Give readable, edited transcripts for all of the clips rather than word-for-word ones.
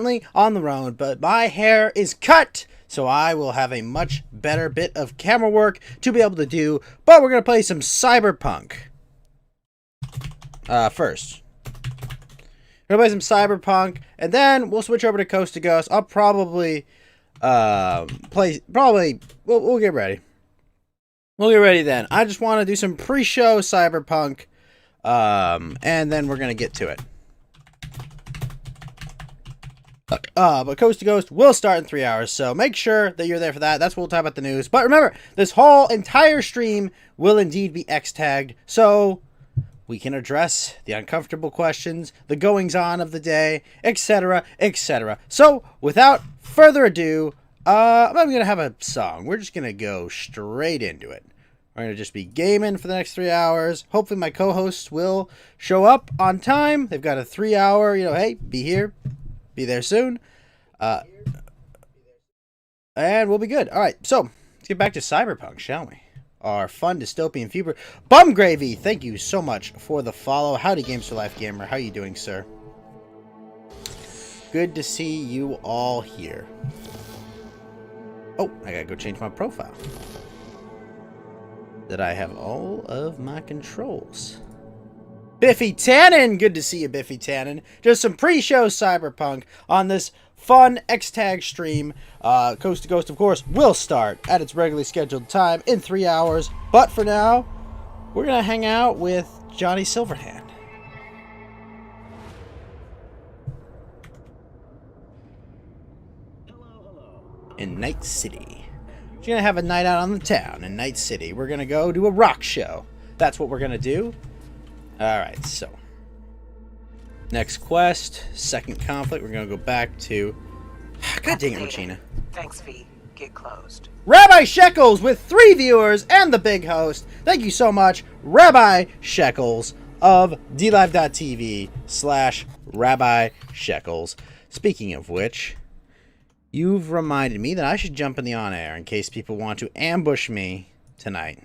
currently on the road, but my hair is cut, so I will have a much better bit of camera work to be able to do. But we're going to play some Cyberpunk. First. We're going to play some Cyberpunk, and then we'll switch over to Coast to Ghost. I'll probably we'll get ready. We'll get ready then. I just want to do some pre-show Cyberpunk, and then we're going to get to it. But Coast to Ghost will start in 3 hours, so make sure that you're there for that. That's what we'll talk about the news. But remember, this whole entire stream will indeed be X-tagged, so we can address the uncomfortable questions, the goings-on of the day, etc., etc. So, without further ado, I'm going to have a song. We're just going to go straight into it. We're going to just be gaming for the next 3 hours. Hopefully my co-hosts will show up on time. They've got a 3-hour, hey, be here. Be there soon. And we'll be good. Alright, so let's get back to Cyberpunk, shall we? Our fun dystopian fever. Bum Gravy, thank you so much for the follow. Howdy Games for Life Gamer. How you doing, sir? Good to see you all here. Oh, I gotta go change my profile. That I have all of my controls. Biffy Tannen! Good to see you, Biffy Tannen. Just some pre-show Cyberpunk on this fun X-Tag stream. Coast to Ghost, of course, will start at its regularly scheduled time in 3 hours. But for now, we're going to hang out with Johnny Silverhand. In Night City. We're going to have a night out on the town in Night City. We're going to go do a rock show. That's what we're going to do. Alright, so next quest, second conflict, we're going to go back to... God dang it, Regina. Thanks, V. Get closed. Rabbi Shekels with 3 viewers and the big host. Thank you so much, Rabbi Shekels of dlive.tv/Rabbi Shekels. Speaking of which, you've reminded me that I should jump in the on-air in case people want to ambush me tonight.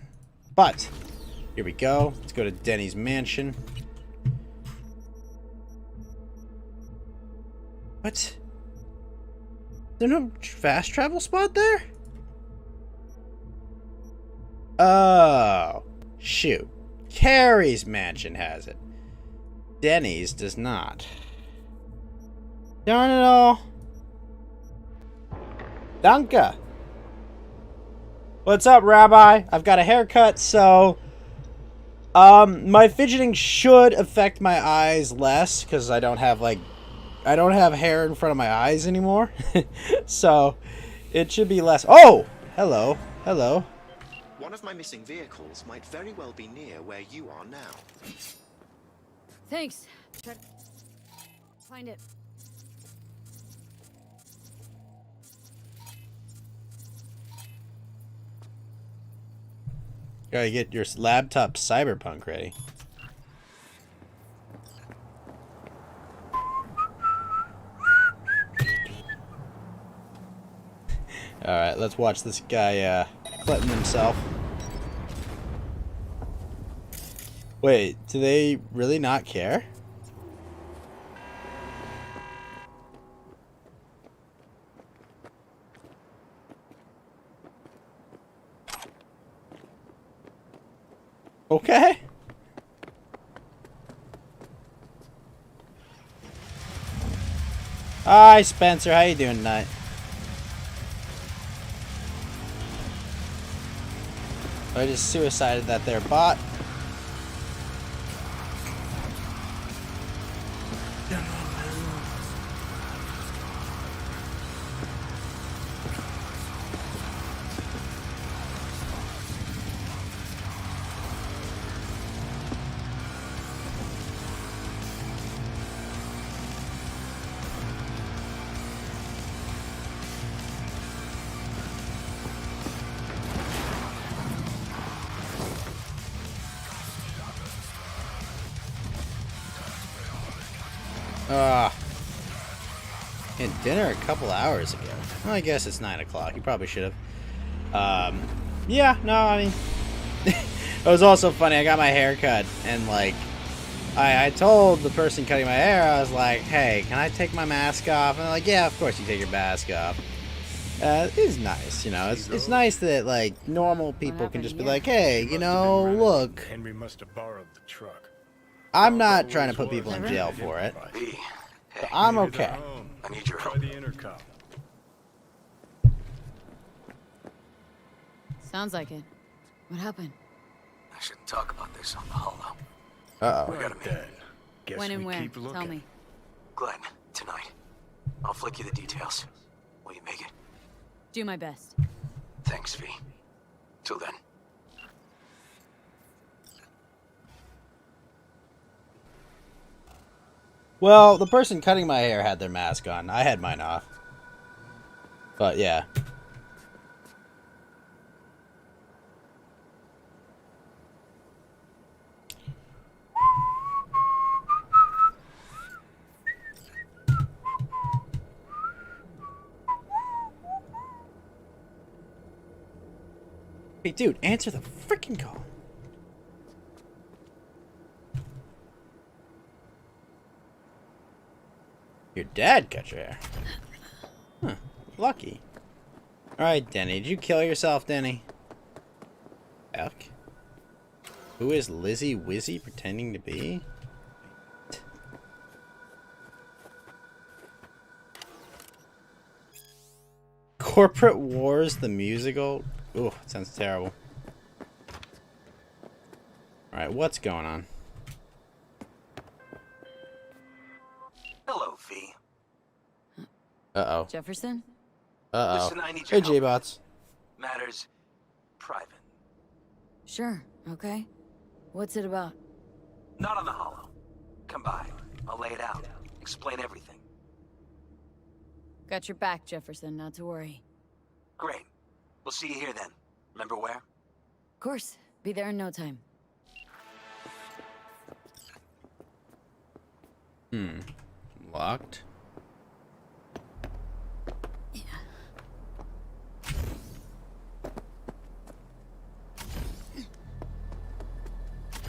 But... here we go. Let's go to Denny's mansion. What? Is there no fast travel spot there? Oh. Shoot. Carrie's mansion has it. Denny's does not. Darn it all. Danke. What's up, Rabbi? I've got a haircut, so... my fidgeting should affect my eyes less, because I don't have hair in front of my eyes anymore. So, it should be less. Oh! Hello. Hello. One of my missing vehicles might very well be near where you are now. Thanks. Try to find it. Gotta get your laptop Cyberpunk ready. Alright, let's watch this guy, Clinton himself. Wait, do they really not care? Okay. Hi, Spencer. How you doing tonight? I just suicided that there bot. Had dinner a couple hours ago. Well, I guess it's 9 o'clock. You probably should have. Yeah, no, I mean... It was also funny. I got my hair cut, and, like, I told the person cutting my hair, I was like, hey, can I take my mask off? And they're like, yeah, of course you take your mask off. It's nice, you know. It's nice that, like, normal people can just be like, hey, you know, look. Henry must have borrowed the truck. I'm not trying to put people in jail for it. V, hey, I'm okay. I need your Try help. the intercom. Sounds like it. What happened? I shouldn't talk about this on the holo. Uh-oh. We gotta meet. Then, guess When and we where? keep looking. Tell me. Glenn, tonight. I'll flick you the details. Will you make it? Do my best. Thanks, V. Till then. Well, the person cutting my hair had their mask on. I had mine off. But, yeah. Hey, dude, answer the freaking call. Your dad cut your hair. Huh. Lucky. Alright, Denny. Did you kill yourself, Denny? Heck. Who is Lizzie Wizzy pretending to be? Corporate Wars the musical? Ooh, it sounds terrible. Alright, what's going on? Hello, V. Uh-oh. Jefferson? Uh-oh. Listen, I need Hey, your help. J-Bots. Matters private. Sure, okay. What's it about? Not on the holo. Come by. I'll lay it out. Explain everything. Got your back, Jefferson, not to worry. Great. We'll see you here then. Remember where? Of course. Be there in no time. Locked? Yeah.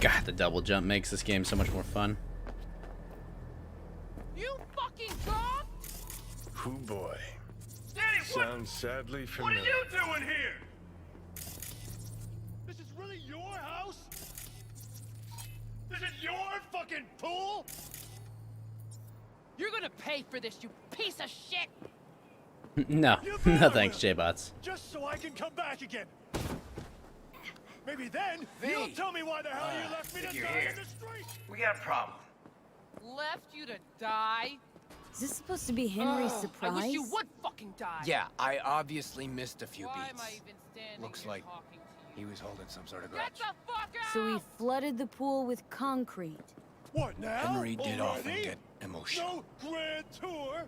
God, the double jump makes this game so much more fun. You fucking dog! Hoo boy. Danny, Sounds sadly what familiar. are you doing here? This is really your house? This is your fucking pool? You're gonna pay for this, you piece of shit! No. You No better thanks, will. J-Bots. Just so I can come back again. Maybe then V. you'll tell me why the hell you left me to you're die here. in the street. We got a problem. Left you to die? Is this supposed to be Henry's surprise? I wish you would fucking die. Yeah, I obviously missed a few Why am beats. I even standing Looks here like talking to He you? was holding some sort of Get grudge. the fuck out! So he flooded the pool with concrete. What now? Henry did often Already? get emotional. No grand tour.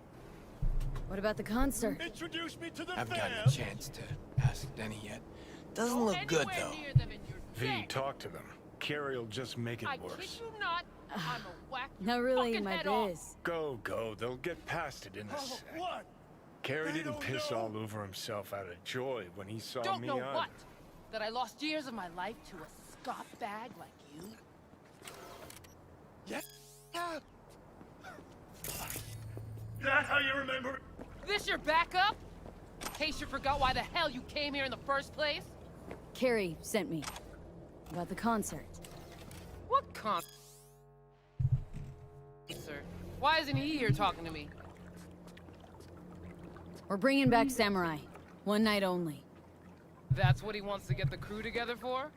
What about the concert? Introduce me to the Haven't fam. gotten a chance to ask Denny yet. Doesn't Go look good anywhere though. near them and you're V, dead. talk to them. Carrie'll just make it I kid worse. you not. I'm a whack your Not really fucking my head off. biz. Go. They'll get past it in a Oh, sec. what? Carrie They didn't don't piss know. all over himself out of joy when he saw Don't me know either. what? That I lost years of my life to a scoff bag like you? Yeah. That how you remember? This your backup? In case you forgot why the hell you came here in the first place? Carrie sent me. About the concert. What con? Sir, why isn't he here talking to me? We're bringing back Samurai. One night only. That's what he wants to get the crew together for?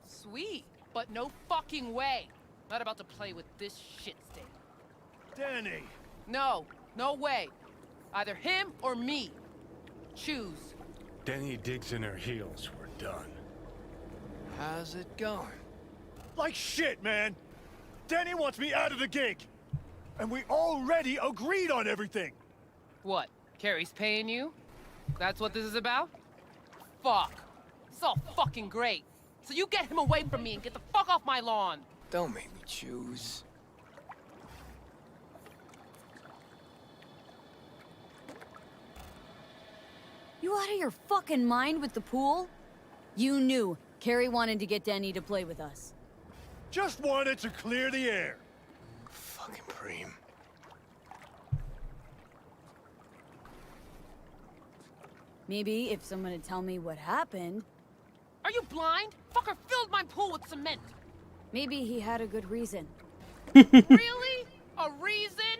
Sweet, but no fucking way. Not about to play with this shit stain. Danny. No way. Either him or me. Choose. Denny digs in her heels. We're done. How's it going? Like shit, man. Danny wants me out of the gig. And we already agreed on everything. What? Carrie's paying you? That's what this is about? Fuck. It's all fucking great. So you get him away from me and get the fuck off my lawn. Don't make me choose. You out of your fucking mind with the pool? You knew Carrie wanted to get Denny to play with us. Just wanted to clear the air. Fucking preem. Maybe if someone would tell me what happened, Are you blind? Fucker filled my pool with cement. maybe he had a good reason. Really? A reason?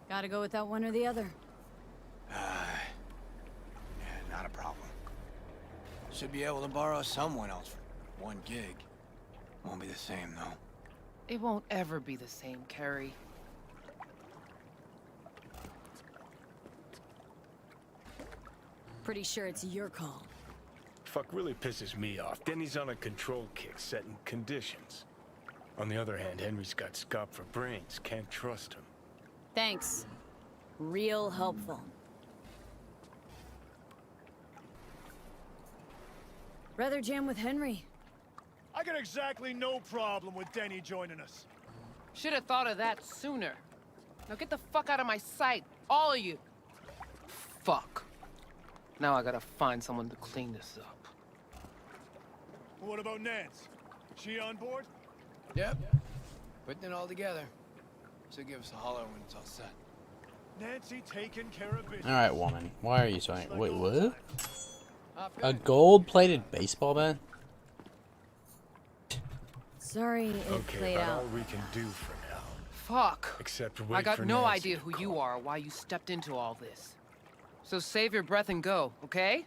Gotta go with that one or the other. Yeah, not a problem. Should be able to borrow someone else for one gig. Won't be the same, though. It won't ever be the same, Carrie. Pretty sure it's your call. Fuck really pisses me off. Denny's on a control kick, setting conditions. On the other hand, Henry's got scop for brains. Can't trust him. Thanks. Real helpful. Rather jam with Henry. I got exactly no problem with Denny joining us. Should have thought of that sooner. Now get the fuck out of my sight, all of you. Fuck. Now I gotta find someone to clean this up. What about Nance? She on board? Yep. Putting it all together. So give us a holler when it's all set. Nancy taking care of business. All right, woman. Why are you so angry? Wait, what? A Good. gold-plated baseball bat? Sorry it Okay, played about out. all we can do for now. Fuck. Except wait I got for no Nancy idea to who call. you are or why you stepped into all this. So save your breath and go, okay?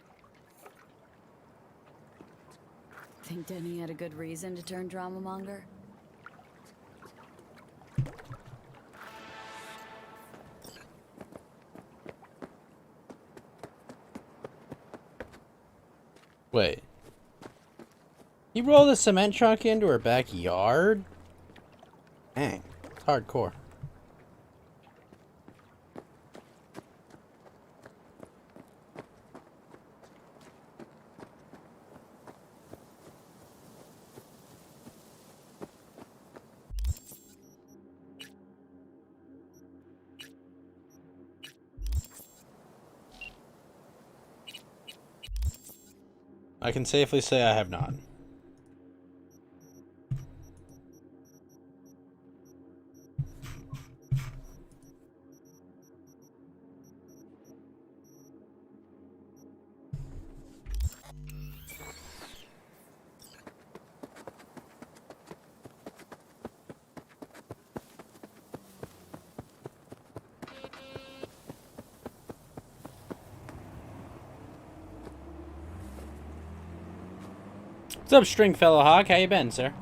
Think Denny had a good reason to turn drama monger? Wait. He rolled a cement truck into her backyard? Dang, it's hardcore. I can safely say I have not. What's up, Stringfellow Hawk? How you been, sir?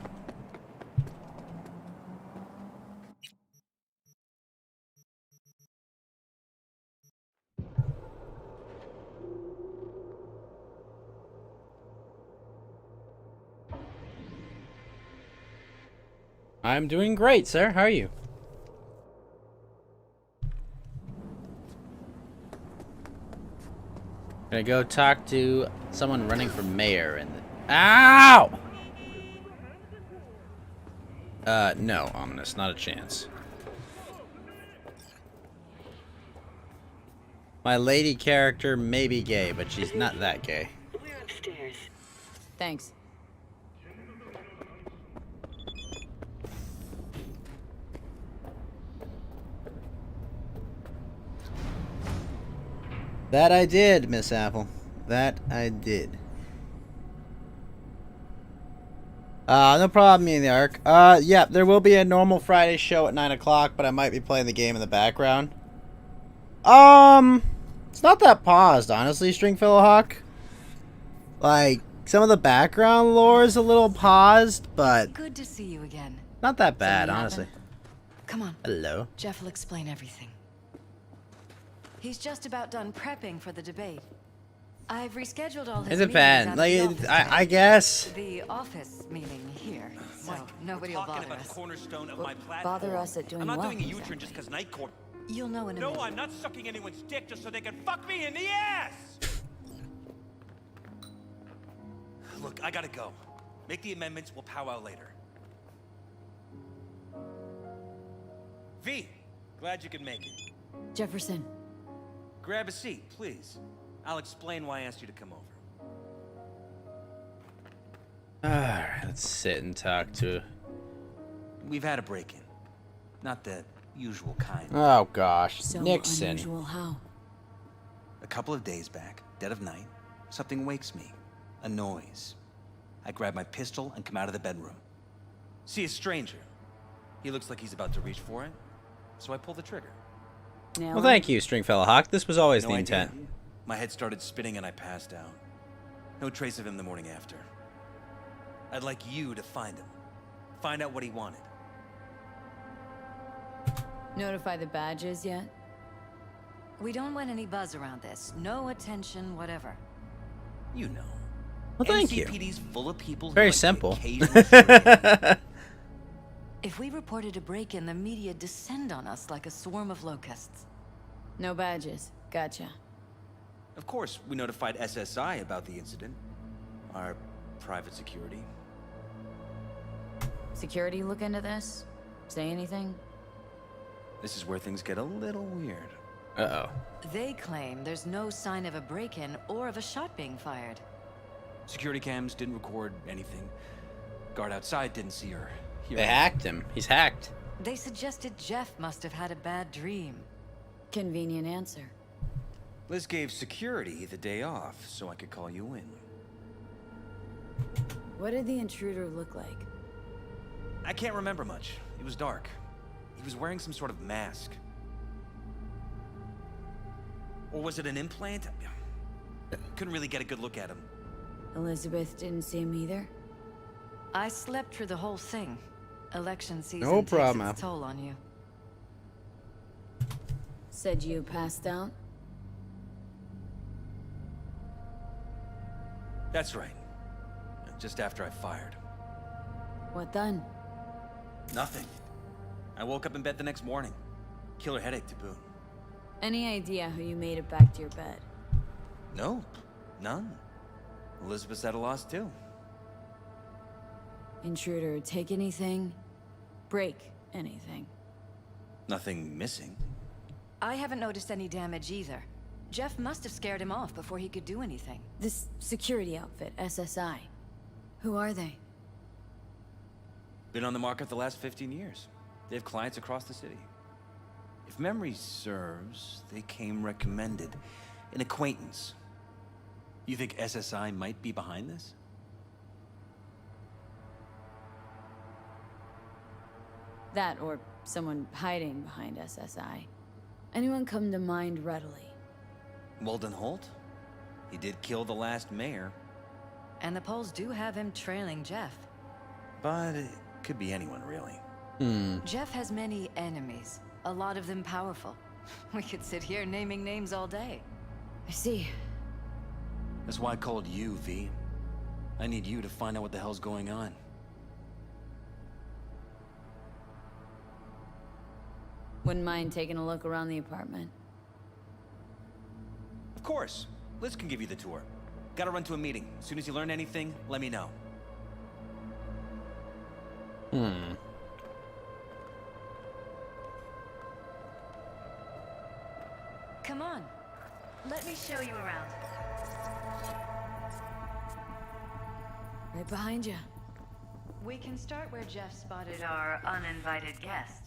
I'm doing great, sir. How are you? Gonna go talk to someone running for mayor and ow! No, ominous, not a chance. My lady character may be gay, but she's not that gay. We're upstairs. Thanks. That I did, Miss Apple. That I did. No problem, me and the Ark. Yeah, there will be a normal Friday show at 9 o'clock, but I might be playing the game in the background. It's not that paused, honestly, Stringfellow Hawk. Like, some of the background lore is a little paused, but Good to see you again. not that bad, Something honestly. happened? Come on. Hello. Jeff will explain everything. He's just about done prepping for the debate. I've rescheduled all his It meetings out depends. of Like, the office I today. guess. The office meeting here, so nobody will Talking bother about us. the cornerstone of Well, my platform. bother us at doing I'm not what, doing a U-turn exactly? just because Night Court. You'll know in a No, minute. I'm not sucking anyone's dick just so they can fuck me in the ass! Look, I gotta go. Make the amendments, we'll powwow later. V, glad you could make it. Jefferson. Grab a seat, please. I'll explain why I asked you to come over. Alright, let's sit and talk to we've had a break-in. Not the usual kind. Oh gosh, So Nixon. unusual how? A couple of days back, dead of night, something wakes me. A noise. I grab my pistol and come out of the bedroom. See a stranger. He looks like he's about to reach for it, so I pull the trigger. Well, thank you, Stringfellow Hawk. This was always No the idea. intent. My head started spinning and I passed out. No trace of him the morning after. I'd like you to find him. Find out what he wanted. Notify the badges yet? We don't want any buzz around this. No attention, whatever. You know. Well, thank you. NCPD's full of people who Very like the simple. occasional shooting. If we reported a break-in, the media descend on us like a swarm of locusts. No badges. Gotcha. Of course, we notified SSI about the incident. Our private security. Security look into this? Say anything? This is where things get a little weird. Uh-oh. They claim there's no sign of a break-in or of a shot being fired. Security cams didn't record anything. Guard outside didn't see her. They hacked him. He's hacked. They suggested Jeff must have had a bad dream. Convenient answer. Liz gave security the day off so I could call you in. What did the intruder look like? I can't remember much. It was dark. He was wearing some sort of mask. Or was it an implant? Couldn't really get a good look at him. Elizabeth didn't see him either? I slept through the whole thing. Election season No takes problem. its toll on you. Said you passed out? That's right. Just after I fired. What then? Nothing. I woke up in bed the next morning. Killer headache to boot. Any idea how you made it back to your bed? Nope. None. Elizabeth's at a loss too. Intruder take anything? Break anything? Nothing missing. I haven't noticed any damage either. Jeff must have scared him off before he could do anything. This security outfit, SSI. Who are they? Been on the market the last 15 years. They have clients across the city. If memory serves, they came recommended. An acquaintance. You think SSI might be behind this? That or someone hiding behind SSI. Anyone come to mind readily? Walden Holt? He did kill the last mayor. And the polls do have him trailing Jeff. But it could be anyone, really. Jeff has many enemies, a lot of them powerful. We could sit here naming names all day. I see. That's why I called you, V. I need you to find out what the hell's going on. Wouldn't mind taking a look around the apartment. Of course. Liz can give you the tour. Gotta run to a meeting. As soon as you learn anything, let me know. Come on. Let me show you around. Right behind you. We can start where Jeff spotted our uninvited guest.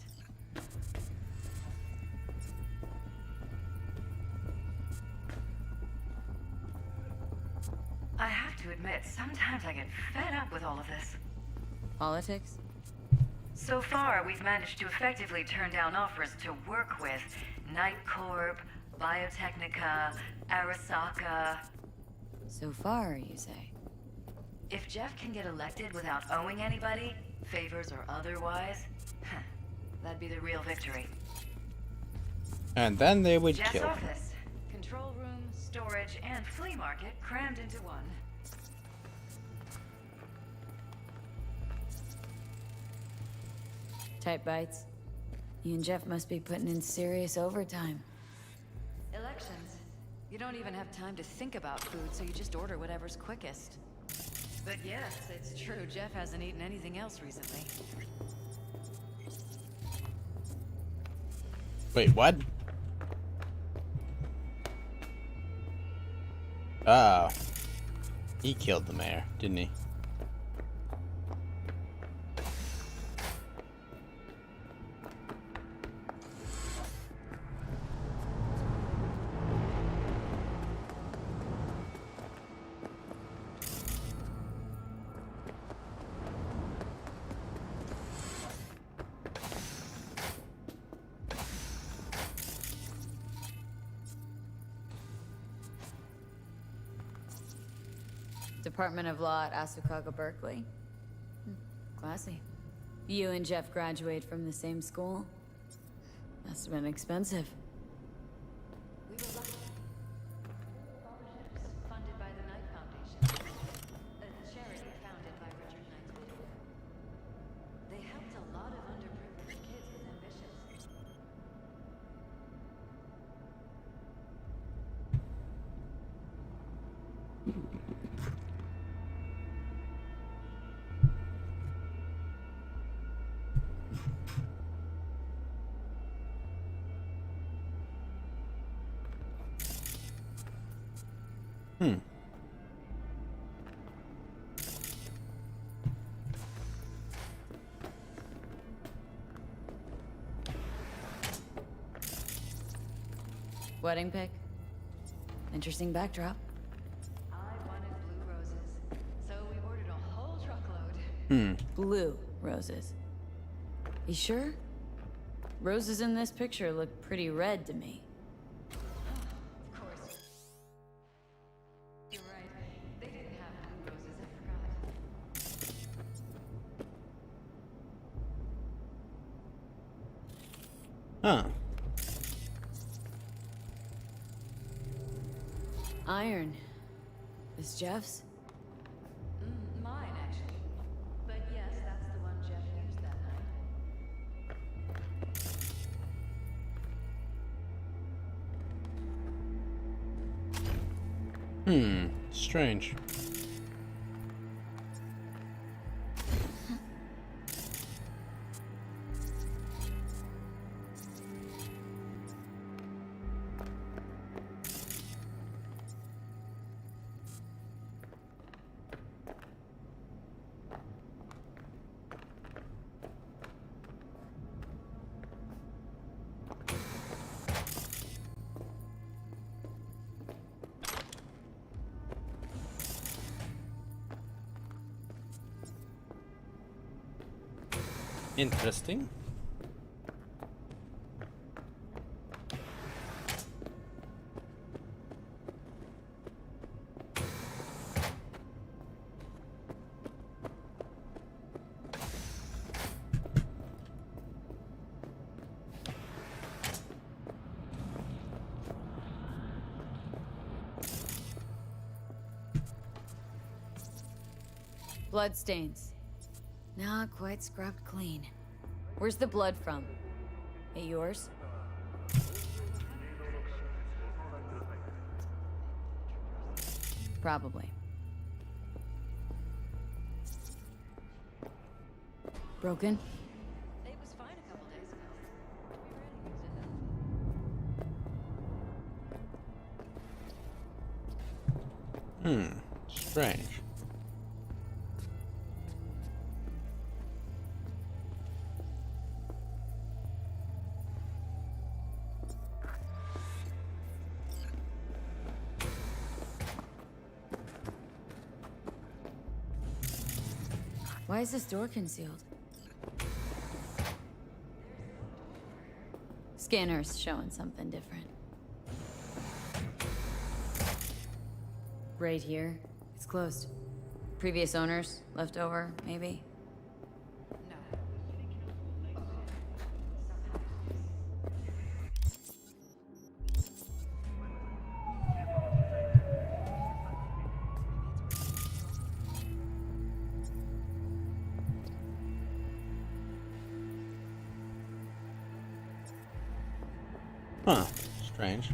I have to admit, sometimes I get fed up with all of this. Politics? So far, we've managed to effectively turn down offers to work with Night Corp, Biotechnica, Arasaka. So far, you say? If Jeff can get elected without owing anybody, favors or otherwise, that'd be the real victory. And then they would Jeff's kill him. office, control room, storage, and flea market crammed into one. Tight bites. You and Jeff must be putting in serious overtime. Elections. You don't even have time to think about food, so you just order whatever's quickest. But yes, it's true, Jeff hasn't eaten anything else recently. Wait, what? Oh. He killed the mayor, didn't he? Department of Law at Asukaga, Berkeley. Classy. You and Jeff graduate from the same school? Must have been expensive. We were lucky. Scholarships funded by the Knight Foundation, a charity founded by Richard Knight's widow. They helped a lot of underprivileged kids with ambitions. Wedding pic? Interesting backdrop. I wanted blue roses, so we ordered a whole truckload. Blue roses. You sure? Roses in this picture look pretty red to me. Of course. You're right. They didn't have blue roses, I forgot. Huh. Iron. This Jeff's? Mine, actually. But yes, that's the one Jeff used that night. Strange. Interesting. Bloodstains. Not quite scrubbed clean. Where's the blood from? It yours? Probably. Broken? It was fine a couple days ago. We rarely use it though. Strange. Why is this door concealed? Scanner's showing something different. Right here. It's closed. Previous owners, left over, maybe? Huh. Strange.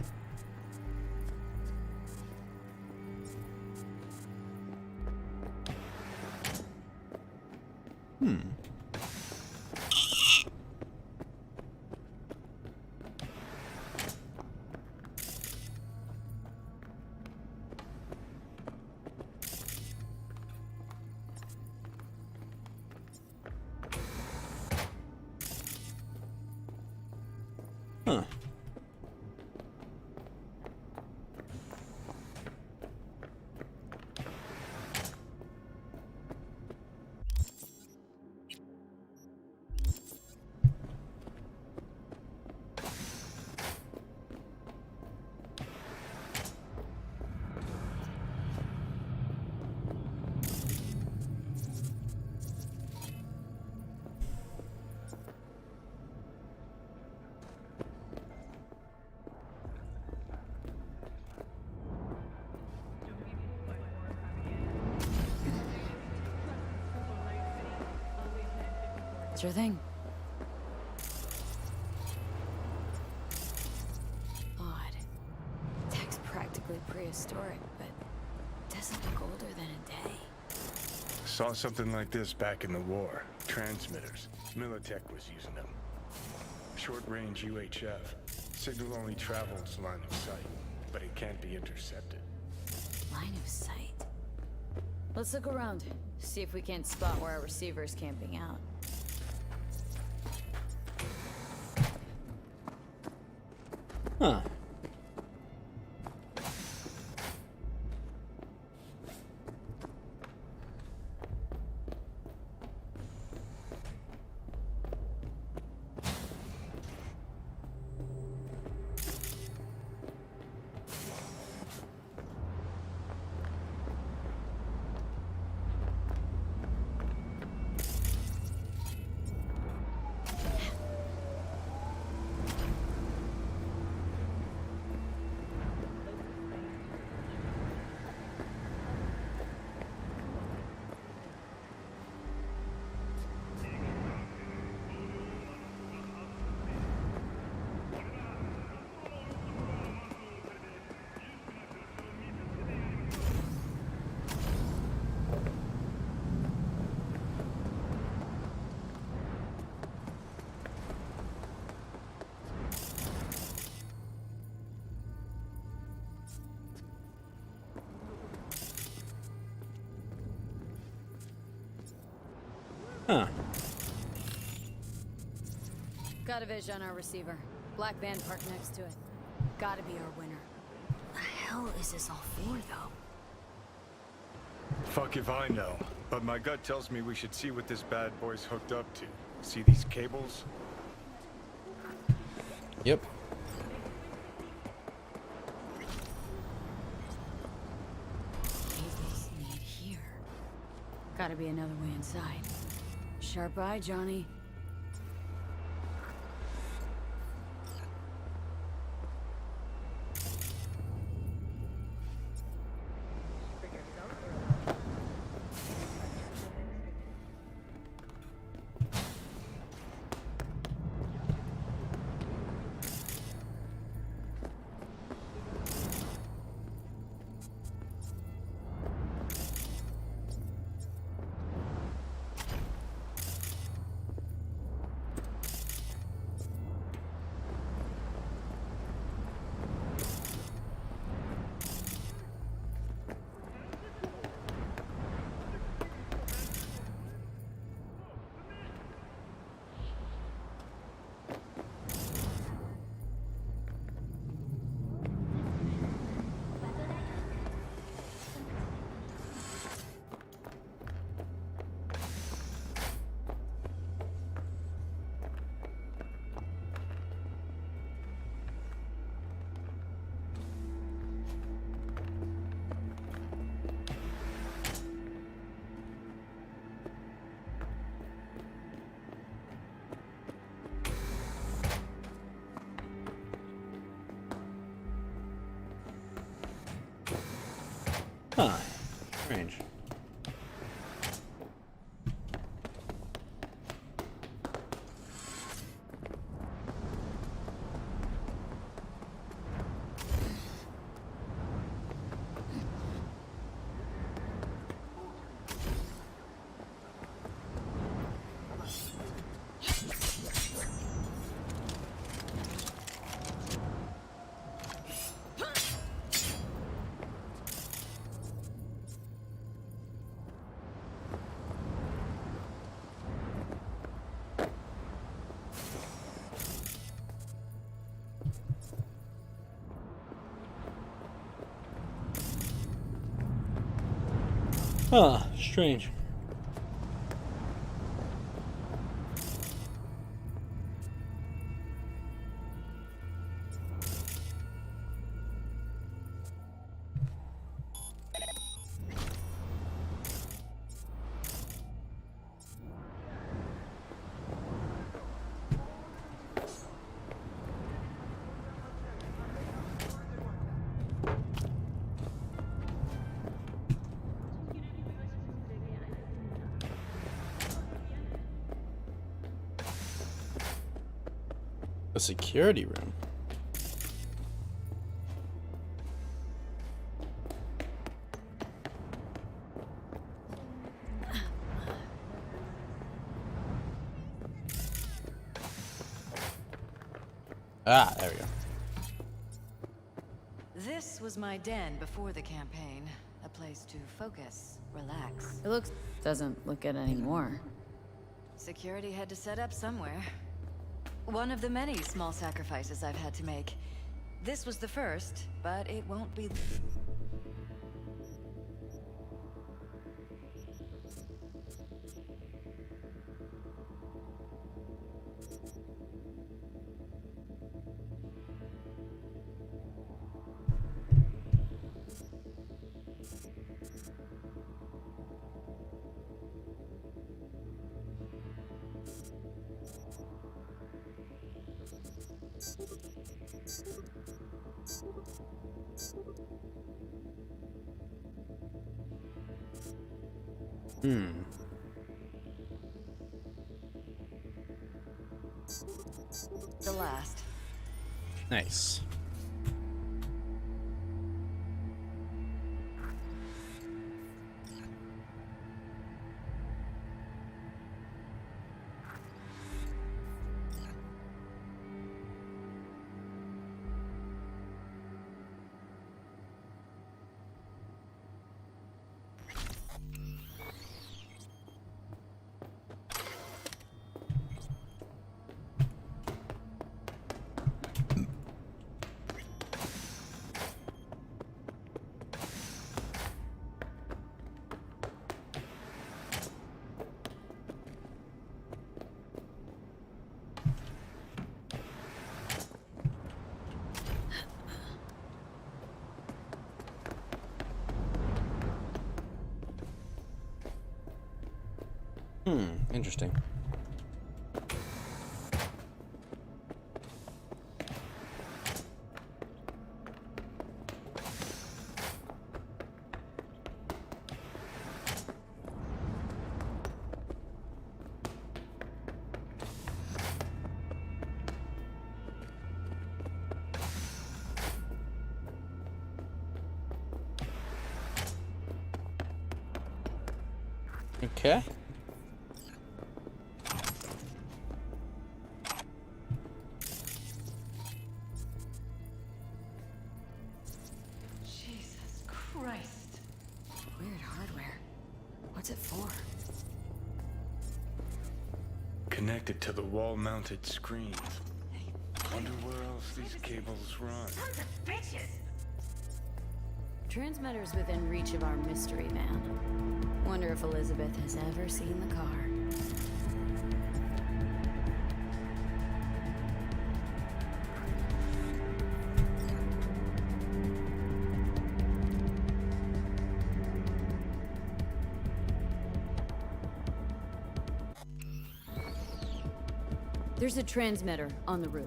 Huh. Sure thing. Odd. Tech's practically prehistoric, but doesn't look older than a day. Saw something like this back in the war. Transmitters. Militech was using them. Short-range UHF. Signal only travels line of sight, but it can't be intercepted. Line of sight. Let's look around. See if we can't spot where our receiver's camping out. Huh. Huh. Got a vision on our receiver. Black van parked next to it. Gotta be our winner. The hell is this all for, though? Fuck if I know, but my gut tells me we should see what this bad boy's hooked up to. See these cables? Yep. Cables lead here. Gotta be another way inside. Sharp eye, Johnny. Huh. Strange. Huh. Strange. security room. Ah, there we go. This was my den before the campaign. A place to focus, relax. It looks... doesn't look it anymore. Security had to set up somewhere. One of the many small sacrifices I've had to make. This was the first, but it won't be... the last. Nice. Interesting. Okay. Jesus Christ. Weird hardware. What's it for? Connected to the wall-mounted screens. Wonder where else these cables run. Sons of bitches! Transmitter's within reach of our mystery man. Wonder if Elizabeth has ever seen the car. There's a transmitter on the roof.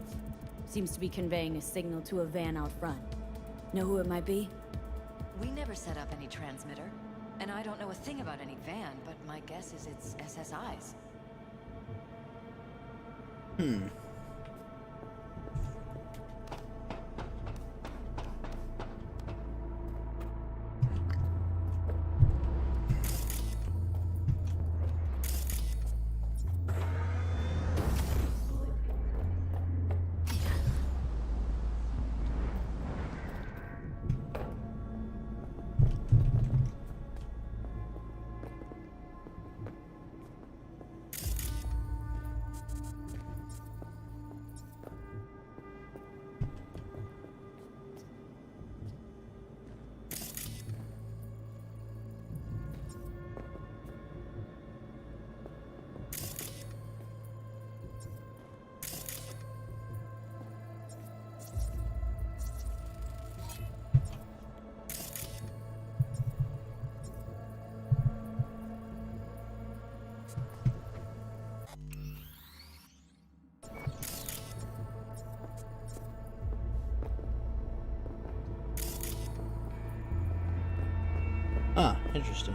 Seems to be conveying a signal to a van out front. Know who it might be? We never set up any transmitter. And I don't know a thing about any van, but my guess is it's SSI's. Ah, interesting.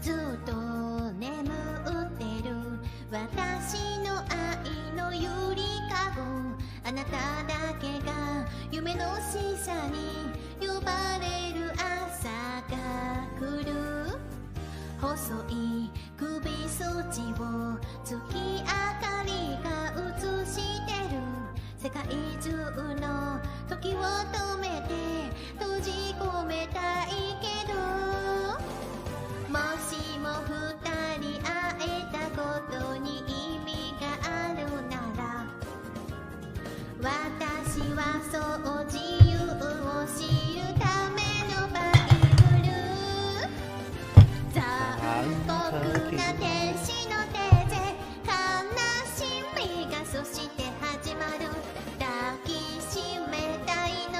ずっと眠ってる私の愛のゆりかご、あなただけが夢の使者に呼ばれる朝が来る。細い首筋を月明かりが映してる。世界中の時を止めて閉じ込めたいけど、もしも二人会えたことに意味があるなら、私はそう自由を知るためのバイブル。残酷な天使の手で悲しみがそして始まる。抱きしめたいの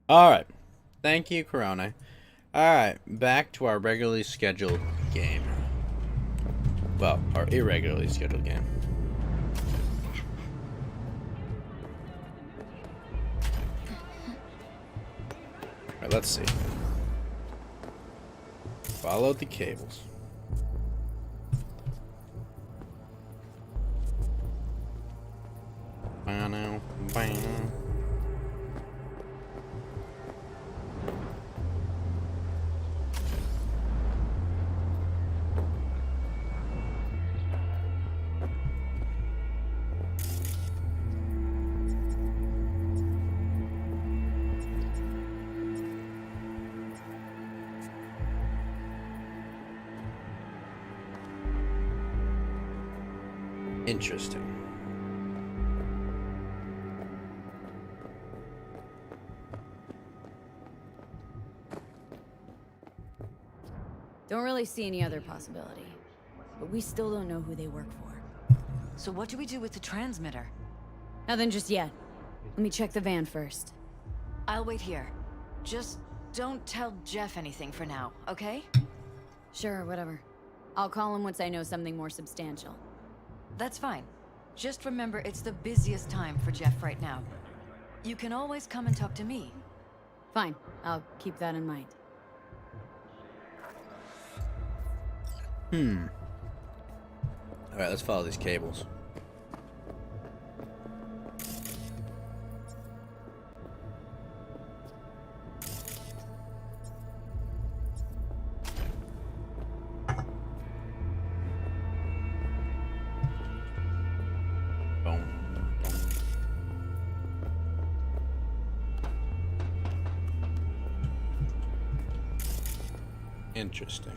Alright. Thank you, Corona. Alright, back to our regularly scheduled game. Well, our irregularly scheduled game. Alright, let's see. Follow the cables. Now, bam. Interesting. Don't really see any other possibility. But we still don't know who they work for. So what do we do with the transmitter? Nothing just yet. Let me check the van first. I'll wait here. Just don't tell Jeff anything for now, okay? Sure, whatever. I'll call him once I know something more substantial. That's fine. Just remember it's the busiest time for Jeff right now. You can always come and talk to me. Fine. I'll keep that in mind. Alright, let's follow these cables. Boom. Interesting.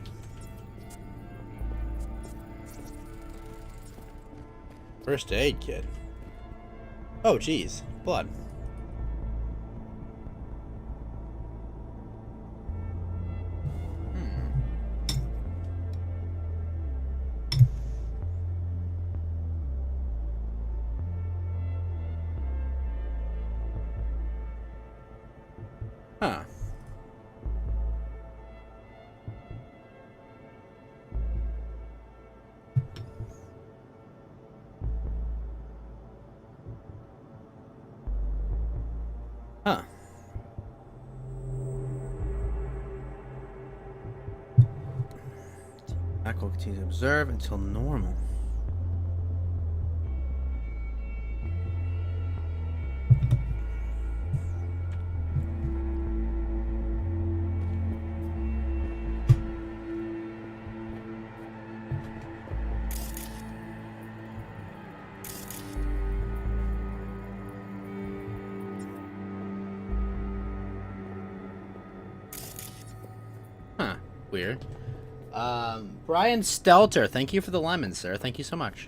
First aid kit. Oh, geez. Blood. Huh. Huh. Back will continue to observe until normal. Huh. Weird. Brian Stelter, thank you for the lemon, sir. Thank you so much.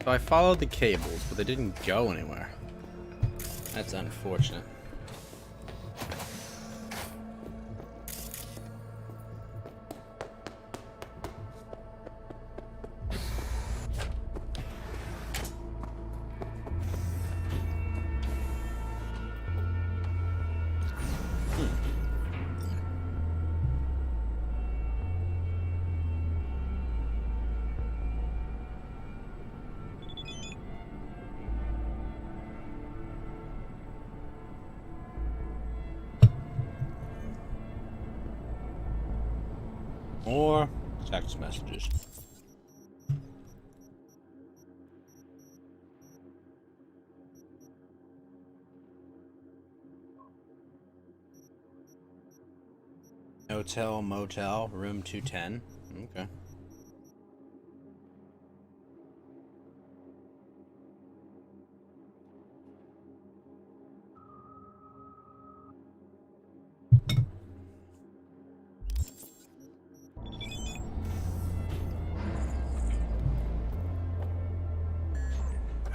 So I followed the cables, but they didn't go anywhere. That's unfortunate. More text messages. Hotel, motel, room 210. Okay.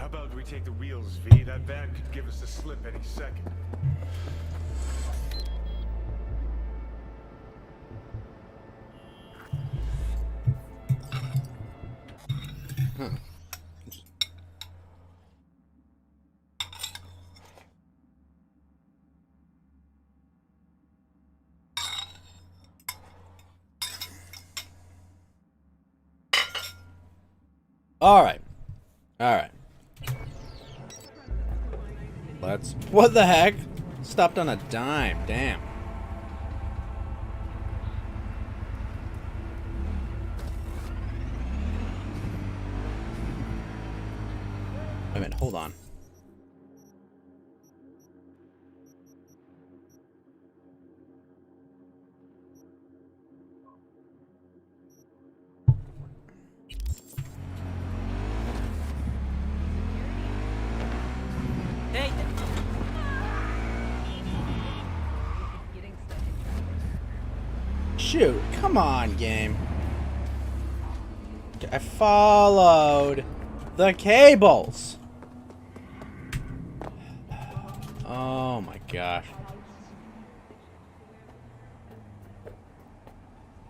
about we take the wheels, V? That van could give us the slip any second. Huh. All right. Let's. What the heck? Stopped on a dime. Damn. Wait a minute. Hold on. Shoot, come on, game. I followed the cables. Oh my gosh.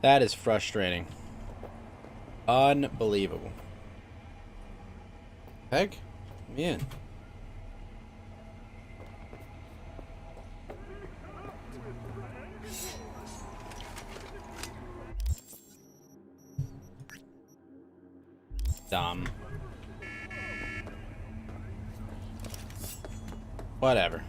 That is frustrating. Unbelievable. Heck, let me in. Dumb. Whatever.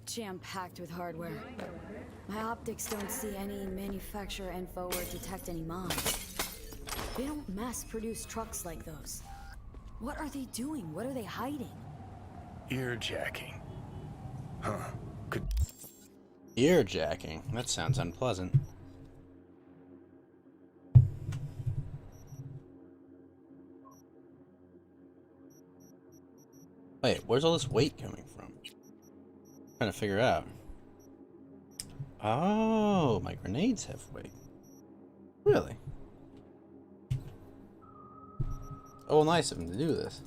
Jam-packed with hardware. My optics don't see any manufacturer info or detect any mods. They don't mass-produce trucks like those. What are they doing? What are they hiding? Earjacking. Huh. Could... Earjacking? That sounds unpleasant. Wait, where's all this weight coming from? Trying to figure out. Oh, my grenades have weight. Really? Oh, nice of him to do this.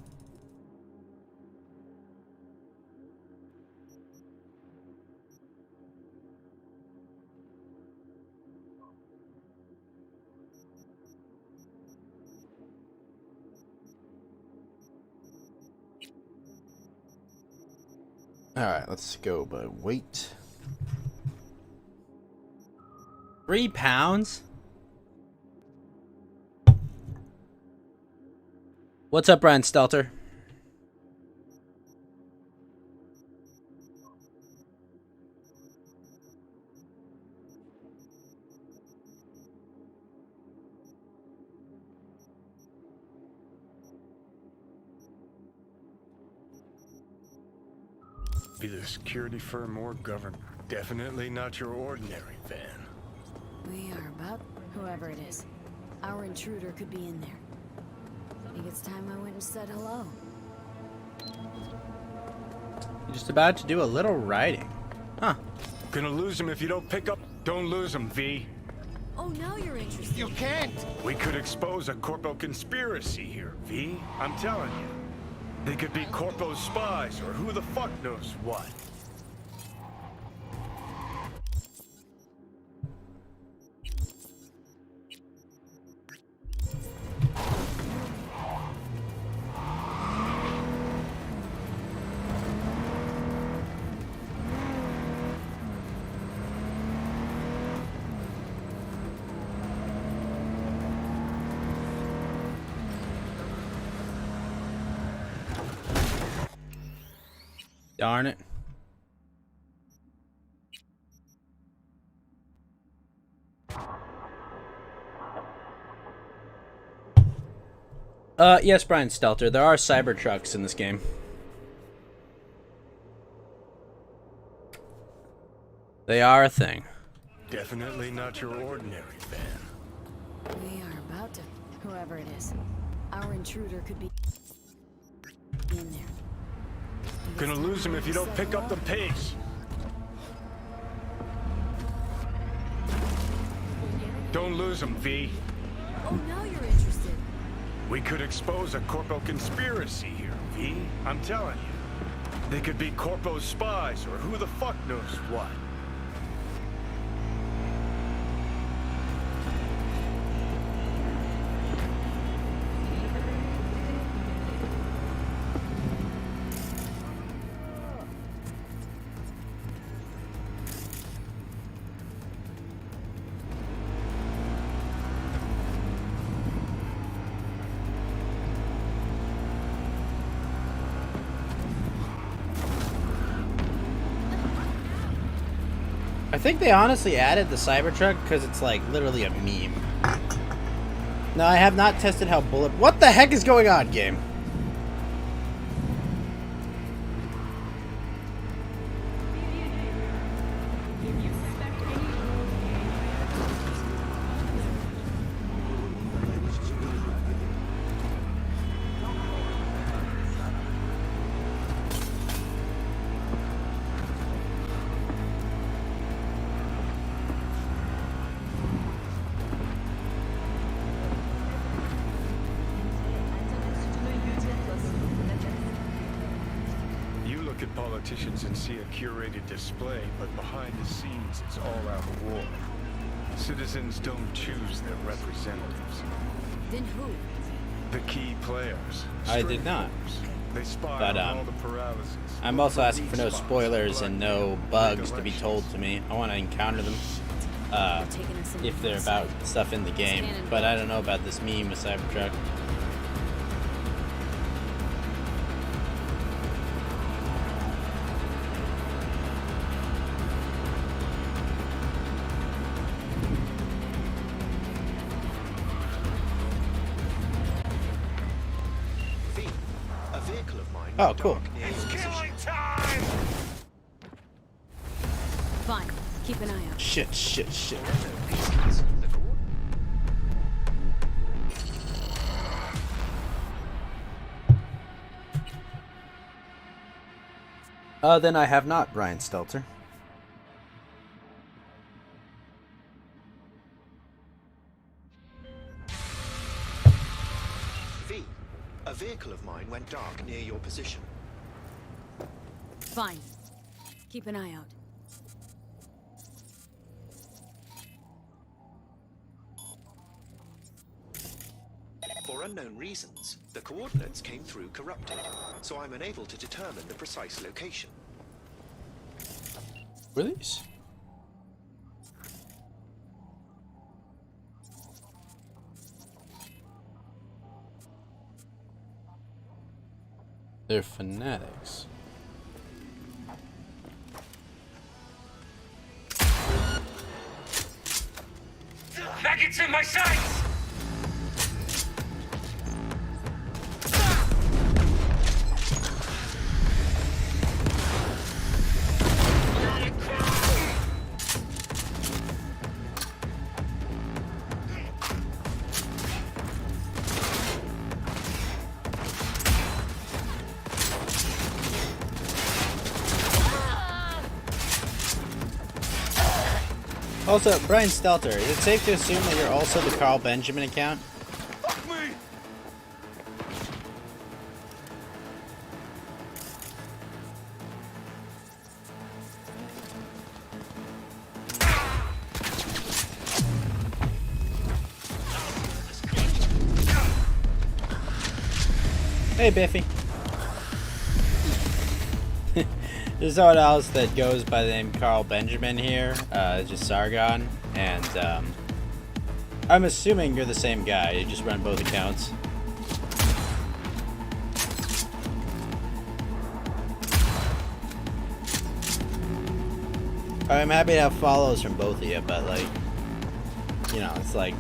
Alright, let's go by weight. 3 pounds? What's up, Brian Stelter? Be the security firm or government. Definitely not your ordinary van. We are about whoever it is. Our intruder could be in there. I think it's time I went and said hello. You're just about to do a little writing. Huh. Gonna lose him if you don't pick up. Don't lose him, V. Oh, now you're interested. You can't! We could expose a corpo conspiracy here, V. I'm telling you. They could be corpo spies or who the fuck knows what. Darn it. Yes, Brian Stelter. There are Cybertrucks in this game. They are a thing. Definitely not your ordinary van. We are about to. Whoever it is, our intruder could be in there. Gonna lose him if you don't pick up the pace. Don't lose him, V. Oh, now you're interested. We could expose a Corpo conspiracy here, V. I'm telling you. They could be Corpo's spies, or who the fuck knows what. I think they honestly added the Cybertruck because it's like literally a meme. No, I have not tested how bullet. What the heck is going on, game? At politicians and see a curated display, but behind the scenes it's all out war. Citizens don't choose their representatives. Then who? The key players. I did not. They spy But, on all the paralysis. I'm also asking for no spoilers and no bugs to be told to me. I want to encounter them if they're about stuff in the game. But I don't know about this meme with Cybertruck. V, a vehicle of mine Oh, went cool. dark near your position. Fine. Keep an eye out. Shit. For unknown reasons, the Then I have not, Brian Stelter. V, a vehicle of mine went dark near your position. Fine. Keep an eye out. For unknown reasons, the coordinates came through corrupted, so I'm unable to determine the precise location. Release. They're fanatics. Maggots in my sights! Also, Brian Stelter, is it safe to assume that you're also the Carl Benjamin account? Fuck me! Hey, Biffy. There's someone else that goes by the name Carl Benjamin here, just Sargon, and I'm assuming you're the same guy. You just run both accounts. I'm happy to have follows from both of you, but like, you know, it's like.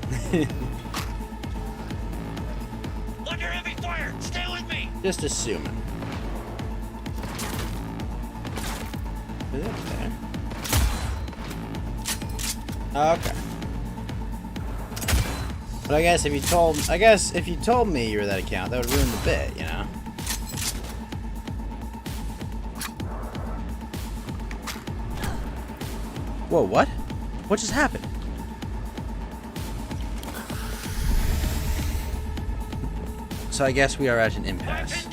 Under heavy fire! Stay with me! Just assuming. Is it there? Okay. But I guess if you told me you were that account, that would ruin the bit, you know? Whoa, what? What just happened? So I guess we are at an impasse.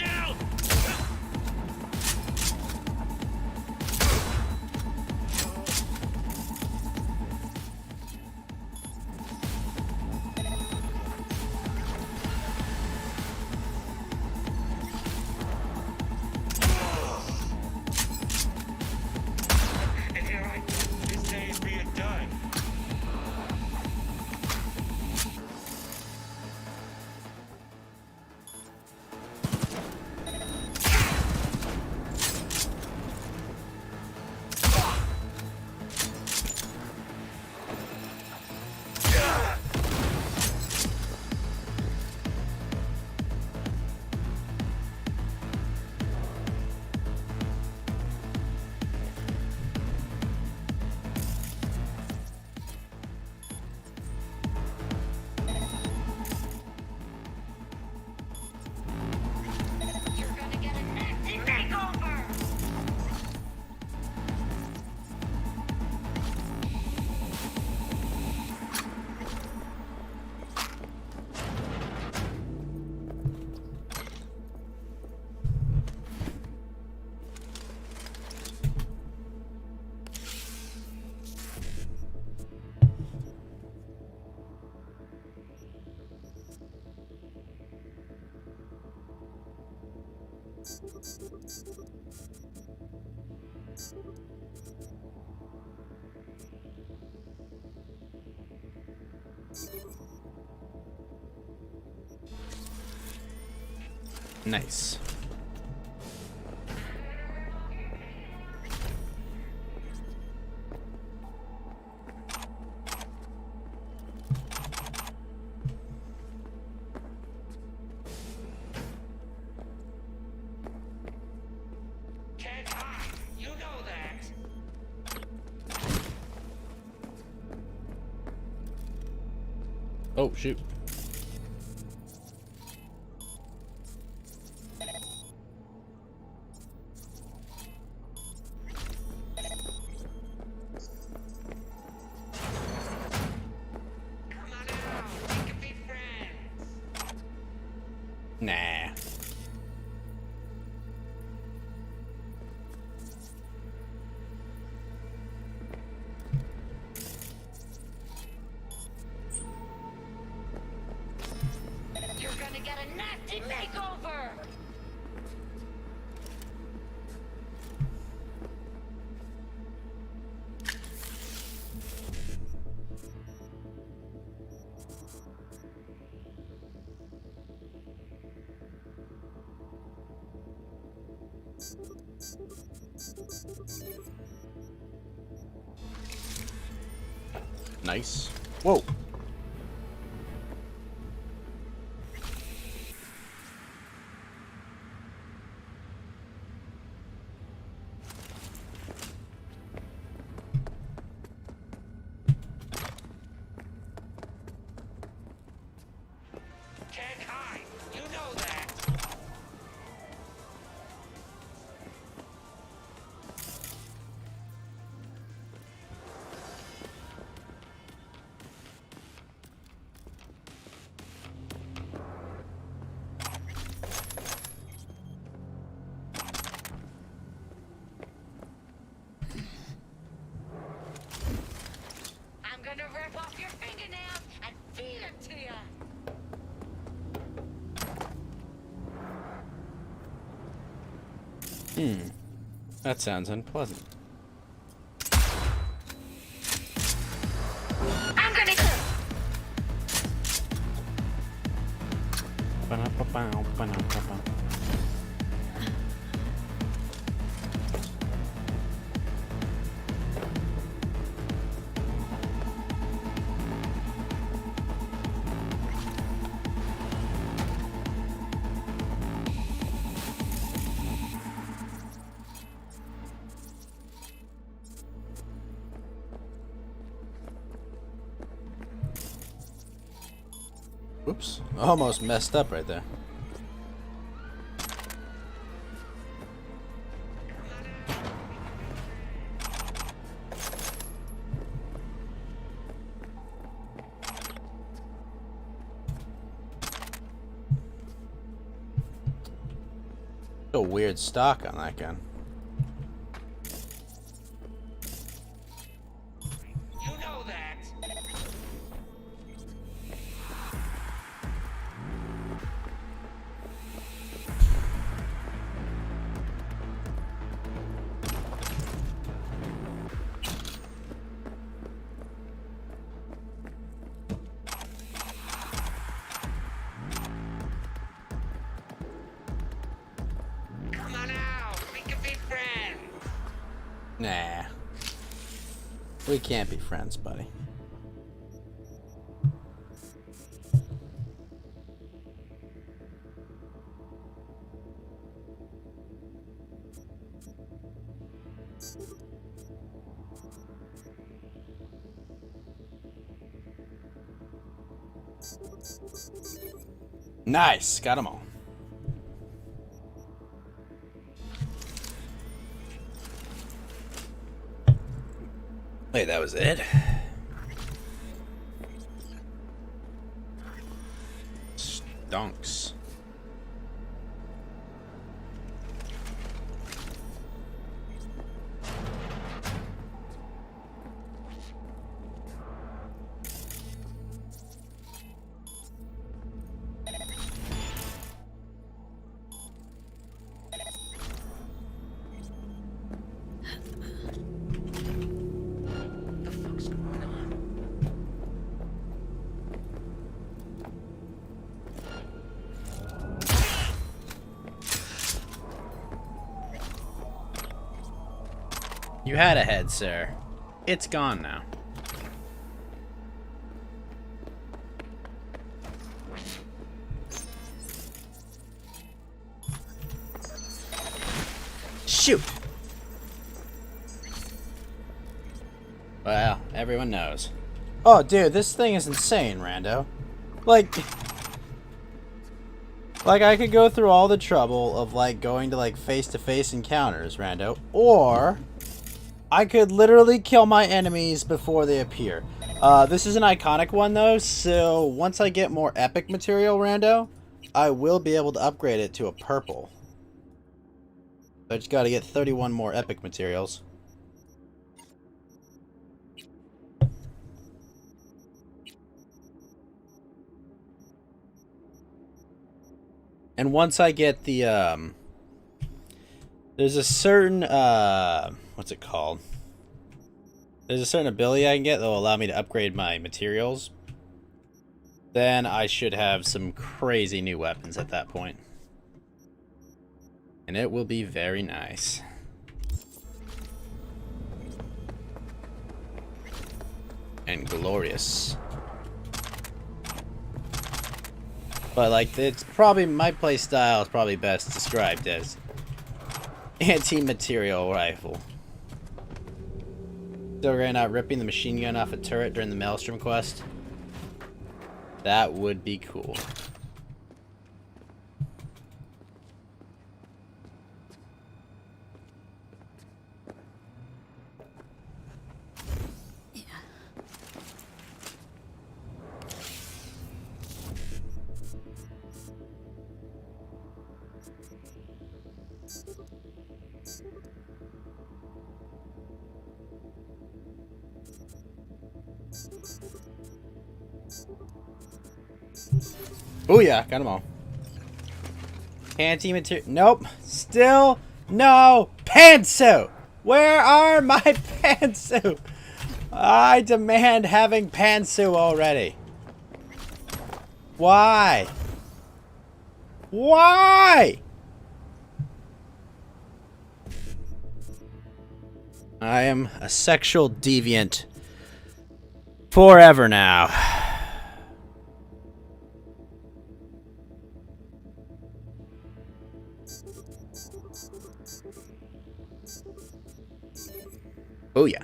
Nice. Can't hide. You know that. Oh, shoot. Nah. You're gonna get a nasty makeover! Nice. Whoa. Can't hide. You know that. I'm gonna rip off your fingernails and feed them to you. That sounds unpleasant. I'm gonna Ba-da-ba-bow, ba-da-ba-bow. Oops. Almost messed up right there. A weird stock on that gun. You know that. Come on out. We can be friends. Nah. We can't be friends, buddy. Nice, got them all. Wait, that was it? Stonks. The fuck's going on? You had a head, sir. It's gone now. Shoot! Well, everyone knows. Oh, dude, this thing is insane, Rando. Like, I could go through all the trouble of, like, going to, like, face-to-face encounters, Rando, or I could literally kill my enemies before they appear. This is an iconic one, though, so once I get more epic material, Rando, I will be able to upgrade it to a purple. I just gotta get 31 more epic materials. And once I get the, there's a certain, what's it called? There's a certain ability I can get that will allow me to upgrade my materials. Then I should have some crazy new weapons at that point. And it will be very nice. And glorious. But, like, it's probably, my play style is probably best described as anti-material rifle. Still regret not ripping the machine gun off a turret during the Maelstrom quest. That would be cool. Oh yeah, got them all. Anti-material. Nope. Still no pantsuit. Where are my pantsuit? I demand having pantsuit already. Why? Why? I am a sexual deviant forever now. Oh yeah.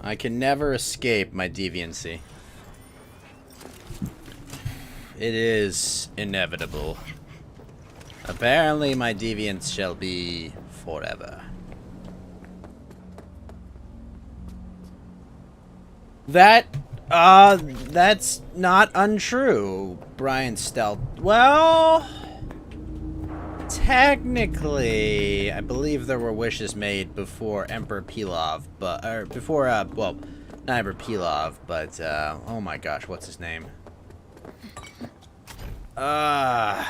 I can never escape my deviancy. it is inevitable. Apparently my deviance shall be forever. That's not untrue, Brian Stealth. Well, technically, I believe there were wishes made before Emperor Pilaf, but, or before, well, not Emperor Pilaf, but, oh my gosh, what's his name? It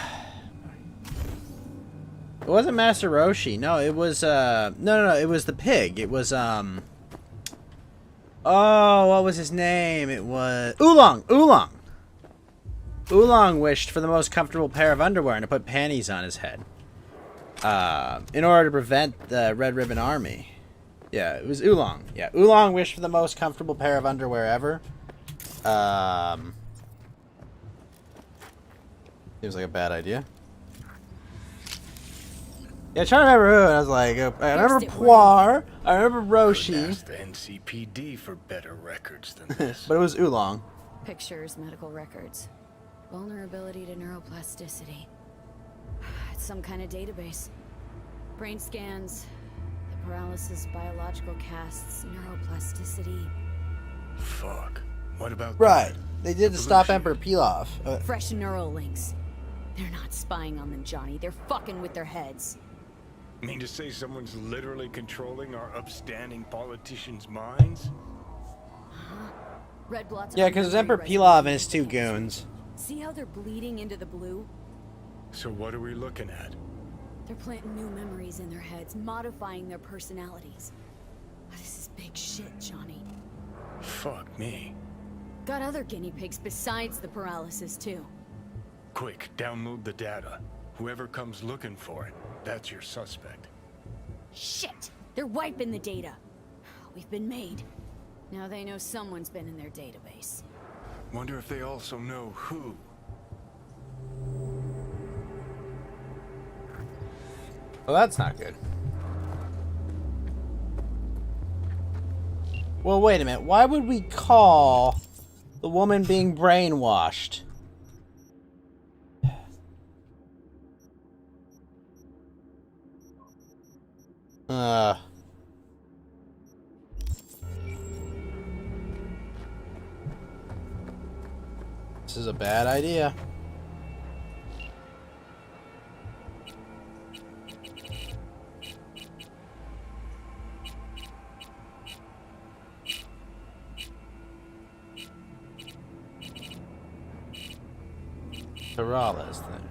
wasn't Master Roshi. No, it was, no, it was the pig. It was, oh, what was his name? It was Oolong. Oolong wished for the most comfortable pair of underwear and to put panties on his head. In order to prevent the Red Ribbon Army. Yeah, it was Oolong. Yeah, Oolong wished for the most comfortable pair of underwear ever. Seems like a bad idea. Yeah, trying to remember who, and I was like, I remember Poir, I remember Roshi. Ask the NCPD for better records than this. But it was Oolong. Pictures, medical records. Vulnerability to neuroplasticity. It's some kind of database. Brain scans, the paralysis, biological casts, neuroplasticity. Fuck. What about Right. that? They did to stop Emperor Pilaf. Fresh neural links. They're not spying on them, Johnny. They're fucking with their heads. Mean to say someone's literally controlling our upstanding politicians' minds? Red blots. Yeah, because it was Emperor Pilaf and his two goons. See how they're bleeding into the blue? So what are we looking at? They're planting new memories in their heads, modifying their personalities. This is big shit, Johnny. Fuck me. Got other guinea pigs besides the paralysis, too. Quick, download the data. Whoever comes looking for it, that's your suspect. Shit! They're wiping the data. We've been made. Now they know someone's been in their database. Wonder if they also know who. Well, that's not good. Well, wait a minute. Why would we call the woman being brainwashed? This is a bad idea. Paralysis then.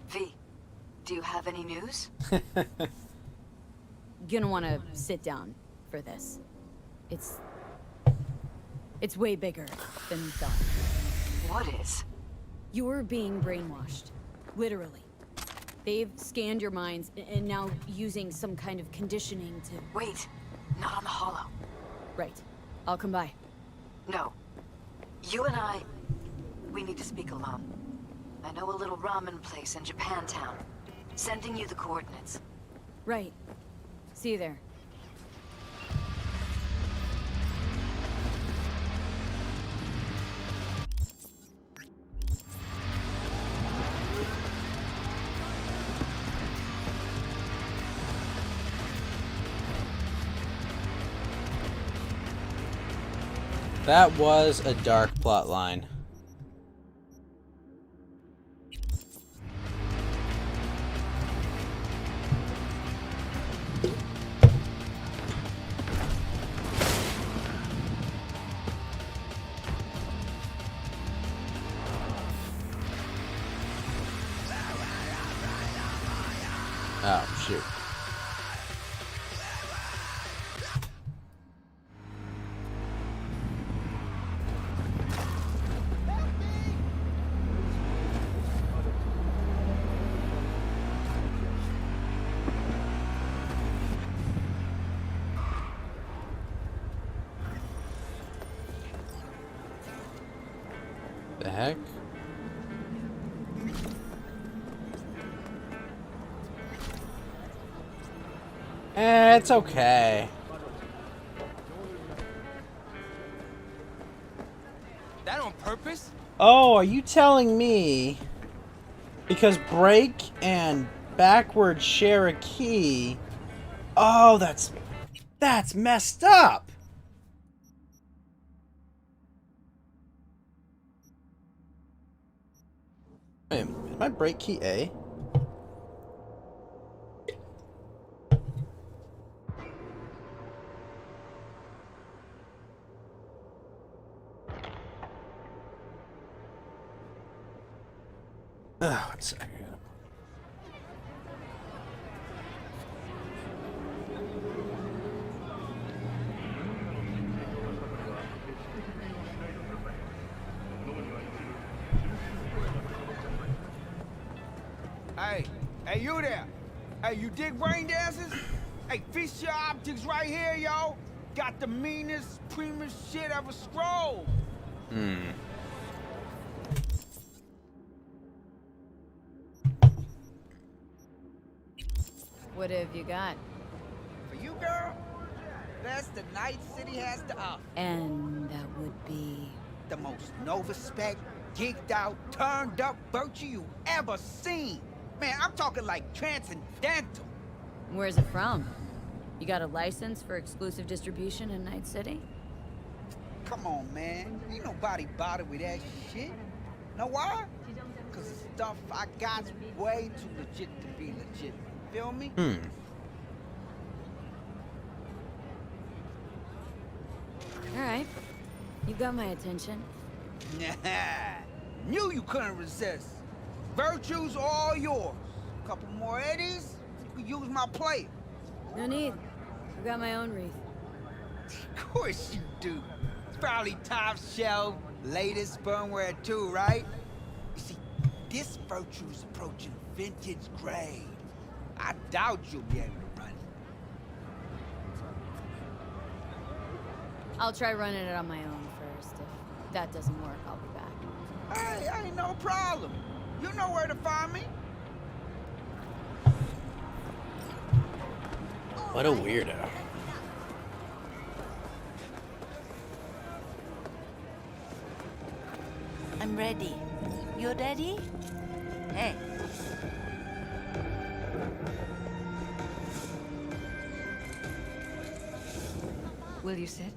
V, do you have any news? Gonna want to sit down for this. It's way bigger than you thought. What is? You're being brainwashed. Literally. They've scanned your minds and now using some kind of conditioning to... Wait, not on the Hollow. Right. I'll come by. No. You and I, we need to speak alone. I know a little ramen place in Japantown. Sending you the coordinates. Right. See you there. That was a dark plot line. Oh, shoot. The heck? It's okay. That on purpose? Oh, are you telling me because break and backward share a key? Oh, that's messed up. Wait, is my break key A? Oh, one second. Hey, you there? Hey, you dig rain dances? Hey, Fisher Optics right here, yo. Got the meanest, premiest shit ever scrolled. What have you got? For you, girl, that's the Night City has to offer. And that would be... The most Nova spec, geeked out, turned up virtue you ever seen. Man, I'm talking like transcendental. Where's it from? You got a license for exclusive distribution in Night City? Come on, man. Ain't nobody bothered with that shit. Know why? Cause the stuff I got's way too legit to be legit. Feel me? Alright. You got my attention. Knew you couldn't resist. Virtue's all yours. Couple more eddies, you could use my plate. No need. I got my own wreath. Of course you do. It's probably top shelf, latest firmware too, right? You see, this Virtue's approaching vintage grade. I doubt you'll be able to run it. I'll try running it on my own first. If that doesn't work, I'll be back. Hey, ain't no problem. You know where to find me. What a weirdo. I'm ready. You ready? Hey. Will you sit?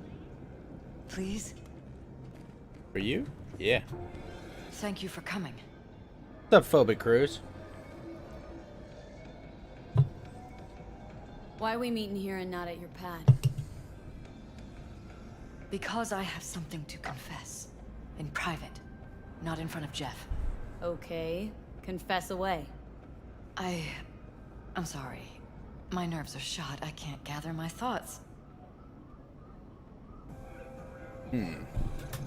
Please? For you? Yeah. Thank you for coming. What's up, Phobic Cruise? Why are we meeting here and not at your pad? Because I have something to confess. In private. Not in front of Jeff. Okay. Confess away. I'm sorry. My nerves are shot. I can't gather my thoughts.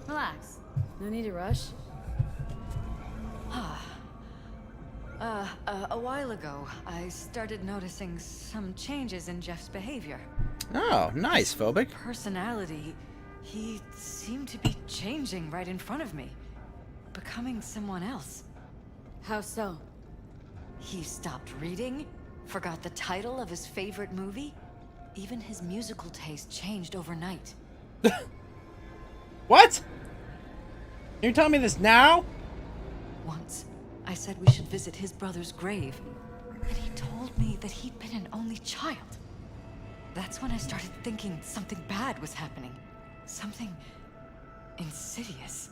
Relax. No need to rush. A while ago, I started noticing some changes in Jeff's behavior. Oh, nice, Phobic. Personality, he seemed to be changing right in front of me. Becoming someone else. How so? He stopped reading, forgot the title of his favorite movie. Even his musical taste changed overnight. What? You're telling me this now? Once, I said we should visit his brother's grave, and he told me that he'd been an only child. That's when I started thinking something bad was happening. Something insidious.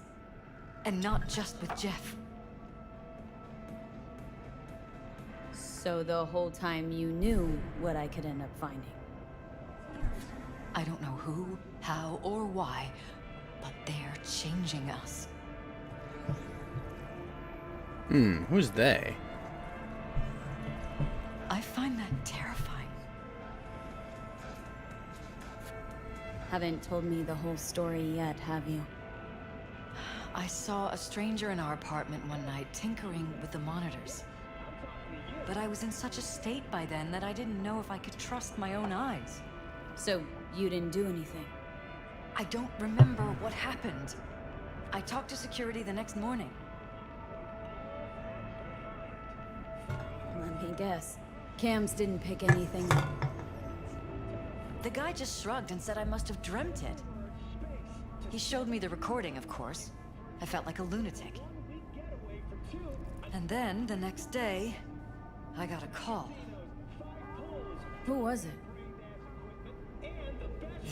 And not just with Jeff. So the whole time you knew what I could end up finding? I don't know who, how, or why, but they're changing us. Who's they? I find that terrifying. Haven't told me the whole story yet, have you? I saw a stranger in our apartment one night tinkering with the monitors. But I was in such a state by then that I didn't know if I could trust my own eyes. So you didn't do anything? I don't remember what happened. I talked to security the next morning. Let me guess. Cams didn't pick anything up. The guy just shrugged and said I must have dreamt it. He showed me the recording, of course. I felt like a lunatic. And then, the next day, I got a call. Who was it?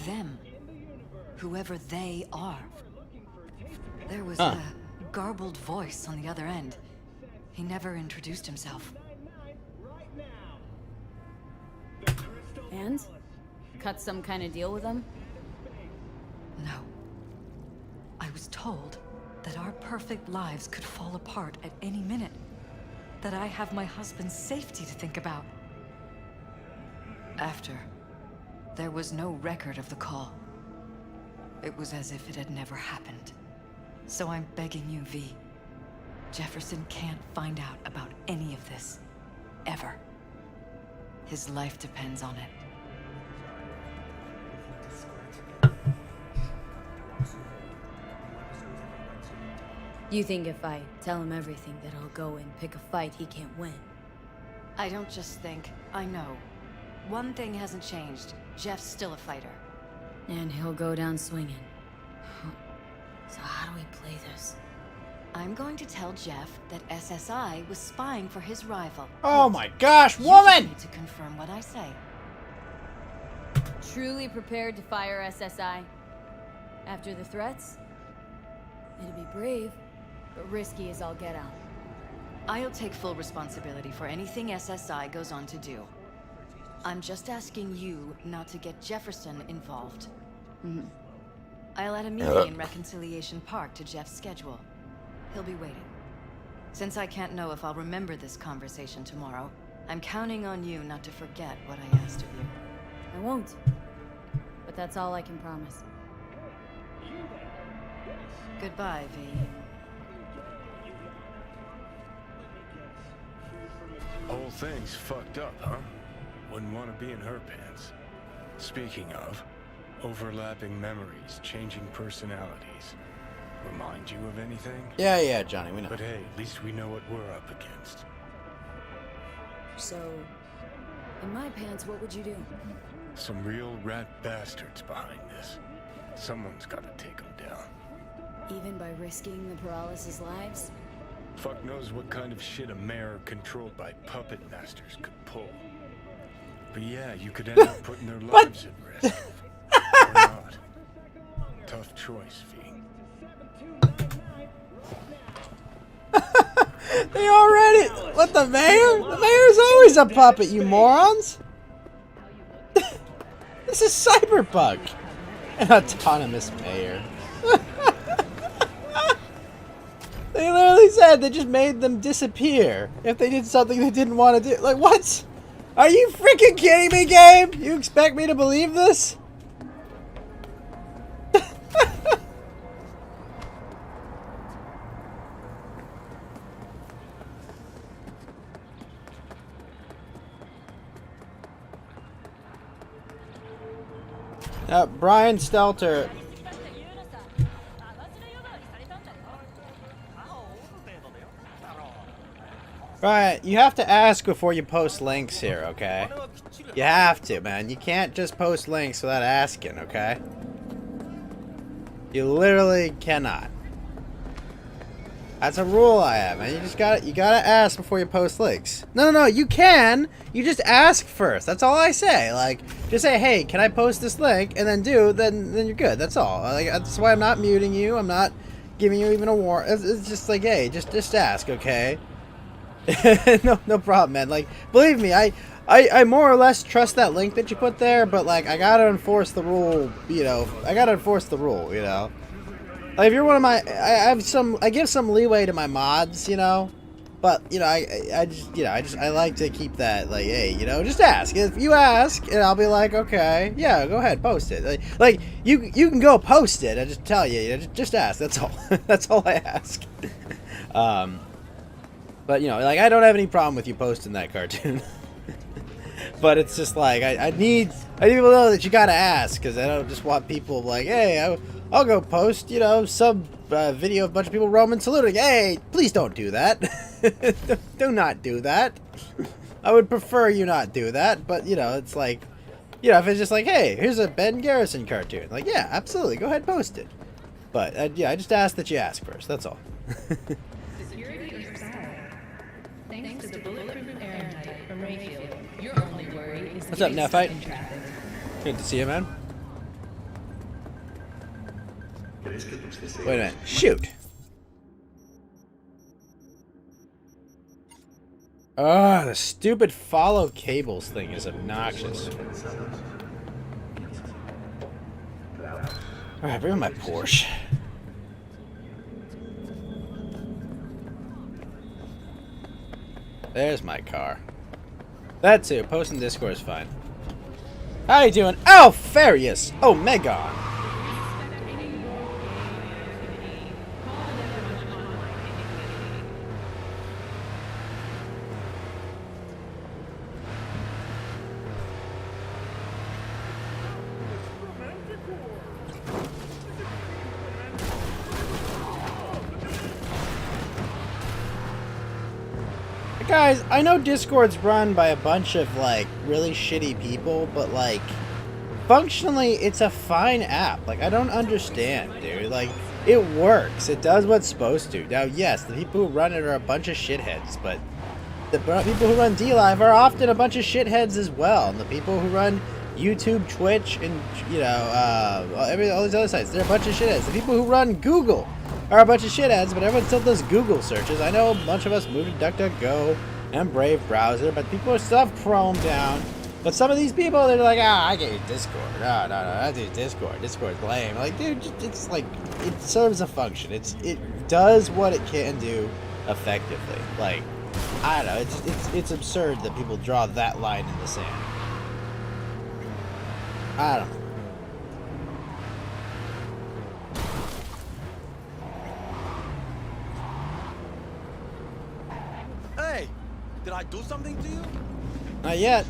Them. Whoever they are. There was a garbled voice on the other end. He never introduced himself. And? Cut some kind of deal with him? No. I was told that our perfect lives could fall apart at any minute. That I have my husband's safety to think about. After, there was no record of the call. It was as if it had never happened. So I'm begging you, V. Jefferson can't find out about any of this. Ever. His life depends on it. You think if I tell him everything that I'll go and pick a fight he can't win? I don't just think, I know. One thing hasn't changed. Jeff's still a fighter. And he'll go down swinging. So how do we play this? I'm going to tell Jeff that SSI was spying for his rival. Oh my gosh, You just woman! need to confirm what I say. Truly prepared to fire SSI? After the threats? It'd be brave, but risky as all get out. I'll take full responsibility for anything SSI goes on to do. I'm just asking you not to get Jefferson involved. I'll add a meeting in Reconciliation Park to Jeff's schedule. He'll be waiting. Since I can't know if I'll remember this conversation tomorrow, I'm counting on you not to forget what I asked of you. I won't. But that's all I can promise. Goodbye, V. Whole thing's fucked up, huh? Wouldn't want to be in her pants. Speaking of, overlapping memories, changing personalities. Remind you of anything? Yeah, Johnny, we know. But hey, at least we know what we're up against. So, in my pants, what would you do? Some real rat bastards behind this. Someone's gotta take them down. Even by risking the Paralysis' lives? Fuck knows what kind of shit a mayor controlled by puppet masters could pull. But yeah, you could end up putting their lives at risk. Or not. Tough choice, V. They already... What, the mayor? The mayor's always a puppet, you morons! This is Cyberpunk! An autonomous mayor. They literally said they just made them disappear if they did something they didn't want to do. Like, what? Are you freaking kidding me, Gabe? You expect me to believe this? Brian Stelter. Brian, you have to ask before you post links here, okay? You have to, man. You can't just post links without asking, okay? You literally cannot. That's a rule I have, man. You gotta ask before you post links. No, you can. You just ask first. That's all I say. Like, just say, hey, can I post this link? And then then you're good. That's all. Like, that's why I'm not muting you. I'm not giving you even a warning. It's just like, hey, just ask, okay? no problem, man. Like, believe me, I more or less trust that link that you put there, but like, I gotta enforce the rule, you know. I gotta enforce the rule, you know. Like, if you're one of my, I give some leeway to my mods, you know. But you know, I like to keep that, like, hey, you know, just ask. If you ask, and I'll be like, okay, yeah, go ahead, post it. Like you can go post it. I just tell you, just ask. That's all. That's all I ask. But you know, like, I don't have any problem with you posting that cartoon. But it's just like I need people to know that you gotta ask, because I don't just want people like, hey, I'll go post, you know, some video of a bunch of people Roman saluting. Hey, please don't do that. Do not do that. I would prefer you not do that, but you know, it's like, You know, if it's just like, hey, here's a Ben Garrison cartoon. Like, yeah, absolutely. Go ahead and post it. But, yeah, I just ask that you ask first. That's all. Security is solid. Thanks to the bulletproof air type from Rayfield, your only worry is What's up, getting Nephite? stuck in traffic. Good to see you, man. Wait a minute. Shoot. Ah, the stupid follow cables thing is obnoxious. Alright, bring on my Porsche. There's my car. That too. Posting Discord is fine. How you doing? Alfarius Omegon! Guys, I know Discord's run by a bunch of, like, really shitty people, but, like, functionally, it's a fine app. Like, I don't understand, dude. Like, it works. It does what's supposed to. Now, yes, the people who run it are a bunch of shitheads, but the people who run DLive are often a bunch of shitheads as well. And the people who run YouTube, Twitch, and, you know, all these other sites, they're a bunch of shitheads. The people who run Google are a bunch of shitheads, but everyone still does Google searches. I know a bunch of us moved to DuckDuckGo and Brave browser, but people still have Chrome down. But some of these people, they're like, I get your Discord. No, I do Discord. Discord's lame. Like, dude, it's like, it serves a function. It does what it can do effectively. Like, I don't know. It's absurd that people draw that line in the sand. I don't know. Hey, did I do something to you? Not yet.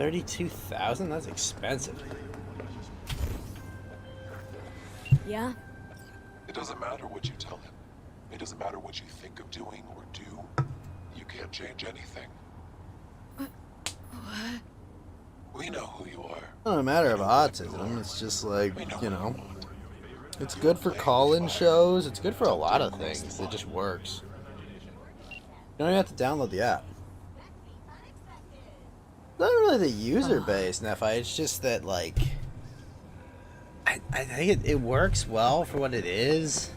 $32,000? That's expensive. Yeah? It doesn't matter what you tell him. It doesn't matter what you think of doing or do. You can't change anything. What? We know who you are. It's not a matter of autism. It's just like, you know, it's good for call-in shows. It's good for a lot of things. It just works. You don't even have to download the app. Not really the user base, Nephi. It's just that, like, I think it works well for what it is.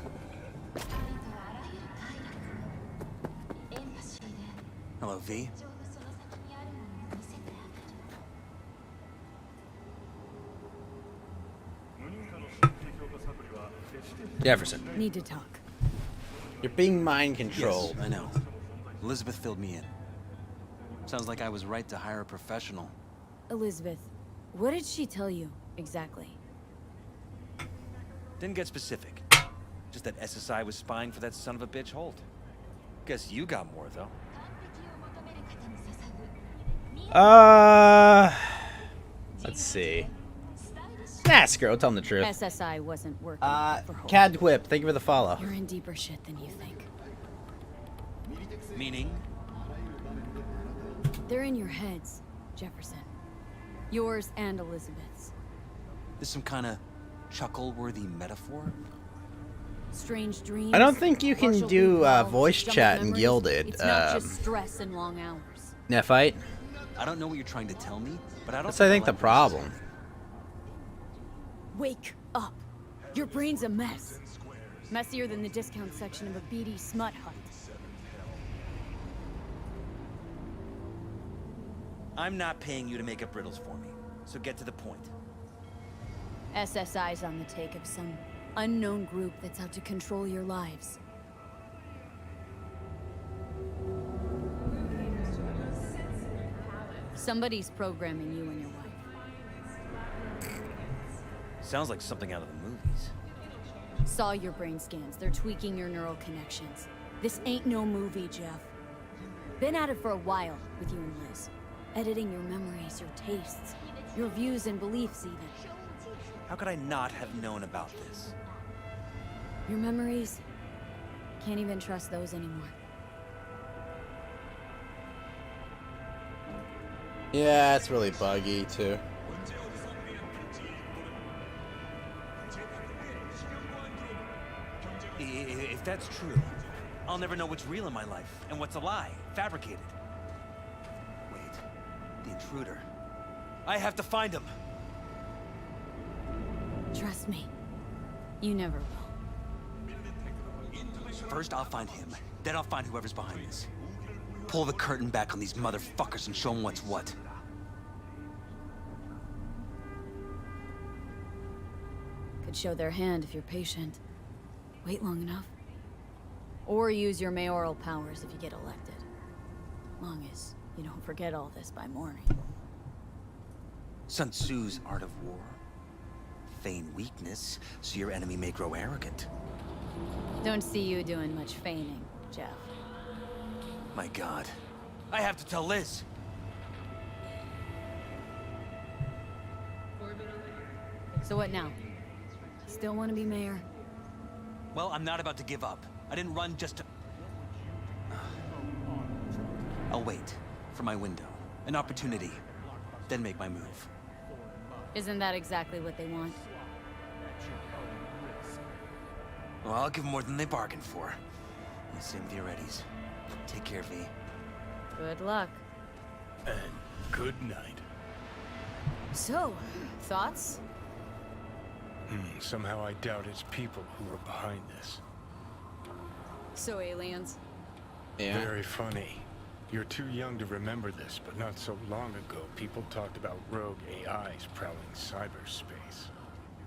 Hello, V. Jefferson, Need to talk. you're being mind controlled. Yes, I know. Elizabeth filled me in. Sounds like I was right to hire a professional. Elizabeth, what did she tell you exactly? Didn't get specific. Just that SSI was spying for that son of a bitch Holt. Guess you got more, though. Let's see. Nah, screw it, tell him the truth. SSI wasn't working for Holt. Cad Whip, thank you for the follow. You're in deeper shit than you think. Meaning? They're in your heads, Jefferson. Yours and Elizabeth's. This some kind of chuckle-worthy metaphor? Strange dreams. I don't think you can partial do recall, voice jumbled chat in memories. Gilded. It's not just stress and long hours. Nephite. I don't know what you're trying to tell me, but I don't. That's, I think, the problem. Wake up. Your brain's a mess. Messier than the discount section of a beady smut hut. I'm not paying you to make up riddles for me, so get to the point. SSI's on the take of some unknown group that's out to control your lives. Somebody's programming you and your wife. Sounds like something out of the movies. Saw your brain scans. They're tweaking your neural connections. This ain't no movie, Jeff. Been at it for a while with you and Liz. Editing your memories, your tastes, your views and beliefs even. How could I not have known about this? Your memories? Can't even trust those anymore. Yeah, it's really buggy too. If that's true, I'll never know what's real in my life and what's a lie, fabricated. Wait, the intruder. I have to find him. Trust me, you never will. First, I'll find him. Then I'll find whoever's behind this. Pull the curtain back on these motherfuckers and show them what's what. Could show their hand if you're patient. Wait long enough. Or use your mayoral powers if you get elected. Long as you don't forget all this by morning. Sun Tzu's art of war. Feign weakness, so your enemy may grow arrogant. Don't see you doing much feigning, Jeff. My God. I have to tell Liz. So what now? Still want to be mayor? Well, I'm not about to give up. I didn't run just to... I'll wait for my window. An opportunity. Then make my move. Isn't that exactly what they want? Well, I'll give them more than they bargained for. Same with your Eddies. Take care, V. Good luck. And good night. So, thoughts? Somehow I doubt it's people who are behind this. So aliens? Yeah. Very funny. You're too young to remember this, but not so long ago, people talked about rogue AIs prowling cyberspace.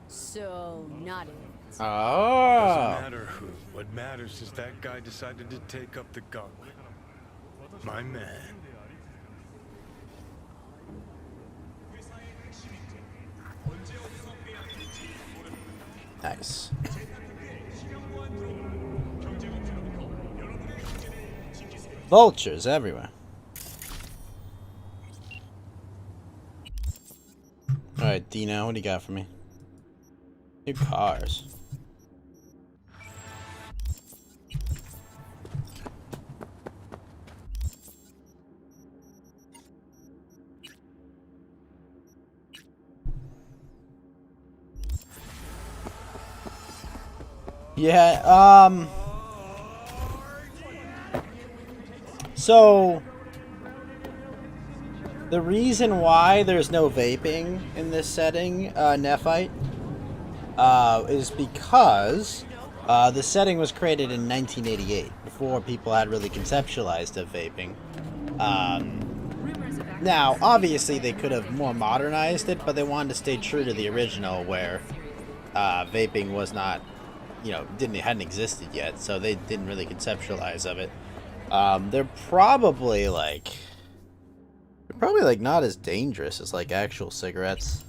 So, not aliens. Oh. Doesn't matter who. What matters is that guy decided to take up the gauntlet. My man. Nice. Vultures everywhere. Alright, Dino, what do you got for me? New cars. Yeah, so the reason why there's no vaping in this setting, Nephite, is because the setting was created in 1988, before people had really conceptualized of vaping. Now, obviously, they could have more modernized it, but they wanted to stay true to the original, where vaping was not, you know, hadn't existed yet, so they didn't really conceptualize of it. They're probably not as dangerous as like actual cigarettes,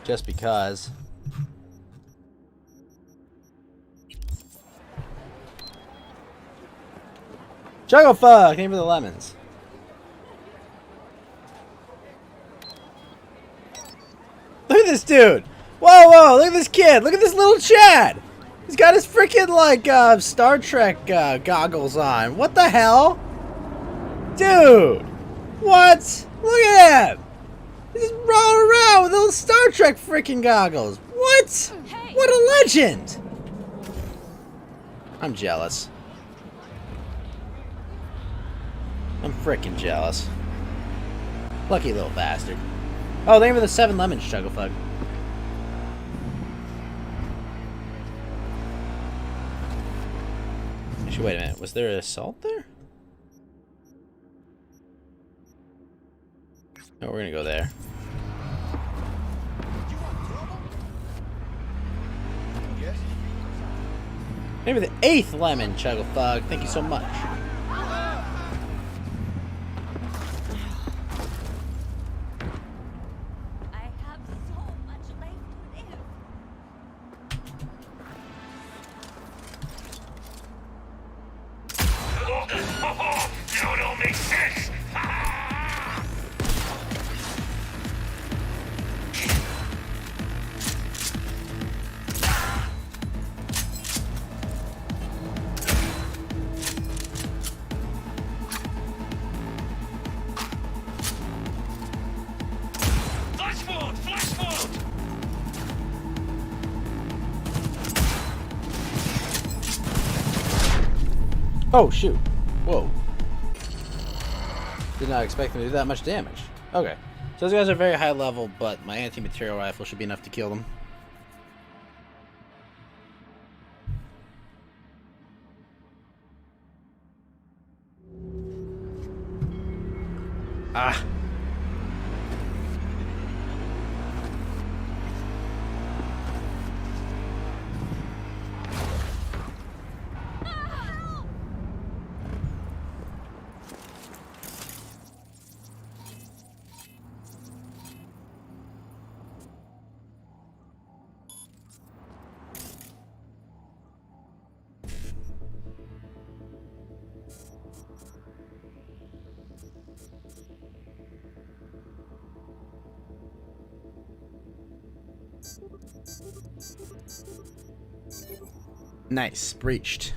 just because. Juggle fuck, name for the lemons. Look at this dude. Whoa, whoa, look at this kid. Look at this little Chad. He's got his freaking, like, Star Trek goggles on. What the hell? Dude. What? Look at him. He's just rolling around with little Star Trek freaking goggles. What? Hey. What a legend. I'm jealous. I'm freaking jealous. Lucky little bastard. Oh, thank you for the 7 lemons, Chugglefuck. Actually, wait a minute. Was there an assault there? No, we're gonna go there. Maybe the 8th lemon, Chugglefuck. Thank you so much. Oh, shoot. Whoa. Did not expect them to do that much damage. Okay. So those guys are very high level, but my anti-material rifle should be enough to kill them. Ah. Nice. Breached.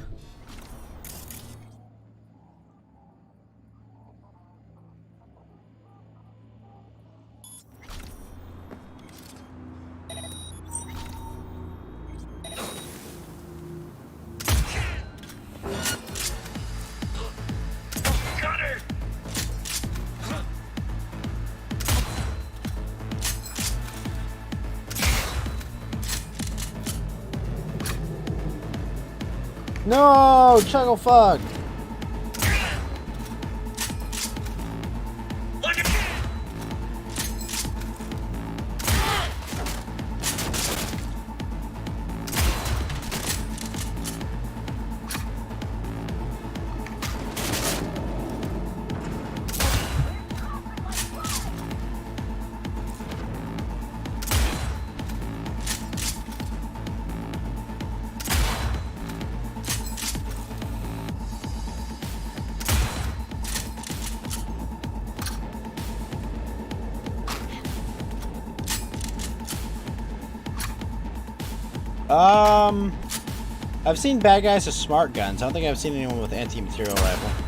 No, Chuggle fuck. I've seen bad guys with smart guns. I don't think I've seen anyone with anti-material rifle.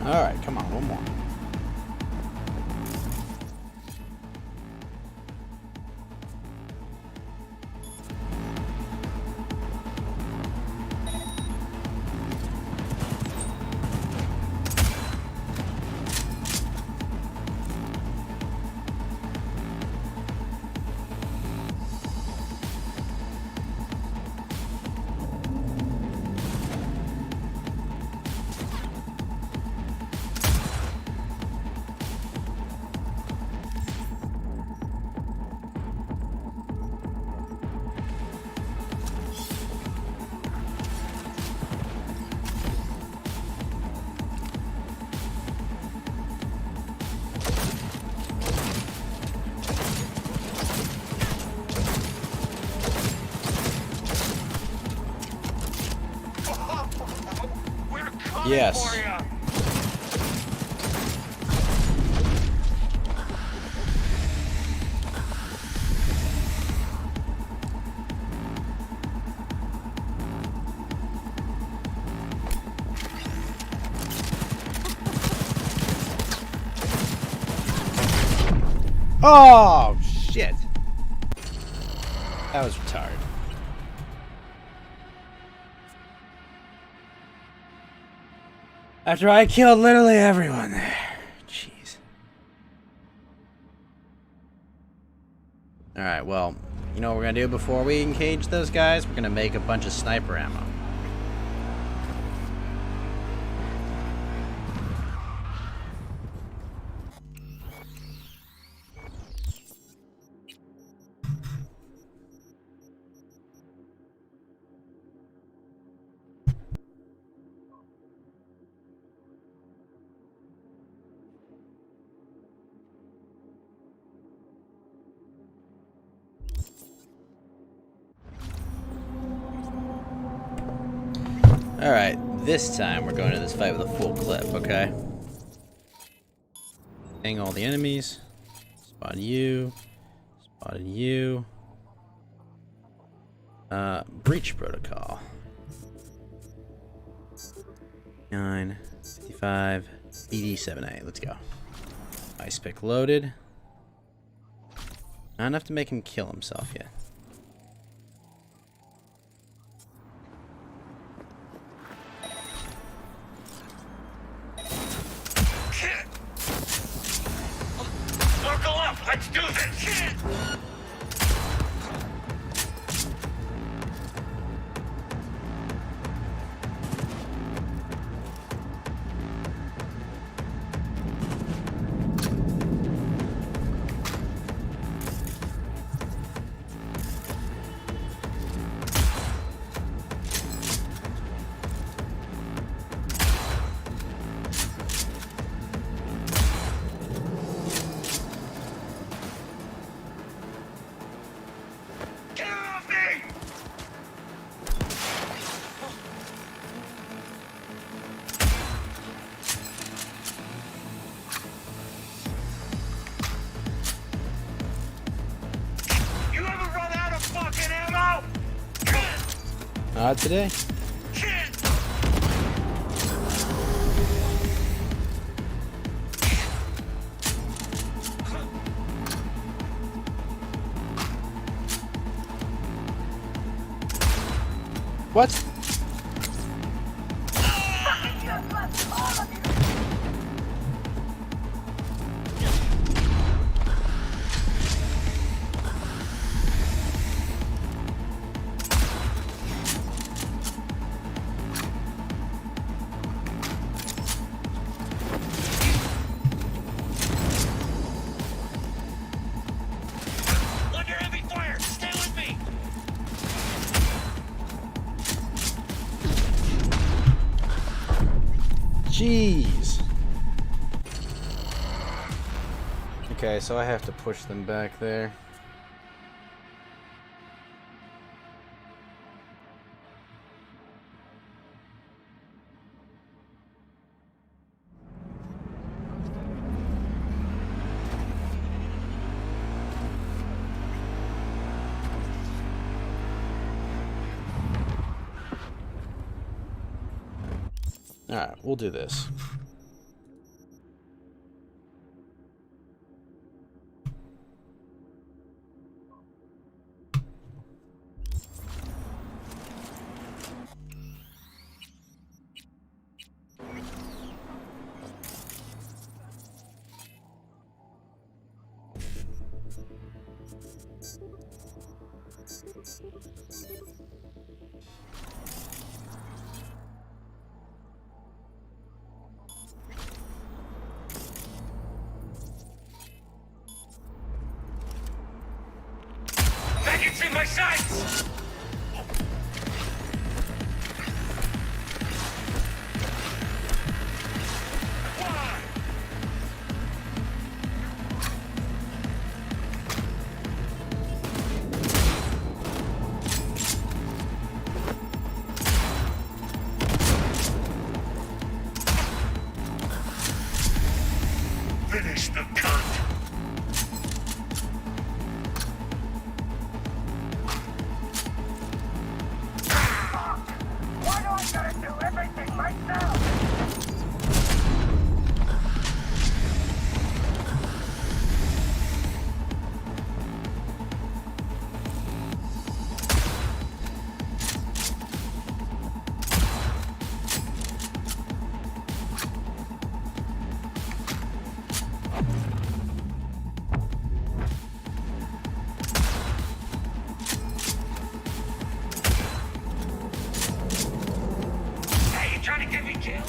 Alright, come on, one more. Yes. Oh, shit. That was retarded. After I killed literally everyone there. Jeez. Alright, well, you know what we're gonna do before we engage those guys? We're gonna make a bunch of sniper ammo. Alright, this time we're going to this fight with a full clip, okay? Hang all the enemies. Spotted you. Spotted you. Breach protocol. 955 BD7A. Let's go. Ice pick loaded. Not enough to make him kill himself yet. Circle up! Let's do this! Not today. What? Jeez. Okay, so I have to push them back there. Alright, we'll do this. sights! Finish the cunt! Why do I gotta do everything myself? Hey, you trying to get me killed?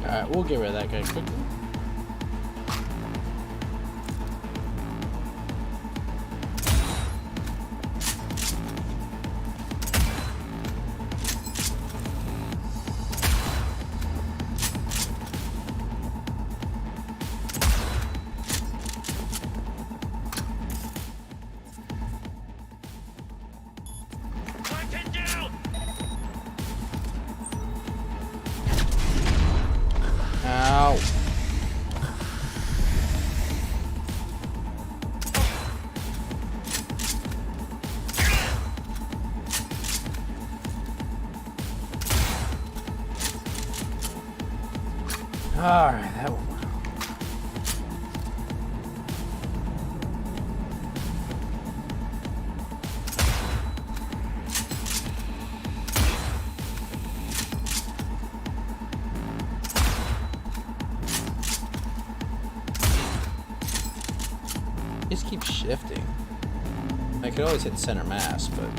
Alright, we'll get rid of that guy quickly. Content down! Ow. Alright, that one. Just keep shifting. I could always hit center mass, but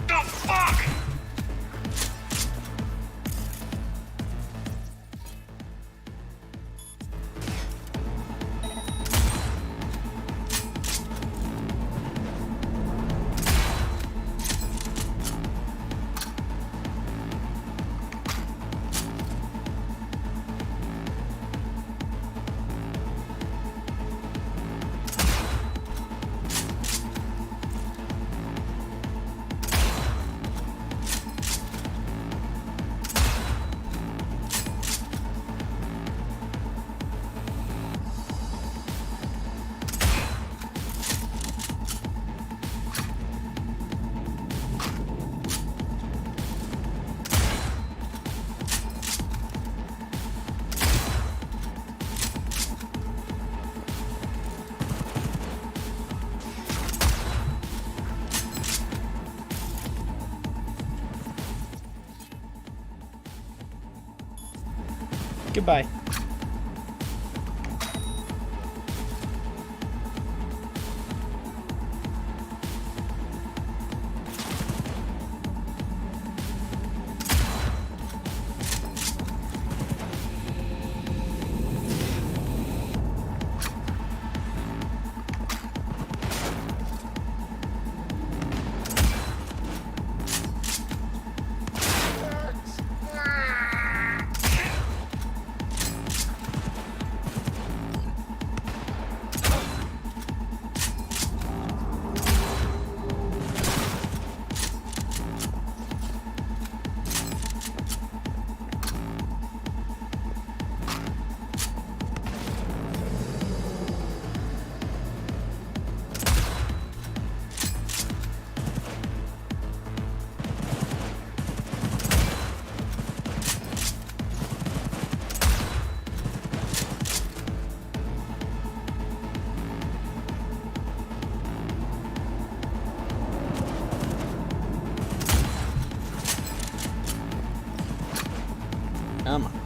The fuck? Goodbye. Come on.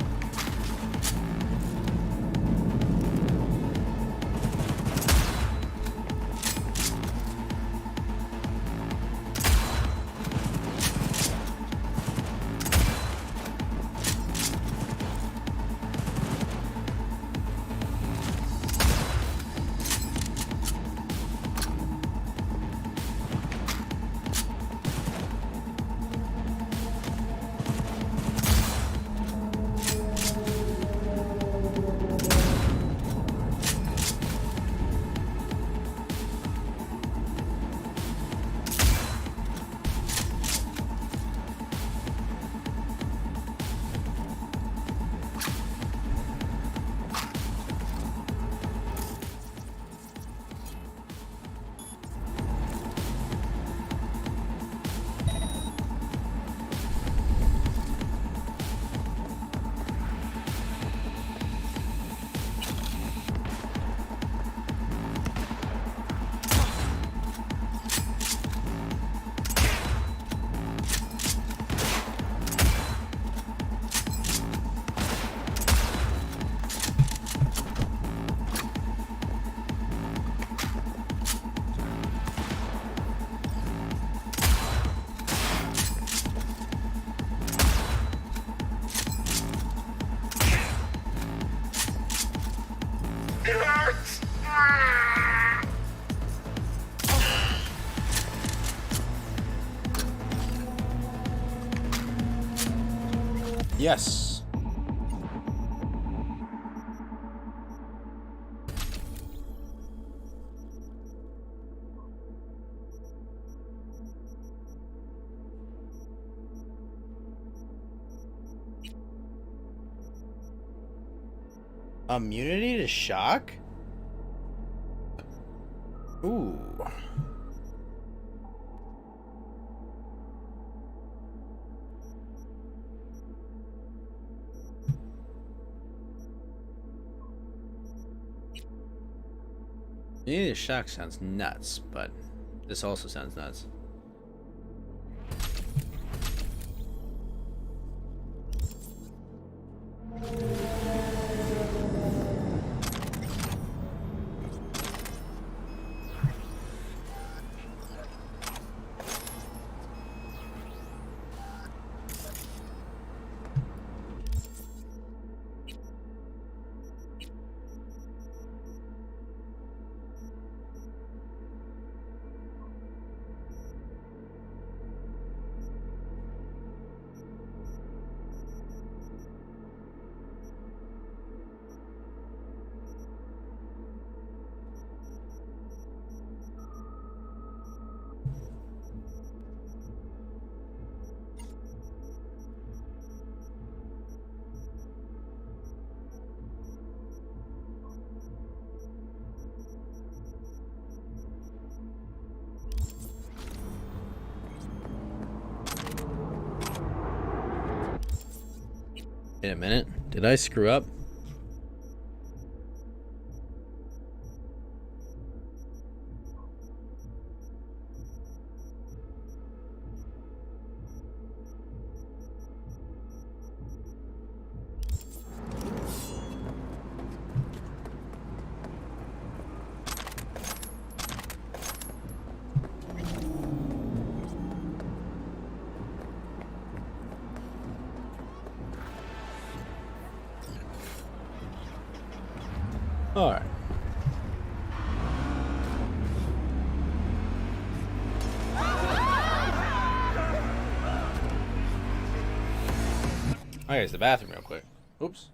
Yes. Immunity to shock? Ooh. Immunity to shock sounds nuts, but this also sounds nuts. Wait a minute. Did I screw up? Alright. I gotta use the bathroom real quick. Oops.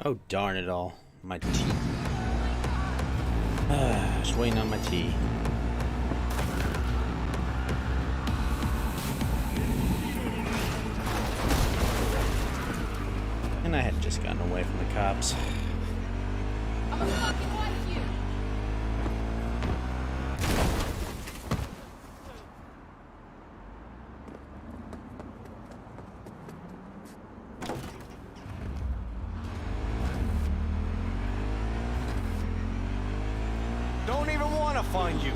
Oh, darn it all. My tea. Just waiting on my tea. And I had just gotten away from the cops. I'm a fucking wife you. Don't even want to find you.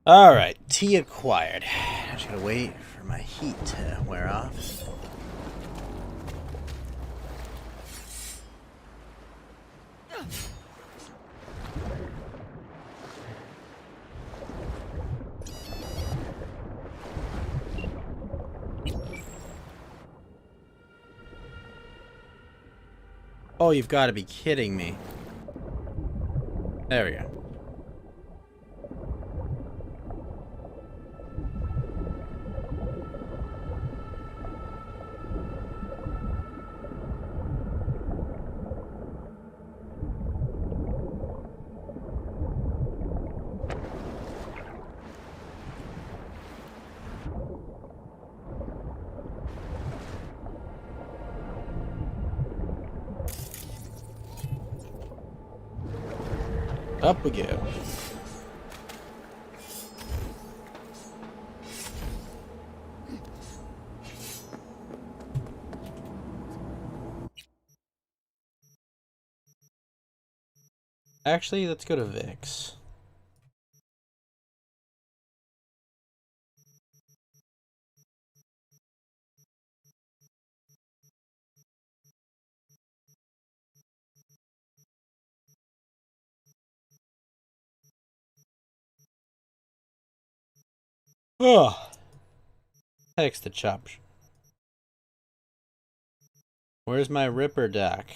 Alright, tea acquired. I just gotta wait for my heat to wear off. Oh, you've got to be kidding me. There we go. Up we go. Actually, let's go to Vix. Oh, text the chop. Where's my Ripper deck?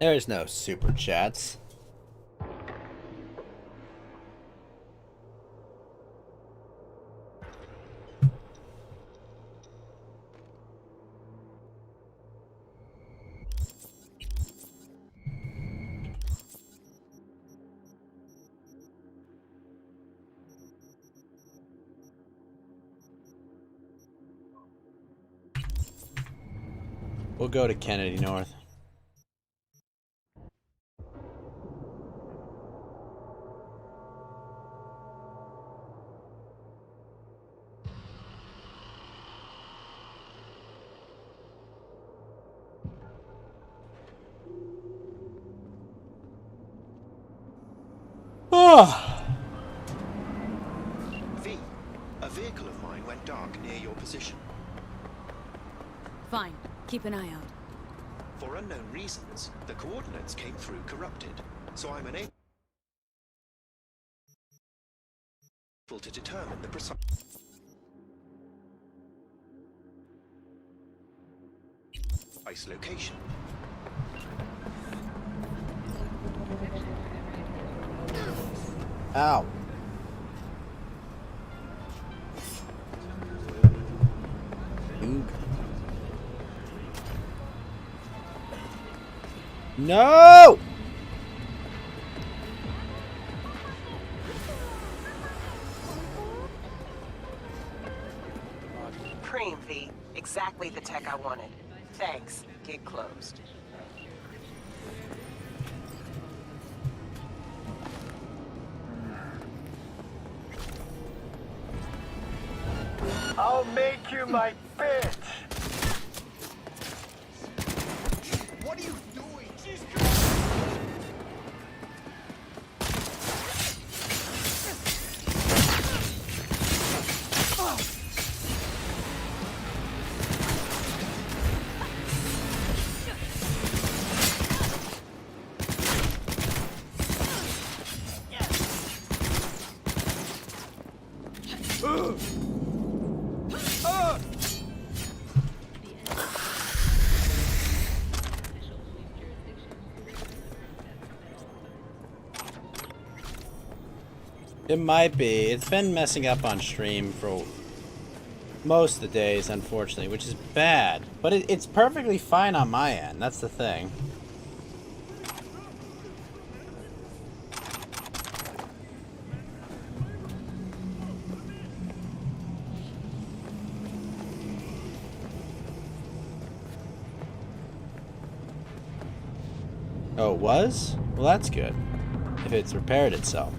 There's no super chats. We'll go to Kennedy North. Oh. V, a vehicle of mine went dark near your position. Fine. Keep an eye out. For unknown reasons, the coordinates came through corrupted, so I'm unable to determine the precise location. Ow. Oog. No! Cream, V. Exactly the tech I wanted. Thanks. Gig closed. I'll make you my bitch! What are you doing? It might be. It's been messing up on stream for most of the days, unfortunately, which is bad. But it's perfectly fine on my end. That's the thing. Oh, it was? Well, that's good. If it's repaired itself.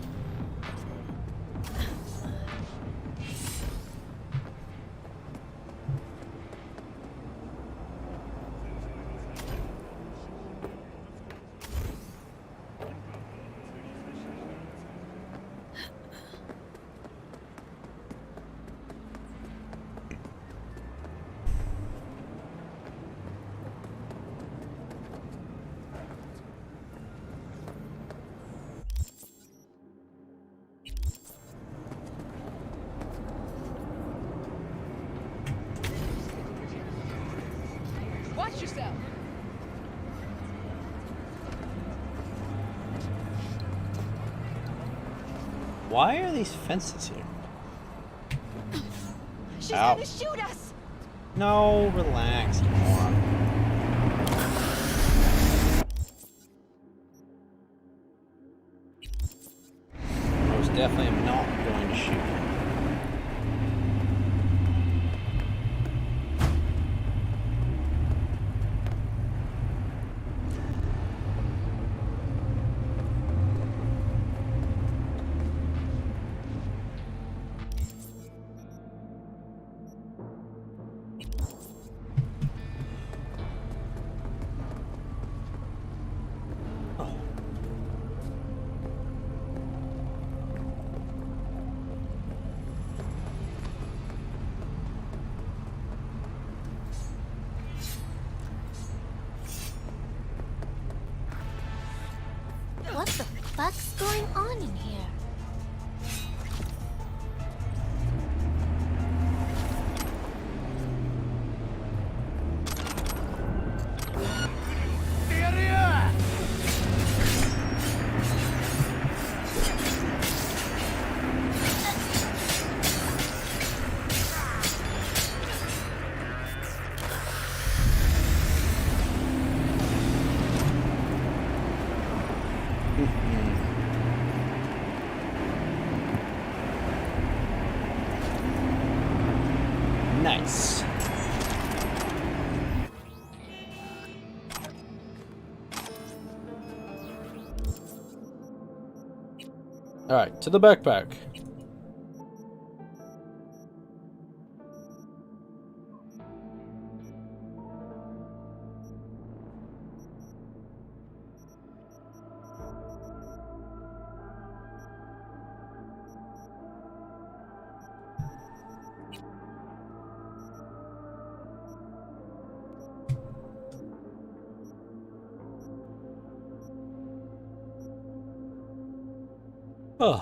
Why are these fences here? She's Ow. gonna shoot us! No, relax, you moron. Most definitely am not going to shoot her. What the fuck's going on in here? Nice. Alright, to the backpack. Oh.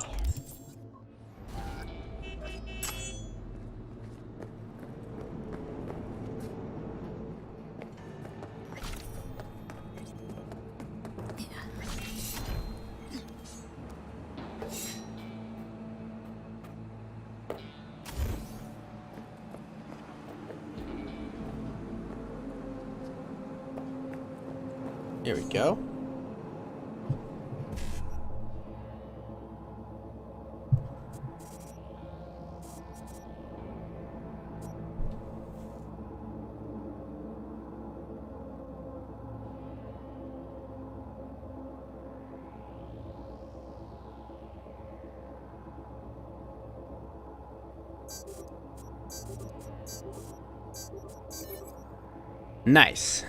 Here we go. Nice.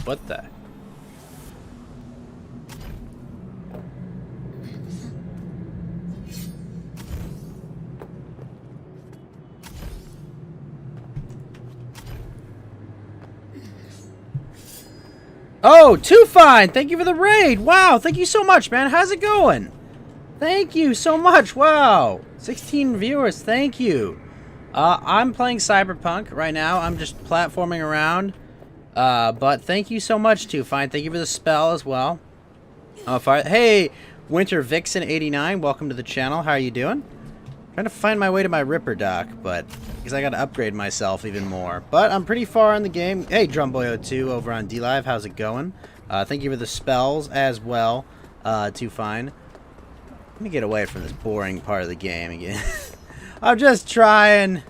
What the? Oh, Too Fine! Thank you for the raid! Wow, thank you so much, man. How's it going? Thank you so much. Wow. 16 viewers. Thank you. I'm playing Cyberpunk right now. I'm just platforming around. But thank you so much, Too Fine. Thank you for the spell as well. Hey, Winter Vixen 89. Welcome to the channel. How are you doing? Trying to find my way to my Ripper dock, but because I got to upgrade myself even more. But I'm pretty far in the game. Hey, Drumboy02 over on DLive. How's it going? Thank you for the spells as well, Too Fine. Let me get away from this boring part of the game again. I'm just trying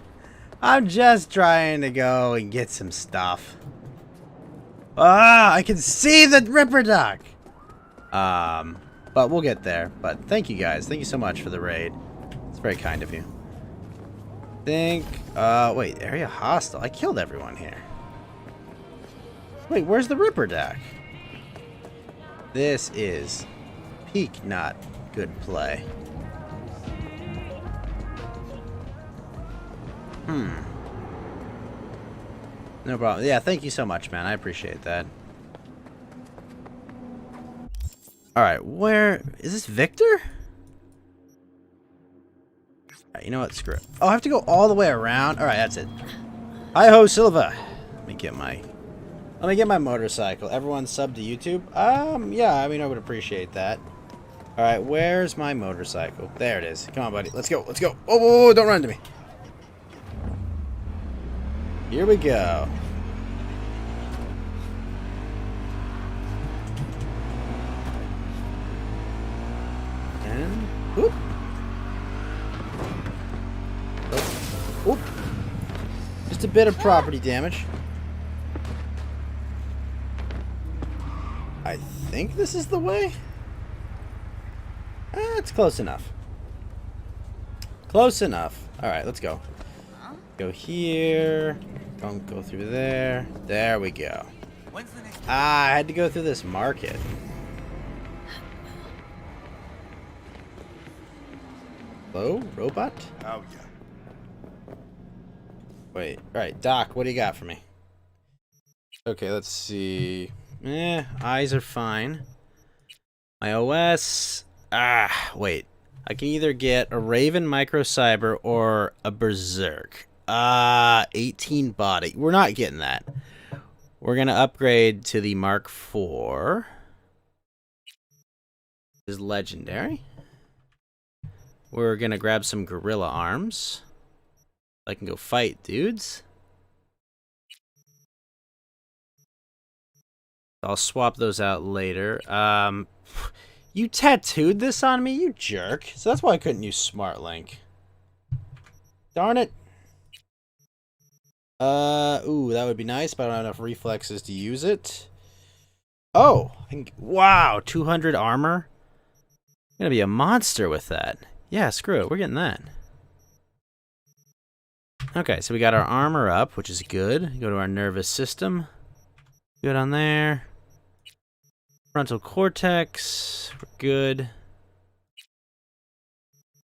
to go and get some stuff. Ah, I can see the Ripper dock. But we'll get there. But thank you guys. Thank you so much for the raid. It's very kind of you. Wait, area hostile. I killed everyone here. Wait, where's the Ripper dock? This is peak not good play. No problem. Yeah, thank you so much, man. I appreciate that. Alright, where... Is this Victor? Alright, you know what? Screw it. Oh, I have to go all the way around? Alright, that's it. Hi-ho, Silva! Let me get my motorcycle. Everyone sub to YouTube? Yeah, I mean, I would appreciate that. Alright, where's my motorcycle? There it is. Come on, buddy. Let's go. Let's go. Oh, whoa, whoa, don't run into me. Here we go. And whoop. Oh, whoop. Just a bit of property damage. I think this is the way. It's close enough. Close enough. All right, let's go. Go here. Don't go through there. There we go. I had to go through this market. Hello, robot? Oh, yeah. Wait, alright, Doc, what do you got for me? Okay, let's see. Eyes are fine. My OS... wait. I can either get a Raven Micro Cyber or a Berserk. 18 body. We're not getting that. We're gonna upgrade to the Mark IV. Is legendary. We're gonna grab some gorilla arms. I can go fight dudes. I'll swap those out later. You tattooed this on me, you jerk. So that's why I couldn't use Smart Link. Darn it. Ooh, that would be nice, but I don't have enough reflexes to use it. Oh, wow, 200 armor. I'm gonna be a monster with that. Yeah, screw it, we're getting that. Okay, so we got our armor up, which is good. Go to our nervous system. Good on there. Frontal cortex, we're good.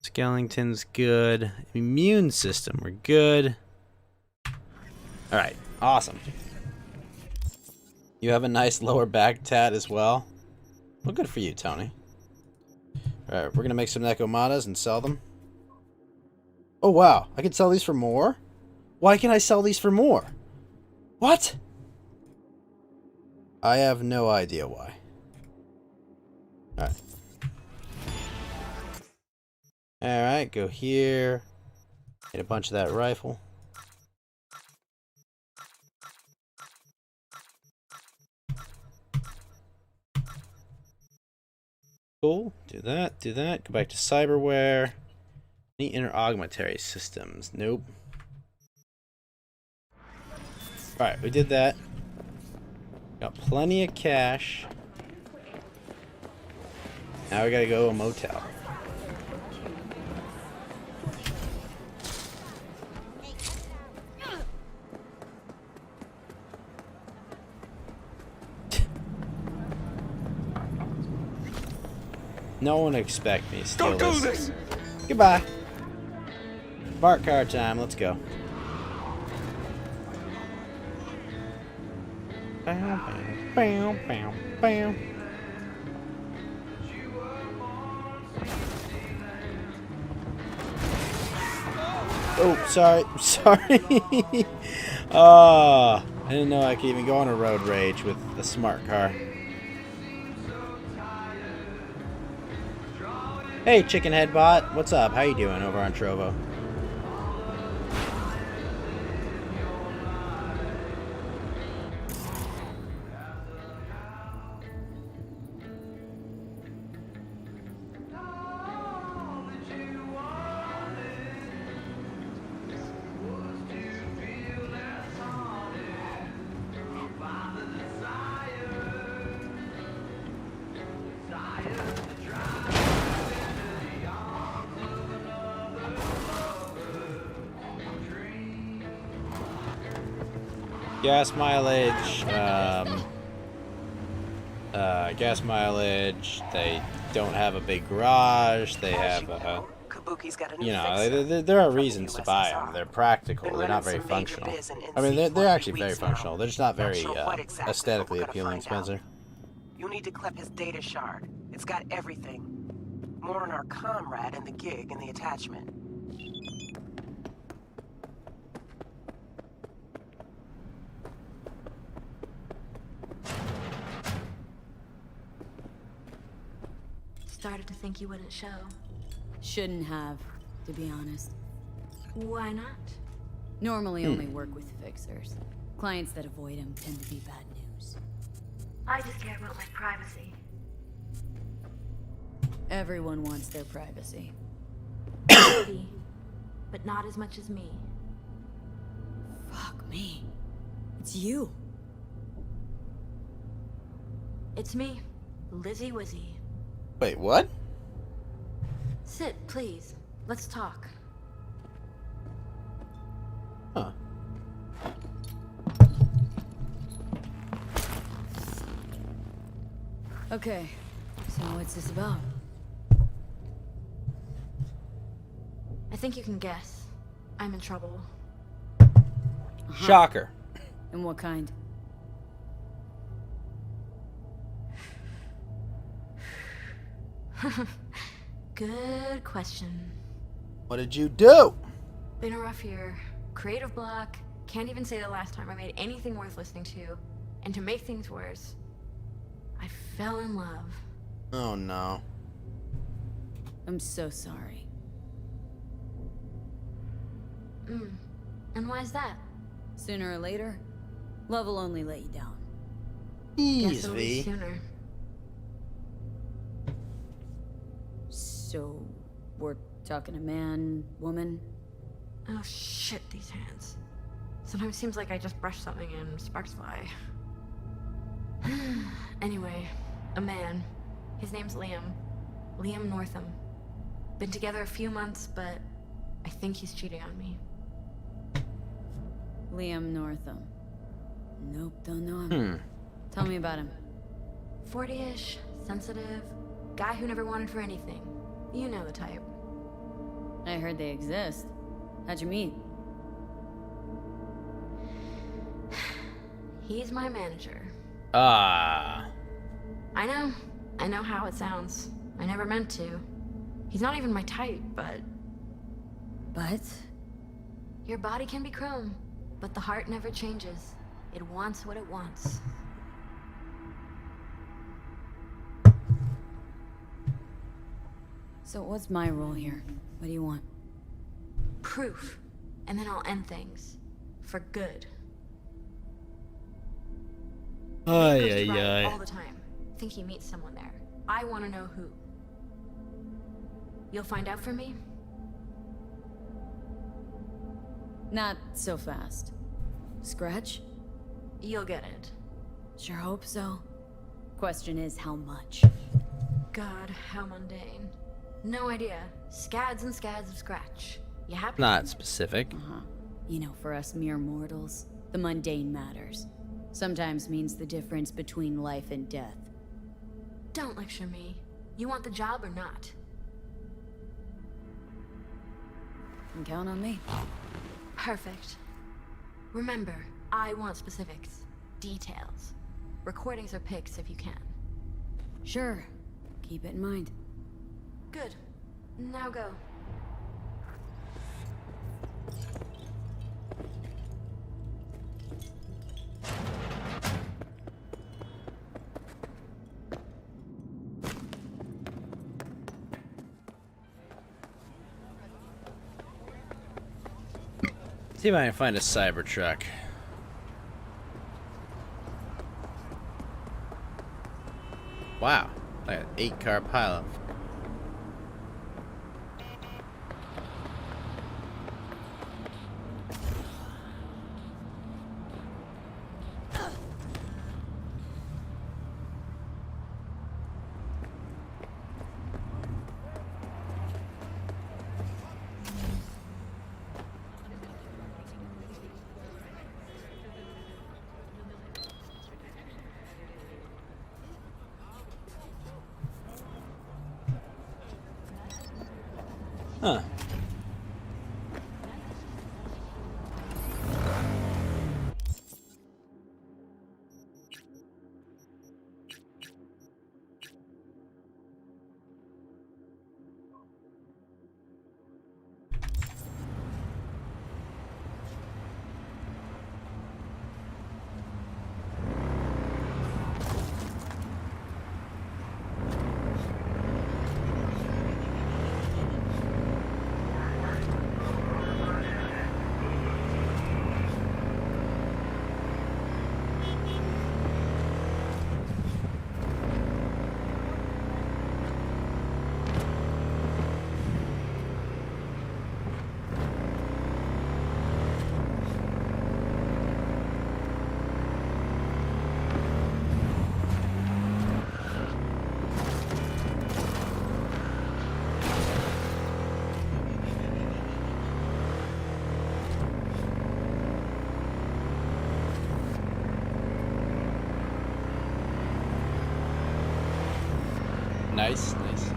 Skeleton's good. Immune system, we're good. Alright, awesome. You have a nice lower back tat as well. Well, good for you, Tony. Alright, we're gonna make some Nekomatas and sell them. Oh wow, I can sell these for more? Why can I sell these for more? What? I have no idea why. Alright. Alright, go here. Get a bunch of that rifle. Cool. Do that, do that. Go back to cyberware. Any inner augmentary systems? Nope. Alright, we did that. Got plenty of cash. Now we gotta go to a motel. No one expect me to steal Don't do this! Goodbye. Bart car time, let's go. Bow, bow, bow, bow. Oh, sorry. Sorry. I didn't know I could even go on a road rage with a smart car. Hey, Chicken Head Bot. What's up? How you doing over on Trovo? Gas mileage, they don't have a big garage, they have a... Kabuki's got a new You know, fixer there are from the reasons to buy them. USSR. They're practical. Been They're not running very some major functional. biz in I mean, NC they're for actually very weeks now. functional. They're just not very sure what exactly, aesthetically but we're gonna appealing, find out. Spencer. You need to clip his data shard. It's got everything. More on our comrade and the gig in the attachment. Started to think you wouldn't show. Shouldn't have, to be honest. Why not? Normally only work with fixers. Clients that avoid him tend to be bad news. I just care about my privacy. Everyone wants their privacy. Maybe, but not as much as me. Fuck me. It's you. It's me, Lizzie Wizzy. Wait, what? Sit, please. Let's talk. Huh. Okay, so what's this about? I think you can guess. I'm in trouble. Shocker. And what kind? Good question. What did you do? Been a rough year. Creative block. Can't even say the last time I made anything worth listening to. And to make things worse, I fell in love. Oh no. I'm so sorry. And why's that? Sooner or later, love will only let you down. Guess it'll be Easy. sooner. So, we're talking a man, woman? Oh shit, these hands. Sometimes it seems like I just brush something and sparks fly. Anyway, a man. His name's Liam. Liam Northam. Been together a few months, but I think he's cheating on me. Liam Northam. Nope, don't know him. Tell me about him. 40-ish, sensitive, guy who never wanted for anything. You know the type. I heard they exist. How'd you meet? He's my manager. Ah. I know how it sounds. I never meant to. He's not even my type, but... But? Your body can be chrome, but the heart never changes. It wants what it wants. So what's my role here? What do you want? Proof. And then I'll end things. For good. Ay, Goes to ay, Riot ay. all the time. Think he meets someone there. I want to know who. You'll find out for me? Not so fast. Scratch? You'll get it. Sure hope so. Question is, how much? God, how mundane. No idea. Scads and scads of scratch. You happy? Not specific. You know, for us mere mortals, the mundane matters. Sometimes means the difference between life and death. Don't lecture me. You want the job or not? You can count on me. Perfect. Remember, I want specifics. Details. Recordings or pics if you can. Sure. Keep it in mind. Good. Now go. See if I can find a Cybertruck. Wow, like an 8-car pileup. Huh. Nice, nice.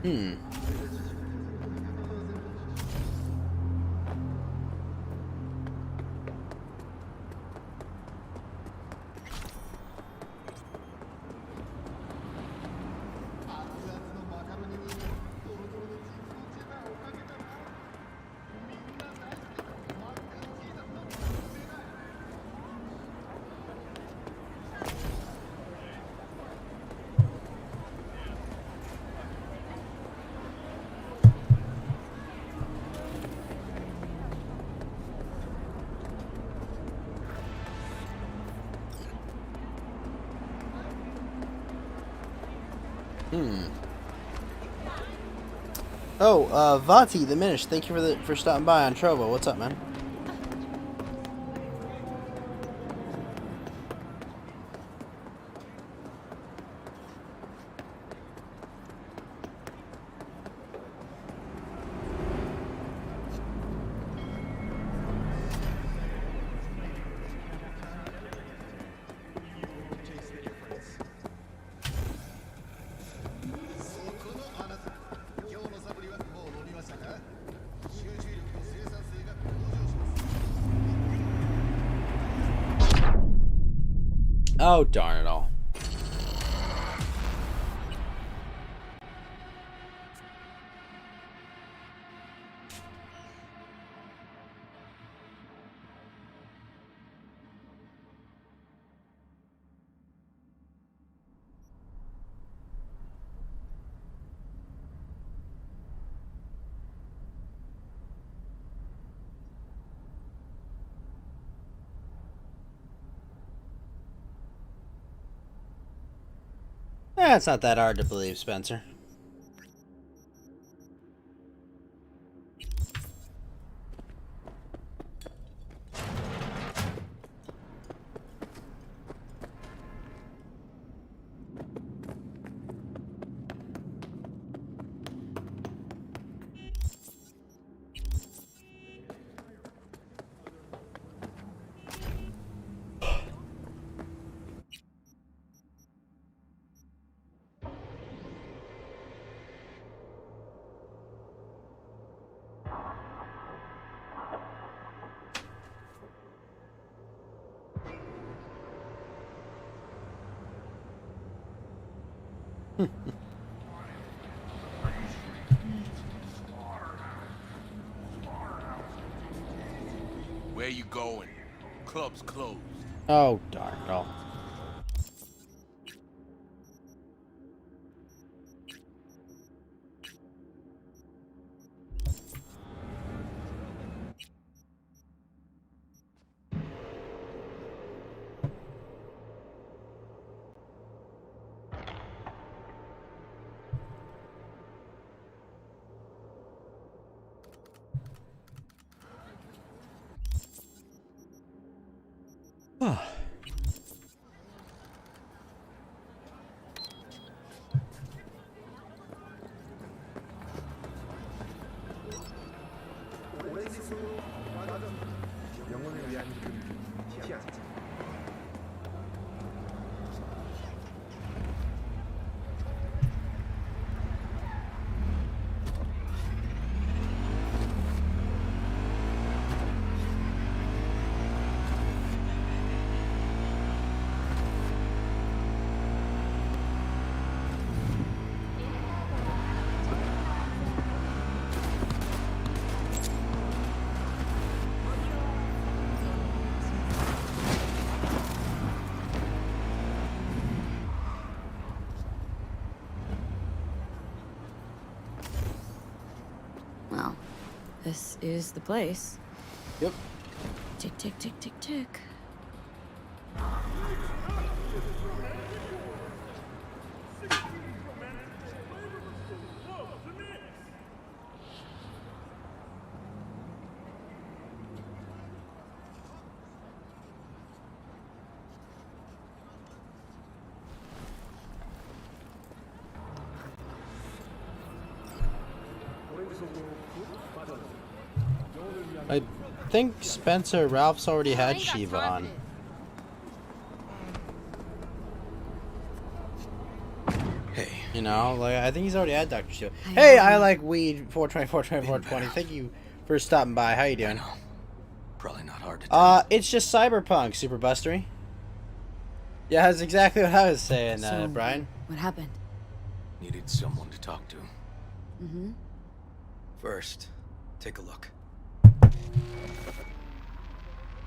Hmm. Hmm. Oh, Vati the Minish, thank you for stopping by on Trovo. What's up, man? Oh, darn it all. It's not that hard to believe, Spencer. Where you going? Club's closed. Oh, darn it all. Well, this is the place. Yep. Tick, tick, tick, tick, tick. I think Spencer Ralph's already had Shiva on. Hey. You know, like I think he's already had Dr. Shiva. Hey, I like weed 420. Thank you for stopping by. How you doing? Probably not hard to It's just Cyberpunk, Super Bustery. Yeah, that's exactly what I was saying, So, Brian. What happened? Needed someone to talk to. Mm-hmm. First, take a look.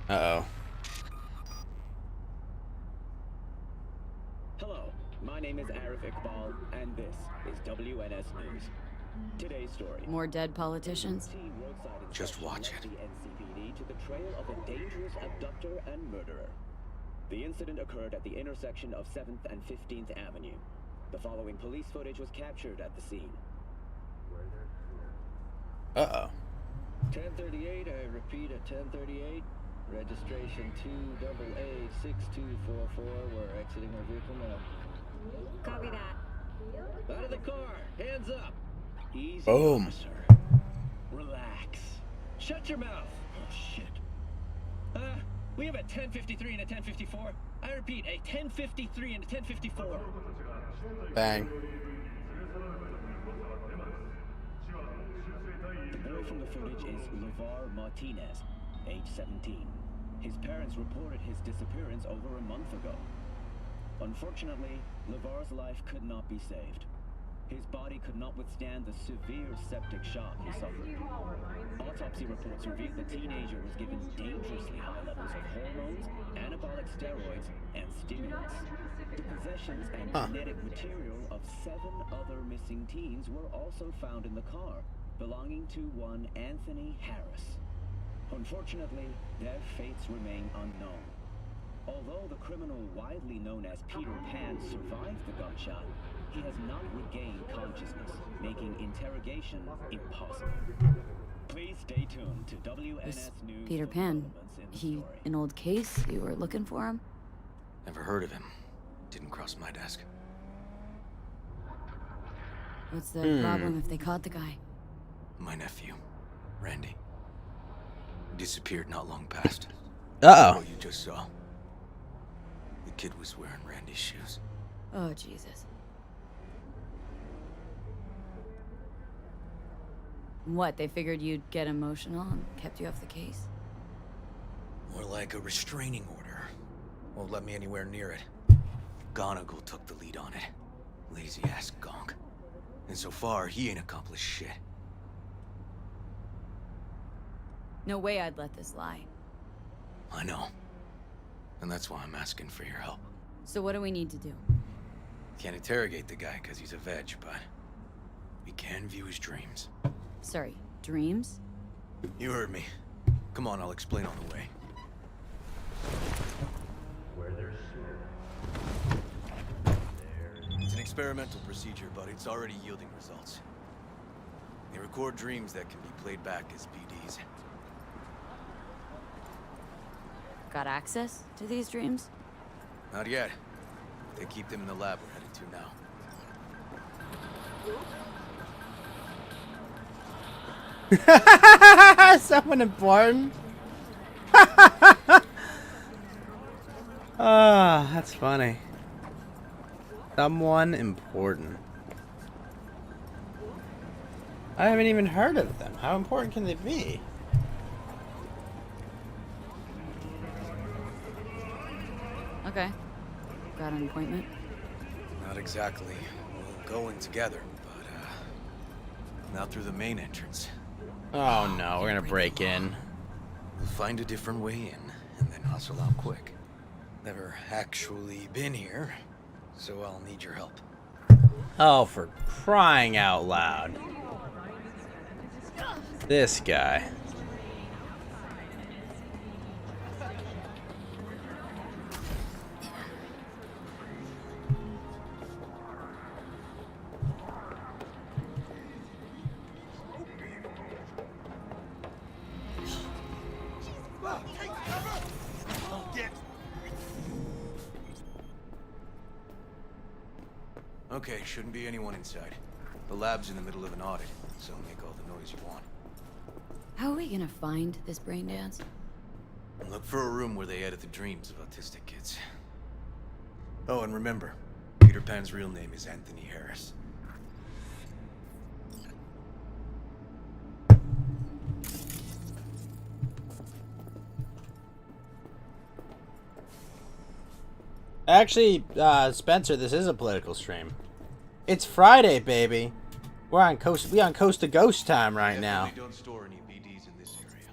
Uh-oh. Hello, my name is Arif Iqbal, and this is WNS News. Today's story. More dead politicians? Just watch it. The NCPD to the trail of a dangerous abductor and murderer. The incident occurred at the intersection of 7th and 15th Avenue. The following police footage was captured at the scene. Uh-oh. 1038, I repeat at 1038. Registration 2AA6244. We're exiting our vehicle now. Copy that. Out of the car! Hands up! Easy, Boom. officer. Relax. Shut your mouth! Oh, shit. We have a 1053 and a 1054. I repeat, a 1053 and a 1054. Bang. The boy from the footage is LeVar Martinez, age 17. His parents reported his disappearance over a month ago. Unfortunately, LeVar's life could not be saved. His body could not withstand the severe septic shock he suffered. Autopsy reports revealed the teenager was given dangerously high levels of hormones, anabolic steroids, and stimulants. The possessions and genetic material of 7 other missing teens were also found in the car, belonging to one Anthony Harris. Unfortunately, their fates remain unknown. Although the criminal widely known as Peter Pan survived the gunshot, he has not regained consciousness, making interrogation impossible. Please stay tuned to WNS News. Peter Pan. He an old case? You were looking for him? Never heard of him. Didn't cross my desk. What's the problem if they caught the guy? My nephew, Randy. Disappeared not long past. Uh-oh. What you just saw. The kid was wearing Randy's shoes. Oh, Jesus. What, they figured you'd get emotional and kept you off the case? More like a restraining order. Won't let me anywhere near it. Gonigal took the lead on it. Lazy-ass gonk. And so far, he ain't accomplished shit. No way I'd let this lie. I know. And that's why I'm asking for your help. So what do we need to do? Can't interrogate the guy because he's a veg, but we can view his dreams. Sorry, dreams? You heard me. Come on, I'll explain on the way. Where there's It's an experimental procedure, but it's already yielding results. They record dreams that can be played back as PDs. Got access to these dreams? Not yet. They keep them in the lab we're headed to now. Someone important? That's funny. Someone important. I haven't even heard of them. How important can they be? Okay. Got an appointment? Not exactly. We'll go in together, but, not through the main entrance. Oh no, we're gonna break in. We'll find a different way in, and then hustle out quick. Never actually been here, so I'll need your help. Oh, for crying out loud. This guy. Okay, shouldn't be anyone inside. The lab's in the middle of an audit, so make all the noise you want. How are we gonna find this brain dance? Look for a room where they edit the dreams of autistic kids. Oh, and remember, Peter Pan's real name is Anthony Harris. Actually, Spencer, this is a political stream. It's Friday, baby. We on coast to ghost time right now. Don't store any BDs in this area.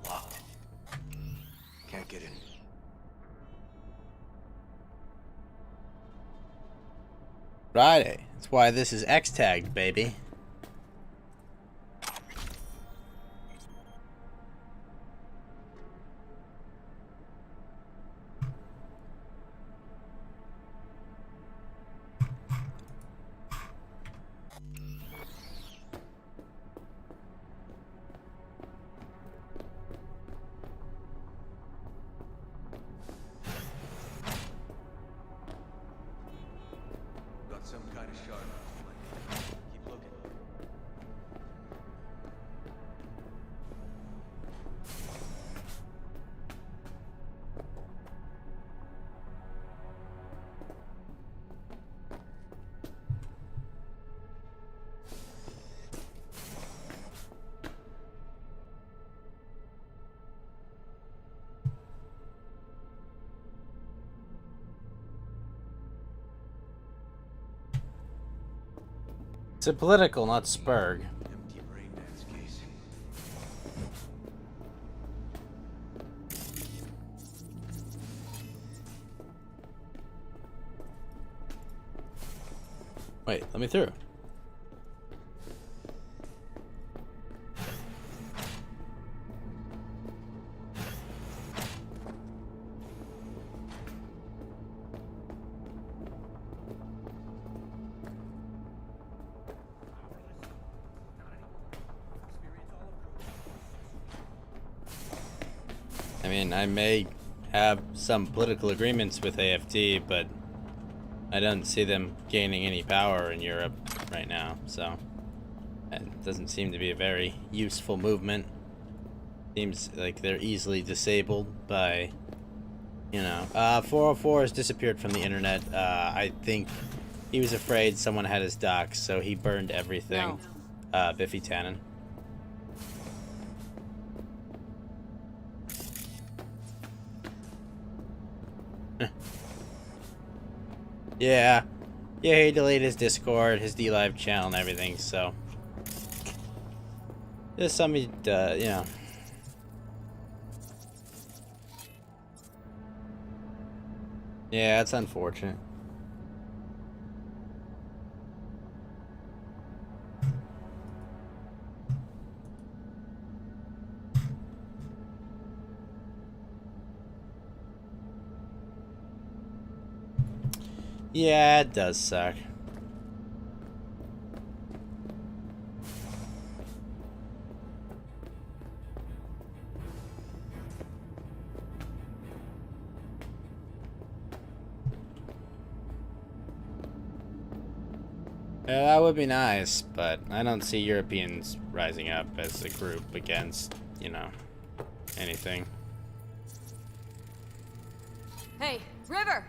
Locked. Can't get in. Friday. That's why this is X-tagged, baby. Got some kind of shard. Keep looking. It's a political, not Spurg. Empty brain dance case. Wait, let me through. I mean, I may have some political agreements with AFD, but I don't see them gaining any power in Europe right now, so it doesn't seem to be a very useful movement. Seems like they're easily disabled by, you know. 404 has disappeared from the internet. I think he was afraid someone had his docs, so he burned everything. Biffy Tannen. Yeah, he deleted his Discord, his DLive channel, and everything. So there's some, you know. Yeah, it's unfortunate. Yeah, it does suck. Yeah, that would be nice, but I don't see Europeans rising up as a group against, you know, anything. Hey, River!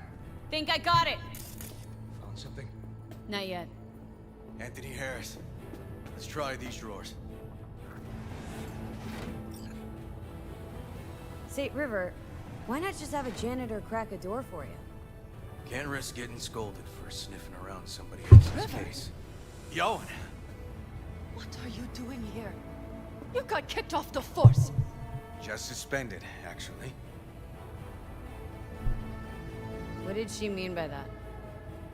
Think I got it! Found something? Not yet. Anthony Harris. Let's try these drawers. Say, River, why not just have a janitor crack a door for you? Can't risk getting scolded for sniffing around somebody else's case. Yoan! What are you doing here? You got kicked off the force. Just suspended, actually. What did she mean by that?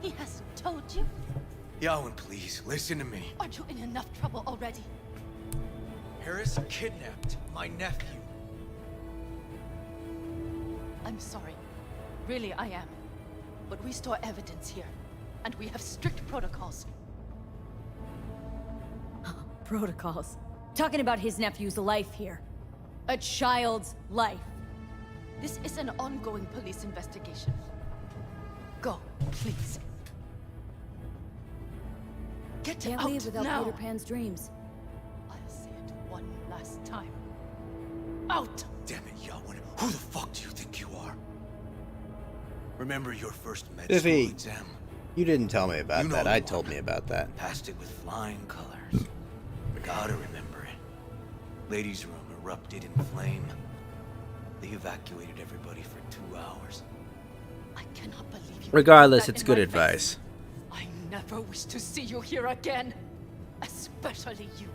He hasn't told you? Yoan, please, listen to me. Aren't you in enough trouble already? Harris kidnapped my nephew. I'm sorry. Really, I am. But we store evidence here, and we have strict protocols. Protocols. Talking about his nephew's life here. A child's life. This is an ongoing police investigation. Go, please. Get Can't out leave without now. Peter Pan's dreams. I'll say it one last time. Out! Damn it, Yoan. Who the fuck do you think you are? Remember your first med Biffy, school exam? you didn't tell me about You know that. the I one. told me about that. Passed it with flying colors. Gotta remember it. Ladies' room erupted in flame. They evacuated everybody for 2 hours. I cannot believe you. Regardless, put that it's in good my advice. face. I never wish to see you here again. Especially you.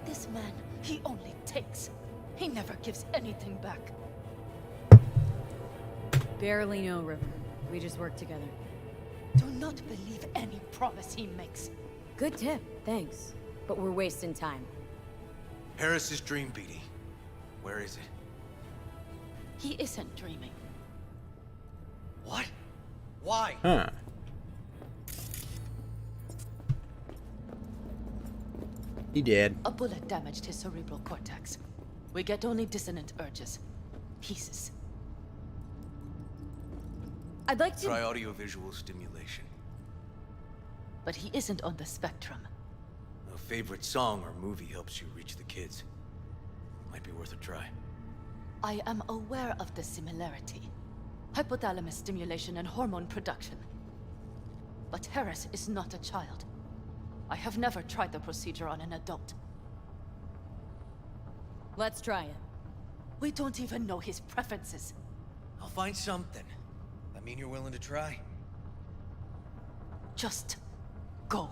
This man, he only takes. He never gives anything back. Barely know, River. We just work together. Do not believe any promise he makes. Good tip, thanks. But we're wasting time. Harris's dream, BD. Where is it? He isn't dreaming. What? Why? Huh. He did. A bullet damaged his cerebral cortex. We get only dissonant urges. Pieces. I'd like to... Try audiovisual stimulation. But he isn't on the spectrum. A favorite song or movie helps you reach the kids. Might be worth a try. I am aware of the similarity. Hypothalamus stimulation and hormone production. But Harris is not a child. I have never tried the procedure on an adult. Let's try it. We don't even know his preferences. I'll find something. I mean you're willing to try? Just go.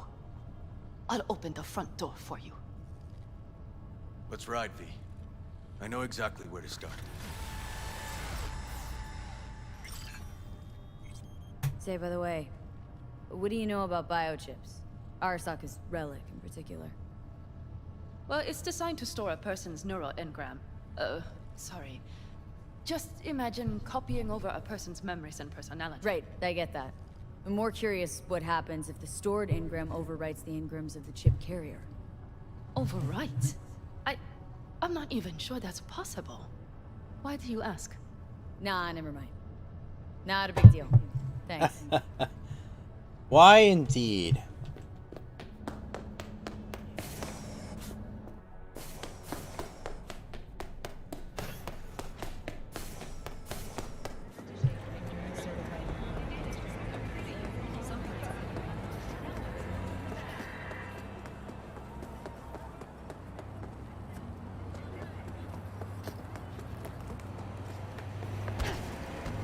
I'll open the front door for you. Let's ride, V. I know exactly where to start. Say, by the way, what do you know about biochips? Arasaka's relic in particular. Well, it's designed to store a person's neural engram. Sorry. Just imagine copying over a person's memories and personality. Right, I get that. I'm more curious what happens if the stored engram overwrites the engrams of the chip carrier. Overwrite? I'm not even sure that's possible. Why do you ask? Nah, never mind. Not a big deal. Thanks. Why indeed?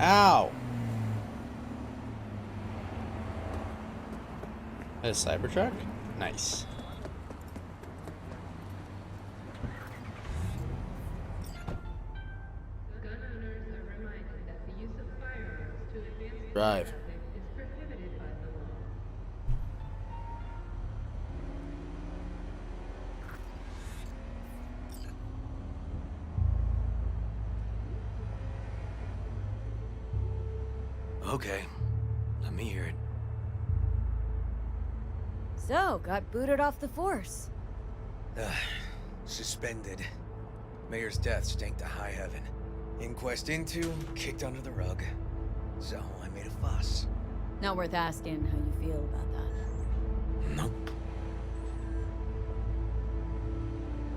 Ow! A Cybertruck? Nice. Gun owners are reminded that the use of firearms to advance Drive. is prohibited by the law. Okay. Let me hear it. So, got booted off the force. Suspended. Mayor's death stank to high heaven. Inquest into, kicked under the rug. So I made a fuss. Not worth asking how you feel about that. Nope.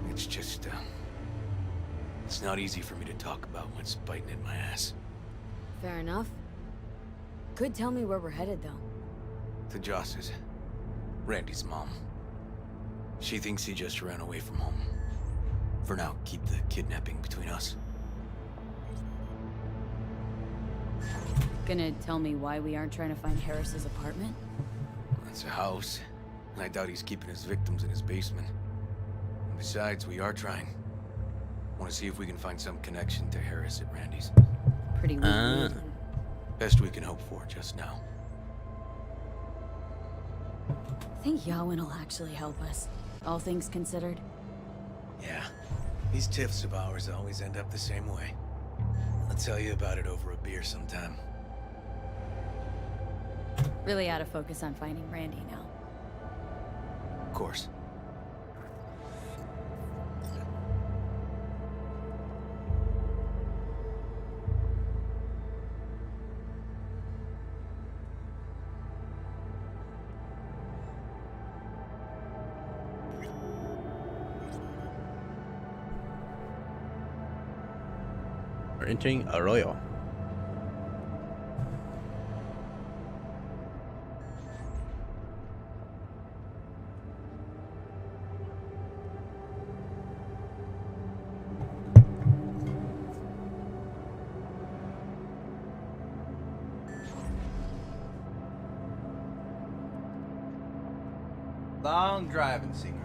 It's just, it's not easy for me to talk about what's biting at my ass. Fair enough. Could tell me where we're headed, though. To Joss's. Randy's mom. She thinks he just ran away from home. For now, keep the kidnapping between us. Gonna tell me why we aren't trying to find Harris's apartment? It's a house. I doubt he's keeping his victims in his basement. And besides, we are trying. Want to see if we can find some connection to Harris at Randy's. Pretty weird. Best we can hope for just now. I think Yawin will actually help us, all things considered. Yeah. These tiffs of ours always end up the same way. I'll tell you about it over a beer sometime. Really out of focus on finding Randy now. Of course. We're entering Arroyo. Long driving secrets.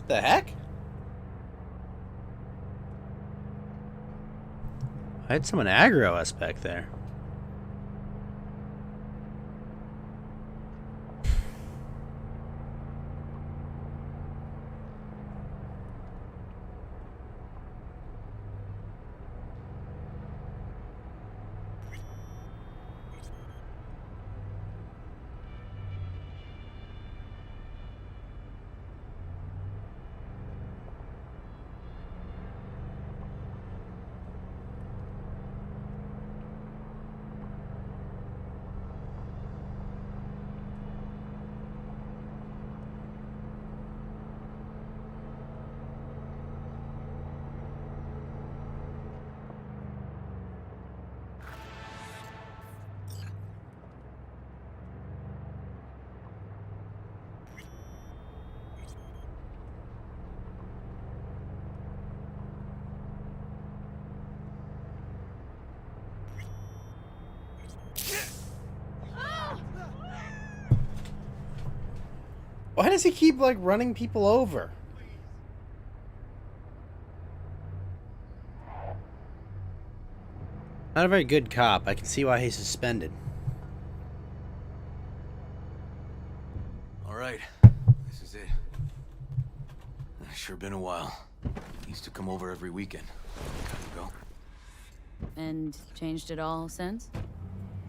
The heck? I had someone aggro us back there. Why does he keep, like, running people over? Not a very good cop. I can see why he's suspended. Alright, this is it. Sure been a while. Used to come over every weekend. Time to go. And changed it all since?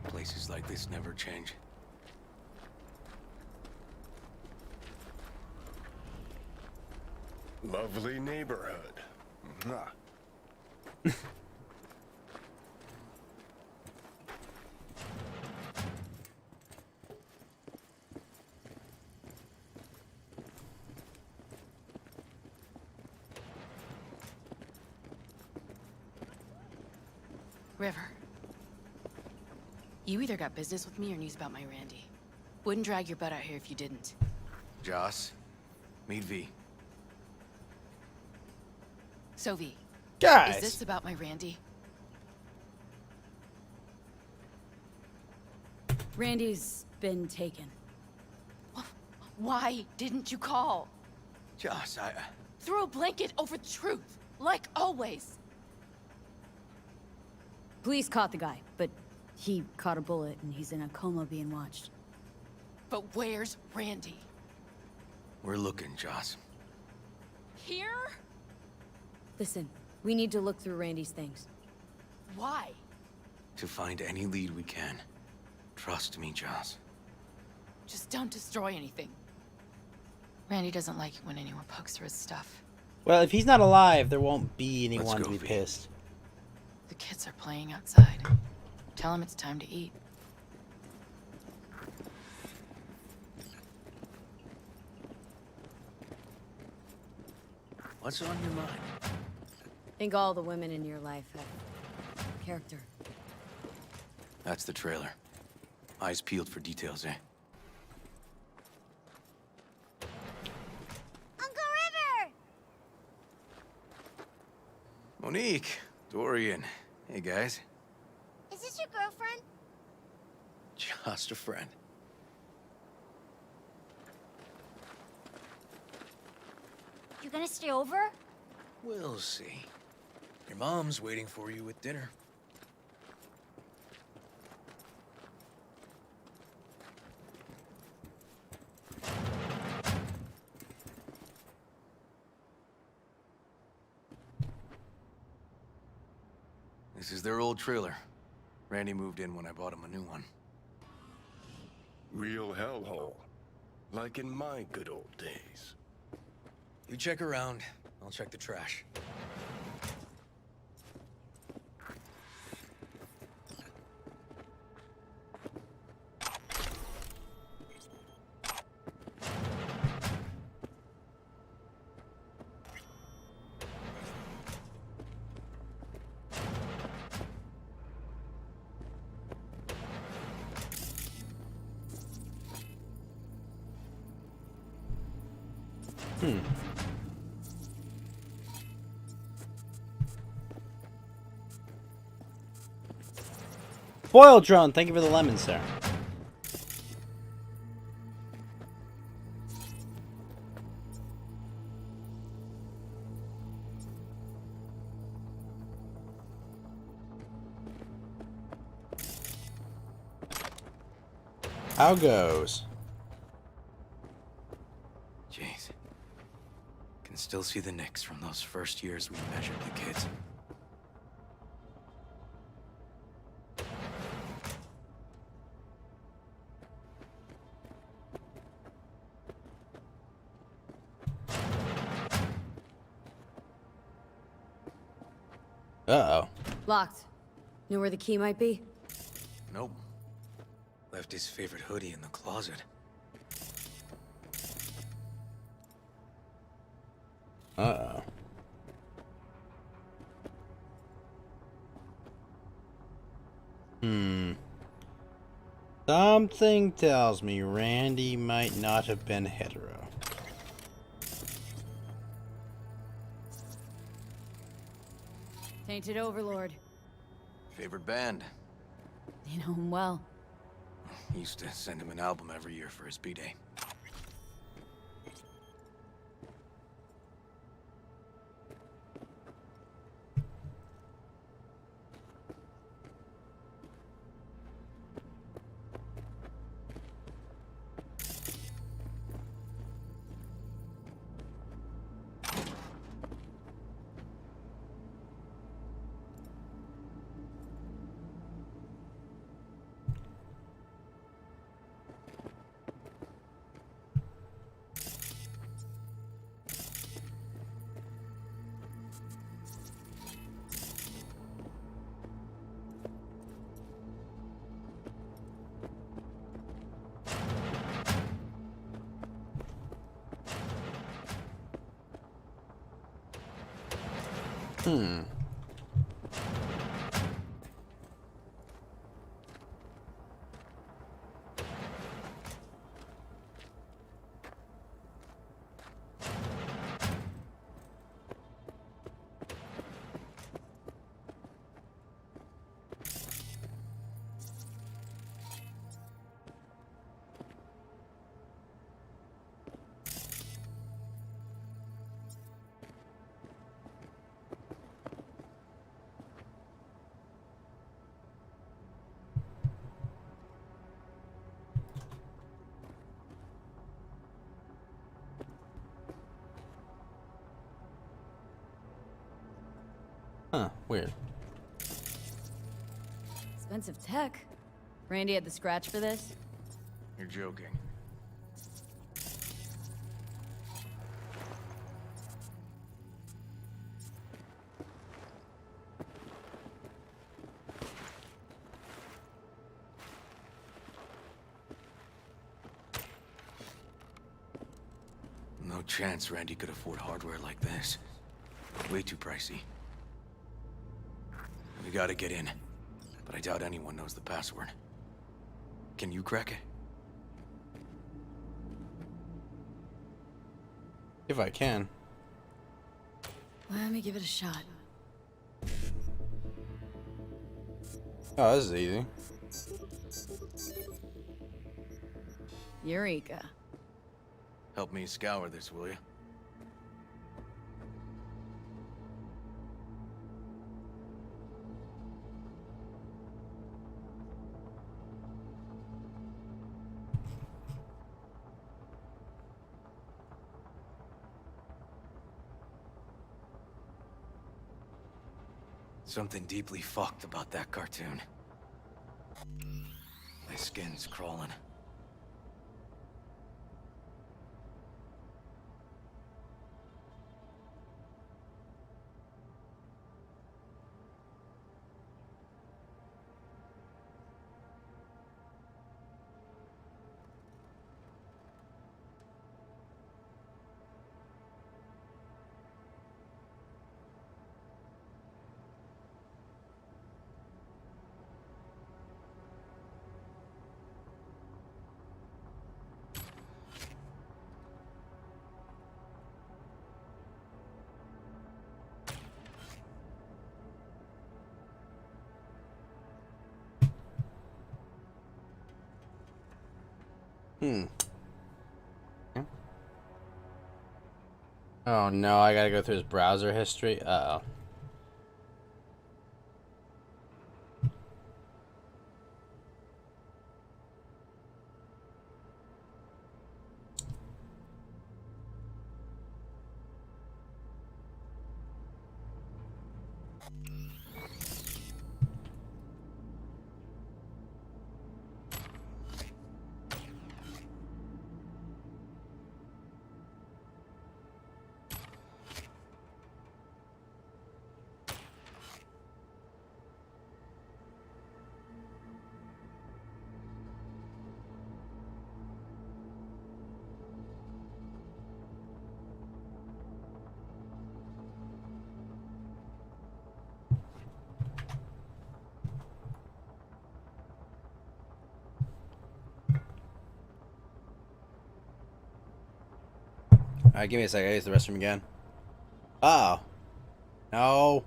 Places like this never change. Lovely neighborhood. Mwah. River. You either got business with me or news about my Randy. Wouldn't drag your butt out here if you didn't. Joss, meet V. So V. Guys! Is this about my Randy? Randy's been taken. Why didn't you call? Joss, I... Throw a blanket over the truth, like always. Police caught the guy, but he caught a bullet and he's in a coma being watched. But where's Randy? We're looking, Joss. here? Listen, we need to look through Randy's things. Why? To find any lead we can. Trust me, Joss. Just don't destroy anything. Randy doesn't like it when anyone pokes through his stuff. Well, if he's not alive, there won't be anyone Let's to go, be V. pissed. The kids are playing outside. Tell them it's time to eat. What's on your mind? I think all the women in your life have character. That's the trailer. Eyes peeled for details, eh? Uncle River! Monique, Dorian. Hey, guys. Is this your girlfriend? Just a friend. You gonna stay over? We'll see. Your mom's waiting for you with dinner. This is their old trailer. Randy moved in when I bought him a new one. Real hellhole. Like in my good old days. You check around, I'll check the trash. Boiled drone, thank you for the lemon, sir. How goes? Jeez. Can still see the nicks from those first years we measured the kids. Uh-oh. Locked. Know where the key might be? Nope. Left his favorite hoodie in the closet. Uh-oh. Something tells me Randy might not have been hetero. Tainted Overlord. Favorite band. You know him well. Used to send him an album every year for his B-Day. Huh, weird. Expensive tech. Randy had the scratch for this? You're joking. No chance Randy could afford hardware like this. Way too pricey. We gotta get in, but I doubt anyone knows the password. Can you crack it? If I can. Let me give it a shot. Oh, this is easy. Eureka. Help me scour this, will you? Something deeply fucked about that cartoon. My skin's crawling. Oh no, I gotta go through his browser history. Uh-oh. Alright, give me a second. I use the restroom again. Oh. No.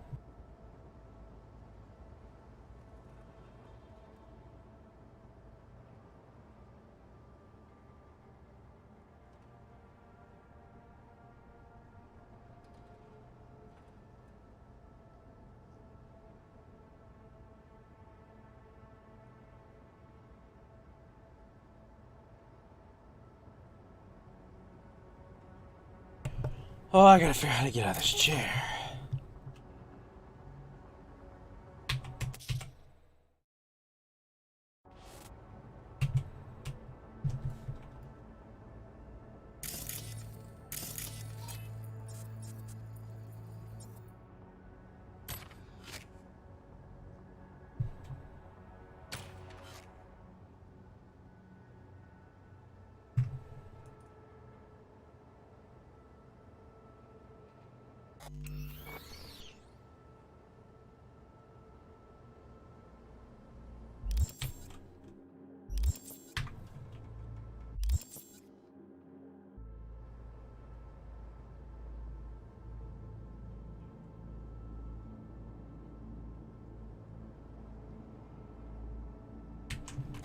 Oh, I gotta figure out how to get out of this chair.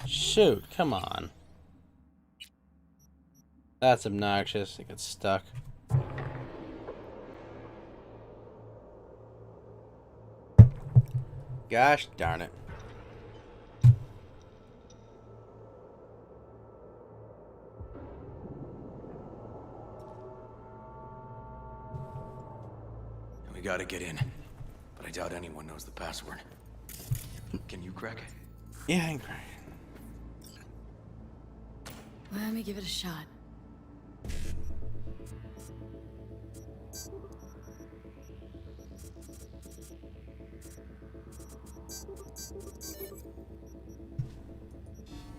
Shoot, come on. That's obnoxious. It gets stuck. Gosh darn it. We gotta get in, but I doubt anyone knows the password. Can you crack it? Yeah, I can crack. Let me give it a shot.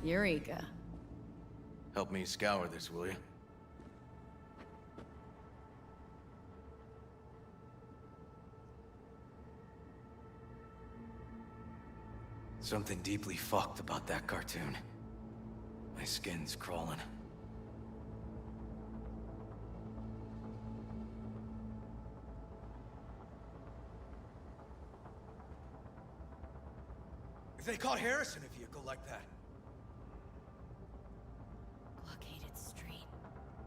Eureka. Help me scour this, will you? Something deeply fucked about that cartoon. My skin's crawling. If they caught Harris in a vehicle like that. Blockaded street.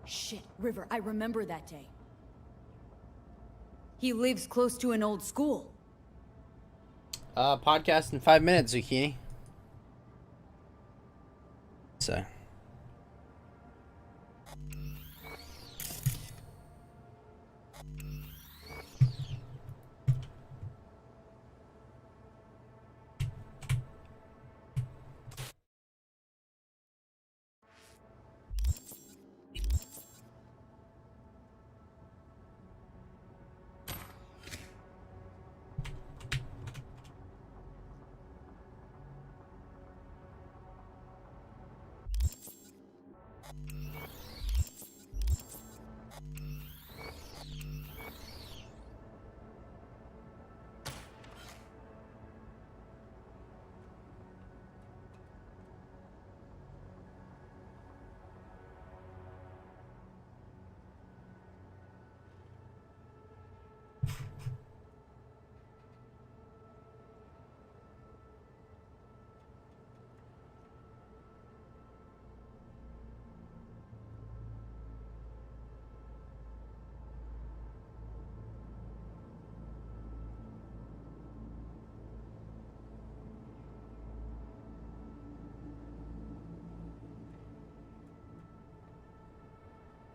Shit, River, I remember that day. He lives close to an old school. Podcast in 5 minutes, Zucchini. So.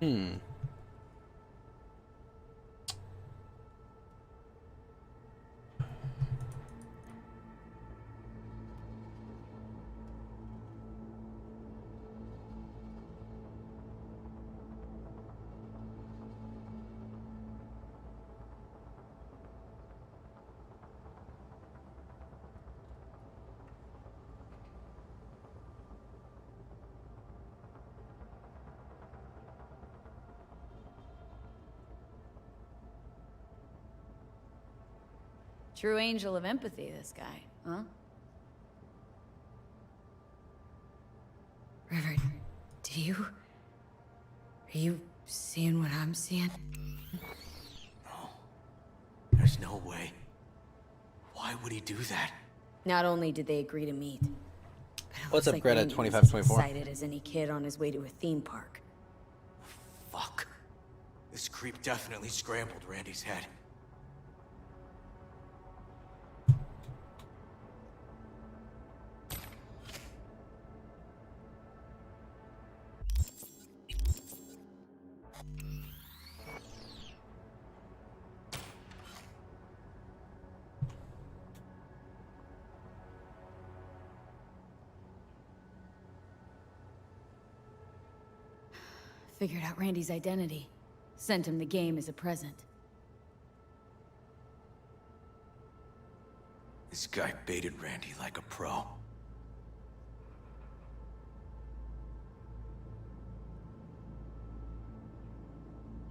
Hmm. True angel of empathy, this guy, huh? River, do you... Are you seeing what I'm seeing? No. There's no way. Why would he do that? Not only did they agree to meet, but it What's looks up, like Greta? Randy was 2524. as excited as any kid on his way to a theme park. Fuck. This creep definitely scrambled Randy's head. Figured out Randy's identity. Sent him the game as a present. This guy baited Randy like a pro.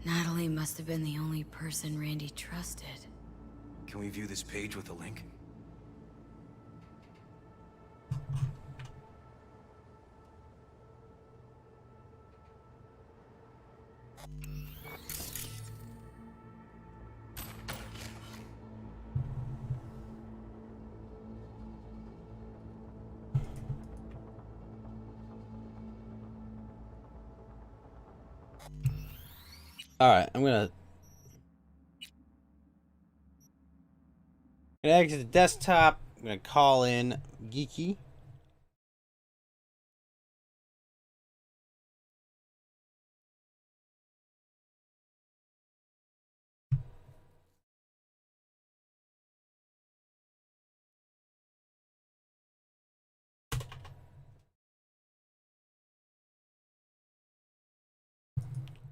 Natalie must have been the only person Randy trusted. Can we view this page with a link? Alright, I'm gonna exit the desktop. I'm gonna call in Geeky.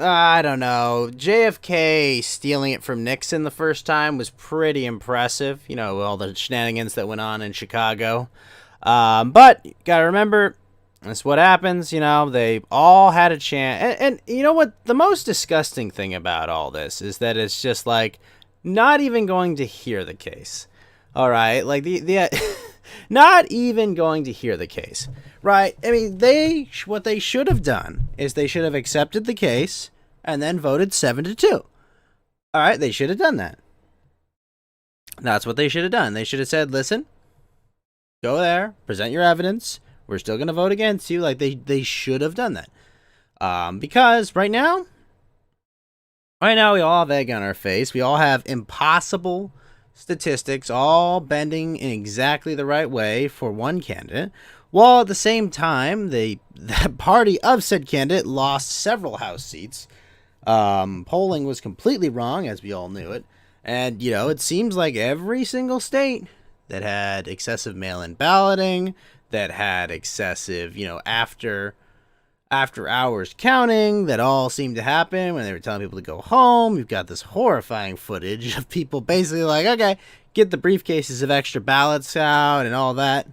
I don't know. JFK stealing it from Nixon the first time was pretty impressive. You know, all the shenanigans that went on in Chicago. But you gotta remember, that's what happens. You know, they all had a chance. And you know what? The most disgusting thing about all this is that it's just like not even going to hear the case. All right, like the not even going to hear the case, right? I mean, what they should have done is they should have accepted the case and then voted 7-2. All right, they should have done that. That's what they should have done. They should have said, "Listen, go there, present your evidence. We're still going to vote against you." Like they should have done that. Because right now we all have egg on our face. We all have impossible statistics all bending in exactly the right way for one candidate, while at the same time the party of said candidate lost several House seats. Polling was completely wrong, as we all knew it, and you know, it seems like every single state that had excessive mail-in balloting, that had excessive, you know, after hours counting, that all seemed to happen when they were telling people to go home. You've got this horrifying footage of people basically like, okay, get the briefcases of extra ballots out and all that.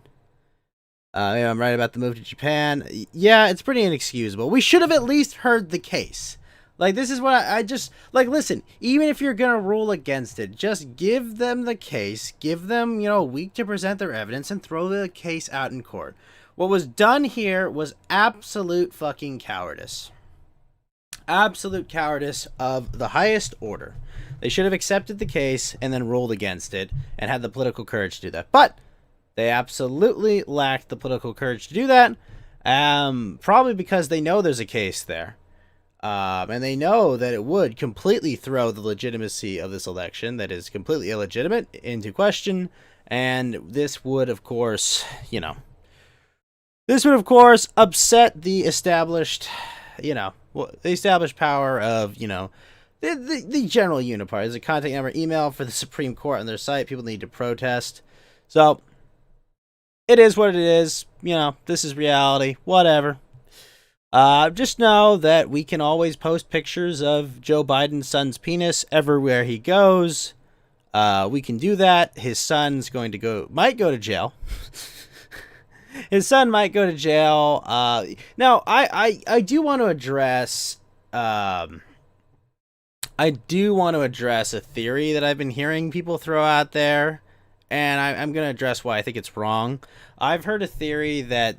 Yeah, I'm right about the move to Japan. Yeah, it's pretty inexcusable. We should have at least heard the case. Like, this is what I just, like, listen, even if you're going to rule against it, just give them the case, give them, you know, a week to present their evidence and throw the case out in court. What was done here was absolute fucking cowardice. Absolute cowardice of the highest order. They should have accepted the case and then ruled against it and had the political courage to do that. But they absolutely lacked the political courage to do that. Probably because they know there's a case there. And they know that it would completely throw the legitimacy of this election that is completely illegitimate into question. And this would, of course, you know, upset the established, you know, the established power of, you know, the general uniparty. There's a contact number, email for the Supreme Court on their site. People need to protest. So, it is what it is. You know, this is reality. Whatever. Just know that we can always post pictures of Joe Biden's son's penis everywhere he goes. We can do that. His son's might go to jail. His son might go to jail. Now, I do want to address. I do want to address a theory that I've been hearing people throw out there, and I'm going to address why I think it's wrong. I've heard a theory that,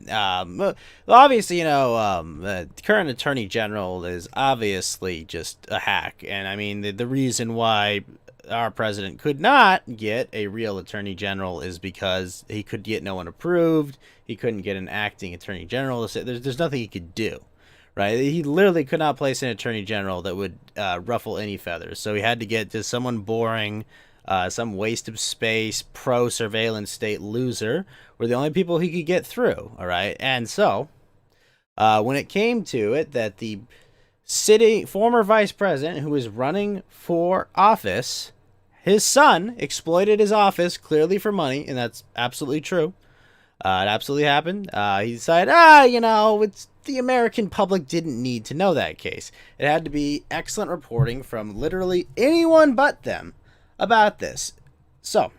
obviously, you know, the current Attorney General is obviously just a hack, and I mean, the reason why our president could not get a real Attorney General is because he could get no one approved. He couldn't get an acting Attorney General. There's nothing he could do, right? He literally could not place an Attorney General that would ruffle any feathers. So he had to get just someone boring, some waste of space, pro-surveillance state loser were the only people he could get through, all right? And so, when it came to it, that the former vice president who was running for office, his son exploited his office clearly for money, and that's absolutely true. It absolutely happened. He decided, you know, the American public didn't need to know that case. It had to be excellent reporting from literally anyone but them about this. So,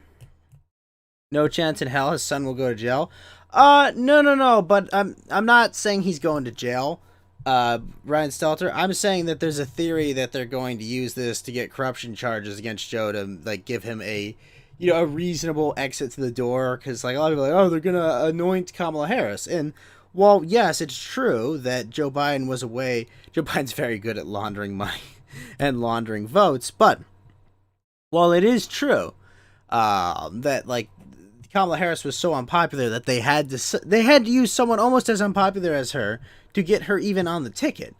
no chance in hell his son will go to jail. No. But I'm not saying he's going to jail. Ryan Stelter, I'm saying that there's a theory that they're going to use this to get corruption charges against Joe to like give him a reasonable exit to the door, because like a lot of people are like, oh, they're gonna anoint Kamala Harris. And while yes, it's true that Joe Biden's very good at laundering money and laundering votes, but while it is true that like Kamala Harris was so unpopular that they had to use someone almost as unpopular as her to get her even on the ticket.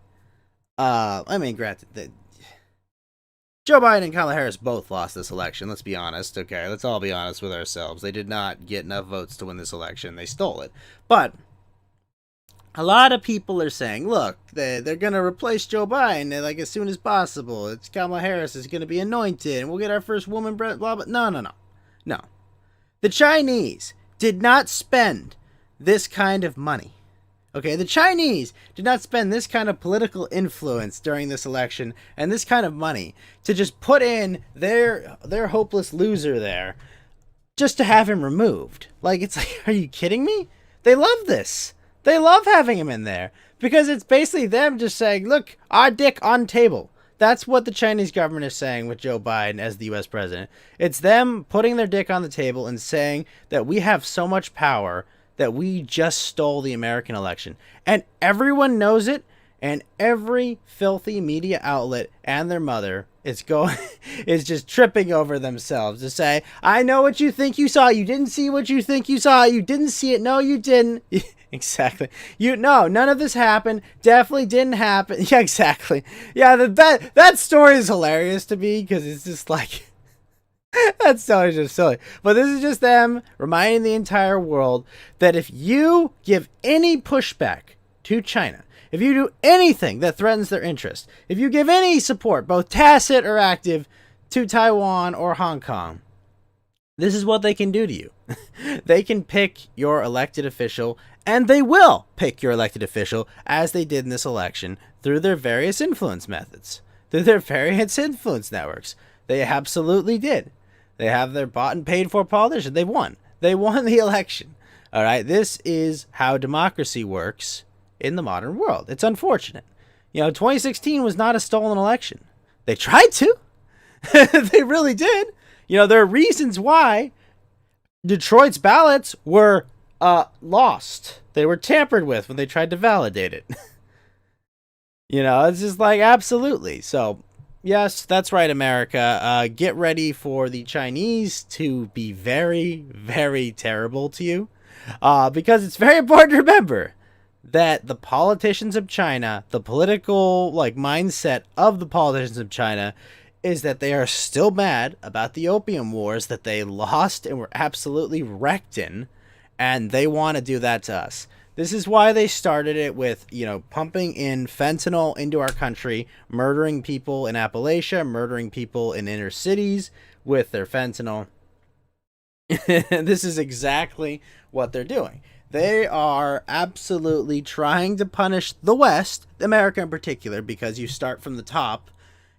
I mean, granted, that Joe Biden and Kamala Harris both lost this election. Let's be honest, okay? Let's all be honest with ourselves. They did not get enough votes to win this election. They stole it. But a lot of people are saying, look, they're going to replace Joe Biden like as soon as possible. It's Kamala Harris is going to be anointed, and we'll get our first woman, blah, blah. No. The Chinese did not spend this kind of money. Okay, the Chinese did not spend this kind of political influence during this election and this kind of money to just put in their hopeless loser there just to have him removed. Like, it's like, are you kidding me? They love this. They love having him in there because it's basically them just saying, look, our dick on table. That's what the Chinese government is saying with Joe Biden as the U.S. president. It's them putting their dick on the table and saying that we have so much power that we just stole the American election. And everyone knows it, and every filthy media outlet and their mother is just tripping over themselves to say, I know what you think you saw. You didn't see what you think you saw. You didn't see it. No, you didn't. Exactly. No, none of this happened. Definitely didn't happen. Yeah, exactly. Yeah, that story is hilarious to me because it's just like, that story is just silly. But this is just them reminding the entire world that if you give any pushback to China, if you do anything that threatens their interest, if you give any support, both tacit or active, to Taiwan or Hong Kong, this is what they can do to you. They can pick your elected official, and they will pick your elected official, as they did in this election, through their various influence methods, through their various influence networks. They absolutely did. They have their bought and paid for politician. They won. They won the election. All right. This is how democracy works in the modern world. It's unfortunate. 2016 was not a stolen election. They tried to. They really did. There are reasons why Detroit's ballots were lost. They were tampered with when they tried to validate it. It's just like, absolutely. So, yes, that's right, America. Get ready for the Chinese to be very, very terrible to you. Because it's very important to remember that the politicians of China, the political mindset of the politicians of China, is that they are still mad about the opium wars that they lost and were absolutely wrecked in, and they want to do that to us. This is why they started it with, pumping in fentanyl into our country, murdering people in Appalachia, murdering people in inner cities with their fentanyl. This is exactly what they're doing. They are absolutely trying to punish the West, America in particular, because you start from the top.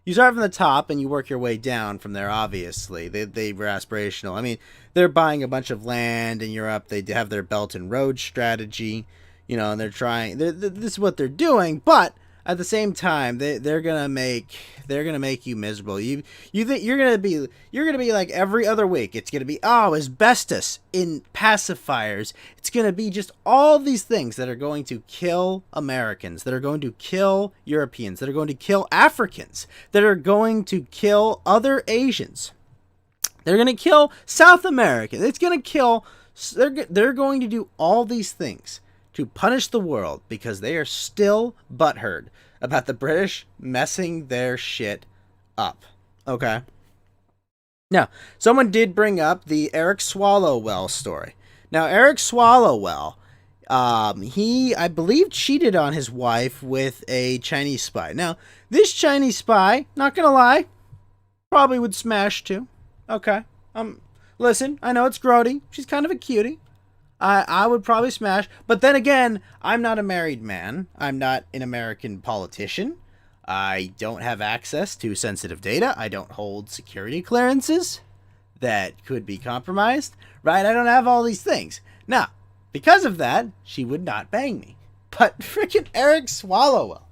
You start from the top and you work your way down from there, obviously. They were aspirational. I mean, they're buying a bunch of land in Europe. They have their Belt and Road strategy, and they're trying. This is what they're doing, but at the same time, they're gonna make you miserable. You think you're gonna be like every other week. It's gonna be asbestos in pacifiers. It's gonna be just all these things that are going to kill Americans, that are going to kill Europeans, that are going to kill Africans, that are going to kill other Asians. They're gonna kill South Americans. It's gonna kill. They're going to do all these things to punish the world because they are still butthurt about the British messing their shit up. Okay? Now, someone did bring up the Eric Swallowwell story. Now, Eric Swallowwell, he, I believe, cheated on his wife with a Chinese spy. Now, this Chinese spy, not gonna lie, probably would smash too. Okay? Listen, I know it's grody. She's kind of a cutie. I would probably smash. But then again, I'm not a married man. I'm not an American politician. I don't have access to sensitive data. I don't hold security clearances that could be compromised. Right? I don't have all these things. Now, because of that, she would not bang me. But freaking Eric Swallowwell.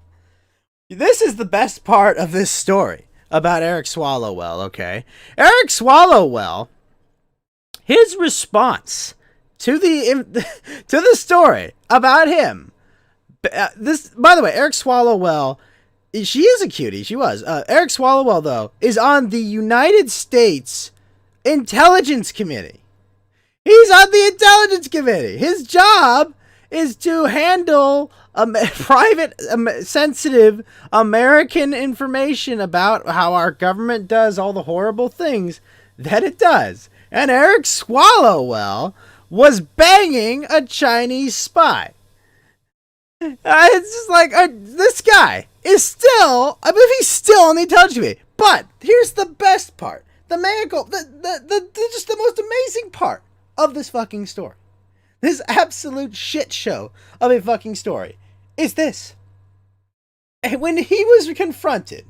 This is the best part of this story about Eric Swallowwell, okay? Eric Swallowwell, his response to the story about him. This, by the way, Eric Swallowwell, she is a cutie. She was. Eric Swallowwell, though, is on the United States Intelligence Committee. He's on the Intelligence Committee. His job is to handle private, sensitive American information about how our government does all the horrible things that it does. And Eric Swallowwell was banging a Chinese spy. It's just like, this guy is still, I believe he's still on the Intelligence Committee. But here's the best part. Just the most amazing part of this fucking story. this absolute shit show of a fucking story is this. And when he was confronted,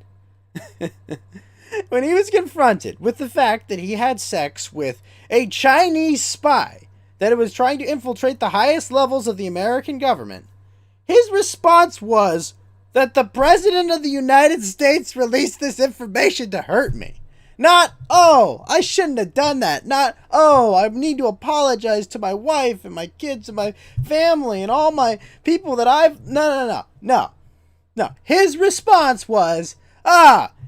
with the fact that he had sex with a Chinese spy that was trying to infiltrate the highest levels of the American government, his response was that the President of the United States released this information to hurt me. Not, oh, I shouldn't have done that. Not, oh, I need to apologize to my wife and my kids and my family and all my people that I've... No. His response was,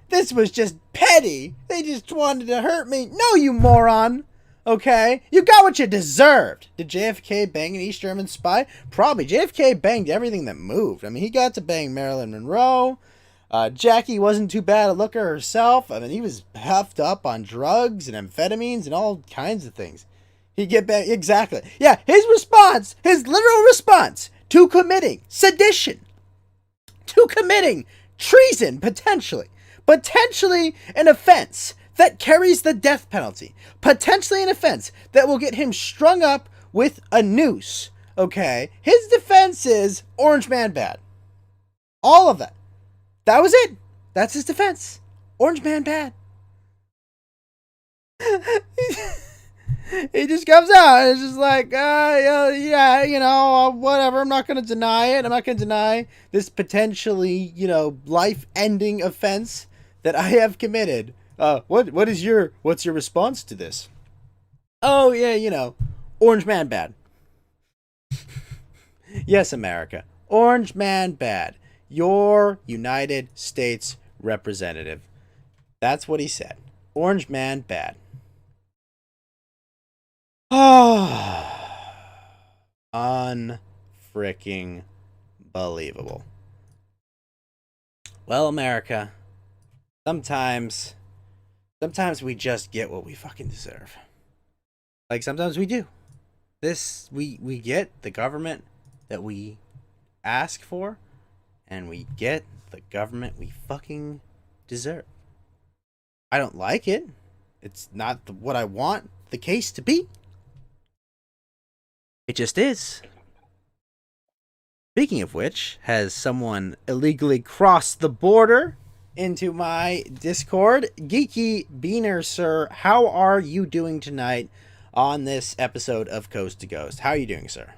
this was just petty. They just wanted to hurt me. No, you moron. Okay? You got what you deserved. Did JFK bang an East German spy? Probably. JFK banged everything that moved. I mean, he got to bang Marilyn Monroe. Jackie wasn't too bad a looker herself. I mean, he was huffed up on drugs and amphetamines and all kinds of things. He'd get back. Exactly. Yeah, his literal response to committing sedition, to committing treason, potentially an offense that carries the death penalty, potentially an offense that will get him strung up with a noose, okay? His defense is Orange Man bad. All of that. That was it. That's his defense. Orange Man bad. He just comes out and it's just like, whatever. I'm not going to deny it. I'm not going to deny this potentially, life-ending offense that I have committed. What's your response to this? Oh, yeah, Orange Man bad. Yes, America. Orange Man bad. Your United States representative. That's what he said. Orange Man bad. Unfreaking believable. Well, America, sometimes we just get what we fucking deserve. Like, sometimes we do. We get the government that we ask for, and we get the government we fucking deserve. I don't like it. It's not what I want the case to be. It just is. Speaking of which, has someone illegally crossed the border into my Discord? Geeky Beaner, sir, how are you doing tonight on this episode of Coast to Ghost? How are you doing, sir?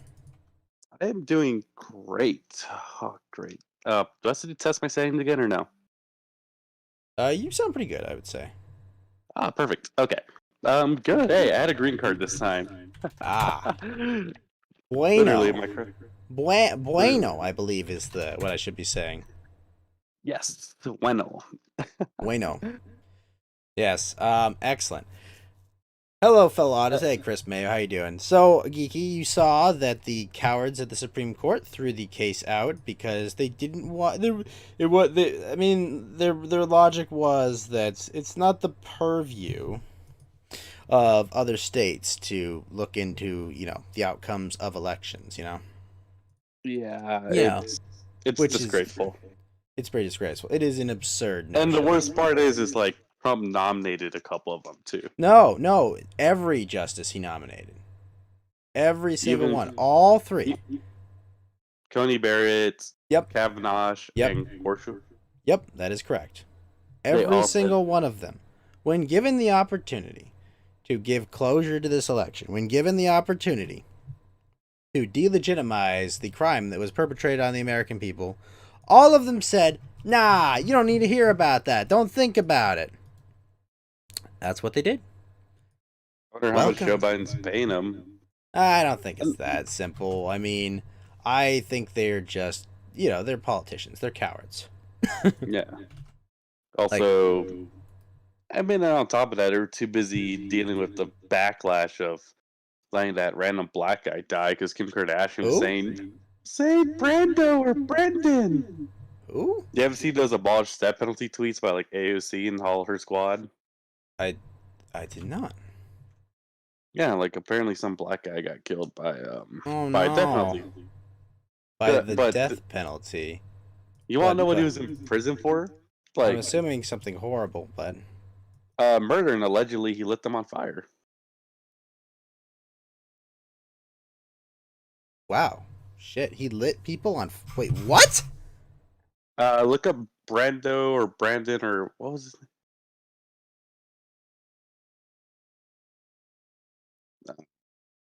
I am doing great. Oh, great. Do I have to test my settings again or no? You sound pretty good, I would say. Ah, perfect. Okay. Good. Hey, I had a green card this time. Literally, Bueno. Bueno, I believe is what I should be saying. Yes, bueno. Bueno. Yes, excellent. Hello, fellow otters. Hey, Chris Mayo, how you doing? So, Geeky, you saw that the cowards at the Supreme Court threw the case out because they didn't want... their logic was that it's not the purview of other states to look into, the outcomes of elections, Yeah, it's disgraceful. It's pretty disgraceful. It is an absurd notion. And the worst part is like, Trump nominated a couple of them, too. No, every justice he nominated. Every single one. All three. Coney Barrett, yep. Kavanaugh, and Gorsuch. Yep, that is correct. Every single one of them. When given the opportunity to give closure to this election, when given the opportunity to delegitimize the crime that was perpetrated on the American people, all of them said, nah, you don't need to hear about that. Don't think about it. That's what they did. I wonder how much Joe Biden's paying them. I don't think it's that simple. I mean, I think they're just, they're politicians. They're cowards. Yeah. Also, on top of that, they're too busy dealing with the backlash of letting that random black guy die because Kim Kardashian was saying, say Brando or Brendan. Who? You ever see those abolished death penalty tweets by like AOC and all her squad? I did not. Yeah, like apparently some black guy got killed by death penalty. By the death penalty. You want to know what he was in prison for? Like, I'm assuming something horrible, but murder, and allegedly he lit them on fire. Wow. Shit, he lit people on. Wait, what? Look up Brando or Brandon or what was his name?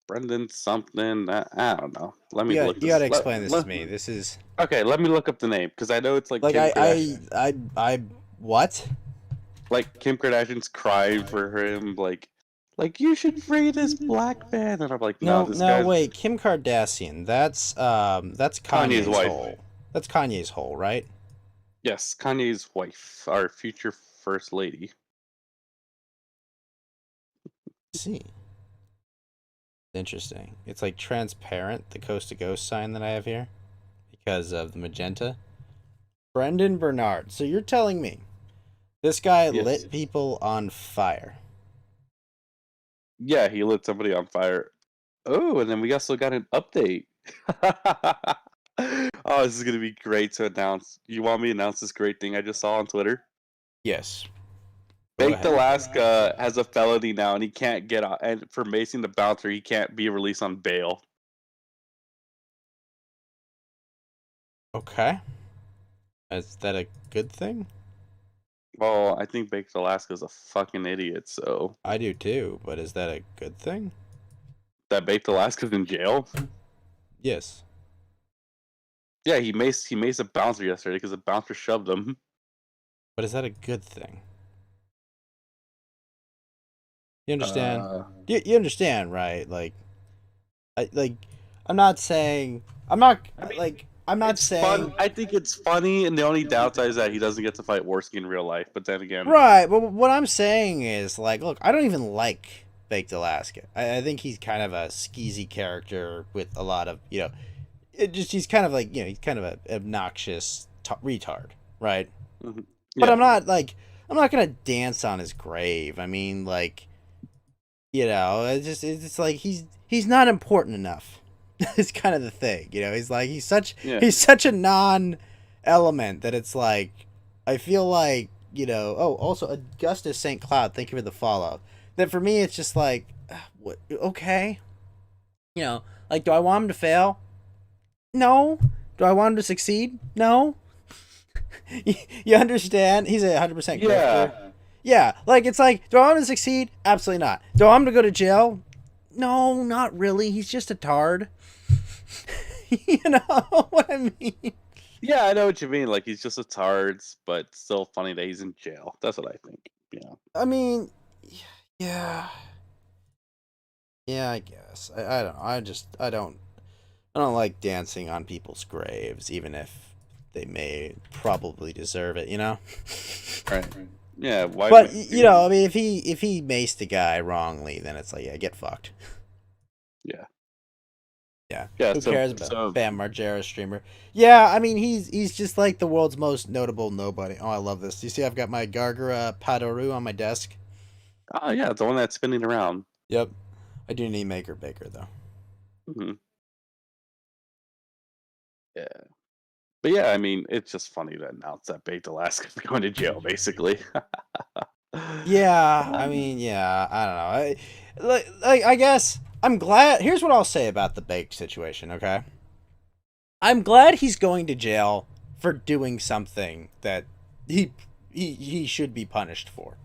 Brendan something. I don't know. Let me Yeah, look you this. gotta explain this to me. This is Okay, let me look up the name because I know it's like like Kim Kardashian. I what? Like Kim Kardashian's crying for him, like you should free this black man, and I'm like, no, No, this no, guy's wait, Kim Kardashian. That's Kanye's Kanye's wife. hole. That's Kanye's hole, right? Yes, Kanye's wife, our future first lady. See. Interesting. It's like transparent, the coast to ghost sign that I have here, because of the magenta. Brendan Bernard. So you're telling me this guy Yes. lit people on fire? Yeah, he lit somebody on fire. Oh, and then we also got an update. Oh, this is gonna be great to announce. You want me to announce this great thing I just saw on Twitter? Yes. Go Baked ahead. Alaska has a felony now, and he can't get out. And for macing the bouncer, he can't be released on bail. Okay. Is that a good thing? Well, I think Baked Alaska's a fucking idiot. So I do too, but is that a good thing? that Baked Alaska's in jail. Yes. Yeah, he maced a bouncer yesterday because the bouncer shoved him. But is that a good thing? You understand? You understand, right? Like, I'm not saying I'm not I'm not saying Fun. I think it's funny, and the only downside is that he doesn't get to fight Worski in real life. But then again, right. But what I'm saying is like, look, I don't even like Baked Alaska. I think he's kind of a skeezy character with a lot of he's kind of like he's kind of an obnoxious retard, right? Mm-hmm. But I'm not gonna dance on his grave. I mean, like, it's like he's not important enough. It's kind of the thing, He's like he's such a non-element that it's like I feel like Oh, also Augustus St. Cloud, thank you for the follow. That for me, it's just like, what? Okay, like, do I want him to fail? No. Do I want him to succeed? No. You understand? He's a 100% grifter. Yeah, like, it's like, do I want him to succeed? Absolutely not. Do I want him to go to jail? No, not really. He's just a tard. You know what I mean? Yeah, I know what you mean. Like, he's just a tard, but still funny that he's in jail. That's what I think. Yeah. I mean, yeah. Yeah, I guess. I don't know. I don't like dancing on people's graves, even if they may probably deserve it, Right. Yeah, why? But I mean, if he maced the guy wrongly, then it's like, yeah, get fucked. Yeah. Yeah. Yeah. Who cares about Bam Margera streamer? Yeah, I mean, he's just like the world's most notable nobody. Oh, I love this. You see, I've got my Gargara Padoru on my desk. Oh yeah, the one that's spinning around. Yep. I do need Maker Baker though. Mm-hmm. Yeah. But yeah, I mean, it's just funny to announce that Baked Alaska's going to jail, basically. Yeah, I mean, yeah, I don't know. I guess I'm glad. Here's what I'll say about the Baked situation, okay? I'm glad he's going to jail for doing something that he should be punished for.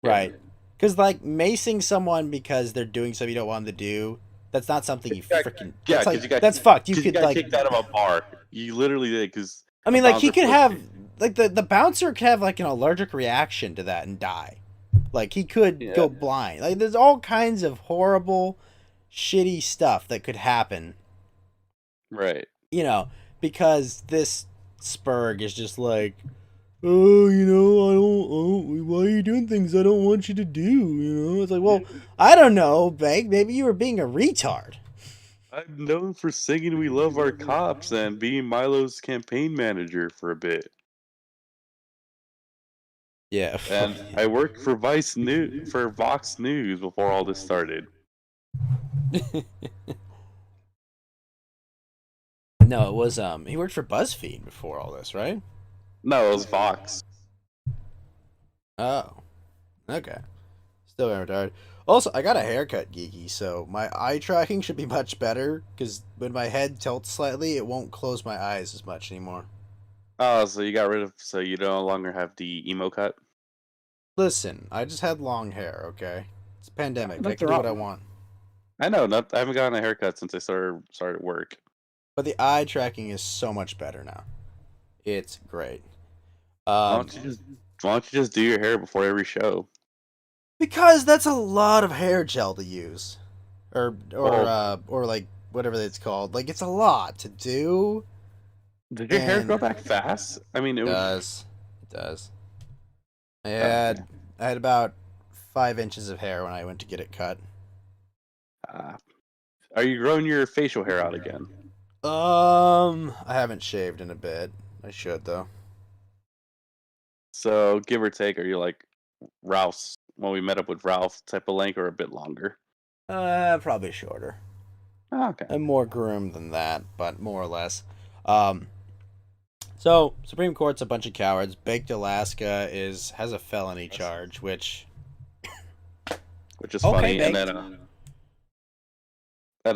Right? Because, like, macing someone because they're doing something you don't want them to do, that's not something you freaking... Yeah, that's fucked. You could, got like... kicked out of a bar. You literally did, because... I mean, like, he could have... Like, the bouncer could have, like, an allergic reaction to that and die. Like, he could go blind. Like, there's all kinds of horrible, shitty stuff that could happen. Right. Because this Spurg is just like... Oh, I don't, why are you doing things I don't want you to do, It's like, well, I don't know, Bank, maybe you were being a retard. I'm known for singing We Love Our Cops and being Milo's campaign manager for a bit. Yeah. And I worked for Vox News before all this started. No, it was, he worked for BuzzFeed before all this, right? No, it was Vox. Oh. Okay. Still very retarded. Also, I got a haircut, Geeky, so my eye tracking should be much better, because when my head tilts slightly, it won't close my eyes as much anymore. Oh, so you got rid of, so you no longer have the emo cut? Listen, I just had long hair, okay? It's a pandemic. I Nothing can do what I wrong. want. I know, I haven't gotten a haircut since I started work. But the eye tracking is so much better now. It's great. Why don't you just do your hair before every show? Because that's a lot of hair gel to use. Or like whatever it's called. Like it's a lot to do. Did your hair grow back fast? I mean, It would. does. It does. I had about 5 inches of hair when I went to get it cut. Are you growing your facial hair out again? I haven't shaved in a bit. I should though. So give or take, are you like Ralph's when we met up with Ralph type of length, or a bit longer? Probably shorter. Oh, okay. I'm more groomed than that, but more or less. So Supreme Court's a bunch of cowards. Baked Alaska has a felony charge, which is funny, and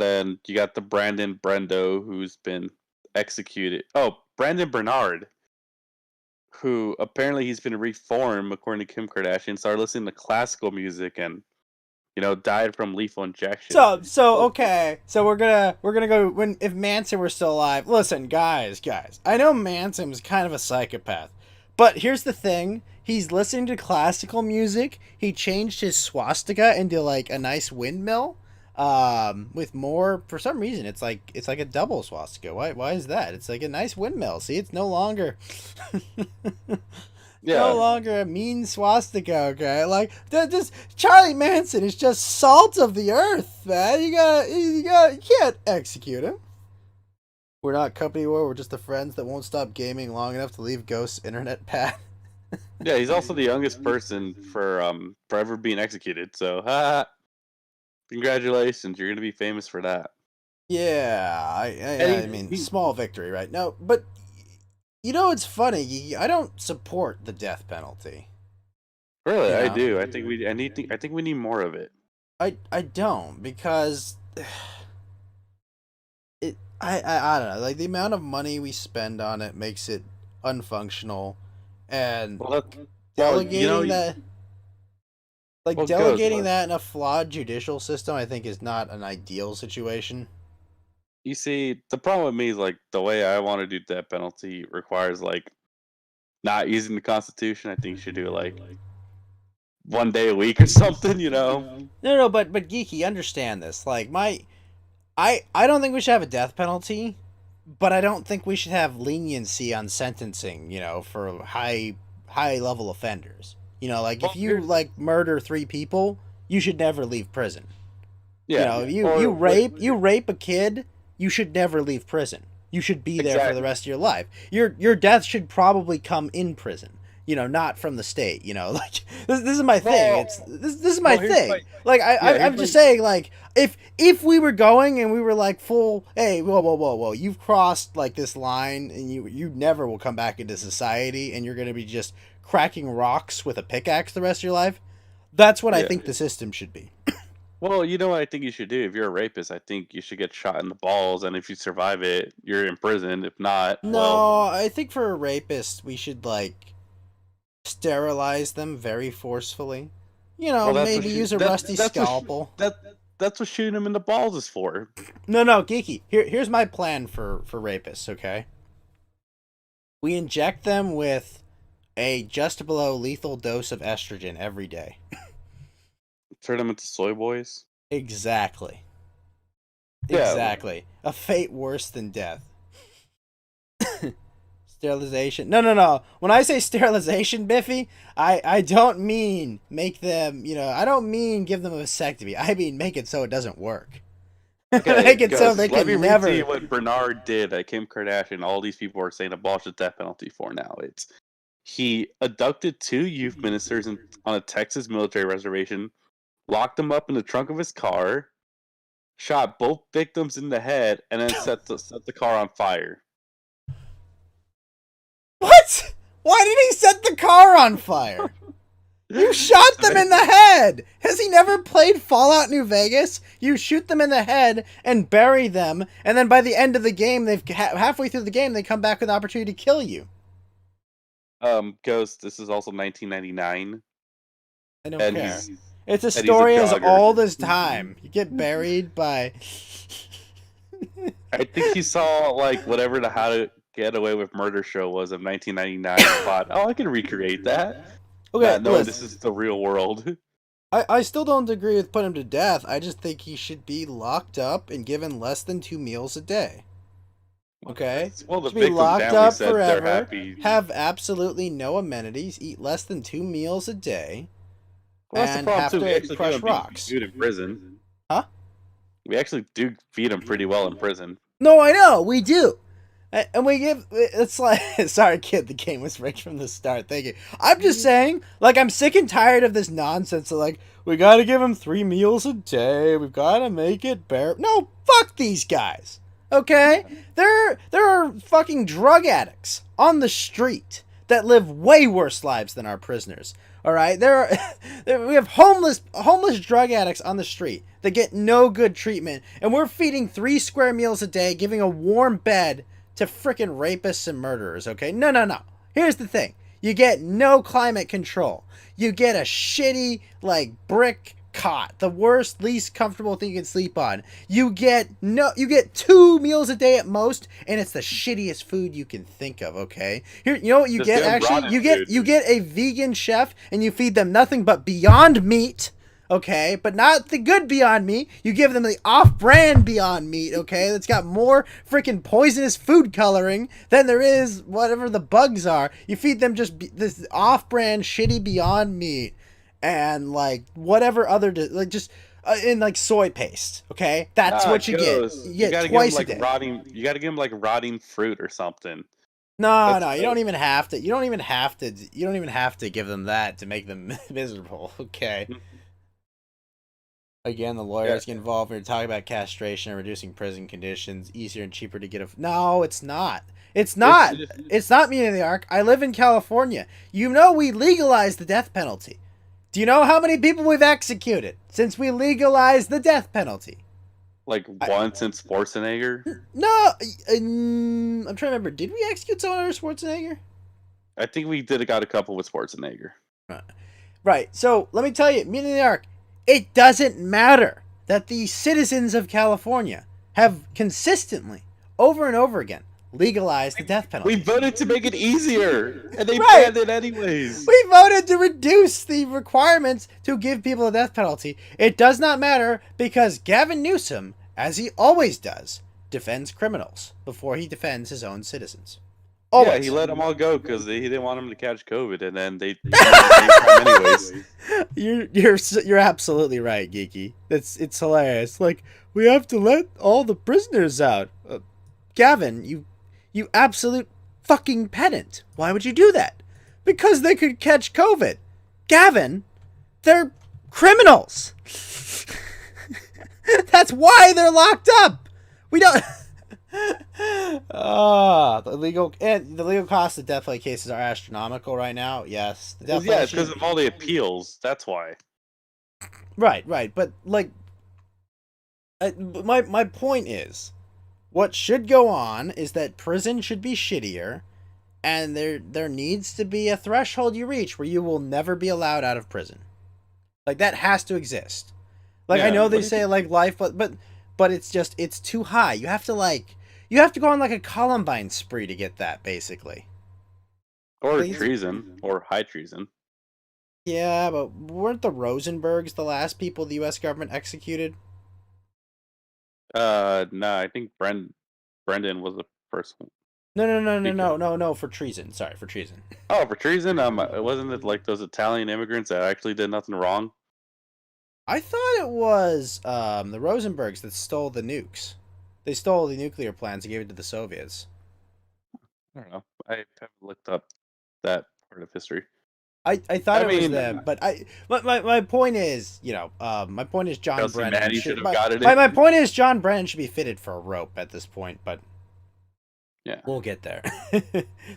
then you got the Brandon Brendo who's been executed. Oh, Brandon Bernard, who apparently he's been reformed according to Kim Kardashian, started listening to classical music and died from lethal injection. So okay. So we're gonna go if Manson were still alive. Listen, guys. I know Manson was kind of a psychopath, but here's the thing: he's listening to classical music. He changed his swastika into like a nice windmill, with more. For some reason, it's like a double swastika. Why is that? It's like a nice windmill. See, it's no longer. No longer a mean swastika, okay? Like this Charlie Manson is just salt of the earth, man. You can't execute him. We're not company war, we're just the friends that won't stop gaming long enough to leave Ghost's internet path. Yeah, he's also the youngest person for ever being executed, so congratulations, you're gonna be famous for that. Yeah, I mean small victory, right? No, but it's funny. I don't support the death penalty. Really, I do. I think we need more of it. I don't, because I don't know. Like the amount of money we spend on it makes it unfunctional, and delegating that in a flawed judicial system, I think, is not an ideal situation. You see, the problem with me is like the way I want to do death penalty requires like not using the Constitution. I think you should do like 1 day a week or something, No, but Geeky, understand this. Like I don't think we should have a death penalty, but I don't think we should have leniency on sentencing, for high level offenders. If you murder 3 people, you should never leave prison. Yeah. You rape a kid, you should never leave prison. You should be there for the rest of your life. Your death should probably come in prison. Not from the state. Like this is my thing. This is my thing. I'm just saying, like, if we were going and we were like full, hey, whoa, you've crossed like this line, and you never will come back into society, and you're gonna be just cracking rocks with a pickaxe the rest of your life. That's what I think the system should be. Well, you know what I think you should do? If you're a rapist, I think you should get shot in the balls, and if you survive it, you're in prison. If not, I think for a rapist, we should sterilize them very forcefully. Maybe use a rusty scalpel. That's what shooting them in the balls is for. No, Geeky. Here's my plan for rapists, okay? We inject them with a just below lethal dose of estrogen every day. Turn them into soy boys? Exactly. Yeah. Exactly. A fate worse than death. Sterilization. No. When I say sterilization, Biffy, I don't mean make them, I don't mean give them a vasectomy. I mean make it so it doesn't work. Okay, make it so they can never. Let me read to you what Bernard did at Kim Kardashian. All these people are saying abolish the death penalty for now. He abducted 2 youth ministers on a Texas military reservation, locked them up in the trunk of his car, shot both victims in the head, and then set the car on fire. What? Why did he set the car on fire? You shot them in the head! Has he never played Fallout New Vegas? You shoot them in the head and bury them, and then by the end of the game, halfway through the game, they come back with an opportunity to kill you. Ghost, this is also 1999. I don't And care. he's- It's a and he's a story as jogger. old as time. You get buried by... I think he saw like whatever the How to Get Away with Murder show was of 1999 and thought, oh, I can recreate that. Okay, Not knowing listen. this is the real world. I still don't agree with putting him to death. I just think he should be locked up and given less than 2 meals a day. Okay? Well, the Should be victim locked family up said they're forever, happy. have absolutely no amenities, eat less than 2 meals a day, Well, that's the and problem have too. We to actually crush give him rocks. food in prison. Huh? We actually do feed him pretty well in prison. No, I know, we do. And we give, it's like, sorry kid, the game was rigged from the start, thank you. I'm just saying, like, I'm sick and tired of this nonsense of like, we gotta give him 3 meals a day, we've gotta make it bear. No, fuck these guys, okay? There are fucking drug addicts on the street that live way worse lives than our prisoners, alright? We have homeless drug addicts on the street that get no good treatment, and we're feeding 3 square meals a day, giving a warm bed to frickin' rapists and murderers, okay? No. Here's the thing. You get no climate control. You get a shitty, like, brick cot. The worst, least comfortable thing you can sleep on. You get 2 meals a day at most, and it's the shittiest food you can think of, okay? Here, you know what you Just get, damn actually? rotten You get a vegan chef, and you feed them nothing but Beyond Meat, okay, but not the good Beyond Meat. You give them the off-brand Beyond Meat, okay, that's got more freaking poisonous food coloring than there is whatever the bugs are. You feed them just this off-brand shitty Beyond Meat and like whatever other like just in like soy paste, okay? That's what you get. You get twice a day. You gotta give him like rotting fruit or something. No, you don't even have to. You don't even have to give them that to make them miserable, okay? Again, the lawyers get involved when you're talking about castration and reducing prison conditions. Easier and cheaper to get a... No, it's not. It's not. It's not me in the arc. I live in California. You know we legalized the death penalty. Do you know how many people we've executed since we legalized the death penalty? Like one since Schwarzenegger? No, I'm trying to remember. Did we execute someone under Schwarzenegger? I think we got a couple with Schwarzenegger. Right. So let me tell you, me in the arc. It doesn't matter that the citizens of California have consistently, over and over again, legalized the death penalty. We voted to make it easier, and they banned it anyways. We voted to reduce the requirements to give people a death penalty. It does not matter because Gavin Newsom, as he always does, defends criminals before he defends his own citizens. Always. Yeah, he let them all go because he didn't want them to catch COVID, and then they anyways. You're absolutely right, Geeky. It's hilarious. Like, we have to let all the prisoners out. Gavin, you absolute fucking pedant. Why would you do that? Because they could catch COVID. Gavin, they're criminals. That's why they're locked up. We don't... the legal costs of death penalty cases are astronomical right now. Yes, Yeah, it's because of all the appeals. That's why. Right. But like, my point is, what should go on is that prison should be shittier, and there needs to be a threshold you reach where you will never be allowed out of prison. Like that has to exist. Like I know they say like life, but it's too high. You have to go on like a Columbine spree to get that, basically. Or treason, or high treason. Yeah, but weren't the Rosenbergs the last people the U.S. government executed? No, I think Brendan was the first one. No, for treason. Sorry, for treason. Oh, for treason? Wasn't it like those Italian immigrants that actually did nothing wrong? I thought it was the Rosenbergs that stole the nukes. They stole the nuclear plans and gave it to the Soviets. I don't know. I haven't looked up that part of history. I thought it was them, but my point is, my point is John Brennan my point is John Brennan should be fitted for a rope at this point, but yeah, we'll get there.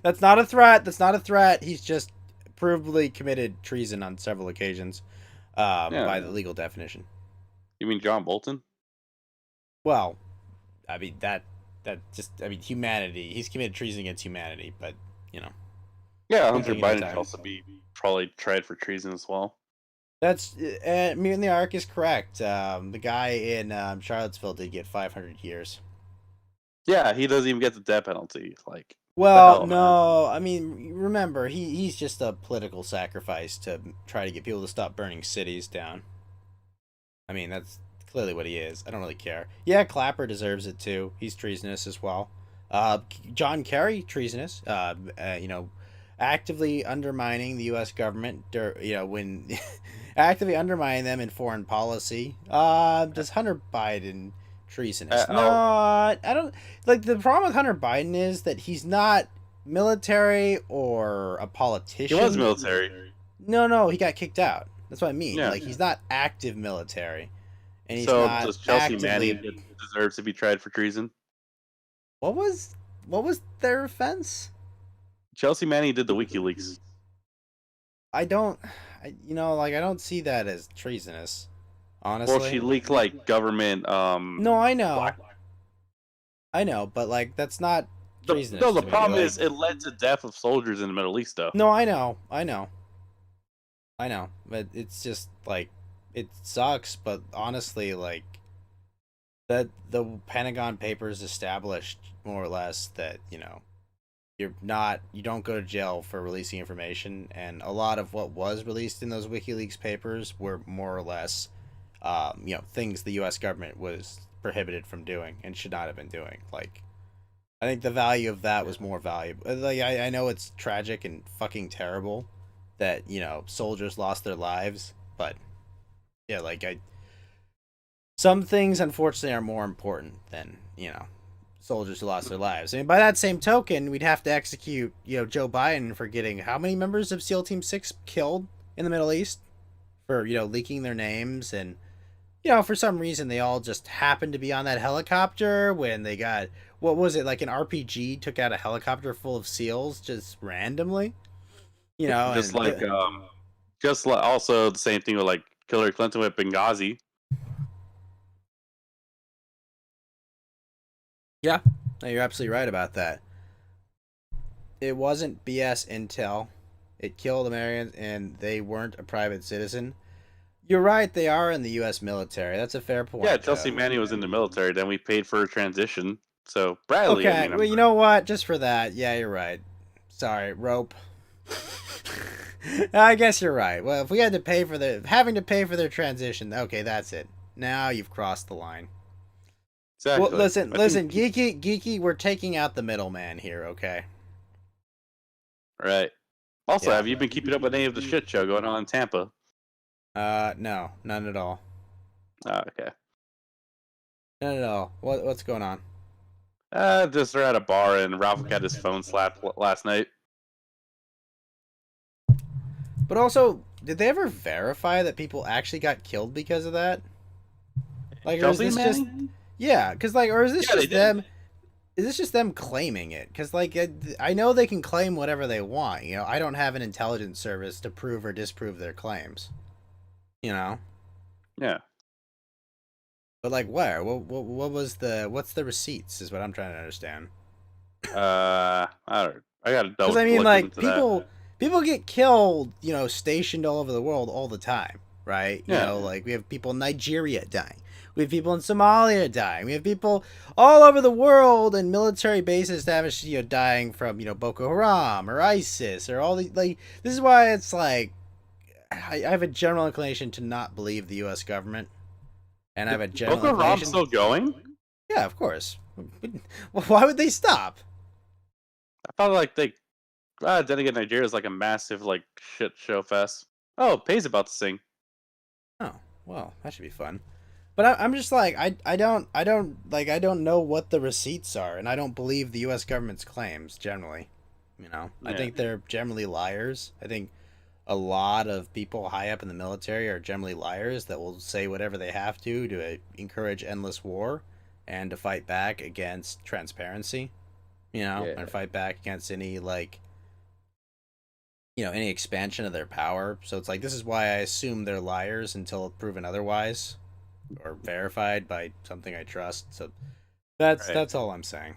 That's not a threat. He's just provably committed treason on several occasions by the legal definition. You mean John Bolton? Well, I mean humanity. He's committed treason against humanity, but Yeah, one Hunter thing at a Biden time. should also be probably tried for treason as well. That's me and the Ark is correct. The guy in Charlottesville did get 500 years. Yeah, he doesn't even get the death penalty. Like, Well, the hell, no, I mean, remember, he's just a political sacrifice to try to get people to stop burning cities down. I mean, that's clearly what he is. I don't really care. Yeah, Clapper deserves it too. He's treasonous as well. John Kerry, treasonous. Actively undermining the U.S. government. When actively undermining them in foreign policy. Does Hunter Biden treasonous? No, I don't. Like, the problem with Hunter Biden is that he's not military or a politician. He was military. No, he got kicked out. That's what I mean. Yeah. Like, he's not active military, and he's So not does Chelsea actively... Manning deserve to be tried for treason? What was their offense? Chelsea Manning did the WikiLeaks. I don't see that as treasonous. Honestly. Well, she leaked like government. No, I know. I know, but like that's not treasonous. No, the to me. problem Like, is it led to death of soldiers in the Middle East, though. No, I know, but it's just like it sucks. But honestly, like that the Pentagon Papers established more or less that you don't go to jail for releasing information, and a lot of what was released in those WikiLeaks papers were more or less, things the U.S. government was prohibited from doing and should not have been doing. Like, I think the value of that was more valuable. Like, I know it's tragic and fucking terrible that soldiers lost their lives, but yeah, some things unfortunately are more important than soldiers who lost their lives. I mean, by that same token, we'd have to execute Joe Biden for getting how many members of SEAL Team 6 killed in the Middle East for leaking their names, and for some reason they all just happened to be on that helicopter when they got, what was it, like an RPG took out a helicopter full of SEALs just randomly, just like also the same thing with like Hillary Clinton with Benghazi. Yeah, no, you're absolutely right about that. It wasn't BS intel. It killed Americans, and they weren't a private citizen. You're right, they are in the U.S. military. That's a fair point. Yeah, Chelsea Manning was in the military. Then we paid for her transition. So Bradley. Okay, well, you know what? Just for that, yeah, you're right. Sorry, rope. I guess you're right. Well, if we had to pay for having to pay for their transition, okay, that's it. Now you've crossed the line. Exactly. Well, listen, geeky, we're taking out the middleman here, okay? Right. Also, Yeah. have you been keeping up with any of the shit show going on in Tampa? No, none at all. Oh, okay. None at all. What's going on? Just they're at a bar and Ralph got his phone slapped last night. But also, did they ever verify that people actually got killed because of that? Like, or is Chelsea this just... Manning? Yeah, because like, or is this Yeah, just them? Is this just them claiming it? Because like, I know they can claim whatever they want. I don't have an intelligence service to prove or disprove their claims. Yeah. But like, where? What was what's the receipts? Is what I'm trying to understand. I don't. I gotta double. Because I mean, look like, into that. people get killed, stationed all over the world all the time, right? Yeah. Like we have people in Nigeria dying. We have people in Somalia dying. We have people all over the world in military bases dying from, Boko Haram or ISIS or all the, like, this is why it's like, I have a general inclination to not believe the U.S. government. And I have a general Boko Haram's inclination... still going? Yeah, of course. Why would they stop? I thought like they. Then again, Nigeria is like a massive like shit show fest. Oh, Pay's about to sing. Oh, well, that should be fun. But I'm just like, I don't know what the receipts are, and I don't believe the U.S. government's claims generally. I think they're generally liars. I think a lot of people high up in the military are generally liars that will say whatever they have to encourage endless war and to fight back against transparency, and fight back against any, like, any expansion of their power. So it's like this is why I assume they're liars until proven otherwise or verified by something I trust. So that's all I'm saying.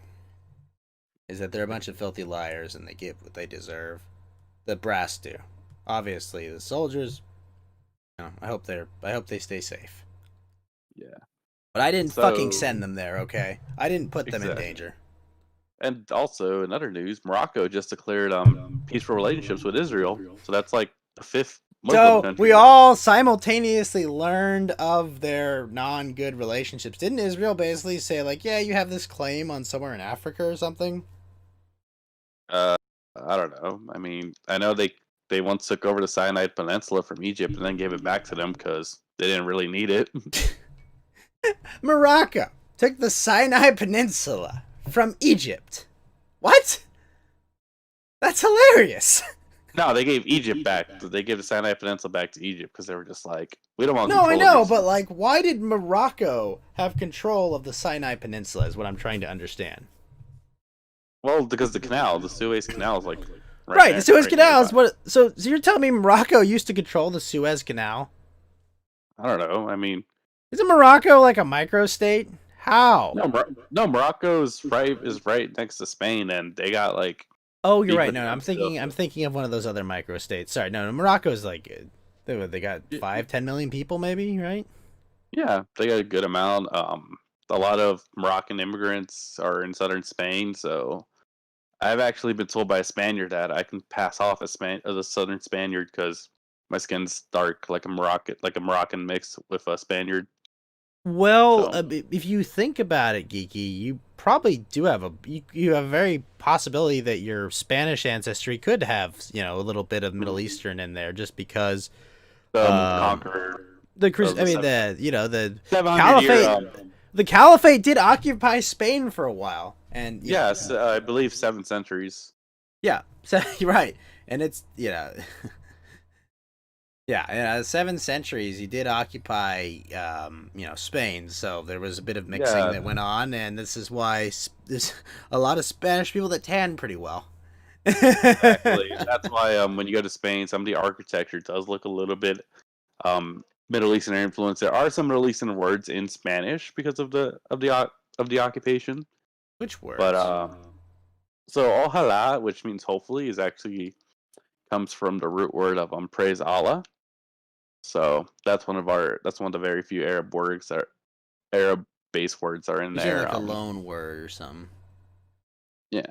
Is that they're a bunch of filthy liars and they get what they deserve. The brass do. Obviously, the soldiers. I hope they stay safe. Yeah. But I didn't fucking So send them there. Okay, I didn't put them in exactly. danger. And also, in other news, Morocco just declared peaceful relationships with Israel. So that's like the fifth Muslim So we country. all simultaneously learned of their non-good relationships. Didn't Israel basically say like, yeah, you have this claim on somewhere in Africa or something? I don't know. I mean, I know they once took over the Sinai Peninsula from Egypt and then gave it back to them because they didn't really need it. Morocco took the Sinai Peninsula from Egypt. What? That's hilarious. No, they gave Egypt back. They gave the Sinai Peninsula back to Egypt because they were just like, we don't want No, I control know, of these. but like, why did Morocco have control of the Sinai Peninsula? Is what I'm trying to understand. Well, because the canal, the Suez Canal, is like Right, the Suez right Canal is nearby. what. So you're telling me Morocco used to control the Suez Canal? I don't know. I mean, Isn't Morocco like a microstate? How? no, Morocco is right next to Spain, and they got like Oh, you're beef right. with No, them I'm still. thinking of one of those other microstates. Sorry, no, Morocco's like they got 10 million people, maybe, right? Yeah, they got a good amount. A lot of Moroccan immigrants are in southern Spain, so I've actually been told by a Spaniard that I can pass off as a southern Spaniard because my skin's dark, like a Moroccan mix with a Spaniard. Well, So if you think about it, Geeky, you probably do have you have a very possibility that your Spanish ancestry could have a little bit of Middle Eastern in there, just because conqueror I mean of the 700-year. caliphate the caliphate did occupy Spain for a while, and Yes, I believe 7 centuries. yeah, so you're right, and it's Yeah, 7 centuries. He did occupy, Spain. So there was a bit of mixing that went on, and this is why there's a lot of Spanish people that tan pretty well. Exactly. That's why when you go to Spain, some of the architecture does look a little bit Middle Eastern influence. There are some Middle Eastern words in Spanish because of the occupation. Which words? But so ojalá, which means hopefully, is actually comes from the root word of praise Allah. So that's one of the very few Arab words that Arab based words are in Usually there. like a loan word or something. Yeah,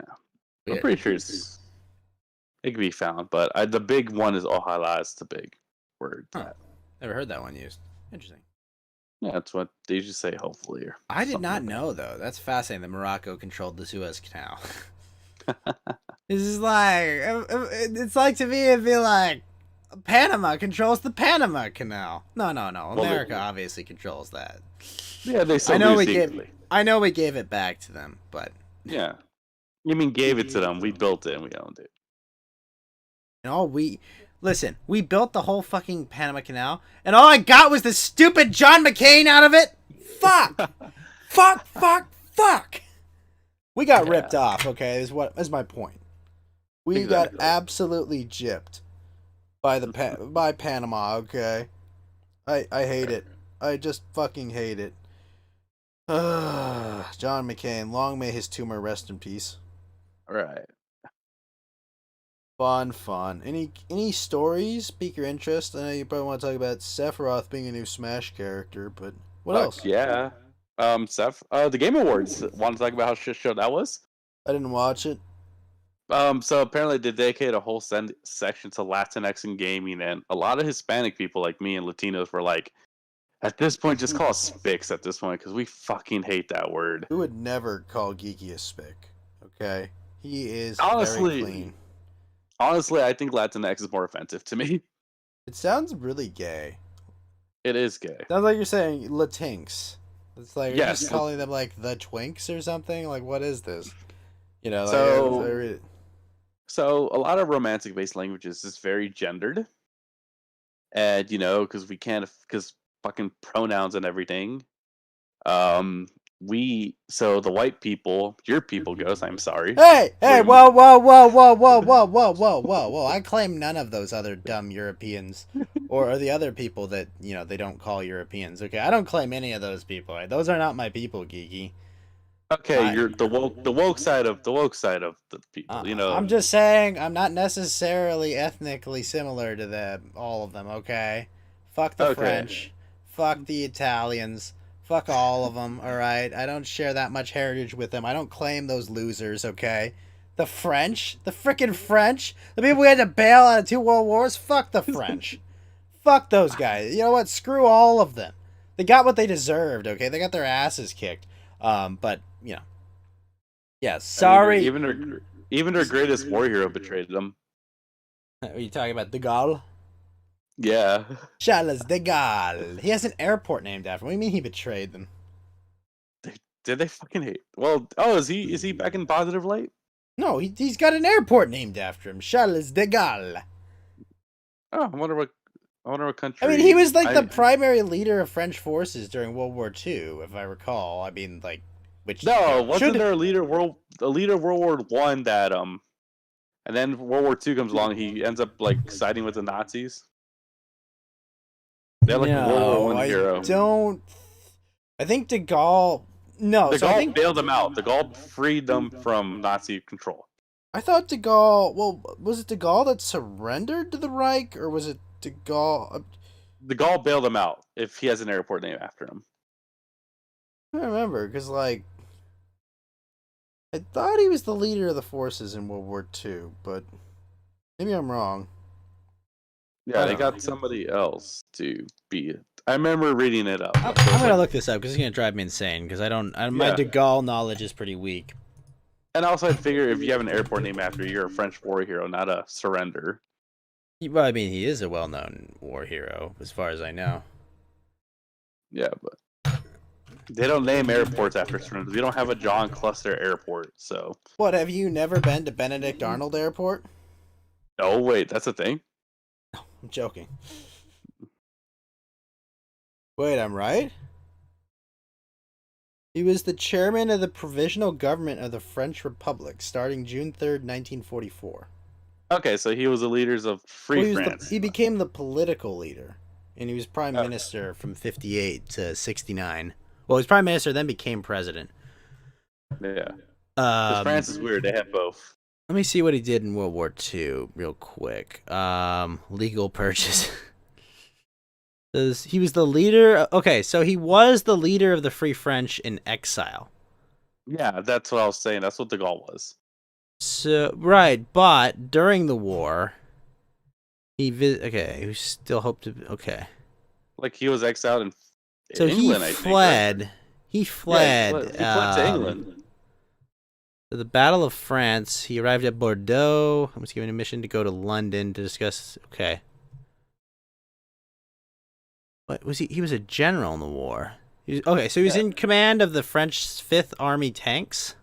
I'm pretty sure it can be found, but the big one is ojalá. It's the big word. Huh. Never heard that one used. Interesting. Yeah, that's what they usually say. Hopefully, or I did not know though. That's fascinating that Morocco controlled the Suez Canal. This is like it's like to me it'd be like Panama controls the Panama Canal. No. America obviously controls that. Yeah, they still I know do we secretly. gave it back to them, but Yeah, you mean gave it to them? We built it and we owned it. we built the whole fucking Panama Canal, and all I got was the stupid John McCain out of it. Fuck, fuck. We got ripped off. Okay, is my point. We got absolutely gypped by by Panama. Okay, I hate it. I just fucking hate it. John McCain, long may his tumor rest in peace. All right. Fun. Any stories pique your interest? I know you probably want to talk about Sephiroth being a new Smash character, but what else? Yeah. Seth, the Game Awards. Want to talk about how shit show that was? I didn't watch it. So apparently they dedicated a whole section to Latinx in gaming, and a lot of Hispanic people like me and Latinos were like, at this point, just call us spics at this point because we fucking hate that word. We would never call Geeky a spick. Okay, he is Honestly, very clean. Honestly, I think Latinx is more offensive to me. It sounds really gay. It is gay. Sounds like you're saying Latinx. It's like you're Yes. just calling them like the Twinks or something. Like what is this? So a lot of romantic based languages is very gendered, and because we can't because fucking pronouns and everything. so the white people, your people, Ghost, I'm sorry. Hey, Were whoa, whoa, whoa, whoa, whoa, whoa, whoa, whoa, whoa, whoa! I claim none of those other dumb Europeans, or the other people that they don't call Europeans. Okay, I don't claim any of those people. Right? Those are not my people, Geeky. Okay, you're the woke side of the people. I'm just saying I'm not necessarily ethnically similar to all of them. Okay, fuck the French, fuck the Italians. Fuck all of them, alright? I don't share that much heritage with them. I don't claim those losers, okay? The French? The frickin' French? The people we had to bail out of 2 world wars? Fuck the French. Fuck those guys. You know what? Screw all of them. They got what they deserved, okay? They got their asses kicked. But, yeah, sorry. I mean, even their greatest war hero betrayed them. Are you talking about De Gaulle? Yeah. Charles de Gaulle. He has an airport named after him. What do you mean he betrayed them? Did they fucking hate? Well, is he back in positive light? No, he's got an airport named after him. Charles de Gaulle. Oh, I wonder what country. I mean, he was like the primary leader of French forces during World War II, if I recall. I mean, like, which wasn't there a leader of World War One that and then World War II comes along, he ends up like siding with the Nazis. They're like a World War I hero. I think De Gaulle. No, De Gaulle bailed them out. De Gaulle freed them from Nazi control. I thought De Gaulle. Well, was it De Gaulle that surrendered to the Reich, or was it De Gaulle? De Gaulle bailed them out. If he has an airport named after him. I don't remember because, like, I thought he was the leader of the forces in World War II, but maybe I'm wrong. Yeah, they got somebody else to be it. I remember reading it up. I'm gonna look this up because it's gonna drive me insane. Because my De Gaulle knowledge is pretty weak. And also, I figure if you have an airport named after you, you're a French war hero, not a surrender. Well, I mean, he is a well-known war hero, as far as I know. Yeah, but they don't name airports after surrenders. We don't have a John Cluster Airport, so. What? Have you never been to Benedict Arnold Airport? Oh wait, that's a thing. I'm joking. Wait, I'm right? He was the chairman of the Provisional Government of the French Republic, starting June 3rd, 1944. Okay, so he was the leaders of Free France. He became the political leader, and he was prime minister from 58 to 69. Well, he was prime minister, then became president. Yeah. Because France is weird. They have both. Let me see what he did in World War II real quick. Legal purchase. He was the leader. Okay, so he was the leader of the Free French in exile. Yeah, that's what I was saying. That's what De Gaulle was. So right, but during the war, he still hoped to. Okay, like he was exiled in so England. He fled. Right? He fled. Yeah, he fled to England. The Battle of France. He arrived at Bordeaux. I was given a mission to go to London to discuss. Okay. What was he? He was a general in the war. So he was in command of the French 5th Army tanks.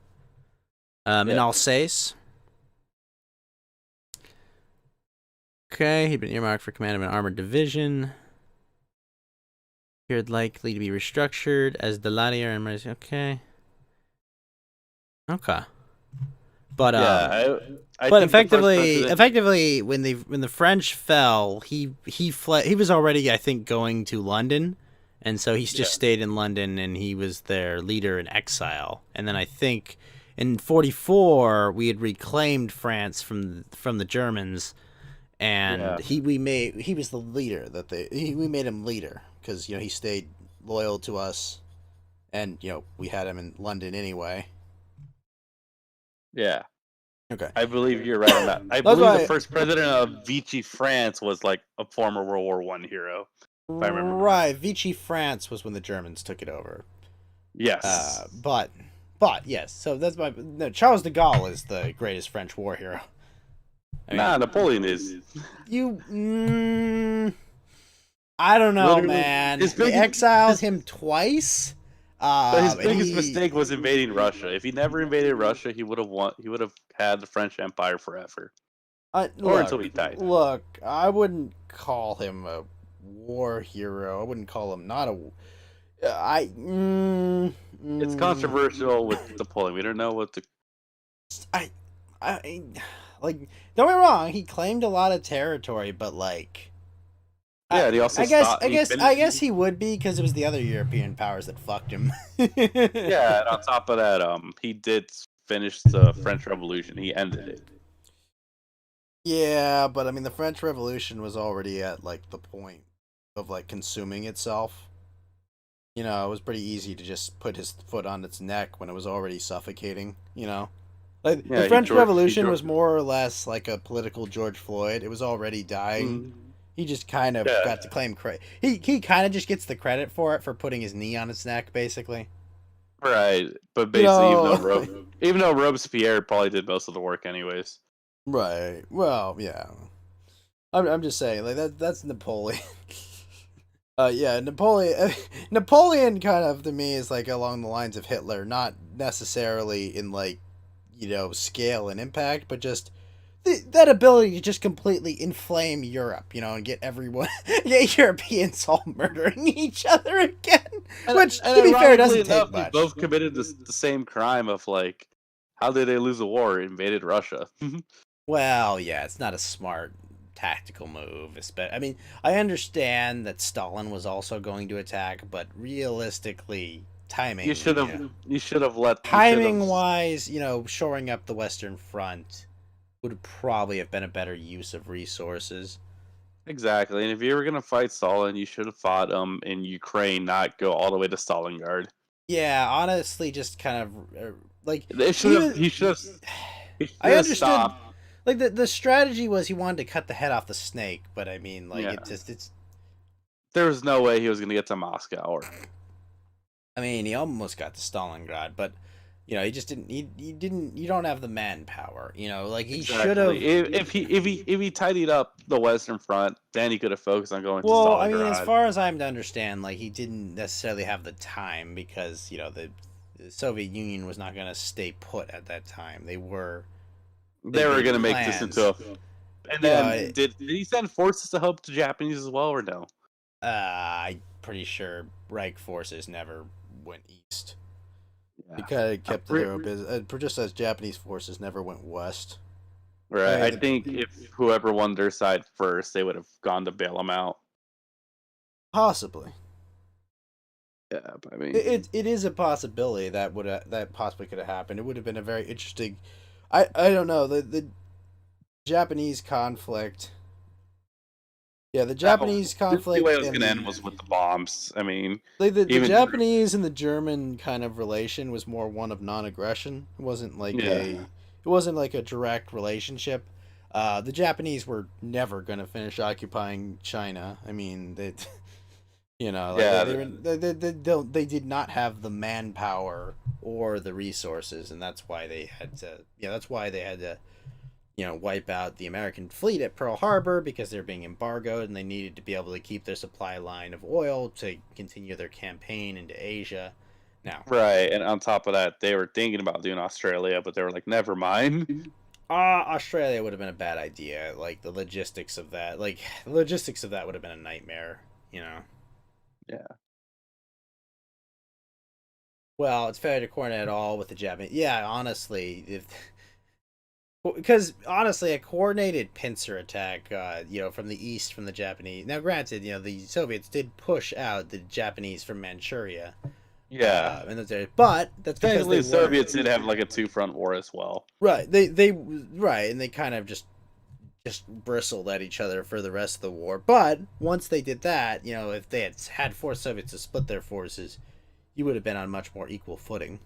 In Alsace. Okay, he'd been earmarked for command of an armored division. Appeared likely to be restructured as the Latier and okay. But but effectively, when the French fell, he fled. He was already, I think, going to London, and so he's just stayed in London, and he was their leader in exile. And then I think in 44 we had reclaimed France from the Germans, and he was the leader we made him leader because he stayed loyal to us, and we had him in London anyway. Yeah. Okay. I believe you're right on that. I believe the first president of Vichy France was like a former World War I hero. If I remember. Right. Vichy France was when the Germans took it over. Yes. But yes. So that's Charles de Gaulle is the greatest French war hero. Napoleon is. I don't know, man. They exiled him twice. But his biggest mistake was invading Russia. If he never invaded Russia, he would have won. He would have had the French Empire forever, or until he died. Look, I wouldn't call him a war hero. I wouldn't call him not a. It's controversial with the polling. We don't know what the. I, like, don't get me wrong. He claimed a lot of territory, but like, Yeah, and he also I guess, stopped. I guess he would be because it was the other European powers that fucked him. Yeah, and on top of that, he did finish the French Revolution. He ended it. Yeah, but I mean, the French Revolution was already at like the point of like consuming itself. You know, it was pretty easy to just put his foot on its neck when it was already suffocating. You know, like Yeah, the French Revolution was more or less like a political George Floyd. It was already dying. He just kind of got to claim credit. He kind of just gets the credit for it for putting his knee on its neck, basically. Right, but basically, even though Robespierre probably did most of the work, anyways. Right. Well, yeah. I'm just saying, like that's Napoleon. Yeah, Napoleon kind of to me is like along the lines of Hitler, not necessarily in like, you know, scale and impact, but just that ability to just completely inflame Europe, you know, and get everyone, get Europeans all murdering each other again. Which, to be fair, doesn't take much. They both committed the same crime of like, how did they lose a war? Invaded Russia. Well, yeah, it's not a smart tactical move. I mean, I understand that Stalin was also going to attack, but realistically, timing. You should have let. Timing wise, you know, shoring up the Western Front would probably have been a better use of resources. Exactly, and if you were gonna fight Stalin, you should have fought in Ukraine, not go all the way to Stalingrad. Yeah, honestly, just kind of like he should have. I understood. Stopped. Like the strategy was he wanted to cut the head off the snake, but I mean, like it's. There was no way he was gonna get to Moscow. I mean, he almost got to Stalingrad, but you know, he just didn't. He didn't. You don't have the manpower. You know, like he should have. If he tidied up the Western Front, then he could have focused on going to Stalingrad. Well, I mean, as far as I'm to understand, like he didn't necessarily have the time because you know the Soviet Union was not going to stay put at that time. They were going to make this into a. And then did he send forces to help the Japanese as well, or no? I'm pretty sure Reich forces never went east. Yeah. They kind of kept their own business, just as Japanese forces never went west. Right. I think if whoever won their side first, they would have gone to bail them out. Possibly. Yeah, but I mean, it is a possibility that possibly could have happened. It would have been a very interesting. I don't know the Japanese conflict. Yeah, the Japanese conflict. The way it was going to end was with the bombs. I mean, like the Japanese and the German kind of relation was more one of non-aggression. It wasn't like a direct relationship. The Japanese were never going to finish occupying China. I mean, they did not have the manpower or the resources, and that's why they had to. Yeah, that's why they had to. You know, wipe out the American fleet at Pearl Harbor because they're being embargoed and they needed to be able to keep their supply line of oil to continue their campaign into Asia. Now, right, and on top of that, they were thinking about doing Australia, but they were like, never mind. Australia would have been a bad idea. Like the logistics of that would have been a nightmare, you know. Yeah. Well, it's fair to coordinate at all with the Japanese. Yeah, honestly, because honestly, a coordinated pincer attack, you know, from the east from the Japanese. Now, granted, you know, the Soviets did push out the Japanese from Manchuria. Yeah, but that's because the Soviets did have like a two-front war as well. Right, and they kind of just bristled at each other for the rest of the war. But once they did that, you know, if they had forced Soviets to split their forces, you would have been on much more equal footing.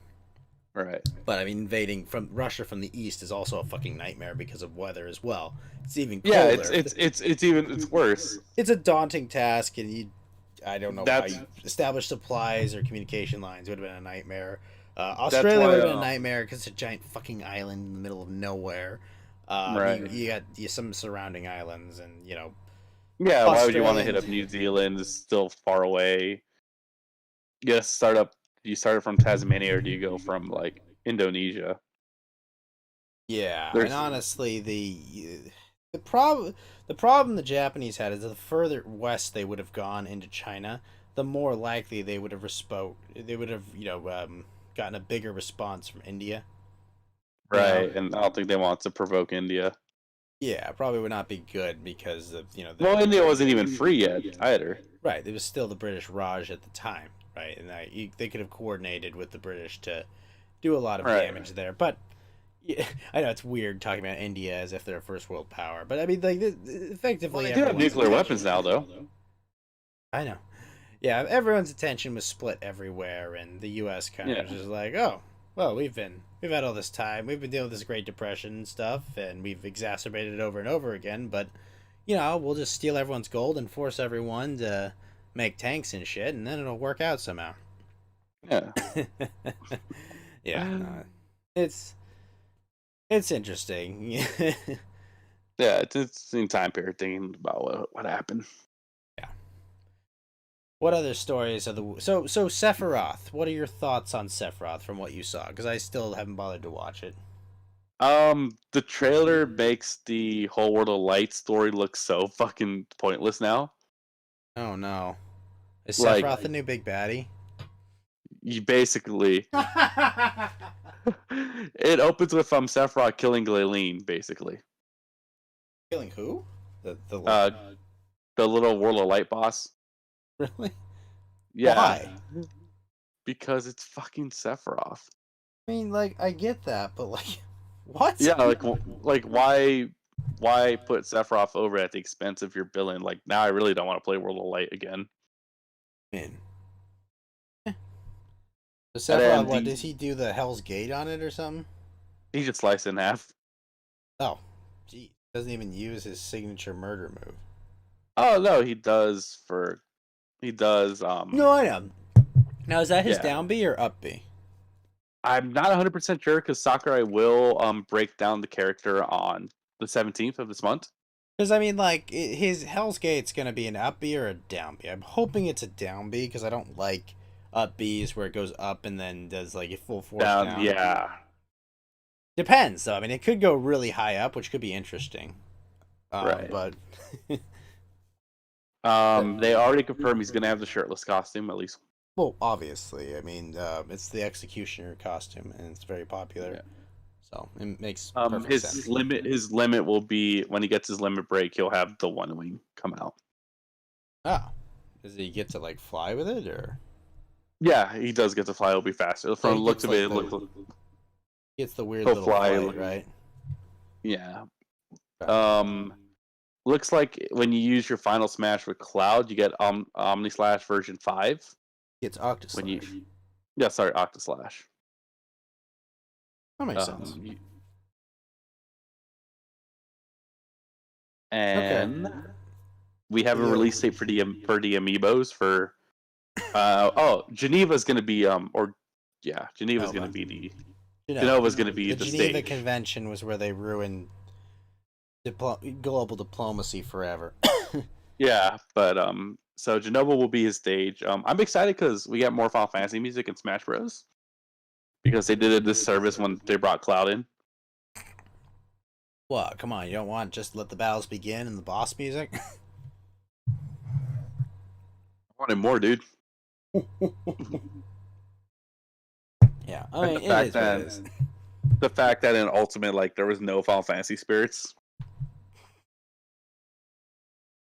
Right. But I mean, invading from Russia from the east is also a fucking nightmare because of weather as well. It's even colder. Yeah, it's worse. It's a daunting task, and I don't know how you establish supplies or communication lines. It would have been a nightmare. Australia would have been a nightmare because it's a giant fucking island in the middle of nowhere. Right. You got some surrounding islands, and you know. Yeah, why would you want to hit up New Zealand? It's still far away. You started from Tasmania, or do you go from like Indonesia? Yeah, and honestly, the problem the Japanese had is the further west they would have gone into China, the more likely they would have gotten a bigger response from India. Right, and I don't think they want to provoke India. Yeah, probably would not be good because of Well, India wasn't even free yet either. Right, it was still the British Raj at the time, right, and they could have coordinated with the British to do a lot of damage there. But yeah, I know it's weird talking about India as if they're a first world power, but I mean, like, effectively, They do have nuclear weapons now, though. I know. Yeah, everyone's attention was split everywhere, and the U.S. kind of was just like, oh, well, we've had all this time, we've been dealing with this Great Depression and stuff, and we've exacerbated it over and over again, but we'll just steal everyone's gold and force everyone to make tanks and shit, and then it'll work out somehow. Yeah. Yeah, it's interesting. Yeah, it's in time period thinking about what happened. What other stories are so Sephiroth? What are your thoughts on Sephiroth from what you saw? Because I still haven't bothered to watch it. The trailer makes the whole World of Light story look so fucking pointless now. Oh no, is Sephiroth the new big baddie? You basically, it opens with Sephiroth killing Glaline, basically. Killing who? The little World of Light boss. Really? Yeah. Why? Because it's fucking Sephiroth. I mean, like, I get that, but like, what? Yeah, like why put Sephiroth over at the expense of your villain? Like, now I really don't want to play World of Light again. Man. So Sephiroth, what does he do? The Hell's Gate on it or something? He just slices it in half. Oh, gee, doesn't even use his signature murder move. Oh no, he does. No, I know. Now, is that his down B or up B? I'm not 100% sure because Sakurai will break down the character on the 17th of this month. Because I mean, like, his Hell's Gate's gonna be an up B or a down B. I'm hoping it's a down B because I don't like up Bs where it goes up and then does like a full force down. Yeah. Depends though. I mean, it could go really high up, which could be interesting. Right. But they already confirmed he's gonna have the shirtless costume at least. Well, obviously, I mean, it's the Executioner costume, and it's very popular. Yeah. So it makes perfect sense. His limit will be when he gets his limit break. He'll have the one wing come out. Oh, does he get to like fly with it, or? Yeah, he does get to fly. It'll be faster. From the looks of it, it's the weird little flight, right? Yeah. Looks like when you use your final smash with Cloud, you get Omni Slash version 5. It's Octaslash. Octaslash. That makes sense. And we have a release date for the amiibos for. Geneva's gonna be Geneva's gonna be the. Genova's gonna be the Geneva stage. Convention was where they ruined global diplomacy forever. Yeah, but so Genova will be his stage. I'm excited because we got more Final Fantasy music in Smash Bros. Because they did a disservice when they brought Cloud in. What? Come on, you don't want just let the battles begin and the boss music? I wanted more, dude. Yeah, I mean, it is what it is. The fact that in Ultimate, like, there was no Final Fantasy spirits.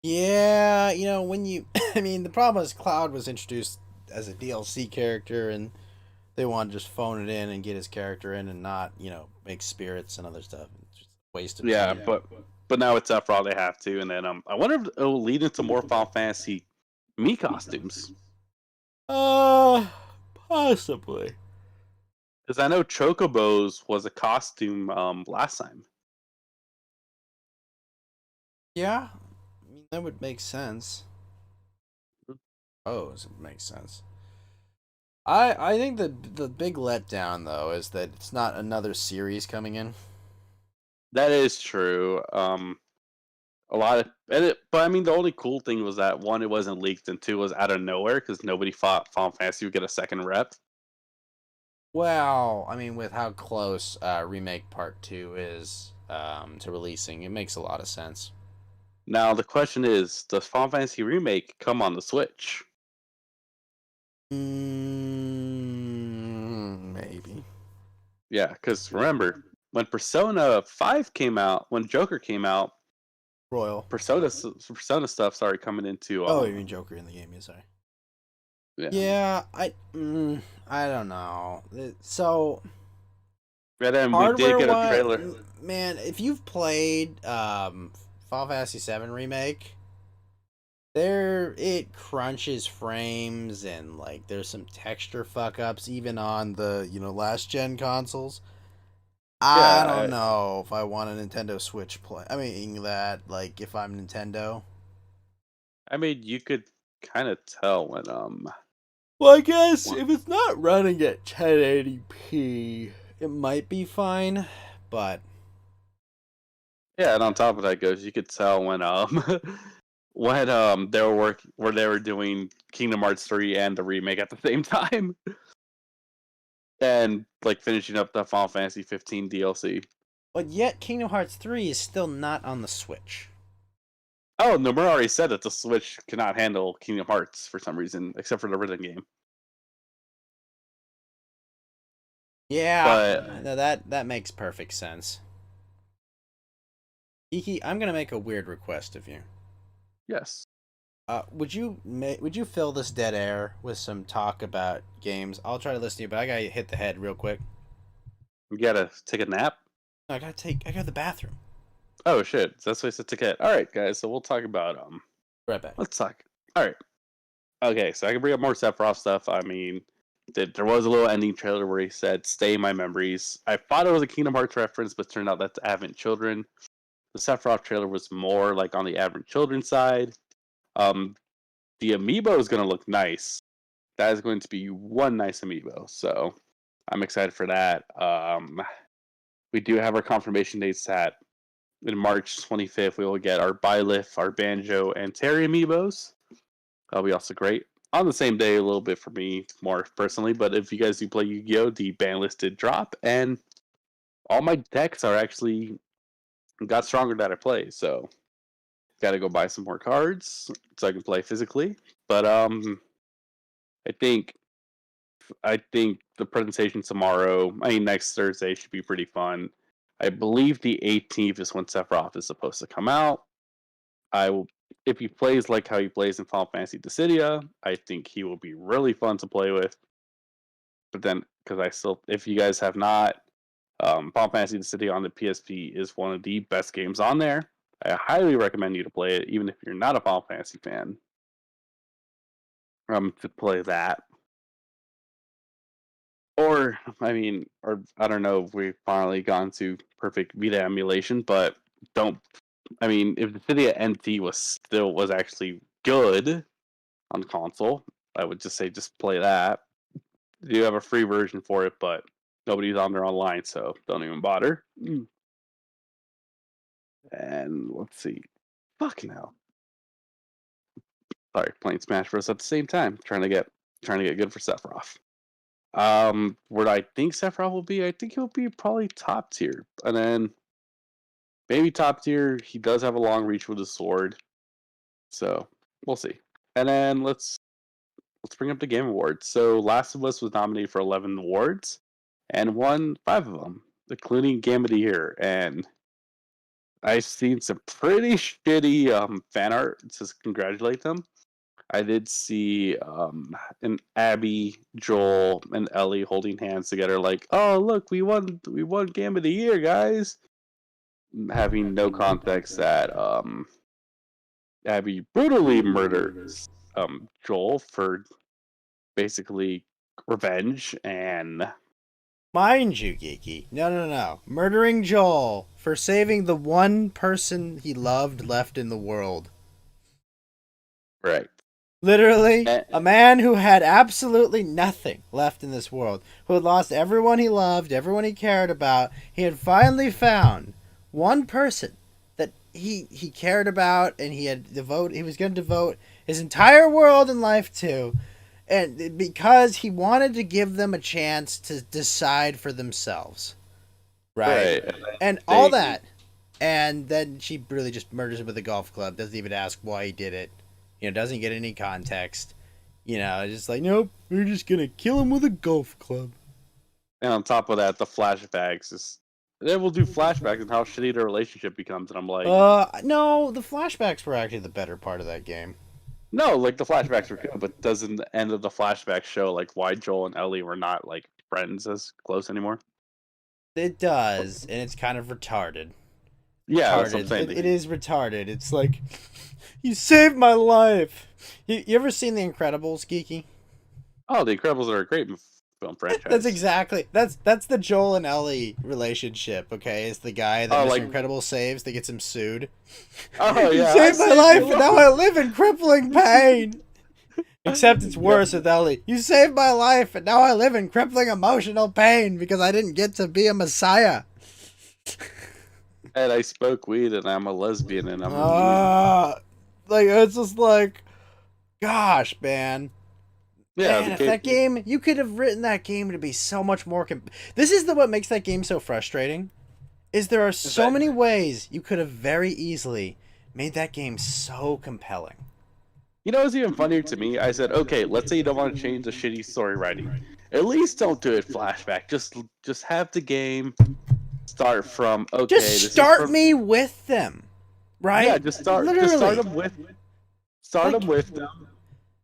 Yeah, when you... I mean, the problem is Cloud was introduced as a DLC character, and they want to just phone it in and get his character in and not, make spirits and other stuff. It's just a waste of time. But now it's Sephiroth, they have to, and then I wonder if it'll lead into more Final Fantasy Mii costumes. Possibly. Because I know Chocobo's was a costume last time. Yeah, I mean, that would make sense. Oh, it makes sense. I think the big letdown though is that it's not another series coming in. That is true. But I mean, the only cool thing was that one, it wasn't leaked, and two, was out of nowhere because nobody thought Final Fantasy would get a second rep. Well, I mean, with how close Remake Part 2 is to releasing, it makes a lot of sense. Now, the question is, does Final Fantasy Remake come on the Switch? Maybe. Yeah, because remember, when Persona 5 came out, when Joker came out, Royal. Persona stuff started coming into. Oh, you mean Joker in the game? Yeah, sorry. Yeah. Yeah, I don't know. So And then we did hardware get a wise, trailer. man, if you've played Final Fantasy VII Remake, it crunches frames and like there's some texture fuck ups even on the last gen consoles. I don't know if I want a Nintendo Switch play. I mean that like if I'm Nintendo. I mean, you could kind of tell when Well, I guess if it's not running at 1080p, it might be fine, but yeah, and on top of that goes, you could tell when when they were doing Kingdom Hearts 3 and the remake at the same time, and like finishing up the Final Fantasy 15 DLC. But yet Kingdom Hearts 3 is still not on the Switch. Oh, Nomura already said that the Switch cannot handle Kingdom Hearts for some reason, except for the rhythm game. Yeah, but no, that makes perfect sense. Iki, I'm gonna make a weird request of you. Yes. Would you fill this dead air with some talk about games? I'll try to listen to you, but I gotta hit the head real quick. You gotta take a nap? No, I gotta go to the bathroom. Oh shit, that's why I said take a. All right, guys. So we'll talk about Right back. Let's talk. All right. Okay, so I can bring up more Sephiroth stuff. I mean, there was a little ending trailer where he said, "Stay in my memories." I thought it was a Kingdom Hearts reference, but turned out that's Advent Children. The Sephiroth trailer was more like on the Advent Children side. The amiibo is going to look nice. That is going to be one nice amiibo, so I'm excited for that. We do have our confirmation date set in March 25th. We will get our Byleth, our Banjo, and Terry amiibos. That'll be also great. On the same day, a little bit for me, more personally, but if you guys do play Yu-Gi-Oh!, the ban list did drop, and all my decks are actually got stronger that I play, so got to go buy some more cards so I can play physically. But I think the presentation tomorrow, I mean next Thursday, should be pretty fun. I believe the 18th is when Sephiroth is supposed to come out. I will, if he plays like how he plays in Final Fantasy Dissidia, I think he will be really fun to play with. But then, because if you guys have not, Final Fantasy Dissidia on the PSP is one of the best games on there. I highly recommend you to play it, even if you're not a Final Fantasy fan. To play that. Or I don't know if we've finally gone to perfect Vita emulation, but if the Cydia NT was actually good on console, I would just say just play that. You have a free version for it, but nobody's on there online, so don't even bother. And let's see. Fucking hell. Sorry, playing Smash Bros. At the same time, trying to get good for Sephiroth. Where I think Sephiroth will be, I think he'll be probably top tier. And then maybe top tier, he does have a long reach with his sword. So we'll see. And then let's bring up the Game Awards. So Last of Us was nominated for 11 awards and won 5 of them, including Game of the Year. And I've seen some pretty shitty fan art to congratulate them. I did see an Abby, Joel, and Ellie holding hands together, like, "Oh, look, we won Game of the Year, guys!" Having no context that Abby brutally murders Joel for basically revenge, and mind you, Geeky, no, murdering Joel for saving the one person he loved left in the world. Right. Literally, a man who had absolutely nothing left in this world, who had lost everyone he loved, everyone he cared about. He had finally found one person that he cared about, and he was going to devote his entire world and life to, and because he wanted to give them a chance to decide for themselves, right? And all that, and then she really just murders him with a golf club. Doesn't even ask why he did it. Doesn't get any context. You know, just like, nope, we're just gonna kill him with a golf club. And on top of that, the flashbacks is they will do flashbacks and how shitty their relationship becomes, and I'm like, No, the flashbacks were actually the better part of that game. no, like the flashbacks were good, but doesn't the end of the flashback show like why Joel and Ellie were not like friends as close anymore? It does, and it's kind of retarded. Yeah, that's what I'm Retarded. saying. It is retarded. It's like, you saved my life. You ever seen The Incredibles, Geeky? Oh, The Incredibles are a great film franchise. That's exactly that's the Joel and Ellie relationship. Okay, is the guy that Mr. Incredible saves that gets him sued. Oh You yeah, saved my life, and now I live in crippling pain. Except it's worse with Ellie. You saved my life, and now I live in crippling emotional pain because I didn't get to be a messiah. And I smoke weed, and I'm a lesbian, and I'm like it's just like, gosh, man. yeah. Man, if that game, you could have written that game to be so much more. This is what makes that game so frustrating. Is there are so many ways you could have very easily made that game so compelling. You know what's even funnier to me? I said, okay, let's say you don't want to change the shitty story writing. At least don't do it flashback. Just have the game start from okay. Just start me with them, right? Yeah, just start. Literally. Just start them with them,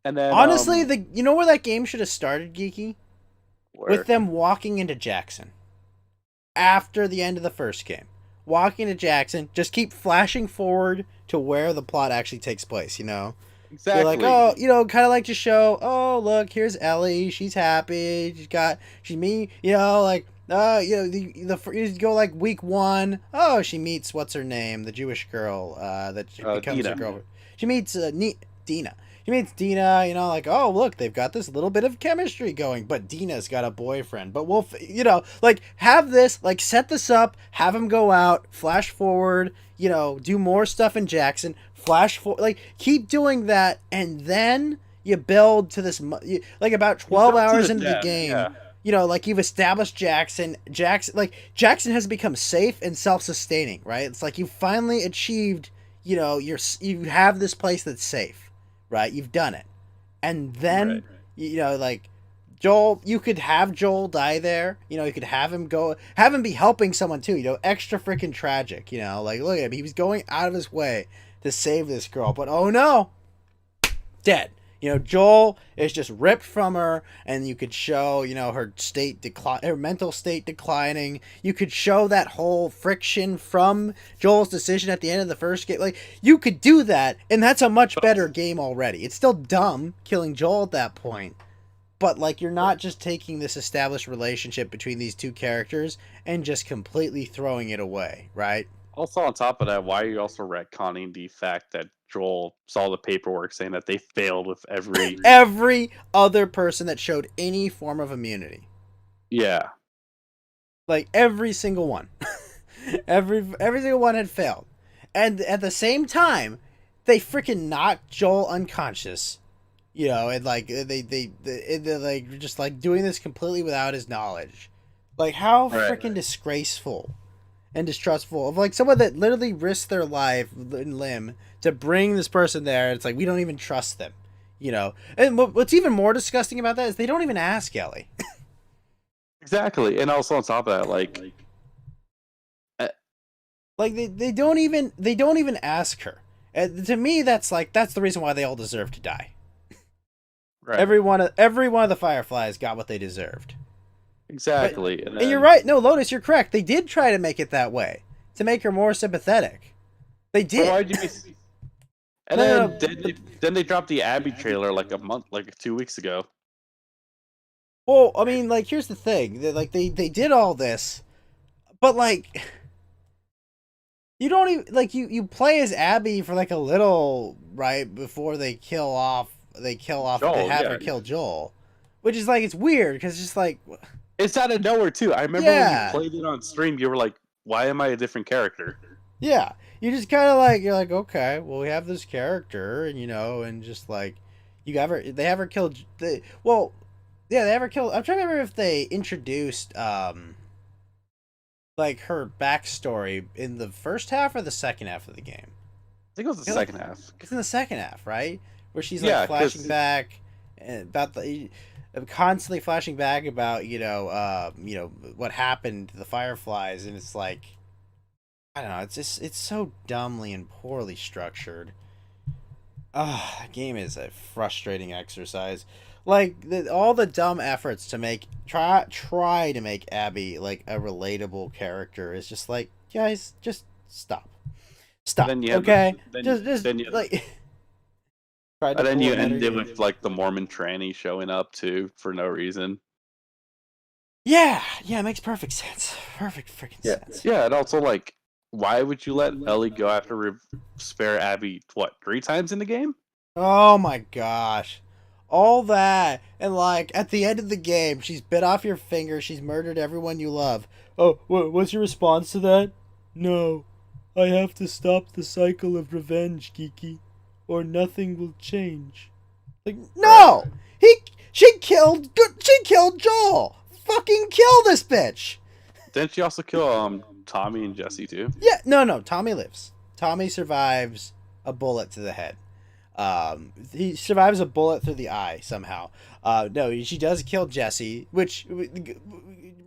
and then honestly, you know where that game should have started, Geeky? Where? With them walking into Jackson after the end of the first game. Walking to Jackson, just keep flashing forward to where the plot actually takes place. You know. Exactly. You're like, oh, you know, kind of like to show, oh, look, here's Ellie. She's happy. She's me, you know, like, you know, you go like week 1. Oh, she meets, what's her name? The Jewish girl that becomes Dina. her girlfriend. She meets Dina. She meets Dina, you know, like, oh, look, they've got this little bit of chemistry going, but Dina's got a boyfriend. But we'll, you know, like, have this, like, set this up, have him go out, flash forward, you know, do more stuff in Jackson, flash forward, like, keep doing that, and then you build to this, like, about 12 hours into the game. Yeah. You know, like, you've established Jackson, like, Jackson has become safe and self-sustaining, right? It's like you finally achieved, you know, you have this place that's safe. Right, you've done it, and then you know, like Joel, you could have Joel die there. You know, you could have him be helping someone too. You know, extra freaking tragic. You know, like look at him, he was going out of his way to save this girl, but oh no, dead. You know, Joel is just ripped from her, and you could show, you know, her mental state declining. You could show that whole friction from Joel's decision at the end of the first game. Like, you could do that, and that's a much better game already. It's still dumb killing Joel at that point, but, like, you're not just taking this established relationship between these two characters and just completely throwing it away, right? Also, on top of that, why are you also retconning the fact that Joel saw the paperwork saying that they failed with every other person that showed any form of immunity? Yeah. Like, every single one. every single one had failed. And at the same time, they freaking knocked Joel unconscious. You know, and like they're like just like doing this completely without his knowledge. Like, how freaking disgraceful and distrustful of like someone that literally risked their life and limb to bring this person there. It's like, we don't even trust them, you know. And what's even more disgusting about that is they don't even ask Ellie. Exactly. And also on top of that, like they don't even ask her. To me, that's the reason why they all deserve to die. Right. Every one of the Fireflies got what they deserved. Exactly. And you're right. No, Lotus, you're correct. They did try to make it that way to make her more sympathetic. They did. Why'd you be... And then they dropped the Abby trailer like 2 weeks ago. Well, I mean, like, here's the thing. They did all this, but like, you don't even like you play as Abby for like a little, right, before they kill off Joel, they have her kill Joel, which is like, it's weird because it's just like, it's out of nowhere too. I remember when you played it on stream, you were like, why am I a different character? Yeah, you just kind of like, you're like, okay, well, we have this character, and you know, and just like, they have her killed. They have her killed. I'm trying to remember if they introduced like her backstory in the first half or the second half of the game. I think it was the second half. It's in the second half, right? Where she's like flashing back, and about the constantly flashing back about what happened to the Fireflies, and it's like, I don't know, it's so dumbly and poorly structured. That game is a frustrating exercise. Like all the dumb efforts to try to make Abby like a relatable character is just like, guys, just stop. Then you have Okay, then then you like tried to and then pull you another end it game. with like the Mormon tranny showing up too for no reason. Yeah, it makes perfect sense. Perfect freaking sense. Yeah, and also like, why would you let Ellie go after spare Abby 3 times in the game? Oh my gosh. All that, and like at the end of the game, she's bit off your finger, she's murdered everyone you love. Oh, what's your response to that? No, I have to stop the cycle of revenge, Kiki, or nothing will change. Like, no! She killed Joel! Fucking kill this bitch! Didn't she also kill Tommy and Jesse too? Yeah, no, Tommy lives. Tommy survives a bullet to the head. He survives a bullet through the eye somehow. No, she does kill Jesse, which,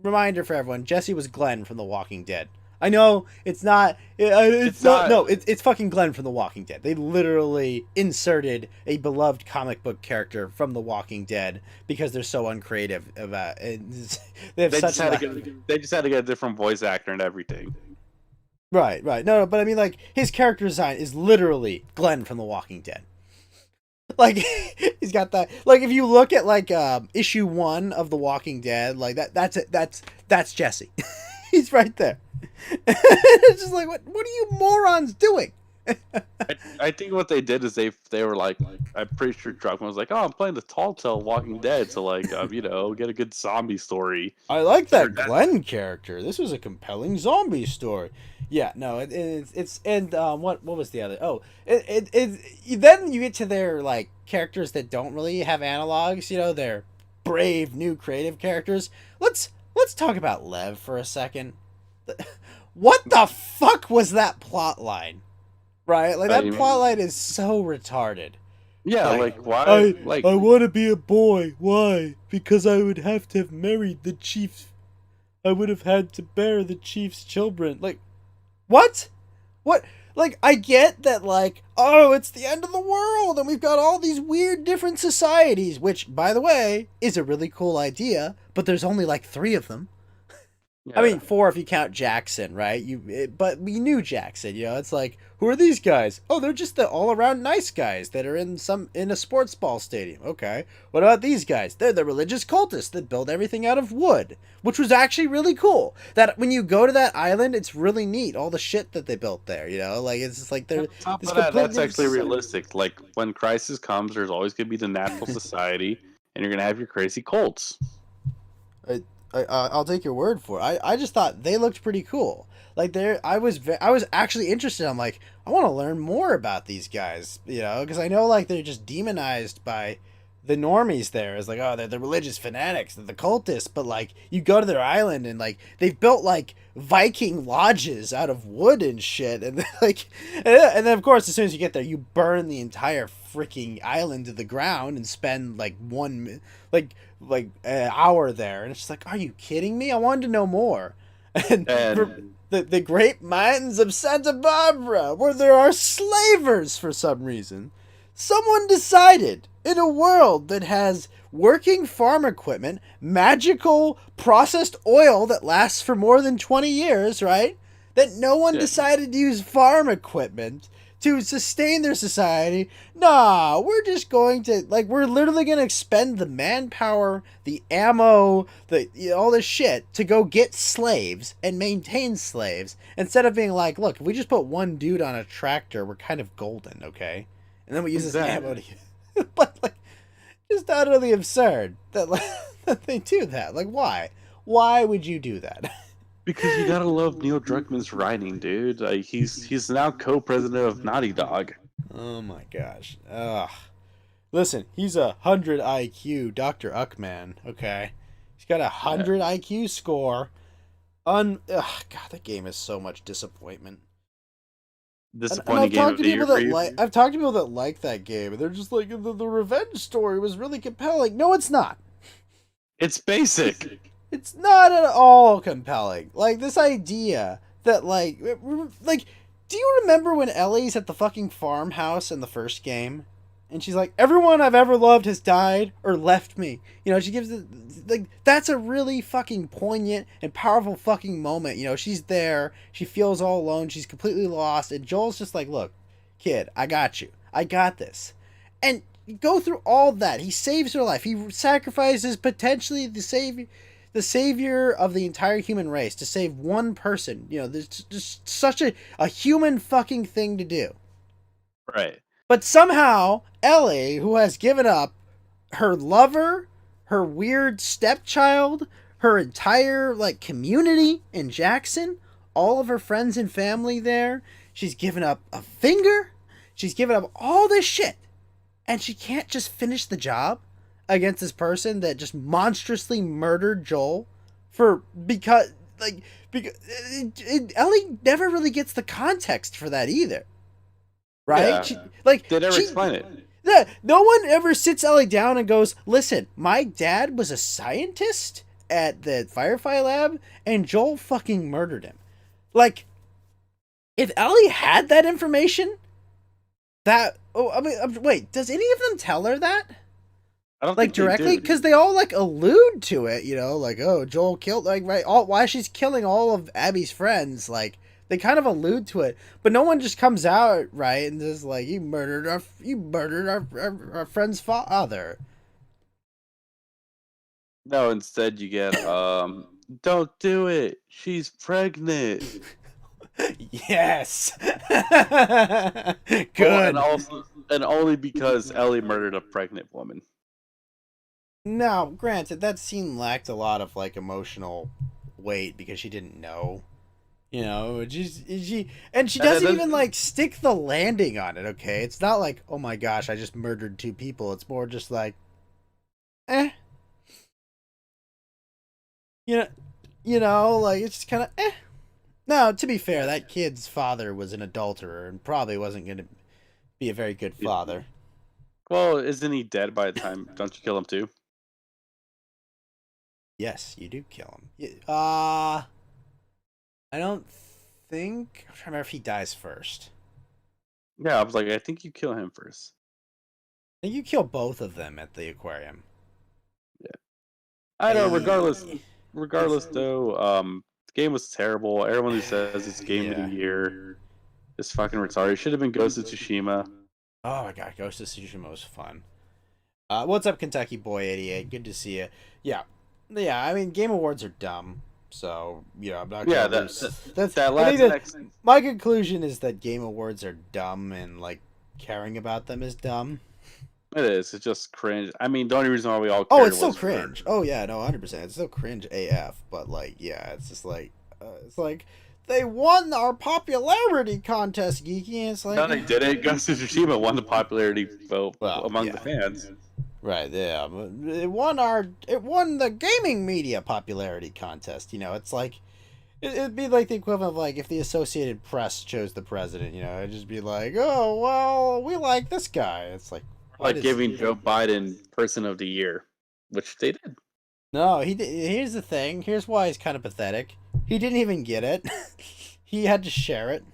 reminder for everyone, Jesse was Glenn from The Walking Dead. I know it's not. It's not. No, it's fucking Glenn from The Walking Dead. They literally inserted a beloved comic book character from The Walking Dead because they're so uncreative about it. They just had to get a different voice actor and everything. Right. No, but I mean, like, his character design is literally Glenn from The Walking Dead. Like, he's got that. Like, if you look at like issue 1 of The Walking Dead, like that's Jesse. He's right there. It's just like, what are you morons doing? I think what they did is they were like, I'm pretty sure Druckmann was like, oh, I'm playing the Telltale Walking Dead, so like get a good zombie story. I like that Glenn character. This was a compelling zombie story. Yeah, no, it's and what was the other? Oh, then you get to their like characters that don't really have analogs. They're brave new creative characters. Let's talk about Lev for a second. What the fuck was that plot line? Right? Like, that plot line is so retarded. Yeah, like why? I want to be a boy. Why? Because I would have to have married the chief. I would have had to bear the chief's children. Like, what? What? Like, I get that, like, oh, it's the end of the world, and we've got all these weird different societies, which, by the way, is a really cool idea, but there's only, like, 3 of them. Yeah. I mean, 4 if you count Jackson, right? But we knew Jackson, it's like, who are these guys? Oh, they're just the all-around nice guys that are in a sports ball stadium. Okay. What about these guys? They're the religious cultists that build everything out of wood, which was actually really cool. That when you go to that island, it's really neat, all the shit that they built there, Like, it's just like they're... That's actually realistic. Like, when crisis comes, there's always going to be the natural society, and you're going to have your crazy cults. I'll take your word for it. I just thought they looked pretty cool. Like, I was actually interested. I'm like, I want to learn more about these guys, because I know like they're just demonized by the normies there. It's like, oh, they're the religious fanatics, they're the cultists. But like, you go to their island and like they've built like Viking lodges out of wood and shit, and like, and then of course as soon as you get there, you burn the entire freaking island to the ground and spend like an hour there, and it's just like, are you kidding me? I wanted to know more. And the great mines of Santa Barbara, where there are slavers for some reason. Someone decided, in a world that has working farm equipment, magical processed oil that lasts for more than 20 years, right? That no one decided to use farm equipment to sustain their society. Nah, we're just going to, like, we're literally going to expend the manpower, the ammo, all this shit to go get slaves and maintain slaves, instead of being like, look, if we just put one dude on a tractor, we're kind of golden, okay? And then we use this ammo to... But, like, just utterly absurd that, like, that they do that. Like, why? Why would you do that? Because you gotta love Neil Druckmann's writing, dude. Like, he's now co-president of Naughty Dog. Oh my gosh. Ugh. Listen, he's 100 IQ, Dr. Uckman, okay? He's got 100 IQ score. God, that game is so much disappointment. And disappointing I've game talked of to the year people for that you. I've talked to people that like that game, and they're just like the revenge story was really compelling. No, it's not. It's basic. It's not at all compelling. Like this idea that like do you remember when Ellie's at the fucking farmhouse in the first game? And she's like, everyone I've ever loved has died or left me. You know, she gives it like that's a really fucking poignant and powerful fucking moment. You know, she's there, she feels all alone, she's completely lost, and Joel's just like, look, kid, I got you. I got this. And you go through all that. He saves her life. He sacrifices potentially the savior of the entire human race to save one person. You know, there's just such a human fucking thing to do. Right. But somehow, Ellie, who has given up her lover, her weird stepchild, her entire like community in Jackson, all of her friends and family there, she's given up a finger, she's given up all this shit, and she can't just finish the job against this person that just monstrously murdered Joel because Ellie never really gets the context for that either. Right? Yeah. They never explain it. Yeah, no one ever sits Ellie down and goes, listen, my dad was a scientist at the Firefly lab and Joel fucking murdered him. Like, if Ellie had that information, wait, does any of them tell her that? I don't like think directly because they all like allude to it, you know, like, oh, Joel killed, like, right, why she's killing all of Abby's friends, like, they kind of allude to it, but no one just comes out, right, and just like, you murdered our friend's father. No, instead you get, don't do it. She's pregnant. Yes. Good. Well, and only because Ellie murdered a pregnant woman. Now, granted, that scene lacked a lot of like emotional weight because she didn't know. You know, she doesn't even like stick the landing on it, okay? It's not like, oh my gosh, I just murdered 2 people. It's more just like, eh. You know, like it's just kind of eh. Now, to be fair, that kid's father was an adulterer and probably wasn't going to be a very good father. Well, isn't he dead by the time? Don't you kill him too? Yes, you do kill him. I don't think... I'm trying to remember if he dies first. Yeah, I was like, I think you kill him first. I think you kill both of them at the aquarium. Yeah. I know, regardless though, the game was terrible. Everyone who says it's game of the year is fucking retarded. It should have been Ghost of Tsushima. Oh my god, Ghost of Tsushima was fun. What's up, Kentucky Boy 88? Good to see you. Yeah, I mean, Game Awards are dumb. So, you know, I'm not gonna my conclusion is that Game Awards are dumb and, like, caring about them is dumb. It is. It's just cringe. I mean, the only reason why we all it's still cringe. Oh, yeah, no, 100%. It's still cringe AF. But, like, yeah, it's just like, it's like, they won our popularity contest, Geeky. And it's like, no, they didn't. Ghost of Tsushima won the popularity vote among the fans. Right, yeah. It won the gaming media popularity contest. You know, it's like, it'd be like the equivalent of like if the Associated Press chose the president, you know, it'd just be like, oh, well, we like this guy. It's like, like giving Joe Biden Person of the Year, which they did. No, here's the thing. Here's why he's kind of pathetic. He didn't even get it. He had to share it.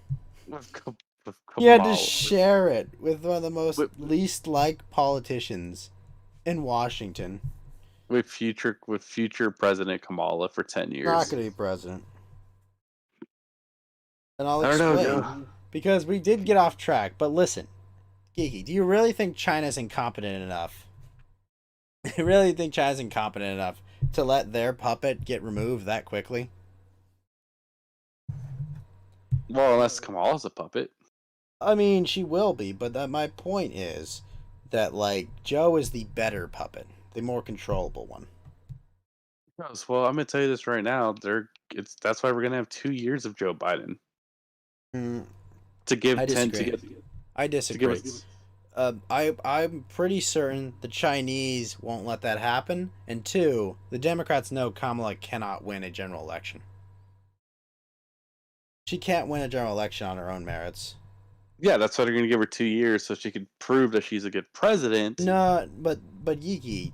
He had to share it with one of the most least liked politicians in Washington. With future President Kamala for 10 years. Not going to be president. And I'll explain. Because we did get off track. But listen, Geeky, do you really think China's incompetent enough? You really think China's incompetent enough to let their puppet get removed that quickly? Well, unless Kamala's a puppet. I mean, she will be, but my point is that, like, Joe is the better puppet, the more controllable one. Well, I'm gonna tell you this right now. That's why we're gonna have 2 years of Joe Biden. To give I 10 disagree. to get. I disagree. I'm pretty certain the Chinese won't let that happen, and 2, the Democrats know Kamala cannot win a general election. She can't win a general election on her own merits. Yeah, that's why they're gonna give her 2 years so she could prove that she's a good president. No, but Yiki,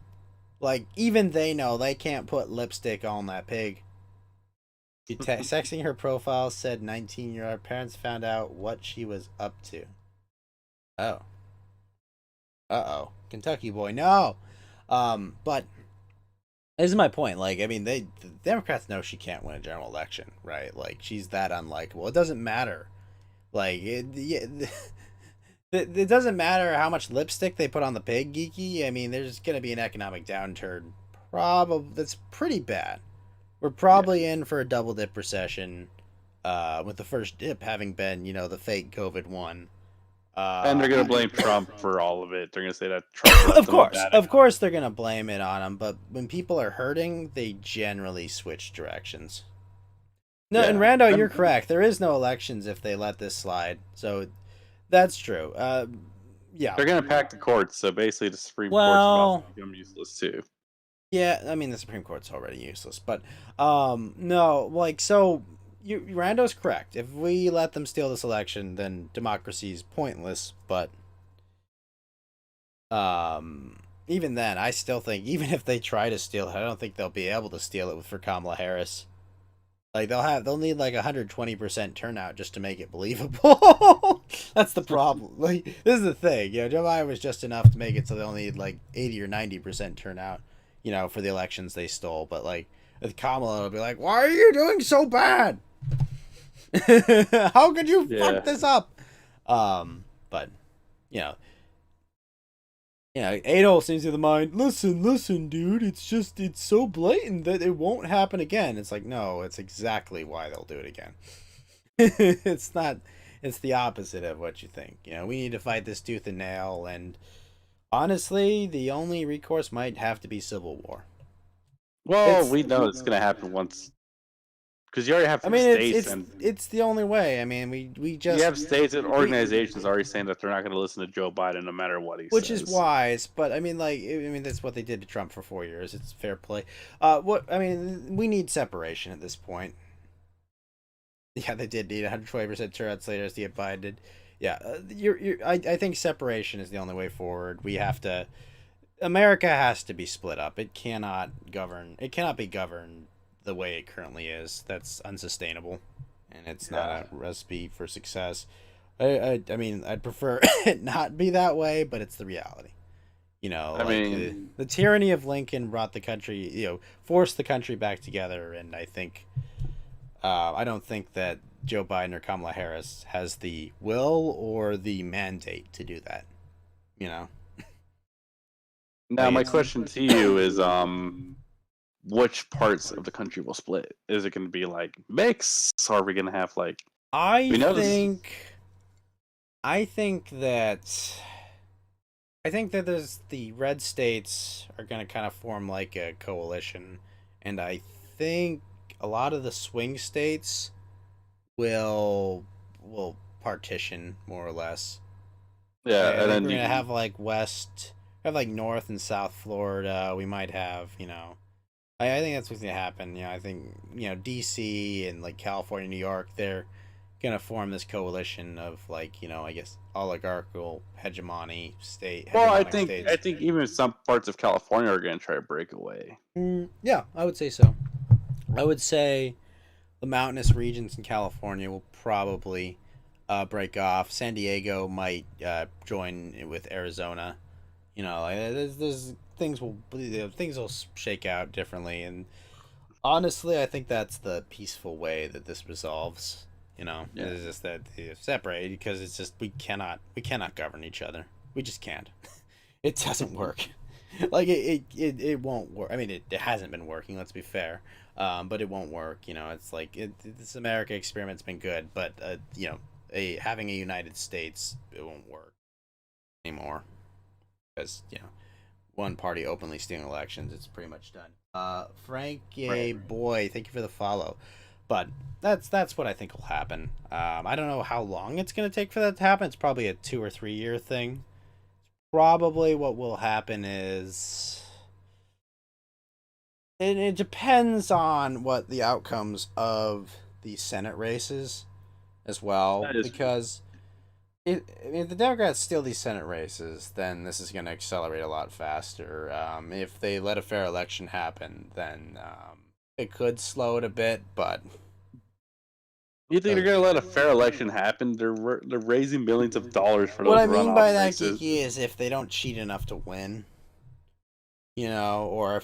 like even they know they can't put lipstick on that pig. Sexing her profile said 19-year-old parents found out what she was up to. Oh. Uh-oh. Kentucky boy, no. But this is my point. Like, I mean, the Democrats know she can't win a general election, right? Like, she's that unlikable. It doesn't matter. Like, it doesn't matter how much lipstick they put on the pig, Geeky. I mean, there's going to be an economic downturn. Probably that's pretty bad. We're probably in for a double dip recession. With the first dip having been, the fake COVID one. And they're gonna blame Trump for all of it. They're gonna say that Trump. Of course, they're gonna blame it on him. But when people are hurting, they generally switch directions. No, and Rando, you're correct. There is no elections if they let this slide. So that's true. Yeah, they're gonna pack the courts. So basically, the Supreme Court's about to become useless too. Yeah, I mean the Supreme Court's already useless, but no, like so. Rando's correct. If we let them steal this election, then democracy is pointless. But even then, I still think even if they try to steal it, I don't think they'll be able to steal it for Kamala Harris. Like they'll need like 120% turnout just to make it believable. That's the problem. Like this is the thing. Joe Biden was just enough to make it so they'll need like 80 or 90% turnout. For the elections they stole. But like with Kamala, it'll be like, why are you doing so bad? How could you fuck this up? But Adol seems to the mind. Listen, dude. It's so blatant that it won't happen again. It's like, no, it's exactly why they'll do it again. It's not. It's the opposite of what you think. We need to fight this tooth and nail. And honestly, the only recourse might have to be civil war. Well, we know it's gonna happen once. Because you already have states, it's the only way. I mean, we just you have states and organizations already saying that they're not going to listen to Joe Biden no matter what he says. Which is wise, but I mean, that's what they did to Trump for 4 years. It's fair play. We need separation at this point. Yeah, they did need 120% turnout later as the Biden did. Yeah, I think separation is the only way forward. We have to. America has to be split up. It cannot be governed the way it currently is. That's unsustainable, and it's not a recipe for success. I mean, I'd prefer it not be that way, but it's the reality. The tyranny of Lincoln brought the country, forced the country back together, and I think, I don't think that Joe Biden or Kamala Harris has the will or the mandate to do that. Now, my question to you is, which parts of the country will split? Is it going to be like mix? Or are we going to have like? I think that there's the red states are going to kind of form like a coalition, and I think a lot of the swing states will partition more or less. Yeah, and then we're gonna have like North and South Florida. We might have I think that's what's gonna happen. I think DC and like California, New York, they're gonna form this coalition of like I guess oligarchical hegemony state. Well, I think even some parts of California are gonna try to break away. Yeah, I would say so. I would say the mountainous regions in California will probably break off. San Diego might join with Arizona. There's things will shake out differently, and honestly, I think that's the peaceful way that this resolves. It's just that separate because it's just we cannot govern each other. We just can't. It doesn't work. Like it won't work. I mean, it hasn't been working. Let's be fair, but it won't work. It's like this America experiment's been good, but having a United States, it won't work anymore because one party openly stealing elections. It's pretty much done. Frank, boy, thank you for the follow. But that's what I think will happen. I don't know how long it's going to take for that to happen. It's probably a 2 or 3 year thing. Probably what will happen is it depends on what the outcomes of the Senate races as well, because I mean, if the Democrats steal these Senate races, then this is going to accelerate a lot faster. If they let a fair election happen, then it could slow it a bit, but... You think they're going to let a fair election happen? They're raising millions of dollars for What those I mean runoff by that, races. Geeky, is if they don't cheat enough to win, you know, or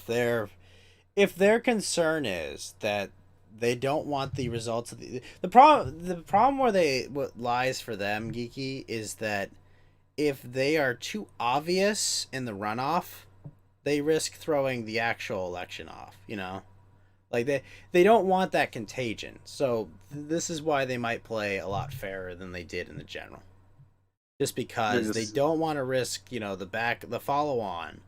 if their concern is that they don't want the results of the problem what lies for them, Geeky, is that if they are too obvious in the runoff, they risk throwing the actual election off, you know? Like they don't want that contagion. So this is why they might play a lot fairer than they did in the general. Just because they don't want to risk, you know, the follow on,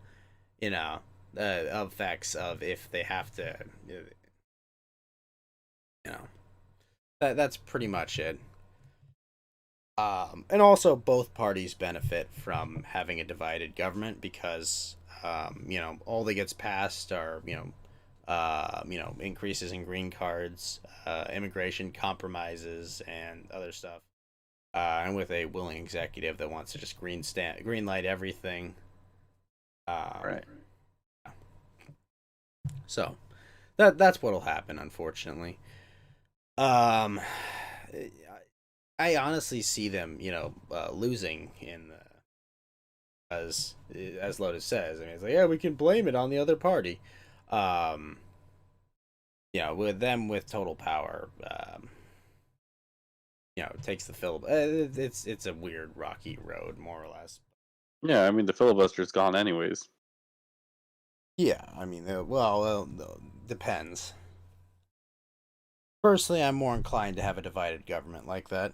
you know, effects of if they have to, you know. That's pretty much it. And also both parties benefit from having a divided government because you know, all that gets passed are, you know, increases in green cards, immigration compromises, and other stuff. And with a willing executive that wants to just green light everything. Right. So that's what'll happen, unfortunately. I honestly see them, you know, losing in the, as Lotus says. I mean, it's like, yeah, we can blame it on the other party. You know, with them with total power, you know, takes the it's a weird rocky road, more or less. Yeah, I mean the filibuster's gone anyways. Yeah, I mean, well, depends. Personally, I'm more inclined to have a divided government like that.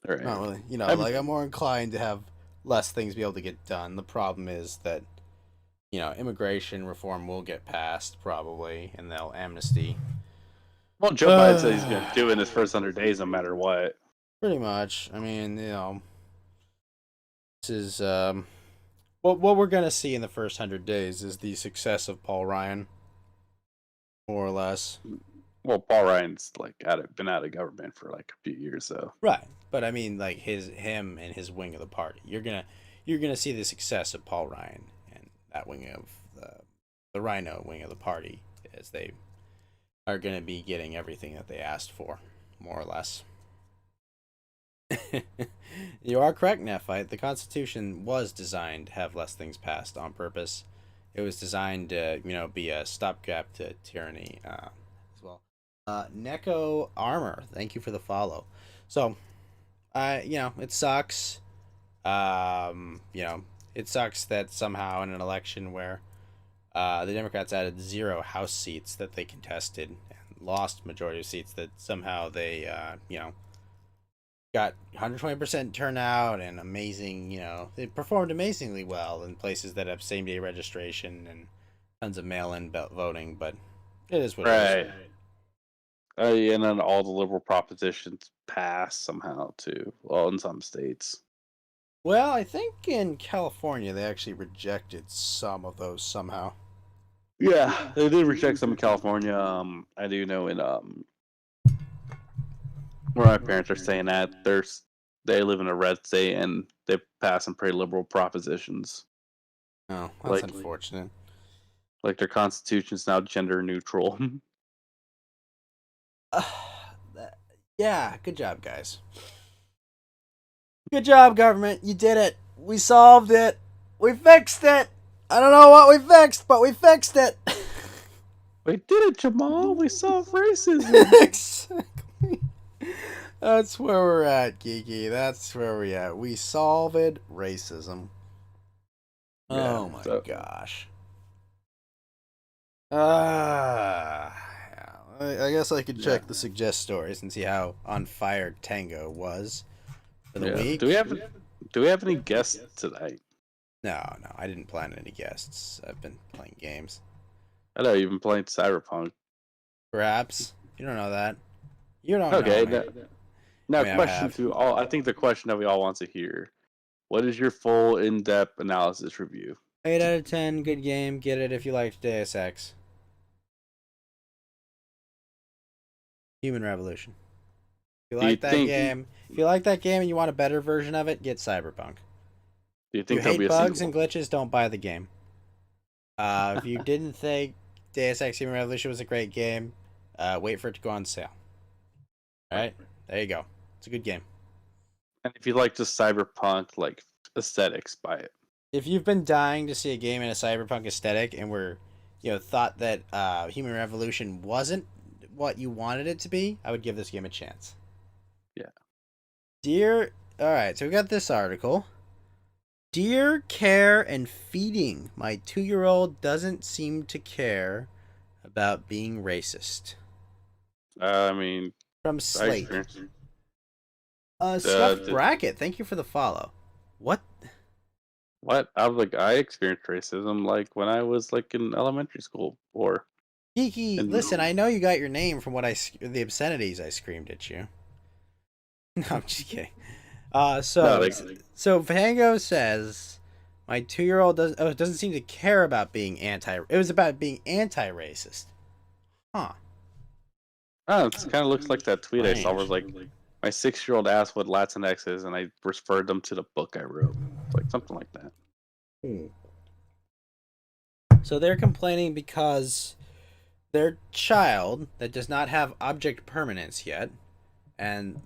Right. Not really, you know, like I'm more inclined to have less things be able to get done. The problem is that, you know, immigration reform will get passed probably, and they'll amnesty. Well, Joe Biden said he's going to do it in his first 100 days, no matter what. Pretty much. I mean, you know, this is what we're gonna see in the first 100 days is the success of Paul Ryan, more or less. Well, Paul Ryan's like been out of government for like a few years, though. Right, but I mean, like him and his wing of the party. You're gonna see the success of Paul Ryan and that wing of the Rhino wing of the party, as they are gonna be getting everything that they asked for, more or less. You are correct, Nephite. The Constitution was designed to have less things passed on purpose. It was designed to, you know, be a stopgap to tyranny as well. Neko Armor, thank you for the follow. So, you know, it sucks. You know, it sucks that somehow in an election where the Democrats added 0 House seats that they contested and lost majority of seats, that somehow they, you know, got 120% turnout and amazing, you know, they performed amazingly well in places that have same-day registration and tons of mail-in voting, but it is what it is. And then all the liberal propositions pass somehow too. Well, in some states. Well, I think in California they actually rejected some of those somehow. Yeah, they did reject some in California. I do know in where my parents are staying at, they live in a red state and they pass some pretty liberal propositions. Oh, that's unfortunate. Like their constitution's now gender neutral. Yeah, good job, guys. Good job, government. You did it. We solved it. We fixed it. I don't know what we fixed, but we fixed it. We did it, Jamal. We solved racism. Exactly. That's where we're at, Geeky. That's where we're at. We solved racism. Yeah, oh my gosh. I guess I could check the suggest stories and see how on fire Tango was for the week. Do we have any guests tonight? No, I didn't plan any guests. I've been playing games. I know you've been playing Cyberpunk. Perhaps you don't know that. You don't know. Me. Now, I mean, question to all. I think the question that we all want to hear: what is your full, in-depth analysis review? 8 out of 10. Good game. Get it if you liked Deus Ex. Human Revolution. If you like that game, if you like that game and you want a better version of it, get Cyberpunk. Do you If think you there'll be hate a bugs sequel? and glitches, don't buy the game. If you didn't think Deus Ex Human Revolution was a great game, wait for it to go on sale. All right, there you go. It's a good game. And if you like just cyberpunk like aesthetics, buy it. If you've been dying to see a game in a cyberpunk aesthetic and thought that Human Revolution wasn't what you wanted it to be, I would give this game a chance. Yeah. All right, so we got this article. Dear care and feeding. My 2-year-old doesn't seem to care about being racist. I mean, From Slate. experienced- Scuffed Bracket, thank you for the follow. What? What? I experienced racism like when I was like in elementary school or. Kiki, listen, I know you got your name from the obscenities I screamed at you. No, I'm just kidding. So Vango says, my 2-year-old doesn't seem to care about being It was about being anti-racist. Huh. Oh, it kind of looks like that tweet I saw. Was like, my 6-year-old asked what Latinx is, and I referred them to the book I wrote, like something like that. So they're complaining because their child that does not have object permanence yet, and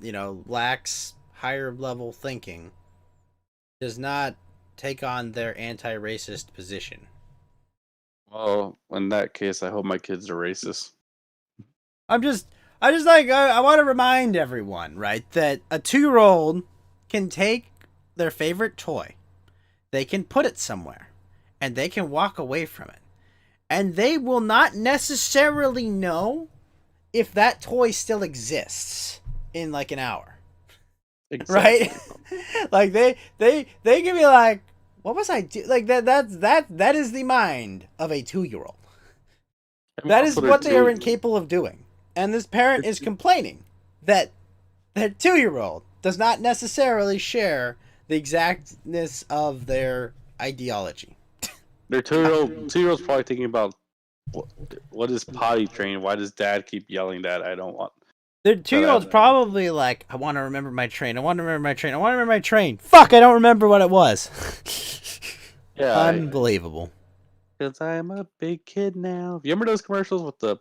lacks higher level thinking, does not take on their anti-racist position. Well, in that case, I hope my kids are racist. I want to remind everyone, right, that a 2-year-old can take their favorite toy, they can put it somewhere, and they can walk away from it. And they will not necessarily know if that toy still exists in like an hour. Exactly. Right? Like they can be like, what was I do? Like that is the mind of a 2-year-old. That is what they are incapable of doing. And this parent is complaining that their 2-year-old does not necessarily share the exactness of their ideology. Their 2-year-old's probably thinking about what is potty train? Why does dad keep yelling that I don't want? Their 2-year-old's probably like, I want to remember my train. I want to remember my train. I want to remember my train. Fuck, I don't remember what it was. Yeah. Unbelievable. Because I'm a big kid now. You remember those commercials with the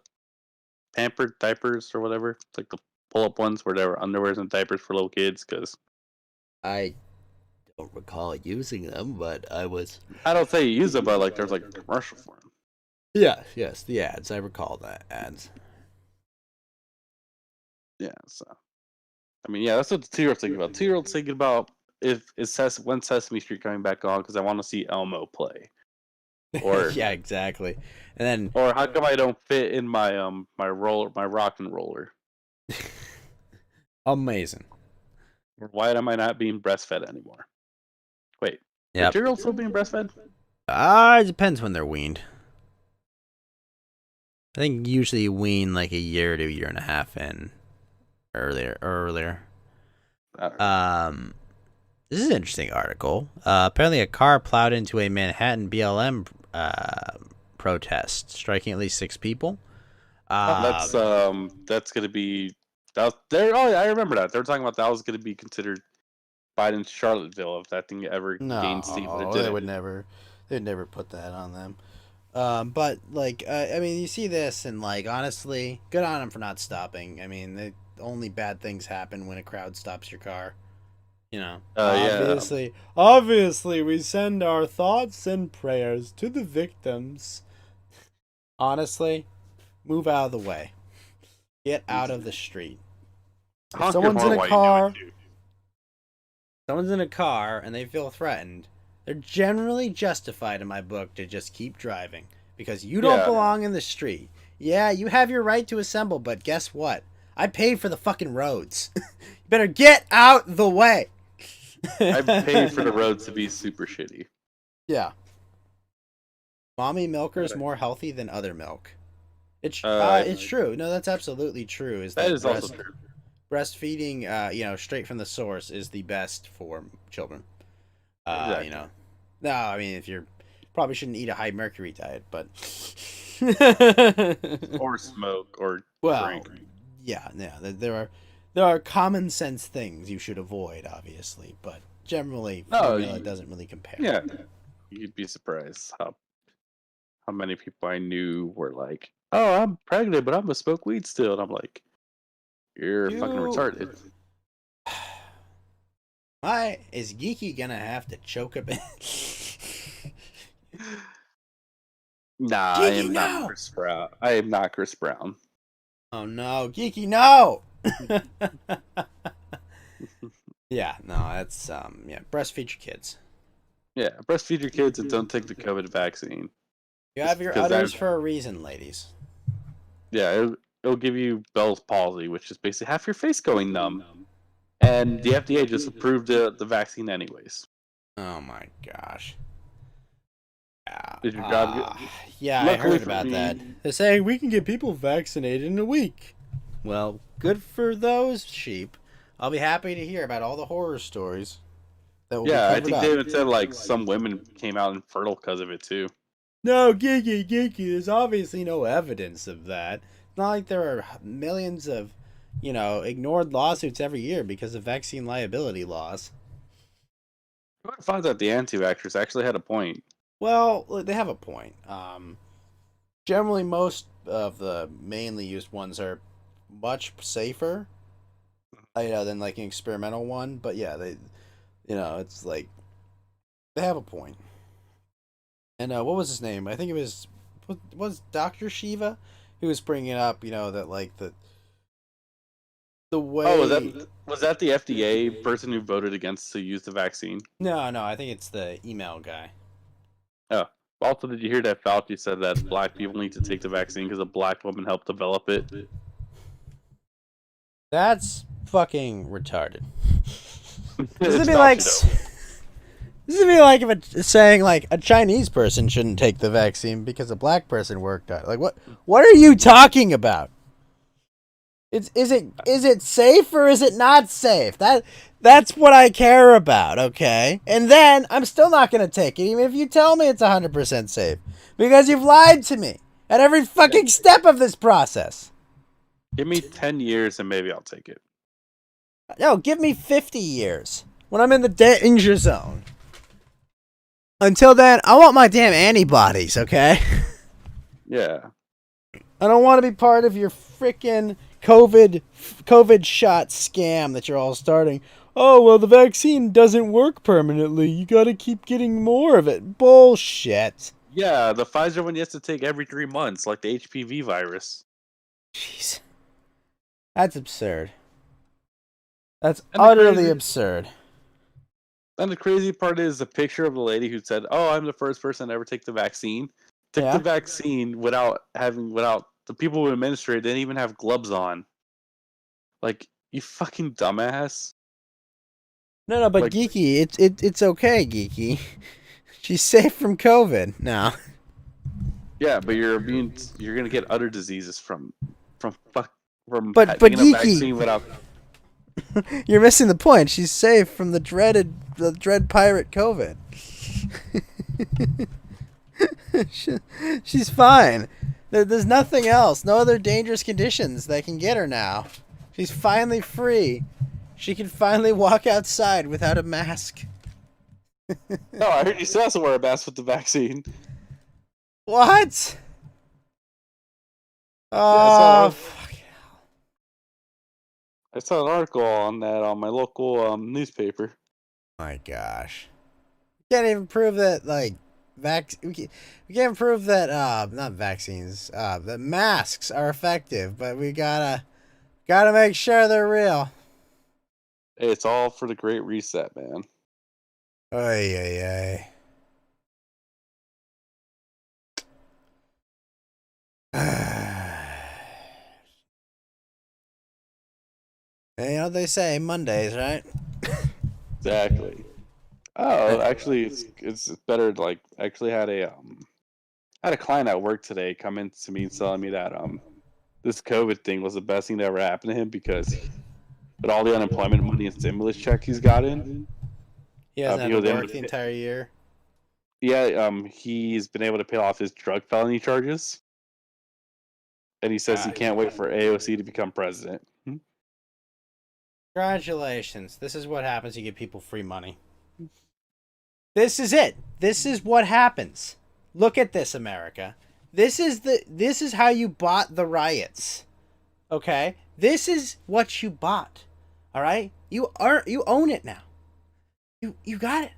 pampered diapers or whatever? Like the pull-up ones where there were underwears and diapers for little kids? Because I don't recall using them, but I don't say you use them, but like there's like a commercial for them. Yes, the ads. I recall that ads. Yeah, so I mean, yeah, that's what the 2-year-old's thinking about. 2-year-old's thinking about when Sesame Street coming back on because I want to see Elmo play. Or yeah, exactly. And then, or how come I don't fit in my my rock and roller? Amazing. Or why am I not being breastfed anymore? Wait, yeah, 2-year-olds still being breastfed? It depends when they're weaned. I think usually you wean like a year to a year and a half in. Earlier. This is an interesting article. Apparently a car plowed into a Manhattan BLM protest, striking at least 6 people. That's gonna be there. Oh, yeah, I remember that. They were talking about that was gonna be considered Biden's Charlottesville if that thing ever gained steam. But it didn't. They'd never put that on them. But like, I mean, you see this, and like, honestly, good on them for not stopping. I mean, only bad things happen when a crowd stops your car. Obviously, we send our thoughts and prayers to the victims. Honestly, move out of the way. Get out of the street. If someone's in a car and they feel threatened, they're generally justified in my book to just keep driving because you don't belong in the street. Yeah, you have your right to assemble, but guess what? I paid for the fucking roads. You better get out the way. I paid for the roads to be super shitty. Yeah. Mommy milker is more healthy than other milk. It's true. No, that's absolutely true. That is also true. Breastfeeding, straight from the source is the best for children. Exactly. No, I mean, if you're probably shouldn't eat a high mercury diet, but or smoke or drink. Yeah, there there are common sense things you should avoid, obviously, but generally, formula doesn't really compare. Yeah, you'd be surprised how many people I knew were like, "Oh, I'm pregnant, but I'm gonna smoke weed still," and I'm like, "You're fucking retarded." Why is Geeky gonna have to choke a bit? Nah, I am not Chris Brown. I am not Chris Brown. Oh no, Geeky, no! Yeah, no, that's breastfeed your kids. Yeah, breastfeed your kids and don't take the COVID vaccine. You have your udders for a reason, ladies. Yeah, it'll give you Bell's palsy, which is basically half your face going numb. And the FDA just approved the vaccine anyways. Oh my gosh. Did your job get... Yeah, I heard about that. They're saying we can get people vaccinated in a week. Well, good for those sheep. I'll be happy to hear about all the horror stories. Yeah, I think they even said like some women came out infertile because of it too. No, Geeky, there's obviously no evidence of that. It's not like there are millions of, ignored lawsuits every year because of vaccine liability laws. I found out the anti-vaxxers actually had a point. Well, they have a point. Generally, most of the mainly used ones are much safer, than like an experimental one. But yeah, they, it's like they have a point. And what was his name? I think it was Dr. Shiva, who was bringing up, that like the way. Oh, was that the FDA person who voted against to use the vaccine? No, I think it's the email guy. Oh, also, did you hear that Fauci said that black people need to take the vaccine because a black woman helped develop it? That's fucking retarded. This would be like. This would be like if it's saying like a Chinese person shouldn't take the vaccine because a black person worked on it. Like what are you talking about? Is it safe or is it not safe? That's what I care about, okay? And then I'm still not gonna take it, even if you tell me it's 100% safe. Because you've lied to me at every fucking step of this process. Give me 10 years and maybe I'll take it. No, give me 50 years when I'm in the danger zone. Until then, I want my damn antibodies, okay? Yeah. I don't want to be part of your freaking COVID shot scam that you're all starting. Oh, well, the vaccine doesn't work permanently. You got to keep getting more of it. Bullshit. Yeah, the Pfizer one you have to take every 3 months, like the HPV virus. Jeez. That's absurd. That's utterly absurd. And the crazy part is the picture of the lady who said, "Oh, I'm the first person to ever take the vaccine." Took the vaccine without the people who administer it didn't even have gloves on. Like, you fucking dumbass. No, but Geeky, it's okay, Geeky. She's safe from COVID now. Yeah, but you're gonna get other diseases from but taking a Geeky, vaccine without. You're missing the point. She's safe from the dread pirate COVID. She's fine. There's nothing else. No other dangerous conditions that can get her now. She's finally free. She can finally walk outside without a mask. No, I heard you still have to wear a mask with the vaccine. What? Oh, I saw an article on that on my local newspaper. My gosh. We can't even prove that, like, we can't prove that, not vaccines, that masks are effective, but we gotta make sure they're real. Hey, it's all for the Great Reset, man. Ay. You know what they say, Mondays, right? Exactly. Oh, actually, it's better. Like, actually had a client at work today come in to me and telling me that this COVID thing was the best thing that ever happened to him because with all the unemployment money and stimulus check he's gotten, he hasn't had to work the entire year. Yeah, he's been able to pay off his drug felony charges, and he says he can't wait for AOC to become president. Congratulations. This is what happens. You give people free money. This is it. This is what happens. Look at this, America. This is how you bought the riots. Okay? This is what you bought. All right? You own it now. You got it.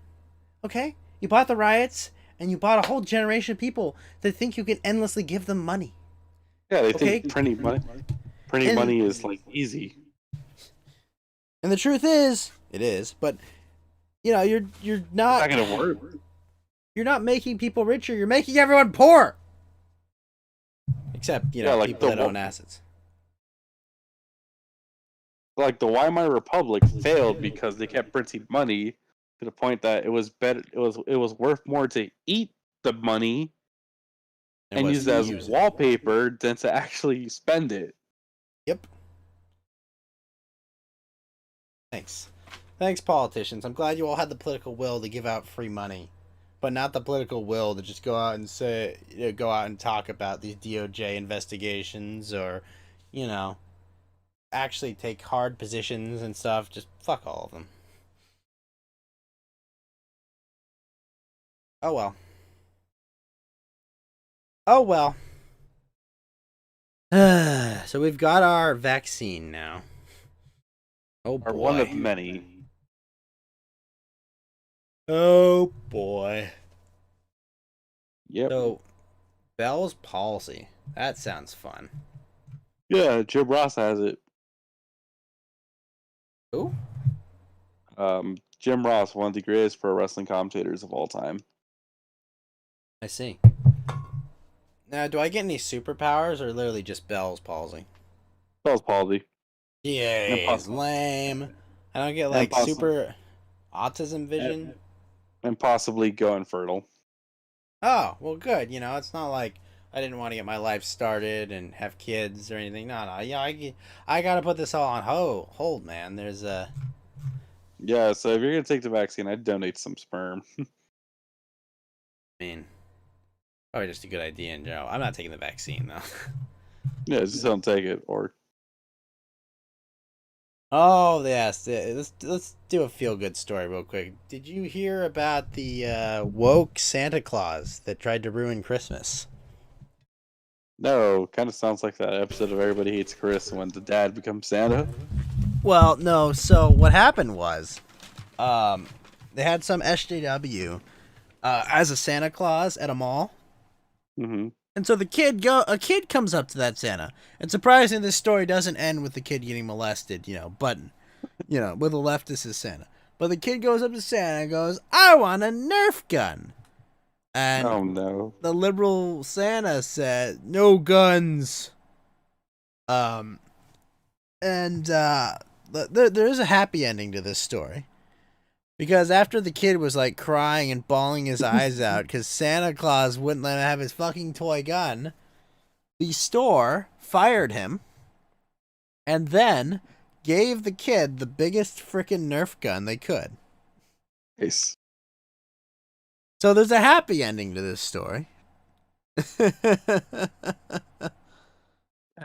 Okay? You bought the riots and you bought a whole generation of people that think you can endlessly give them money. Yeah, they think printing money is like easy. And the truth is, it is, but you know, you're not It's not gonna work. You're not making people richer, you're making everyone poor. Except, like people that own assets. Like the Weimar Republic failed because they kept printing money to the point that it was better. It was worth more to eat the money and use it as wallpaper than to actually spend it. Yep. Thanks, politicians. I'm glad you all had the political will to give out free money, but not the political will to just go out and talk about these DOJ investigations or, actually take hard positions and stuff. Just fuck all of them. Oh well. So we've got our vaccine now. Oh boy. Or one of many. Oh boy. Yep. So, Bell's palsy. That sounds fun. Yeah, Jim Ross has it. Who? Jim Ross, one of the greatest pro wrestling commentators of all time. I see. Now, do I get any superpowers or literally just Bell's palsy? Bell's palsy. Yeah, it's lame. I don't get like super autism vision. And possibly go infertile. Oh, well, good. It's not like I didn't want to get my life started and have kids or anything. No. Yeah, I gotta put this all on hold, man. There's a. Yeah, so if you're gonna take the vaccine, I'd donate some sperm. I mean, probably just a good idea in general. I'm not taking the vaccine though. Yeah, just don't take it, or. Oh yes, let's do a feel good story real quick. Did you hear about the woke Santa Claus that tried to ruin Christmas? No, kind of sounds like that episode of Everybody Hates Chris when the dad becomes Santa. Well, no. So what happened was, they had some SJW as a Santa Claus at a mall. Mm-hmm. And so a kid comes up to that Santa. And surprisingly, this story doesn't end with the kid getting molested, with a leftist as Santa. But the kid goes up to Santa and goes, "I want a Nerf gun." And oh no. The liberal Santa said, "No guns." There is a happy ending to this story. Because after the kid was like crying and bawling his eyes out because Santa Claus wouldn't let him have his fucking toy gun, the store fired him and then gave the kid the biggest freaking Nerf gun they could. Nice. So there's a happy ending to this story. And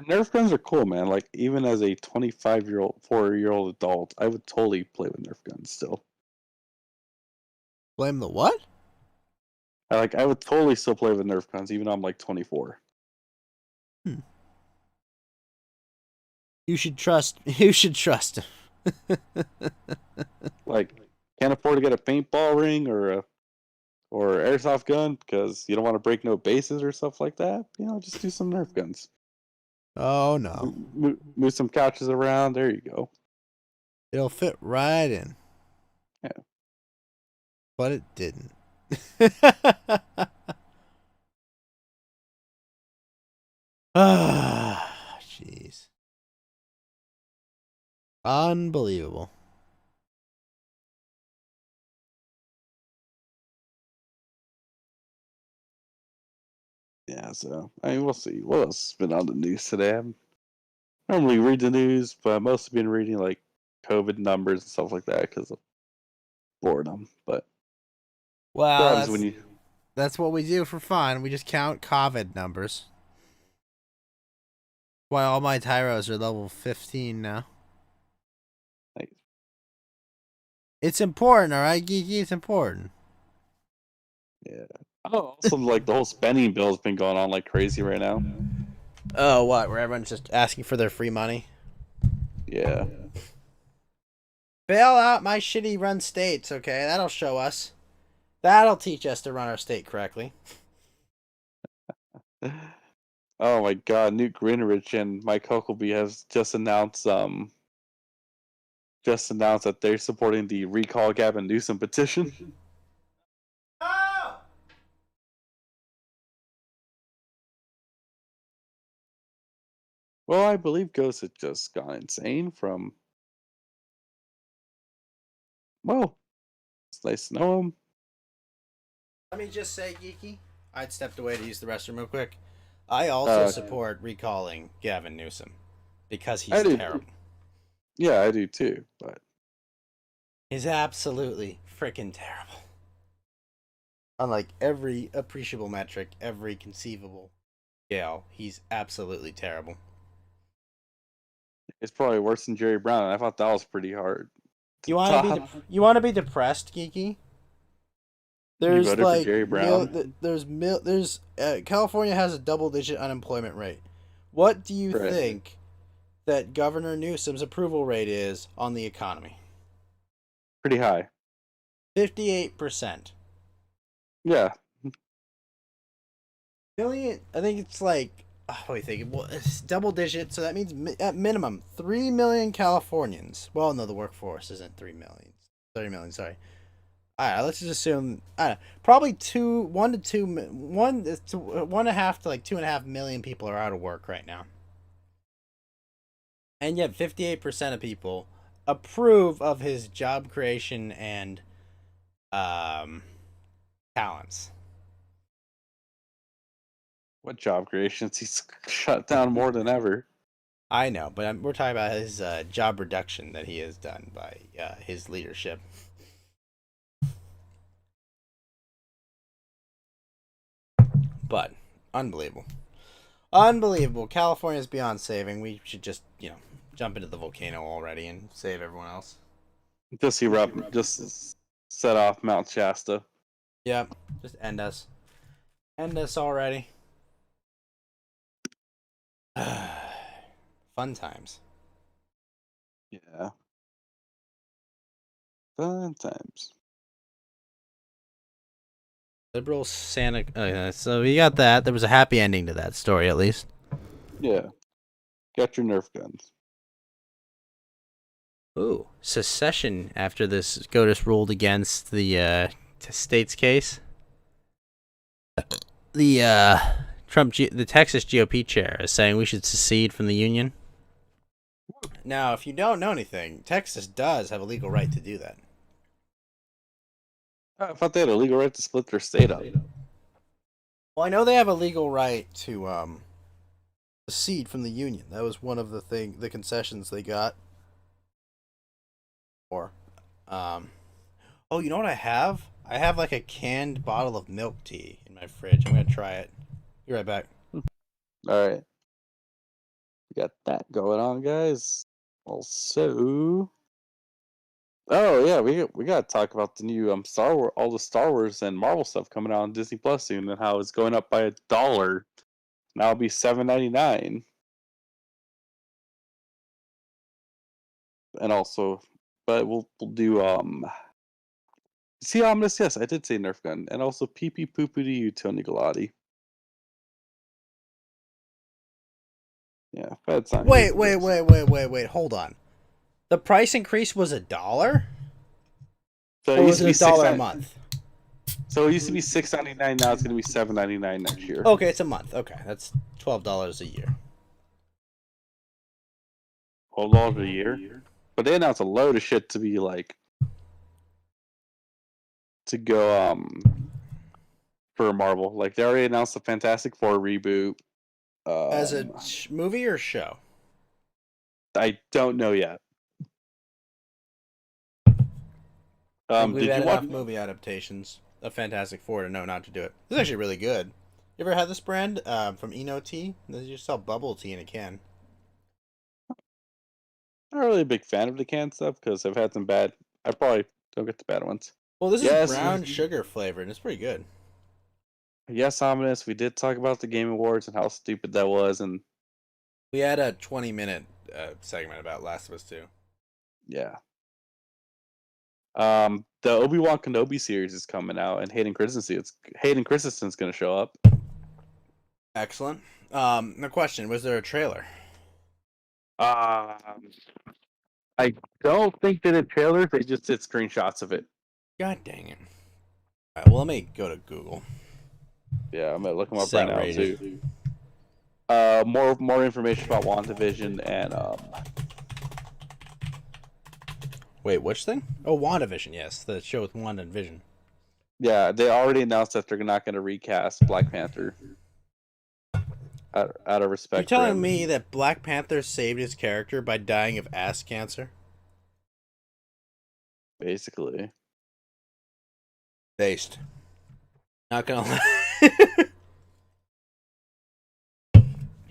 Nerf guns are cool, man. Like, even as a 4-year-old adult, I would totally play with Nerf guns still. Blame the what? I would totally still play with Nerf guns, even though I'm like 24. You should trust him. Like, can't afford to get a paintball ring or airsoft gun because you don't want to break no bases or stuff like that. Just do some Nerf guns. Oh no. Move some couches around. There you go. It'll fit right in. Yeah. But it didn't. Ah, jeez. Unbelievable. Yeah, so we'll see what else has been on the news today. I normally read the news, but I've mostly been reading like COVID numbers and stuff like that because of boredom. But well, that's what we do for fun. We just count COVID numbers. Why all my tyros are level 15 now. Nice. It's important, all right, Geeky. It's important. Yeah. Oh, also like the whole spending bill has been going on like crazy right now. Oh, what? Where everyone's just asking for their free money? Yeah. Bail out my shitty run states, okay? That'll show us. That'll teach us to run our state correctly. Oh my God, Newt Gingrich and Mike Huckabee has just announced that they're supporting the Recall Gavin Newsom petition. Well, I believe Ghost had just gone insane from. Well, it's nice to know him. Let me just say, Geeky, I'd stepped away to use the restroom real quick. I also support recalling Gavin Newsom because he's terrible. Yeah, I do too, but he's absolutely freaking terrible. On like every appreciable metric, every conceivable scale, he's absolutely terrible. It's probably worse than Jerry Brown, and I thought that was pretty hard. You want to be depressed, Geeky? There's like Jerry Brown? California has a double-digit unemployment rate. What do you think that Governor Newsom's approval rate is on the economy? Pretty high. 58%. Yeah. Million. I think it's like. What do you think? Well, it's double digit, so that means at minimum 3 million Californians. Well, no, the workforce isn't 3 million. 30 million. Sorry. All right, let's just assume probably 1.5 to like 2.5 million people are out of work right now, and yet 58% of people approve of his job creation and talents. What job creations? He's shut down more than ever. I know, but we're talking about his job reduction that he has done by his leadership. But unbelievable. California's beyond saving. We should just, jump into the volcano already and save everyone else. Just erupt. Just set off Mount Shasta. Yep. Just end us. End us already. Fun times. Yeah. Fun times. Liberal Santa. So we got that. There was a happy ending to that story, at least. Yeah. Got your Nerf guns. Ooh, secession after this SCOTUS ruled against the state's case. The the Texas GOP chair is saying we should secede from the union. Now, if you don't know anything, Texas does have a legal right to do that. I thought they had a legal right to split their state up. Well, I know they have a legal right to secede from the union. That was one of the concessions they got. Or, oh, you know what I have? I have like a canned bottle of milk tea in my fridge. I'm gonna try it. Be right back. All right, we got that going on, guys. Also, oh yeah, we got to talk about the new Star Wars, all the Star Wars and Marvel stuff coming out on Disney Plus soon, and how it's going up by $1. Now it'll be $7.99. And also, but we'll do see ominous. Yes, I did say Nerf gun, and also pee pee poo poo to you, Tony Galati. Yeah, that's not. Wait. Hold on. The price increase was $1. So or was it $1 a month? So it used to be $6.99. Now it's going to be $7.99 next year. Okay, it's a month. Okay, that's $12 a year. $12 a year. But they announced a load of shit to be like to go for Marvel. Like they already announced the Fantastic Four reboot. As a movie or show? I don't know yet. We've had enough movie adaptations of Fantastic Four to know not to do it. This is actually really good. You ever had this brand from Eno Tea? They just sell bubble tea in a can. I'm not really a big fan of the canned stuff because I've had some bad. I probably Don't get the bad ones. Well, this Yes, is brown sugar flavored, and it's pretty good. Yes, ominous. We did talk about the Game Awards and how stupid that was, and We had a 20-minute segment about Last of Us 2. yeah. The Obi-Wan Kenobi series is coming out, and Hayden Christensen's going to show up. Excellent. The question, was there a trailer? I don't think they did trailers. They just did screenshots of it. God dang it. All right, well, let me go to Google. Yeah, I'm going to look them up It's right outrageous. now, too. More information about WandaVision and Wait, which thing? Oh, WandaVision, yes. The show with Wanda and Vision. yeah, they already announced that they're not going to recast Black Panther out of respect. You're for telling him. me that Black Panther saved his character by dying of ass cancer? Basically. Based. Not gonna lie.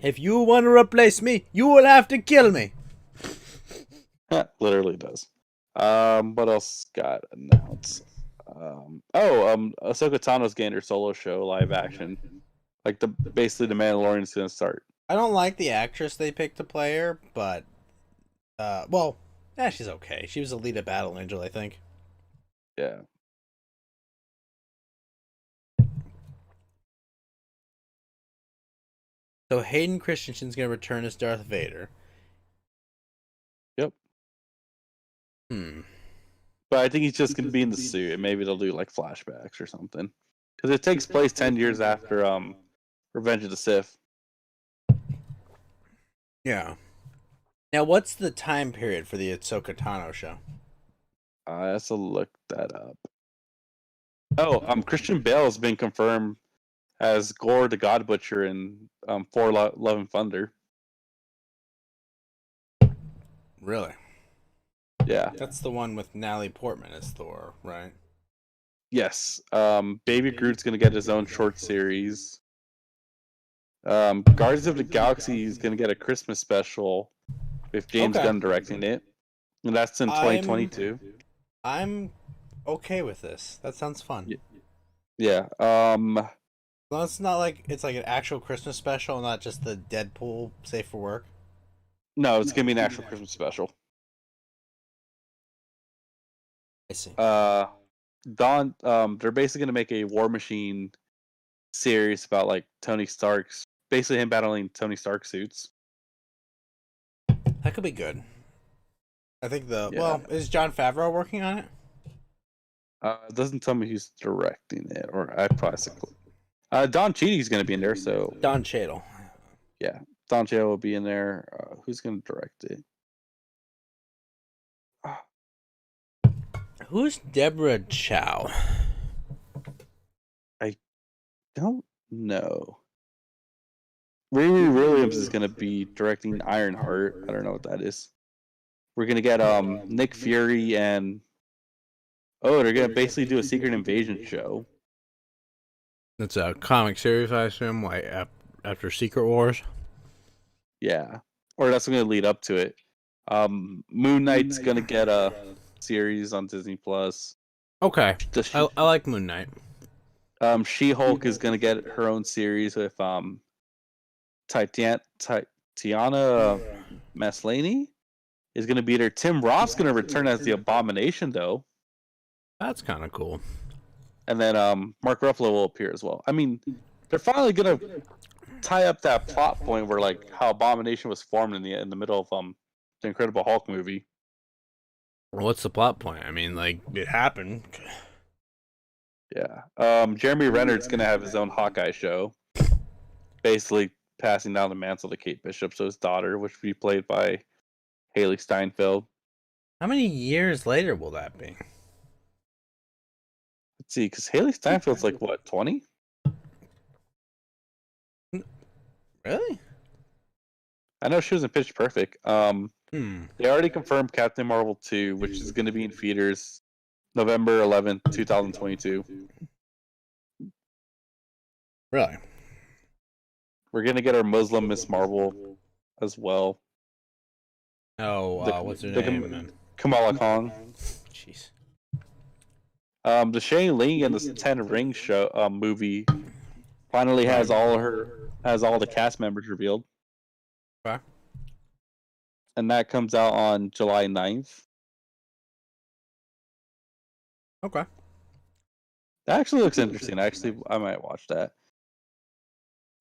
If you want to replace me, you will have to kill me. Literally does. What else got announced? Ahsoka Tano's getting her solo show live action. Like basically the Mandalorian's gonna start. I don't like the actress they picked to play her, but she's okay. She was a lead at Battle Angel, I think. Yeah. So Hayden Christensen's gonna return as Darth Vader. Yep. But I think he's just gonna be in the suit, and maybe they'll do like flashbacks or something. Because it takes place 10 years after Revenge of the Sith. Yeah. Now, what's the time period for the Ahsoka Tano show? I have to look that up. Oh, Christian Bale has been confirmed as Gore the God Butcher in Thor: Love and Thunder. Really? Yeah. That's the one with Natalie Portman as Thor, right? Yes. Baby Groot's gonna get his own short series. Guardians of the Galaxy is gonna get a Christmas special with James Gunn directing it, and that's in 2022. I'm okay with this. That sounds fun. Yeah. Well, it's not like it's like an actual Christmas special, not just the Deadpool Safe for Work. No, it's gonna be an actual Christmas special. I see. They're basically gonna make a War Machine series about like Tony Stark's, basically him battling Tony Stark suits. That could be good. I think is Jon Favreau working on it? It doesn't tell me who's directing it, or I possibly. Don Cheadle's gonna be in there, so Don Cheadle. Yeah, Don Cheadle will be in there. Who's gonna direct it? Who's Deborah Chow? I don't know. Riri Williams is gonna be directing Ironheart. I don't know what that is. We're gonna get Nick Fury and they're gonna basically do a Secret Invasion show. It's a comic series, I assume, like after Secret Wars. Yeah, or that's gonna lead up to it. Moon Knight's gonna get a series on Disney Plus. Okay, I like Moon Knight. She-Hulk is gonna get her own series with Tiana Maslany is gonna be there. Tim Roth's gonna return as the Abomination, though. That's kind of cool. And then Mark Ruffalo will appear as well. I mean, they're finally gonna tie up that plot point where like how Abomination was formed in the middle of the Incredible Hulk movie. What's the plot point? I mean, like, it happened. Yeah. Jeremy Renner's gonna have his own Hawkeye show, basically passing down the mantle to Kate Bishop, so his daughter, which will be played by Haley Steinfeld. How many years later will that be? Let's see, because Haley Steinfeld's like what, 20? Really? I know she was in Pitch Perfect. They already confirmed Captain Marvel 2, which is going to be in theaters November 11th, 2022. Really? We're going to get our Muslim Miss Marvel as well. Oh, what's her name? Kamala Khan. Jeez. The Shane Ling and the Ten Rings show movie finally has all the cast members revealed. Okay. And that comes out on July 9th. Okay. That actually looks interesting. I might watch that.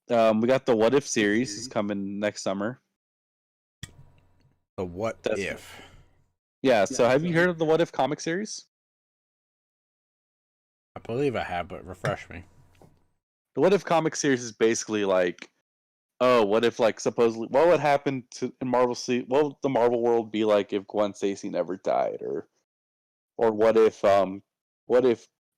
We got the What If series is coming next summer. The What If? Yeah, so have you heard of the What If comic series? I believe I have, but refresh me. The What If comic series is basically like, oh, what if like supposedly what would happen to in Marvel what would the Marvel world be like if Gwen Stacy never died, or what if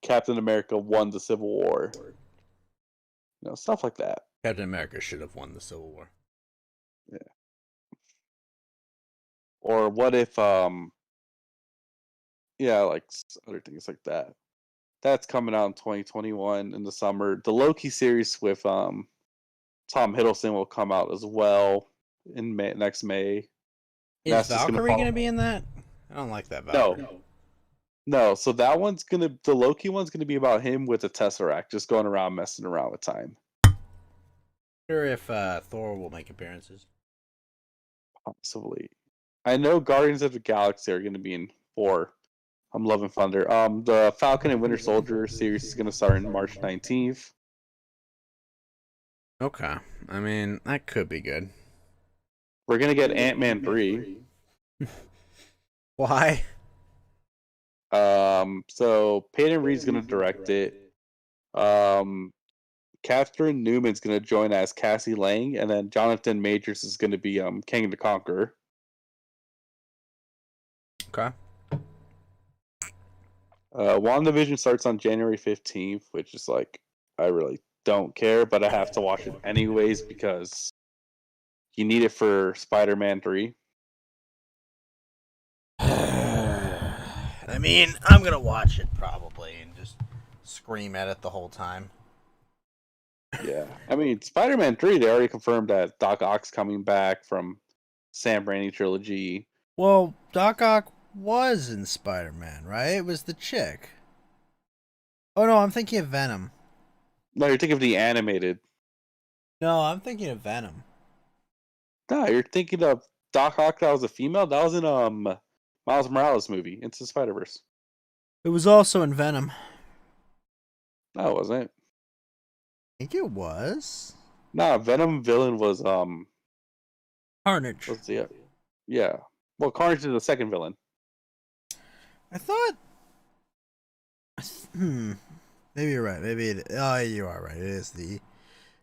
Captain America won the Civil War? You know, stuff like that. Captain America should have won the Civil War. Yeah. Or what if yeah, like other things like that. That's coming out in 2021 in the summer. The Loki series with Tom Hiddleston will come out as well in next May. Is Valkyrie going to be in that? I don't like that Valkyrie. No. So that the Loki one's gonna be about him with the Tesseract, just going around messing around with time. Sure, if Thor will make appearances. Possibly. I know Guardians of the Galaxy are going to be in 4. I'm loving Thunder. The Falcon and Winter Soldier series is going to start in March 19th. Okay. I mean, that could be good. We're going to get Ant-Man 3. Why? So Peyton Reed's going to direct it. Catherine Newman's going to join as Cassie Lang, and then Jonathan Majors is going to be King the Conqueror. Okay. WandaVision starts on January 15th, which is like, I really don't care, but I have to watch it anyways because you need it for Spider-Man 3. I mean, I'm going to watch it probably and just scream at it the whole time. Yeah. I mean, Spider-Man 3, they already confirmed that Doc Ock's coming back from Sam Raimi trilogy. Well, Doc Ock was in Spider-Man, right? It was the chick. Oh, no, I'm thinking of Venom. No, you're thinking of the animated. No, I'm thinking of Venom. No, you're thinking of Doc Ock that was a female? That was in Miles Morales movie, Into the Spider-Verse. It was also in Venom. No, it wasn't. I think it was. Nah, Venom villain was Carnage. Yeah. Well, Carnage is the second villain. I thought. Maybe you're right. Oh, you are right. It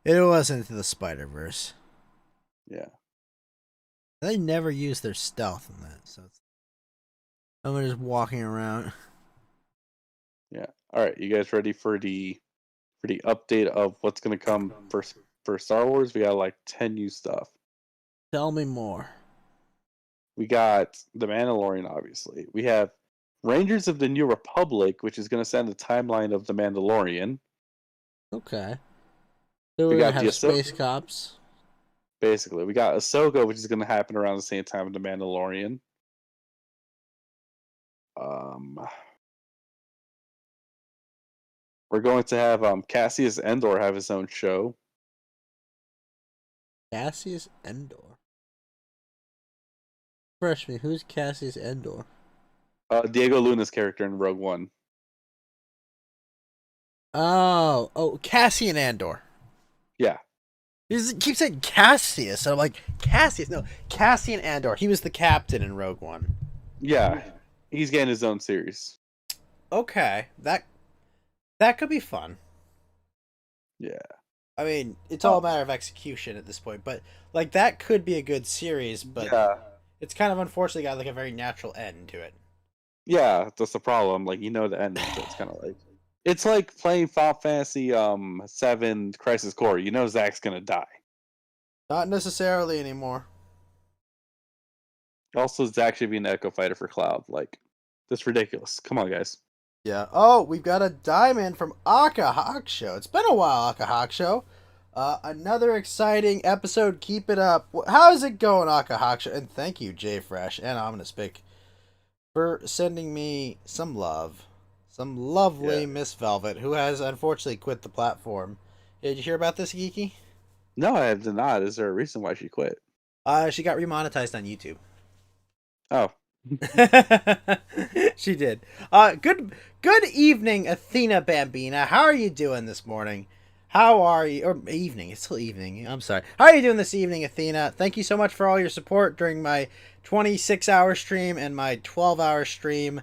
was Into the Spider-Verse. Yeah. They never used their stealth in that, so I'm just walking around. Yeah. All right, you guys ready for the update of what's gonna come for Star Wars? We got like 10 new stuff. Tell me more. We got The Mandalorian, obviously. We have Rangers of the New Republic, which is going to send the timeline of The Mandalorian. Okay. So we got have space cops. Basically, we got Ahsoka, which is going to happen around the same time as The Mandalorian. We're going to have Cassius Andor have his own show. Cassius Andor. Fresh me, who's Cassius Andor? Diego Luna's character in Rogue One. Oh, Cassian Andor. Yeah. He keeps saying Cassius, and I'm like, Cassius? No, Cassian Andor. He was the captain in Rogue One. Yeah, he's getting his own series. Okay, that could be fun. Yeah. I mean, it's all a matter of execution at this point, but like that could be a good series, but it's kind of unfortunately got like a very natural end to it. Yeah, that's the problem. Like, you know the ending, so it's kind of like it's like playing Final Fantasy 7 Crisis Core. You know Zack's gonna die. Not necessarily anymore. Also, Zack should be an Echo Fighter for Cloud. Like, that's ridiculous. Come on, guys. Yeah. Oh, we've got a diamond from Aka Hawk Show. It's been a while, Aka Hawk Show. Another exciting episode. Keep it up. How is it going, Aka Hawk Show? And thank you, Jay Fresh and Omnispic, for sending me some love. Some lovely Miss Velvet, who has unfortunately quit the platform. Did you hear about this, Geeky? No, I did not. Is there a reason why she quit? She got remonetized on YouTube. Oh. She did. Good evening, Athena Bambina. How are you doing this morning? How are you? Or evening. It's still evening. I'm sorry. How are you doing this evening, Athena? Thank you so much for all your support during my 26-hour stream and my 12-hour stream.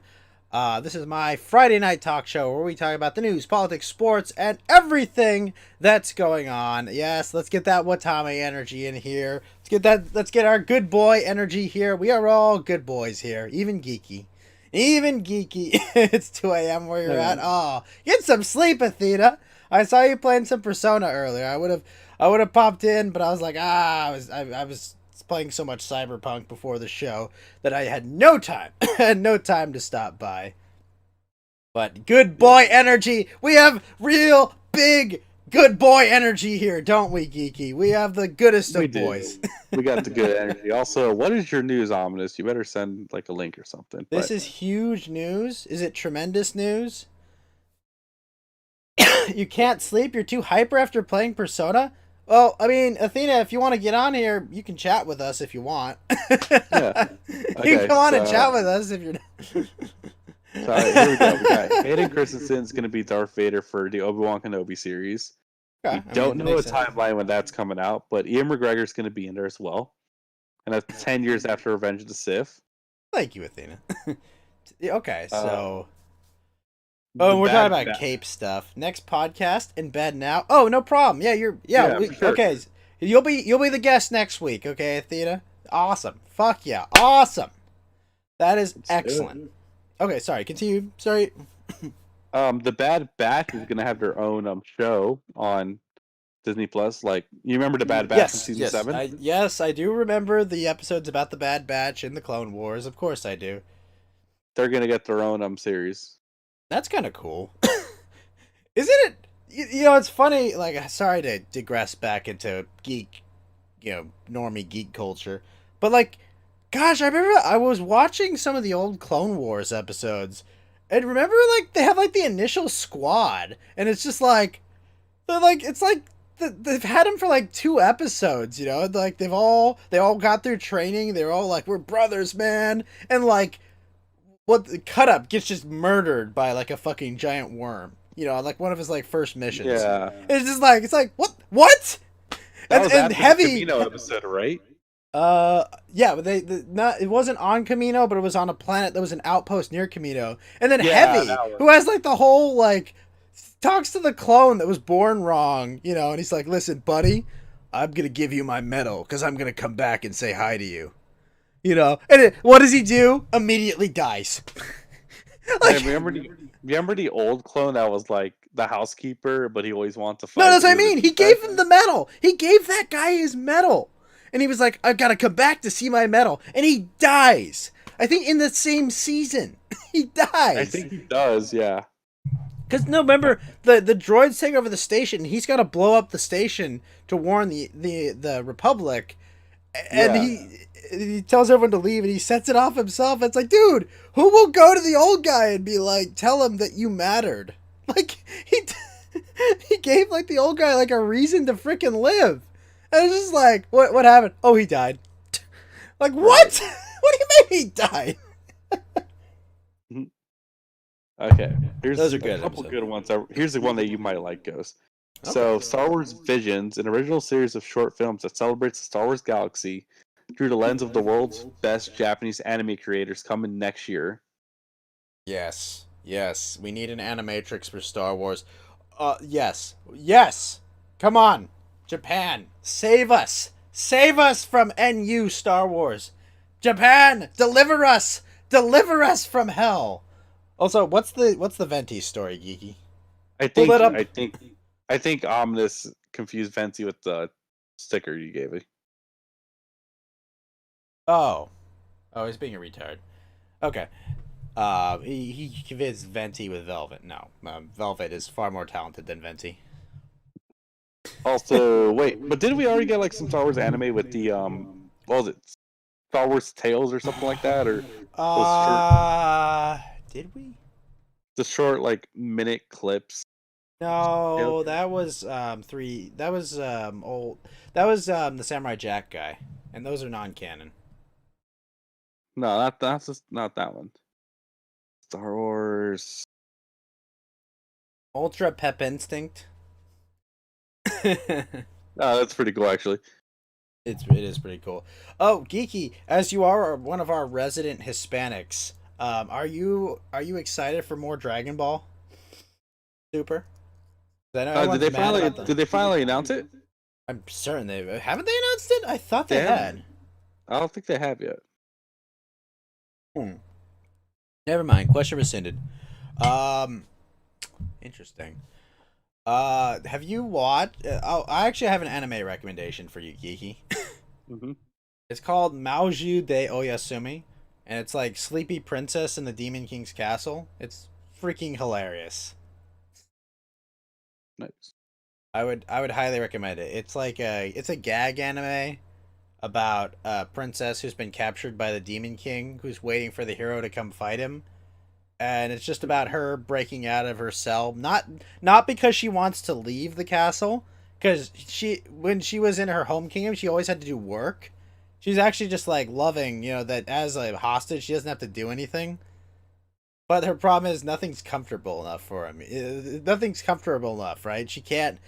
This is my Friday night talk show where we talk about the news, politics, sports, and everything that's going on. Yes, let's get that Watame energy in here. Let's get our good boy energy here. We are all good boys here, even Geeky. It's 2 a.m. where you're at. Oh, get some sleep, Athena. I saw you playing some Persona earlier. I would have popped in, but I was like, I was playing so much Cyberpunk before the show that I had no time. To stop by. But good boy energy. We have real big good boy energy here, don't we, Geeky? We have the goodest of boys. We got the good energy. Also, what is your news, Ominous? You better send like a link or something. This is huge news. Is it tremendous news? You can't sleep? You're too hyper after playing Persona? Well, I mean, Athena, if you want to get on here, you can chat with us if you want. Yeah. Okay, you can come on and chat with us if you're not. So, here we go. We got Hayden Christensen's going to be Darth Vader for the Obi-Wan Kenobi series. Okay. We don't know a timeline when that's coming out, but Ian McGregor's going to be in there as well. And that's 10 years after Revenge of the Sith. Thank you, Athena. Okay, so... we're talking about Cape stuff. Next podcast in bed now. Oh, no problem. Yeah, sure. Okay. You'll be the guest next week, okay, Athena? Awesome. Fuck yeah. Awesome. That is excellent. Okay, sorry. Continue. Sorry. The Bad Batch is going to have their own show on Disney Plus. Like, you remember the Bad Batch from season 7? Yes, I do remember the episodes about the Bad Batch in the Clone Wars. Of course I do. They're going to get their own series. That's kind of cool. Isn't it? You know, it's funny, like, sorry to digress back into geek, normie geek culture, but, like, gosh, I remember I was watching some of the old Clone Wars episodes, and remember, like, they have, like, the initial squad, and it's just, like, it's like, they've had them for, like, 2 episodes, like, they all got through training, they're all, like, we're brothers, man, and, like, the Cut Up gets just murdered by like a fucking giant worm. Like one of his like first missions. Yeah. It's just like what? That was after heavy the Camino episode, right? Yeah, but it wasn't on Camino, but it was on a planet that was an outpost near Camino. And then Heavy, who has like the whole like talks to the clone that was born wrong, and he's like, "Listen, buddy, I'm going to give you my medal cuz I'm going to come back and say hi to you." And what does he do? Immediately dies. Like, remember the old clone that was like the housekeeper, but he always wants to fight? No, that's what I mean. He gave him the medal. He gave that guy his medal. And he was like, I've got to come back to see my medal. And he dies. I think in the same season. He dies. I think he does, yeah. Because, no, remember, the droids take over the station. He's got to blow up the station to warn the Republic. And he tells everyone to leave, and he sets it off himself. It's like, dude, who will go to the old guy and be like, tell him that you mattered? Like, he gave, like, the old guy, like, a reason to freaking live. And it's just like, what happened? Oh, he died. Like, what? What do you mean he died? Okay. Those are good. A couple good ones. Here's the one that you might like, Ghost. Okay. So, Star Wars Visions, an original series of short films that celebrates the Star Wars galaxy through the lens of the world's best Japanese anime creators, coming next year. Yes. We need an animatrix for Star Wars. Yes. Come on, Japan, save us from NU Star Wars. Japan, deliver us from hell. Also, what's the Venti story, Geeky? I think Omnis confused Venti with the sticker you gave me. Oh, he's being a retard. Okay. He convinced Venti with Velvet. No, Velvet is far more talented than Venti. Also, wait, but didn't we already get like some Star Wars anime with the what was it? Star Wars Tales or something like that, or did we? The short like minute clips. No, that was three. That was old. That was the Samurai Jack guy, and those are non-canon. No, that's just not that one. Star Wars. Ultra Pep Instinct. Oh, that's pretty cool actually. It is pretty cool. Oh, Geeky, as you are one of our resident Hispanics, are you excited for more Dragon Ball Super? I know Did they finally announce it? I'm certain they haven't. They announced it. I thought they had. I don't think they have yet. Never mind. Question rescinded. Interesting. Have you watched? I actually have an anime recommendation for you, Geeky. It's called Maoju de Oyasumi, and it's like Sleepy Princess in the Demon King's castle. It's freaking hilarious. Nice. I would highly recommend it. It's like it's a gag anime about a princess who's been captured by the Demon King, who's waiting for the hero to come fight him. And it's just about her breaking out of her cell, not because she wants to leave the castle, because when she was in her home kingdom, she always had to do work. She's actually just like loving, that as a hostage, she doesn't have to do anything. But her problem is nothing's comfortable enough for him. Nothing's comfortable enough, right? She can't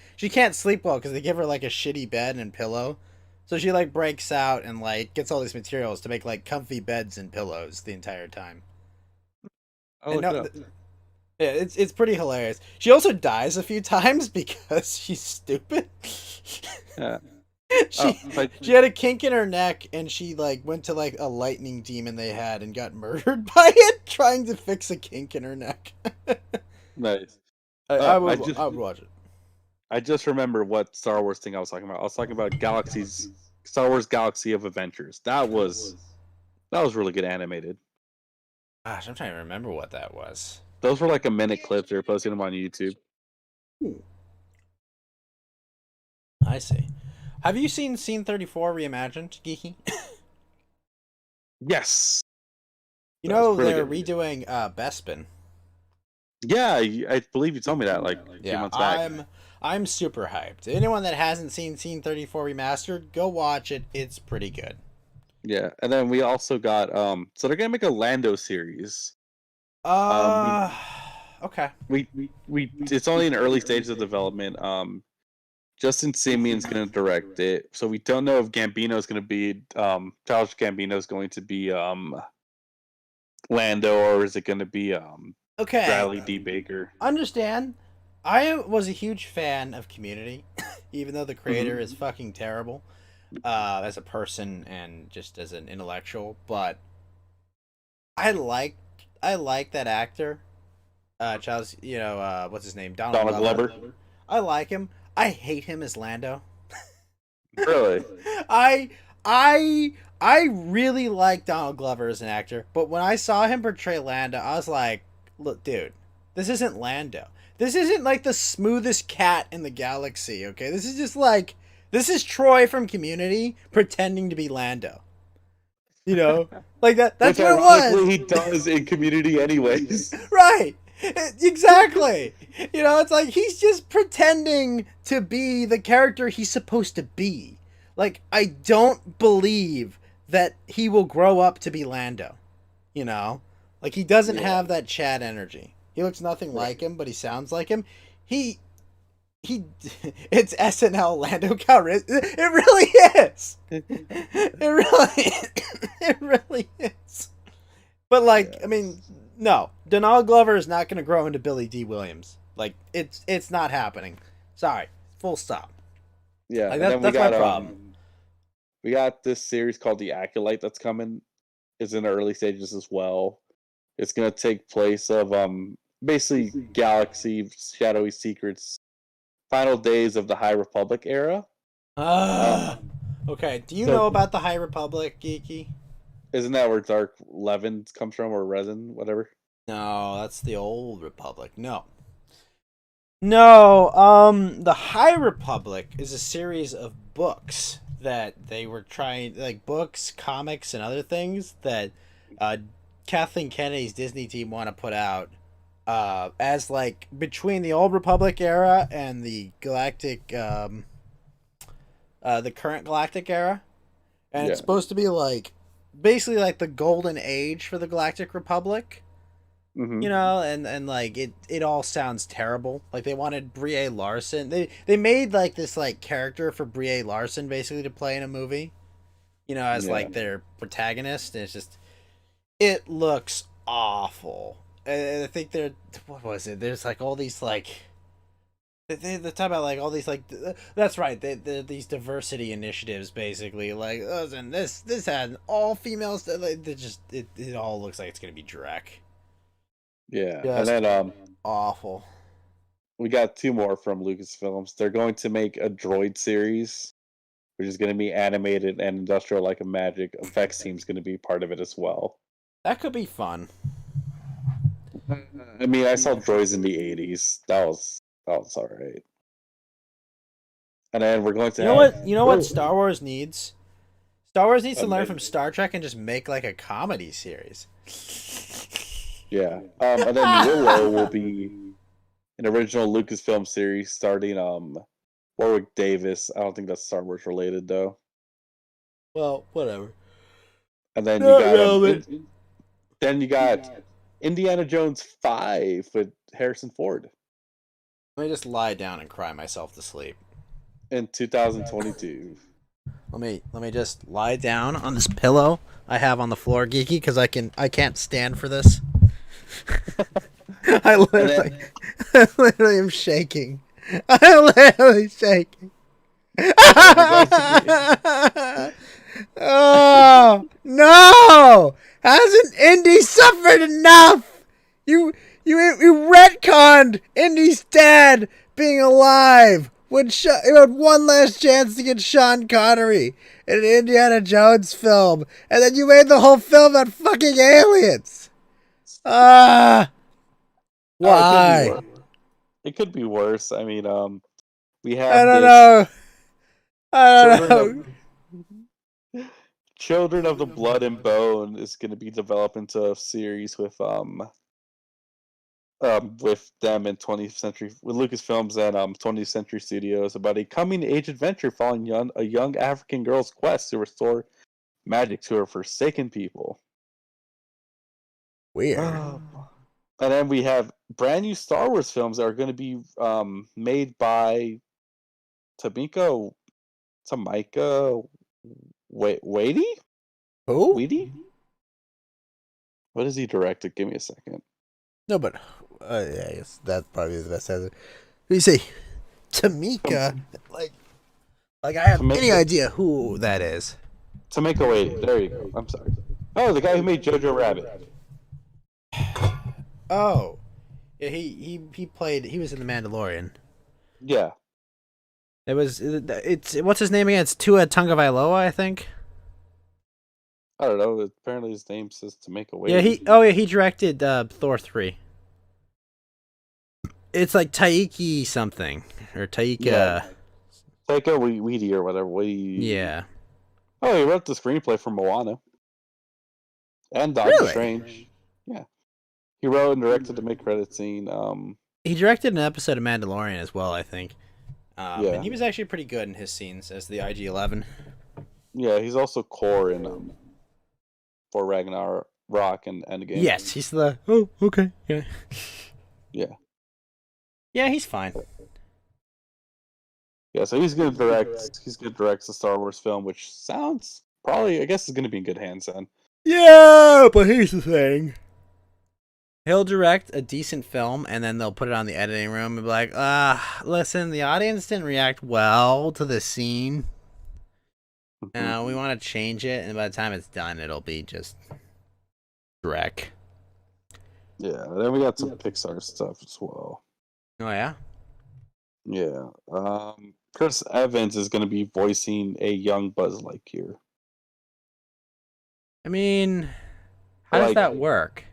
sleep well because they give her like a shitty bed and pillow. So she like breaks out and like gets all these materials to make like comfy beds and pillows the entire time. Yeah, it's pretty hilarious. She also dies a few times because she's stupid. Yeah. She had a kink in her neck, and she like went to like a lightning demon they had and got murdered by it trying to fix a kink in her neck. Nice. I would watch it. I just remember what Star Wars thing I was talking about. I was talking about Star Wars Galaxy of Adventures. That was really good animated. Gosh, I'm trying to remember what that was. Those were like a minute clips. They were posting them on YouTube. I see. Have you seen Scene 34 reimagined, Geeky? Yes. They're redoing Bespin. Yeah, I believe you told me that like a few months back. I'm super hyped. Anyone that hasn't seen Scene 34 remastered, go watch it. It's pretty good. Yeah, and then we also got so they're gonna make a Lando series. Okay. We it's only in early stages of development. Justin Simeon's gonna direct it, so we don't know if Gambino's gonna be Childish Gambino's going to be Lando, or is it gonna be Bradley D. Baker? Understand. I was a huge fan of Community, even though the creator is fucking terrible as a person and just as an intellectual. But I like that actor. Charles, what's his name? Donald Glover. I like him. I hate him as Lando. Really? I really like Donald Glover as an actor, but when I saw him portray Lando, I was like, look, dude, this isn't Lando. This isn't like the smoothest cat in the galaxy, okay? This is Troy from Community pretending to be Lando. Like that. That's what it was. He does in Community anyways. Right. Exactly. It's like he's just pretending to be the character he's supposed to be. Like, I don't believe that he will grow up to be Lando. Like, he doesn't have that Chad energy. He looks nothing like him, but he sounds like him. It's SNL Lando Calrissian. It really is. It really is. But like, I mean, no, Donald Glover is not going to grow into Billy D. Williams. Like, it's not happening. Sorry, full stop. Yeah, like, that's my problem. We got this series called The Acolyte that's coming. It's in the early stages as well. It's going to take place of basically Galaxy Shadowy Secrets, final days of the High Republic era. Okay. Do you know about the High Republic, Geeky? Isn't that where Dark Levin comes from, or Resin, whatever? No, that's the Old Republic. No, the High Republic is a series of books that they were trying, like books, comics, and other things that Kathleen Kennedy's Disney team want to put out as like between the old Republic era and the galactic, the current galactic era, and it's Yeah. supposed to be like basically like the golden age for the Galactic Republic. Hmm. You know, and like it all sounds terrible. Like they wanted Brie Larson. They made like this like character for Brie Larson basically to play in a movie. You know, as Yeah. like their protagonist. And it's just it looks awful. And I think they're what was it? There's like all these like they talk about like all these like that's right. They these diversity initiatives basically like listen this had all females. Like, they just it all looks like it's gonna be Drek. Yeah. Just And then awful. we got two more from Lucasfilms. They're going to make a droid series, which is going to be animated, and Industrial Light and Magic effects team's going to be part of it as well. That could be fun. I mean, I saw droids in the '80s. That was all right. And then we're going to You know have, what? You know what Star Wars needs? Star Wars needs to learn Amazing. from Star Trek and just make like a comedy series. Yeah. And then Willow will be an original Lucasfilm series starting Warwick Davis. I don't think that's Star Wars related though. Well, whatever. And then Not you got relevant. then you got Indiana Jones 5 with Harrison Ford Let me just lie down and cry myself to sleep. in 2022. Let me just lie down on this pillow I have on the floor, Geeky, because I can't stand for this. I literally am shaking. I'm literally shaking. Oh no! Hasn't Indy suffered enough? You retconned Indy's dad being alive when he had one last chance to get Sean Connery in an Indiana Jones film, and then you made the whole film about fucking aliens. Why? It could be worse. I mean, we I have don't this know. I don't know. Children of the Blood and Bone is going to be developed into a series with them in 20th Century with Lucasfilms and 20th Century Studios about a coming-of-age adventure following a young African girl's quest to restore magic to her forsaken people. Weird. And then we have brand new Star Wars films that are going to be made by Tamika Waititi? Who? Waititi? What has he directed? Give me a second. No, but yeah, I guess that's probably the best answer. You say Tamika, like I have any idea who that is. Tamika Waititi. There you go. I'm sorry. Oh, the guy who made Jojo Rabbit. Oh, yeah, he played. He was in The Mandalorian. Yeah. It's what's his name again? It's Tua Tagovailoa, I think. I don't know. Apparently, his name says Tamika Waititi. Yeah, he directed Thor 3. It's like Taiki something or Taika. Yeah. Taika Waititi or whatever. Yeah. Oh, he wrote the screenplay for Moana and Doctor Really? Strange. Yeah. He wrote and directed the mid-credit scene. He directed an episode of Mandalorian as well, I think. Yeah. And he was actually pretty good in his scenes as the IG-11. Yeah, he's also core in for Ragnarok and Endgame. Yes, he's the. Oh, okay, yeah. Yeah. Yeah, he's fine. Yeah, so he's gonna direct. He's gonna direct the Star Wars film, which sounds probably, I guess, is gonna be in good hands then. Yeah, but here's the thing. He'll direct a decent film, and then they'll put it on the editing room and be like, listen, the audience didn't react well to the scene. We want to change it, and by the time it's done, it'll be just Shrek. Yeah, then we got some Pixar stuff as well. Oh, yeah? Yeah. Chris Evans is going to be voicing a young Buzz Lightyear. I mean, how does that work?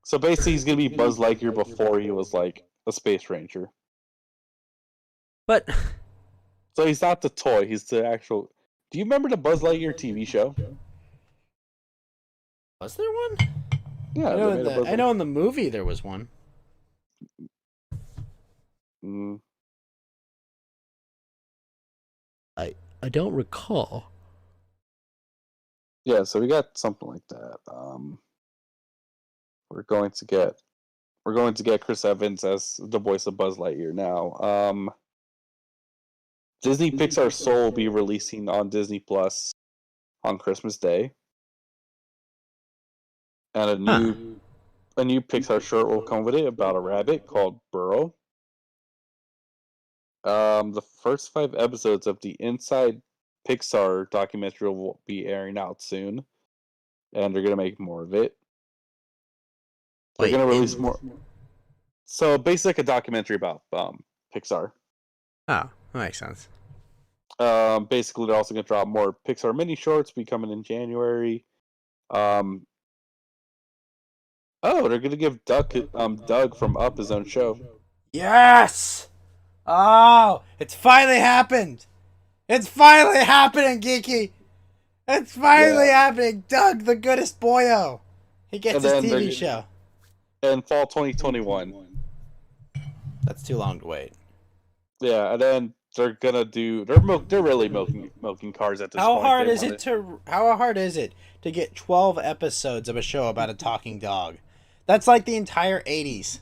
So basically, he's going to be Buzz Lightyear before he was like a space ranger. But so he's not the toy; he's the actual. Do you remember the Buzz Lightyear TV show? Was there one? Yeah, I know in the movie there was one. Mm, I don't recall. yeah, so we got something like that. We're going to get Chris Evans as the voice of Buzz Lightyear now. Disney Pixar Soul will be releasing on Disney Plus on Christmas Day, and a new Pixar short will come with it about a rabbit called Burrow. The first 5 episodes of the Inside Pixar documentary will be airing out soon, and they're gonna make more of it. They're Wait, gonna release more. So basically, a documentary about Pixar. Oh, that makes sense. Basically, they're also gonna drop more Pixar mini shorts, be coming in January. Um, oh, they're gonna give Doug from Up his own show. Yes! Oh, it's finally happened! It's finally happening, Geeky! It's finally Yeah. happening! Doug, the goodest boyo! He gets And his then TV show. in fall 2021. That's too long to wait. Yeah, and then they're gonna do. They're really milking cars at this How point. hard is it to get 12 episodes of a show about a talking dog? That's like the entire 80s.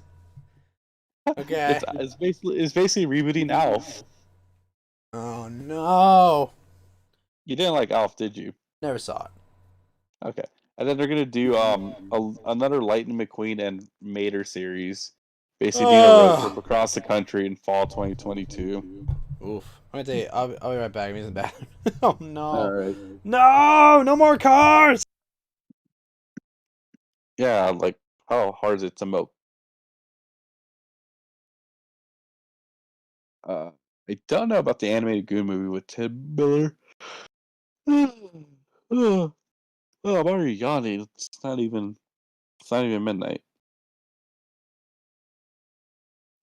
Okay. It's basically rebooting Alf. Oh no. You didn't like Alf, did you? Never saw it. Okay. And then they're gonna do another Lightning McQueen and Mater series, basically doing a road trip across the country in fall 2022. Oof. I'm gonna tell you, I'll be right back. I'm using the bathroom. Oh no. All right. No! No more cars! Yeah, like how hard is it to milk? I don't know about the animated Goon movie with Tim Miller. Oh, I'm already yawning. It's not even midnight.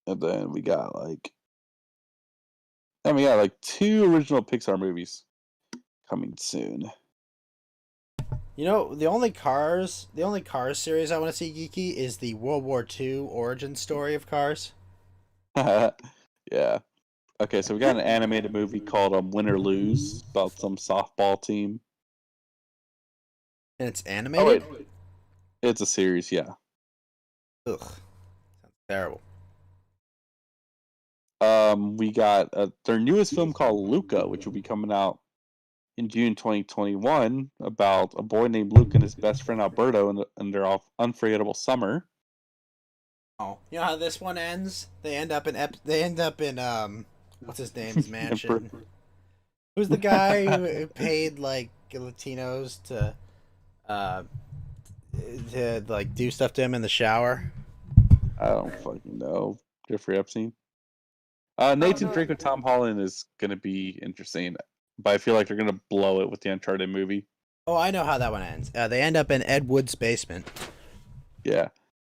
And then we got like 2 original Pixar movies coming soon. You know, the only Cars series I want to see, Geeky, is the World War II origin story of Cars. Yeah. Okay, so we got an animated movie called Win or Lose about some softball team. And it's Oh animated? wait, it's a series, yeah. Ugh. Sounds terrible. We got their newest film called Luca, which will be coming out in June 2021, about a boy named Luke and his best friend Alberto and their unforgettable summer. Oh, you know how this one ends? They end up in what's his name? His mansion. Who's the guy who paid like Latinos to like do stuff to him in the shower? I don't fucking know. Jeffrey Epstein. Nathan Drake with Tom Holland is gonna be interesting, but I feel like they're gonna blow it with the Uncharted movie. Oh, I know how that one ends. They end up in Ed Wood's basement. Yeah.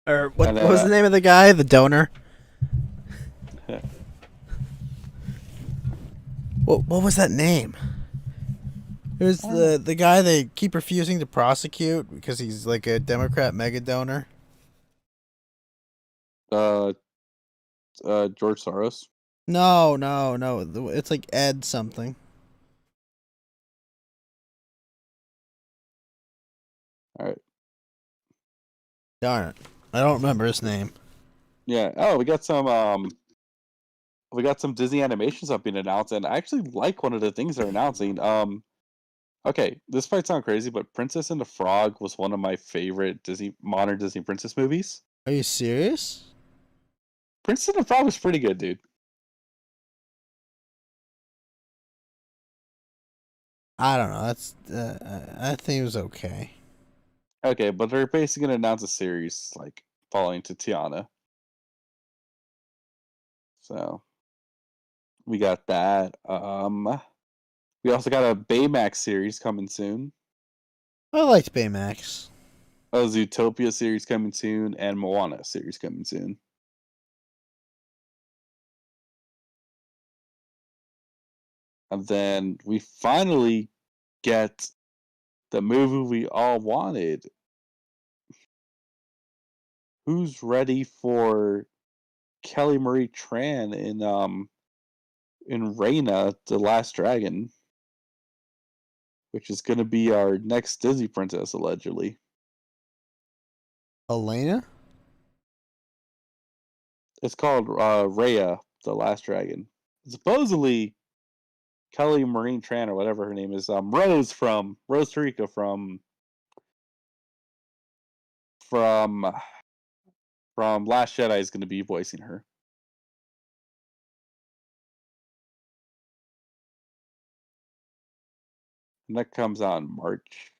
Or what was the name of the guy? The donor? What was that name? It was the guy they keep refusing to prosecute because he's like a Democrat mega donor. George Soros. No. It's like Ed something. All right. Darn it. I don't remember his name. Yeah. Oh, we got some Disney animation stuff being announced, and I actually like one of the things they're announcing. Okay, this might sound crazy, but Princess and the Frog was one of my favorite modern Disney princess movies. Are you serious? Princess and the Frog was pretty good, dude. I don't know. That's I think it was okay. Okay, but they're basically gonna announce a series like following to Tiana. So we got that. We also got a Baymax series coming soon. I liked Baymax. A Zootopia series coming soon, and Moana series coming soon. And then we finally get the movie we all wanted. Who's ready for Kelly Marie Tran in Reina, the Last Dragon, which is going to be our next Disney princess, allegedly. Elena? It's called Raya, the Last Dragon. Supposedly, Kelly Marie Tran, or whatever her name is, Rose Tarika from Last Jedi is going to be voicing her. And that comes out in March.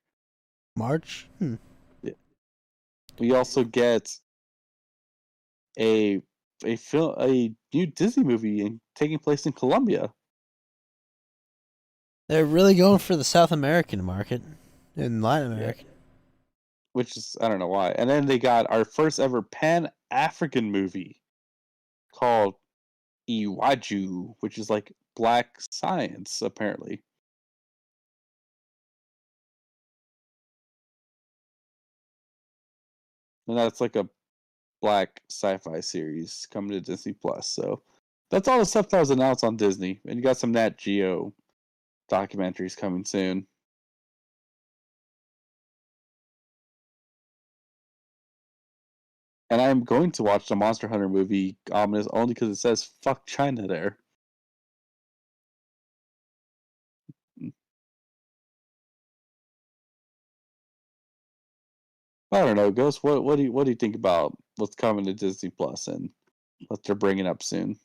March? Yeah. We also get a new Disney movie taking place in Colombia. They're really going for the South American market and Latin America. Yeah. Which is, I don't know why. And then they got our first ever Pan-African movie called Iwaju, which is like black science, apparently. And that's like a black sci-fi series coming to Disney Plus. So that's all the stuff that was announced on Disney. And you got some Nat Geo documentaries coming soon. And I'm going to watch the Monster Hunter movie Ominous only because it says "fuck China" there. I don't know, Ghost. What do you think about what's coming to Disney Plus and what they're bringing up soon?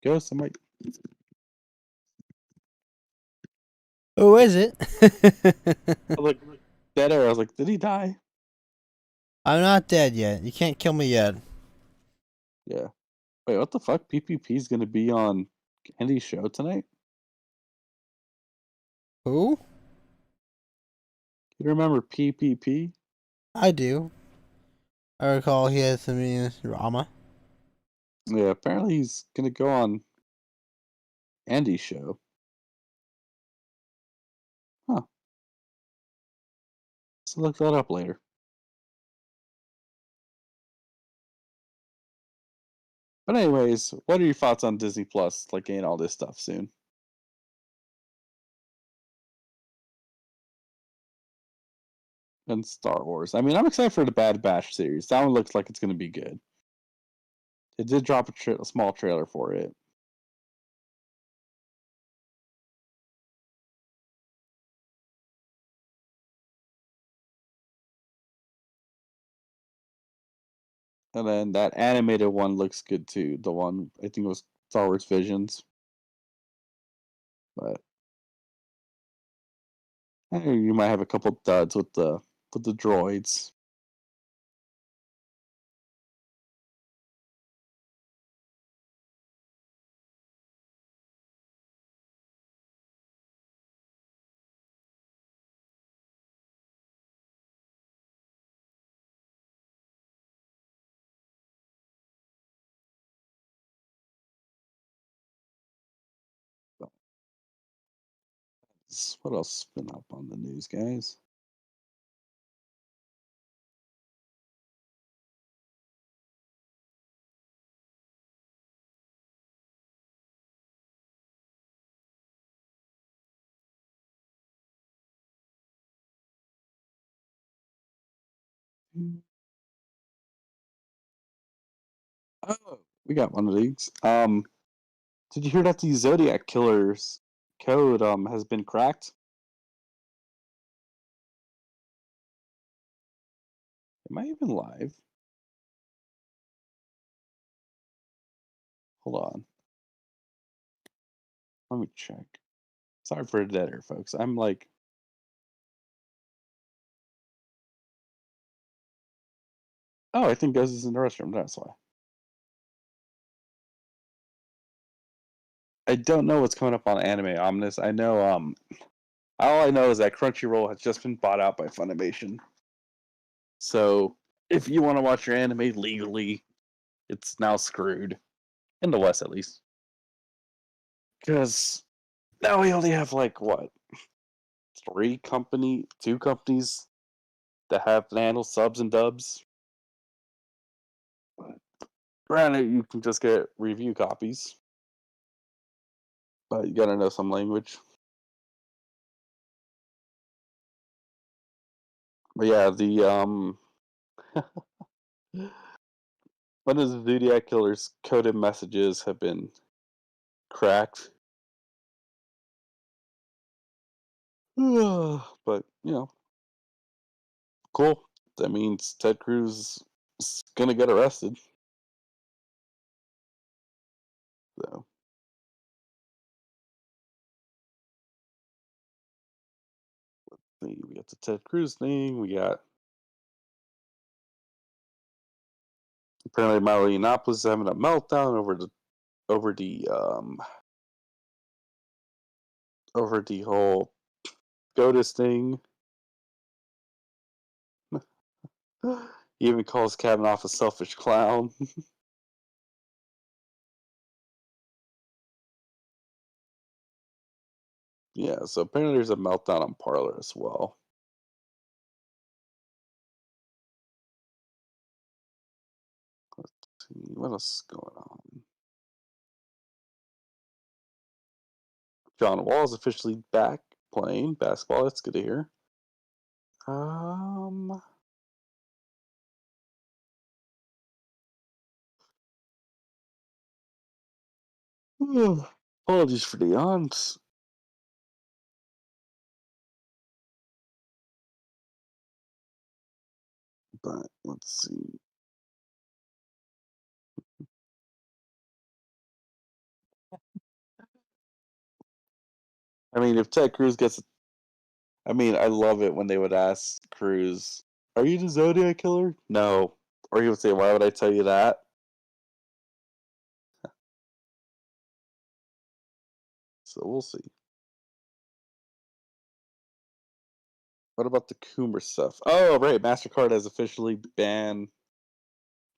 Ghost, I might. Who is it? I look dead air. I was like, did he die? I'm not dead yet. You can't kill me yet. Yeah. Wait, what the fuck? PPP is gonna be on Andy's show tonight? Who? You remember PPP? I do. I recall he had some drama. Yeah, apparently he's gonna go on Andy's show. Huh. So look that up later. But anyways, what are your thoughts on Disney Plus, like getting all this stuff soon? And Star Wars. I mean, I'm excited for the Bad Batch series. That one looks like it's gonna be good. It did drop a small trailer for it. And then that animated one looks good too. The one I think it was Star Wars Visions. But you might have a couple duds with the droids. What else has been up on the news, guys? Oh, we got one of these. Did you hear that the Zodiac Killer's code has been cracked? Am I even live? Hold on. Let me check. Sorry for the dead air, folks. I'm like. Oh, I think Ghost is in the restroom. That's why. I don't know what's coming up on Anime Omnis. I know all I know is that Crunchyroll has just been bought out by Funimation. So if you want to watch your anime legally, it's now screwed. In the West at least. Because now we only have like what? 2 companies that have to handle subs and dubs. Granted, you can just get review copies, but you gotta know some language. But yeah, one of the Zodiac Killer's coded messages have been cracked. But, cool. That means Ted Cruz is gonna get arrested. So. We got the Ted Cruz thing. We got apparently Milo Yiannopoulos is having a meltdown over the whole SCOTUS thing. He even calls Kavanaugh a selfish clown. Yeah, so apparently there's a meltdown on Parler as well. Let's see, what else is going on? John Wall is officially back playing basketball. That's good to hear. Apologies for the yawns. But let's see. I mean, if Ted Cruz gets, I love it when they would ask Cruz, "Are you the Zodiac Killer?" No, or he would say, "Why would I tell you that?" So we'll see. What about the Coomer stuff? Oh, right, MasterCard has officially banned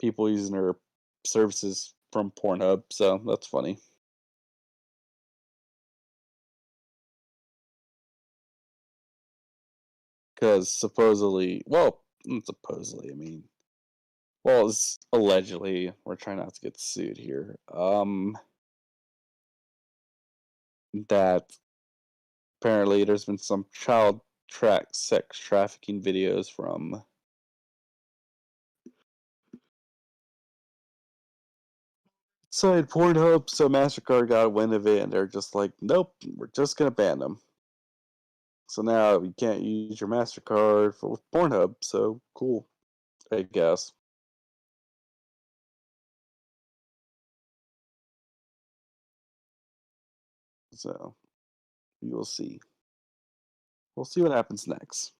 people using their services from Pornhub, so that's funny. Because supposedly, it's allegedly, we're trying not to get sued here, that apparently there's been some child sex trafficking videos from side Pornhub, so MasterCard got a wind of it, and they're just like, nope, we're just gonna ban them. So now you can't use your MasterCard for Pornhub, so cool, I guess. So, we will see. We'll see what happens next.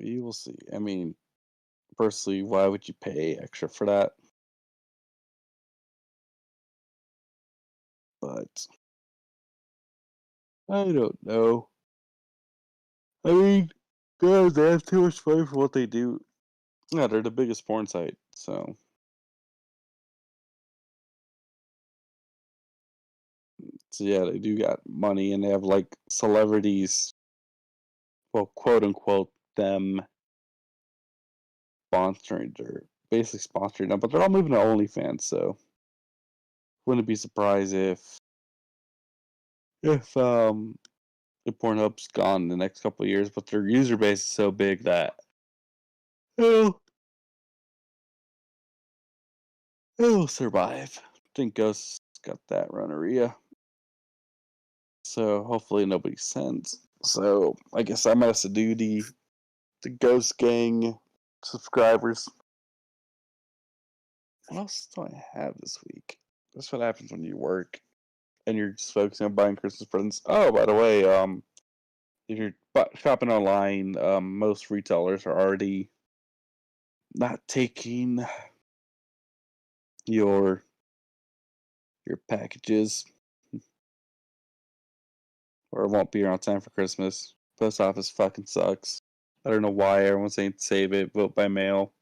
We will see. Personally, why would you pay extra for that? But I don't know. Guys, they have too much money for what they do. Yeah, they're the biggest porn site, so. So yeah, they do got money, and they have like celebrities, well, quote unquote, them basically sponsoring them, but they're all moving to OnlyFans, so wouldn't be surprised if Pornhub's gone in the next couple of years, but their user base is so big that it'll survive. I think Ghost's got that runneria. So hopefully nobody sends. So I guess I might have to do the Ghost Gang subscribers. What else do I have this week? That's what happens when you work and you're just focusing on buying Christmas presents. Oh, by the way, if you're shopping online, most retailers are already not taking your packages, or it won't be around time for Christmas. Post office fucking sucks. I don't know why everyone's saying save it, vote by mail.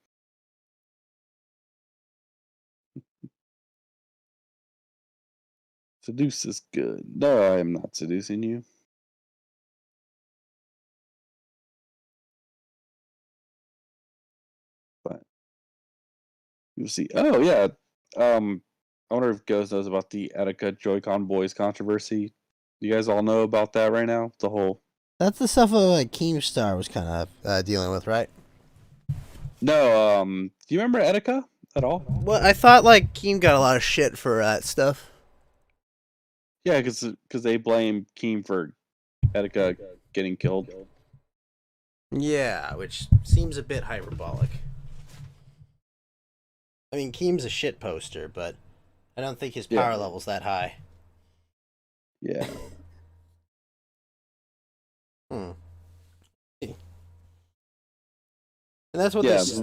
Seduce is good. No, I am not seducing you. But you'll see. Oh yeah. I wonder if Ghost knows about the Etika Joy-Con boys controversy. You guys all know about that right now? The whole. That's the stuff like Keemstar was kind of dealing with, right? No. Do you remember Etika at all? Well, I thought like Keem got a lot of shit for that stuff. Yeah, because they blame Keem for Etika getting killed. Yeah, which seems a bit hyperbolic. I mean, Keem's a shit poster, but I don't think his power level's that high. Yeah. And that's what this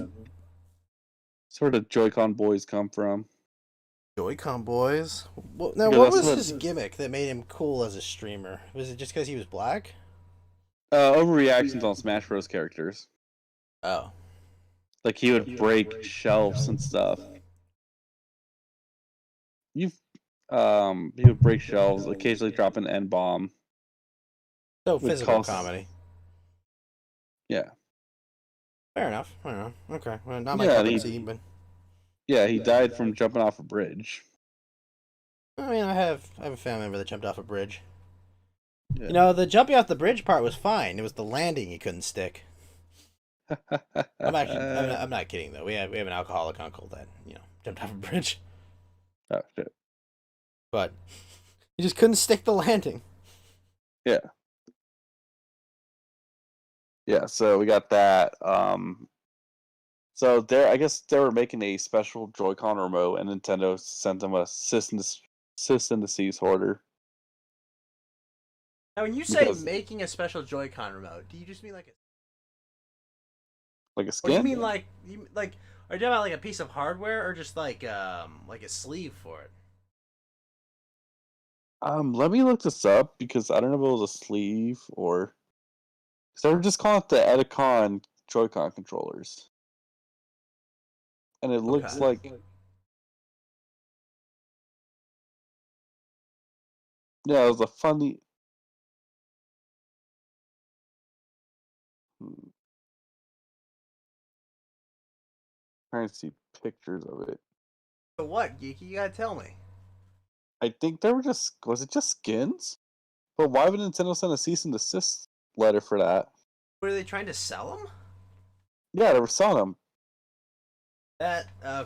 sort of Joy-Con boys come from. Joy-Con boys? Well, now, Yeah, what that's was what- his gimmick that made him cool as a streamer? Was it just because he was black? Overreactions on Smash Bros. Characters. Oh. Like he would break shelves and stuff. He would break shelves, occasionally drop an N-bomb. So physical comedy. Yeah. Fair enough. Okay. Well, not my cup of tea, but yeah, he died from jumping off a bridge. I mean, I have a family member that jumped off a bridge. Yeah. You know, the jumping off the bridge part was fine. It was the landing you couldn't stick. I'm not kidding though. We have an alcoholic uncle that jumped off a bridge. Oh shit! But you just couldn't stick the landing. Yeah. Yeah. So we got that. So I guess they were making a special Joy-Con remote, and Nintendo sent them a cease and desist order. Now, when you say making a special Joy-Con remote, do you just mean like a skin? Or do you mean are you talking about like a piece of hardware, or just like a sleeve for it? Let me look this up because I don't know if it was a sleeve or. Because they were just calling it the Etikon Joy-Con controllers. And it looks like. Yeah, it was a funny. Trying to see pictures of it. So what, Geeky? You gotta tell me. I think they were was it just skins? But why would Nintendo send a cease and desist letter for that? Were they trying to sell them? Yeah, they were selling them. That's. I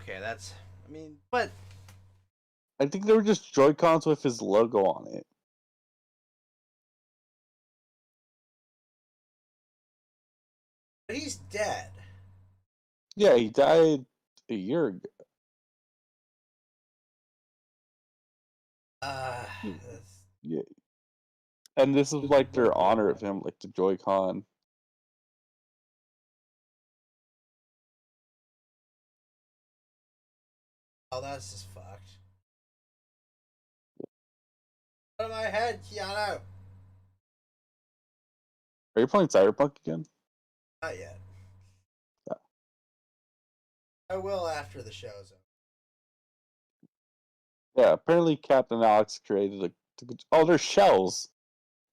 mean, but. I think they were just Joy-Cons with his logo on it. But he's dead. Yeah, he died a year ago. Yeah. And this is like their honor of him, like the Joy-Con. Oh, that's just fucked. Out of my head, Keanu. Are you playing Cyberpunk again? Not yet. I will after the show's over. Yeah, apparently Captain Alex created oh, they're shells.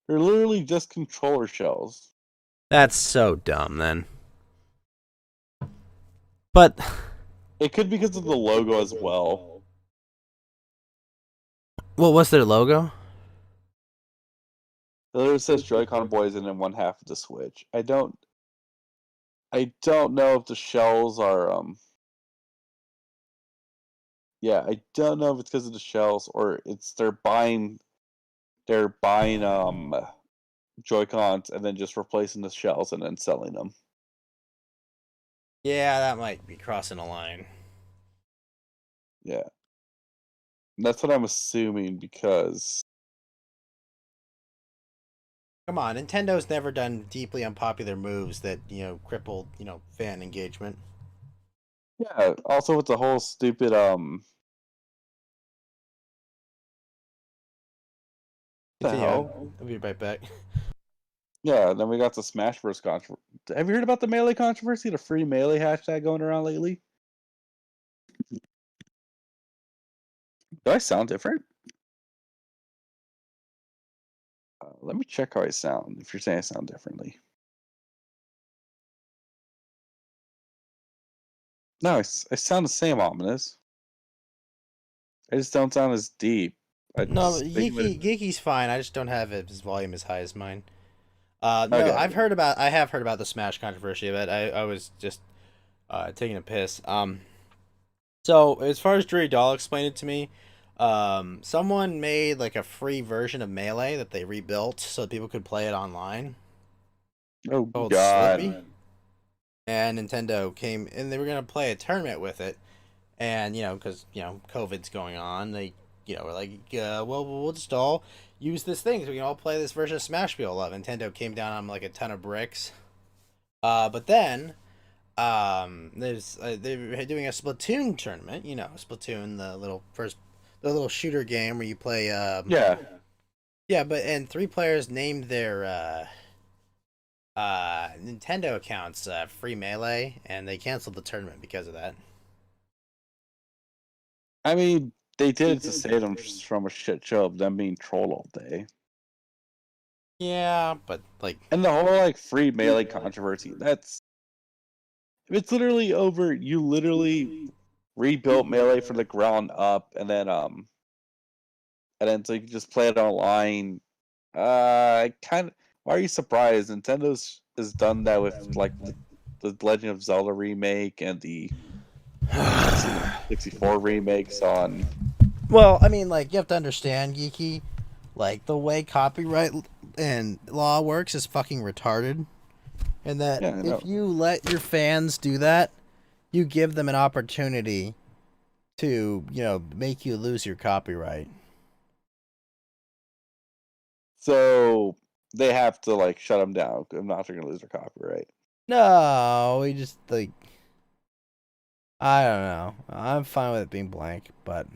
They're literally just controller shells. That's so dumb, then. But it could be because of the logo as well. Well, what's their logo? It literally says Joy-Con boys and then one half of the Switch. I don't know if the shells are yeah, I don't know if it's because of the shells or it's they're buying Joy-Cons and then just replacing the shells and then selling them. Yeah, that might be crossing a line. Yeah. That's what I'm assuming because come on, Nintendo's never done deeply unpopular moves that, crippled, fan engagement. Yeah, also with the whole stupid the hell? I'll be right back. Yeah, then we got the Smash Bros. Controversy. Have you heard about the Melee controversy? The free Melee hashtag going around lately? Do I sound different? Let me check how I sound. If you're saying I sound differently. No, I sound the same, Ominous. I just don't sound as deep. I No, just think of it. Geeky's fine. I just don't have his volume as high as mine. No, Okay. I have heard about the Smash controversy, but I was just taking a piss. So as far as Dreary Doll explained it to me, someone made like a free version of Melee that they rebuilt so that people could play it online. Oh Called God. Slippy. And Nintendo came and they were gonna play a tournament with it, and because COVID's going on, they were like, well, we'll just all use this thing so we can all play this version of Smash we all love. Nintendo came down on like a ton of bricks, but then they're doing a Splatoon tournament. Splatoon, the little shooter game where you play. Yeah. Yeah, and 3 players named their Nintendo accounts free Melee, and they canceled the tournament because of that. I mean, they did it to save them from a shit show of them being trolled all day. Yeah, but like, and the whole like free Melee controversy. It's literally over. You literally rebuilt Melee from the ground up, and then so you can just play it online. Kind of. Why are you surprised? Nintendo's has done that with like the Legend of Zelda remake and the 64 remakes on. Well, I mean, like, you have to understand, Geeky, like, the way copyright and law works is fucking retarded. And that if you let your fans do that, you give them an opportunity to, make you lose your copyright. So they have to like shut them down. If not, they're gonna lose their copyright. No, we just like, I don't know. I'm fine with it being blank, but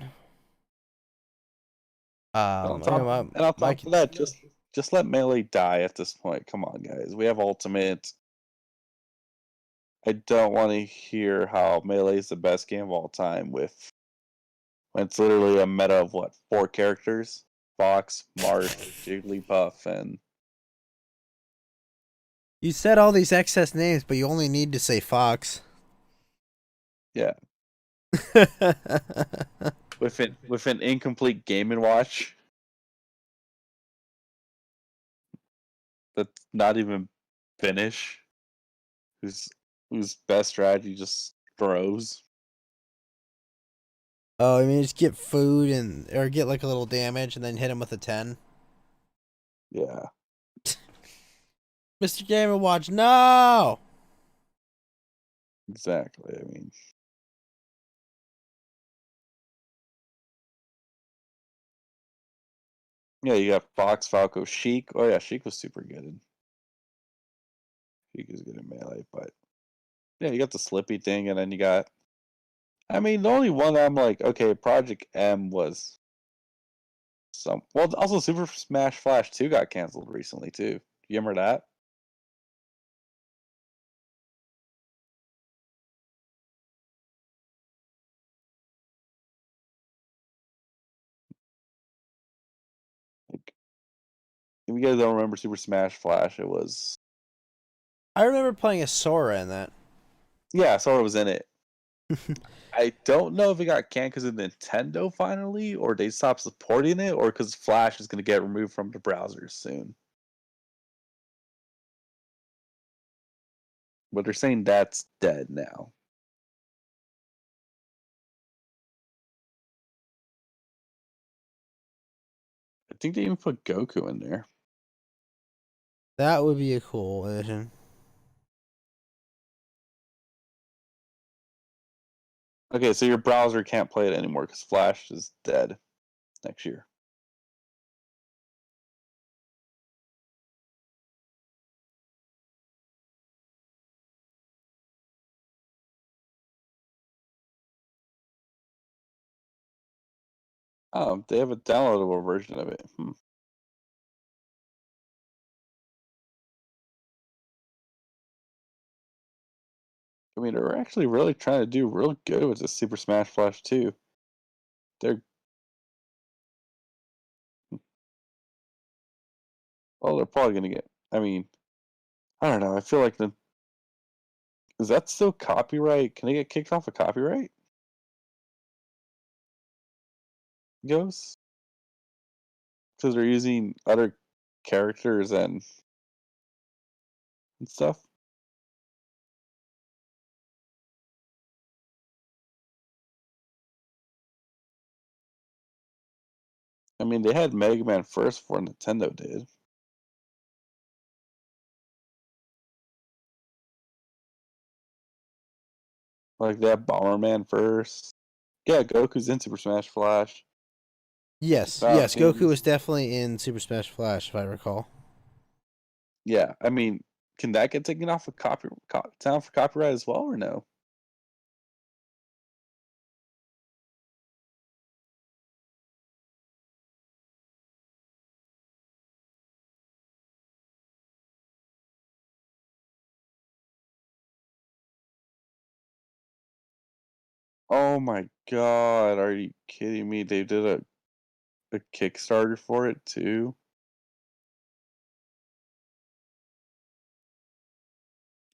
on top of that, just let Melee die at this point. Come on, guys. We have Ultimate. I don't want to hear how Melee is the best game of all time when it's literally a meta of 4 characters: Fox, Marth, Jigglypuff, and you said all these excess names, but you only need to say Fox. Yeah. with an incomplete Game and Watch that's not even finish. Whose best strategy just throws. Oh, I mean, just get food or get like a little damage and then hit him with a 10. Yeah. Mr. Game & Watch, no! Exactly, I mean. Yeah, you got Fox, Falco, Sheik. Oh yeah, Sheik was super good. Sheik is good in Melee, but yeah, you got the Slippy thing, and then you got. I mean, the only one that I'm like, okay, Project M was well, also Super Smash Flash 2 got canceled recently too. You remember that? Like, if you guys don't remember Super Smash Flash, it was. I remember playing a Sora in that. Yeah, Sora was in it. I don't know if it got canned because of Nintendo finally, or they stopped supporting it, or because Flash is going to get removed from the browsers soon. But they're saying that's dead now. I think they even put Goku in there. That would be a cool addition. Okay, so your browser can't play it anymore because Flash is dead next year. Oh, they have a downloadable version of it. I mean, they're actually really trying to do real good with this Super Smash Flash 2. They're Well, they're probably gonna get. I mean, I don't know. I feel like is that still copyright? Can they get kicked off of copyright? Ghosts? Because they're using other characters and stuff. I mean, they had Mega Man first before Nintendo did. Like they had Bomberman first. Yeah, Goku's in Super Smash Flash. Yes, yes, Goku was definitely in Super Smash Flash, if I recall. Yeah, I mean, can that get taken off of down for copyright as well, or no? Oh my god, are you kidding me? They did a Kickstarter for it too?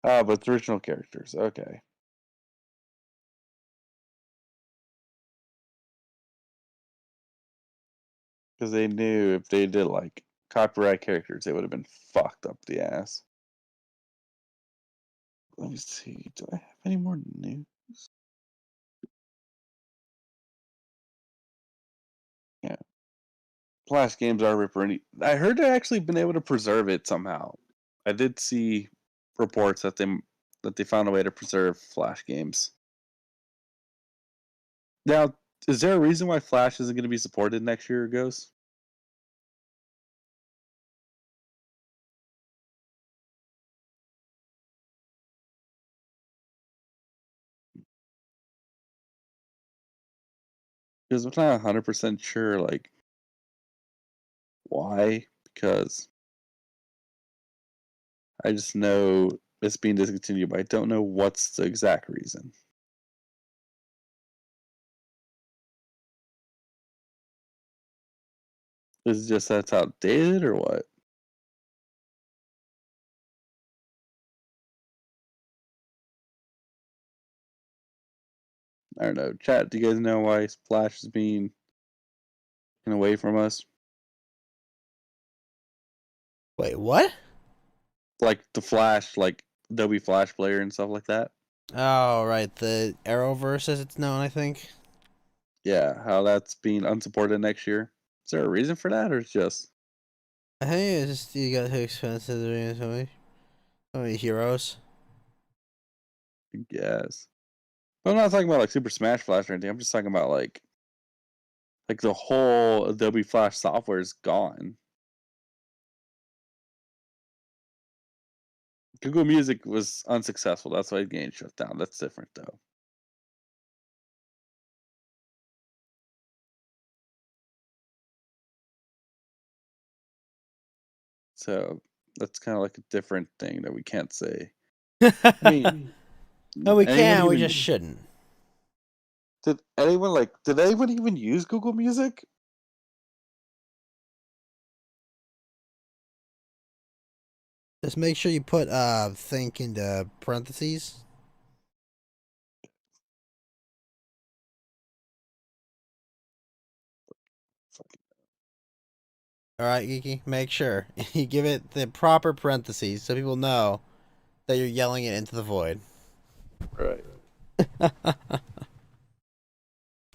Ah, but it's original characters. Okay. Because they knew if they did like copyright characters, they would have been fucked up the ass. Let me see. Do I have any more news? Yeah. Flash games are ripper. I heard they actually been able to preserve it somehow. I did see reports that they found a way to preserve Flash games. Now, is there a reason why Flash isn't going to be supported next year, Ghost? Because I'm not 100% sure, like, why. Because I just know it's being discontinued, but I don't know what's the exact reason. Is it just that's outdated or what? I don't know. Chat, do you guys know why Flash is being taken away from us? Wait, what? Like the Flash, like Adobe Flash Player and stuff like that? Oh, right. The Arrowverse, as it's known, I think. Yeah, how that's being unsupported next year. Is there a reason for that, or it's just? I think it's just you got too expensive to bring so many heroes. I guess. But I'm not talking about like Super Smash Flash or anything. I'm just talking about like the whole Adobe Flash software is gone. Google Music was unsuccessful. That's why the game shut down. That's different though. So that's kind of like a different thing that we can't say. I mean, No, we anyone can. We even just shouldn't. did anyone even use Google Music? Just make sure you put think into parentheses. All right, Geeky. Make sure you give it the proper parentheses so people know that you're yelling it into the void. Right.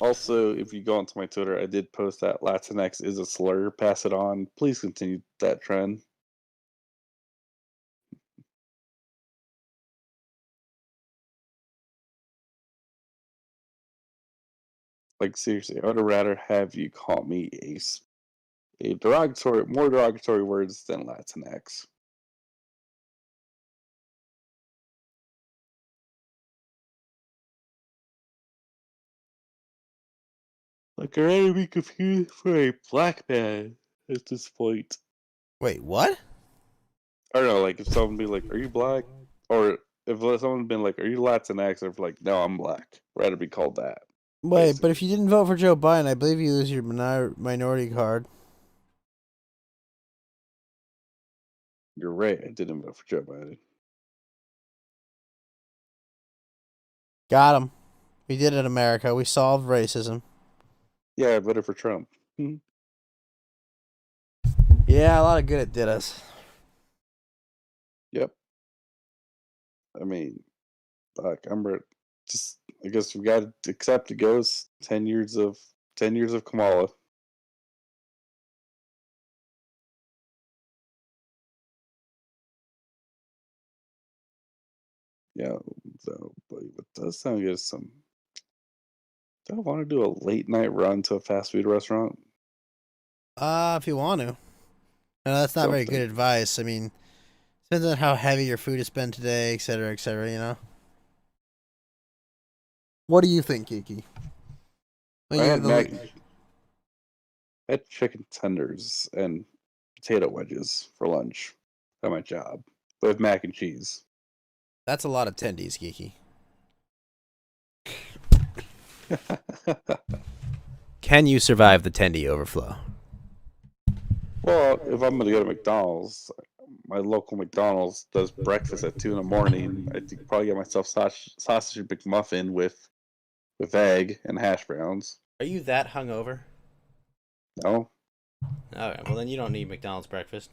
Also, if you go onto my Twitter, I did post that Latinx is a slur. Pass it on. Please continue that trend. Like seriously, I would rather have you call me a derogatory, more derogatory words than Latinx. Like I rather be confused for a black man at this point. Wait, what? I don't know, like if someone be like, "Are you black?" or if someone been like, "Are you Latinx?" or if like, "No, I'm black." Rather be called that. Wait, but if you didn't vote for Joe Biden, I believe you lose your minority card. You're right. I didn't vote for Joe Biden. Got him. We did it, America. We solved racism. Yeah, I voted for Trump. Yeah, a lot of good it did us. Yep. I mean, fuck, just. I guess we got to accept it goes 10 years of Kamala. Yeah, so but what does sound good is some. Do I want to do a late night run to a fast food restaurant? If you want to. No, that's not very good advice. I mean, depends on how heavy your food has been today, et cetera, you know? What do you think, Kiki? I had chicken tenders and potato wedges for lunch at my job with mac and cheese. That's a lot of tendies, Kiki. Can you survive the tendy overflow? Well, if I'm going to go to McDonald's, my local McDonald's does breakfast at 2 in the morning. I think probably get myself sausage McMuffin with egg and hash browns. Are you that hungover? No. Alright, well then you don't need McDonald's breakfast.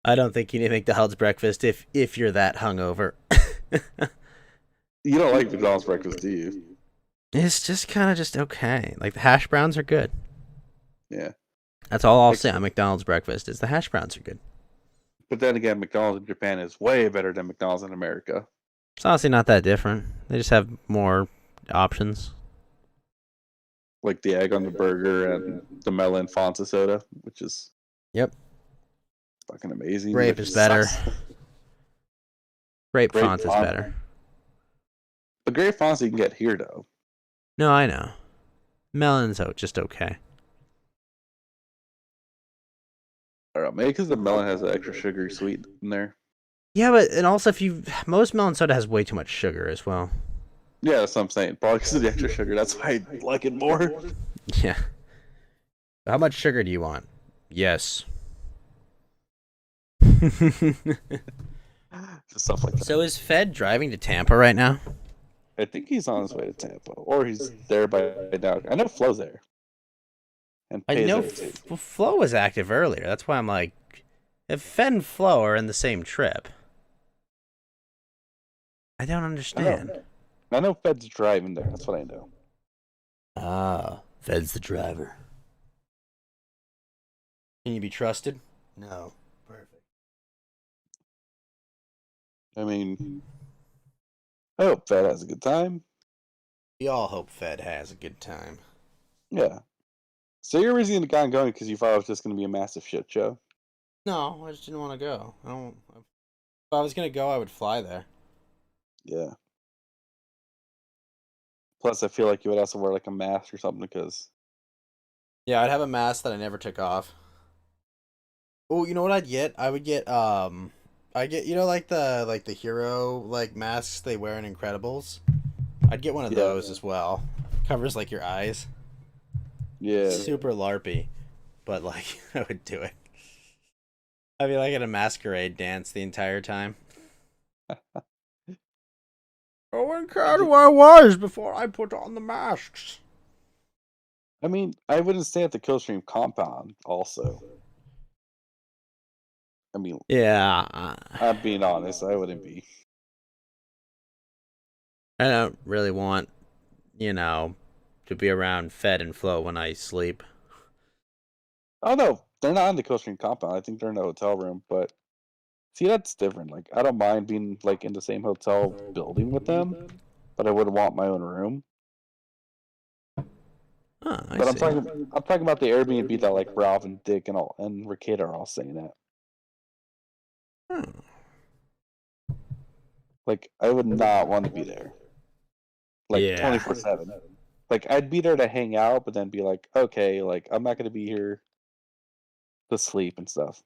I don't think you need McDonald's breakfast if you're that hungover. You don't like McDonald's breakfast, do you? It's just kind of just okay. Like, the hash browns are good. Yeah. That's all I'll say on McDonald's breakfast is the hash browns are good. But then again, McDonald's in Japan is way better than McDonald's in America. It's honestly not that different. They just have more options. Like the egg on the burger and the melon Fonza soda, which is fucking amazing. Grape is better. Grape Fonz is better. But grape Fonz you can get here though. No, I know. Melon's just okay. I don't know, maybe because the melon has an extra sugary sweet in there. Yeah, but and also most melon soda has way too much sugar as well. Yeah, that's what I'm saying. Probably because of the extra sugar. That's why I like it more. Yeah. How much sugar do you want? Yes. Stuff like that. So is Fed driving to Tampa right now? I think he's on his way to Tampa, or he's there by now. I know Flo's there. And I know Flo was active earlier. That's why I'm like, if Fed and Flo are in the same trip, I don't understand. I know Fed's driving there. That's what I know. Ah, Fed's the driver. Can you be trusted? No. Perfect. I mean, I hope Fed has a good time. We all hope Fed has a good time. Yeah. So you're reason to going because you thought it was just going to be a massive shit show? No, I just didn't want to go. If I was going to go, I would fly there. Yeah. Plus, I feel like you would also wear like a mask or something because. Yeah, I'd have a mask that I never took off. Oh, you know what I'd get? I would get I get like the hero like masks they wear in Incredibles. I'd get one of those as well. Covers like your eyes. Yeah. Super LARPy, but like I would do it. I'd be like at a masquerade dance the entire time. I wouldn't care who I was before I put on the masks. I mean, I wouldn't stay at the Killstream compound also. I mean, yeah. I'm being honest, I wouldn't be. I don't really want, to be around Fed and Flo when I sleep. Oh no, they're not in the Killstream compound. I think they're in a hotel room, but see, that's different. Like, I don't mind being like in the same hotel building with them, but I would want my own room. But I'm talking about the Airbnb that like Ralph and Dick and Ricada are all saying that. Like, I would not want to be there. Like 24/7. Like, I'd be there to hang out, but then be like, okay, like I'm not gonna be here to sleep and stuff.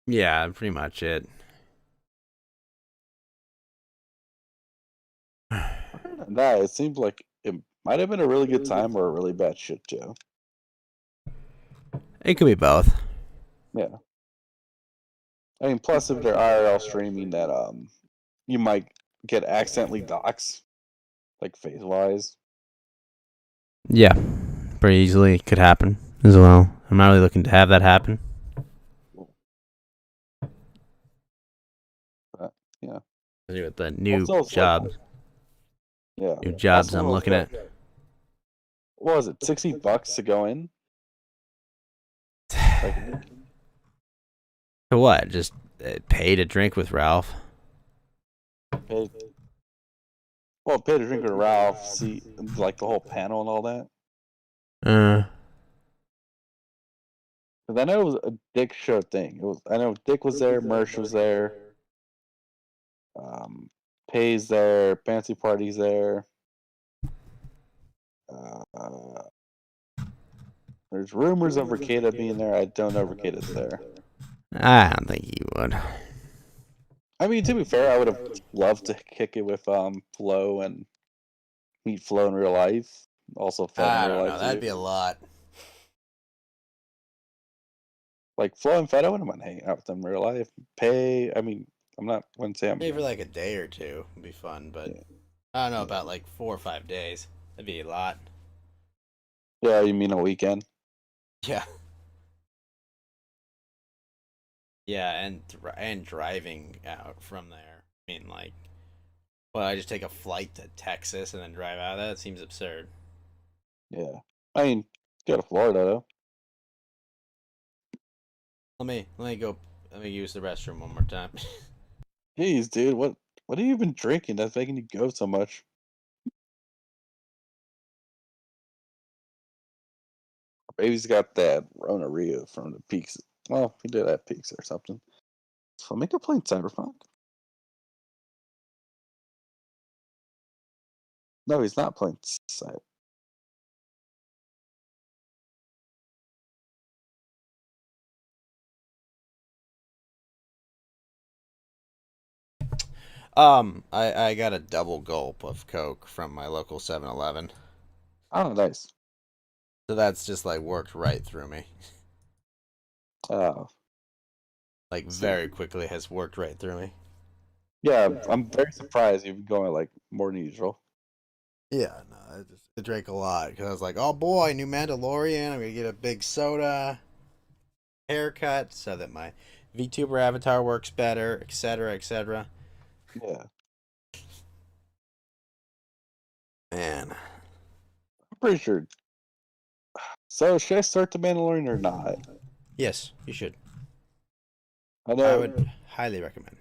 Yeah, pretty much it. Nah, it seems like it might have been a really good time or a really bad shit show. It could be both. Yeah. I mean, plus if they're IRL streaming, that you might get accidentally doxxed, like phase wise. Yeah, pretty easily could happen as well. I'm not really looking to have that happen. But yeah. With the new Also, it's job. like, yeah. New jobs Also, I'm it's looking like, at. What was it? $60 to go in. Like, For what? Just pay to drink with Ralph. pay, pay to drink with Ralph, see like the whole panel and all that. Because I know it was a Dick show thing. I know Dick was there, Mersh was there, Pay's there, Fancy Party's there. There's rumors of Ricada being there. I don't know if Ricada's there. I don't think he would. I mean, to be fair, I would have loved to kick it with Flo and meet Flo in real life. Also, Fed in I real don't life know. That'd too. be a lot. Like Flo and Fed, I wouldn't mind hanging out with them in real life. Pay, I mean, wouldn't say I'm. Maybe for like a day or two would be fun, but I don't know about like 4 or 5 days. That'd be a lot. Yeah, you mean a weekend? Yeah. Yeah, and driving out from there. I mean, like, well, I just take a flight to Texas and then drive out. That seems absurd. Yeah, I mean, go to Florida though. Let me use the restroom one more time. Jeez, dude, what have you been drinking that's making you go so much? Baby's got that Rona Rio from the Peaks. Well, he did at Peaks or something. So make a playing Cyberpunk. No, he's not playing Cyber. I got a double gulp of Coke from my local 7-Eleven. Oh, nice. So that's just like worked right through me. Oh. Like very quickly has worked right through me. Yeah, I'm very surprised you've been going like more than usual. Yeah, no, I drank a lot because I was like, oh boy, new Mandalorian. I'm gonna get a big soda, haircut, so that my VTuber avatar works better, etc., etc. Yeah. Man, I'm pretty sure. So should I start the Mandalorian or not? yes, you should. I know. I would highly recommend.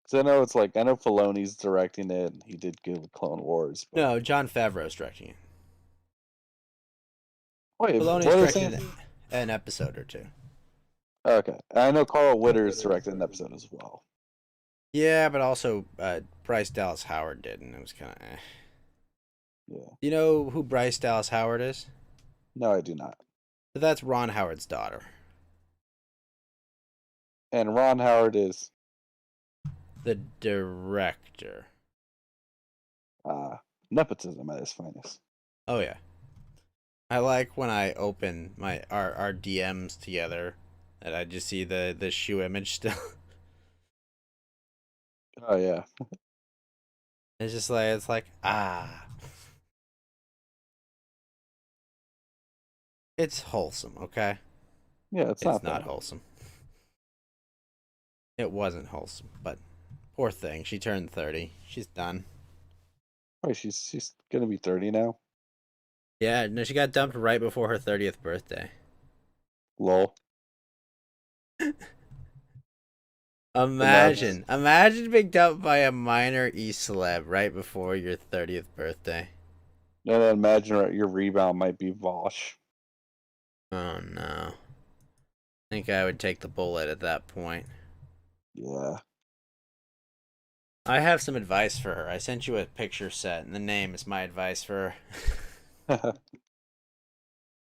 Cause I know it's like I know Filoni's directing it. And he did good with Clone Wars. But... No, Jon Favreau's directing it. Wait, Filoni's what are they directing saying? an episode or two. Okay, I know Carl Witter's directed an episode as well. Yeah, but also Bryce Dallas Howard did, and it was kind of eh. Yeah. You know who Bryce Dallas Howard is? No, I do not. So that's Ron Howard's daughter. And Ron Howard is the director. Nepotism at its finest. Oh yeah. I like when I open our DMs together and I just see the shoe image still. Oh yeah. It's like it's wholesome, okay? Yeah, it's not wholesome. It wasn't wholesome, but poor thing. She turned 30. She's done. Oh, she's gonna be 30 now. Yeah, no, she got dumped right before her 30th birthday. Lol. Imagine being dumped by a minor celeb right before your 30th birthday. No, imagine your rebound might be Vosh. Oh no. I think I would take the bullet at that point. Yeah. I have some advice for her. I sent you a picture set, and the name is my advice for her.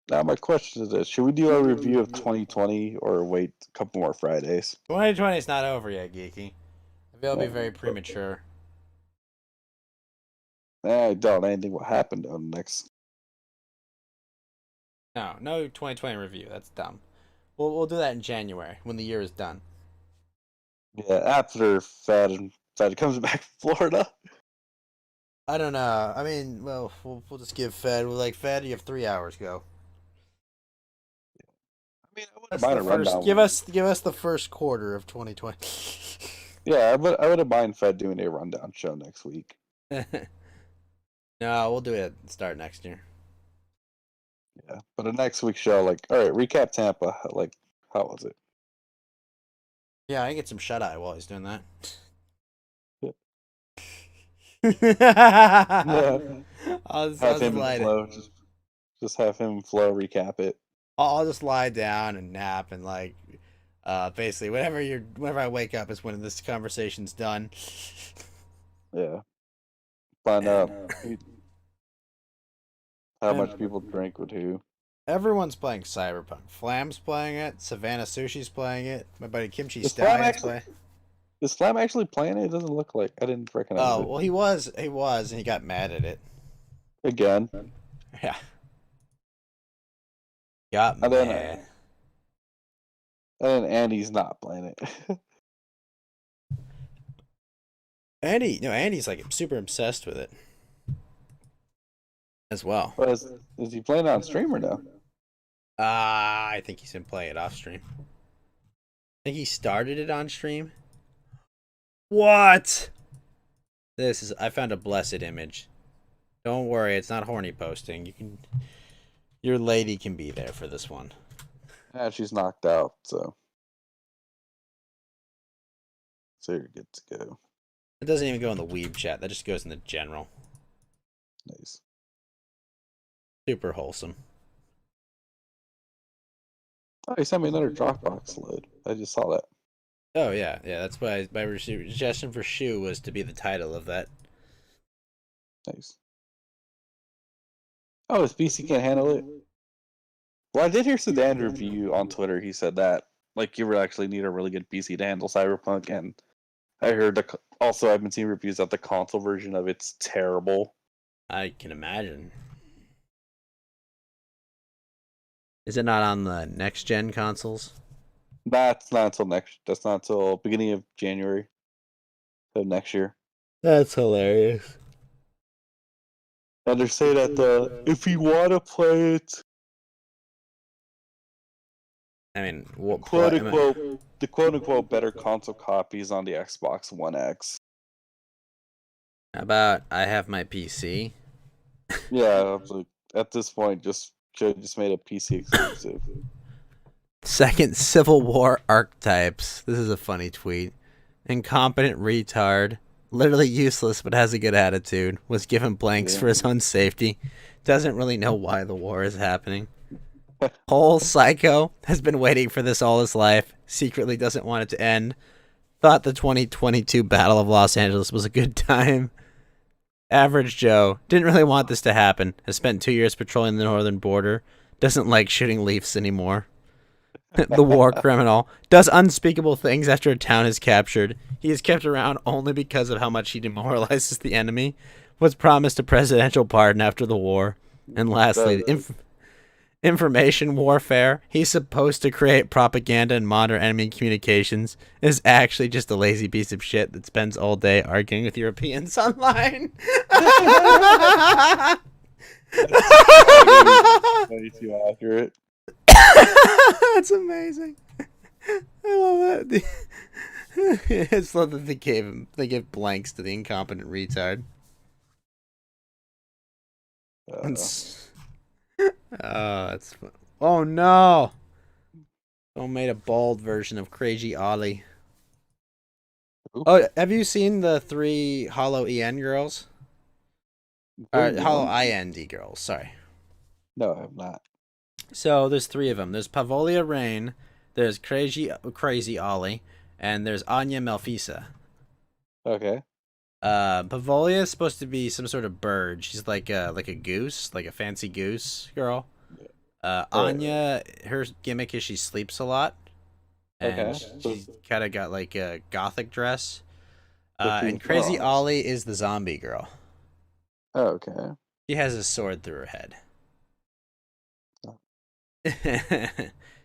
Now, my question is this. Should we do a review of 2020 or wait a couple more Fridays? 2020 is not over yet, Geeky. I feel it'll be very premature. I doubt anything will happen on next No 2020 review. That's dumb. We'll do that in January when the year is done. Yeah, after Fed comes back to Florida. I don't know. I mean, well, we'll just give Fed. We're like, Fed, you have 3 hours. Go. I mean, I wouldn't That's mind the a first. rundown. Give us the first quarter of 2020. Yeah, I wouldn't mind Fed doing a rundown show next week. No, we'll do it at start next year. Yeah, but a next week's show, like, all right, recap Tampa. Like, how was it? Yeah, I can get some shut eye while he's doing that. Yeah. I'll Have just him lie and Flo. Just have him and Flo recap it. I'll just lie down and nap and like, basically whenever I wake up is when this conversation's done. Yeah. Find out how much people drink with who. Everyone's playing Cyberpunk. Flam's playing it. Savannah Sushi's playing it. My buddy Kimchi Is Flam Stallion's actually playing. Is Flam actually playing it? It doesn't look like I didn't recognize Oh it. well, he was, and he got mad at it. Again. Yeah. Got And mad. then Andy's not playing it. Andy's like super obsessed with it as well. But is he playing on stream or no? I think he's been playing it off stream. I think he started it on stream. What? I found a blessed image. Don't worry, it's not horny posting. Your lady can be there for this one. Yeah, she's knocked out, so you're good to go. It doesn't even go in the weeb chat. That just goes in the general. Nice. Super wholesome. Oh, he sent me another Dropbox load. I just saw that. Oh yeah. That's why my suggestion for Shu was to be the title of that. Nice. Oh, his PC can't handle it. Well, I did hear Sedan's review on Twitter. He said that like you would actually need a really good PC to handle Cyberpunk, and I heard also I've been seeing reviews that the console version of it's terrible. I can imagine. Is it not on the next gen consoles? That's not until beginning of January of next year. That's hilarious. And they're saying that if you want to play it, I mean, the quote unquote better console copies on the Xbox One X. How about I have my PC? Yeah, at this point, just made a PC exclusive. Second Civil War archetypes. This is a funny tweet. Incompetent retard. Literally useless but has a good attitude. Was given blanks for his own safety. Doesn't really know why the war is happening. Whole psycho. Has been waiting for this all his life. Secretly doesn't want it to end. Thought the 2022 Battle of Los Angeles was a good time. Average Joe. Didn't really want this to happen. Has spent 2 years patrolling the northern border. Doesn't like shooting Leafs anymore. The war criminal. Does unspeakable things after a town is captured. He is kept around only because of how much he demoralizes the enemy. Was promised a presidential pardon after the war. And lastly, information warfare. He's supposed to create propaganda and monitor enemy communications. Is actually just a lazy piece of shit that spends all day arguing with Europeans online. Way too accurate. That's amazing. I love that. I just love that they give blanks to the incompetent retard. That's fun. Oh no! Someone made a bald version of Crazy Ollie. Oh, have you seen the 3 Hollow EN girls? Hollow IND girls, sorry. No, I have not. So there's 3 of them. There's Pavolia Rain, there's Crazy Ollie, and there's Anya Melfisa. Okay. Pavolia is supposed to be some sort of bird. She's like a goose, like a fancy goose girl. Anya, her gimmick is she sleeps a lot. And she's kind of got like a gothic dress. And Crazy Ollie is the zombie girl. Oh, okay. She has a sword through her head.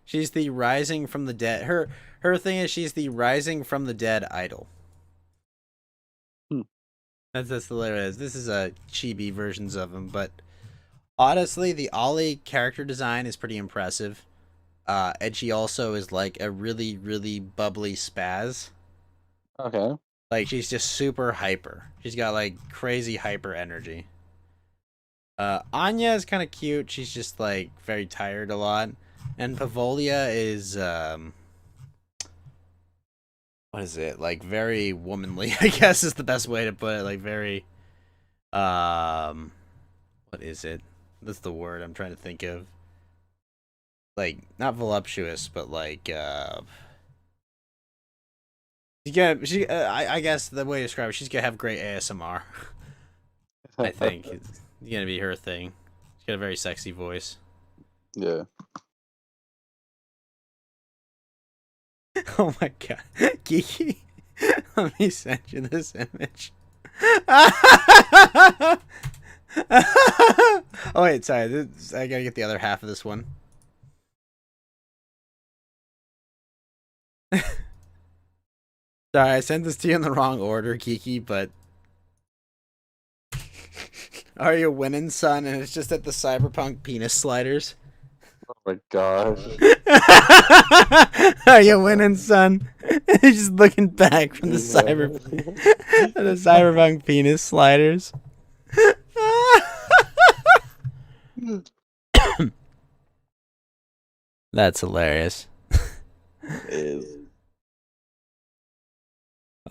She's the rising from the dead. Her thing is she's the rising from the dead idol. That's the layer is. This is a chibi versions of him, but honestly, the Ollie character design is pretty impressive. And she also is like a really, really bubbly spaz. Okay. Like she's just super hyper. She's got like crazy hyper energy. Anya is kind of cute. She's just like very tired a lot. And Pavolia is what is it? Like very womanly, I guess is the best way to put it. Like very what is it? That's the word I'm trying to think of. Like not voluptuous, but like I guess the way to describe it, she's gonna have great ASMR. I think it's gonna be her thing. She's got a very sexy voice. Yeah. Oh my god, Kiki! Let me send you this image. Oh wait, sorry. I gotta get the other half of this one. Sorry, I sent this to you in the wrong order, Kiki, but are you winning, son? And it's just at the Cyberpunk penis sliders. Oh my gosh. Are you winning, son? He's just looking back from the Cyberpunk penis sliders. That's hilarious.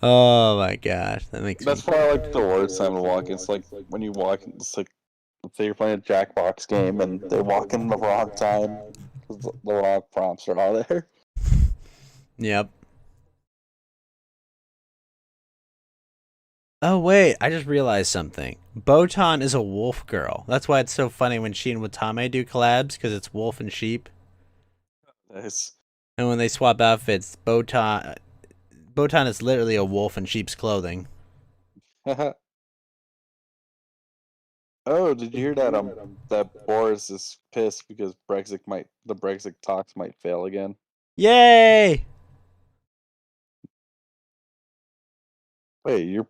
Oh my gosh, that makes That's me... why I like the worst time to walk. It's like when you walk, it's like, let's say you're playing a Jackbox game and they walk in the wrong time because the wrong prompts are not there. Yep. Oh wait, I just realized something. Botan is a wolf girl. That's why it's so funny when she and Watame do collabs, because it's wolf and sheep. Nice. And when they swap outfits, Botan is literally a wolf in sheep's clothing. Oh, did you hear that? That Boris is pissed because the Brexit talks might fail again. Yay! Wait, you're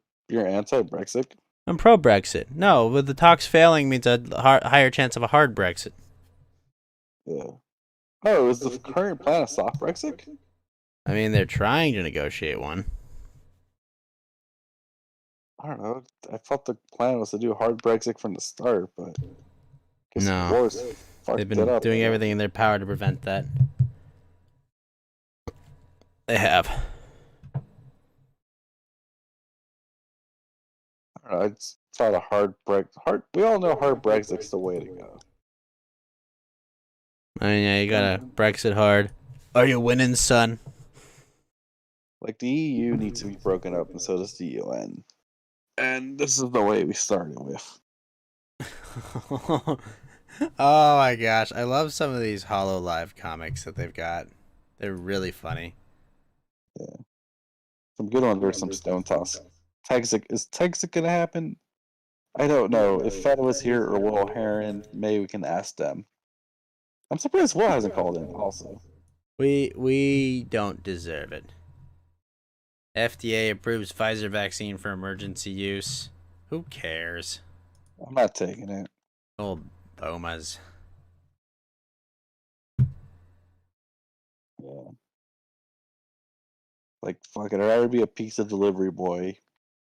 anti-Brexit? I'm pro Brexit. No, but the talks failing means a higher chance of a hard Brexit. Yeah. Oh, is the current plan a soft Brexit? I mean, they're trying to negotiate one. I don't know. I thought the plan was to do a hard Brexit from the start, but No, Boris fucked they've it been up. doing everything in their power to prevent that. They have. I don't know. It's not a hard Brexit. We all know hard Brexit's the way to go. I mean, yeah, you gotta Brexit hard. Are you winning, son? Like, the EU needs to be broken up, and so does the UN. And this is the way we started with. Oh my gosh, I love some of these Hollow Live comics that they've got. They're really funny. Yeah. Some good ones. There's some Stone Toss. Is Texas gonna happen? I don't know. If Fed was here or Will Heron, maybe we can ask them. I'm surprised Will hasn't called in also. We don't deserve it. FDA approves Pfizer vaccine for emergency use. Who cares? I'm not taking it. Old Bomas. Yeah. Like, fuck it. I'd rather be a pizza delivery boy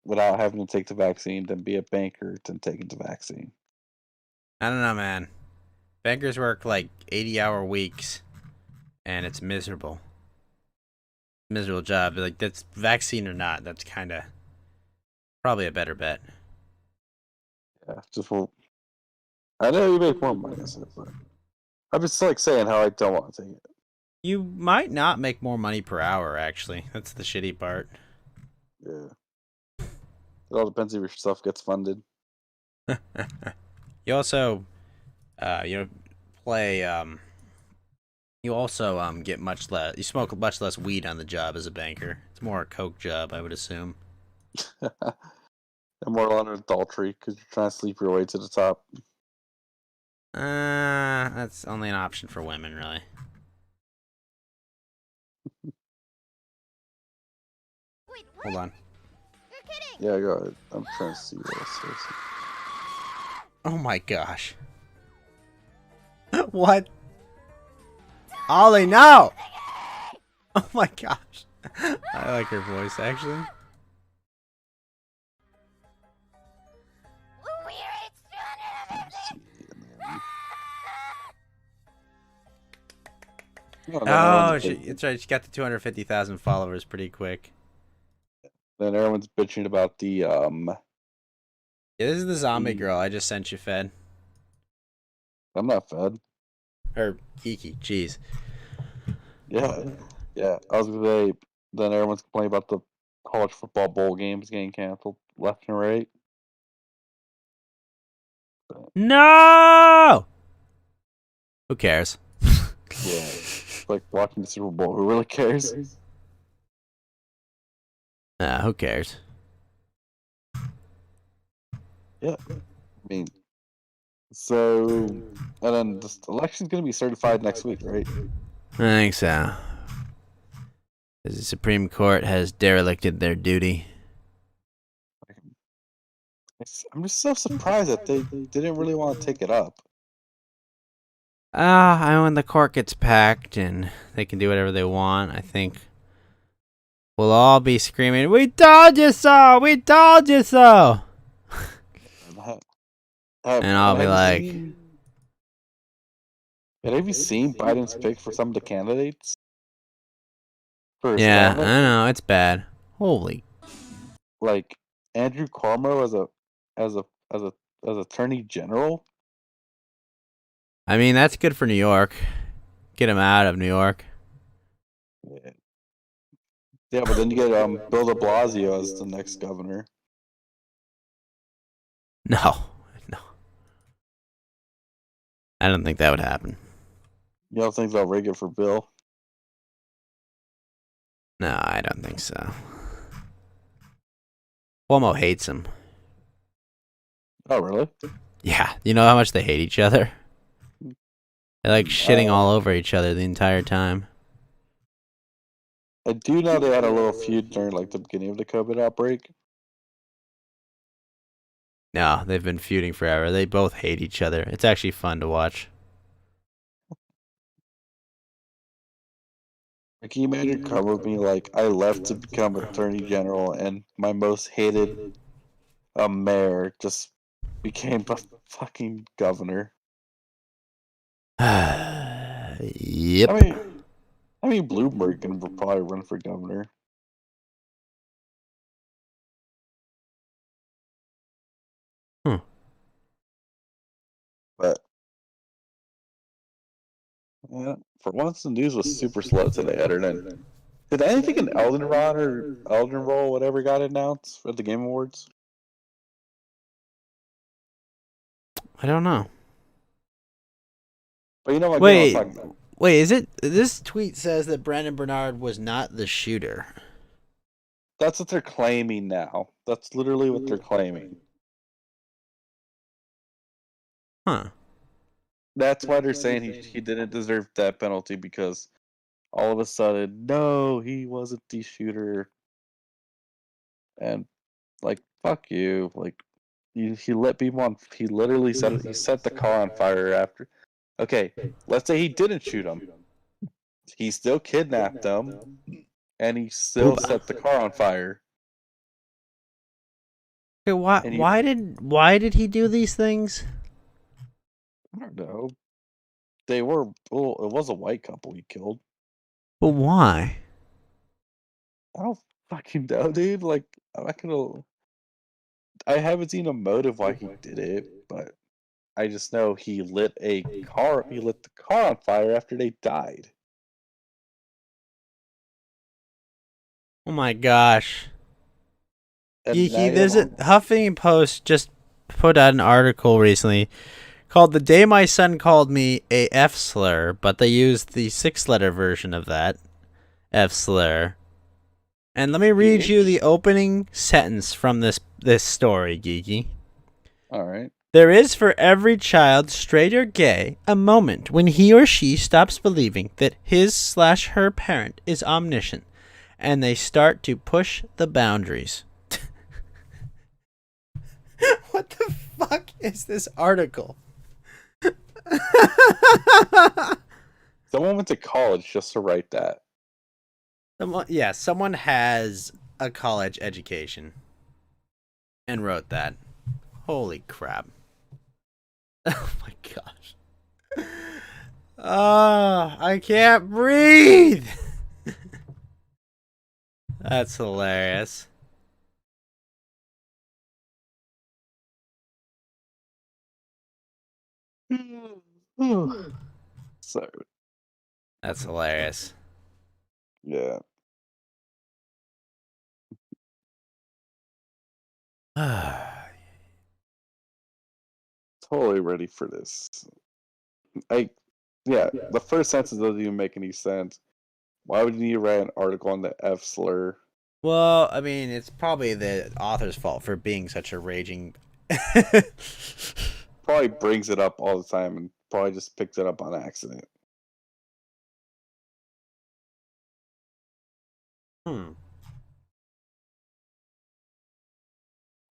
without having to take the vaccine than be a banker than taking the vaccine. I don't know, man. Bankers work like 80-hour weeks, and it's miserable. Miserable job. Like, that's vaccine or not, that's kind of probably a better bet. Yeah, I know you make more money, but I'm just like saying how I don't want to take it. You might not make more money per hour, actually. That's the shitty part. Yeah. It all depends if your stuff gets funded. You also, play, you also, get much less, you smoke much less weed on the job as a banker. It's more a coke job, I would assume. And more on adultery, because you're trying to sleep your way to the top. That's only an option for women, really. Hold on. Yeah, go ahead. I'm trying to see what it says. Oh my gosh. What? Ollie, no! Oh my gosh. I like her voice, actually. Oh, it's right. She got to 250,000 followers pretty quick. Then everyone's bitching about the Yeah, this is the zombie girl I just sent you, Fed. I'm not Fed. Or Geeky, jeez. Yeah, yeah. I was gonna say. Then everyone's complaining about the college football bowl games getting canceled left and right. No! Who cares? Yeah, it's like watching the Super Bowl. Who really cares? Who cares? Yeah, I mean, so and then this election's gonna be certified next week, right? I think so. The Supreme Court has derelicted their duty. I'm just so surprised that they didn't really want to take it up. When the court gets packed and they can do whatever they want, I think we'll all be screaming, "We told you so! We told you so!" And I'll be like, have you seen Biden's pick for some of the candidates? yeah, I know, it's bad. Holy. Like Andrew Cuomo as attorney general. I mean, that's good for New York. Get him out of New York. Yeah, but then you get Bill de Blasio as the next governor. No. I don't think that would happen. You don't think they'll rig it for Bill? No, I don't think so. Cuomo hates him. Oh, really? Yeah, you know how much they hate each other? They're like shitting all over each other the entire time. I do know they had a little feud during like the beginning of the COVID outbreak. No, they've been feuding forever. They both hate each other. It's actually fun to watch. Can you imagine Cuomo being like, I left to become attorney general and my most hated mayor just became a fucking governor? Yep. I mean, Bloomberg can probably run for governor. But yeah, for once, the news was super slow today. Other than, did anything in Elden Ring or Elden Roll, whatever, got announced at the Game Awards? I don't know. But you know what? Wait, is it? This tweet says that Brandon Bernard was not the shooter. That's what they're claiming now. That's literally what they're claiming. Huh. That's why they're saying he didn't deserve that penalty because all of a sudden, no, he wasn't the shooter. And like, fuck you. Like, he lit people on. He literally he set the car on fire after. Okay, let's say he didn't shoot him. He still kidnapped them, and he still set the car on fire. Okay, why did he do these things? I don't know. They were. Well, it was a white couple he killed. But why? I don't fucking know, dude. Like, I'm not gonna. I haven't seen a motive why he did it, but I just know he lit a car. He lit the car on fire after they died. Oh my gosh. And Geeky, there's a Huffington Post just put out an article recently called "The Day My Son Called Me a F Slur," but they used the 6-letter version of that F slur. And let me read you the opening sentence from this story, Geeky. All right. There is for every child, straight or gay, a moment when he or she stops believing that his/her parent is omniscient, and they start to push the boundaries. What the fuck is this article? Someone went to college just to write that. Someone has a college education and wrote that. Holy crap. Oh my gosh. Oh, I can't breathe. That's hilarious. So That's hilarious. yeah. Totally ready for this. The first sentence doesn't even make any sense. Why would you need to write an article on the F slur? Well, I mean, it's probably the author's fault for being such a raging. Probably brings it up all the time and probably just picked it up on accident.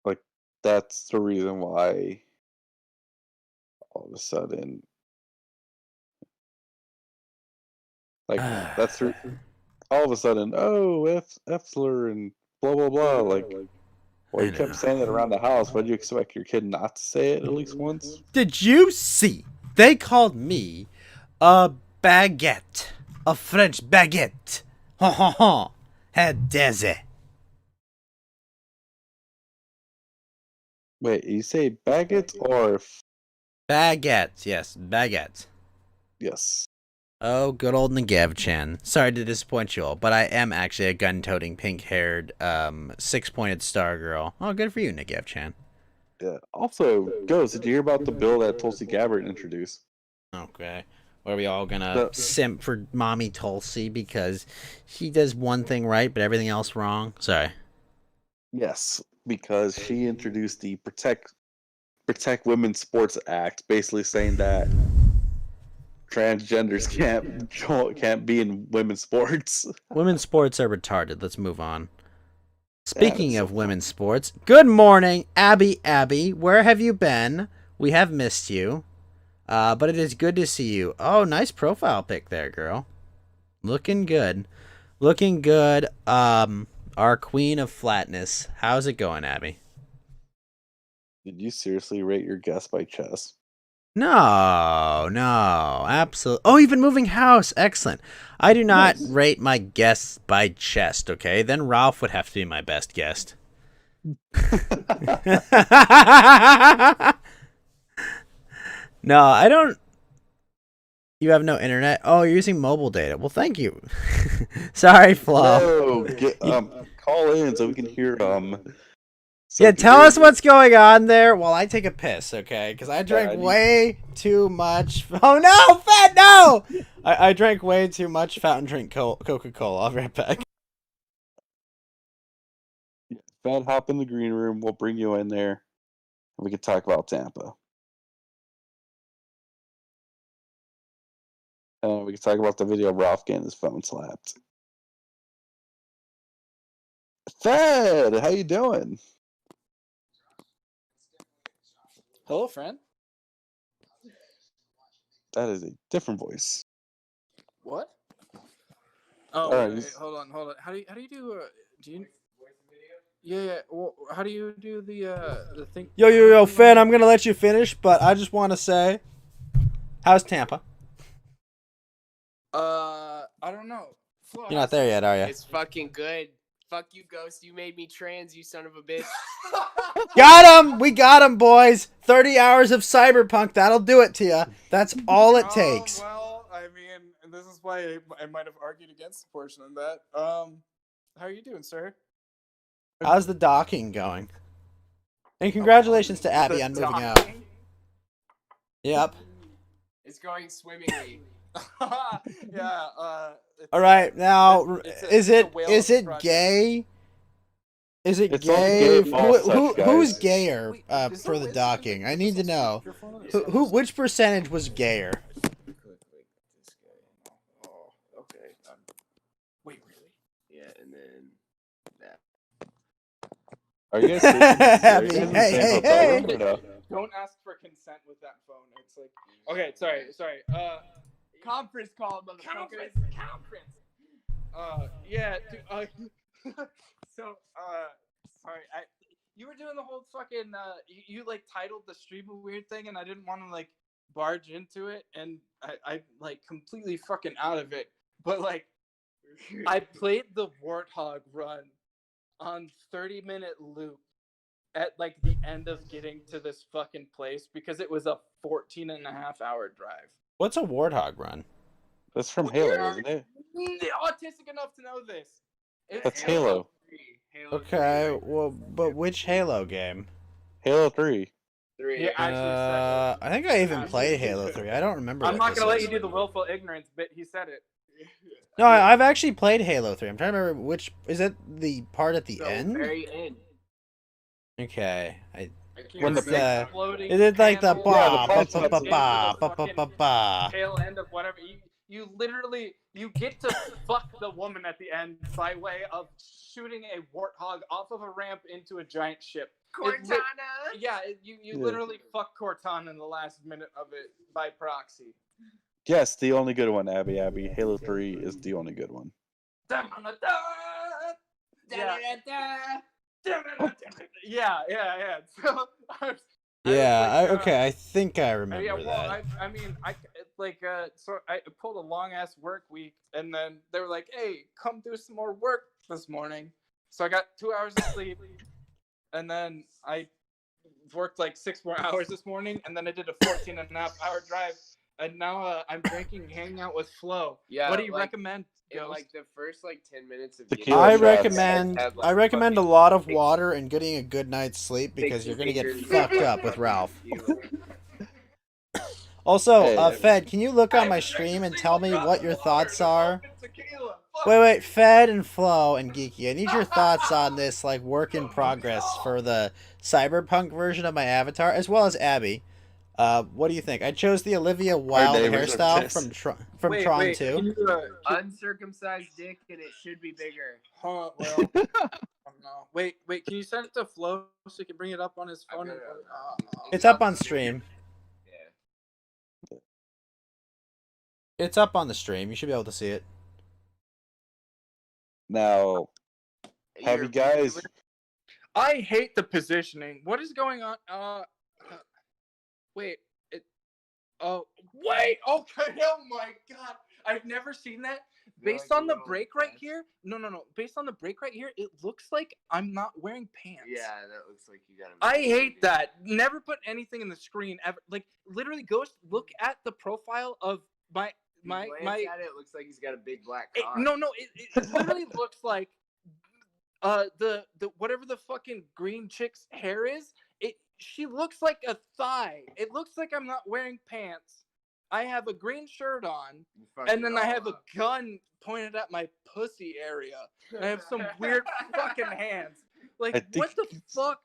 Like, that's the reason why all of a sudden, like, that's all of a sudden, oh, F slur and blah, blah, blah. Like, well, you kept saying it around the house. What do you expect your kid not to say it at least once? Did you see? They called me a baguette. A French baguette. Ha ha ha. Had deze. Wait, you say baguette or Baguette, yes, baguette. Yes. Oh, good old Negev-chan. Sorry to disappoint you all, but I am actually a gun-toting, pink-haired, six-pointed star girl. Oh, good for you, Negev-chan. Yeah. Also, Ghost, did you hear about the bill that Tulsi Gabbard introduced? Okay. What, are we all gonna simp for Mommy Tulsi because she does one thing right but everything else wrong? Sorry. Yes, because she introduced the Protect Women's Sports Act, basically saying that transgenders can't be in women's sports. Women's sports are retarded. Let's move on. Speaking of women's sports, good morning, Abby. Where have you been? We have missed you. But it is good to see you. Oh, nice profile pic there, girl. Looking good. Looking good. Our queen of flatness. How's it going, Abby? Did you seriously rate your guess by chess? No, absolutely. Oh, even moving house. Excellent. I do not rate my guests by chest, okay? Then Ralph would have to be my best guest. No, I don't. You have no internet? Oh, you're using mobile data. Well, thank you. Sorry, Flo. No, call in so we can hear yeah, tell us what's going on there while I take a piss, okay? Because I drank way too much. Oh no, Fat, no! I drank way too much fountain drink Coca-Cola. I'll be right back. Fat, hop in the green room. We'll bring you in there, and we can talk about Tampa. And we can talk about the video of Ralph getting his phone slapped. Fed, how you doing? Hello, friend. That is a different voice. What? Oh, All right, wait, hold on. How do you do? Do you? Yeah. Well, how do you do the thing? Yo, Fed, I'm gonna let you finish, but I just want to say, how's Tampa? I don't know. Flo, You're not there yet, are you? It's fucking good. Fuck you, Ghost. You made me trans, you son of a bitch. Got him! We got him, boys! 30 hours of Cyberpunk, that'll do it to you. That's all it takes. Well, I mean, and this is why I might have argued against the portion of that. How are you doing, sir? How's the docking going? And congratulations to Abby on moving out. Yep. It's going swimmingly. Yeah. All right, now is it gay Is it It's only gay? gay if false touch, Who's guys. gayer for the docking? I need to know. Which percentage was gayer? Oh, okay. Wait, really? Yeah, and then that. Are you guys sleeping? Are you guys in the Hey, same hey, hotel hey! room or no? Don't ask for consent with that phone. It's like, okay, sorry. Conference call, motherfuckers. Conference. Yeah. So, sorry. You were doing the whole fucking. You like titled the stream a weird thing, and I didn't want to like barge into it, and I like completely fucking out of it. But like, I played the Warthog run on 30-minute loop at like the end of getting to this fucking place because it was a 14.5-hour drive. What's a Warthog run? That's from Halo, isn't it? Autistic enough to know this. That's Halo. Okay, well, but which Halo game? Halo 3. Yeah, actually I think I even played Halo 3. I don't remember. I'm what not this gonna let is. you do the willful ignorance bit. He said it. No, I've actually played Halo 3. I'm trying to remember which. Is it the part at the end? Very end. Okay. When What's the the? Is it like the tail end of whatever? You literally get to fuck the woman at the end by way of shooting a warthog off of a ramp into a giant ship. Cortana. You literally fuck Cortana in the last minute of it by proxy. Yes, the only good one, Abby. Halo 3 is the only good one. Yeah. So Okay, I think I remember that. I pulled a long ass work week, and then they were like, "Hey, come do some more work this morning." So I got 2 hours of sleep, and then I worked like 6 more hours this morning, and then I did a 14.5-hour drive, and now I'm drinking, hanging out with Flo. Yeah. What do you recommend? In like the first 10 minutes of I recommend a lot of water and getting a good night's sleep because you're gonna get fucked up with Ralph. Also, Fed, can you look on my stream and tell me what your thoughts are? Wait, Fed and Flo and Geeky, I need your thoughts on this like work in progress for the Cyberpunk version of my avatar, as well as Abby. What do you think? I chose the Olivia Wilde hairstyle from Tron 2. Uncircumcised dick, and it should be bigger. Huh, well, I don't know. Wait, can you send it to Flo so he can bring it up on his phone? It's up on stream. Yeah. It's up on the stream. You should be able to see it. Now, have you guys... I hate the positioning. What is going on? Wait. Wait. Okay. Oh my God. I've never seen that. Based on the break right here. No. Based on the break right here, it looks like I'm not wearing pants. Yeah, that looks like you got. I hate that. Never put anything in the screen ever. Like literally, go look at the profile of my. It looks like he's got a big black cock. It literally looks like the whatever the fucking green chick's hair is. She looks like a thigh. It looks like I'm not wearing pants. I have a green shirt on, and then I have a gun pointed at my pussy area. I have some weird fucking hands. Like, what the fuck?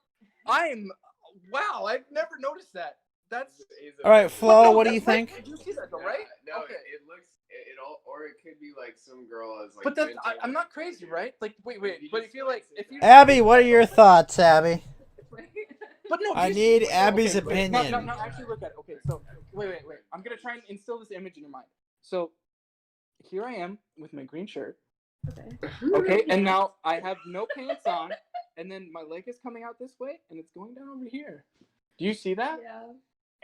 Wow, I've never noticed that. That's... All right, Flo, what do you think? Did you see that, though, right? No, okay. It looks... Or it could be like some girl is like... But that's, I'm not crazy, right? Like, wait. But if you... Abby, what are your thoughts, Abby? But no, I need Abby's opinion. No, actually look at it. Okay, so, wait. I'm going to try and instill this image in your mind. So, here I am with my green shirt. Okay, and now I have no pants on, and then my leg is coming out this way, and it's going down over here. Do you see that? Yeah.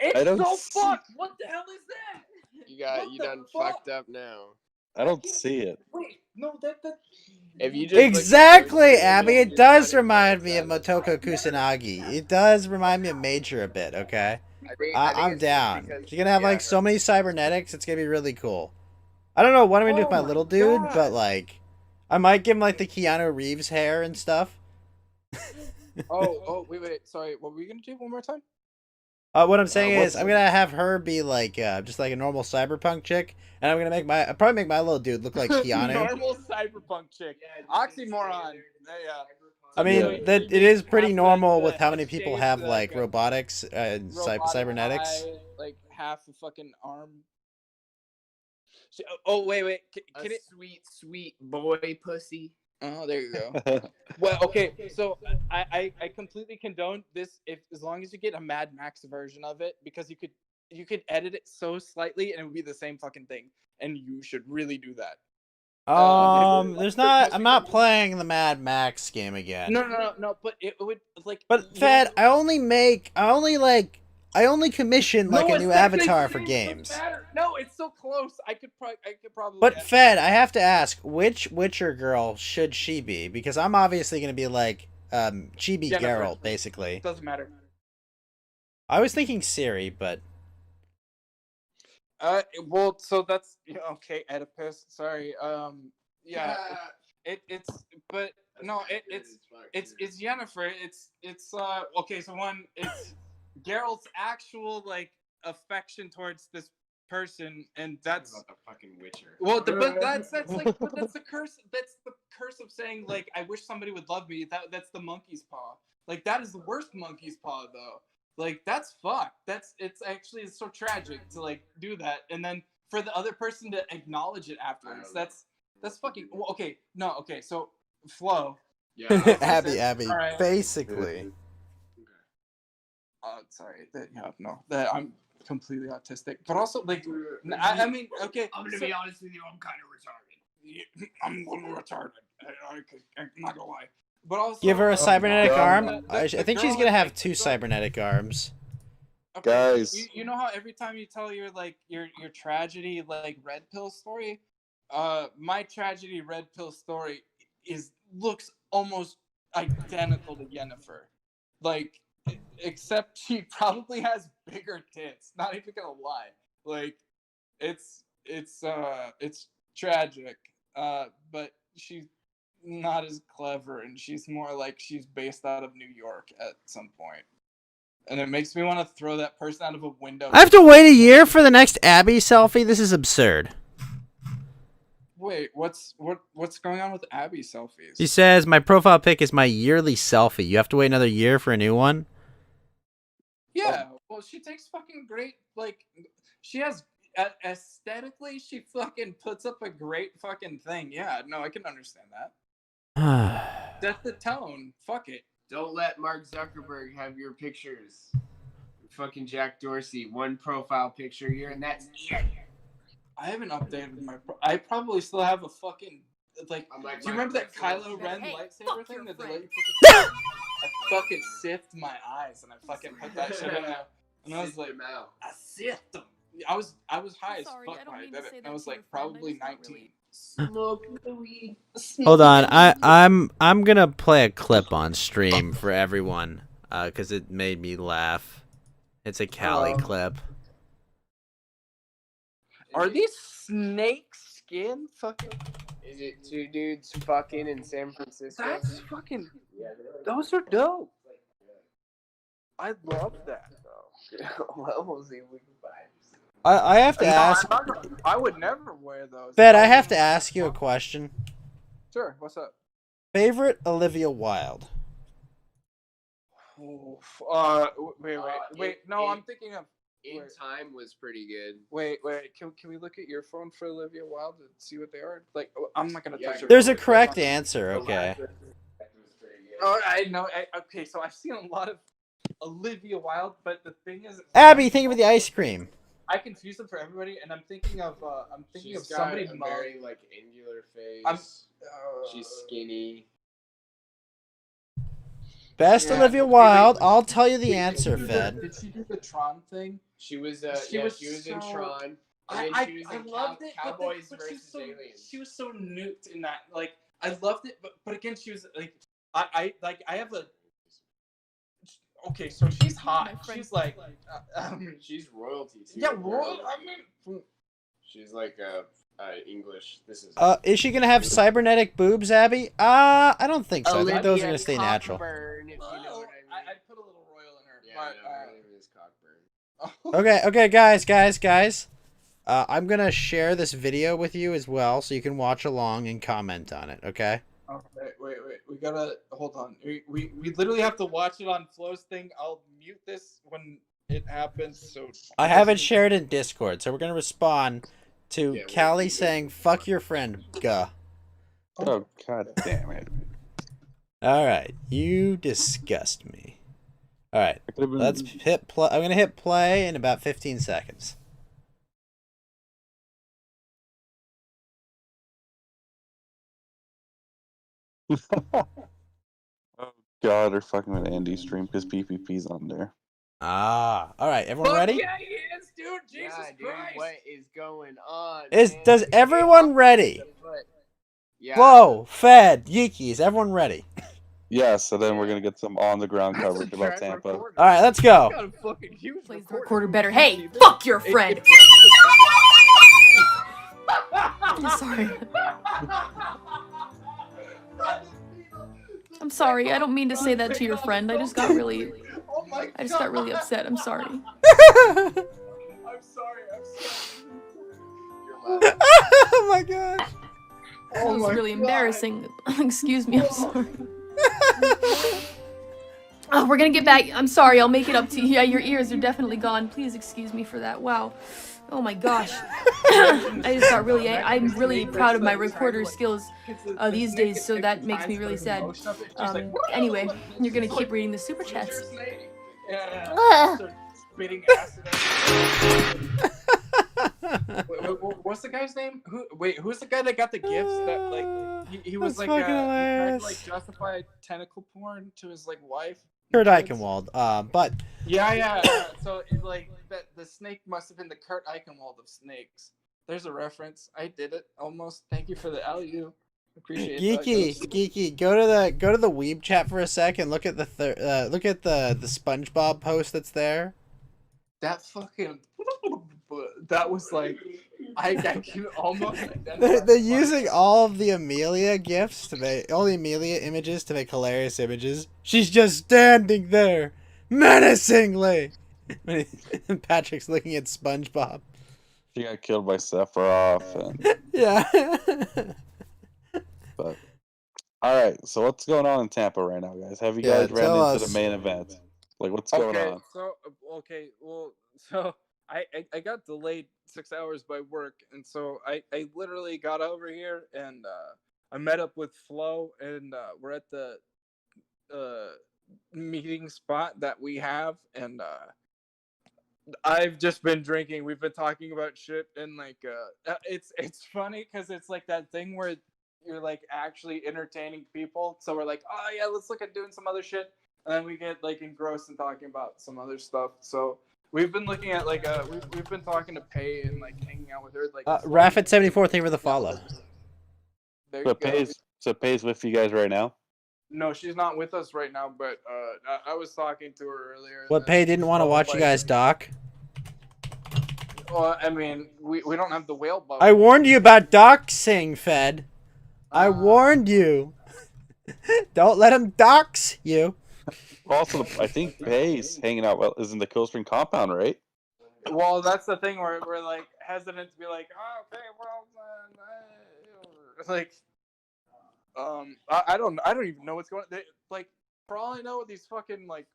It's so fucked! What the hell is that? You done fucked up now. I don't see it. Wait, no, that... If you just Exactly, Abby. It does remind me of Motoko Kusanagi. It does remind me of Major a bit, okay? I'm down. You're gonna have like so many cybernetics, it's gonna be really cool. I don't know what I'm gonna do with my little dude, but like I might give him like the Keanu Reeves hair and stuff. Wait. Sorry, what were you gonna do one more time? What I'm saying is I'm gonna have her be like just like a normal cyberpunk chick, and I'm gonna probably make my little dude look like Keanu. Normal cyberpunk chick. Oxymoron. Yeah. I mean, So that you it is need pretty half normal the with how many people shape, have the, like robotics and robotic cybernetics. eye, like half a fucking arm. Oh wait, can it? Sweet boy pussy. Oh, there you go. Well, okay, so I completely condone this if as long as you get a Mad Max version of it, because you could edit it so slightly and it would be the same fucking thing, and you should really do that. There's not. I'm not playing the Mad Max game again. No, but it would like. But Fed, I only commission like a new avatar for games. No, it's so close. I could probably. But Fed, I have to ask, which Witcher girl should she be? Because I'm obviously gonna be like, Chibi Geralt, basically. Doesn't matter. I was thinking Siri, but. Well, so that's okay. Oedipus. Sorry. Yeah. It's but no. It's Yennefer. It's okay. So one, it's Geralt's actual like affection towards this person, and that's about the fucking Witcher. Well, but that's like but that's the curse. That's the curse of saying like I wish somebody would love me. That's the monkey's paw. Like that is the worst monkey's paw though. Like that's fucked. It's so tragic to like do that, and then for the other person to acknowledge it afterwards. That's fucking okay. No, okay. So Flo. Yeah. Abby. Right. Basically. Sorry. That I'm completely autistic, but also like I mean, okay. I'm gonna be honest with you. I'm kind of retarded. I'm a little retarded. I'm not gonna lie. But also, give her a cybernetic arm. I the think she's girl gonna have like, 2 cybernetic arms. Okay, Guys. you know how every time you tell your tragedy like red pill story, my tragedy red pill story looks almost identical to Yennefer, like except she probably has bigger tits. Not even gonna lie, like it's tragic, but she's not as clever, and she's more like she's based out of New York at some point. And it makes me want to throw that person out of a window. I have to wait a year for the next Abby selfie? This is absurd. Wait, what's going on with Abby selfies? She says, my profile pic is my yearly selfie. You have to wait another year for a new one? Yeah, well, she takes fucking great, like, she has, aesthetically, she fucking puts up a great fucking thing. Yeah, no, I can understand that. That's the tone. Fuck it. Don't let Mark Zuckerberg have your pictures. Fucking Jack Dorsey, one profile picture here, and that's it. I haven't updated my. I probably still have a fucking like. Do you remember that Kylo Ren lightsaber thing that they let you put? I fucking sift my eyes and I fucking put that shit in there, and I was like, I sift them. I was high as fuck when I did it. I was like probably 19. Smoke the weed. Hold on, I'm gonna play a clip on stream for everyone, cause it made me laugh. It's a Cali clip. Are these snake skin fucking? Is it 2 dudes fucking in San Francisco? That's fucking. Those are dope. I love that though. Well, we'll see if we can buy it. I have to ask. I would never wear those. Ben, I have to ask you a question. Sure. What's up? Favorite Olivia Wilde? Wait. No, I'm thinking of. In Time was pretty good. Wait. Can we look at your phone for Olivia Wilde and see what they are? Like, I'm not gonna touch it. There's a correct answer. Okay. Oh, I know. Okay, so I've seen a lot of Olivia Wilde, but the thing is, Abby, think of the ice cream. I confuse them for everybody, and I'm thinking of She's somebody got a very like angular face. She's skinny. Best Olivia Wilde. I'll tell you the answer, Fed. Did she do the Tron thing? She was in Tron. I loved it, Cowboys but versus Aliens. She was so nuked in that. Like, I loved it, but again, she was like, I have a. Okay, so she's hot. She's like, she's royalty too. Yeah, royal. I mean, she's like English. This is she gonna have cybernetic boobs, Abby? I don't think so. I think those are gonna stay natural. If you know what I mean. I put a little royal in her. Yeah, but, Okay, guys. I'm gonna share this video with you as well, so you can watch along and comment on it. Okay. Okay, wait. We gotta hold on. We literally have to watch it on Flo's thing. I'll mute this when it happens. So I have it shared in Discord, so we're gonna respond to Callie saying "fuck your friend." Gah. Oh god damn it! All right, you disgust me. All right, been... let's hit play. I'm gonna hit play in about 15 seconds. Oh god, they're fucking with Andy's stream because PPP's on there. Ah, all right, everyone ready? Yeah, he is, dude. Jesus Christ. What is going on? Does everyone ready? Yeah. Whoa, Fed, Yiki, is everyone ready? Yeah, so then we're gonna get some on the ground coverage about Tampa. All right, let's go. Got a fucking huge Recorder better. Hey, fuck your friend. I'm sorry. I'm sorry. I don't mean to say that to your friend. I just got really upset. I'm sorry. I'm sorry. Oh my god. That was really embarrassing. Excuse me. I'm sorry. Oh, we're gonna get back. I'm sorry. I'll make it up to you. Yeah, your ears are definitely gone. Please excuse me for that. Wow. Oh my gosh. I just got really. I'm really proud of my recorder skills these days, so that makes me really sad. Anyway, you're gonna keep reading the super chats. Spitting acid. What's the guy's name? Who's the guy that got the gifts? That like he was That's like fucking he tried hilarious. to like justify tentacle porn to his like wife. Kurt Eichenwald. But Yeah. So it, like that, the snake must have been the Kurt Eichenwald of snakes. There's a reference. I did it almost. Thank you for the alley-oop. Appreciate Geeky, go to the Weeb chat for a second. Look at the SpongeBob post that's there. That fucking that was like I can almost They're using all of the Amelia gifs to make all the Amelia images to make hilarious images. She's just standing there menacingly. Patrick's looking at SpongeBob. She got killed by Sephiroth. And... Yeah. But all right, so what's going on in Tampa right now, guys? Have you guys ran into the main event? Like, what's going on? So I got delayed 6 hours by work, and so I literally got over here and I met up with Flo, and we're at the meeting spot that we have, and I've just been drinking. We've been talking about shit, and like it's funny because it's like that thing where you're like actually entertaining people. So we're like, oh yeah, let's look at doing some other shit, and then we get like engrossed in talking about some other stuff. So we've been looking at like we've been talking to Pay and like hanging out with her. Like Raffet74, thank you for the follow. There you go. So Pay's with you guys right now? No, she's not with us right now, but I was talking to her earlier. What, Pay didn't want to watch you guys dock? Well, I mean, we don't have the whale bubble. I warned you about doxing, Fed. I warned you. Don't let him dox you. Also, I think Pay's hanging out is in the Cold Spring compound, right? Well, that's the thing where we're like hesitant to be like, oh, okay, well, like, I don't even know what's going on. Like, for all I know, these fucking like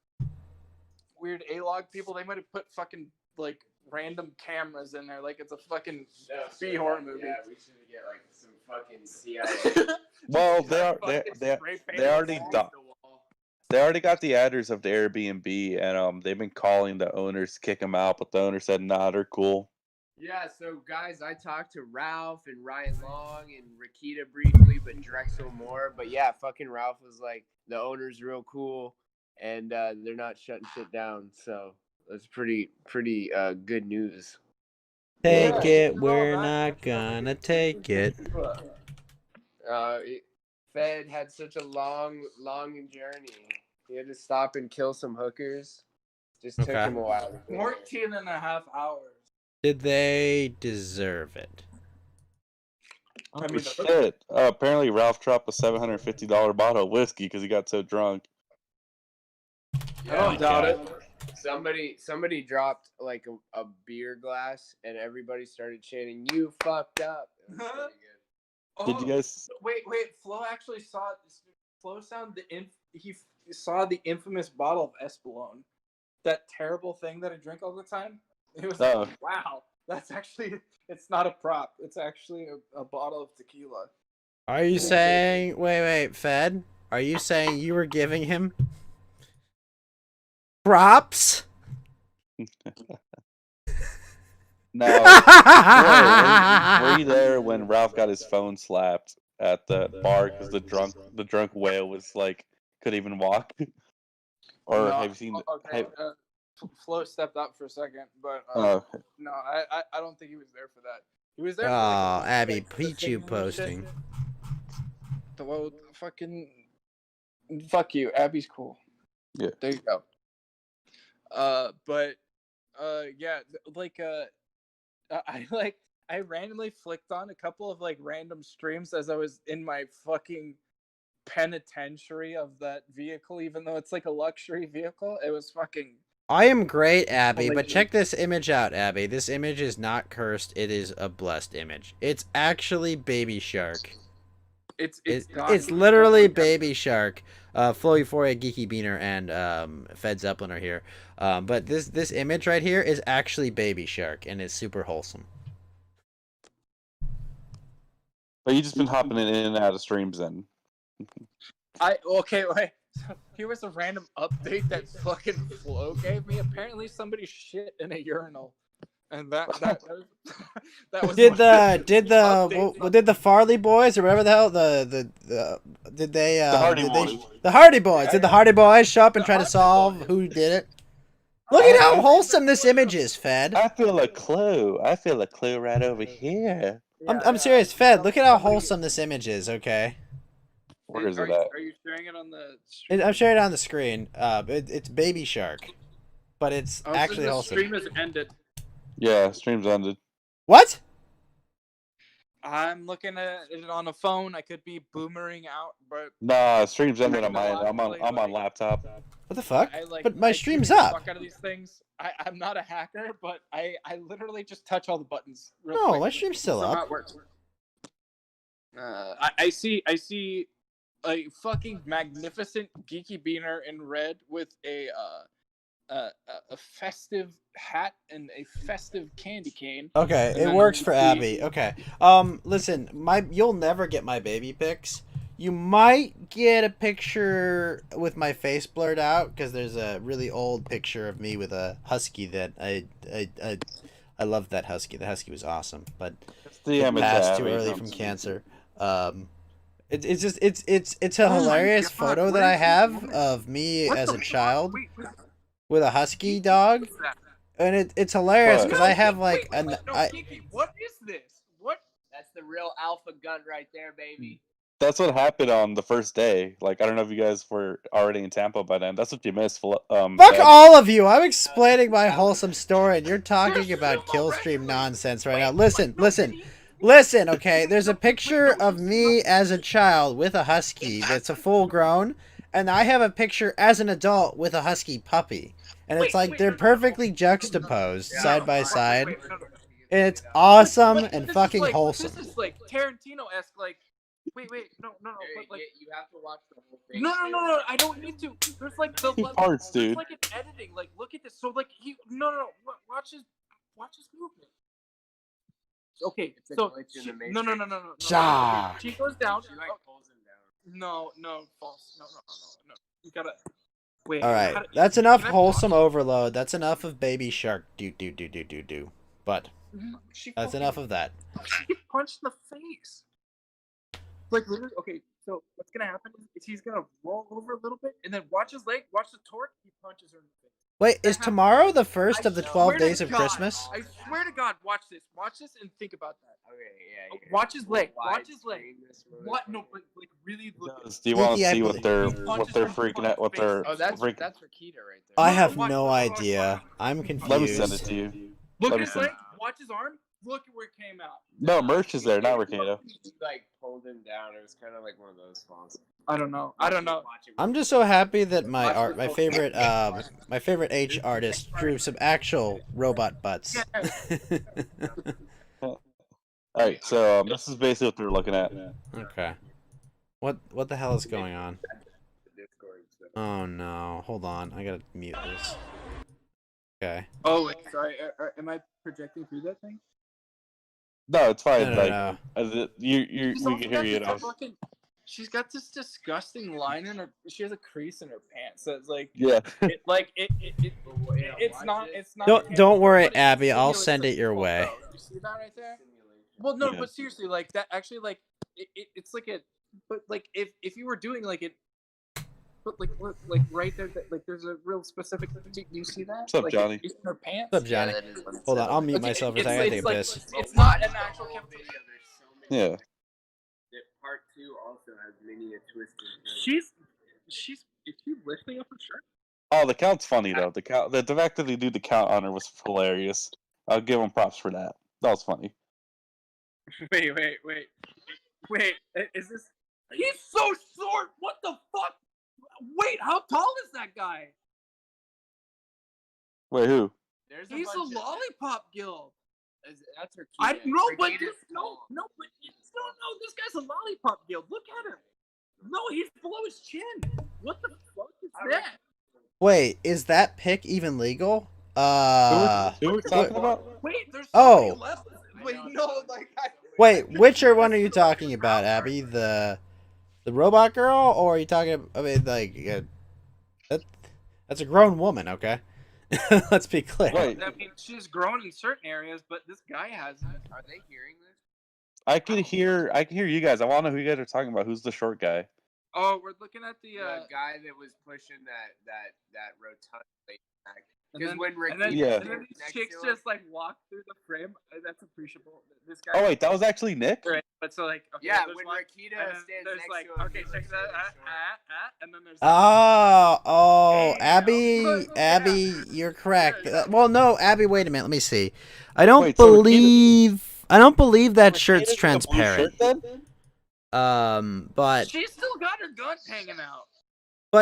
weird A-log people, they might have put fucking like random cameras in there, like it's a fucking B horror movie. Yeah, we should get like some fucking CIA. Well, they already got the address of the Airbnb, and they've been calling the owners to kick them out, but the owner said, nah, they're cool. Yeah, so guys, I talked to Ralph and Ryan Long and Rakita briefly, but Drexel more. But yeah, fucking Ralph was like, the owner's real cool, and they're not shutting shit down. So that's pretty good news. Take it, we're not gonna take it. Fed had such a long journey. He had to stop and kill some hookers. Just took him a while. 14 and a half hours. Did they deserve it? I mean, shit. Apparently, Ralph dropped a $750 bottle of whiskey because he got so drunk. I don't doubt it. Somebody dropped like a beer glass, and everybody started chanting, "You fucked up." It was pretty good. Did you guys? Wait. Flo actually saw Flo sound he saw the infamous bottle of Espolòn, that terrible thing that I drink all the time. It was like, wow, that's actually it's not a prop. It's actually a bottle of tequila. Are you saying? Wait, Fed? Are you saying you were giving him props? No. Were you there when Ralph got his phone slapped at the bar because the drunk whale was like couldn't even walk? Or have you seen? Okay, Flo stepped up for a second, but okay. no, I don't think he was there for that. He was there. Oh, for Abby, like, Pichu posting. Well, fucking fuck you. Abby's cool. Yeah. There you go. But yeah, like I randomly flicked on a couple of like random streams as I was in my fucking penitentiary of that vehicle, even though it's like a luxury vehicle. It was fucking. I am great, Abby, but check this image out, Abby. This image is not cursed. It is a blessed image. It's actually Baby Shark. It's literally Baby Shark. Flo Euphoria, Geeky Beaner, and Fed Zeppelin are here. But this image right here is actually Baby Shark, and it's super wholesome. But you just been hopping in and out of streams then. Wait. So here was a random update that fucking Flo gave me. Apparently somebody shit in a urinal. And that was did the Farley boys or whatever the hell did they the Hardy Boys. The Hardy Boys. Did the Hardy Boys show up and try to solve who did it? Look at how wholesome this image is, Fed. I feel a clue right over here. I'm serious, Fed. Look at how wholesome this image is, okay? Where is it at? Are you sharing it on the stream? I'm sharing it on the screen. It's Baby Shark. But it's actually wholesome. The stream has ended. Yeah, stream's ended. What? I'm looking at it on a phone. I could be boomering out, but nah, stream's ended on mine. I'm on laptop. What the fuck? But my stream's up. Fuck out of these things. I'm not a hacker, but I literally just touch all the buttons. No, my stream's still up. I see a fucking magnificent Geeky Beaner in red with a festive hat and a festive candy cane. Okay, it works for Abby. Okay. Listen, you'll never get my baby pics. You might get a picture with my face blurred out because there's a really old picture of me with a husky that I love that husky. The husky was awesome, but it passed too early from cancer. It's a hilarious photo that I have of me as a child with a husky dog, and it's hilarious because I have like what is this? What? That's the real alpha gun right there, baby. That's what happened on the first day. Like, I don't know if you guys were already in Tampa by then. That's what you missed. Fuck all of you! I'm explaining my wholesome story, and you're talking about killstream nonsense right now. Listen, okay? There's a picture of me as a child with a husky that's a full grown, and I have a picture as an adult with a husky puppy. And it's like they're perfectly juxtaposed side by side. And it's awesome and fucking wholesome. This is like Tarantino-esque, like, wait, no, but like, you have to watch the whole thing. No, I don't need to. There's like the parts, dude. There's like an editing. Like, look at this. So like watch his movement. Okay, so she goes down. She like pulls him down. No, false. No. You gotta wait. All right, that's enough wholesome overload. That's enough of Baby Shark. Do. But that's enough of that. She punched in the face. Like literally. Okay, so what's gonna happen is he's gonna roll over a little bit and then watch his leg. Watch the torque. He punches her in the face. Wait, is tomorrow the first of the 12 days of Christmas? I swear to God, watch this and think about that. Okay, yeah. Watch his leg. What? No, like really look. Do you want to see what they're freaking out? What they're that's Rakita right there. I have no idea. I'm confused. Let me send it to you. Look at his leg. Watch his arm. Look at where it came out. No, merch is there, not Rakita. Like pulled him down. It was kind of like one of those falls. I don't know. I'm just so happy that my favorite H artist drew some actual robot butts. Alright, so this is basically what they're looking at. Okay. What the hell is going on? Oh no! Hold on, I gotta mute this. Okay. Oh, wait, sorry. Am I projecting through that thing? No, it's fine. No, no, no. We can hear you now. She's got this disgusting line in her. She has a crease in her pants. So it's like, Yeah. it's not. Don't worry, but it Abby. I'll insinuates send a it your full way. toe. You see that right there? Well, no, Yeah. but seriously, like that. Actually, like it's like a. But like if you were doing like it. But like look, like right there, like there's a real specific. Do you see that? What's up, like, Johnny? in her pants. What's up, Johnny? Hold on, I'll mute myself for a second. I gotta take a piss. It's not an actual. Yeah. Part 2 also has many a twist. She's is she lifting up her shirt? Oh, the count's funny though. The fact that they do the count on her was hilarious. I'll give them props for that. That was funny. Wait. Is this? He's so short. What the fuck? Wait, how tall is that guy? Wait, who? He's a lollipop guild. That's her. I know, but Rakita's this no. This guy's a lollipop guild. Look at him. No, he's below his chin. What the fuck is that? Wait, is that pick even legal? Who are we talking about? Wait, there's Oh. somebody left. Wait, no, like. Wait, which one are you talking about, Abby? The robot girl, or are you talking? I mean, like, that's a grown woman, okay? Let's be clear. Wait. I mean, she's grown in certain areas, but this guy hasn't. Are they hearing this? I can hear you guys. I want to know who you guys are talking about. Who's the short guy? Oh, we're looking at the guy that was pushing that rotund lady back. And Because then, when Rick and then, Yeah. and then these next chicks to him- just like walk through the frame. That's appreciable. This guy. Oh wait, that was actually Nick. Right, but so like okay, Yeah, there's when one, Rakita and then stands there's next like to him, okay, he check looks that really short. and then there's Oh, Abby, you're correct. Well, no, Abby, wait a minute. Let me see. I don't Wait, so believe that shirt's Rakita's in a blue transparent. shirt, then? But she's still got her gun hanging out.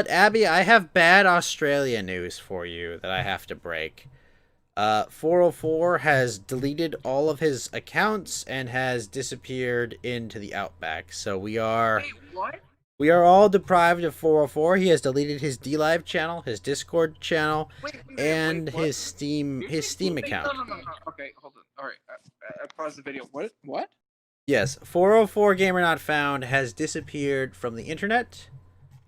Abby, I have bad Australia news for you that I have to break. 404 has deleted all of his accounts and has disappeared into the Outback. So we are. Wait, what? We are all deprived of 404. He has deleted his DLive channel, his Discord channel, and his Steam account. No. Okay, hold on. All right, I paused the video. What? Yes, 404 Gamer Not Found has disappeared from the internet,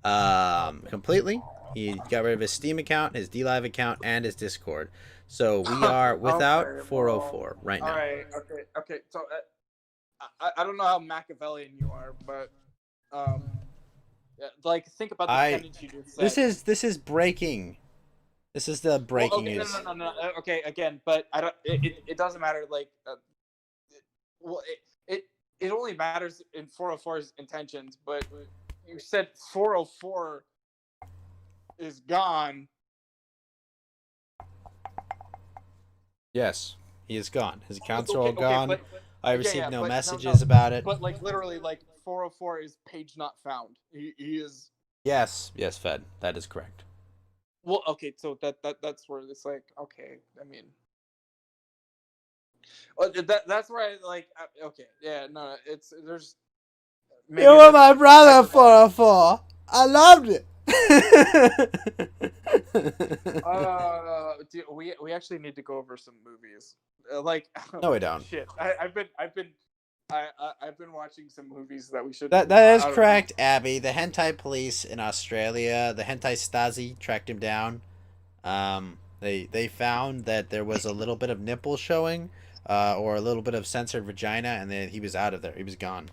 completely. He got rid of his Steam account, his DLive account, and his Discord. So we are without Okay, 404 right now. All right. Okay. So I don't know how Machiavellian you are, but like think about the sentence you just said. This is breaking. This is the breaking okay, news. No. Okay, again, but I don't. It doesn't matter. Like, it only matters in 404's intentions. But you said 404 is gone. Yes, he is gone. His accounts are all gone. But, I received no but messages about it. But like literally, like 404 is page not found. He is. Yes, Fed. That is correct. Well, okay, so that's where it's like, okay, I mean, that's where I like, okay, yeah, no, there's. You were my brother, 404. I loved it. Dude, we actually need to go over some movies. Like, no, we don't. Shit, I've been watching some movies that we should. That is correct, Abby. The hentai police in Australia, the hentai Stasi, tracked him down. They found that there was a little bit of nipple showing, or a little bit of censored vagina, and then he was out of there. He was gone.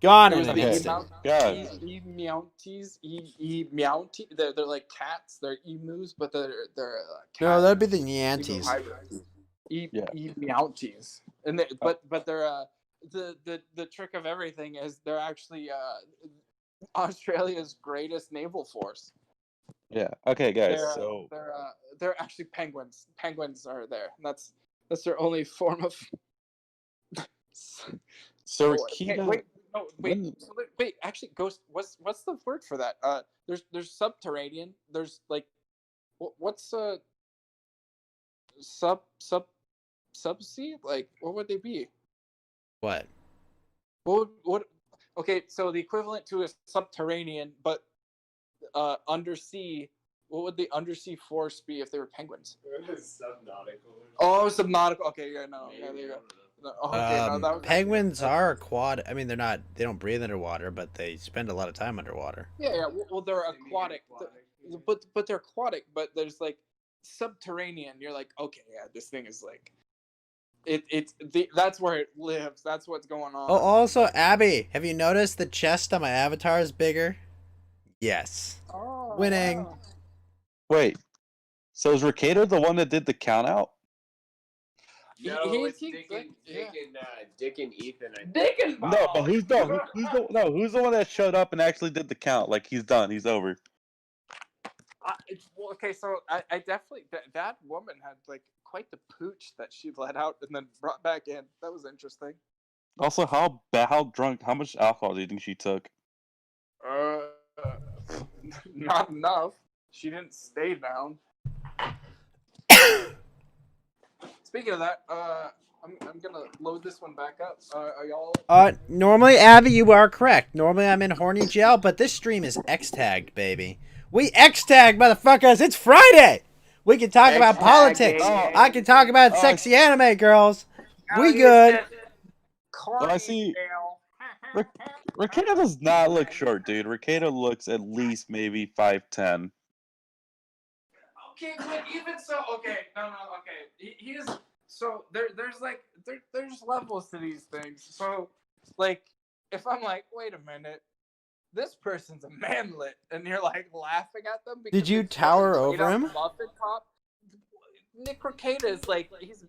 Gone in an instant. Meounties. They're like cats. They're emus, but they're cats. No, that'd be the Nyanties. Meounties. And but they're the trick of everything is they're actually Australia's greatest naval force. Yeah. Okay, guys. They're actually penguins. Penguins are there. That's their only form of. So wait. Actually, Ghost. What's the word for that? There's subterranean. There's like, what's subsea? Like, what would they be? What? What? Okay, so the equivalent to a subterranean, but undersea. What would the undersea force be if they were penguins? Subnautical. Oh, subnautical. Okay, yeah, no, yeah, there you go. No, okay, no, that was Penguins are aquatic. I mean, they're not. They don't breathe underwater, but they spend a lot of time underwater. Yeah. Well, they're aquatic, but they're aquatic. But there's like subterranean. You're like, okay, yeah, this thing is like, that's where it lives. That's what's going on. Oh, also, Abby, have you noticed the chest on my avatar is bigger? Yes. Oh, Winning. wow. Wait, so is Ricado the one that did the count out? No, it's Dick and Ethan. I think. Dick and Bob. No, but who's the one that showed up and actually did the count? Like he's done, he's over. Well, okay, so I definitely that woman had like quite the pooch that she let out and then brought back in. That was interesting. Also, how much alcohol do you think she took? Not enough. She didn't stay down. Speaking of that, I'm gonna load this one back up. Are y'all? Normally, Abby, you are correct. Normally, I'm in horny jail, but this stream is X-tagged, baby. We X-tagged, motherfuckers. It's Friday. We can talk about politics. I can talk about sexy anime girls. We good. Well, I see. Ricado does not look short, dude. Ricado looks at least maybe 5'10". Okay, but even so, okay, no, okay. He is so there's levels to these things. So, like, if I'm like, wait a minute, this person's a manlet, and you're like laughing at them because Did you tower over him? Muffin Top. Nick Ricada is like he's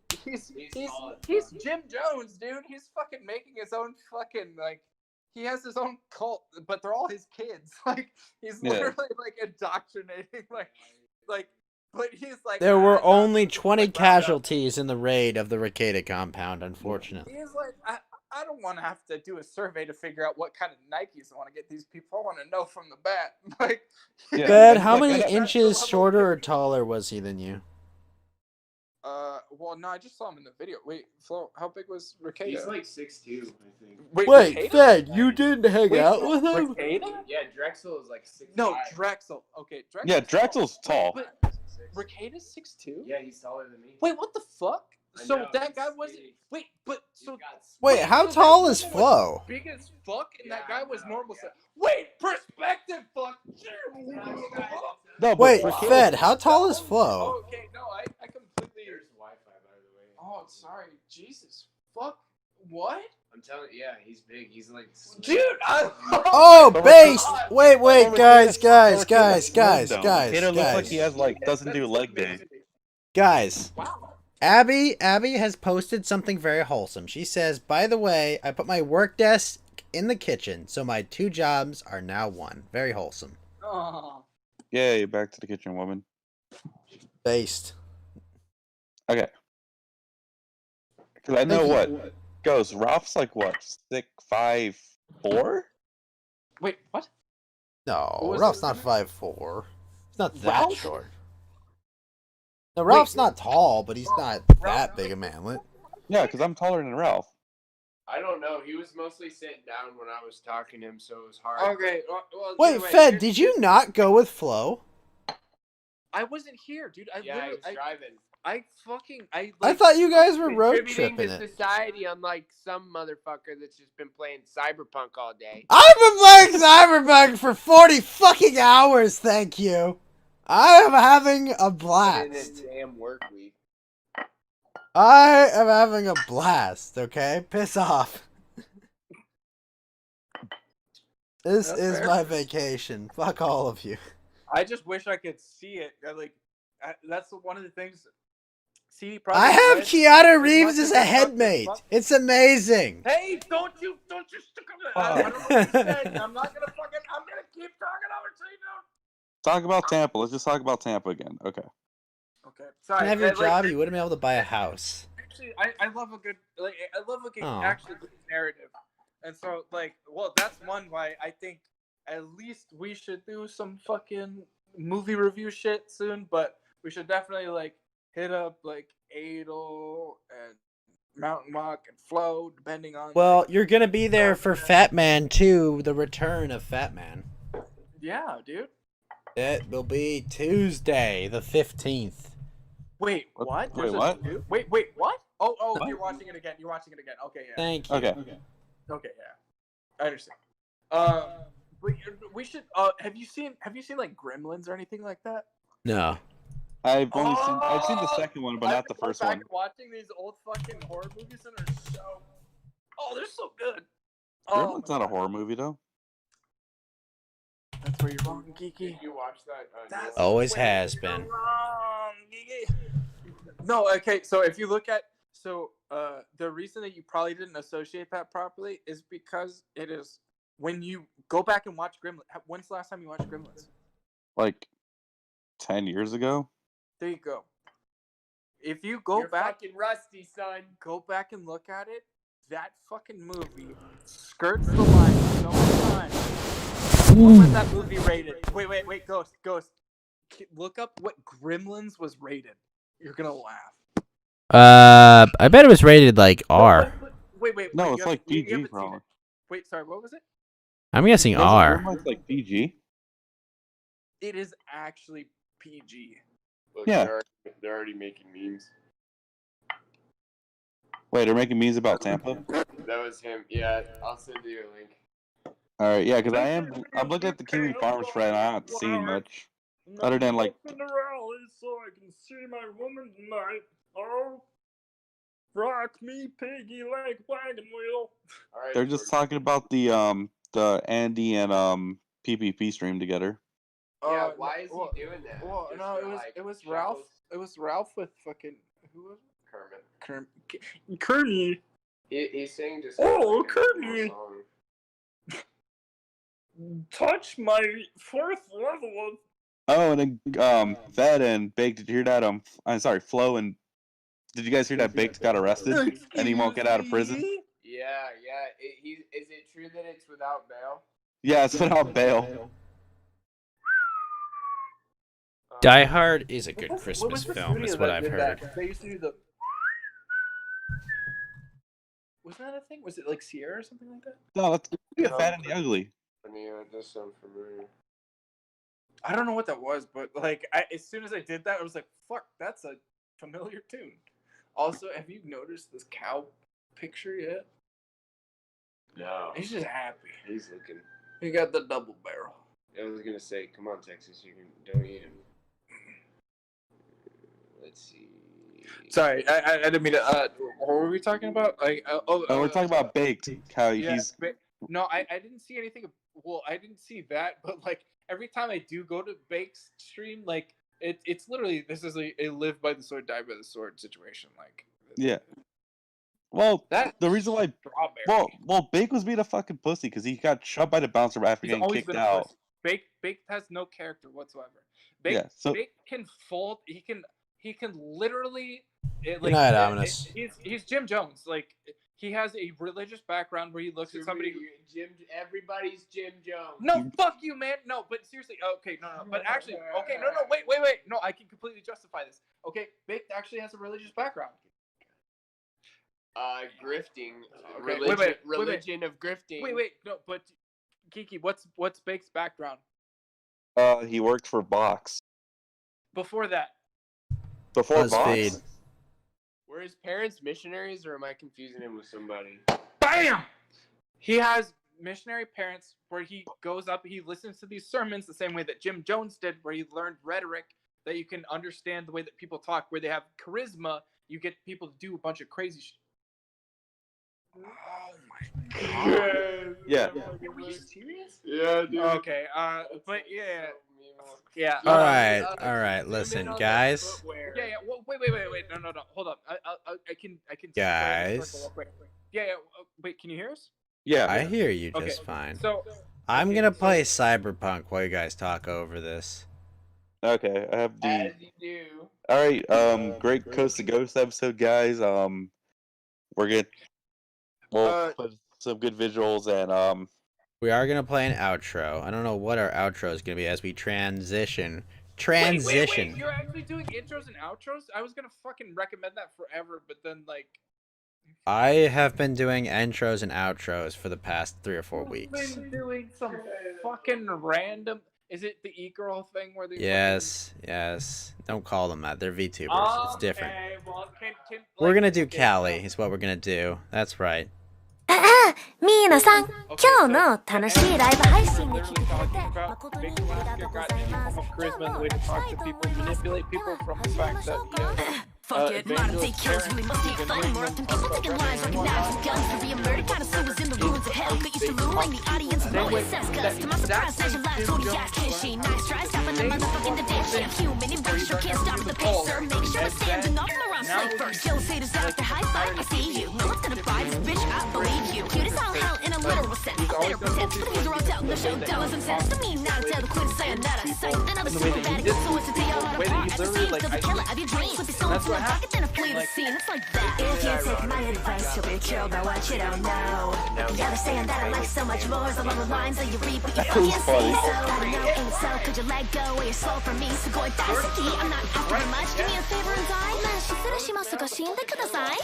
Jim Jones, dude. He's fucking making his own fucking like. He has his own cult, but they're all his kids. Like he's literally like indoctrinating, like. But he's like. There were only 20 casualties in the raid of the Ricada compound, unfortunately. He's like, I don't want to have to do a survey to figure out what kind of Nikes I want to get these people. I want to know from the bat. Like, Bed, how many inches shorter or taller was he than you? Well, no, I just saw him in the video. Wait, Flo, how big was Ricada? He's like 6'2", I think. Wait, Fed, you didn't hang out with him? Ricada? Yeah, Drexel is like 6'5". No, Drexel. Okay, Drexel. Yeah, Drexel's tall. But Ricada's 6'2"? Yeah, he's taller than me. Wait, what the fuck? So that guy wasn't. Wait, but so. Wait, how tall is Flo? Big as fuck, and that guy was normal. Wait, perspective, fuck. No, wait, Fed, how tall is Flo? Okay, no, I completely. There's Wi-Fi, by the way. Oh, sorry, Jesus, fuck, what? I'm telling you, yeah, he's big. He's like. Dude, Oh, base! Wait, guys. It looks like he has doesn't do leg day. Guys. Abby has posted something very wholesome. She says, by the way, I put my work desk in the kitchen, so my 2 jobs are now 1. Very wholesome. Oh. Yay, back to the kitchen, woman. Based. Okay. Because I know what goes. Ralph's like what? 6'5'4"? Wait, what? No, Ralph's not 5'4". He's not that Ralph? short. No, Ralph's not tall, but he's not that big a manlet. Yeah, because I'm taller than Ralph. I don't know. He was mostly sitting down when I was talking to him, so it was hard. Okay. Well, Wait, Fed, did you not go with Flo? I wasn't here, dude. I was driving. I thought you guys were road Contributing tripping to it. society, unlike some motherfucker that's just been playing Cyberpunk all day. I've been playing Cyberpunk for 40 fucking hours, thank you. I am having a blast. Damn work week. I am having a blast, okay? Piss off. This is my vacation. Fuck all of you. I just wish I could see it. That's one of the things. CD Projekt I have Red, Keanu Reeves as a headmate. It's amazing. Hey, don't you stick on that. I don't know what you said. I'm not gonna keep talking over to you, dude. Talk about Tampa. Let's just talk about Tampa again. Okay. Okay. If Sorry. you have your job, you wouldn't be able to buy a house. Actually, I love a good Aw. actually good narrative, and so that's one why I think at least we should do some fucking movie review shit soon. But we should definitely hit up Adel and Mountain Walk and Flow, depending on. Well, like, you're gonna be there for Fat Man 2, the return of Fat Man. yeah, dude. It will be Tuesday, the 15th. Wait, what? Wait, what? Wait, what? Oh, you're watching it again. You're watching it again. Okay, yeah. Thank you. Okay. Okay, yeah. I understand. We should. Have you seen like Gremlins or anything like that? No. I've seen the second one, but not the first I'm one. back watching these old fucking horror movies and they're so. Oh, they're so good. Gremlin's not a horror movie though. That's where you're wrong, Geeky. Did you watch that? That's Always where has you're been. wrong, Geeky. No, okay. So if you look at the reason that you probably didn't associate that properly is because it is when you go back and watch Gremlins. When's the last time you watched Gremlins? Like 10 years ago. There you go. If you go You're back, fucking rusty, son. go back and look at it. That fucking movie skirts the line so many times. What was that movie rated? Wait, Ghost. Look up what Gremlins was rated. You're gonna laugh. I bet it was rated like R. Wait. No, you it's haven't- like you PG, haven't seen probably. it. Wait, sorry, what was it? I'm guessing R. Gremlin's like PG. It is actually PG. Look, Yeah. they're already making memes. Wait, they're making memes about Tampa. That was him. Yeah, I'll send you a link. All right, yeah, because I'm looking at the Kiwi Farmers Fred, and I'm not seeing much other than like. In the rally so I can see my woman tonight. Oh, rock me, piggy leg wagon wheel. All right, They're just talking about the Andy and PPP stream together. Yeah, why is he doing that? Well, Just no, for, it was like, Ralph. shekels? It was Ralph with fucking who was Kermit. it? Kermit. He's saying just. Oh, like, a Kermit. song. Touch my fourth level of. Oh, and then Fed and Baked. Did you hear that? I'm sorry, Flo and. Did you guys hear that Baked got arrested and he won't get out of prison? Yeah. Is it true that it's without bail? Yeah, it's without bail. Die Hard is a good What was Christmas the film, studio is what that I've did heard. that? They used to do the. Wasn't that a thing? Was it like Sierra or something like that? No, that's Fat and the Ugly. Yeah, it does sound familiar. I don't know what that was, but like, as soon as I did that, I was like, "Fuck, that's a familiar tune." Also, have you noticed this cow picture yet? No. He's just happy. He's looking. He got the double barrel. I was gonna say, come on, Texas, you don't eat him. Let's see. Sorry, I didn't mean to. What were we talking about? Like, we're talking about Baked. How he's. No, I didn't see anything. Well, I didn't see that, but like every time I do go to Bake's stream, like it's literally this is a live by the sword, die by the sword situation. Like, Yeah. Well, that the reason why. Well, Bake was being a fucking pussy because he got shoved by the bouncer after he's getting always kicked been a out. pussy. Bake has no character whatsoever. Bake can fold. He can literally. Good night, Ominous. He's Jim Jones. Like he has a religious background where he looks at somebody. Everybody's Jim Jones. No, fuck you, man. No, but seriously, okay, no. But actually, okay, no, wait. No, I can completely justify this. Okay, Baked actually has a religious background. Grifting. Okay, Religion of grifting. Wait, no, but Kiki, what's Baked's background? He worked for Box. Before that. Before Box? Were his parents missionaries, or am I confusing him with somebody? BAM! He has missionary parents where he goes up, he listens to these sermons the same way that Jim Jones did, where he learned rhetoric, that you can understand the way that people talk, where they have charisma, you get people to do a bunch of crazy shit. Oh my god. Yeah. Were you serious? Yeah, dude. Okay, but yeah. Yeah. All right. Listen, guys. Yeah. Wait. No. Hold up. I can. Guys. Yeah. Wait. Can you hear us? Yeah. I hear you just fine. So. I'm gonna play Cyberpunk while you guys talk over this. Okay, I have the. As you do. All right. Great Coast to Ghost episode, guys. We'll put some good visuals and We are gonna play an outro. I don't know what our outro is gonna be as we transition. Wait. You're actually doing intros and outros? I was gonna fucking recommend that forever, but then like, I have been doing intros and outros for the past 3 or 4 weeks. Been doing some fucking random. Is it the e-girl thing where they? Yes. Don't call them that. They're VTubers. It's different. Okay, well, We're gonna do Callie, is what we're gonna do. That's right. ミーナさん、今日の楽しいライブ配信に来てくれて About making Alaska got form of charisma and the way to talk to people, manipulate people from the fact that Fuck it, modern day killers really must take fun more often. People taking lives like knives and guns for being murdered. Connoisseurs in the ruins of hell. Get used to luring the audience with no assess. Cause to my surprise, as your live Zodiac's kissing. Nice try stopping the motherfucking the damn shit. Human erasure can't stop at the pace, sir. Make sure it's standing off the wrong side first. Kill haters out to high five. I see you. No one's gonna buy this bitch, I believe you. Cute as all hell in a literal sense. A literal sense. But these are all touting the show dollars and cents. To me, not a tale, the queen sayonara. Sight another super bad so it's to tell y'all how to part. As the scene, still the killer of your dreams. With your soul into a pocket, then a flee the scene. It's like that. If you take my advice, you'll be killed by what you don't know. You understand that I like so much more is along the lines that you reap what you fucking see. So I don't know, ain't so could you let go of your soul from me? So go and die, Saki. I'm not after you much. Do me a favor and die. Man, she said she must go shin de kudasai.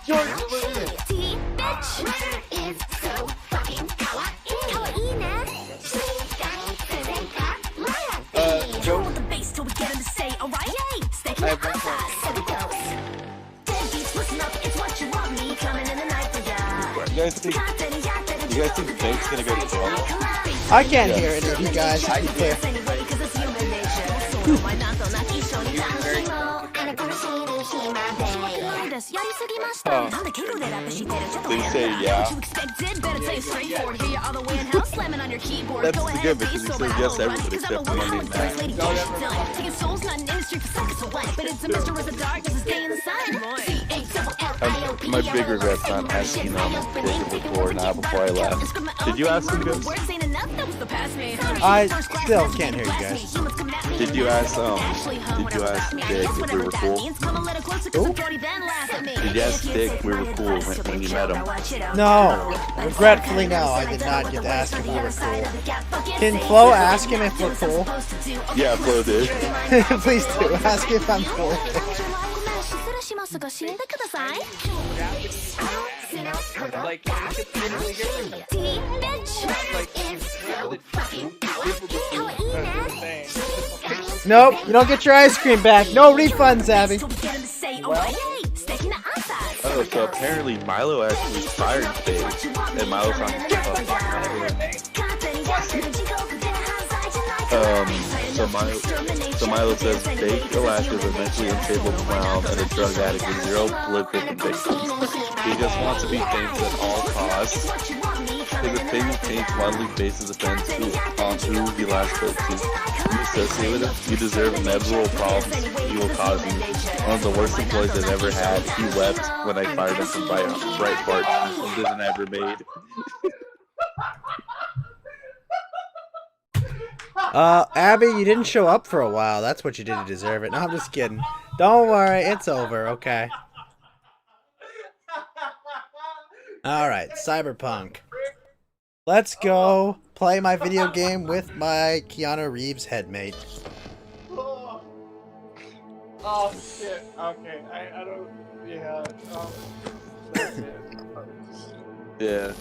George Lucas. See, bitch. Is so fucking kawaii. Kawaii, ne? Joe. The bass till we get him to say, alright? Yay! Stay I have one point. Listen up, it's what you want me coming in the night for ya. You guys think Bank's gonna go to jail? I can't hear any of you guys. To be clear. Oh. They say yeah. That's good because he says yes to everybody except for Monday my big regret's not asking Jacob before now before I left. Did you ask him this? I still can't hear you guys. Did you ask Dick if we were cool? Who? Did you ask Dick if we were cool when you met him? No. Regretfully, no. I did not get to ask if we were cool. Can Flo ask him if we're cool? Yeah, Flo did. Please do. Ask if I'm cool. Like, Nope, you don't get your ice cream back. No refunds, Abby. Oh, so apparently Milo actually fired Paige, and Milo's on so Milo says Fake Alaska's a mentally unstable clown and a drug addict with zero political convictions. He just wants to be famous at all costs. His opinion changed widely based his offense on who he last spoke to. You associate with him, you deserve inevitable problems he will cause you. One of the worst employees I've ever had. He wept when I fired him from Breitbart. Something I ever made. Abby, you didn't show up for a while. That's what you did to deserve it. No, I'm just kidding. Don't worry, it's over, okay? Alright, Cyberpunk. Let's go play my video game with my Keanu Reeves headmate. oh shit. Okay, I don't. Yeah. Yeah.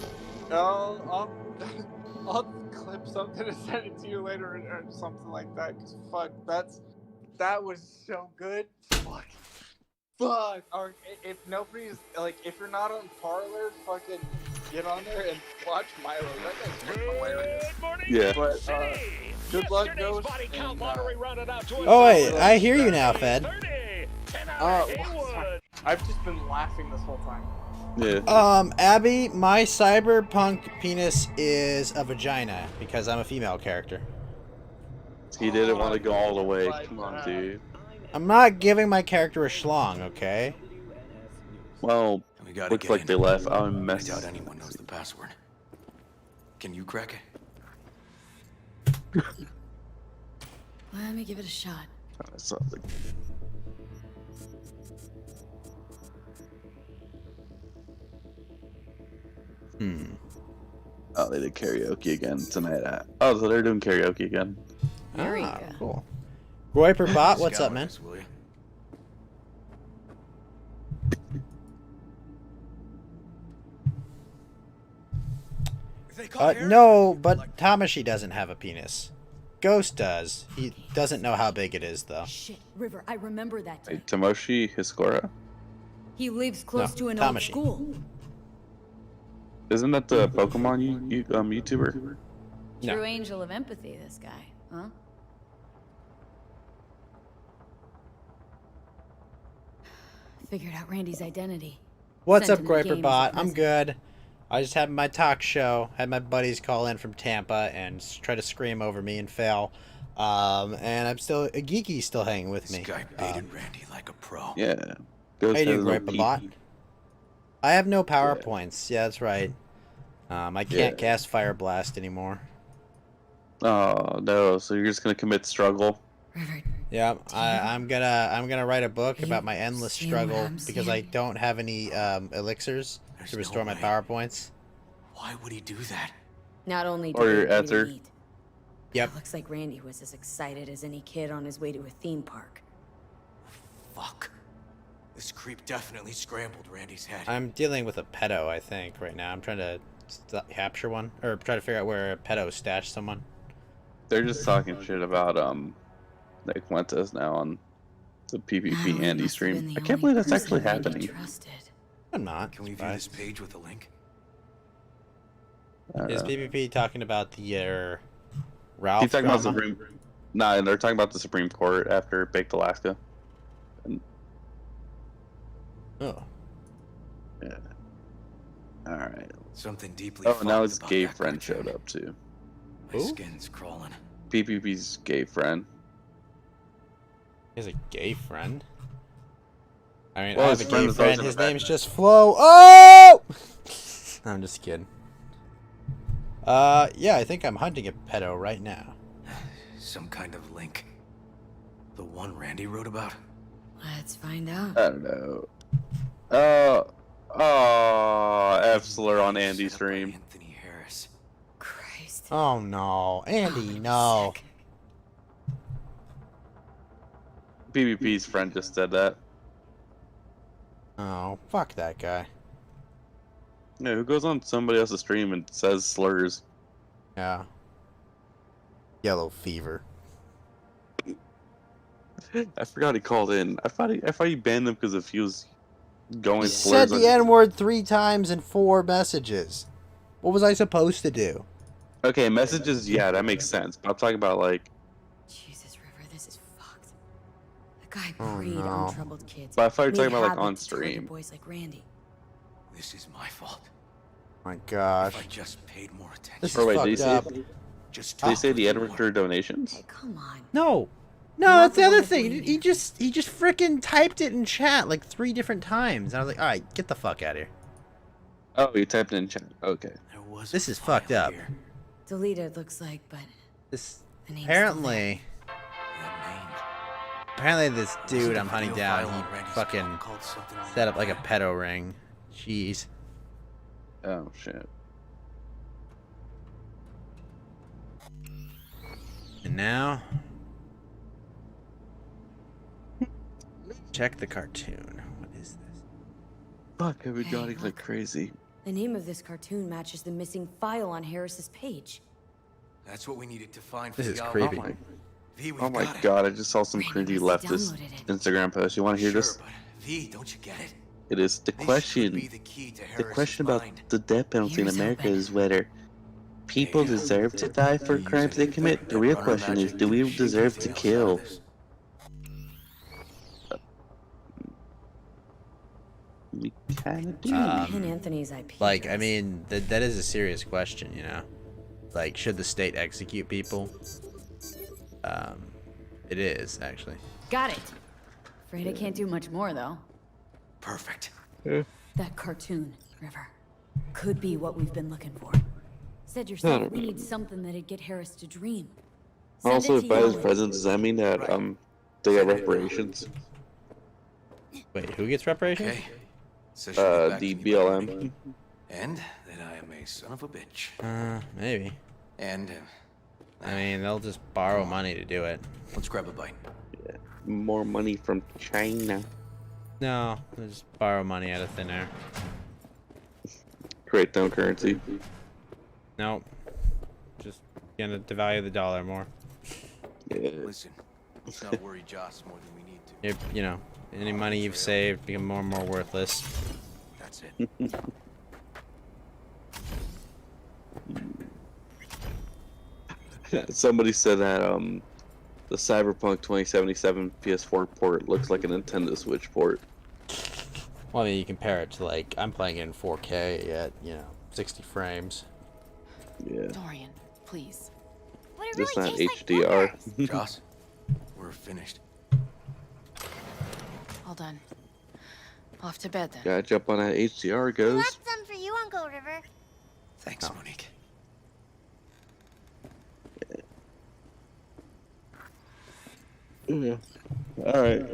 I'll clip something and send it to you later or something like that. Cause fuck, that was so good. Fuck. Or if nobody's like, if you're not on Parlor, fucking get on there and watch Milo. That guy's hilarious. Yeah. But good luck, Ghost. Oh wait, I hear you now, Fed. I've just been laughing this whole time. Yeah. Abby, my cyberpunk penis is a vagina because I'm a female character. He didn't want to go all the way. Come on, dude. I'm not giving my character a schlong, okay? We Well, gotta looks get like in. they left. I'm I messed. doubt anyone knows the password. Can you crack it? Let me give it a shot. Oh, they did karaoke again tonight. Oh, so they're doing karaoke again. Cool. Roy per bot, what's up, man? No, but Tamashi doesn't have a penis. Ghost does. He doesn't know how big it is, though. Shit, River, I remember that day. Wait, Tomoshi Hiskora? He lives close No, to an old Tamashi. school. Isn't that the Pokemon YouTuber? True angel of empathy, this guy, huh? Figured out Randy's identity. What's Sent up, him the game as a Groiperbot? I'm present. good. I just had my talk show. Had my buddies call in from Tampa and try to scream over me and fail. And I'm still Geeky's still hanging with me. This guy baited Randy like a pro. Yeah. How you doing, has no Groiperbot? pee-pee. I have no PowerPoints. Yeah, that's right. I can't Yeah. cast Fire Blast anymore. Oh no! So you're just gonna commit struggle? Yeah, I'm gonna write a book about my endless seeing what struggle I'm because I don't have any elixirs to restore my PowerPoints. Why would he do that? Not only Or your did they Ether. eat, Yep. it looks like Randy was as excited as any kid on his way to a theme park. Fuck. This creep definitely scrambled Randy's head. I'm dealing with a pedo, I think, right now. I'm trying to capture one or try to figure out where a pedo stashed someone. They're just talking shit about Nick Fuentes now on the PvP Andy stream. I can't believe that's actually happening. I'm not. Can we view this page with a link? Is PvP talking about the Ralph? He's talking about drama? Supreme. Nah, they're talking about the Supreme Court after Baked Alaska. And, oh. Yeah. All right. Something deeply. Oh, now fucked his about gay that friend cartoon. showed up too. My skin's crawling. PvP's gay friend. He has a gay friend? I mean, Well, I have his a friend gay was always friend. in His the back. name's just Flo. Oh! I'm just kidding. Yeah, I think I'm hunting a pedo right now. Some kind of link. The one Randy wrote about? Let's find out. I don't know. F slur on Andy's stream. Oh no, Andy, no. PvP's friend just said that. Oh, fuck that guy. No, who goes on somebody else's stream and says slurs? Yeah. Yellow fever. I forgot he called in. I thought he banned him because if he was going He slurs. said the N-word 3 times in 4 messages. What was I supposed to do? Okay, messages, yeah, that makes sense. But I'm talking about like. Jesus, River, this is fucked. The guy Oh, preyed no. on troubled kids. But I thought you were made talking about, like, on habits to target stream. boys like Randy. This is my fault. My gosh. If I just paid more attention. This is Or wait, did he fucked say? up. Just Did he say the Edward for donations? Come on. No. No, that's the other thing. He just freaking typed it in chat like 3 different times. And I was like, alright, get the fuck out of here. Oh, he typed it in chat. Okay. This is fucked up. Deleted, looks like, but This the name's apparently this dude I'm hunting down, he fucking set up like a pedo ring. Jeez. Oh shit. And now check the cartoon. What is this? Fuck, I've been Hey, yawning like crazy. the name of this cartoon matches the missing file on Harris's page. That's what we needed to find for This the is album. creepy. V, we've Oh my got it. god, I just saw some cringy leftist Instagram post. You want to hear this? V, don't you get it? It is the question. The question about the death penalty in America is whether people deserve to die for crimes they commit. The real question is, do we deserve to kill? We kind of do. Pin Anthony's IP. Like, I mean, that is a serious question, you know? Like, should the state execute people? It is, actually. Got it. Afraid I can't do much more, though. Perfect. That cartoon, River, could be what we've been looking for. Said I yourself, don't we know. need something that'd get Harris to dream. Send Also, it if to by his Yellow. presence, does that mean that they get reparations? Wait, who gets reparations? The BLM. And that I am a son of a bitch. Maybe. And I mean, they'll just borrow money to do it. let's grab a bite. Yeah. More money from China. No, they'll just borrow money out of thin air. Create their own currency. Nope. Just gonna devalue the dollar more. Yeah. Listen, let's not worry Joss more than we need to. You know, any money you've saved become more and more worthless. That's it. Somebody said that the Cyberpunk 2077 PS4 port looks like a Nintendo Switch port. Well, I mean, you compare it to, like, I'm playing it in 4K at, 60 frames. Yeah. Dorian, please. Just not HDR. Joss, we're finished. All done. Off to bed then. Gotta jump on that HDR goes. That's some for you, Uncle River. Thanks, Monique. Yeah. All right.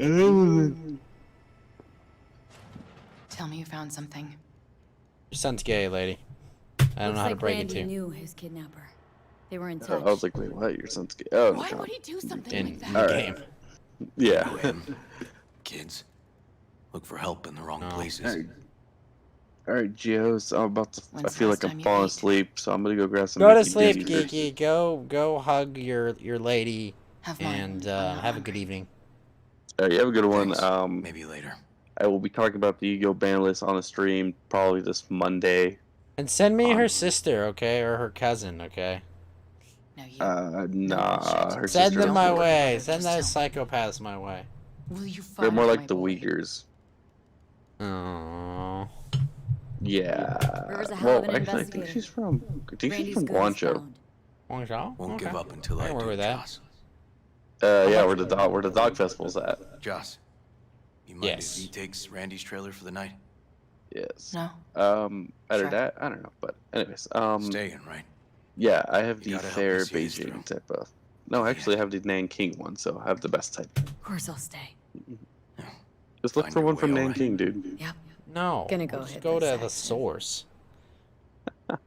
Tell me you found something. Your son's gay, lady. I don't know how to break Randy it to you. knew his kidnapper. They were in touch. I was like, wait, what? Your son's gay? Oh, Why no. would he do something In like that? the game. Yeah. Kids, look for help in the wrong places. All right, Geos. I'm about to. I feel like I'm you falling asleep, so I'm gonna go grab some. Go to Mickey sleep, D's. Geeky. Go hug your lady. Have fun. And have a good evening. All right, you have a good one. Thanks. Maybe later. I will be talking about the Yu-Gi-Oh ban list on a stream probably this Monday. And send me her sister, okay, or her cousin, okay. Nah. Her Send sister them my doesn't- way. Send those psychopaths my way. Will you They're find more my like the boy? Uyghurs. Oh. Yeah. River's a hell Well, of an actually, I think investigator. she's from. I think she's Randy's from good as Guangzhou. found. Guangzhou? Won't give Okay. up until I I can work do, with that. Joss. Yeah, where the dog festival's at. Joss, you mind Yes. if he takes Randy's trailer for the night? Yes. No. Either Sure. that, I don't know, but anyways, Staying, right? yeah, I have You the gotta help fair me see this Beijing through. type of. No, actually, I have the Nanking one, so I have the best type. Of course I'll stay. Just look Find for your one way, from all right. Nanking, dude. Yep. No. Gonna go Just hit go this to the accent. source. Don't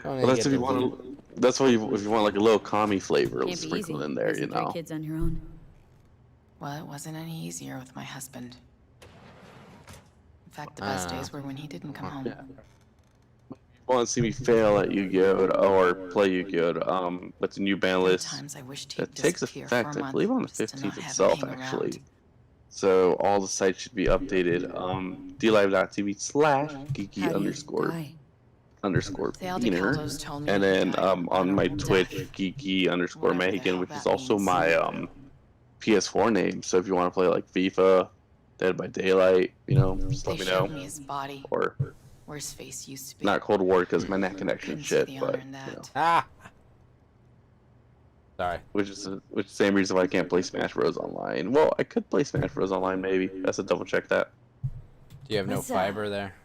Well, need to that's get if you the want. loot. That's why if you want like a little commie flavor, Can't be sprinkle easy. in there, you raising three know. kids on your own. Well, it wasn't any easier with my husband. In fact, the best days were when he didn't come home. Yeah. You want to see me fail at Yu-Gi-Oh! Or play Yu-Gi-Oh! With the new ban list Times I wished he'd that takes disappear effect, for a I believe, on the month just to not 15th have him itself, hang actually. around. So all the sites should be updated. DLive.tv/geeky How do you underscore die? underscore The Aldi beaner, Caldos told me and he then died an on my honorable Twitch death. geeky underscore Whatever the Mexican, hell which is that also means. my PS4 name. So if you want to play like FIFA, Dead by Daylight, just They let me showed know. me his body, Or where his face used to be. not Cold War because my net connection Couldn't is see shit, the but honor in that. Ah. Sorry. which is the same reason why I can't play Smash Bros. Online. Well, I could play Smash Bros. Online maybe. I have to double check that. Do you have no Let's, fiber there?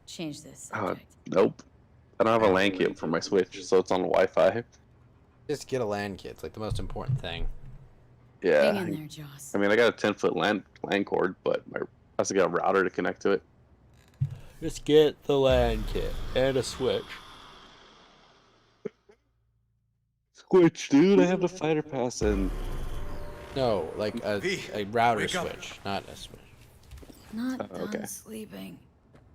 Change this Uh, subject. nope. I don't have a LAN kit for my Switch, so it's on Wi-Fi. Just get a LAN kit. It's like the most important thing. Yeah. Hang in there, Joss. I mean, I got a 10-foot LAN cord, but I have to get a router to connect to it. Just get the LAN kit and a Switch. Switch, dude. I have the fighter pass and. No, like a router wake up. switch, not a switch. Not done okay. sleeping.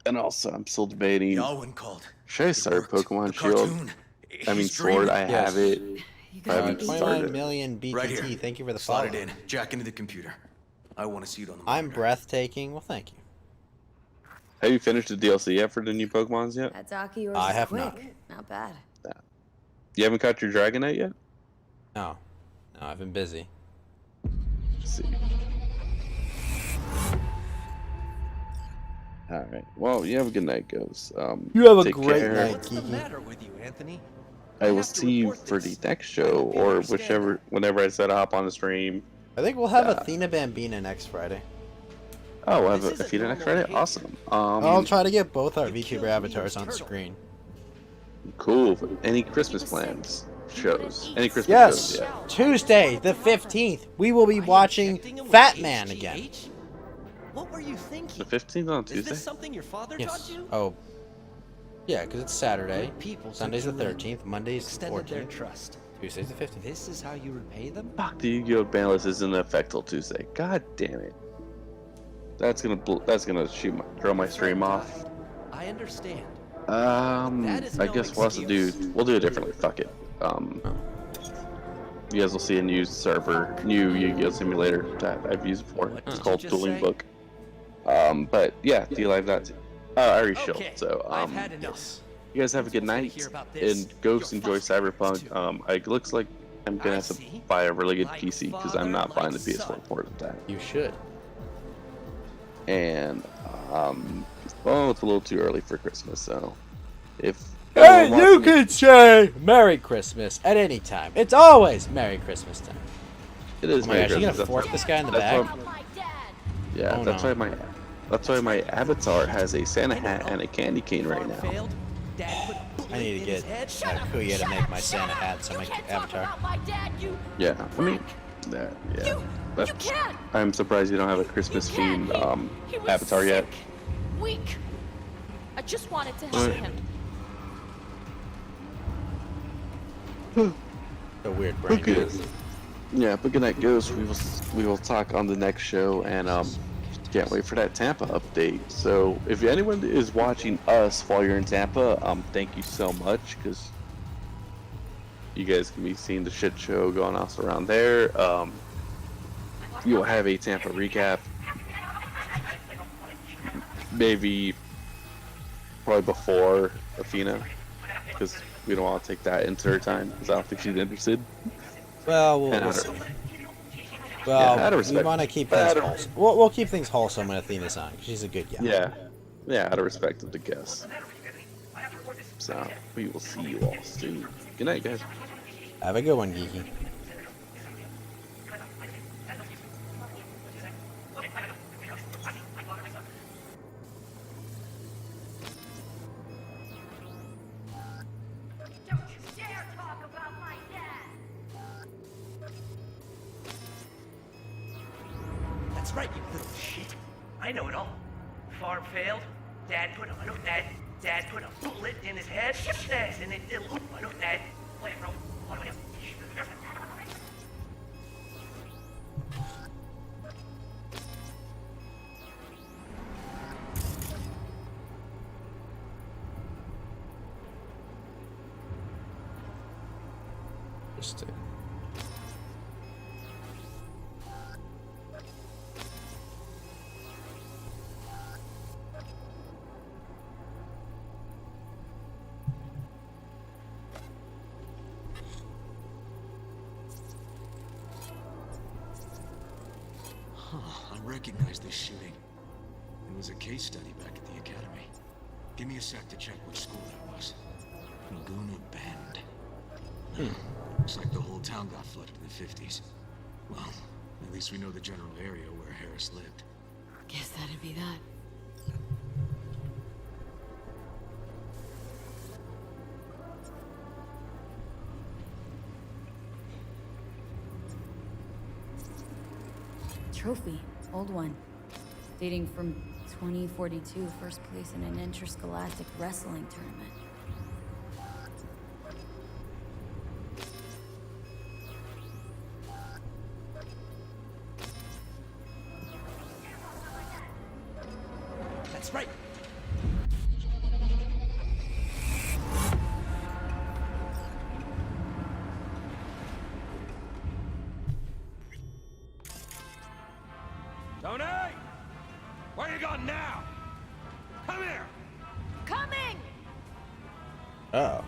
And also, I'm still debating. Yalwyn called. Should I start Pokemon The Shield? cartoon. I mean, He's Sword. dreaming. I have it. You I gotta haven't be 29 started. million BTT. Right here. Thank you for the Slot follow. it in. Jack into the computer. I want to see it on the I'm monitor. breathtaking. Well, thank you. Have you finished the DLC yet for the new Pokemons yet? That Docky yours I is have quick. not. Not bad. You haven't caught your Dragonite yet? No, I've been busy. Let's see. All right. Well, you have a good night, Ghost. You have a take great care. night, What's the Kiki. matter with you, Anthony? I will see you for the next show or whenever I set up on the stream. I think we'll have Athena Bambina next Friday. Oh, we'll have a feed next Friday. Awesome. I'll try to get both our VTuber avatars on screen. Cool. Any Christmas plans? Shows? Any Christmas Yes, shows yet? Tuesday the 15th, we will be watching Fat Man again. What were you thinking? The 15th on Is Tuesday? this something your father taught Yes. you? Oh, yeah, because it's Saturday. Good people Sunday's the took you in, 13th. Monday's the extended their 14th. trust. Tuesday's the 15th. This is how you repay them? Fuck, the Yu-Gi-Oh! Ban list is in effect till Tuesday. God damn it. That's gonna shoot throw my stream off. I understand. I guess we'll have to do. We'll do it differently. Fuck it. You guys will see a new server, new Yu-Gi-Oh simulator that I've used before. It's called Dueling Book. But yeah, DLive that. I already shilled. So you guys have a good night, and go enjoy Cyberpunk. It looks like I'm gonna have to buy a really good PC because I'm not buying the PS4 port of that. You should. And well, it's a little too early for Christmas, so if Hey, you can say Merry Christmas at any time. It's always Merry Christmas time. It is. Oh my gosh, you gonna fork this guy in the back? Yeah, Oh, that's no. why my avatar has a Santa hat and a candy cane right now. I need to get Kuya to make my Santa hat so my avatar. Yeah, I mean, yeah. That's, I'm surprised you don't have a Christmas themed avatar yet. Weak. I just wanted to Alright. help him. A weird brain. Okay. Yeah, but good night, Ghost. We will talk on the next show, and can't wait for that Tampa update. So if anyone is watching us while you're in Tampa, thank you so much, because you guys can be seeing the shit show going on around there. You will have a Tampa recap, maybe probably before Athena, because we don't want to take that into her time, because I don't think she's interested. Well, we'll see. Well, Yeah, out of we respect. want to keep things wholesome. We'll keep things wholesome when Athena's on. She's a good gal. Yeah, out of respect of the guests. So we will see you all soon. Good night, guys. Have a good one, Geeky. That's right, you little shit. I know it all. Farm failed. Dad put a bullet in his head. And it did. Dad. Interesting. I recognize this shooting. It was a case study back at the academy. Give me a sec to check which school that was. Laguna Bend. Looks like the whole town got flooded in the 50s. Well, at least we know the general area where Harris lived. Guess that'd be that. Trophy, old one. Dating from 2042, first place in an interscholastic wrestling tournament. That's right. Tony! Where you going now? Come here! Coming! Uh-oh.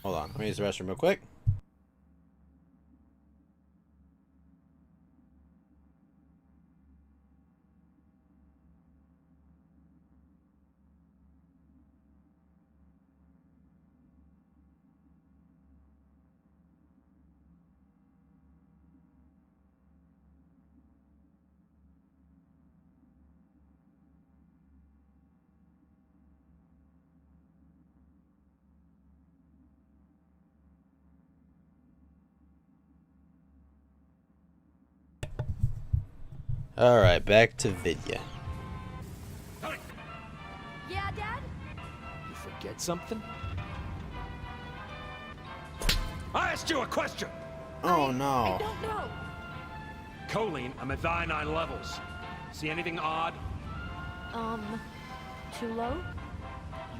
Hold on. Let me use the restroom real quick. Alright, back to Vidya. Yeah, Dad? You forget something? I asked you a question! Oh no. I don't know. Choline, I'm at thine levels. See anything odd? Too low?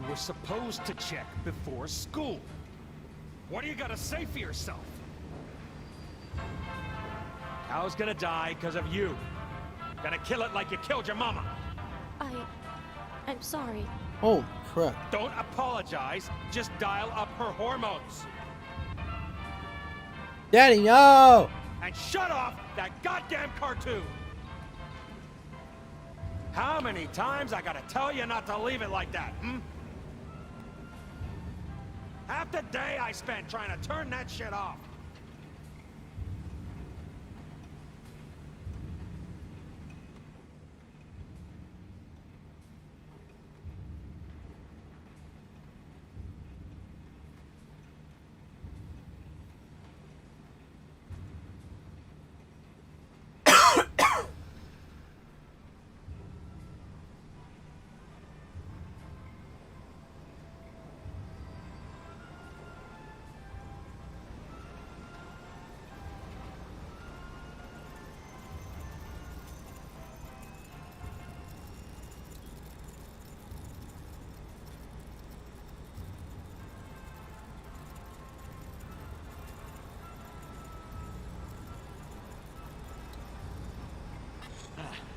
You were supposed to check before school. What do you gotta say for yourself? Cow's gonna die because of you. Gonna kill it like you killed your mama. I'm sorry. Oh, crap. Don't apologize, just dial up her hormones. Daddy, no! And shut off that goddamn cartoon! How many times I gotta tell you not to leave it like that, hmm? Half the day I spent trying to turn that shit off.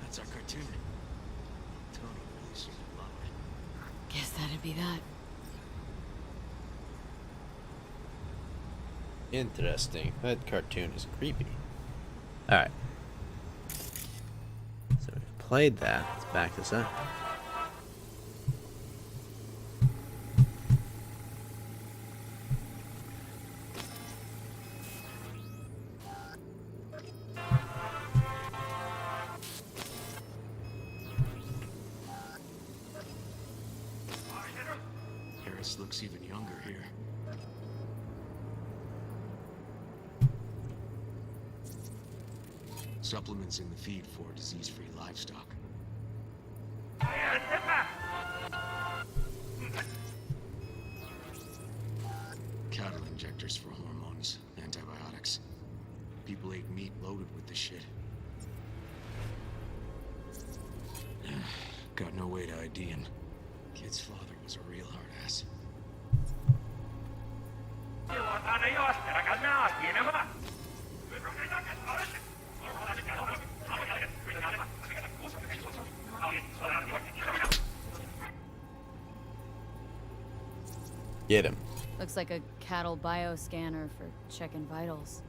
That's our cartoon. Tony really seemed to love it. Guess that'd be that. Interesting. That cartoon is creepy. Alright. So we've played that. Let's back this up. Harris looks even younger here. Supplements in the feed for disease-free livestock. Cattle injectors for hormones, antibiotics. People ate meat loaded with the shit. Got no way to ID him. Kid's father was a real hard ass. Get him. Looks like a cattle bioscanner for checking vitals.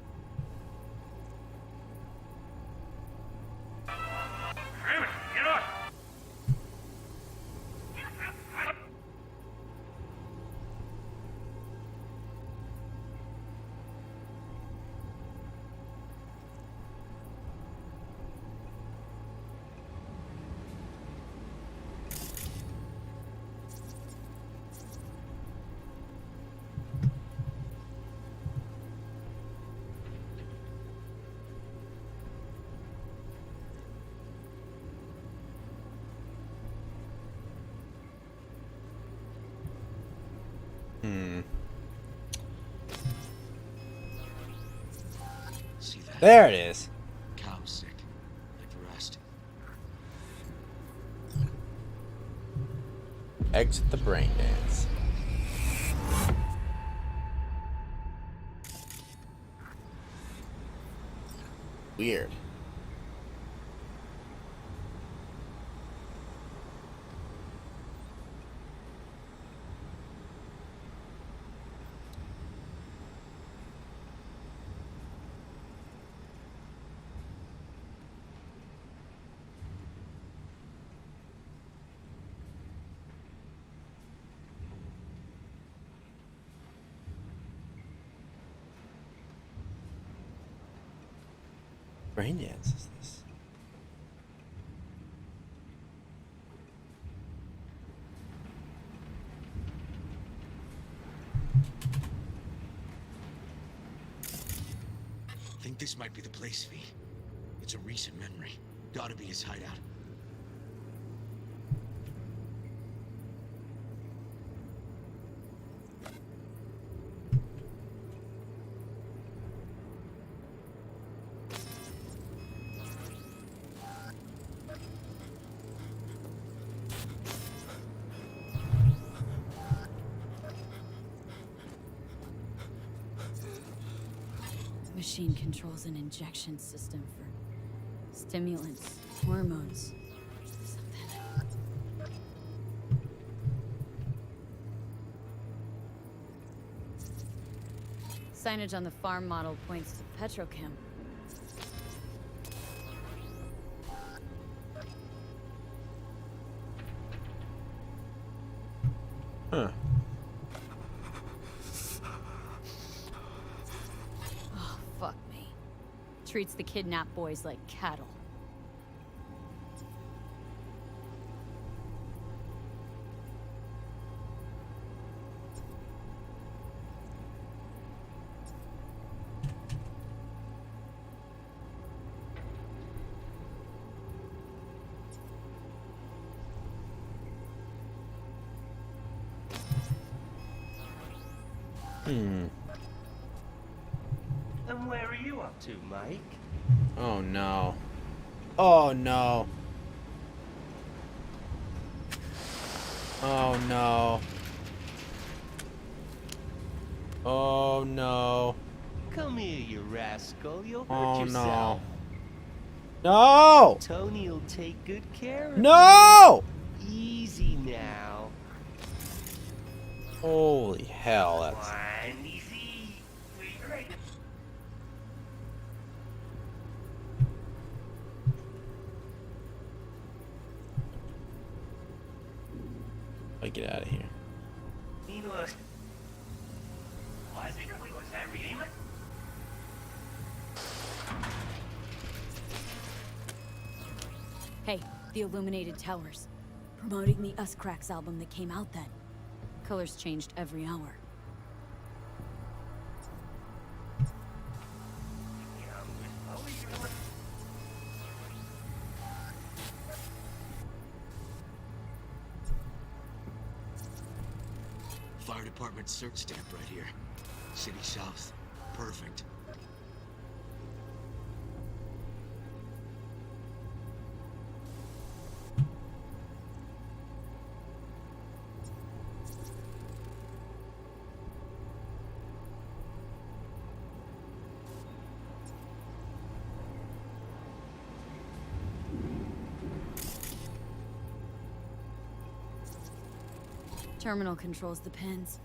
See that? There it is. Cow's sick, like the rest. Exit the brain dance. Weird. Brain dance is this? Think this might be the place, V. It's a recent memory. Gotta be his hideout. machine controls an injection system for stimulants, hormones, something. Signage on the farm model points to petrochem. Huh. Oh, fuck me. Treats the kidnapped boys like cattle. And where are you up to, Mike? Oh no. Oh no. Oh no. Oh no. Come here, you rascal. You'll hurt Oh yourself. no. No! Tony'll take good care of No! you. Easy now. Holy hell, that's... One easy. Great. I get out of here. Hey, the Illuminated Towers. Promoting the Us Cracks album that came out then. Colors changed every hour. Fire department search stamp right here. City South. Perfect. Terminal controls the pins.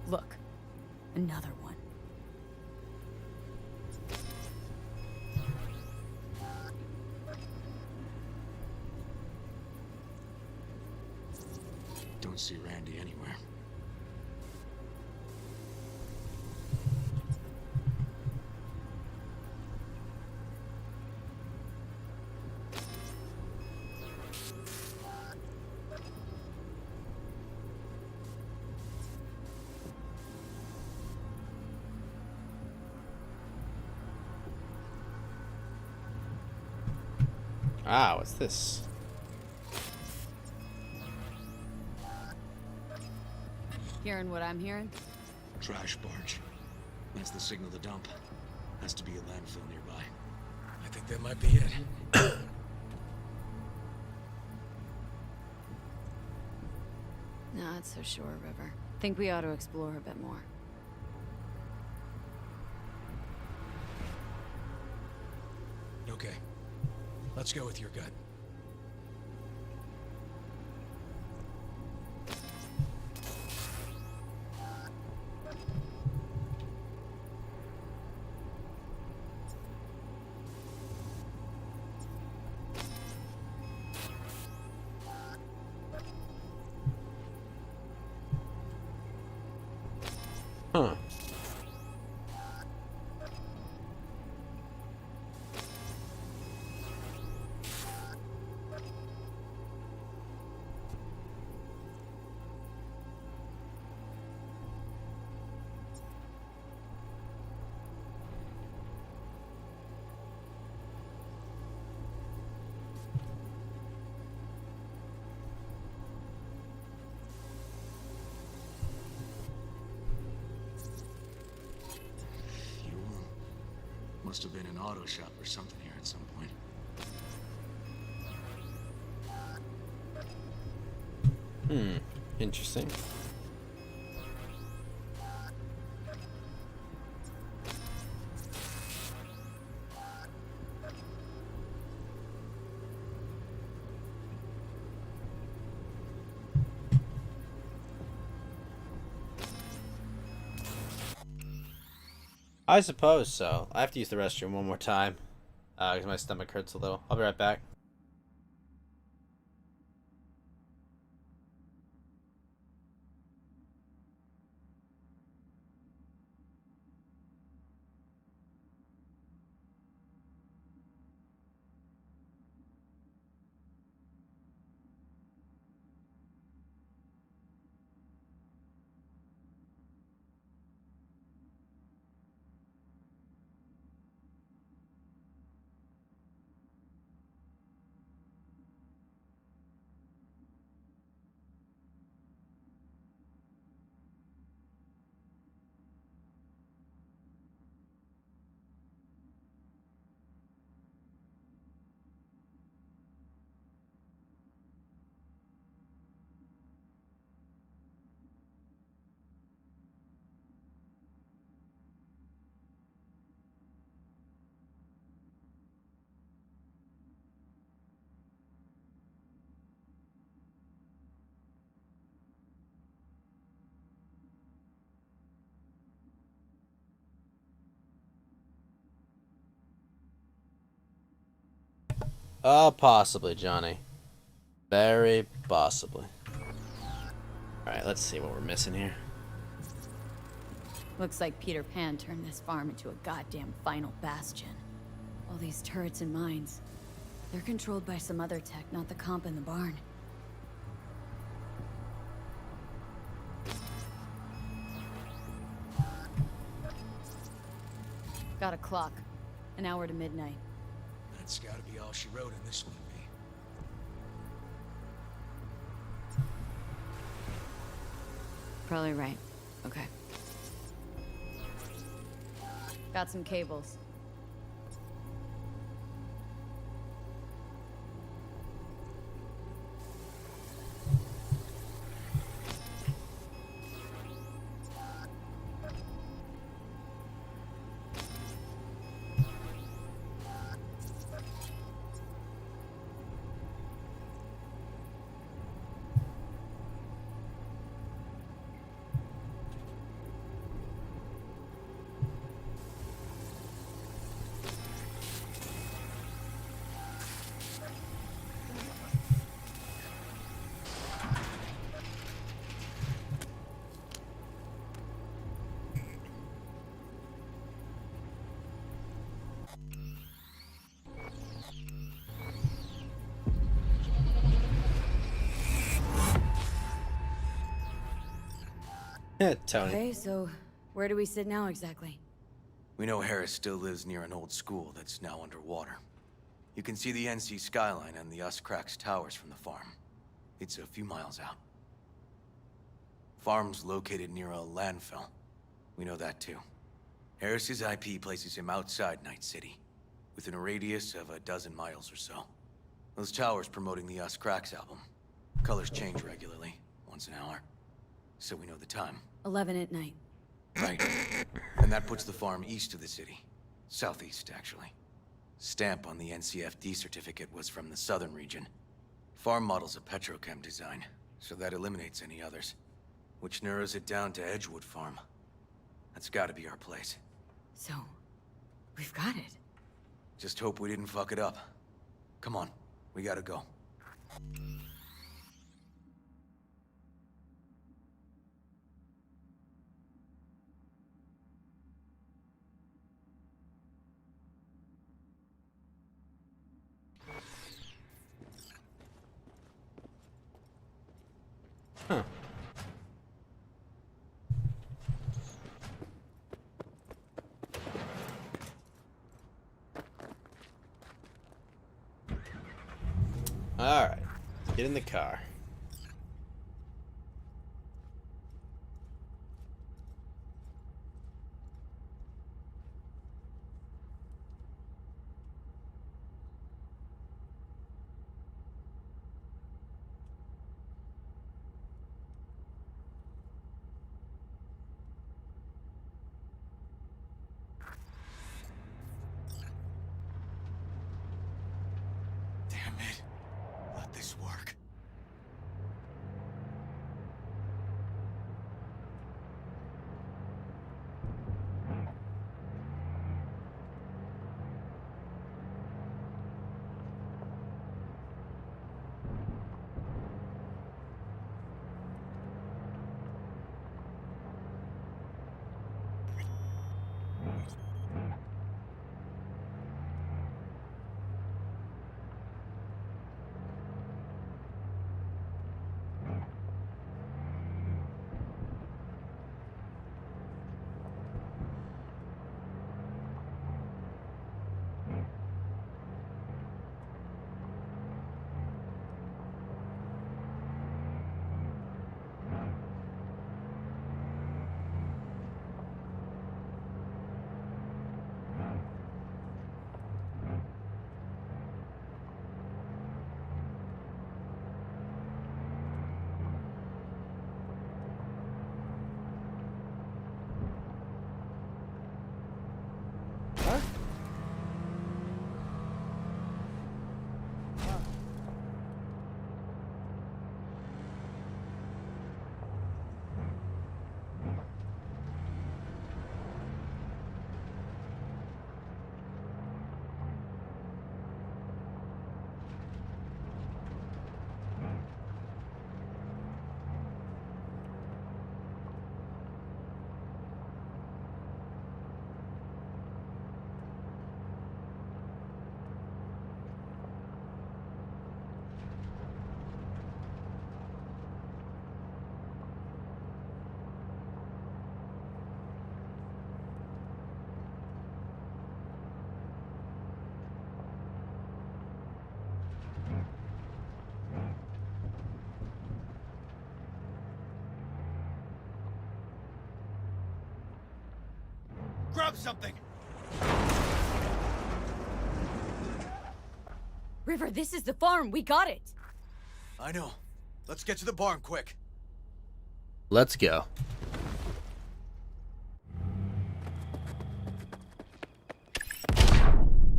Look, another one. Don't see Randy anywhere. Ah, what's this? Hearing what I'm hearing? Trash barge. That's the signal to dump. Has to be a landfill nearby. I think that might be it. Not so sure, River. Think we ought to explore a bit more. Okay. Let's go with your gut. Huh. must have been an auto shop or something here at some point. Interesting. I suppose so. I have to use the restroom one more time because my stomach hurts a little. I'll be right back. Possibly, Johnny. Very possibly. Alright, let's see what we're missing here. Looks like Peter Pan turned this farm into a goddamn final bastion. All these turrets and mines. They're controlled by some other tech, not the comp in the barn. Got a clock. An hour to midnight. That's gotta be all she wrote in this one, V. Probably right. Okay. Got some cables. Tony. Okay, so where do we sit now exactly? We know Harris still lives near an old school that's now underwater. You can see the NC skyline and the Uscrax towers from the farm. It's a few miles out. Farm's located near a landfill. We know that too. Harris's IP places him outside Night City, within a radius of a dozen miles or so. Those towers promoting the Uscrax album. Colors change regularly, once an hour. So we know the time. 11 at night. Right. And that puts the farm east of the city. Southeast, actually. Stamp on the NCFD certificate was from the southern region. Farm model's a petrochem design, so that eliminates any others. Which narrows it down to Edgewood Farm. That's gotta be our place. So, we've got it. Just hope we didn't fuck it up. Come on, we gotta go. Huh. Alright. Get in the car. up something. River, this is the farm. We got it. I know. Let's get to the barn quick. Let's go.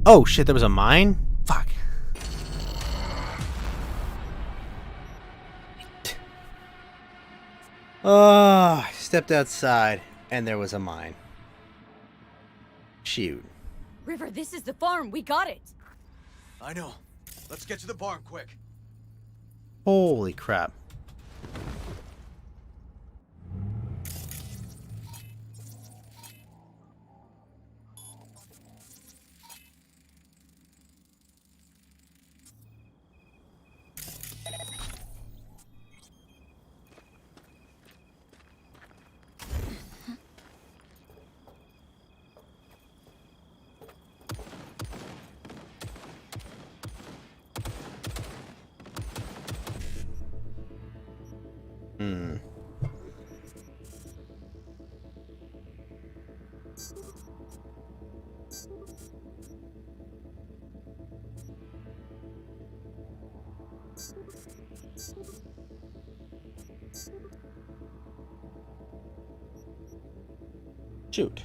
Oh shit, there was a mine? Fuck. Oh, I stepped outside and there was a mine. Shoot. River, this is the farm. We got it. I know. Let's get to the barn quick. Holy crap. Hmm. Shoot.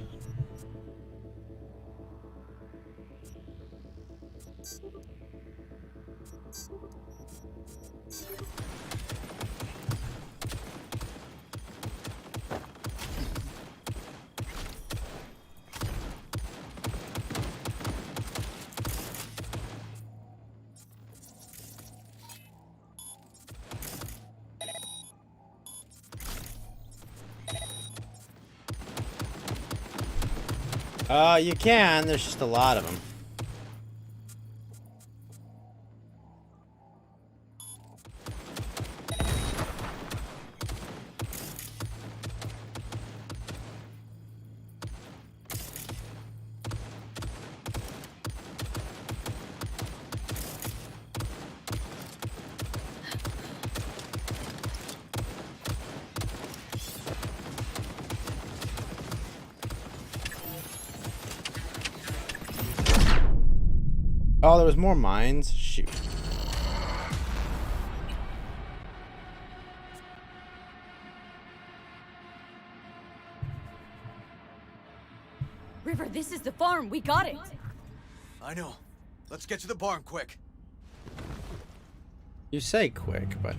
You can. There's just a lot of them. Oh, there was more mines? Shoot. River, this is the farm. We got it. I know. Let's get to the barn quick. You say quick, but...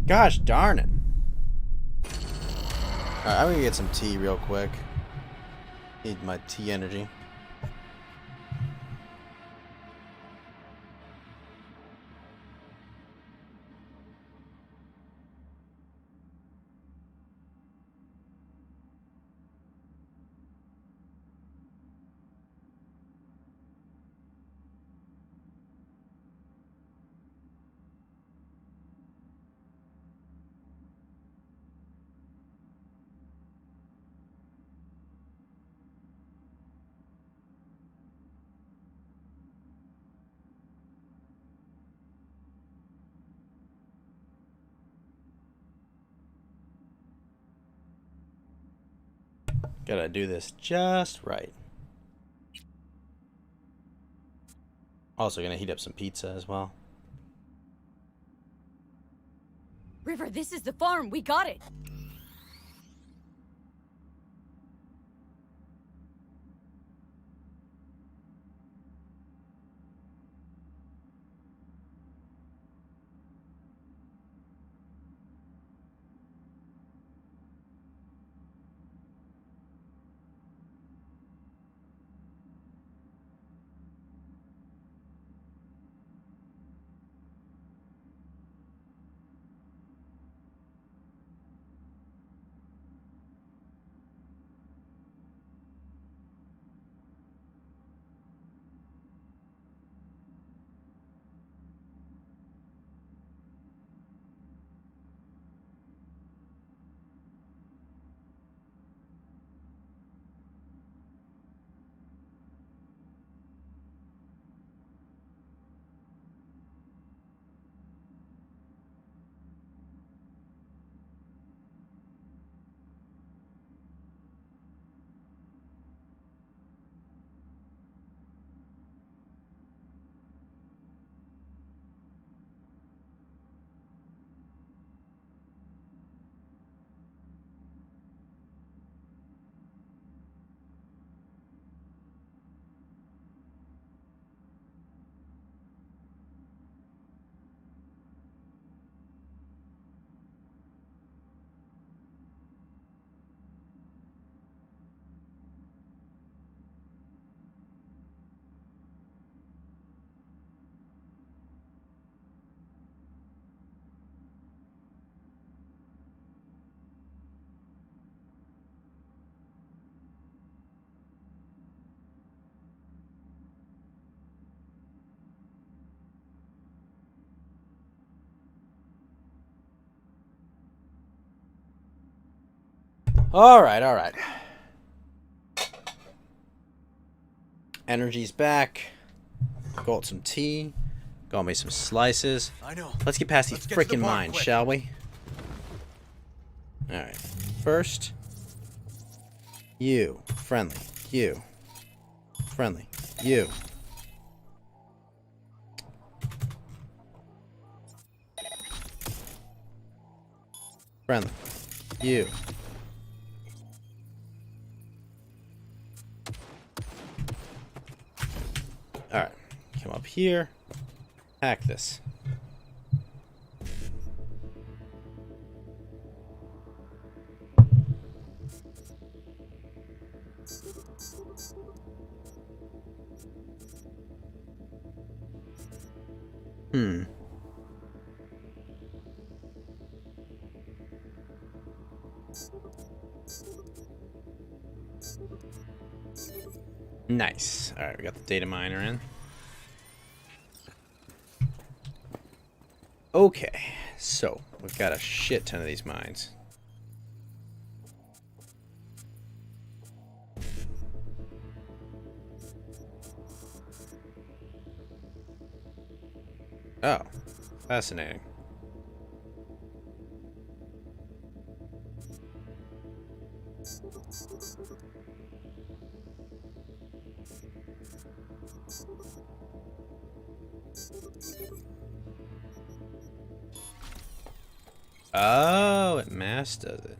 Gosh darn it. Alright, I'm gonna get some tea real quick. Need my tea energy. Gotta do this just right. Also gonna heat up some pizza as well. River, this is the farm. We got it. Alright, alright. Energy's back. Got some tea. Got me some slices. I know. Let's get past these Let's get to the freaking bar mines, quick. shall we? Alright. First. You. Friendly. You. Friendly. You. Friendly. You. Alright. Come up here. Hack this. Hmm. Nice. Alright, we got the data miner in. Okay, so we've got a shit ton of these mines. Oh, fascinating. Oh, it mass does it.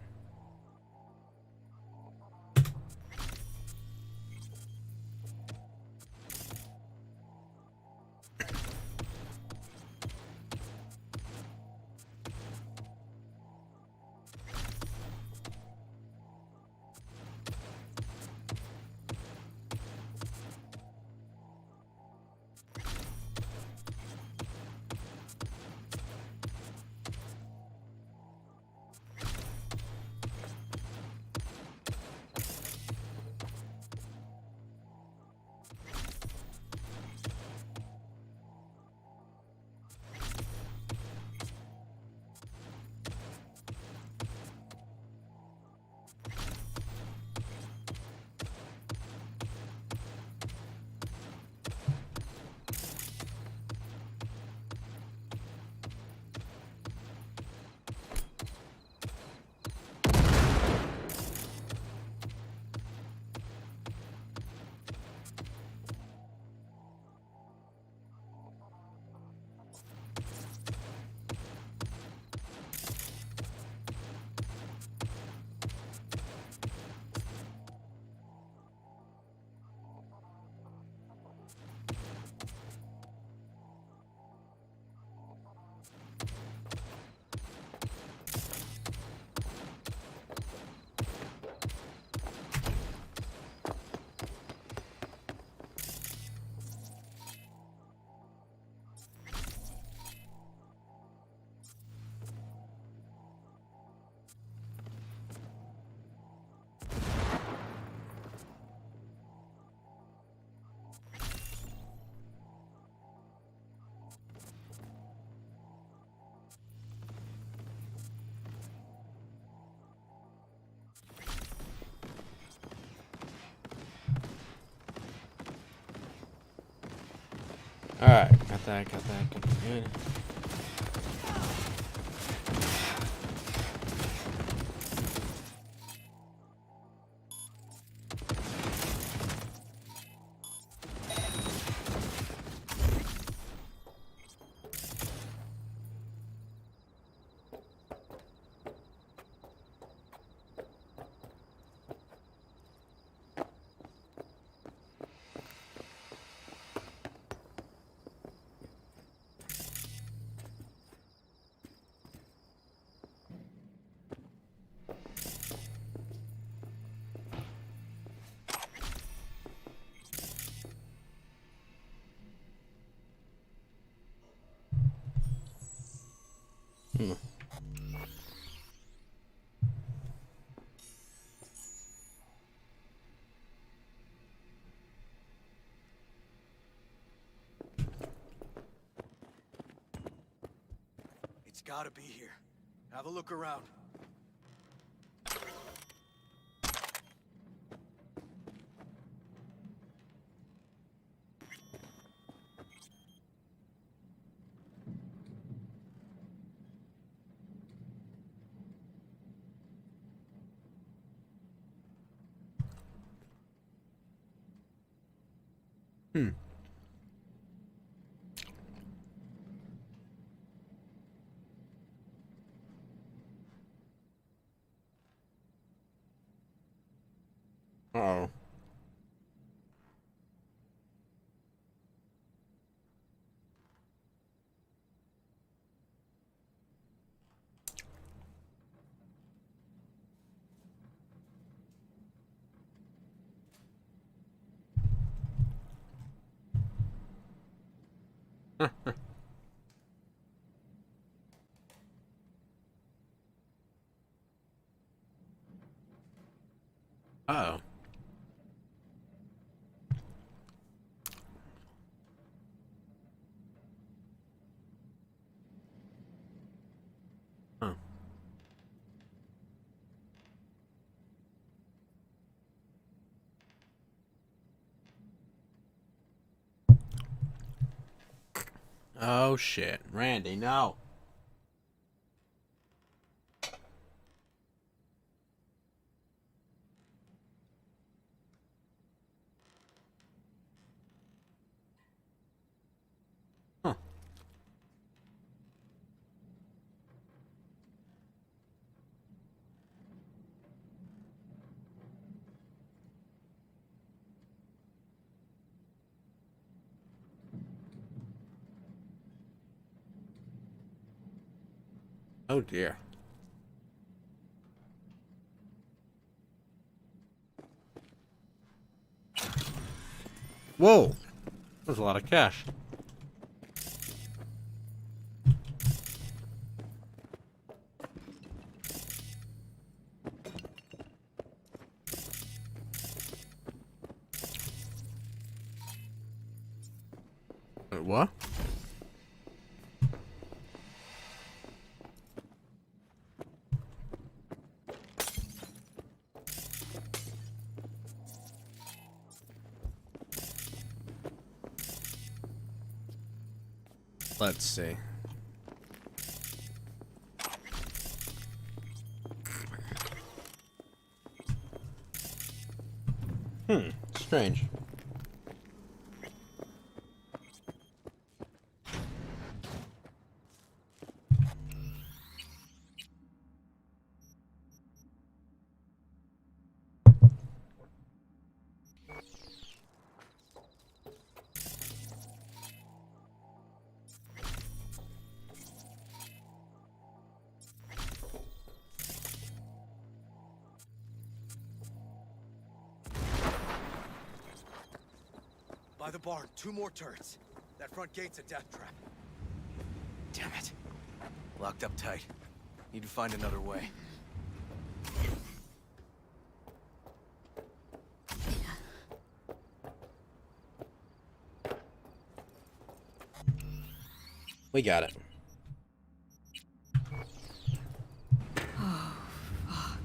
Alright, got that, good. It's gotta be here. Have a look around. Uh-oh. Uh-oh. Huh. Oh shit. Randy, no. Huh. Oh dear. Whoa. There's a lot of cash. Wait, what? Let's see. Strange. By the barn, 2 more turrets. That front gate's a death trap. Damn it. Locked up tight. Need to find another way. We got it. Oh, fuck.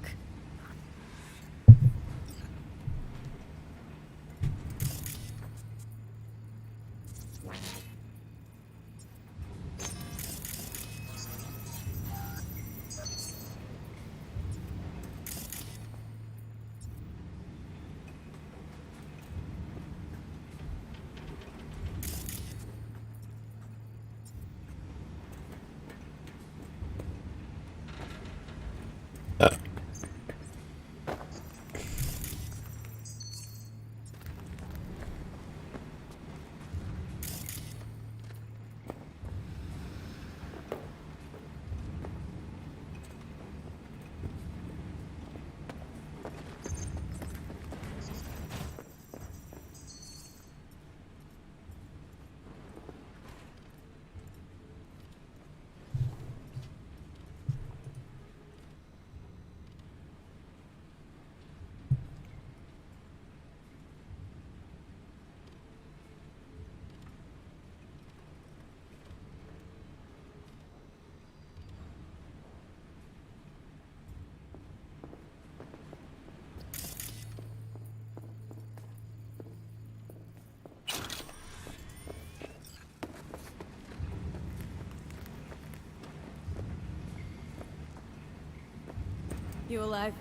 You alive?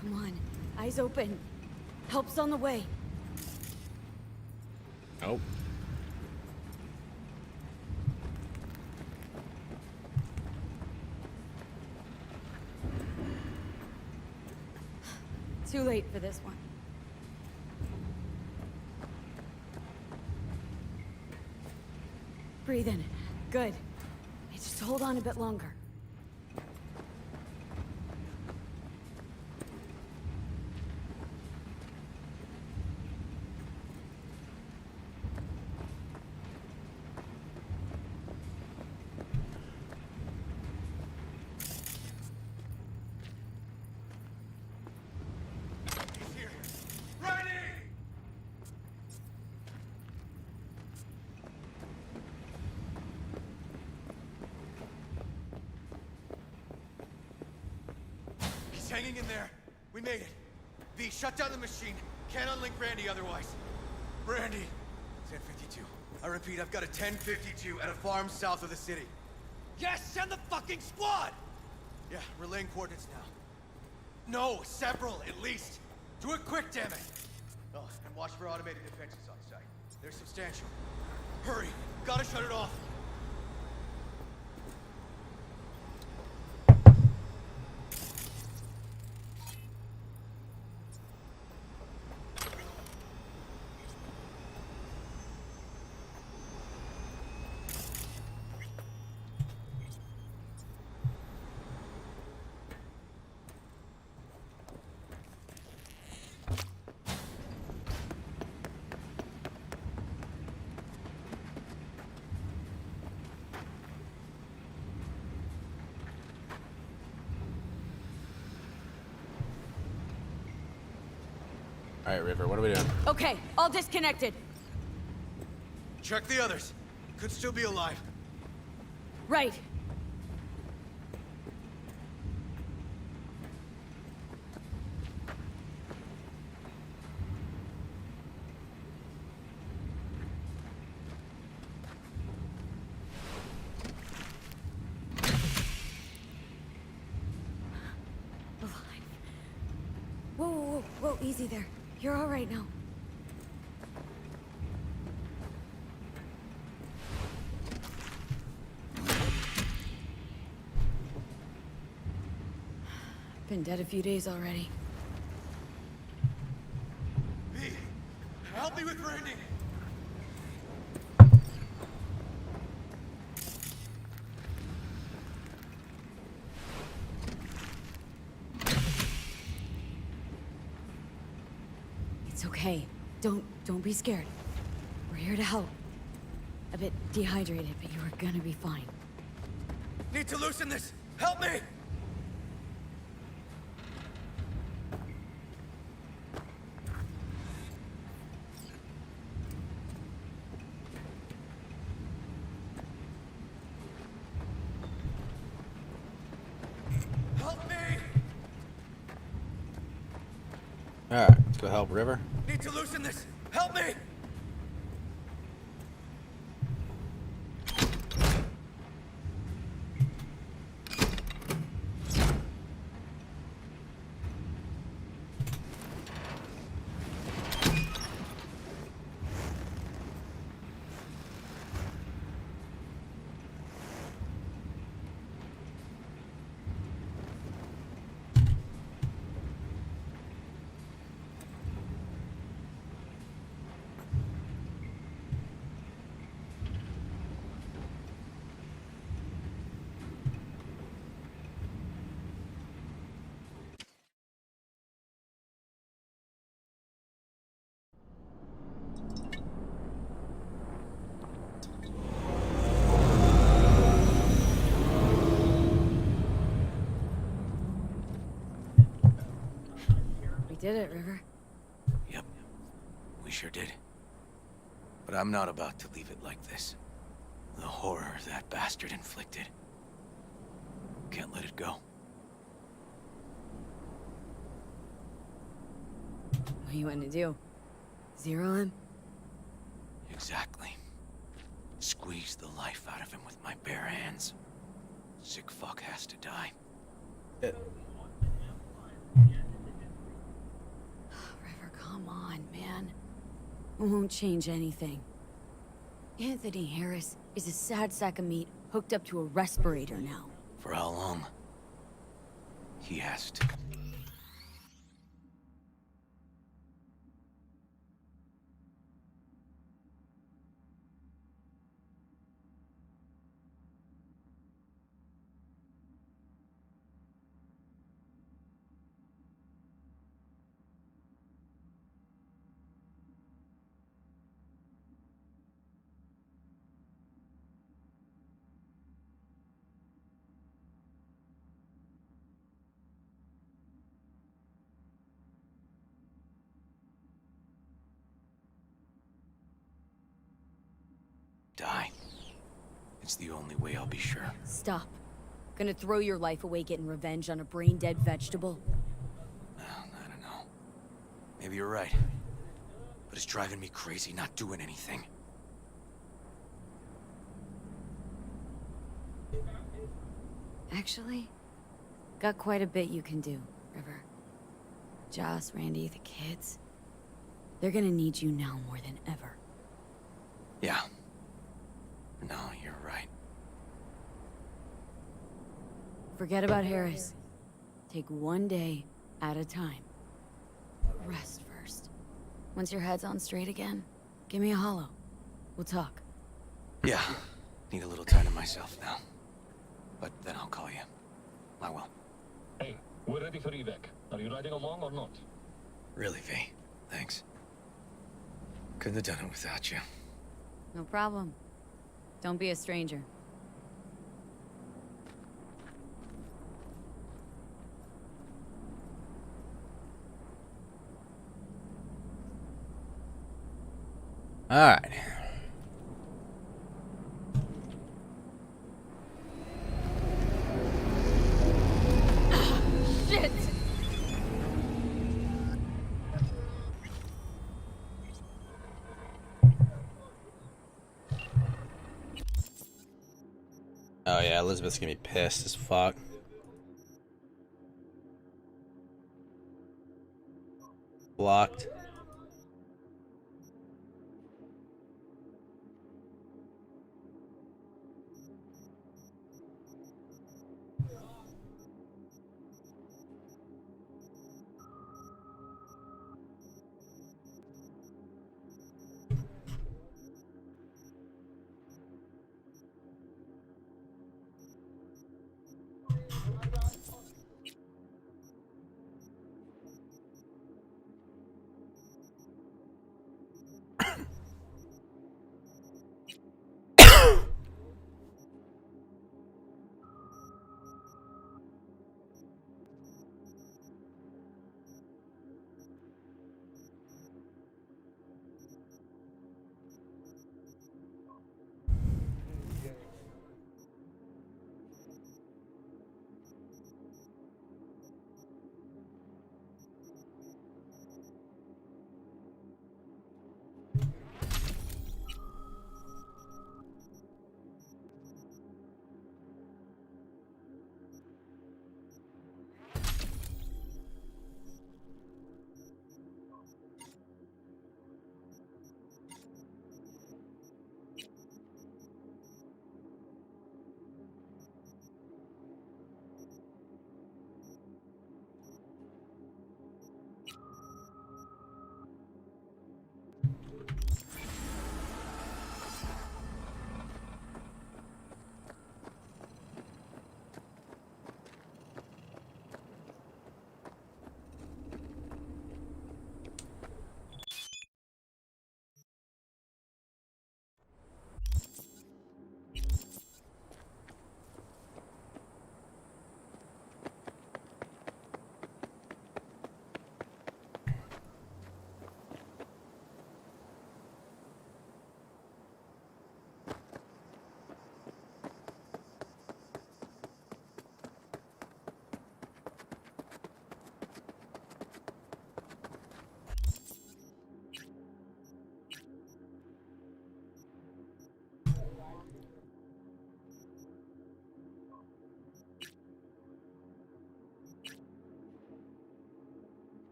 Come on. Eyes open. Help's on the way. Oh. Too late for this one. Breathe in. Good. Hey, just hold on a bit longer. He's hanging in there. We made it. V, shut down the machine. Can't unlink Randy otherwise. Randy. 1052. I repeat, I've got a 1052 at a farm south of the city. Yes, send the fucking squad! Yeah, relaying coordinates now. No, several, at least. Do it quick, damn it! Oh, and watch for automated defenses on site. They're substantial. Hurry, gotta shut it off. All right, River, what are we doing? Okay, all disconnected. Check the others. Could still be alive. Right. Whoa, whoa, whoa, whoa, easy there. You're all right now. Been dead a few days already. V, help me with Randy. It's okay. Don't be scared. We're here to help. A bit dehydrated, but you are gonna be fine. Need to loosen this. Help me! Help me! All right, let's go help River. Need to loosen this. Help me! We did it, River. Yep, we sure did. But I'm not about to leave it like this. The horror that bastard inflicted. Can't let it go. What do you want to do? Zero him? Exactly. Squeeze the life out of him with my bare hands. Sick fuck has to die. won't change anything. Anthony Harris is a sad sack of meat hooked up to a respirator now. For how long? He asked. Die. It's the only way I'll be sure. Stop. Gonna throw your life away getting revenge on a brain-dead vegetable? I don't know. Maybe you're right. But it's driving me crazy not doing anything. Actually, got quite a bit you can do, River. Joss, Randy, the kids. They're gonna need you now more than ever. Yeah. No, you're right. Forget about Harris. Take one day at a time. Rest first. Once your head's on straight again, give me a hollow. We'll talk. Yeah. Need a little time to myself now. But then I'll call you. I will. Hey, we're ready for evac. Are you riding along or not? Really, V. Thanks. Couldn't have done it without you. No problem. Don't be a stranger. All right. Shit! Oh yeah, Elizabeth's gonna be pissed as fuck. Blocked.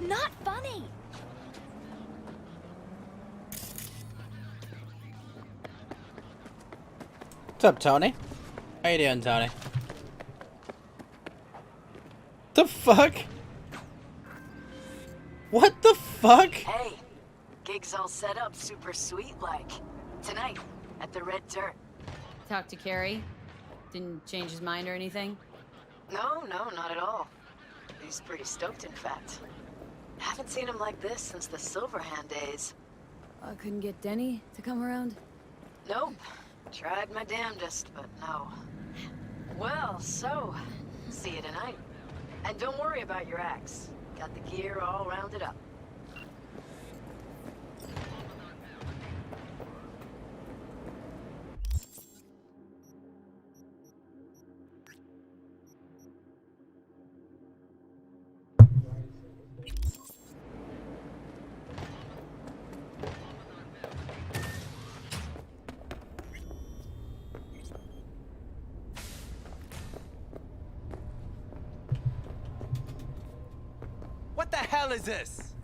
not funny. What's up, Tony? How you doing, Tony? The fuck? What the fuck? Hey, gig's all set up super sweet like. Tonight, at the Red Dirt. Talk to Carrie? Didn't change his mind or anything? No, not at all. He's pretty stoked, in fact. Haven't seen him like this since the Silverhand days. Couldn't get Denny to come around? Nope. Tried my damnedest, but no. Well, so, see you tonight. And don't worry about your axe. Got the gear all rounded up. What the hell is this?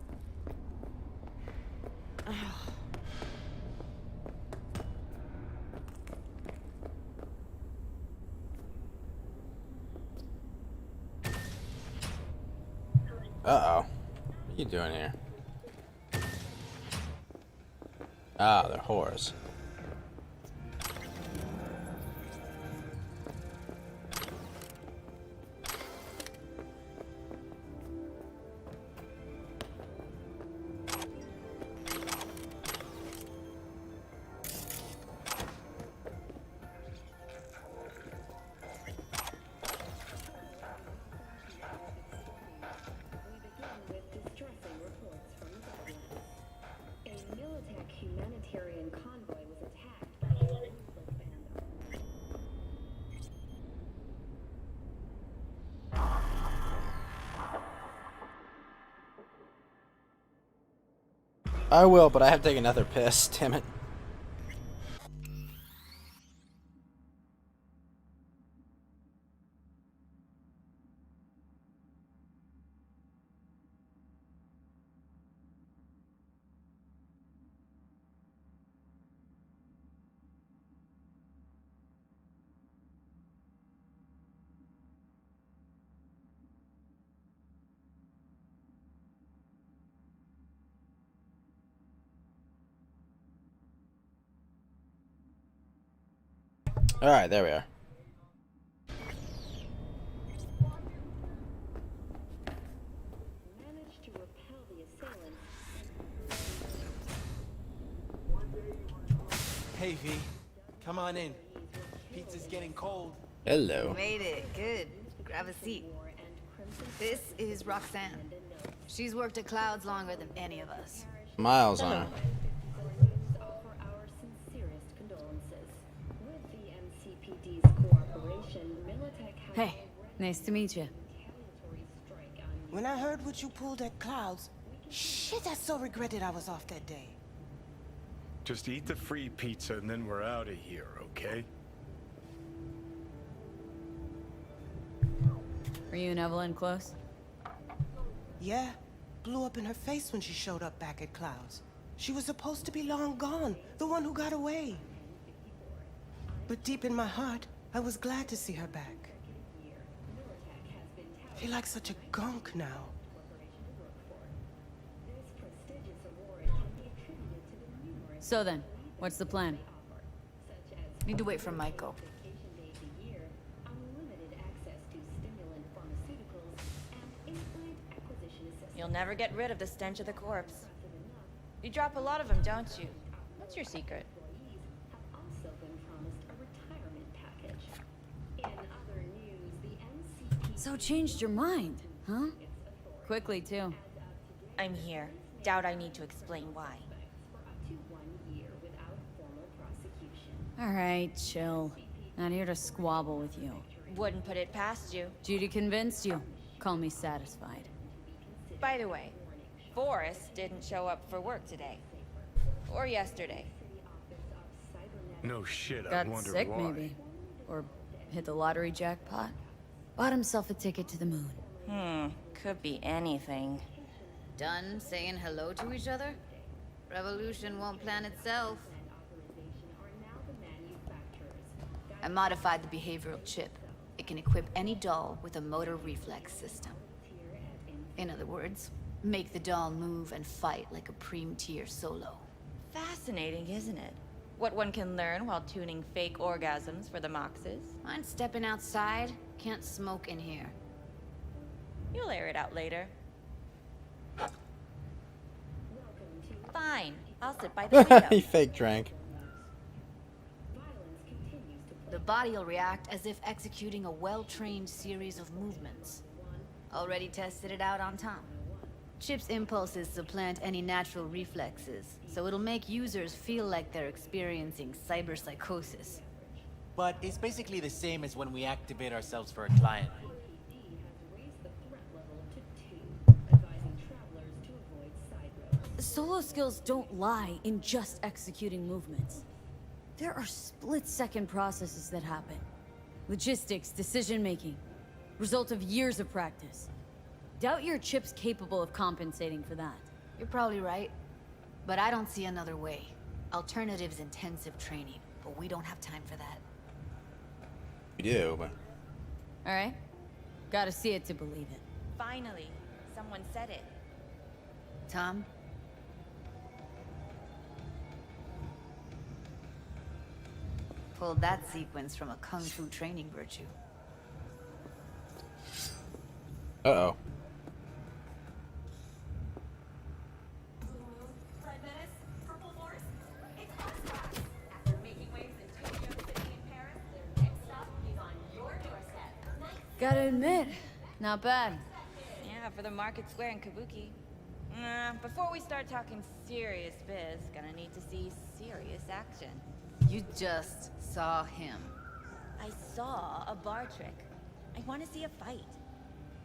Uh-oh. What are you doing here? Ah, they're whores. Humanitarian convoy was attacked by a ruthless bandit. I will, but I have to take another piss. Damn it. Alright, there we are. Managed to repel the assailants. Hey, V. Come on in. Pizza's getting cold. Hello. Made it. Good. Grab a seat. This is Roxanne. She's worked at Clouds longer than any of us. Miles on her. Offer our sincerest condolences. With the MCPD's cooperation, Militech has Hey, nice to meet you. When I heard what you pulled at Clouds, shit, I so regretted I was off that day. Just eat the free pizza and then we're out of here, okay? Were you and Evelyn close? Yeah, blew up in her face when she showed up back at Clouds. She was supposed to be long gone, the one who got away. But deep in my heart, I was glad to see her back. I feel like such a gunk now. So then, what's the plan? Need to wait for Michael. You'll never get rid of the stench of the corpse. You drop a lot of them, don't you? What's your secret? So changed your mind, huh? Quickly, too. I'm here. Doubt I need to explain why. Alright, chill. Not here to squabble with you. Wouldn't put it past you. Judy convinced you. Call me satisfied. By the way, Forrest didn't show up for work today. Or yesterday. No shit, I Got wonder sick, why. maybe. Or hit the lottery jackpot. Bought himself a ticket to the moon. Could be anything. Done saying hello to each other? Revolution won't plan itself. I modified the behavioral chip. It can equip any doll with a motor reflex system. In other words, make the doll move and fight like a Prime-tier solo. Fascinating, isn't it? What one can learn while tuning fake orgasms for the Moxes. Mind stepping outside? Can't smoke in here. You'll air it out later. Fine, I'll sit by the window. He fake drank. The body will react as if executing a well-trained series of movements. Already tested it out on Tom. Chip's impulses supplant any natural reflexes, so it'll make users feel like they're experiencing cyberpsychosis. But it's basically the same as when we activate ourselves for a client. Solo skills don't lie in just executing movements. There are split-second processes that happen. Logistics, decision-making, result of years of practice. Doubt your chip's capable of compensating for that. You're probably right, but I don't see another way. Alternative's intensive training, but we don't have time for that. We do, but... Alright. Gotta see it to believe it. Finally, someone said it. Tom? Pulled that sequence from a kung fu training virtue. Uh-oh. Gotta admit, not bad. Yeah, for the Market Square in Kabuki. Before we start talking serious biz, gonna need to see serious action. You just saw him. I saw a bar trick. I want to see a fight.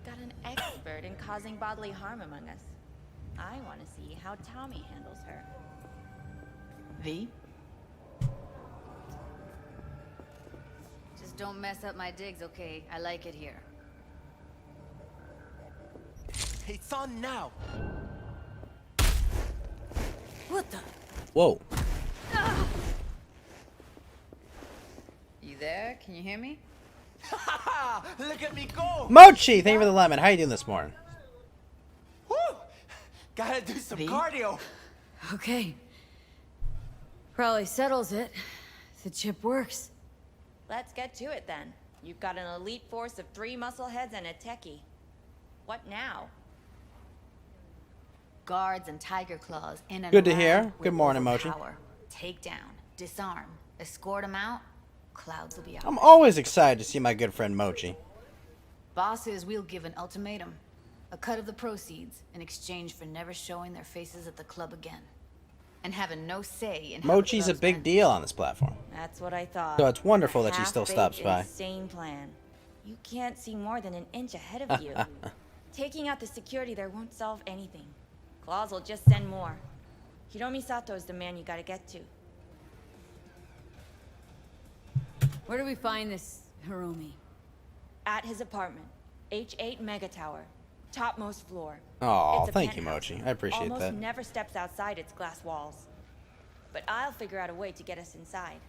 Got an expert in causing bodily harm among us. I want to see how Tommy handles her. V? Just don't mess up my digs, okay? I like it here. It's on now! What the? Whoa. You there? Can you hear me? Look at me go! Mochi, thank you for the lemon. How you doing this morning? Woo! Gotta do some cardio. Okay. Probably settles it. The chip works. Let's get to it then. You've got an elite force of 3 muscleheads and a techie. What now? Guards and tiger claws in and Good to around hear. Good will morning, Mochi. overpower, take down, disarm, escort them out. Clouds will be out. I'm always excited to see my good friend Mochi. Bosses will give an ultimatum. A cut of the proceeds in exchange for never showing their faces at the club again. And having no say in how the Mochi's a club's big run. deal on this platform. That's what I thought. So it's wonderful that she A still stops by. half-baked, insane plan. You can't see more than an inch ahead of you. Taking out the security there won't solve anything. Claws will just send more. Hiromi Sato is the man you gotta get to. Where do we find this Hiromi? At his apartment. H8 Mega Tower. Topmost floor. Aw, It's a thank you, penthouse. Mochi. I appreciate Almost that. never steps outside its glass walls. But I'll figure out a way to get us inside.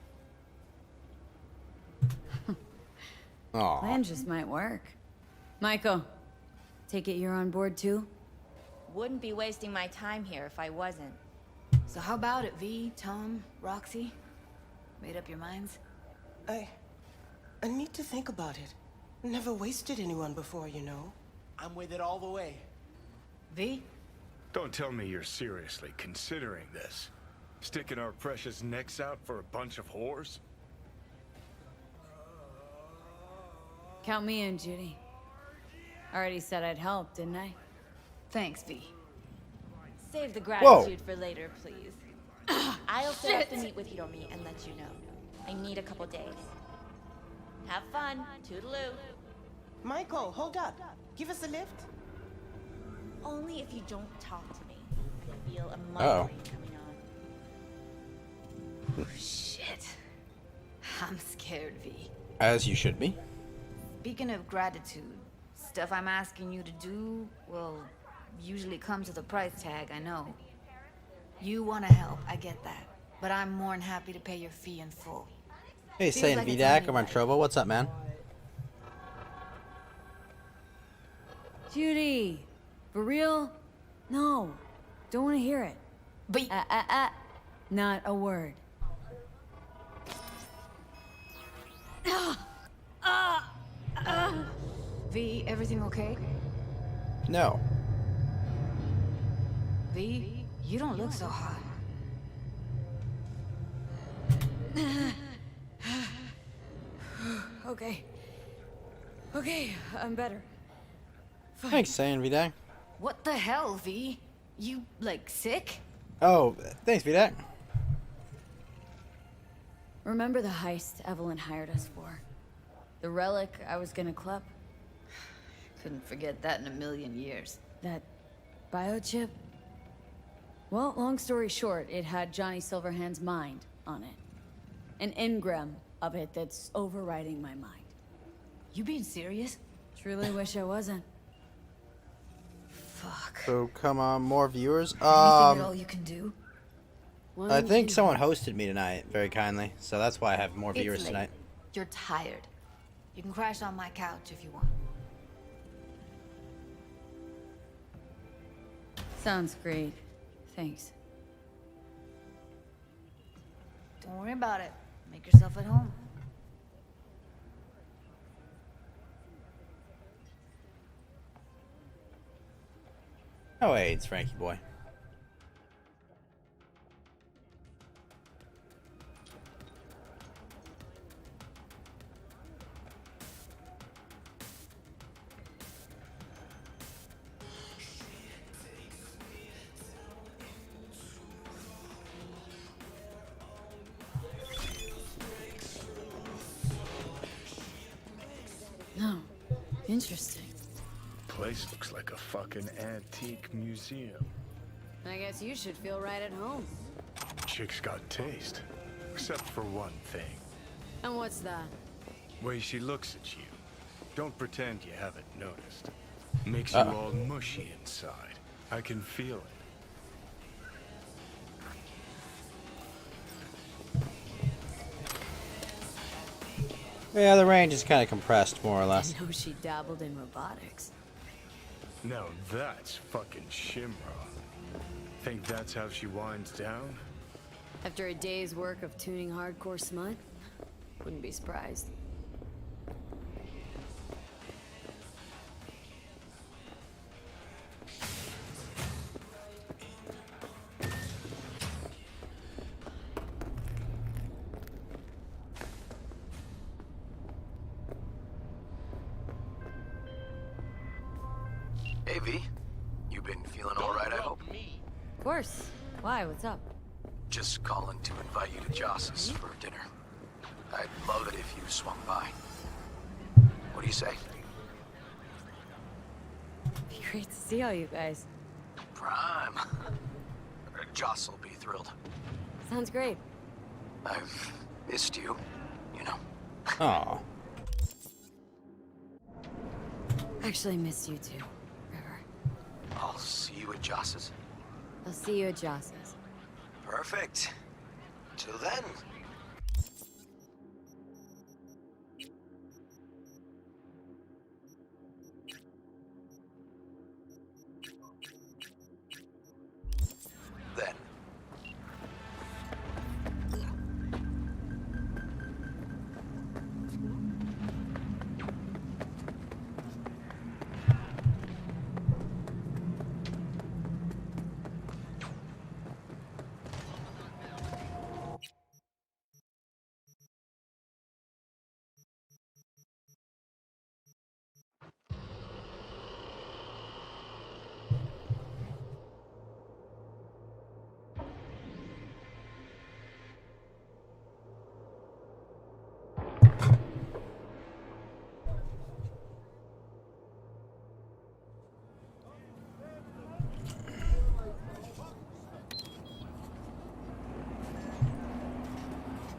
Aw. Plan just might work. Michael, take it you're on board too? Wouldn't be wasting my time here if I wasn't. So how about it, V, Tom, Roxy? Made up your minds? I need to think about it. Never wasted anyone before, you know. I'm with it all the way. V? Don't tell me you're seriously considering this. Sticking our precious necks out for a bunch of whores? Count me in, Judy. Already said I'd help, didn't I? Thanks, V. Save the gratitude for later, please. I'll set up to meet with Hiromi and let you know. I need a couple days. Have fun. Toodaloo. Michael, hold up. Give us a lift. Only if you don't talk to me. I feel a migraine coming on. Oh, shit. I'm scared, V. As you should be. Speaking of gratitude, stuff I'm asking you to do, well, usually comes with a price tag, I know. You want to help, I get that. But I'm more than happy to pay your fee in full. Hey, Feels saying like it's VDAC only or right. Mantrobo, what's up, man? Judy, for real? No, don't want to hear it. But not a word. V, everything okay? No. V, you don't look so hot. Okay. Okay, I'm better. Fine. Thanks, saying VDAC. What the hell, V? You, like, sick? Oh, thanks, VDAC. Remember the heist Evelyn hired us for? The relic I was gonna club? Couldn't forget that in a million years. That biochip? Well, long story short, it had Johnny Silverhand's mind on it. An engram of it that's overriding my mind. You being serious? Truly wish I wasn't. Fuck. So come on, more viewers. Anything at all you can do? I think someone hosted me tonight very kindly, so that's why I have more viewers It's late. tonight. You're tired. You can crash on my couch if you want. Sounds great. Thanks. Don't worry about it. Make yourself at home. Oh, hey, it's Frankie boy. No. Interesting. Place looks like a fucking antique museum. I guess you should feel right at home. Chick's got taste. Except for one thing. And what's that? Way she looks at you. Don't pretend you haven't noticed. Makes you all mushy inside. I can feel it. Yeah, the range is kind of compressed, more or less. I know she dabbled in robotics. Now that's fucking Shimra. Think that's how she winds down? After a day's work of tuning hardcore smut? Wouldn't be surprised. Hey, V. You been feeling alright, I hope? Of course. Why? What's up? Just calling to invite you to Joss's for dinner. I'd love it if you swung by. What do you say? Be great to see all you guys. Prime. Joss will be thrilled. Sounds great. I've missed you, you know. Aw. Actually missed you too, River. I'll see you at Joss's. I'll see you at Joss's. Perfect. Till then. Then.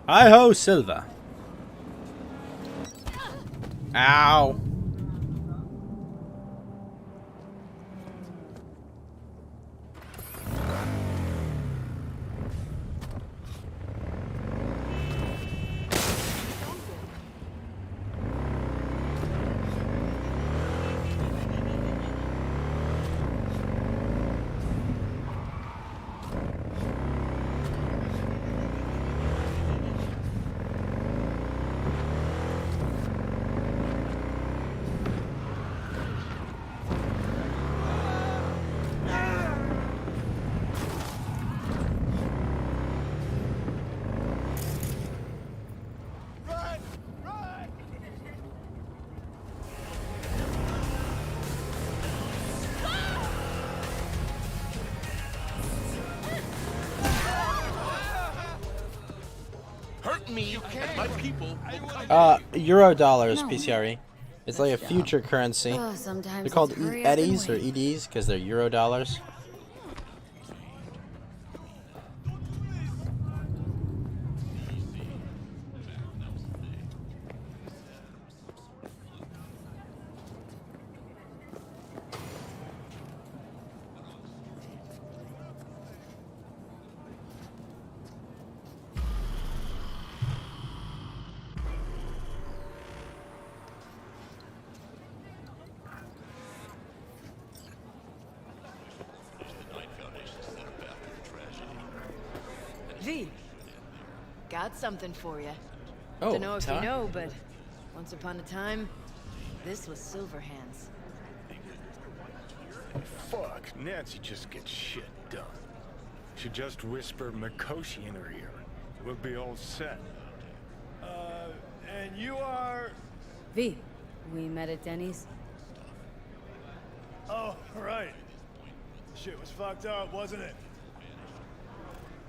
Hi-ho, Silva. Ow. me and my people will come. Euro dollars, No. PCRE. It's like a future currency. Sometimes They're called it's hurry up and eddies or wait. EDs because they're Euro dollars. V, got something for you. Oh, Don't know if Ty? you know, but once upon a time, this was Silverhand's. Fuck, Nancy just gets shit done. She just whisper Mikoshi in her ear. We'll be all set. And you are... V, we met at Denny's. Oh, right. Shit was fucked up, wasn't it?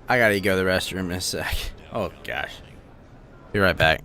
I gotta go to the restroom in a sec. Oh gosh. Be right back.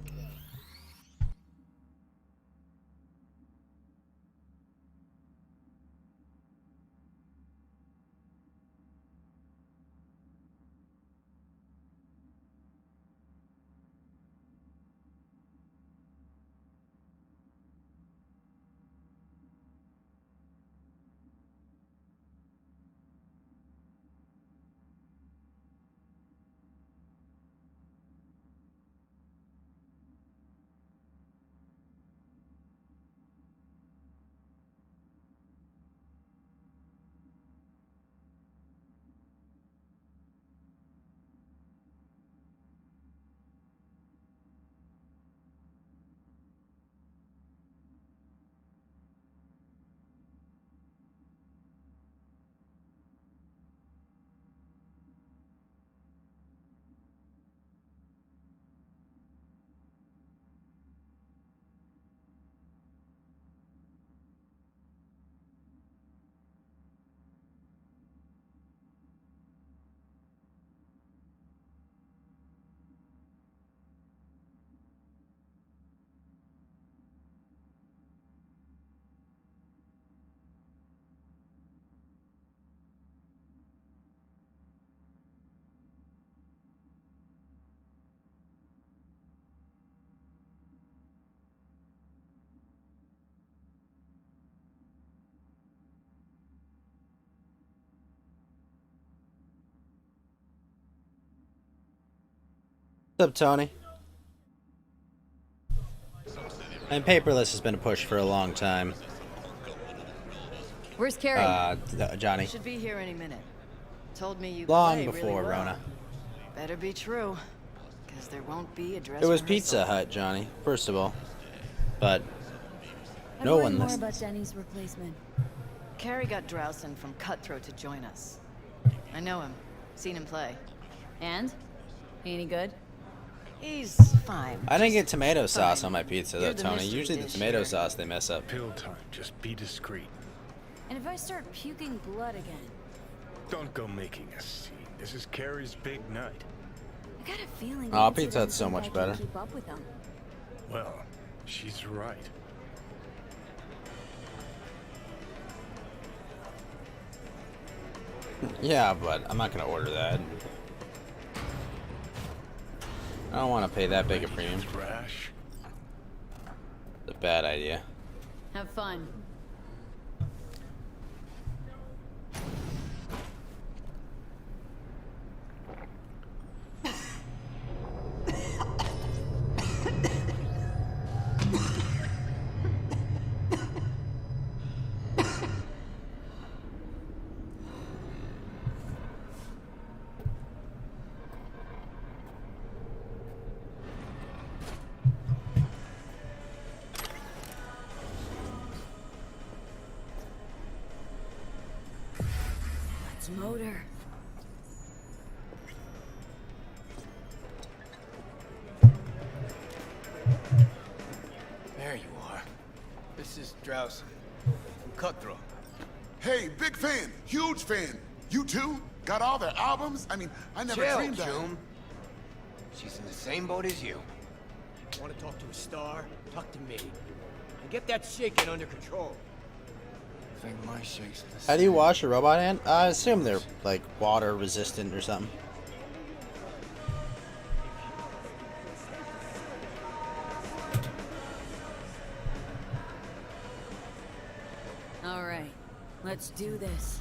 What's up, Tony? And paperless has been a push for a long time. Where's Carrie? Johnny. Should be here any minute. Told me you Long play before really well. Rona. Better be true, because there won't be a dress It was rehearsal. Pizza Hut, Johnny, first of all. But I've no learned one more listened. about Denny's replacement. Carrie got Drowson from Cutthroat to join us. I know him. Seen him play. And? Any good? He's fine. I didn't get tomato sauce on my pizza though, You're the Tony. mystery Usually the dish tomato here. sauce they mess up. Pill time, just be discreet. And if I start puking blood again? Don't go making a scene. This is Carrie's big night. I got a feeling Oh, the Pizza Hut's incidents so think much I can better. Keep up with them. Well, she's right. Yeah, but I'm not gonna order that. I don't want to pay that big a premium. Trash. It's a bad idea. Have fun. Let's motor. There you are. This is Drowson from Cutthroat. Hey, big fan, huge fan. You too? Got all their albums? I mean, I never Chill, dreamed that. June. She's in the same boat as you. Want to talk to a star? Talk to me. And get that shaking under control. I think my shakes are the How do you same. wash a robot hand? I assume they're like water resistant or something. All right, let's do this.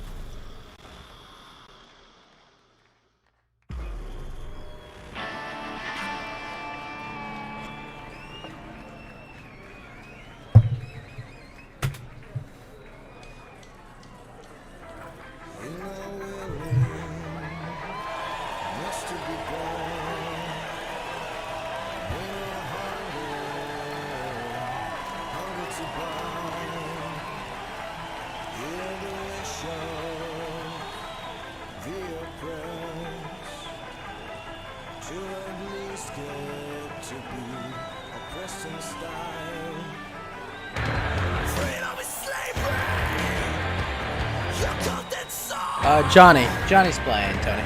Johnny's playing, Tony.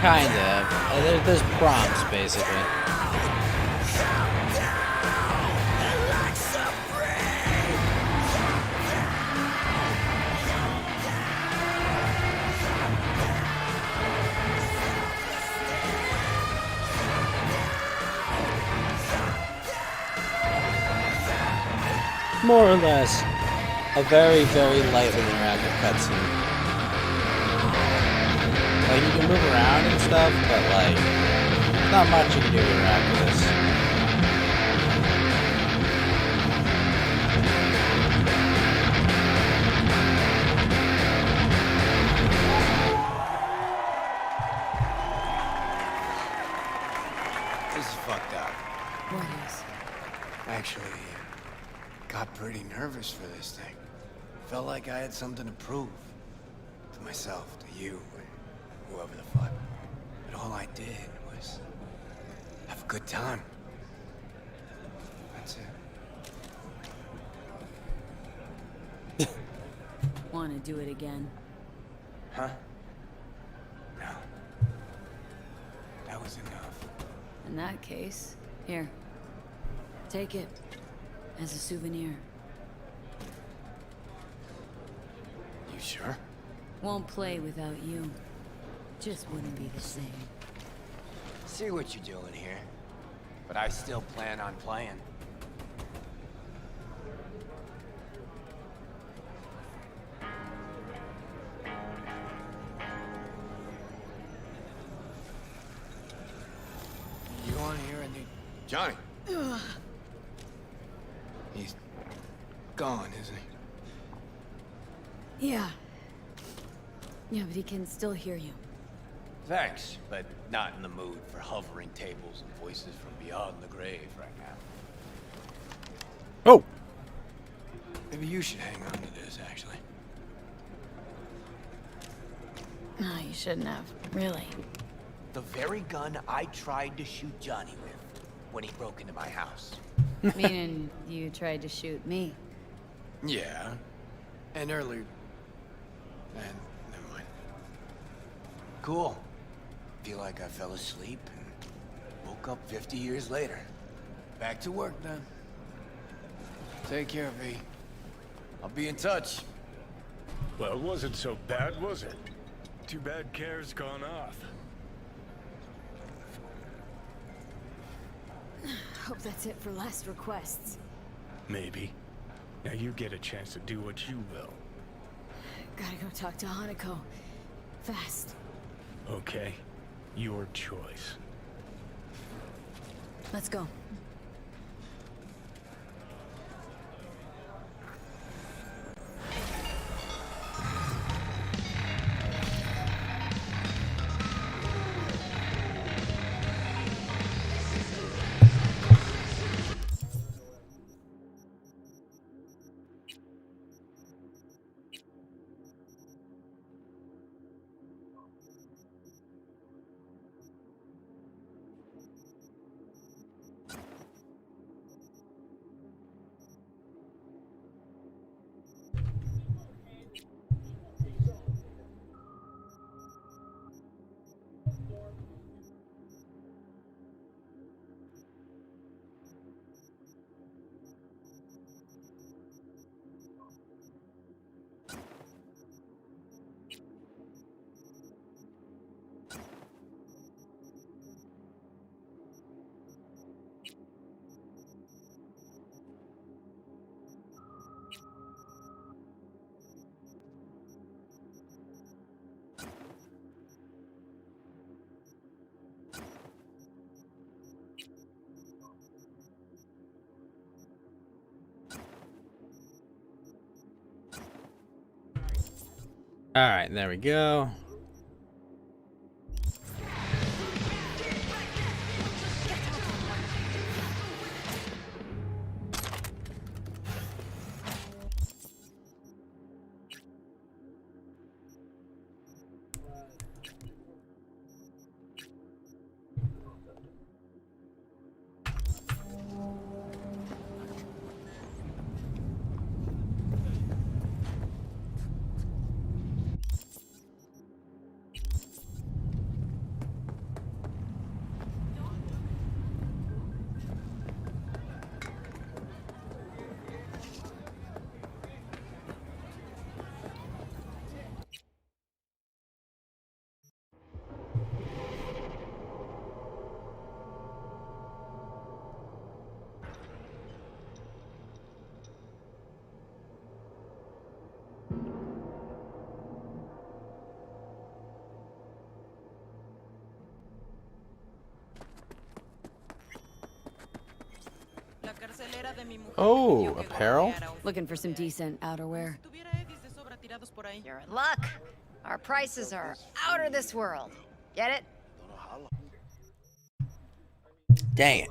Kind of. There's prompts, basically. More or less, a very, very lightly interactive cutscene. Like, you can move around and stuff, but, like, not much you can do to interact with this. This is fucked up. What is? Actually, got pretty nervous for this thing. Felt like I had something to prove. To myself, to you, whoever the fuck. But all I did was have a good time. That's it. Want to do it again? Huh? No. That was enough. In that case, here. Take it. As a souvenir. You sure? Won't play without you. Just wouldn't be the same. See what you're doing here. But I still plan on playing. You want to hear a new... Johnny! He's gone, isn't he? Yeah. Yeah, but he can still hear you. Thanks, but not in the mood for hovering tables and voices from beyond the grave right now. Oh! Maybe you should hang on to this, actually. No, you shouldn't have. Really. The very gun I tried to shoot Johnny with when he broke into my house. Meaning you tried to shoot me. Yeah. And earlier... And never mind. Cool. Feel like I fell asleep and Woke up 50 years later. Back to work then. Take care, V. I'll be in touch. Well, it wasn't so bad, was it? Too bad Care's gone off. Hope that's it for last requests. Maybe. Now you get a chance to do what you will. Gotta go talk to Hanako. Fast. Okay. Your choice. Let's go. All right, there we go. Oh, apparel? Looking for some decent outerwear. You're in luck. Our prices are out of this world. Get it? Dang it.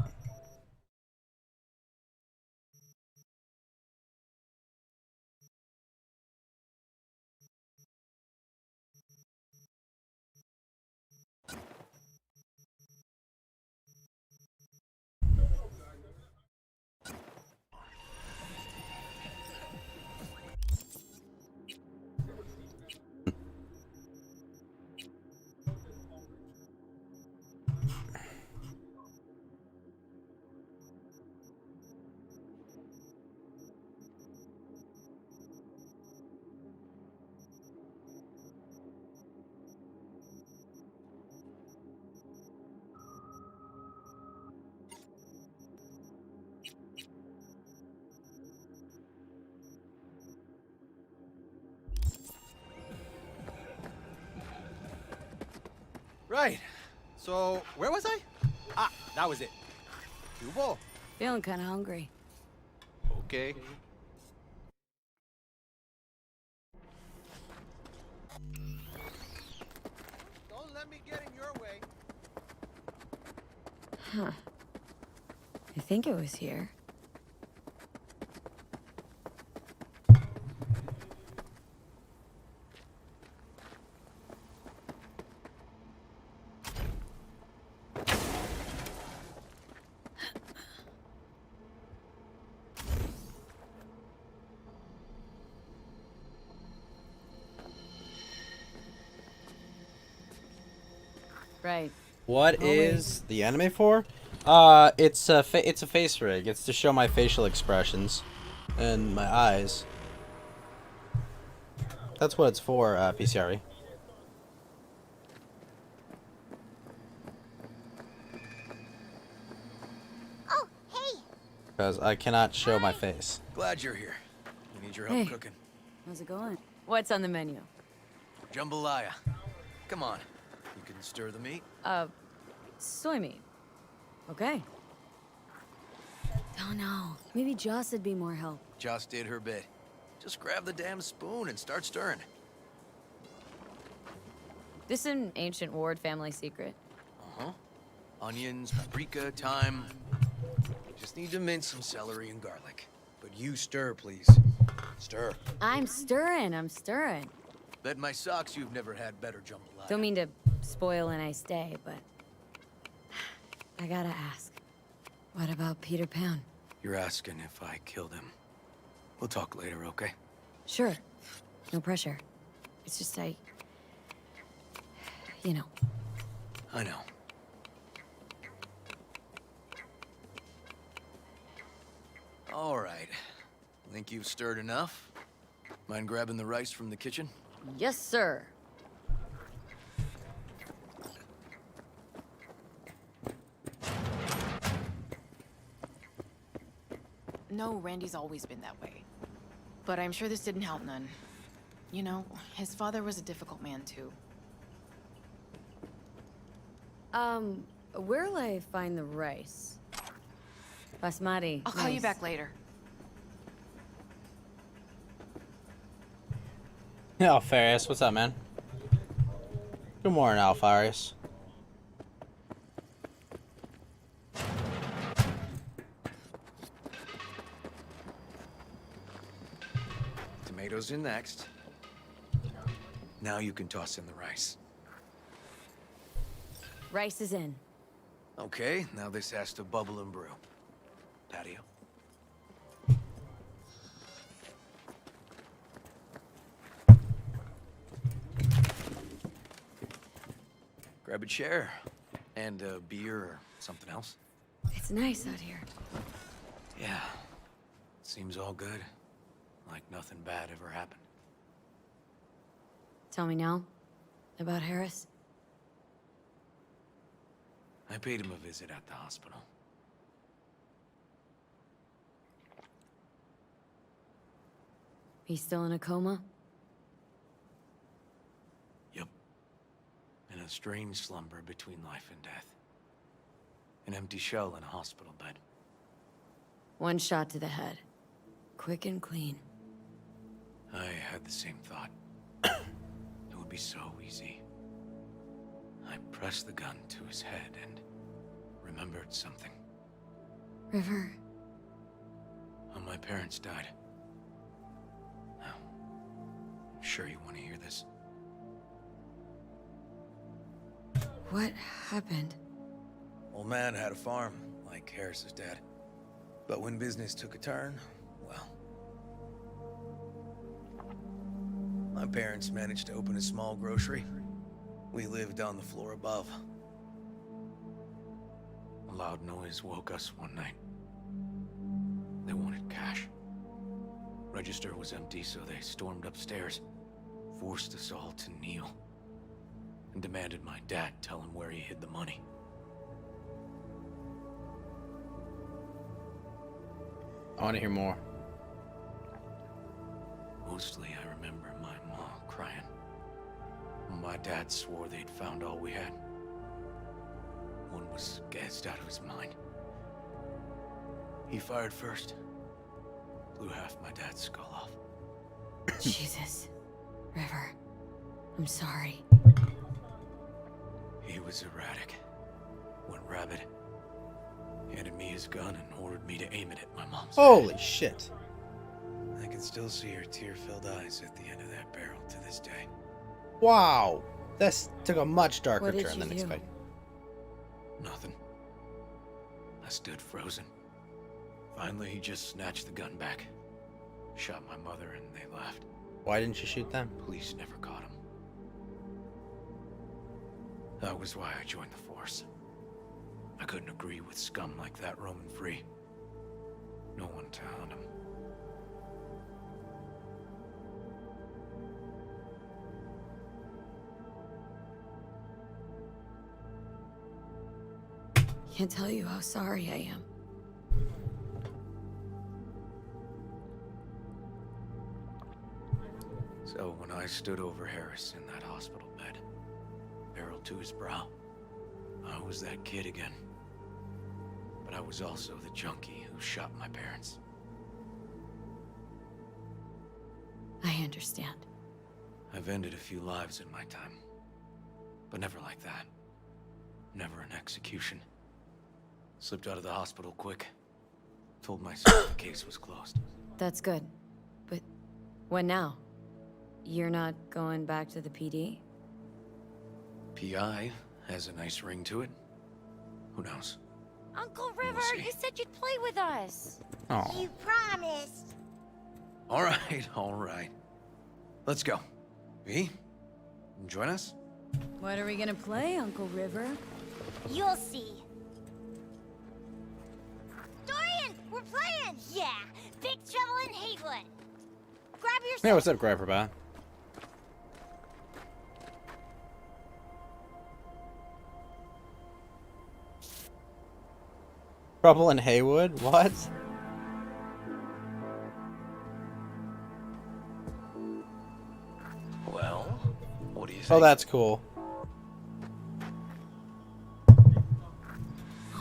Right. So, where was I? Ah, that was it. Cubo. Feeling kind of hungry. Okay. Don't let me get in your way. Huh. I think it was here. Right. What is the anime for? It's a face rig. It's to show my facial expressions and my eyes. That's what it's for, PCRE. Oh, hey! Because I cannot show my face. Glad you're here. We need your help Hey. cooking. How's it going? What's on the menu? Jambalaya. Come on. You can stir the meat. Soy meat. Okay. Oh no. Maybe Joss would be more help. Joss did her bit. Just grab the damn spoon and start stirring. This an ancient Ward family secret. Uh-huh. Onions, paprika, thyme. Just need to mince some celery and garlic. But you stir, please. Stir. I'm stirring. Bet my socks you've never had better jambalaya. Don't mean to spoil a nice day, but I gotta ask. What about Peter Pan? You're asking if I killed him. We'll talk later, okay? Sure. No pressure. It's just you know. I know. All right. Think you've stirred enough? Mind grabbing the rice from the kitchen? Yes, sir. No, Randy's always been that way. But I'm sure this didn't help none. You know, his father was a difficult man, too. Where'll I find the rice? Basmati. I'll call you back later. Yeah, Alfarius, what's up, man? Good morning, Alfarius. Tomatoes in next. Now you can toss in the rice. Rice is in. Okay, now this has to bubble and brew. Patio. Grab a chair. And a beer or something else. It's nice out here. Yeah. Seems all good. Like nothing bad ever happened. Tell me now. About Harris? I paid him a visit at the hospital. He's still in a coma? Yep. In a strange slumber between life and death. An empty shell in a hospital bed. One shot to the head. Quick and clean. I had the same thought. It would be so easy. I pressed the gun to his head and remembered something. River. When my parents died. Now, I'm sure you want to hear this. What happened? Old man had a farm, like Harris's dad. But when business took a turn, well... My parents managed to open a small grocery. We lived on the floor above. A loud noise woke us one night. They wanted cash. Register was empty, so they stormed upstairs, forced us all to kneel, and demanded my dad tell him where he hid the money. I want to hear more. Mostly, I remember my mom crying. My dad swore they'd found all we had. One was gassed out of his mind. He fired first. Blew half my dad's skull off. Jesus. River. I'm sorry. He was erratic. Went rabid. Handed me his gun and ordered me to aim it at my mom's Holy head. shit. I can still see her tear-filled eyes at the end of that barrel to this day. Wow. This took a much darker What did turn you than do? expected. Nothing. I stood frozen. Finally, he just snatched the gun back. Shot my mother and they left. Why didn't you shoot them? Police never caught him. That was why I joined the Force. I couldn't agree with scum like that roaming free. No one to hound him. Can't tell you how sorry I am. So when I stood over Harris in that hospital bed, barrel to his brow, I was that kid again. But I was also the junkie who shot my parents. I understand. I've ended a few lives in my time, but never like that. Never an execution. Slipped out of the hospital quick. Told myself the case was closed. That's good. But when now? You're not going back to the PD? PI has a nice ring to it. Who knows? Uncle River, see. you said you'd play with us. Aw. You promised. All right, all right. Let's go. V, join us? What are we gonna play, Uncle River? You'll see. Dorian, we're playing. Yeah, Big Trouble in Haywood. Grab your. Hey, what's up, Grapperbat? Trouble in Haywood? What? Well, what do you think? Oh, that's cool.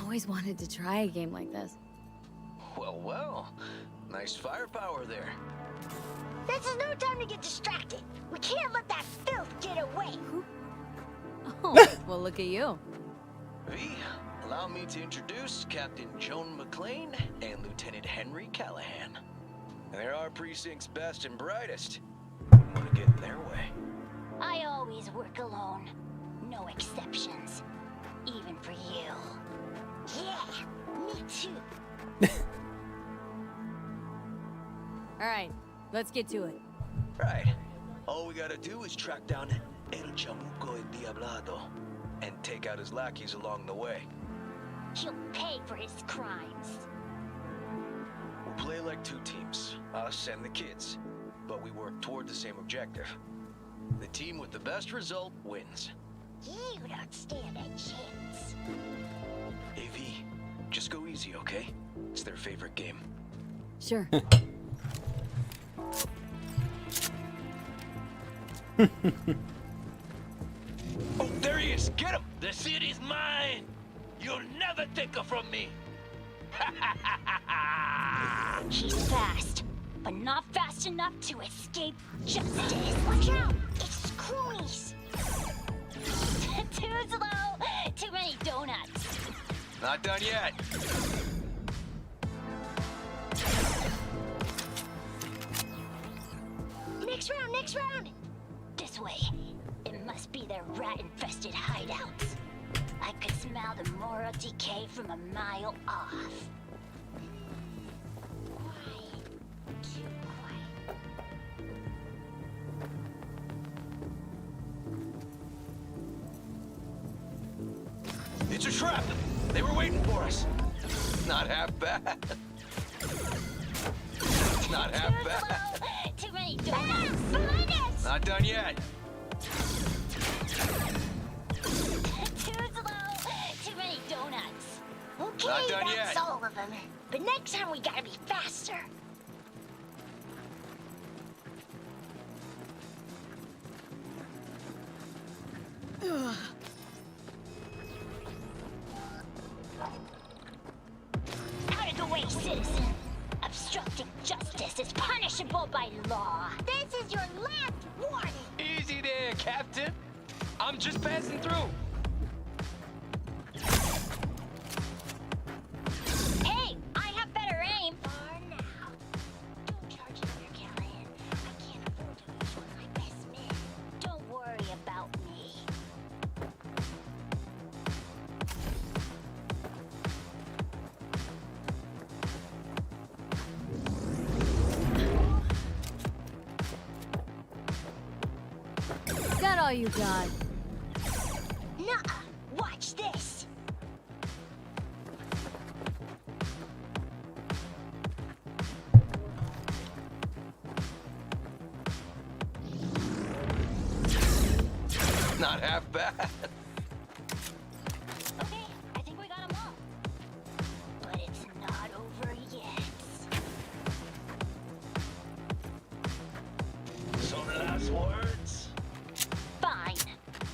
Always wanted to try a game like this. Well, well. Nice firepower there. This is no time to get distracted. We can't let that filth get away. Oh, well, look at you. V, allow me to introduce Captain Joan McClane and Lieutenant Henry Callahan. They're our precinct's best and brightest. Wouldn't want to get in their way. I always work alone. No exceptions. Even for you. Yeah, me too. All right, let's get to it. Right. All we gotta do is track down El Chamuco Endiablado and take out his lackeys along the way. He'll pay for his crimes. We'll play like two teams, us and the kids, but we work toward the same objective. The team with the best result wins. You don't stand a chance. AV, just go easy, okay? It's their favorite game. Sure. Oh, there he is! Get him! The city's mine! You'll never take her from me! He's fast, but not fast enough to escape justice. Watch out! It's Croonies! Too slow! Too many donuts! Not done yet. Next round, next round! This way. It must be their rat-infested hideouts. I could smell the moral decay from a mile off. Quiet. Too quiet. It's a trap! They were waiting for us. Not half bad. Not half bad. Too many donuts! Behind us! Not done yet. Too slow! Too many donuts! Okay, Not done that's yet. all of them. But next time we gotta be faster. Ugh. Out of the way, citizen! Obstructing justice is punishable by law. This is your last warning! Easy there, Captain. I'm just passing through. Hey, I have better aim. For now. Don't charge him here, Callahan. I can't afford to lose one of my best men. Don't worry about me. Is that all you got? Nuh-uh. half bad. Okay, I think we got them all. But it's not over yet. So the last words? Fine.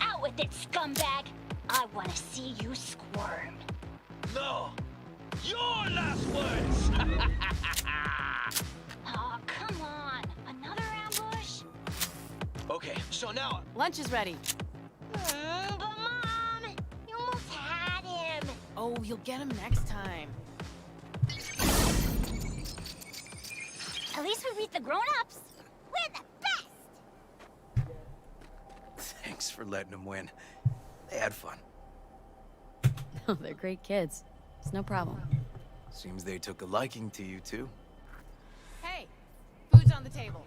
Out with it, scumbag. I want to see you squirm. No! Your last words! Oh, come on. Another ambush? Okay, so now... Lunch is ready. But Mom, you almost had him. Oh, you'll get him next time. At least we beat the grown-ups. We're the best. Thanks for letting them win. They had fun. Oh, they're great kids. It's no problem. Seems they took a liking to you, too. Hey, food's on the table.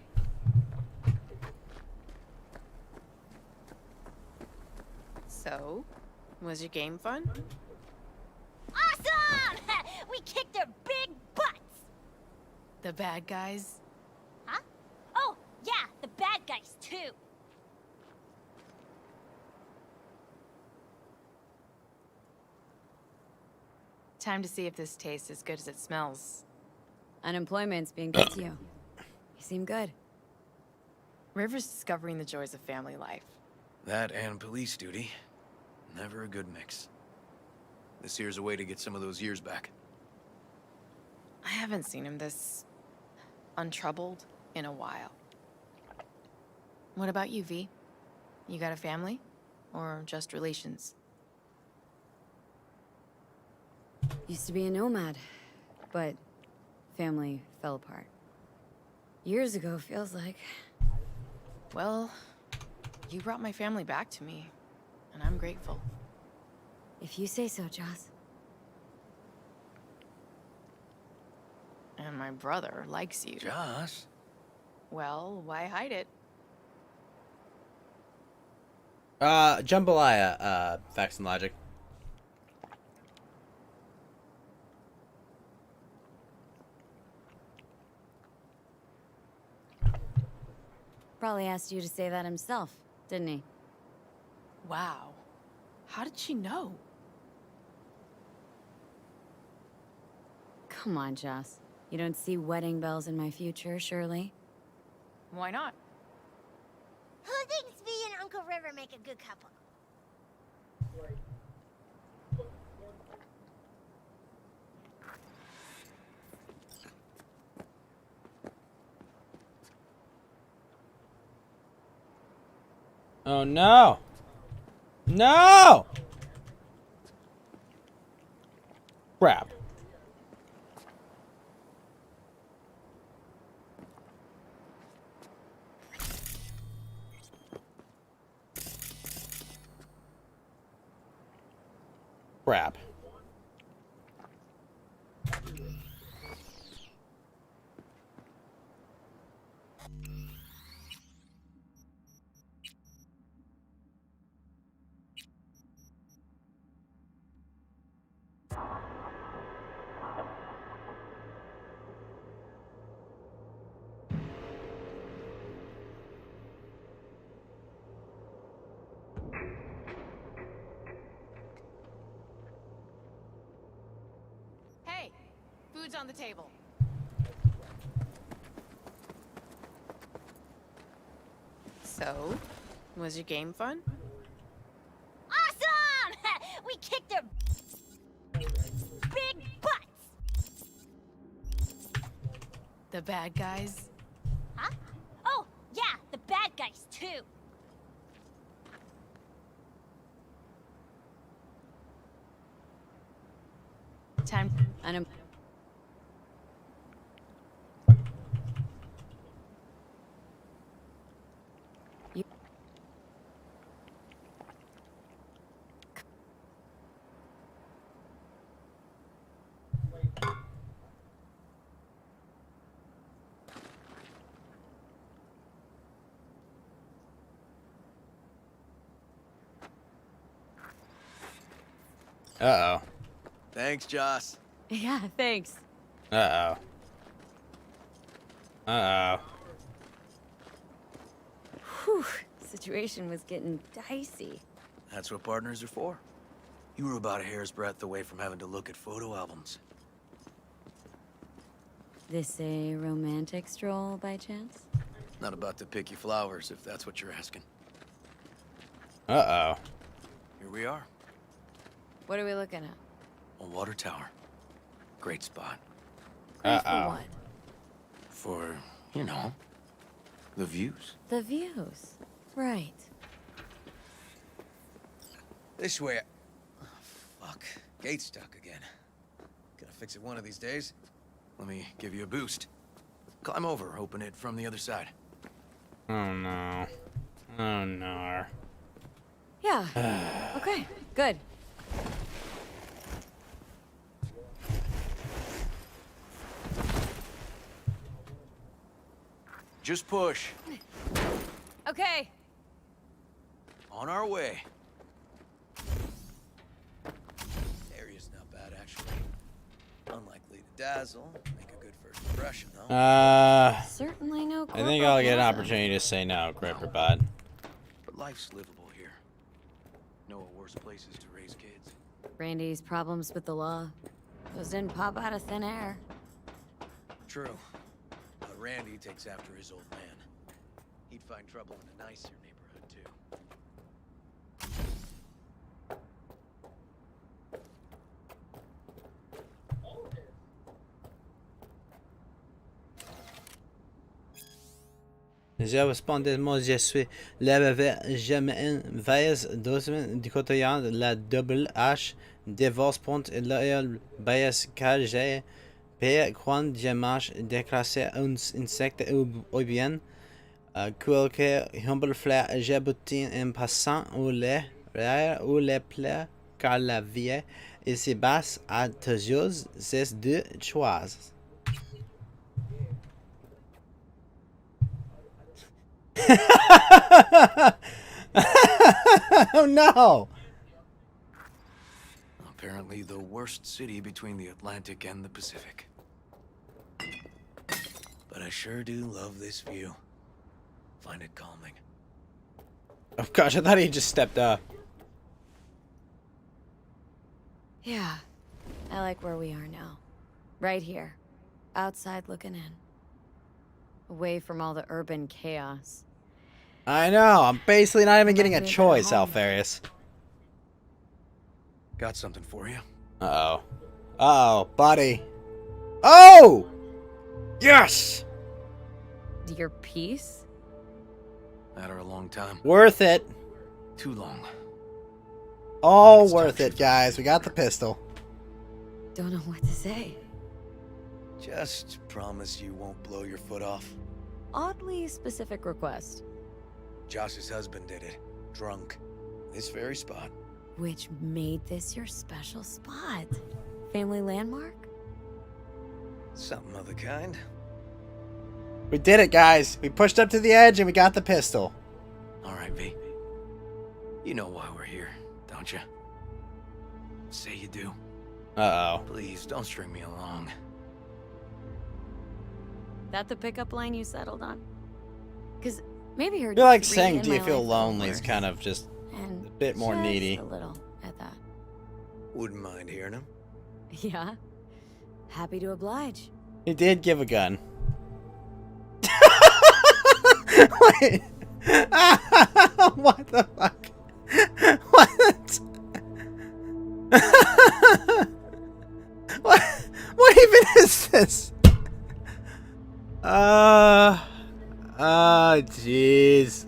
So, was your game fun? Awesome! We kicked their big butts. The bad guys? Huh? Oh, yeah, the bad guys, too. Time to see if this tastes as good as it smells. Unemployment's being good to you. You seem good. River's discovering the joys of family life. That and police duty. Never a good mix. This here's a way to get some of those years back. I haven't seen him this untroubled in a while. What about you, V? You got a family? Or just relations? Used to be a nomad, but family fell apart. Years ago, feels like. Well, you brought my family back to me, and I'm grateful. If you say so, Joss. And my brother likes you. Joss? Well, why hide it? Jambalaya, facts and logic. Probably asked you to say that himself, didn't he? Wow. How did she know? Come on, Joss. You don't see wedding bells in my future, surely? Why not? Who thinks V and Uncle River make a good couple? Oh no! No! Crap. Crap. Hey, food's on the table. So, was your game fun? Awesome! We kicked their big butts. The bad guys? Huh? Oh, yeah, the bad guys, too. Time. Uh-oh. Thanks, Joss. Yeah, thanks. Uh-oh. Uh-oh. Whew. Situation was getting dicey. That's what partners are for. You were about a hair's breadth away from having to look at photo albums. This a romantic stroll by chance? Not about to pick you flowers, if that's what you're asking. Uh-oh. Here we are. What are we looking at? A water tower. Great spot. Great for what? For, you know, the views. The views. Right. This way. Oh, fuck. Gate's stuck again. Gonna fix it one of these days. Let me give you a boost. Climb over, open it from the other side. Oh no. Oh no. Yeah. Okay, good. Just push. Okay. On our way. Area's not bad, actually. Unlikely to dazzle. Make a good first impression, though. Certainly no. I think I'll get an opportunity to say no, Gripperbot. But life's livable here. No worse places to raise kids. Randy's problems with the law. Those didn't pop out of thin air. True. But Randy takes after his old man. He'd find trouble in a nicer neighborhood, too. Je spontanément, je suis le jamais vase dosement du côté de la double H divorce point et le bias car j'ai payé quand je marche déclassé un insecte ou bien quelque humble fleur j'ai boutin en passant ou les plaies car la vie ici basse à toujours c'est deux choix. Oh no! Apparently the worst city between the Atlantic and the Pacific. But I sure do love this view. Find it calming. Oh gosh, I thought he just stepped up. Yeah, I like where we are now. Right here. Outside looking in. Away from all the urban chaos. I know, I'm basically not even getting a choice, Alfarius. Got something for you. Uh-oh. Uh-oh, buddy. Oh! Yes! Your piece? Matter a long time. Worth it. Too long. All worth it, guys. We got the pistol. Don't know what to say. Just promise you won't blow your foot off. Oddly specific request. Josh's husband did it. Drunk. This very spot. Which made this your special spot? Family landmark? Something of the kind. We did it, guys. We pushed up to the edge and we got the pistol. Alright, V. You know why we're here, don't you? Say you do. Uh-oh. Please, don't string me along. That the pickup line you settled on? Because maybe her. I feel like saying "Do you feel lonely" is kind of just a bit more needy. A little at that. Wouldn't mind hearing him. Yeah. Happy to oblige. He did give a gun. Wait. What the fuck? What? What even is this? Jeez.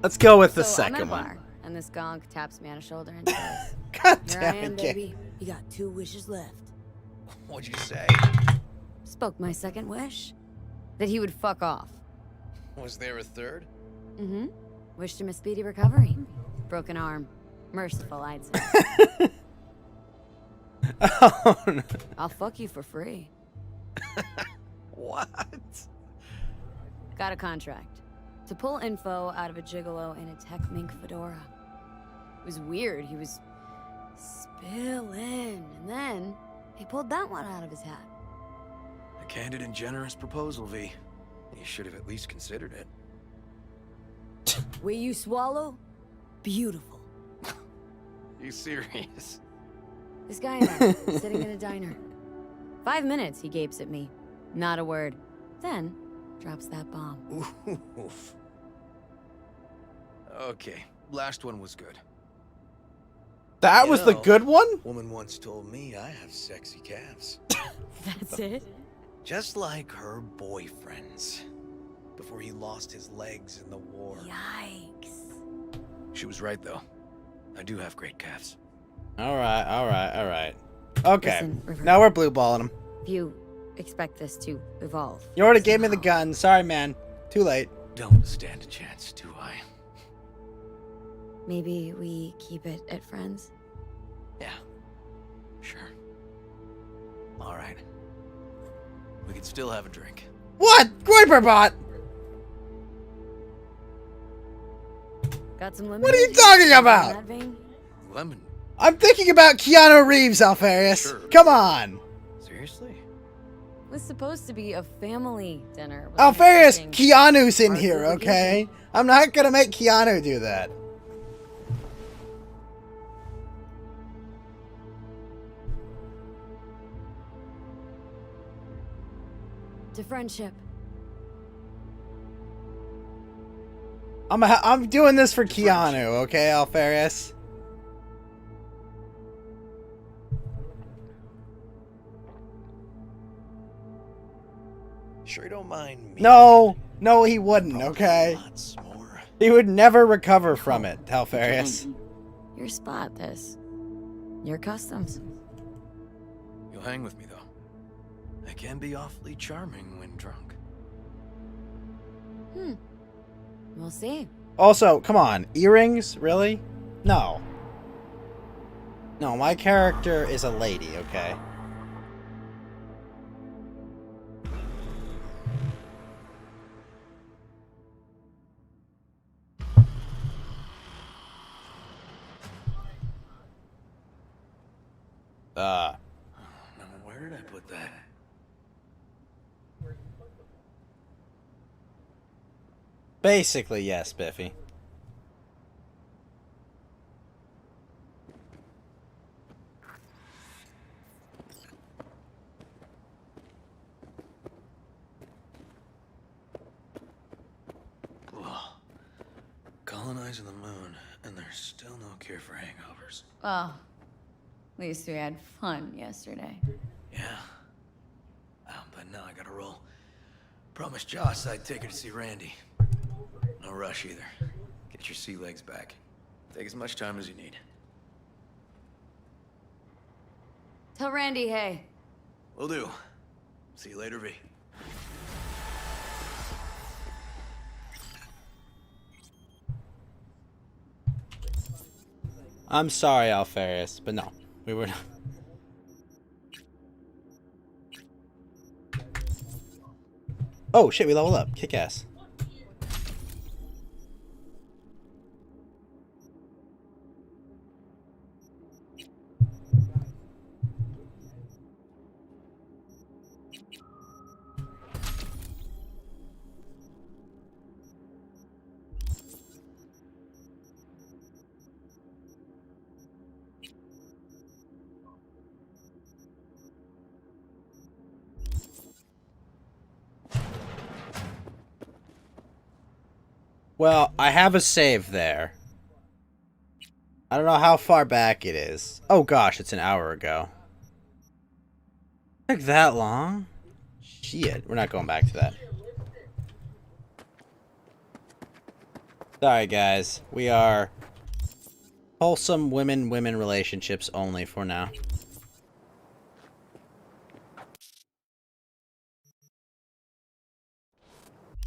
Let's go with the second I'm at a one. bar, and this gonk taps me on the shoulder and says, God "Here damn I am, it, baby. You got 2 wishes left." What'd you say? Spoke my second wish. That he would fuck off. Was there a third? Mm-hmm. Wished him a speedy recovery. Broken arm. Merciful, I'd say. Oh, no. I'll fuck you for free. What? Got a contract. To pull info out of a gigolo in a tech mink fedora. It was weird. He was spilling. And then he pulled that one out of his hat. A candid and generous proposal, V. You should have at least considered it. Will you swallow? beautiful. You serious? This guy and I, sitting in a diner. 5 minutes, he gapes at me. Not a word. Then, drops that bomb. Oof. Okay, last one was good. That was the good one? Woman once told me I have sexy calves. That's it? Just like her boyfriend's. Before he lost his legs in the war. Yikes. She was right, though. I do have great calves. Alright. Okay, Listen, River. now we're blue balling him. If you expect this to evolve. You already gave me the gun. Sorry, man. Too late. Don't stand a chance, do I? Maybe we keep it at friends? Yeah. Sure. All right. We can still have a drink. What? Groiperbot! Got some lemon? What are you talking about? In that vein? Lemon. I'm thinking about Keanu Reeves, Alfarius. Sure. Come on. Seriously? It was supposed to be a family dinner. Alfarius, Wasn't Keanu's in Our here, group of okay? I'm not gonna make Keanu do that. to friendship. I'm doing this for Keanu, okay, Alfarius? Sure you don't mind me? No, he wouldn't, okay? He would never recover from it, Alfarius. Your spot, this. Your customs. You'll hang with me, though. I can be awfully charming when drunk. We'll see. Also, come on, earrings? Really? No. No, my character is a lady, okay? Now, where did I put that? Basically, yes, Biffy. Ugh. Colonizing the moon, and there's still no cure for hangovers. Well, at least we had fun yesterday. Yeah. But now I gotta roll. Promised Joss I'd take her to see Randy. No rush either. Get your sea legs back. Take as much time as you need. Tell Randy, hey. Will do. See you later, V. I'm sorry, Alfarius, but no. We were not. Oh, shit, we leveled up. Kick ass. Well, I have a save there. I don't know how far back it is. Oh gosh, it's an hour ago. Took that long? Shit, we're not going back to that. Sorry guys, we are wholesome women-women relationships only for now.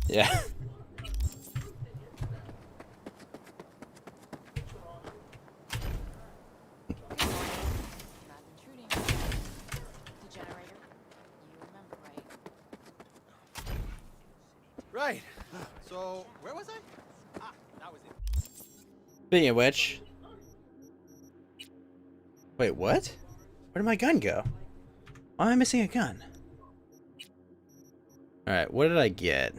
Yeah. Right. So, where was I? Ah, that was it. Speaking of which... Wait, what? Where did my gun go? Why am I missing a gun? Alright, what did I get?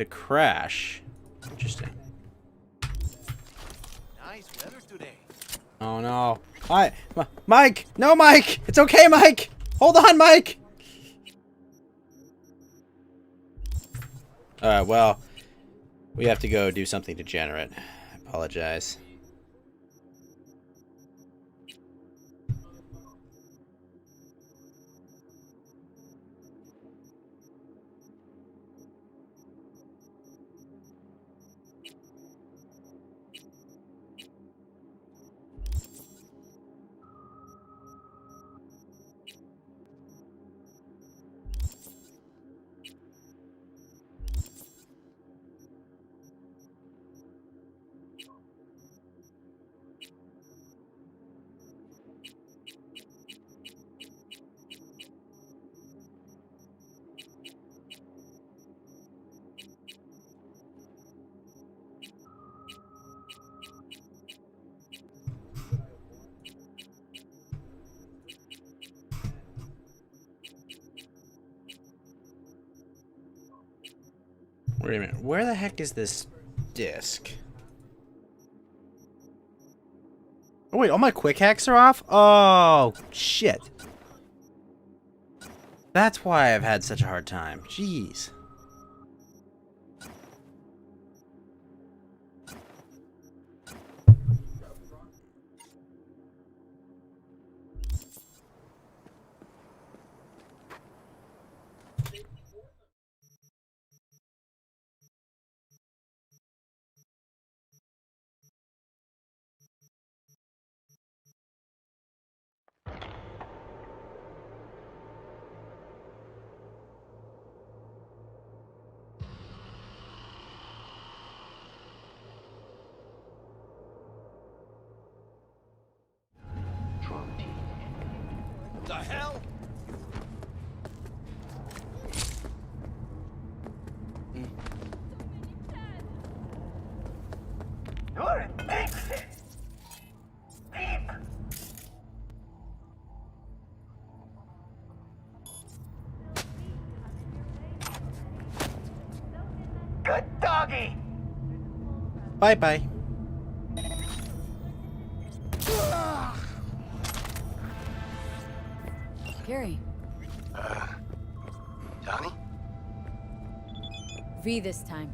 to crash. Interesting. Nice weather today. Oh no. Mike! No, Mike! It's okay, Mike! Hold on, Mike! Alright, well, we have to go do something degenerate. I apologize. Wait a minute. Where the heck is this disc? Oh wait, all my quick hacks are off? Oh, shit. That's why I've had such a hard time. Jeez. The hell? You're an exit. Beep. Good doggy. Bye-bye. Gary. Johnny? V this time.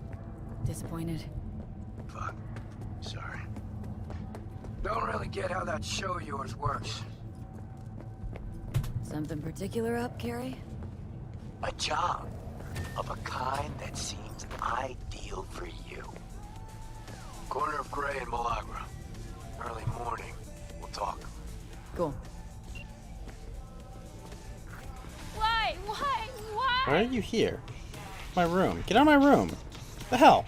Disappointed. Fuck. Sorry. Don't really get how that show of yours works. Something particular up, Gary? A job of a kind that seems ideal for you. Corner of Gray and Malagra. Early morning. We'll talk. Cool. Why? Why are you here? My room. Get out of my room. The hell?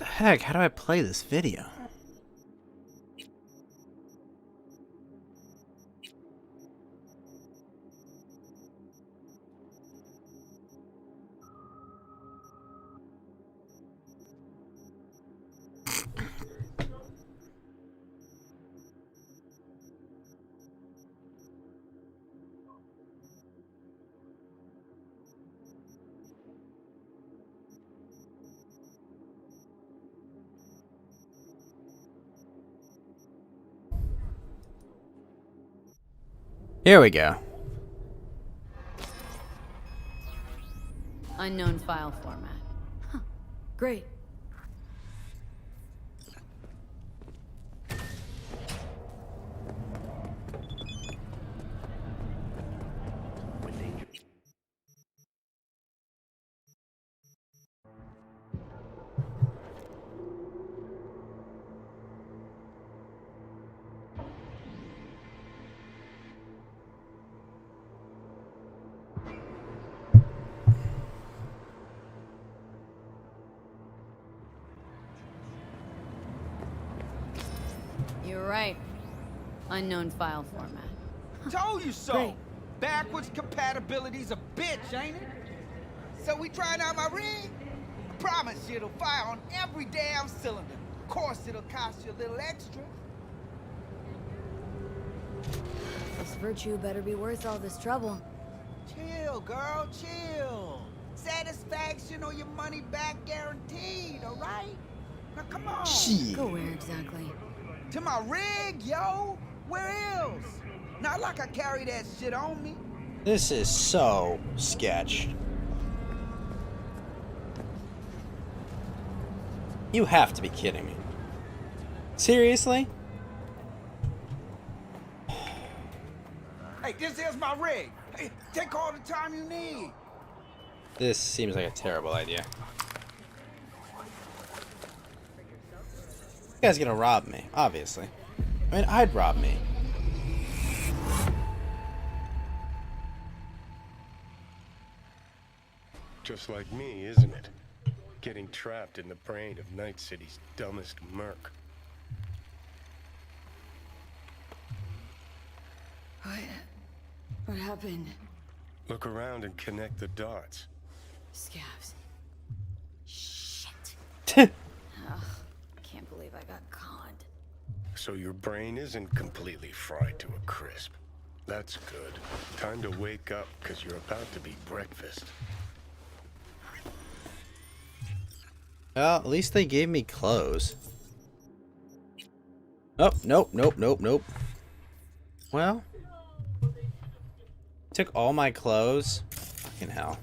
the heck? How do I play this video? Here we go. Unknown file format. Huh. Great. You're right. Unknown file format. Told you so. Great. Backwards compatibility's a bitch, ain't it? So we trying out my rig? I promise you it'll fire on every damn cylinder. Of course it'll cost you a little extra. This virtue better be worth all this trouble. Chill, girl, chill. Satisfaction or your money back guaranteed, all right? Now come on. Shit. Go where exactly? To my rig, yo. Where else? Not like I carry that shit on me. This is so sketch. You have to be kidding me. Seriously? Hey, this is my rig. Hey, take all the time you need. This seems like a terrible idea. You guys gonna rob me, obviously. I mean, I'd rob me. Just like me, isn't it? Getting trapped in the brain of Night City's dumbest merc. What happened? Look around and connect the dots. Scavs. Shit. Ugh, can't believe I got conned. So your brain isn't completely fried to a crisp. That's good. Time to wake up, because you're about to be breakfast. Well, at least they gave me clothes. Oh, nope. Well, took all my clothes. Fucking hell.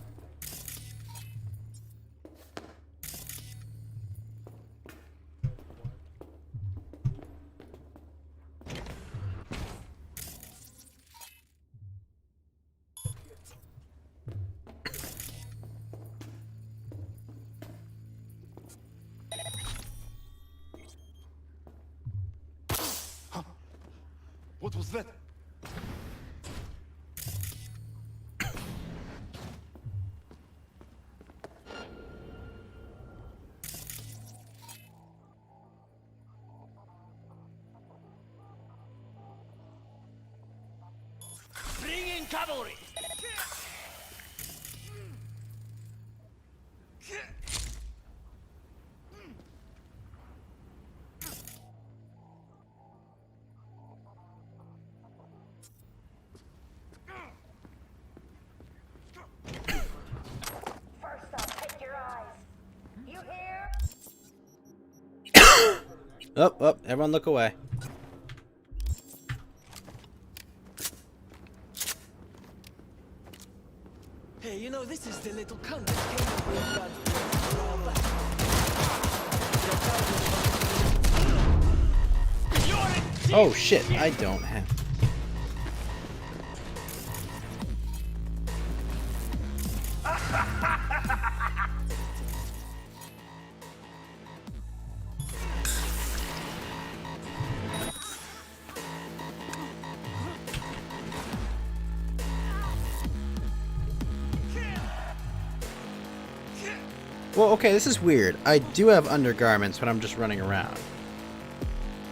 What was that? Bring in cavalry! First up, take your eyes. You hear? Oh, everyone look away. Hey, you know, this is the little cunt that came up with God. Oh shit, I don't have. Well, okay, this is weird. I do have undergarments when I'm just running around.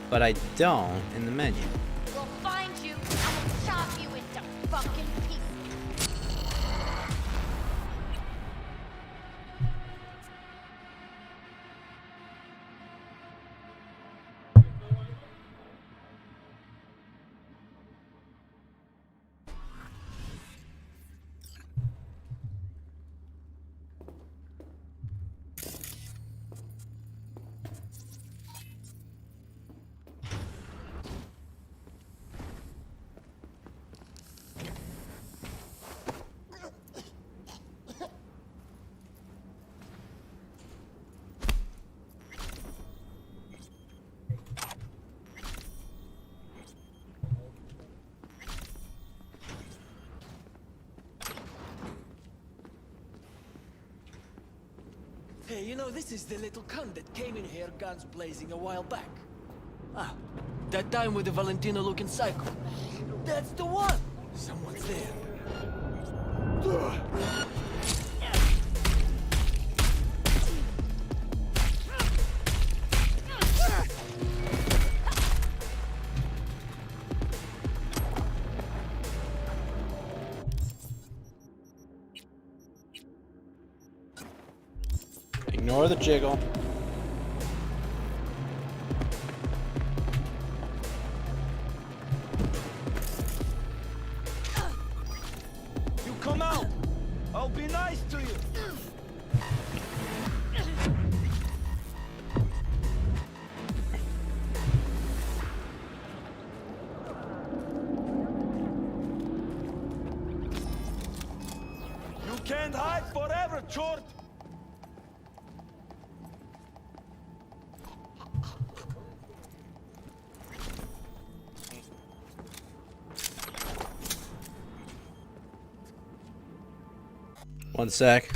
But I don't in the menu. We'll find you and we'll chop you into fucking pieces. Hey, you know, this is the little cunt that came in here guns blazing a while back. Ah, that time with the Valentina-looking psycho. That's the one! Someone's there. Ignore the jiggle. You come out! I'll be nice to you! You can't hide forever, Chort! One sec.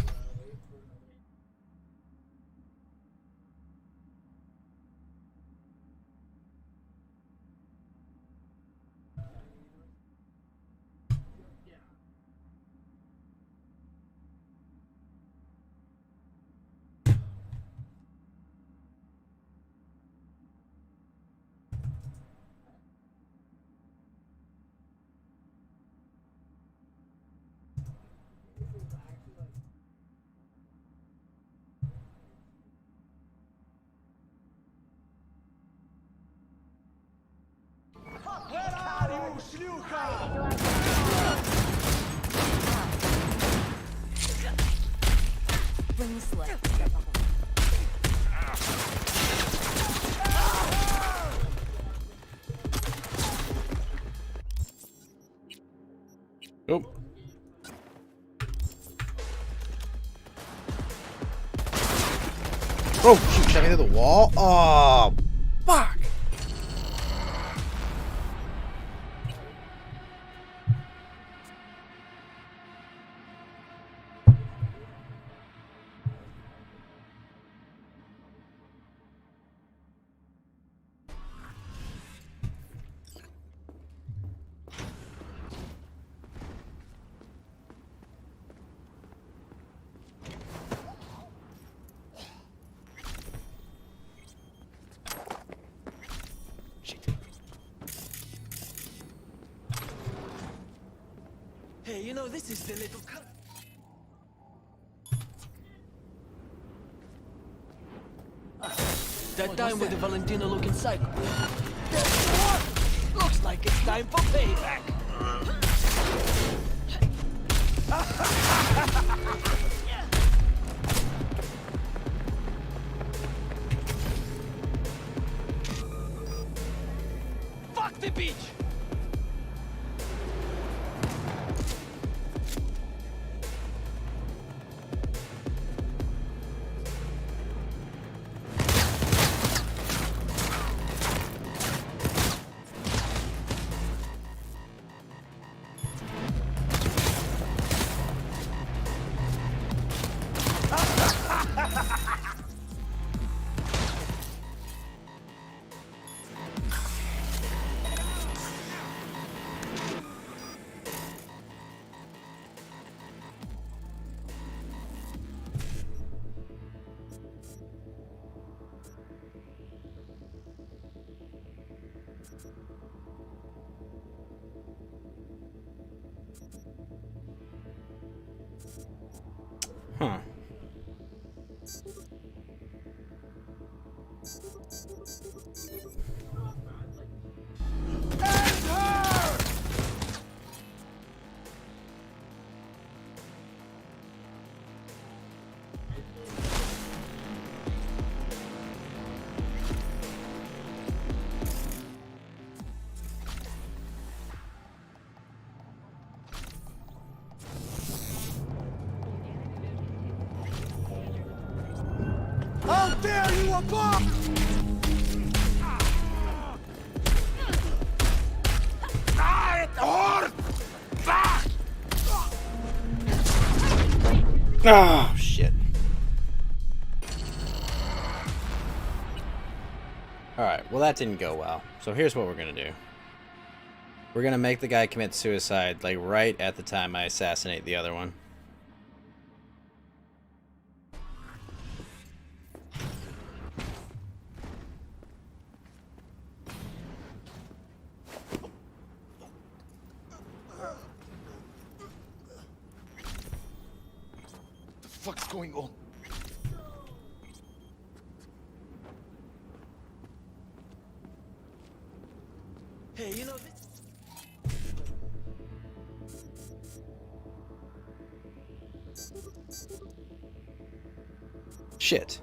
Where are you, шлюха? Bring the sled. Oh. Oh, shoot, shot me through the wall? Oh, fuck. Hey, you know, this is the little cunt. Ah, that time with the Valentina-looking psycho. That's the one! Looks like it's time for payback. Fuck the beach! Huh. How dare you above! Oh, shit. Alright, well that didn't go well. So here's what we're gonna do. We're gonna make the guy commit suicide, like, right at the time I assassinate the other one. The fuck's going on? Hey, you know this. Shit.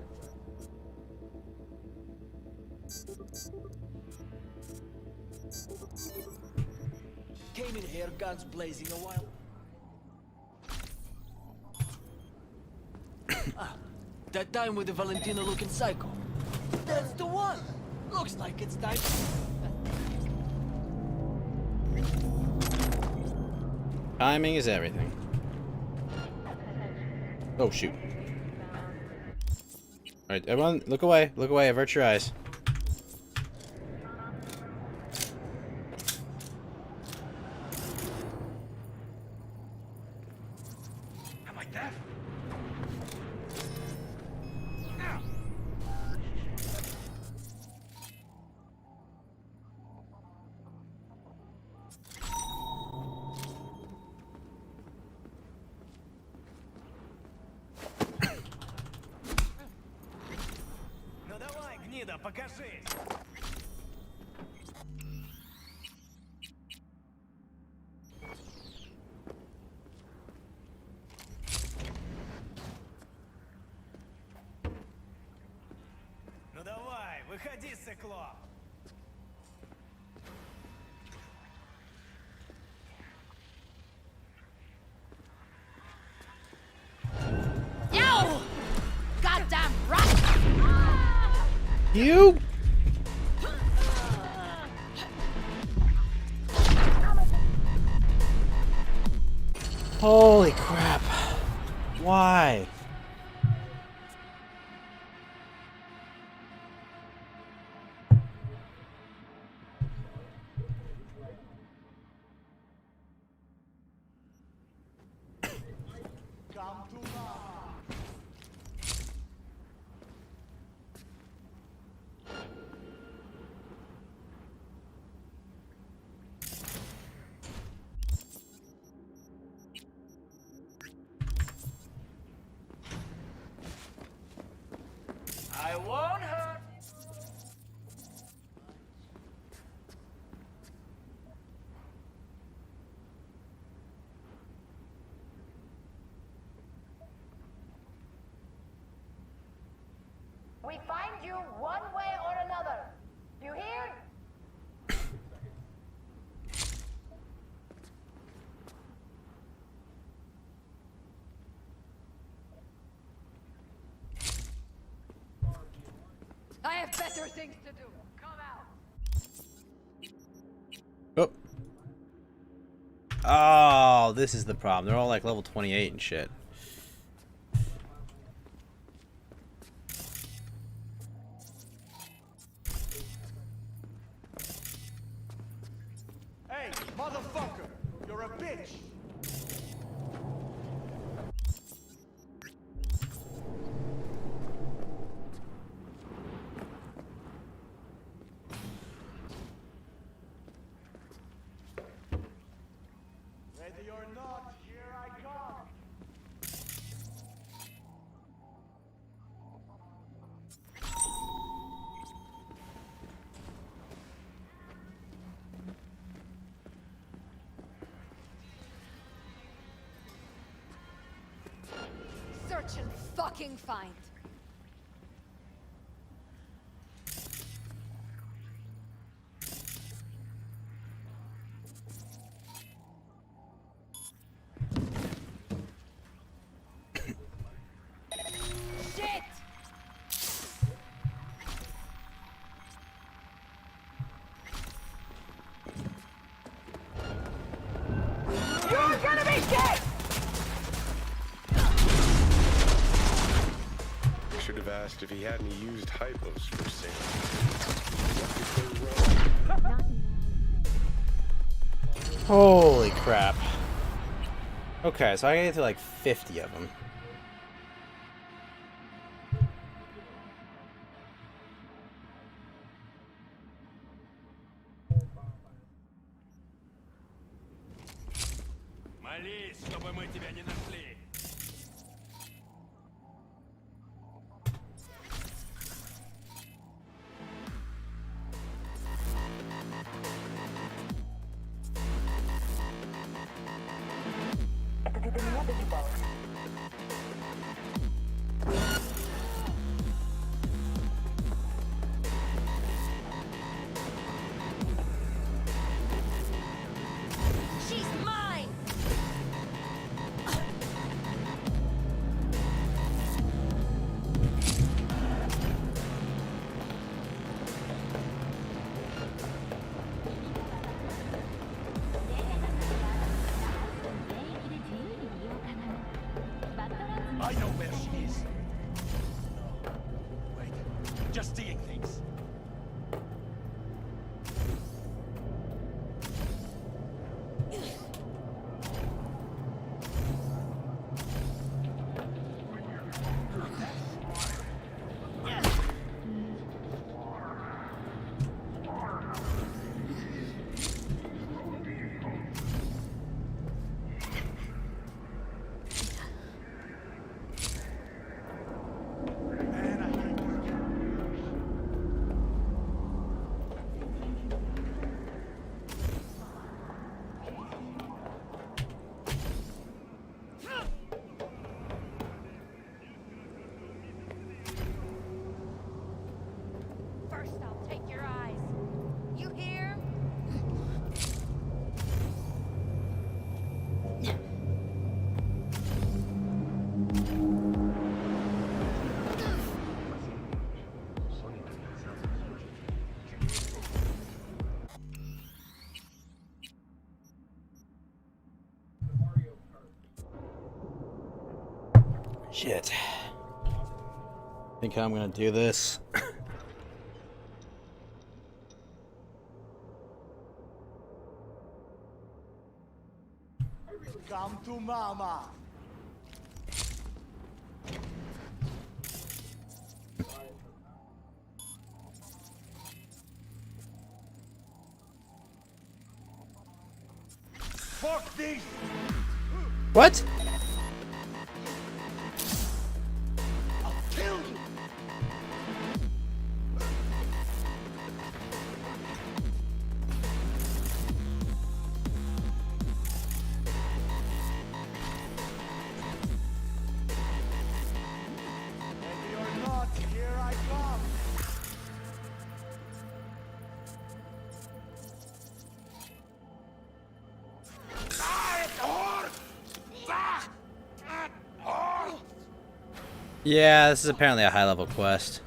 Came in here, guns blazing a while. That time with the Valentina-looking psycho. That's the one. Looks like it's time. Timing is everything. Oh, shoot. Alright, everyone, look away. Look away. Avert your eyes. Am I deaf? Ну давай, гнида, покажись! Ну давай, выходи, сыкло! Yo! Goddamn rat! You? Holy crap. Why? I won't hurt. We find you one way or another. You hear? I have better things to do. Come out. Oh. Oh, this is the problem. They're all like level 28 and shit. Hey, motherfucker! You're a bitch! Ready or not, here I come! Search and fucking find. Shit! You're gonna be dead! We should have asked if he had any used hypos for sale. Holy crap. Okay, so I gotta get to like 50 of them. Молись, чтобы мы тебя не нашли. Это ты до меня догибалась? She's mine! I know where she is. No. Wait. Just seeing things. First I'll take your eyes. You hear? Shit. Think how I'm gonna do this. Come to mama. Fuck this! What? I'll kill you! Ready or not, here I come! Yeah, this is apparently a high-level quest.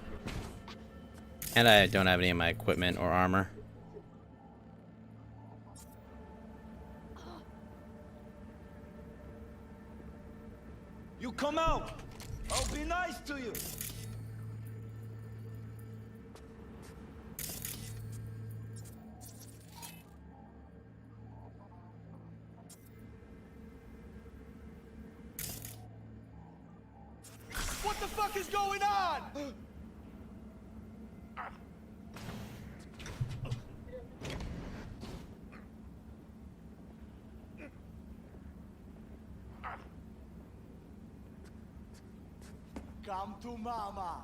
And I don't have any of my equipment or armor. You come out! I'll be nice to you! What the fuck is going on? Come to mama.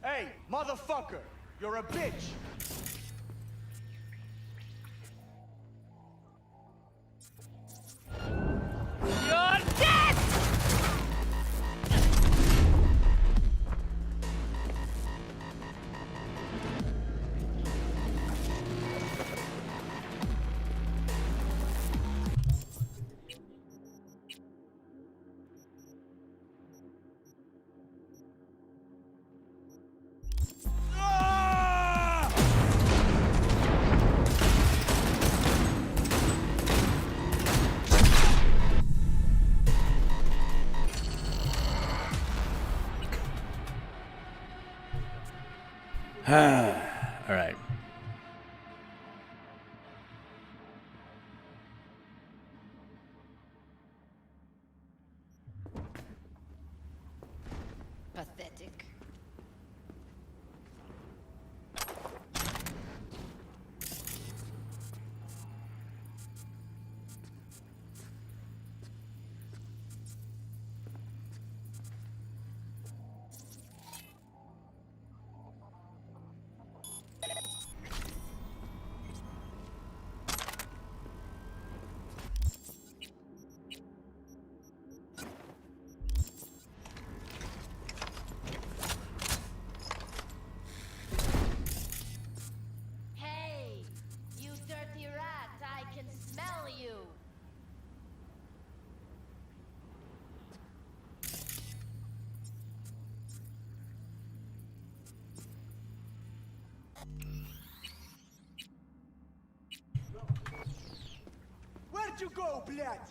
Hey, motherfucker! You're a bitch! You're dead! All right. Pathetic. Hey, you dirty rat, I can smell you. Where'd you go, блядь?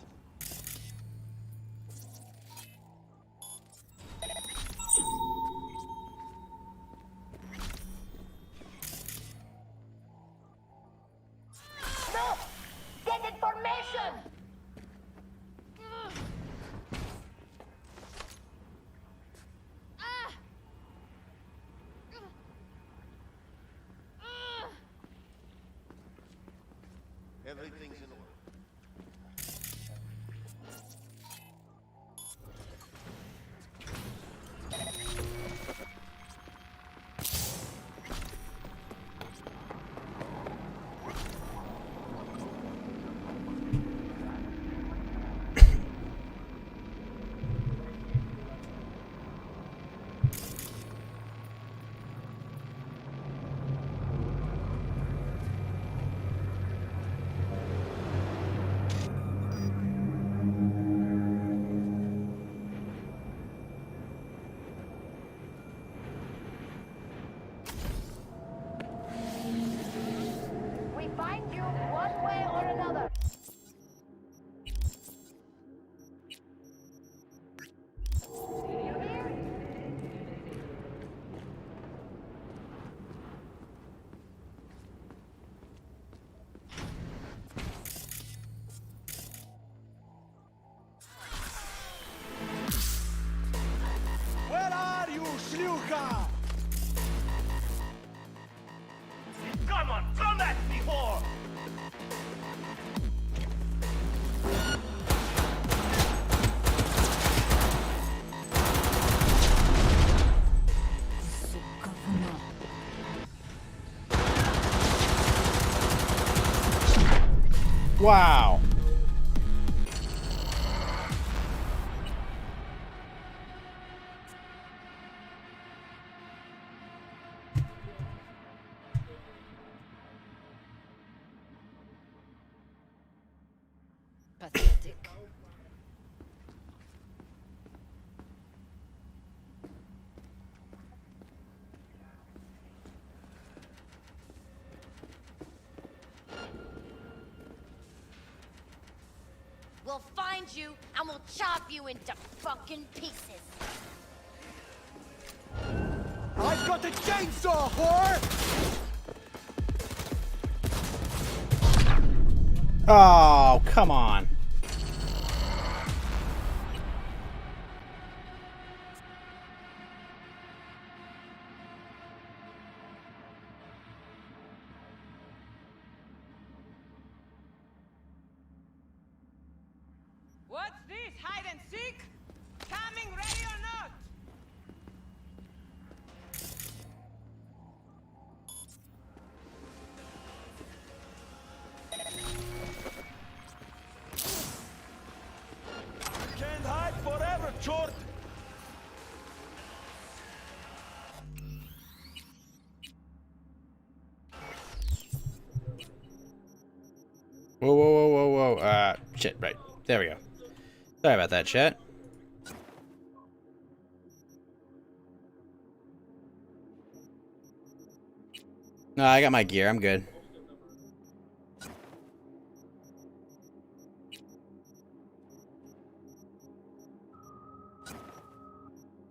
No! Get information! Everything's in order. We find you one way or another. You hear? Where are you, шлюха? Come on, come at me, whore! Wow. Pathetic. We'll find you and we'll chop you into fucking pieces. I've got a chainsaw, whore! Oh, come on. What's this? Hide and seek? Coming ready or not? Whoa, whoa, whoa, whoa, whoa. Shit, right. There we go. Sorry about that, chat. No, I got my gear. I'm good.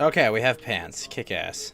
Okay, we have pants. Kick ass.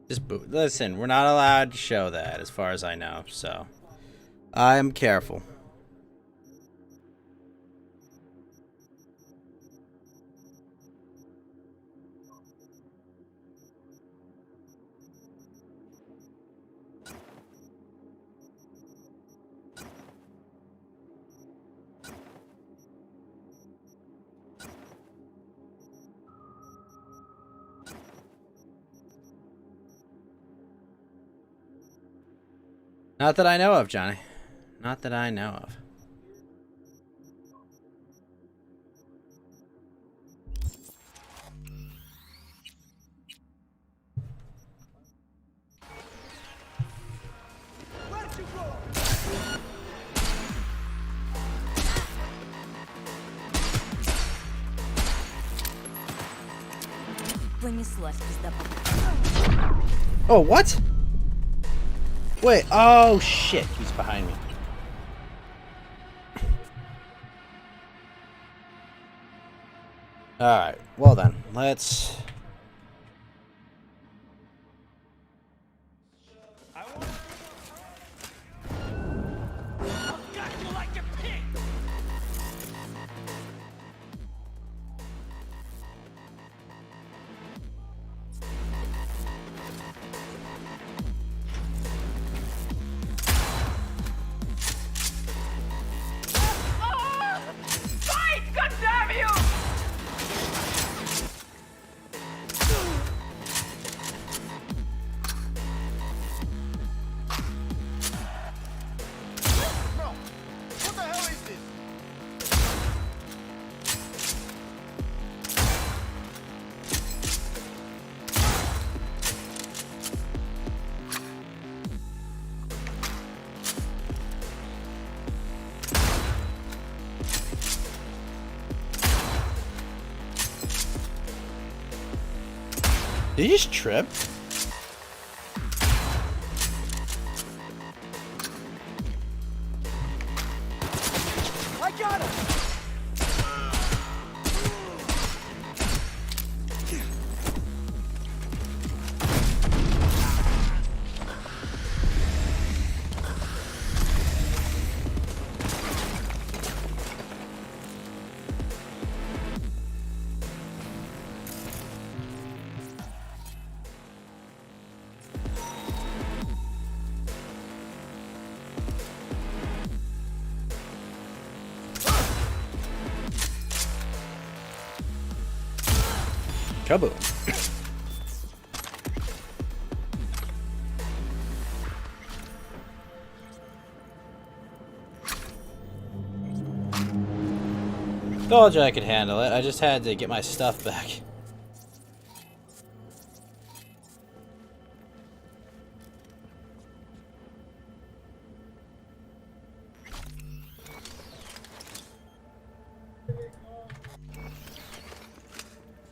Just boot. Listen, we're not allowed to show that, as far as I know, so I'm careful. Not that I know of, Johnny. Not that I know of. Oh, what? Wait, oh shit, he's behind me. Alright, well then, let's... Fight! God damn you! Bro, what the hell is this? Did you just trip? I got him! Kaboom. Told you I could handle it. I just had to get my stuff back.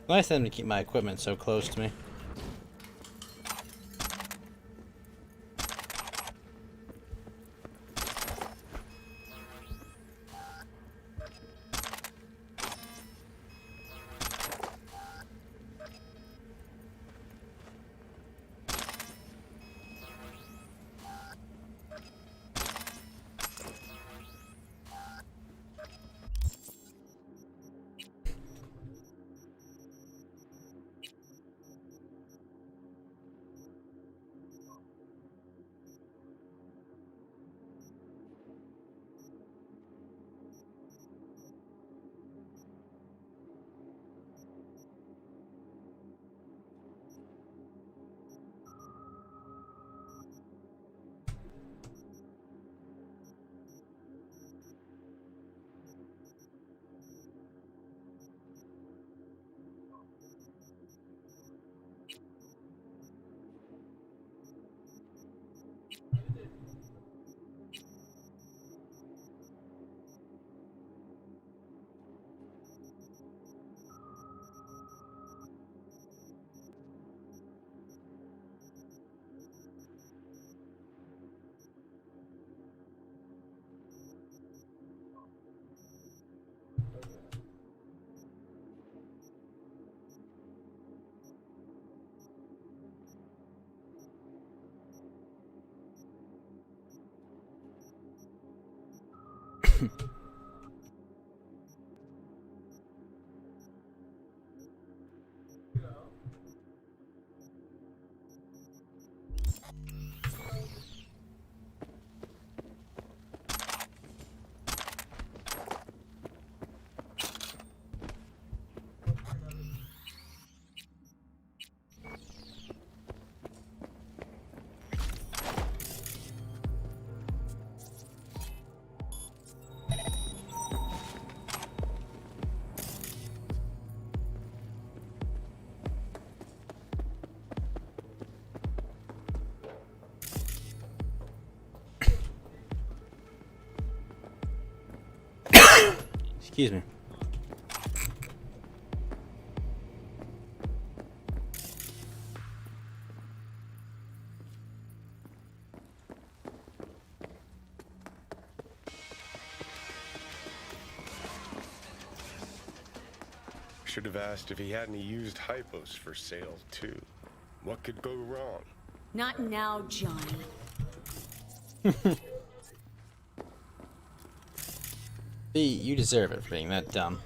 Nice of them to keep my equipment so close to me. Excuse me. Should have asked if he had any used hypos for sale, too. What could go wrong? Not now, Johnny. You deserve it for being that dumb.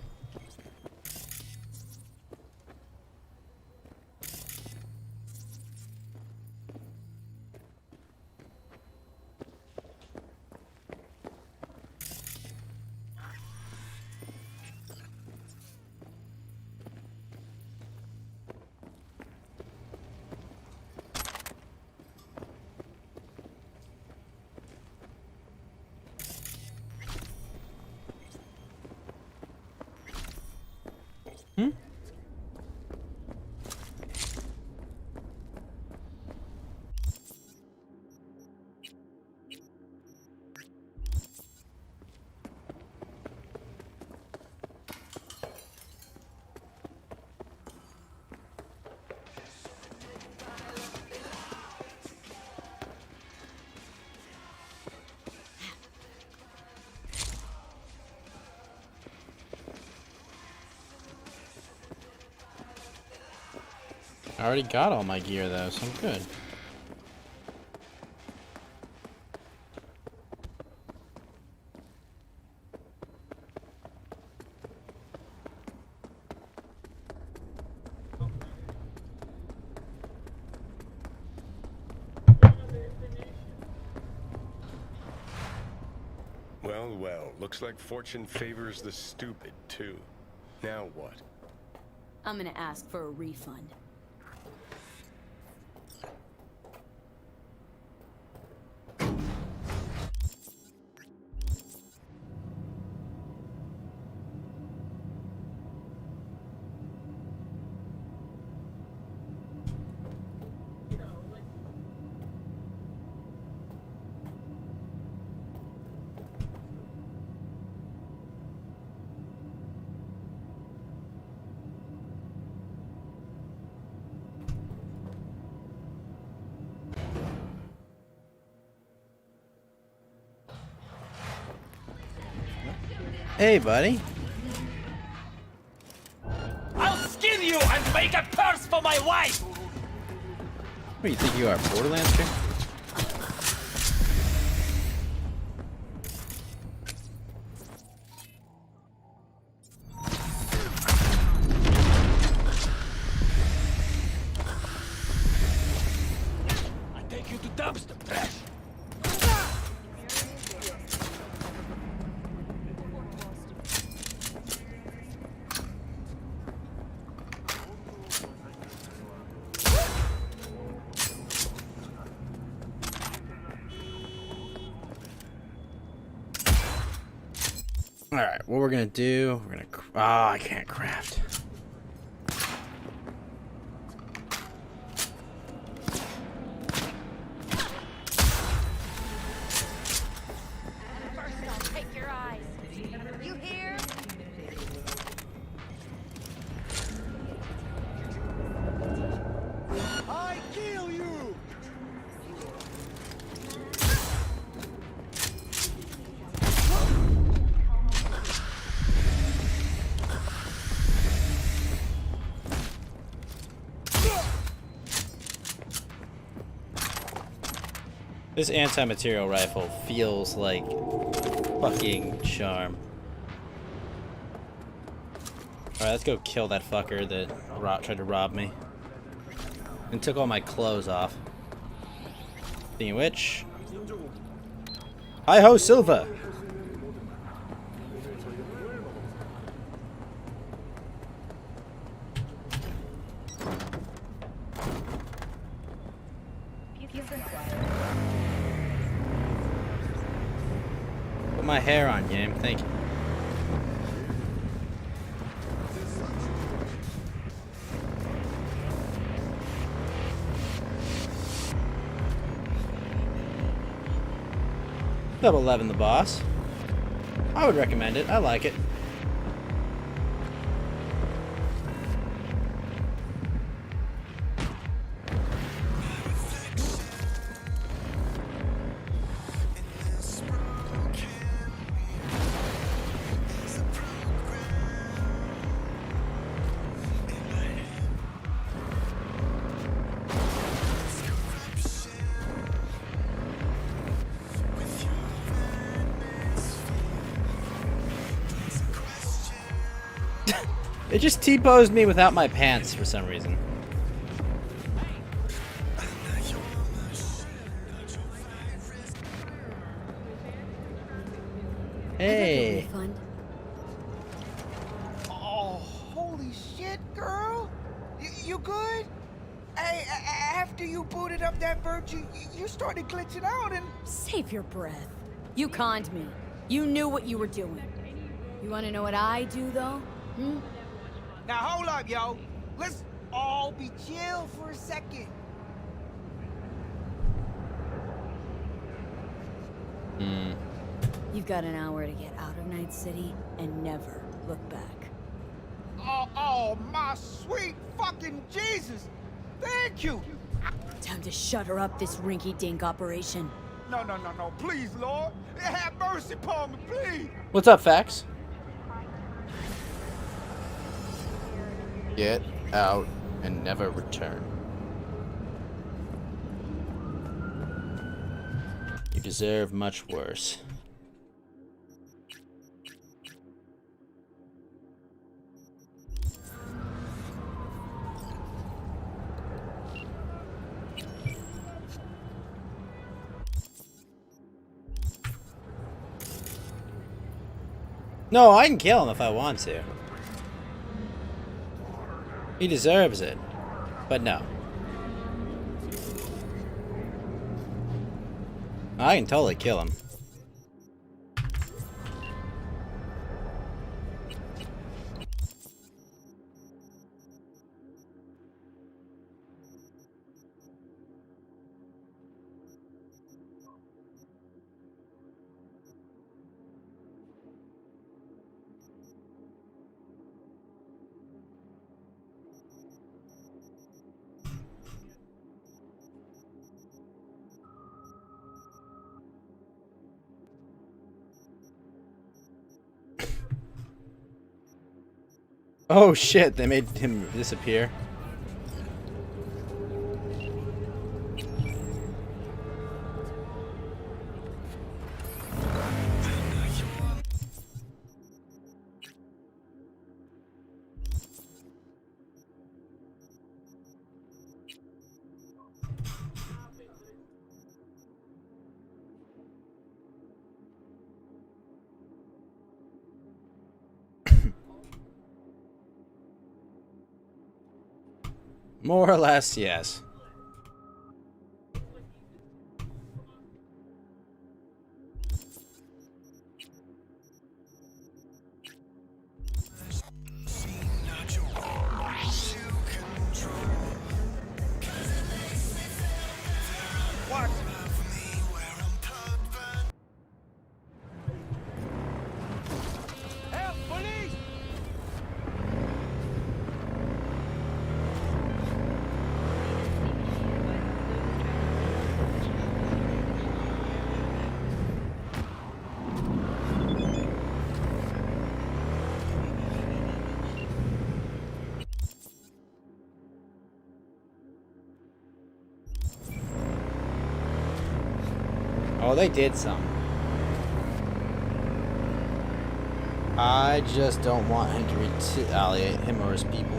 I already got all my gear though, so I'm good. Well, well, looks like fortune favors the stupid, too. Now what? I'm gonna ask for a refund. Hey, buddy. I'll skin you and make a purse for my wife! What do you think you are, Borderlands game? I take you to dumpster trash. Alright, what we're gonna do, we're gonna... Oh, I can't craft. First, I'll take your eyes. You hear? I kill you! This anti-material rifle feels like fucking charm. Alright, let's go kill that fucker that tried to rob me. And took all my clothes off. Speaking of which... Hi-ho, Silva! Put my hair on, game. Thank you. Level 11 the boss. I would recommend it. I like it. It just T-posed me without my pants for some reason. Hey. Oh, holy shit, girl. You good? Hey, after you booted up that virtue, you started glitching out and... Save your breath. You conned me. You knew what you were doing. You want to know what I do, though? Hmm? Now hold up, yo. Let's all be chill for a second. You've got an hour to get out of Night City and never look back. Oh, my sweet fucking Jesus. Thank you. Time to shutter up this rinky-dink operation. No. Please, Lord. Have mercy upon me, please. What's up, Fax? Get out and never return. You deserve much worse. No, I can kill him if I want to. He deserves it. But no. I can totally kill him. Oh shit, they made him disappear. More or less, yes. Watch. Help, police! Oh, they did some. I just don't want him to retaliate, him or his people.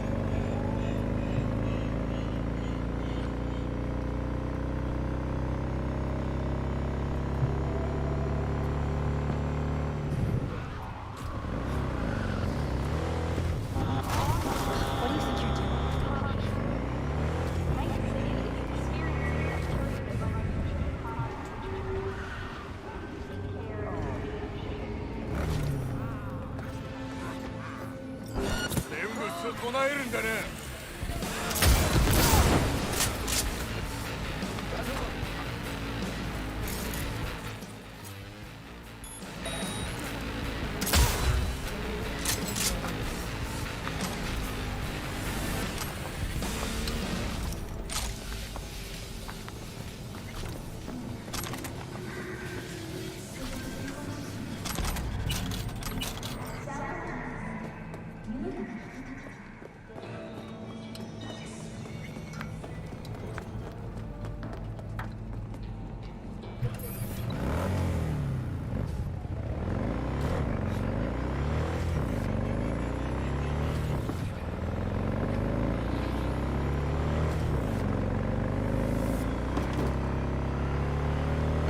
What do you think you're doing?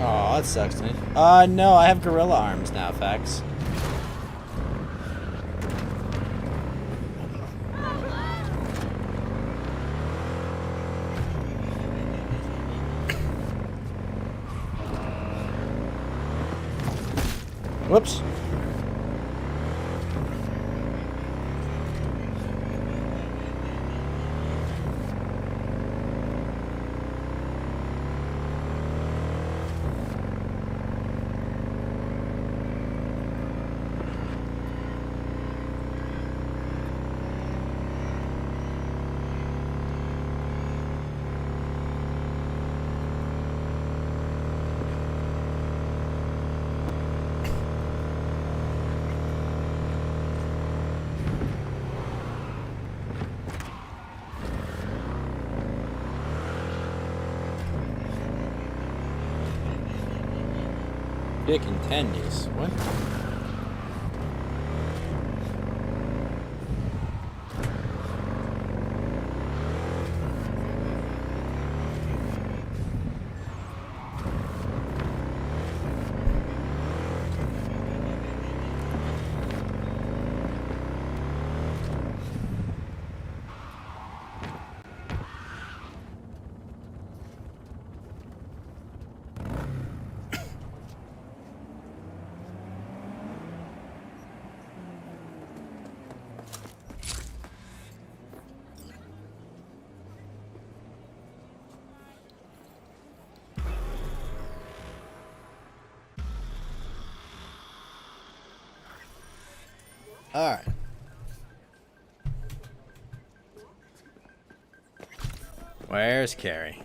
Oh, that sucks, dude. No, I have gorilla arms now, Fax. Whoops. Dick and tendies. What? Alright. Where's Carrie?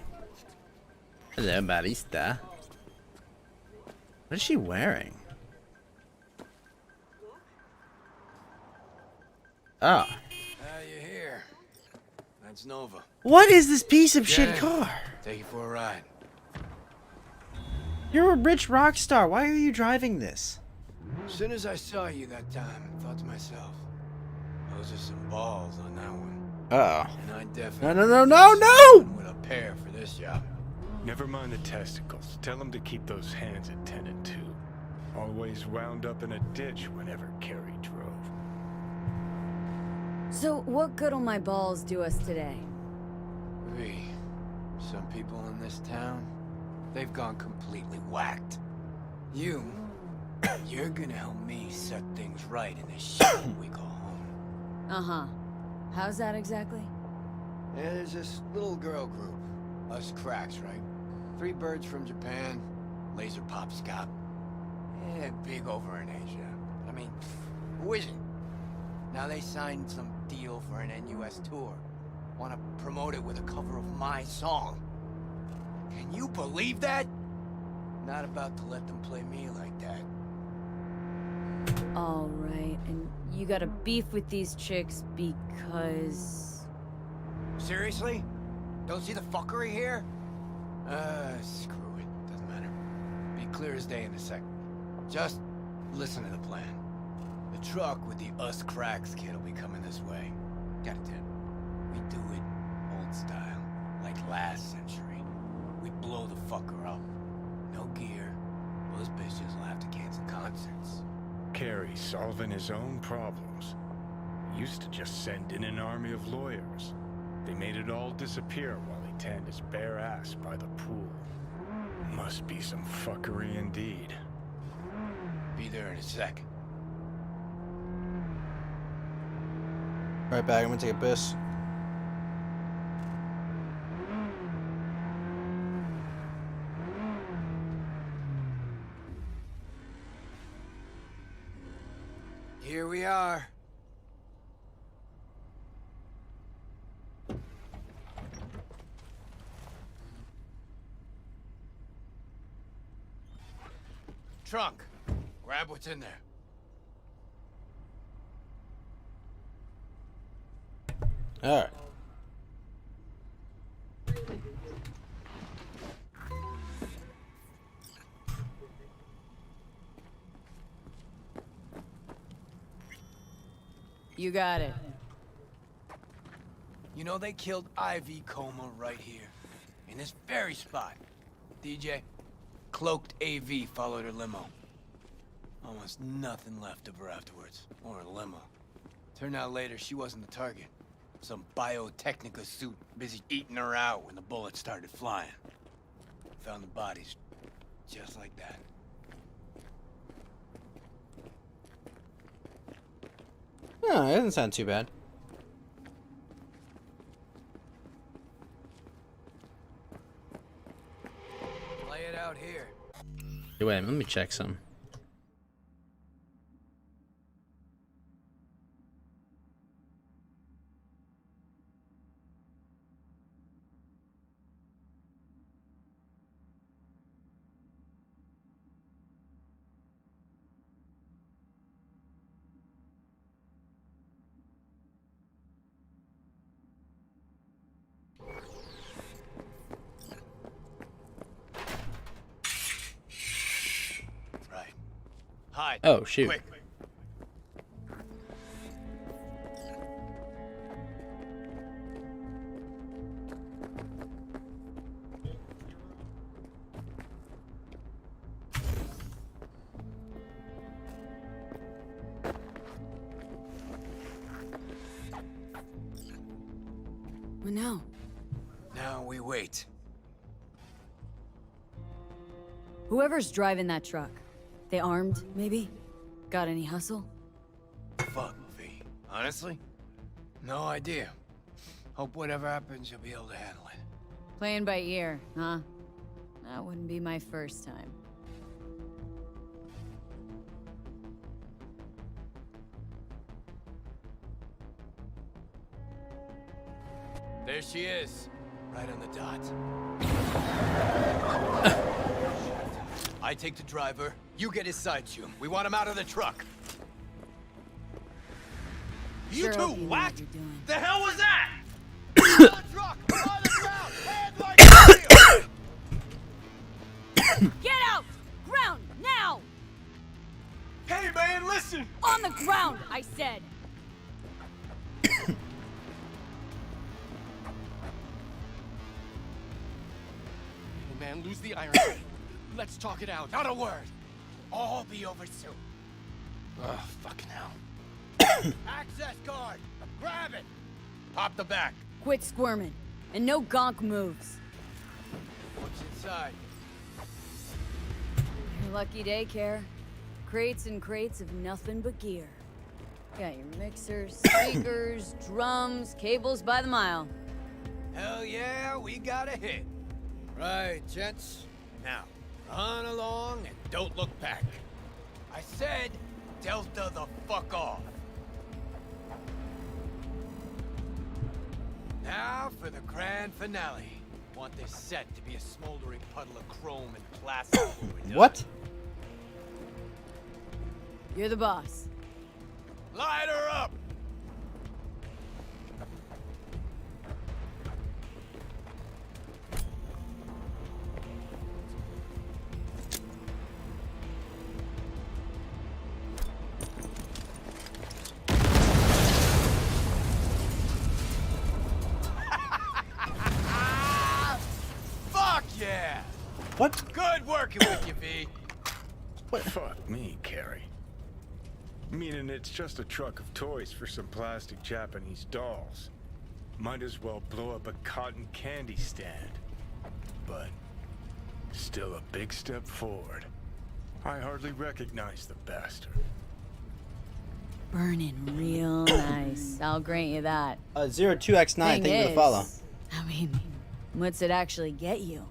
Hello, barista. What is she wearing? Oh. Once Nova. What is this piece of shit Yeah. car? Take you for a ride. You're a rich rock star. Why are you driving this? As soon as I saw you that time, I thought to myself, those are some balls on that one. Uh-oh. And I definitely No! with a pair for this job. Never mind the testicles. Tell him to keep those hands at 10 and 2. Always wound up in a ditch whenever Carrie drove. So, what good'll my balls do us today? V, some people in this town, they've gone completely whacked. You're gonna help me set things right in this shit we call home. Uh-huh. How's that exactly? Yeah, there's this little girl group. Us cracks, right? 3 birds from Japan, laser pop scop. Yeah, big over in Asia. I mean, who isn't? Now they signed some deal for an NUS tour. Want to promote it with a cover of my song. Can you believe that? Not about to let them play me like that. All right, and you got a beef with these chicks because... Seriously? Don't see the fuckery here? Screw it. Doesn't matter. Be clear as day in a sec. Just listen to the plan. The truck with the us cracks kid will be coming this way. Got a tip. We do it old style, like last century. We blow the fucker up. No gear. Those bitches will have to cancel concerts. Carrie solving his own problems. Used to just send in an army of lawyers. They made it all disappear while he tanned his bare ass by the pool. Must be some fuckery indeed. Be there in a sec. Right back, I'm gonna take a piss. Here we are. Trunk. Grab what's in there. All right. You got it. You know they killed Ivy Coma right here. In this very spot. DJ, cloaked AV followed her limo. Almost nothing left of her afterwards. Or a limo. Turned out later she wasn't the target. Some Biotechnica suit busy eating her out when the bullets started flying. Found the bodies just like that. Oh, it doesn't sound too bad. Play it out here. Hey, wait, let me check some. Hide. Oh, shoot. Quick. Well, now. Now we wait. Whoever's driving that truck, they armed, maybe? Got any hustle? Fuck, V. Honestly? No idea. Hope whatever happens, you'll be able to handle it. Playing by ear, huh? That wouldn't be my first time. There she is. Right on the dot. I take the driver, you get his side tune. We want him out of the truck. You Sure two hope you know what? what you're doing. The hell was that? Get out! Ground, now! Hey, man, listen! On the ground, I said! Hey, man, lose the iron. Let's talk it out. Not a word. All be over soon. Oh, fucking hell. Access card. Grab it. Pop the back. Quit squirming. And no gonk moves. What's inside? Your lucky daycare. Crates and crates of nothing but gear. Got your mixers, speakers, drums, cables by the mile. Hell yeah, we got a hit. Right, gents. Now, run along and don't look back. I said, Delta the fuck off. Now for the grand finale. Want this set to be a smoldering puddle of chrome and plastic. What? You're the boss. Light her up! Fuck yeah! What? Good working with you, V. What? Fuck me, Carrie. Meaning it's just a truck of toys for some plastic Japanese dolls. Might as well blow up a cotton candy stand. But still a big step forward. I hardly recognize the bastard. Burning real nice. I'll grant you that. 02X9, thank you for the follow. I mean, what's it actually get you?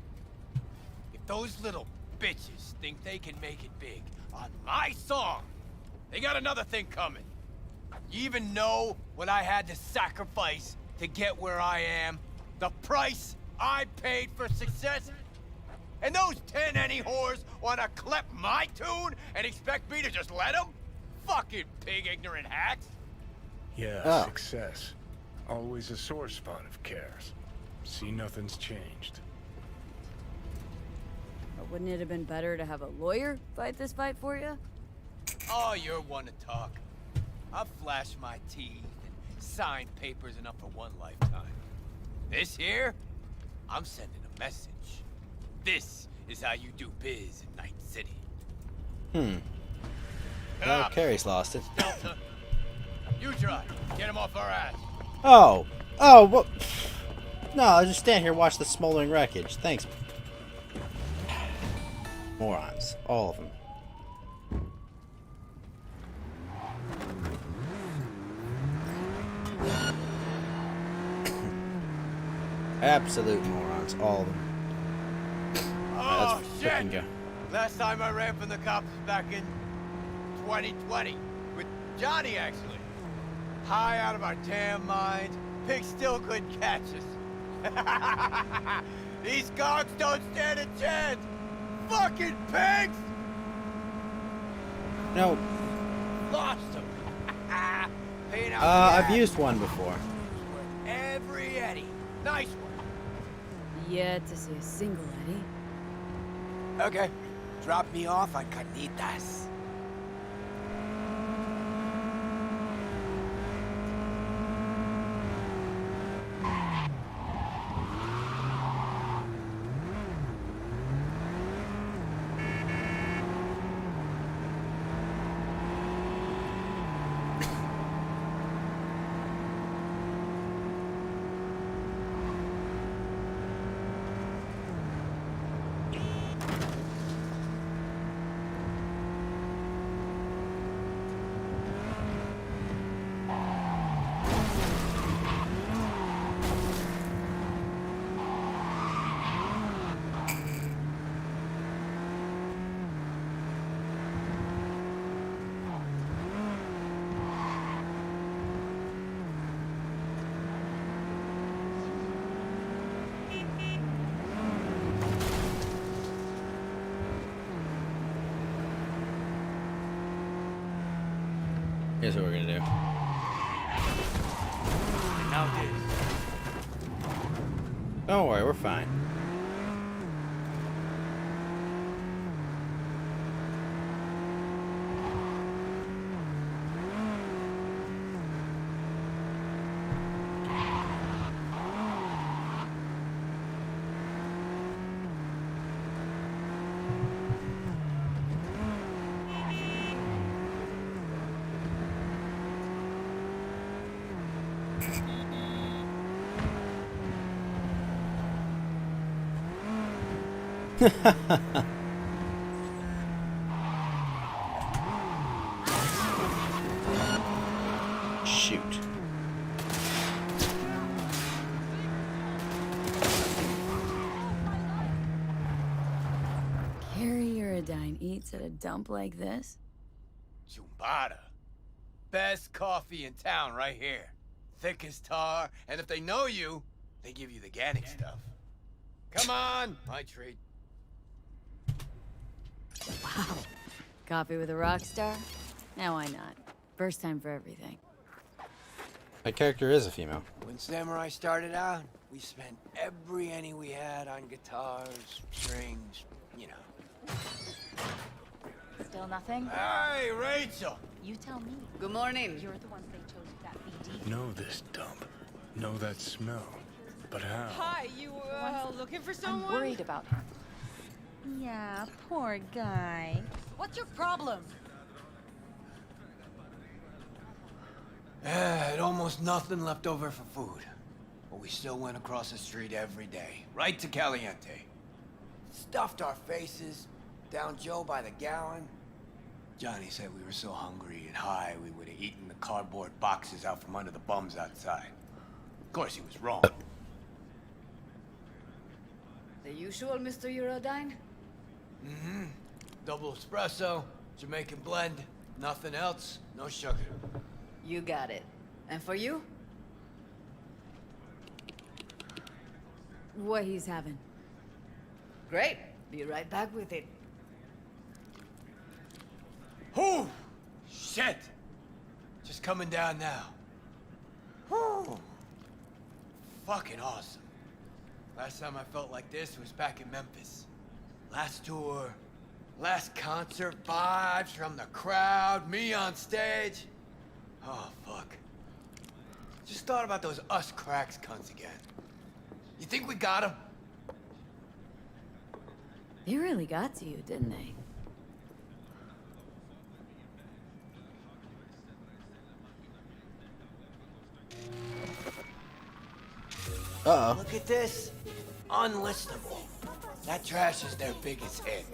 If those little bitches think they can make it big on my song, they got another thing coming. You even know what I had to sacrifice to get where I am? The price I paid for success? And those 10 any whores wanna clep my tune and expect me to just let them? Fucking pig ignorant hacks. Yeah, success. Always a sore spot of cares. See, nothing's changed. But wouldn't it have been better to have a lawyer fight this fight for you? Oh, you're one to talk. I've flashed my teeth and signed papers enough for one lifetime. This here, I'm sending a message. This is how you do biz in Night City. Well, Carrie's lost it. Delta, you try. Get him off our ass. Oh. Oh, what? No, I'll just stand here and watch the smoldering wreckage. Thanks. Morons. All of them. Absolute morons. All of them. Oh, let's shit! frickin' go. Last time I ran from the cops was back in 2020. With Johnny, actually. High out of our damn minds. Pigs still couldn't catch us. These gogs don't stand a chance! Fucking pigs! No. Lost them. Paying out I've used one before. every Eddie. Nice one. Yet to see a single Eddie. Okay. Drop me off on Carnitas. Here's what we're gonna do. Now this. Don't worry, we're fine. Shoot. Carrie Uridine eats at a dump like this? Chumbada. Best coffee in town right here. Thick as tar, and if they know you, they give you the organic stuff. Come on, my treat. Wow. Coffee with a rock star? Now why not? First time for everything. That character is a female. When Samurai started out, we spent every penny we had on guitars, strings, you know. Still nothing? Hey, Rachel! You tell me. Good morning. You're the ones they chose for that BD. Know this dump. Know that smell. But how? Hi, you looking for someone? I'm worried about him. Yeah, poor guy. What's your problem? Had almost nothing left over for food. But we still went across the street every day, right to Caliente. Stuffed our faces, down Joe by the gallon. Johnny said we were so hungry and high we would have eaten the cardboard boxes out from under the bums outside. Of course, he was wrong. The usual, Mr. Urodine? Mm-hmm. Double espresso, Jamaican blend, nothing else, no sugar. You got it. And for you? What he's having. Great. Be right back with it. Whew! Shit! Just coming down now. Whew! Fucking awesome. Last time I felt like this was back in Memphis. Last tour, last concert, vibes from the crowd, me on stage. Oh, fuck. Just thought about those us cracks cunts again. You think we got them? They really got to you, didn't they? Uh-oh. Look at this. Unlistenable. That trash is their biggest hit.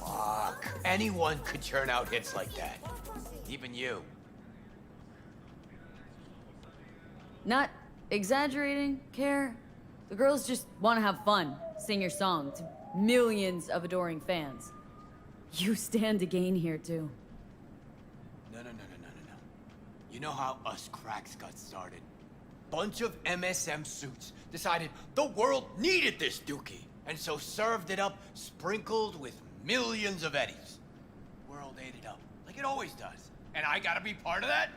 Fuck. Anyone could churn out hits like that. Even you. Not exaggerating, Care. The girls just want to have fun, sing your song to millions of adoring fans. You stand to gain here, too. No. You know how us cracks got started? Bunch of MSM suits decided the world needed this dookie, and so served it up sprinkled with millions of eddies. World ate it up, like it always does. And I gotta be part of that?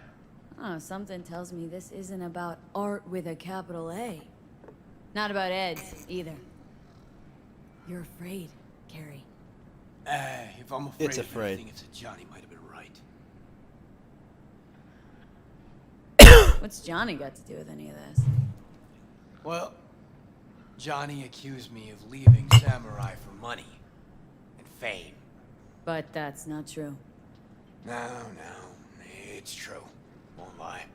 Oh, something tells me this isn't about art with a capital A. Not about Eds, either. You're afraid, Carrie. If I'm afraid It's of afraid. anything, it's that Johnny might have been right. What's Johnny got to do with any of this? Well, Johnny accused me of leaving Samurai for money and fame. But that's not true. No, it's true. Won't lie.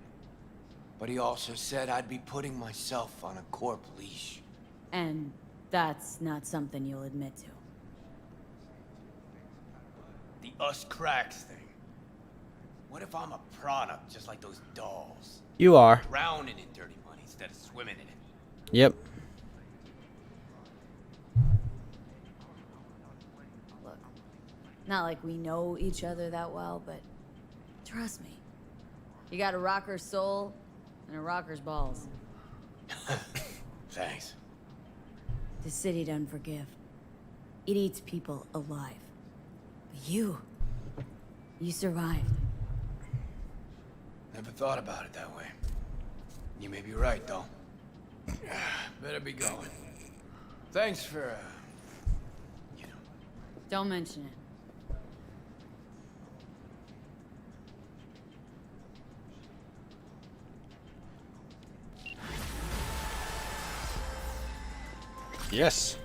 But he also said I'd be putting myself on a corp leash. And that's not something you'll admit to. The us cracks thing. What if I'm a product just like those dolls? You are. Drowning in dirty money instead of swimming in it. Yep. Look, not like we know each other that well, but trust me. You got a rocker's soul and a rocker's balls. Thanks. The city doesn't forgive. It eats people alive. You survived. Never thought about it that way. You may be right, though. Better be going. Thanks for, Don't mention it. Yes.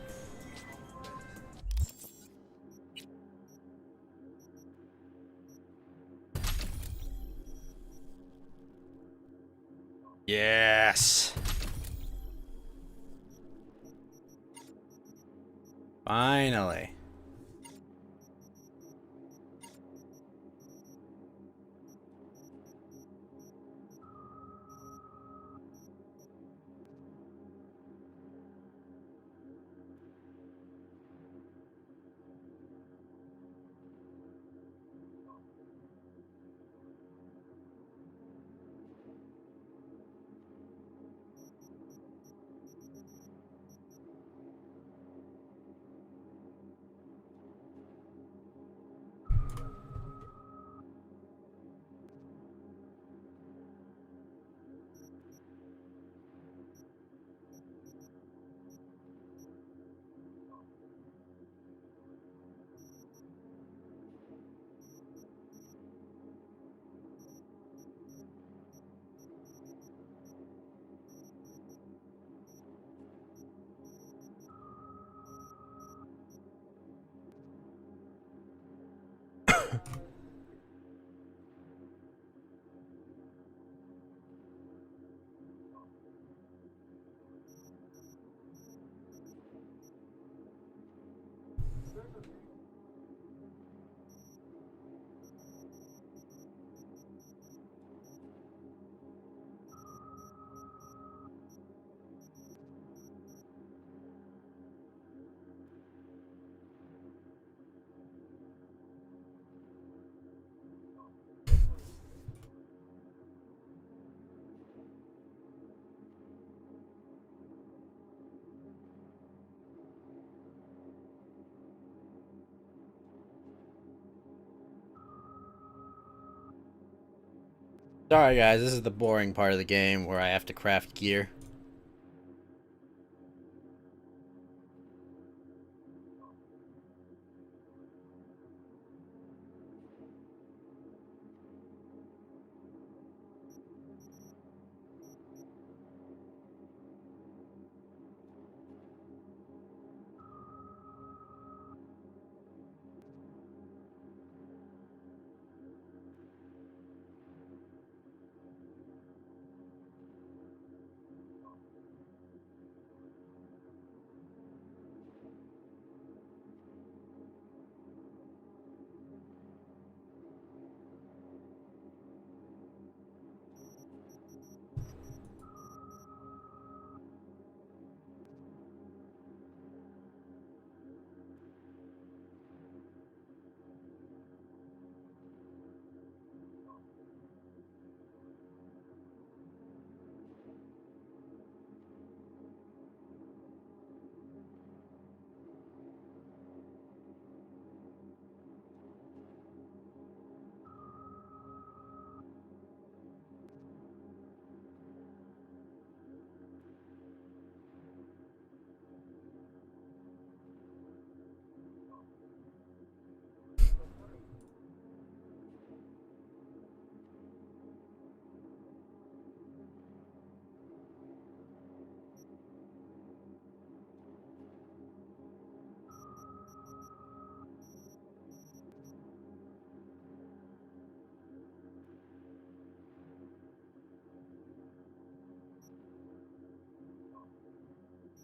Yes. Finally. Sorry guys, this is the boring part of the game where I have to craft gear.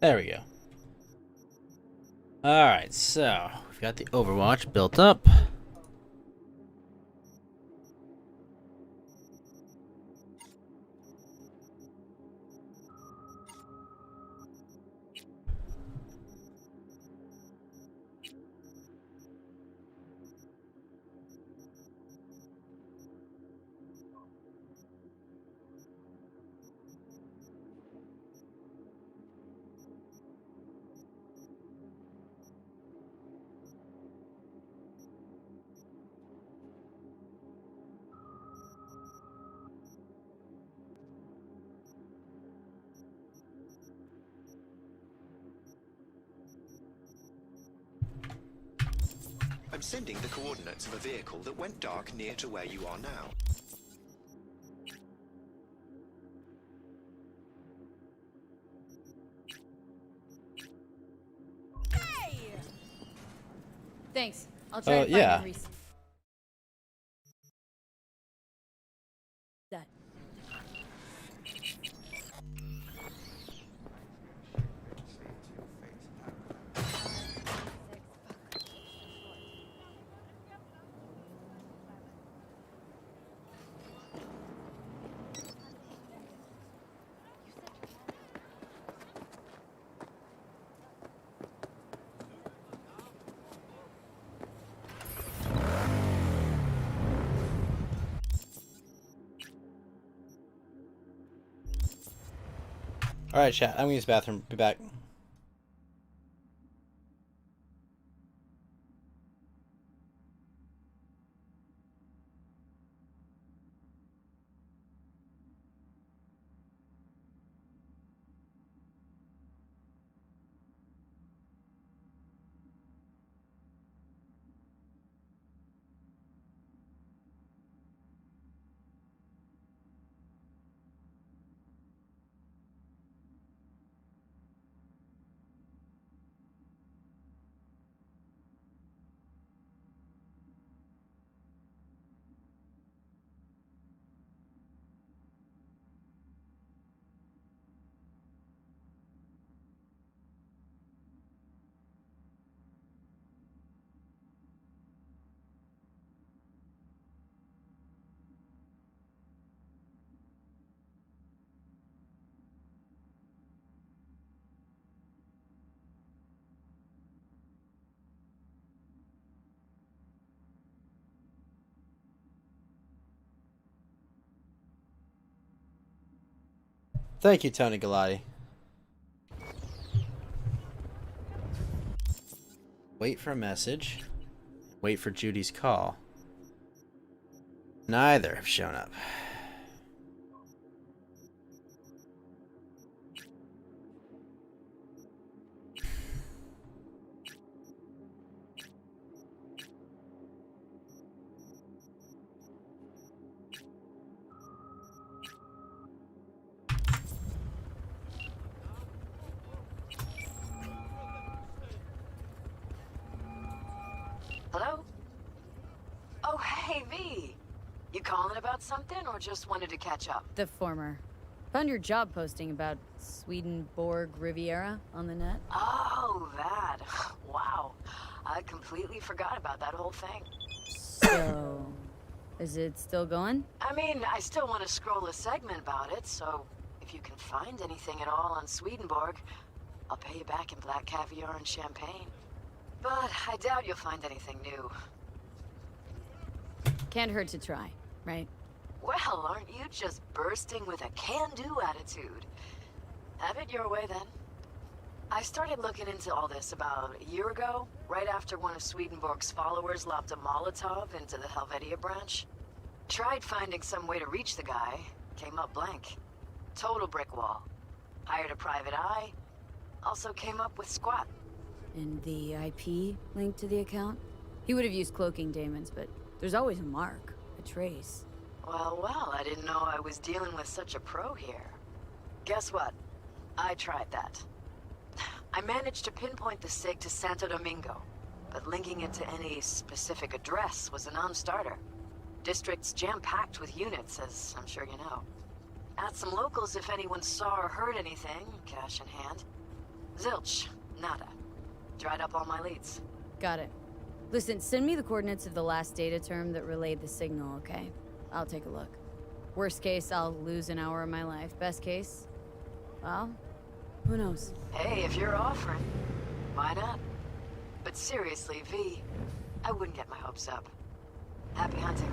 There we go. Alright, so we've got the Overwatch built up. I'm sending the coordinates of a vehicle that went dark near to where you are now. Thanks. I'll try to find yeah. Reese. That. Alright, chat. I'm gonna use the bathroom. Be back. Thank you, Tony Galati. Wait for a message. Wait for Judy's call. Neither have shown up. Hello? Oh, hey, V. You calling about something or just wanted to catch up? The former. Found your job posting about Swedenborg Riviera on the net. Oh, that. Wow. I completely forgot about that whole thing. So, is it still going? I mean, I still want to scroll a segment about it, so if you can find anything at all on Swedenborg, I'll pay you back in black caviar and champagne. But I doubt you'll find anything new. Can't hurt to try, right? Well, aren't you just bursting with a can-do attitude? Have it your way, then. I started looking into all this about a year ago, right after one of Swedenborg's followers lobbed a Molotov into the Helvetia branch. Tried finding some way to reach the guy, came up blank. Total brick wall. Hired a private eye, also came up with squat. And the IP linked to the account? He would have used cloaking daemons, but there's always a mark, a trace. Well, I didn't know I was dealing with such a pro here. Guess what? I tried that. I managed to pinpoint the SIG to Santo Domingo, but linking it to any specific address was a non-starter. District's jam-packed with units, as I'm sure you know. Asked some locals if anyone saw or heard anything, cash in hand. Zilch, nada. Dried up all my leads. Got it. Listen, send me the coordinates of the last data term that relayed the signal, okay? I'll take a look. Worst case, I'll lose an hour of my life. Best case, well, who knows? Hey, if you're offering, why not? But seriously, V, I wouldn't get my hopes up. Happy hunting.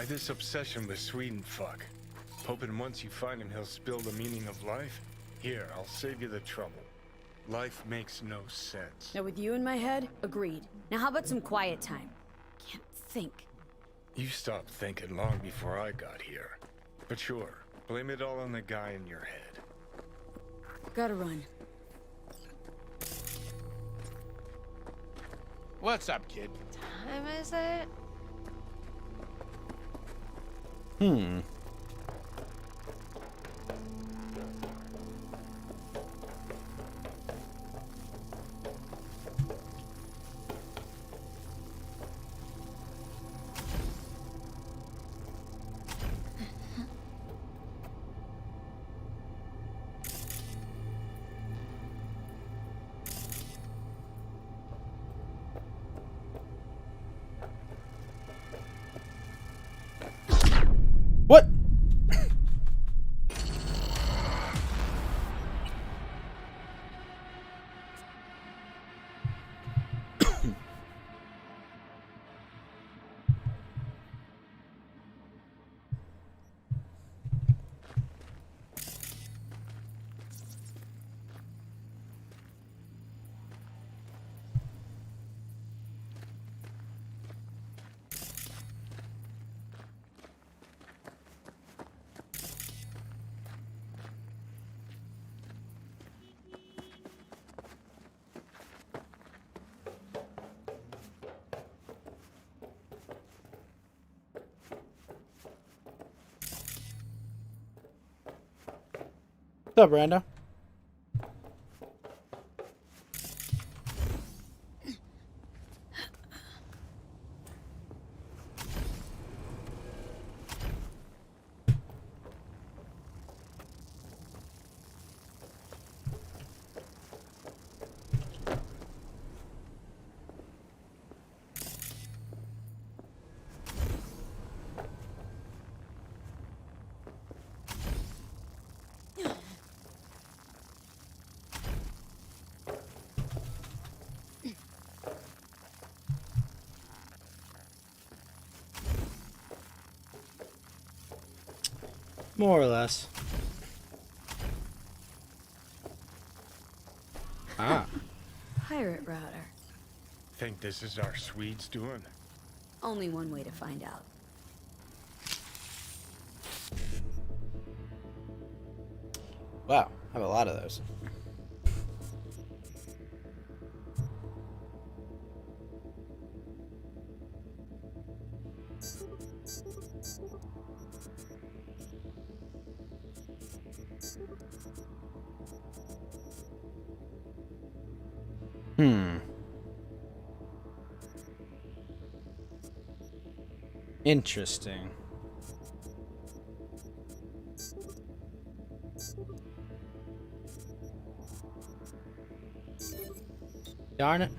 Why this obsession with Sweden fuck? Hoping once you find him he'll spill the meaning of life? Here, I'll save you the trouble. Life makes no sense. Now with you in my head, agreed. Now how about some quiet time? Can't think. You stopped thinking long before I got here. But sure, blame it all on the guy in your head. Gotta run. What's up, kid? Time is it? What? What's up, Brando? More or less. Ah. Pirate router. Think this is our Swedes doing? Only one way to find out. Wow, I have a lot of those. Interesting. Darn it.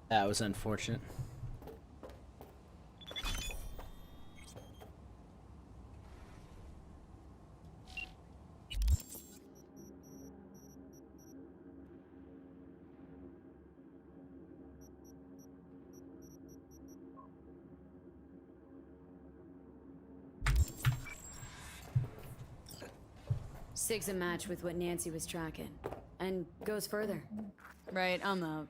That was unfortunate. Sticks a match with what Nancy was tracking. And goes further. Right, I'm out.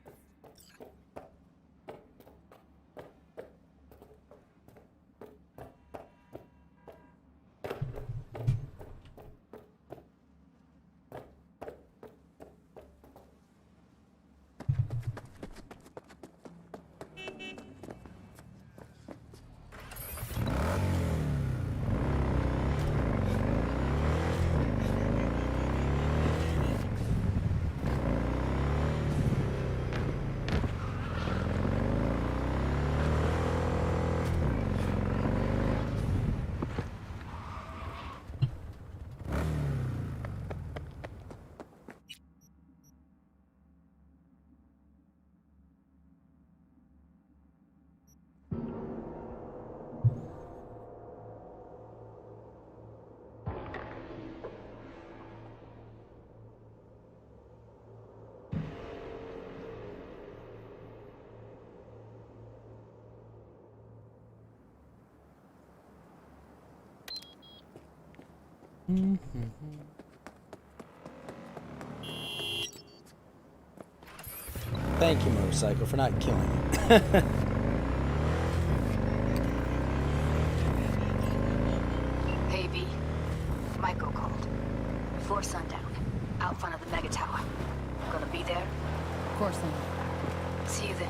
Thank you, motorcycle, for not killing me. Hey, V. Michael called. Before sundown, out front of the Mega Tower. Gonna be there? Of course I am. See you then.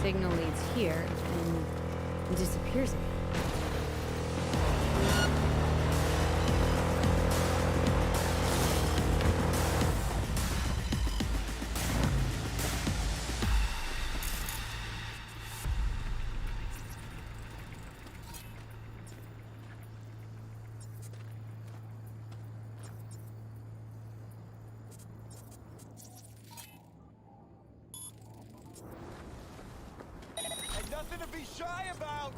Signal leads here and disappears again. Ain't nothing to be shy about.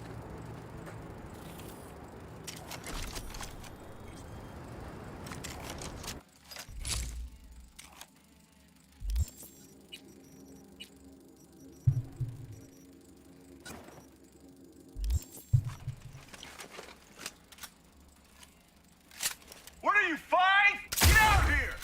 What are you, 5? Get out here!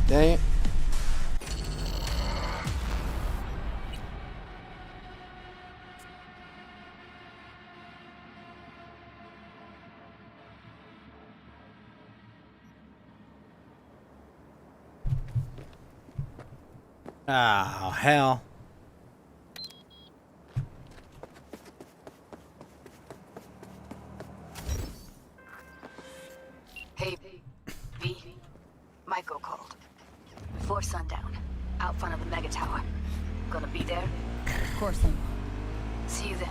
Dang it. Oh, hell. Hey, V. Michael called. Before sundown, out front of the Mega Tower. Gonna be there? Of course I am. See you then.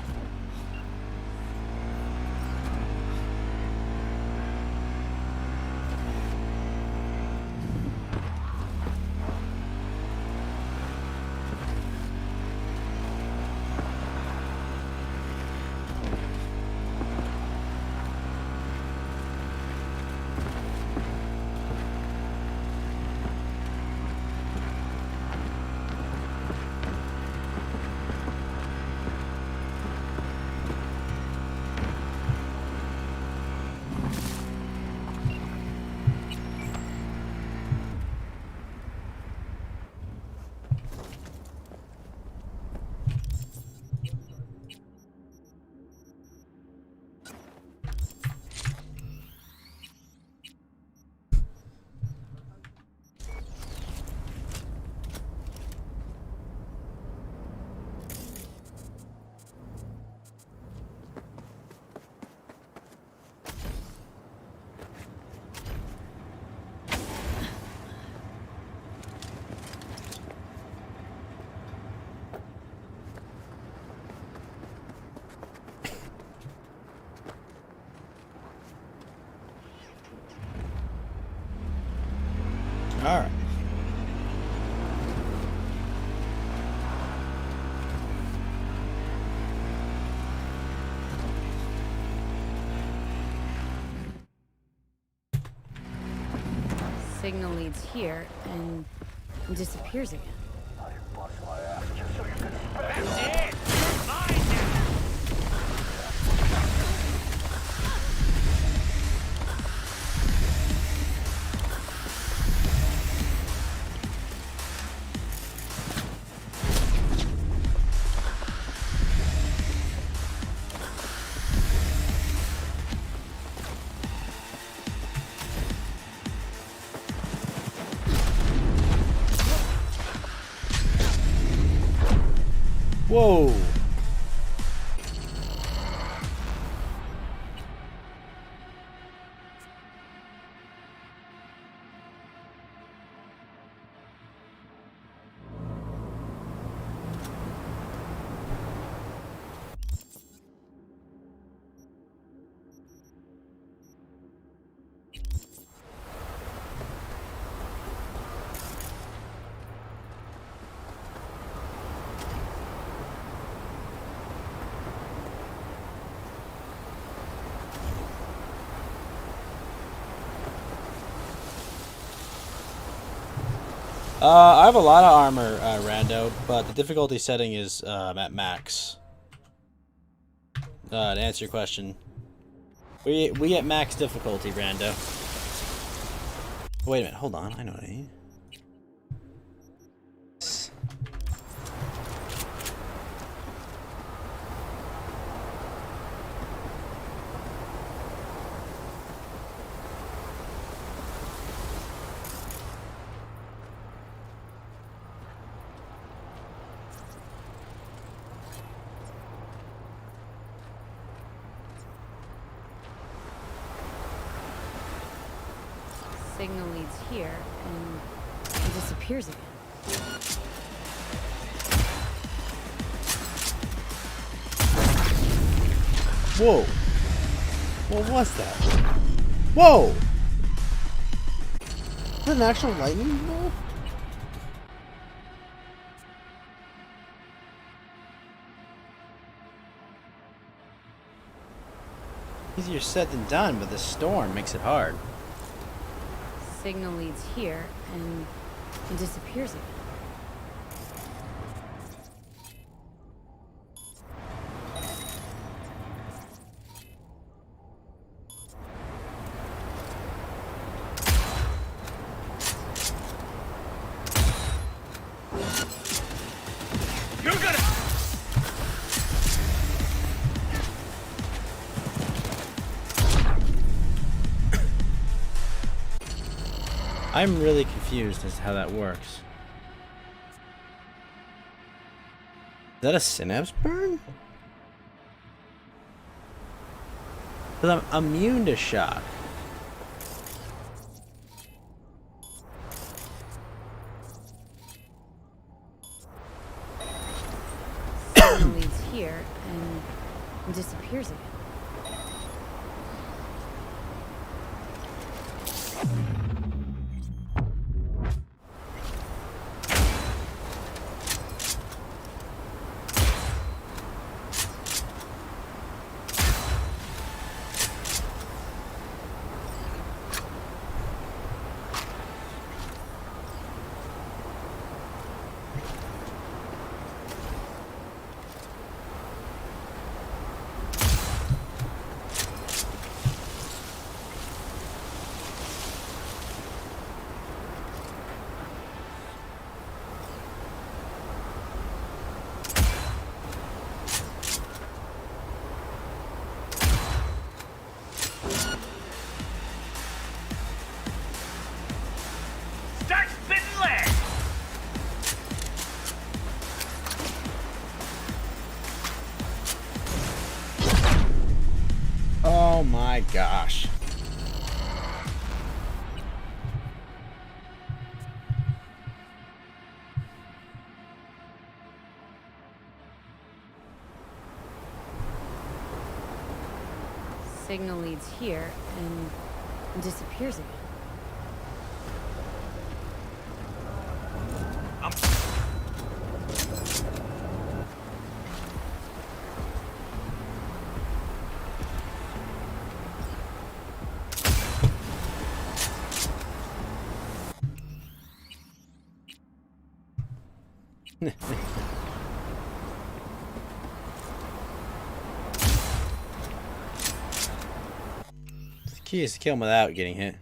All right. Signal leads here and disappears again. That's it! You're mine now! Whoa. I have a lot of armor, Rando, but the difficulty setting is at max. To answer your question, we at max difficulty, Rando. Wait a minute, hold on. I know what I mean. Signal leads here and it disappears again. Whoa. What was that? Whoa! Is that an actual lightning bolt? Easier said than done, but the storm makes it hard. Signal leads here and it disappears again. You're gonna... I'm really confused as to how that works. Is that a synapse burn? Because I'm immune to shock. Signal leads here and it disappears again. Start spitting lead! Oh my gosh. Signal leads here and it disappears again. The key is to kill him without getting hit.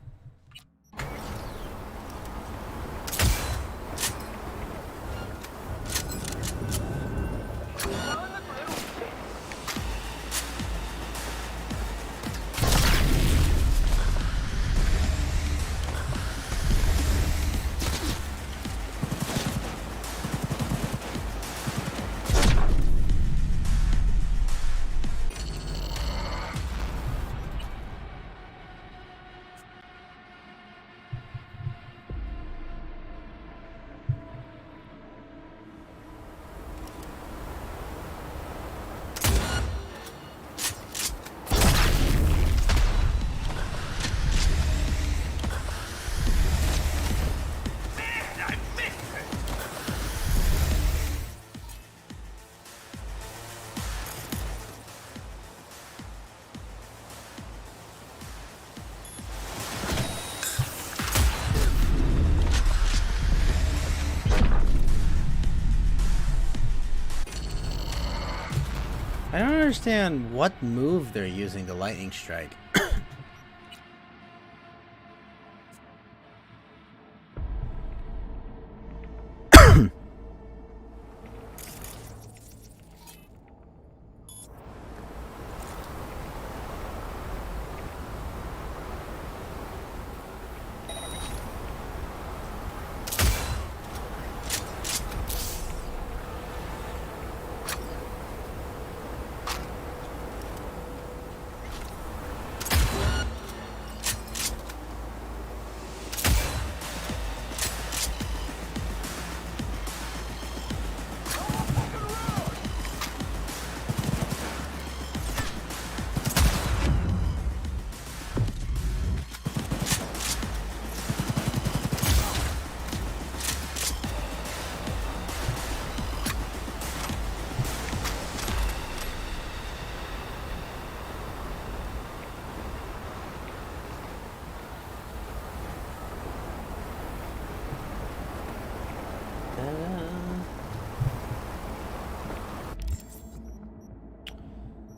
I don't understand what move they're using the lightning strike.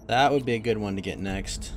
That would be a good one to get next.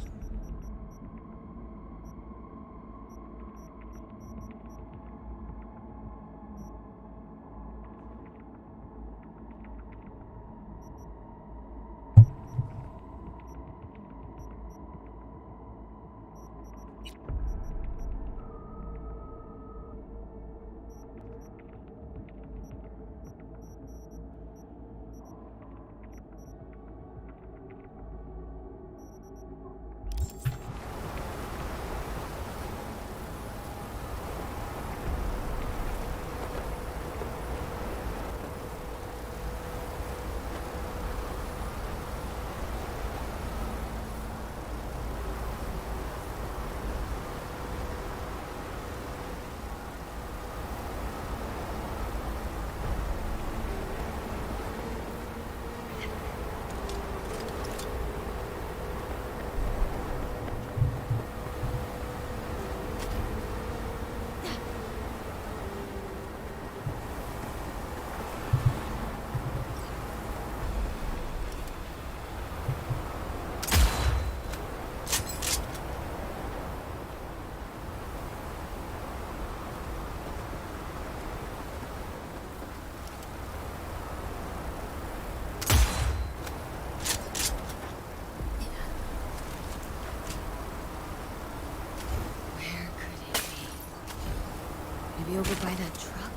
Maybe over by that truck?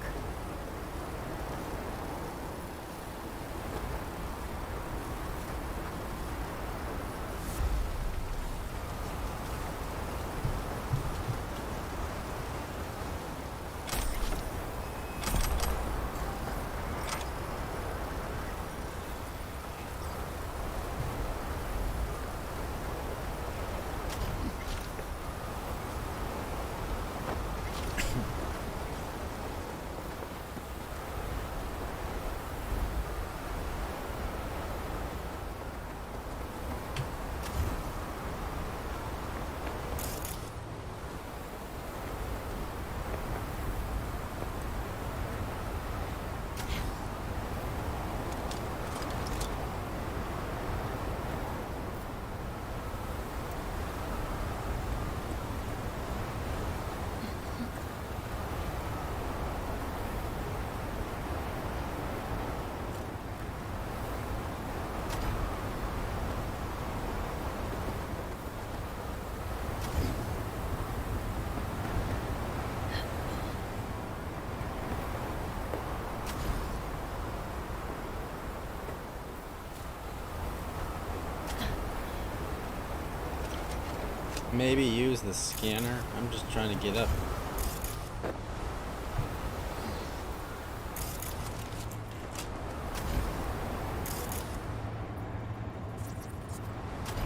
Maybe use the scanner. I'm just trying to get up.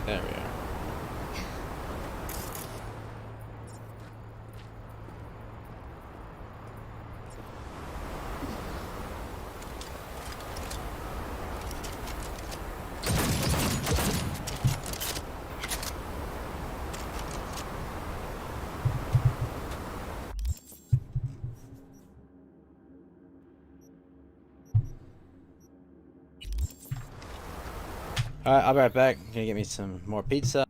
There we are. Alright, I'll be right back. Gonna get me some more pizza.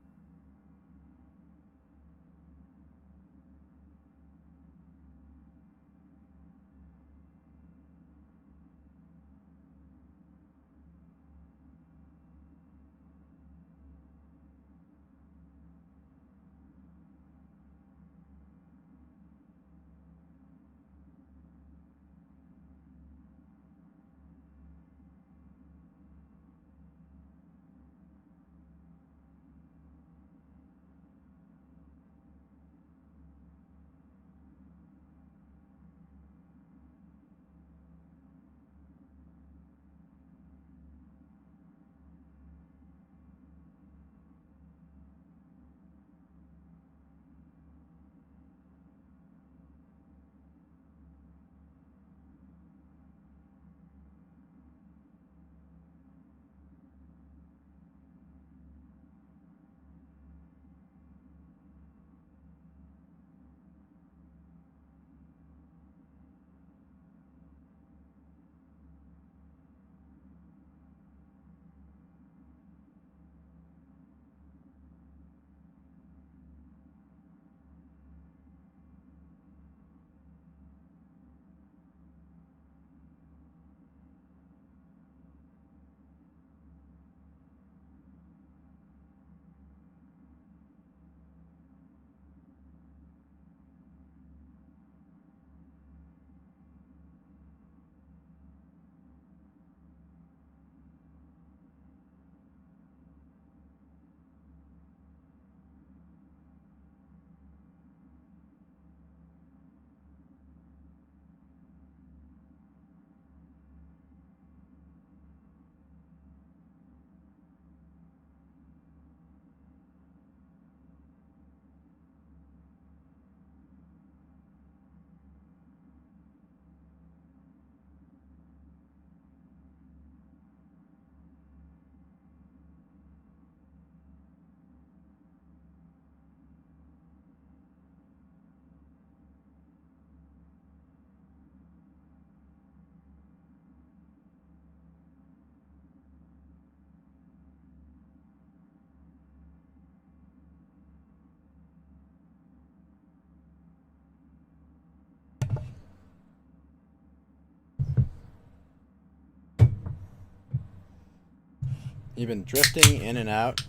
You've been drifting in and out.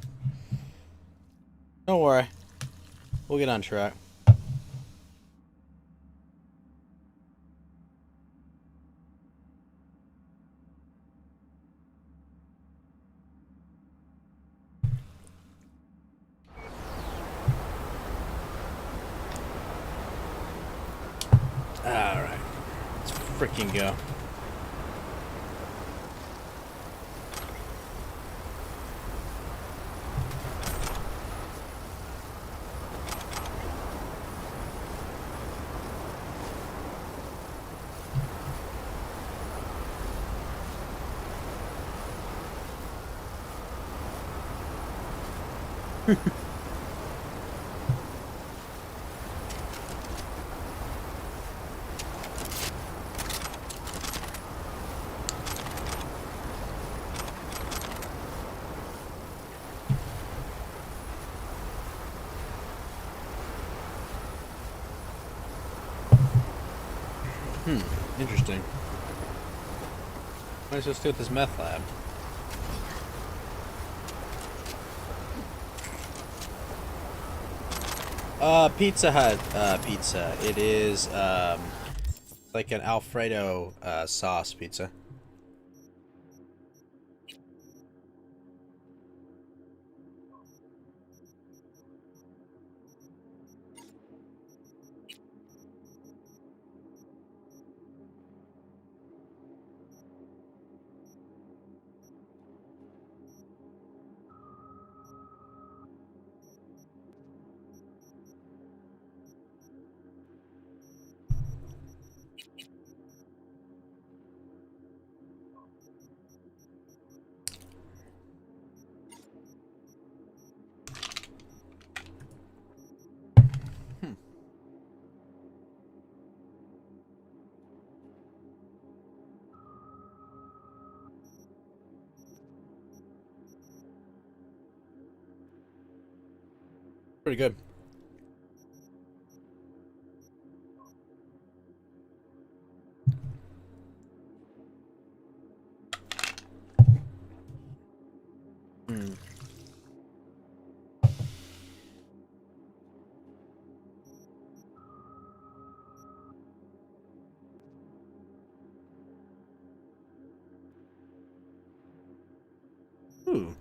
Don't worry. We'll get on track. Alright. Let's freaking go. Interesting. What am I supposed to do with this meth lab? Pizza Hut pizza. It is like an Alfredo sauce pizza. Pretty good. Hmm. Ooh.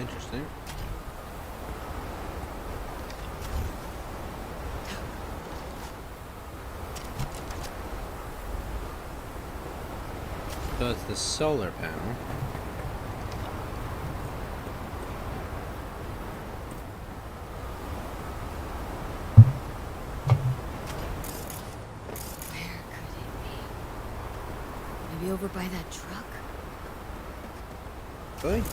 Interesting. So it's the solar panel. Maybe over by that truck? Really?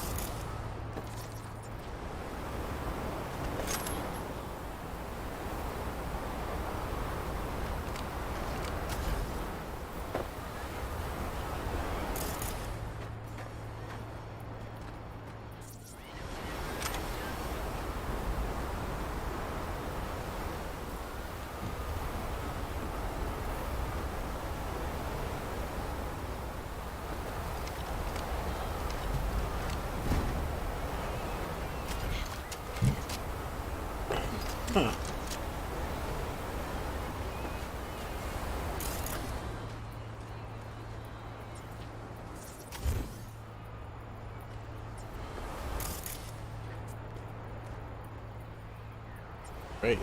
Huh. Great.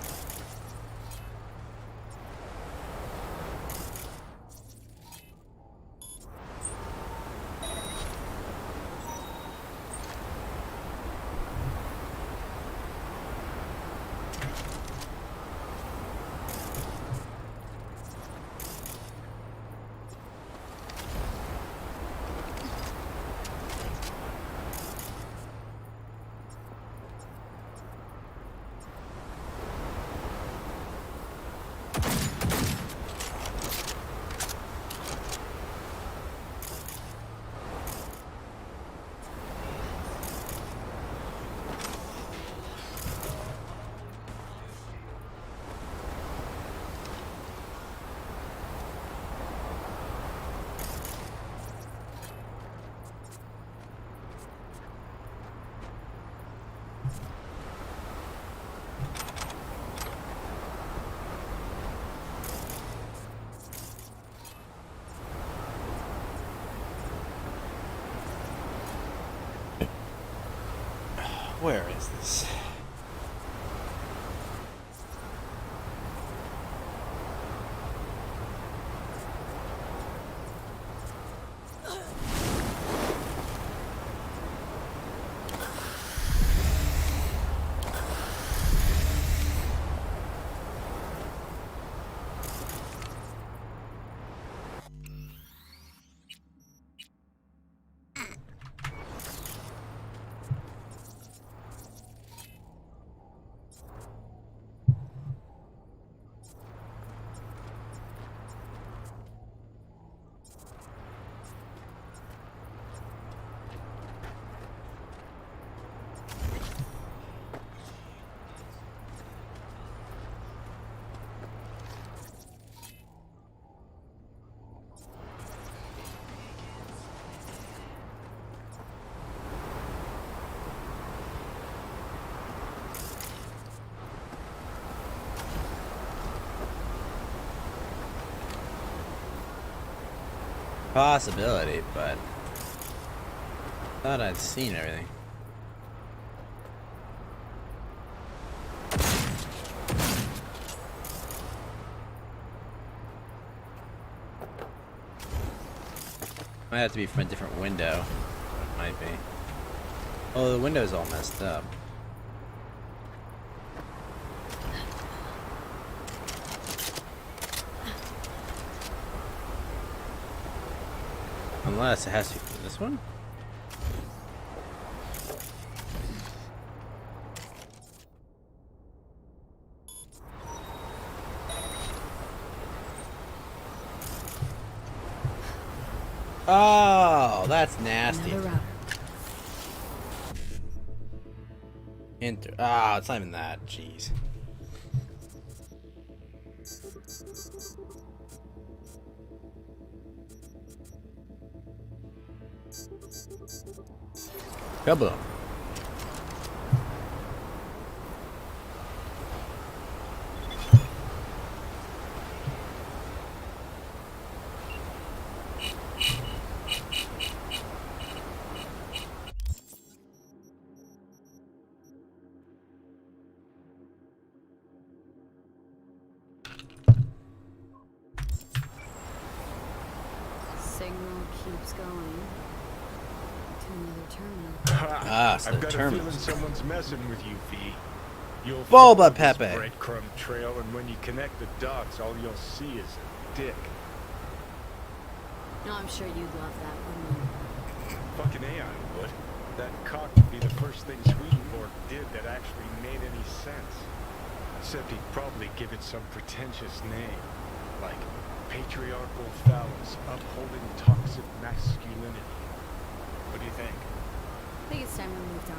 Where is this? possibility, but thought I'd seen everything. Might have to be from a different window. It might be. Oh, the window's all messed up. Unless it has to be from this one? Oh, that's nasty. Enter. Ah, it's not even that. Jeez. Kaboom. Signal keeps going to another terminal. So I've got terminals. a feeling someone's messing with you, V. You'll Bulba follow this Pepe. breadcrumb trail, and when you connect the dots, all you'll see is a dick. No, I'm sure you'd love that, wouldn't you? Fucking A, I would. That cock would be the first thing Swedenborg did that actually made any sense. Except he'd probably give it some pretentious name, like patriarchal phallus upholding toxic masculinity. What do you think? I think it's time we moved on.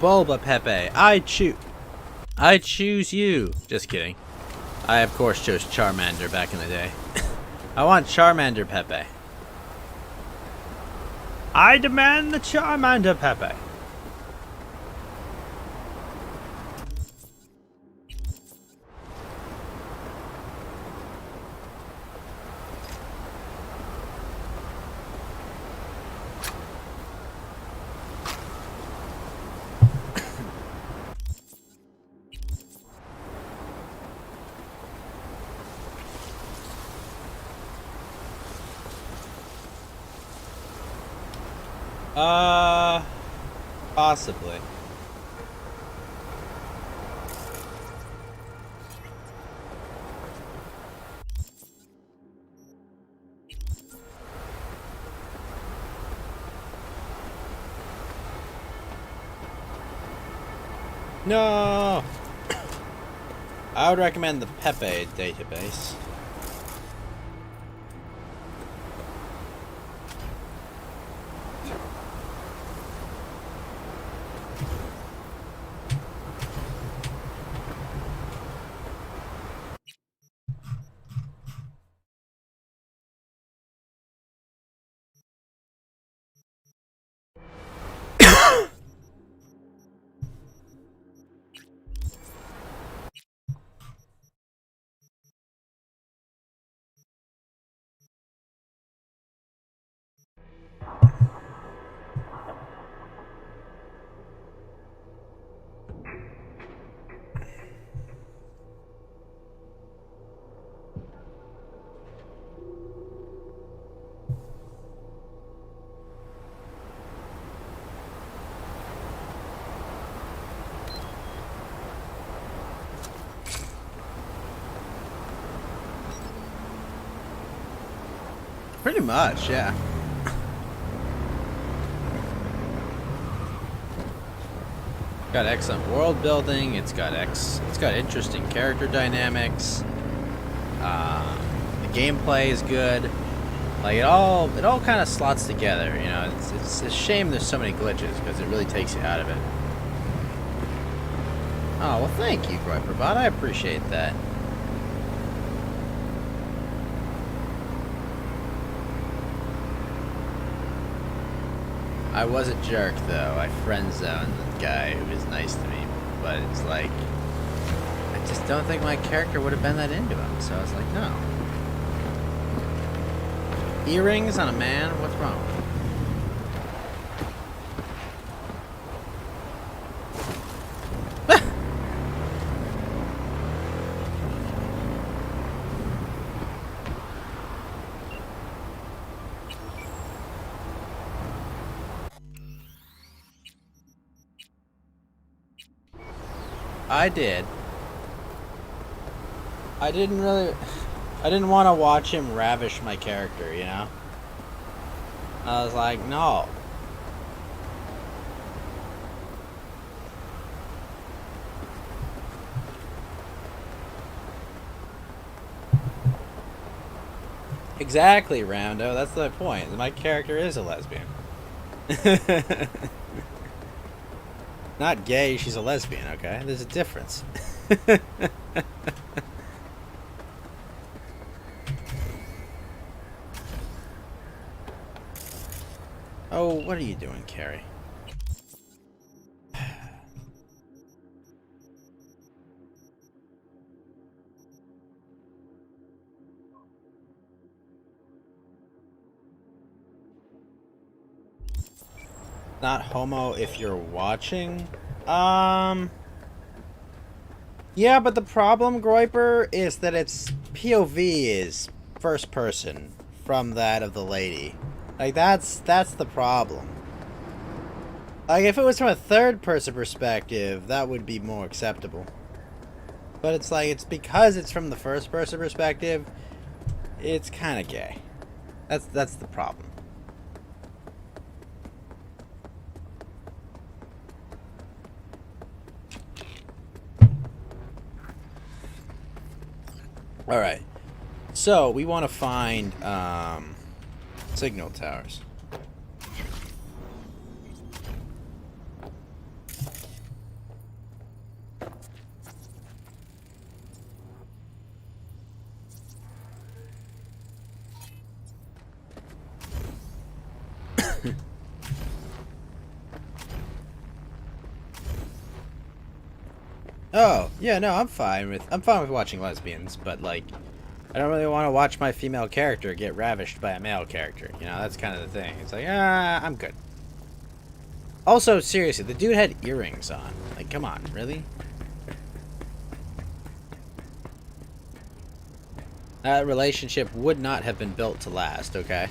Bulba Pepe, I choose you. Just kidding. I of course chose Charmander back in the day. I want Charmander Pepe. I demand the Charmander Pepe. Possibly. No. I would recommend the Pepe database. Pretty much, yeah. Got excellent world building. It's got interesting character dynamics. The gameplay is good. Like it all kind of slots together. You know, it's a shame there's so many glitches because it really takes you out of it. Oh well, thank you, Roy Prabhat. I appreciate that. I was a jerk, though. I friend-zoned the guy who was nice to me. But it's like, I just don't think my character would have been that into him. So I was like, no. Earrings on a man? What's wrong? I did. I didn't want to watch him ravish my character, you know? I was like, no. Exactly, Rando. That's the point. My character is a lesbian. Not gay, she's a lesbian, okay? There's a difference. Oh, what are you doing, Carrie? Not homo if you're watching? Yeah, but the problem, Groiper, is that its POV is first person from that of the lady. Like, that's the problem. Like, if it was from a third person perspective, that would be more acceptable. But it's like, it's because it's from the first person perspective, it's kind of gay. That's the problem. Alright. So, we want to find, signal towers. Oh, yeah, no, I'm fine with watching lesbians, but like, I don't really want to watch my female character get ravished by a male character. You know, that's kind of the thing. It's like, I'm good. Also, seriously, the dude had earrings on. Like, come on, really? That relationship would not have been built to last, okay?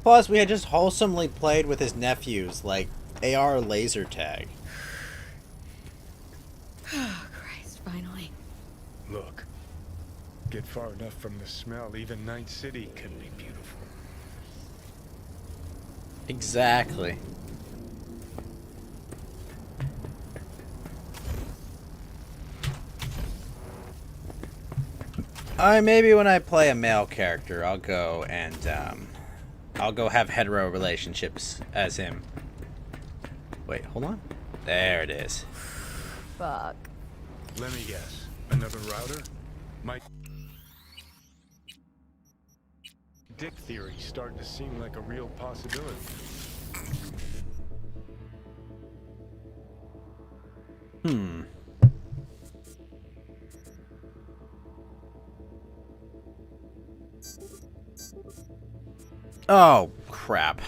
Plus, we had just wholesomely played with his nephews, like AR laser tag. Oh, Christ, finally. Look, get far enough from the smell, even Night City can be beautiful. Exactly. Maybe when I play a male character, I'll go and, I'll go have hetero relationships as him. Wait, hold on. There it is. Fuck. Let me guess. Another router? My dick theory starting to seem like a real possibility. Hmm. Oh, crap.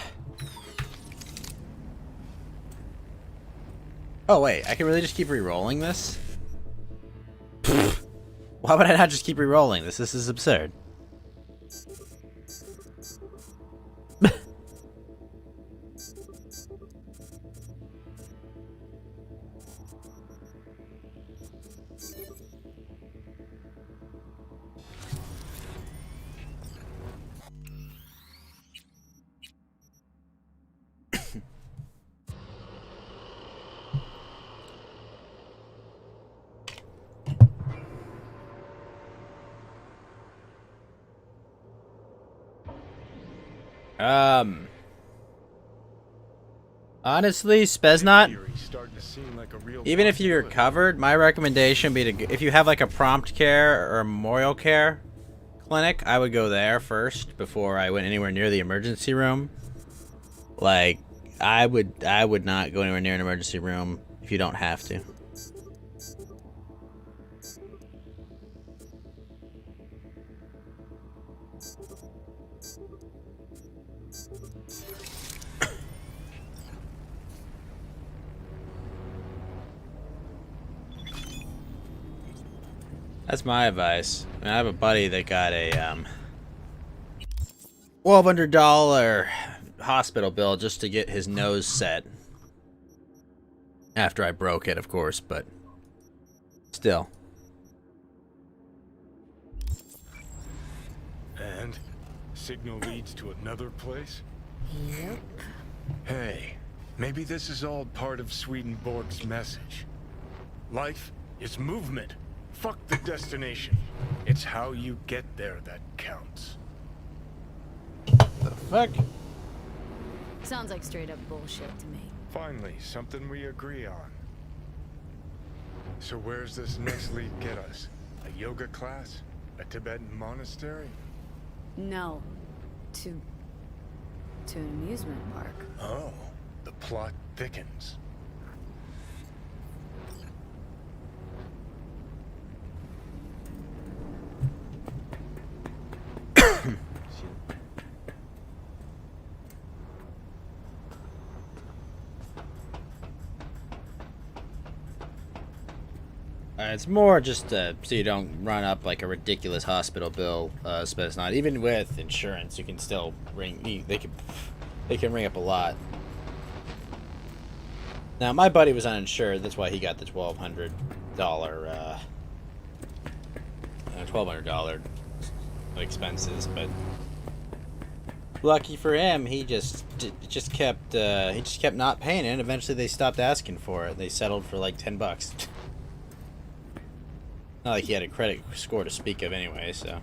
Oh, wait. I can really just keep re-rolling this? Why would I not just keep re-rolling this? This is absurd. Honestly, Speznot, to seem like a real. Even if you're covered, my recommendation would be to, if you have like a prompt care or a memorial care clinic, I would go there first before I went anywhere near the emergency room. Like, I would not go anywhere near an emergency room if you don't have to. That's my advice. I mean, I have a buddy that got a $1,200 hospital bill just to get his nose set. After I broke it, of course, but still. And signal leads to another place? Yep. Hey, maybe this is all part of Swedenborg's message. Life is movement. Fuck the destination. It's how you get there that counts. The fuck? Sounds like straight up bullshit to me. Finally, something we agree on. So where's this next lead get us? A yoga class? A Tibetan monastery? No. To an amusement park. Oh, the plot thickens. It's more just so you don't run up like a ridiculous hospital bill. But it's not even with insurance. You can still ring. They can ring up a lot. Now my buddy was uninsured. That's why he got the $1,200 expenses. But lucky for him, he just kept not paying it. And eventually they stopped asking for it. They settled for like $10. Not like he had a credit score to speak of anyway, so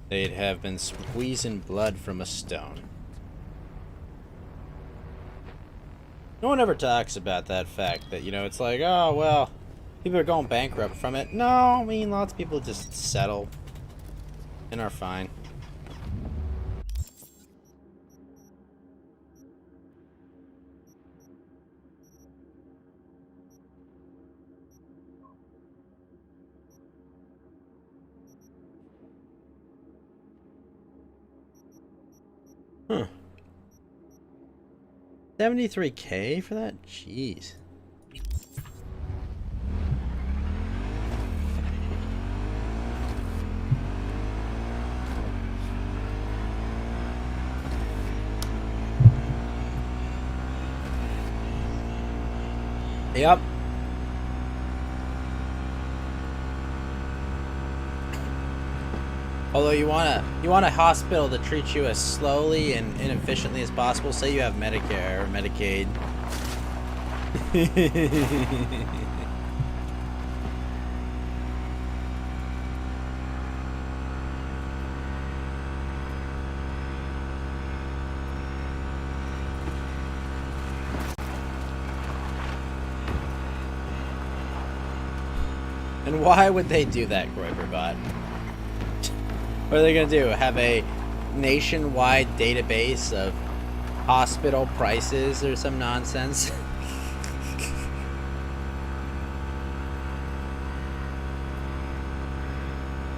they'd have been squeezing blood from a stone. No one ever talks about that fact that, you know, it's like, oh, well, people are going bankrupt from it. No, I mean, lots of people just settle and are fine. Huh. 73K for that? Jeez. Yep. Although you want a hospital to treat you as slowly and inefficiently as possible. Say you have Medicare or Medicaid. And why would they do that, Groiberbot? What are they going to do? Have a nationwide database of hospital prices or some nonsense?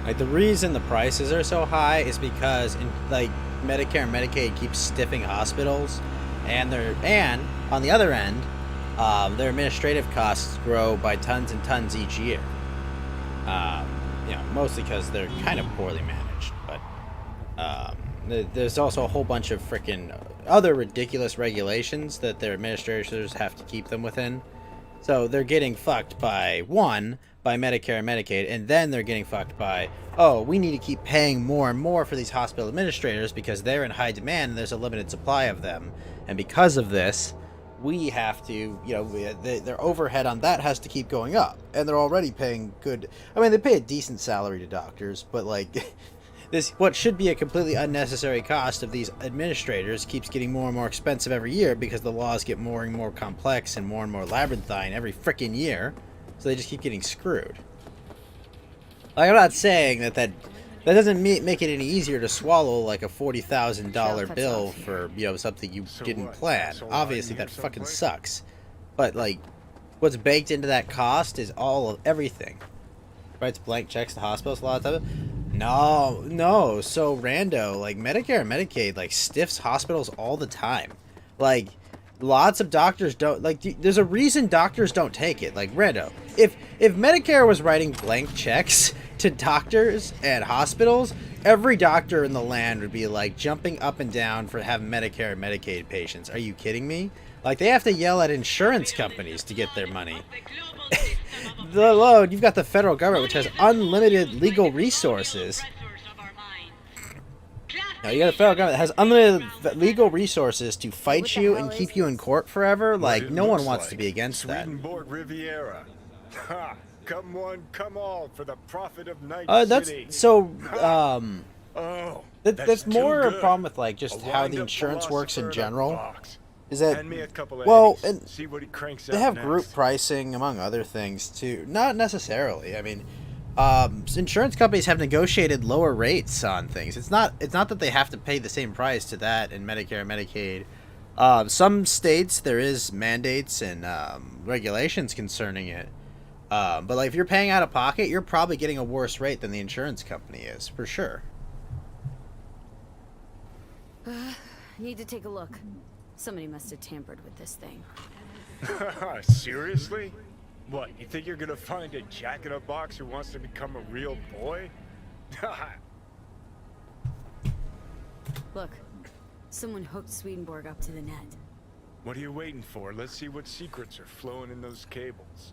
Like, the reason the prices are so high is because Medicare and Medicaid keep stiffing hospitals, and on the other end, their administrative costs grow by tons and tons each year. You know, mostly because they're kind of poorly managed. But there's also a whole bunch of freaking other ridiculous regulations that their administrators have to keep them within. So they're getting fucked by Medicare and Medicaid, and then they're getting fucked by, oh, we need to keep paying more and more for these hospital administrators because they're in high demand and there's a limited supply of them. And because of this, we have to, you know, their overhead on that has to keep going up. And they're already paying good, I mean, they pay a decent salary to doctors, but like, this what should be a completely unnecessary cost of these administrators keeps getting more and more expensive every year because the laws get more and more complex and more labyrinthine every frickin' year. So they just keep getting screwed. Like, I'm not saying that doesn't make it any easier to swallow like a $40,000 bill for, you know, something you didn't plan. Obviously that fucking sucks. But like, what's baked into that cost is all of everything. Writes blank checks to hospitals a lot of time. No. So rando, like Medicare and Medicaid, like stiffs hospitals all the time. Like, lots of doctors don't, like, there's a reason doctors don't take it. Like, rando, if Medicare was writing blank checks to doctors and hospitals, every doctor in the land would be like jumping up and down for having Medicare and Medicaid patients. Are you kidding me? Like, they have to yell at insurance companies to get their money. Let alone, you've got the federal government, which has unlimited legal resources. Now, you got a federal government that has unlimited legal resources to fight you and keep you in court forever. Like, no one wants to be against that. Swedenborg Riviera. Ha! Come one, come all, for the profit of Night City. That's so. Oh, that's more a problem with like just how the insurance works in general. Is that, well, and they have group pricing among other things too. Not necessarily. I mean, insurance companies have negotiated lower rates on things. It's not that they have to pay the same price to that in Medicare and Medicaid. Some states there is mandates and regulations concerning it. But like if you're paying out of pocket, you're probably getting a worse rate than the insurance company is, for sure. Need to take a look. Somebody must have tampered with this thing. Seriously? What, you think you're gonna find a jack-in-a-box who wants to become a real boy? Look, someone hooked Swedenborg up to the net. What are you waiting for? Let's see what secrets are flowing in those cables.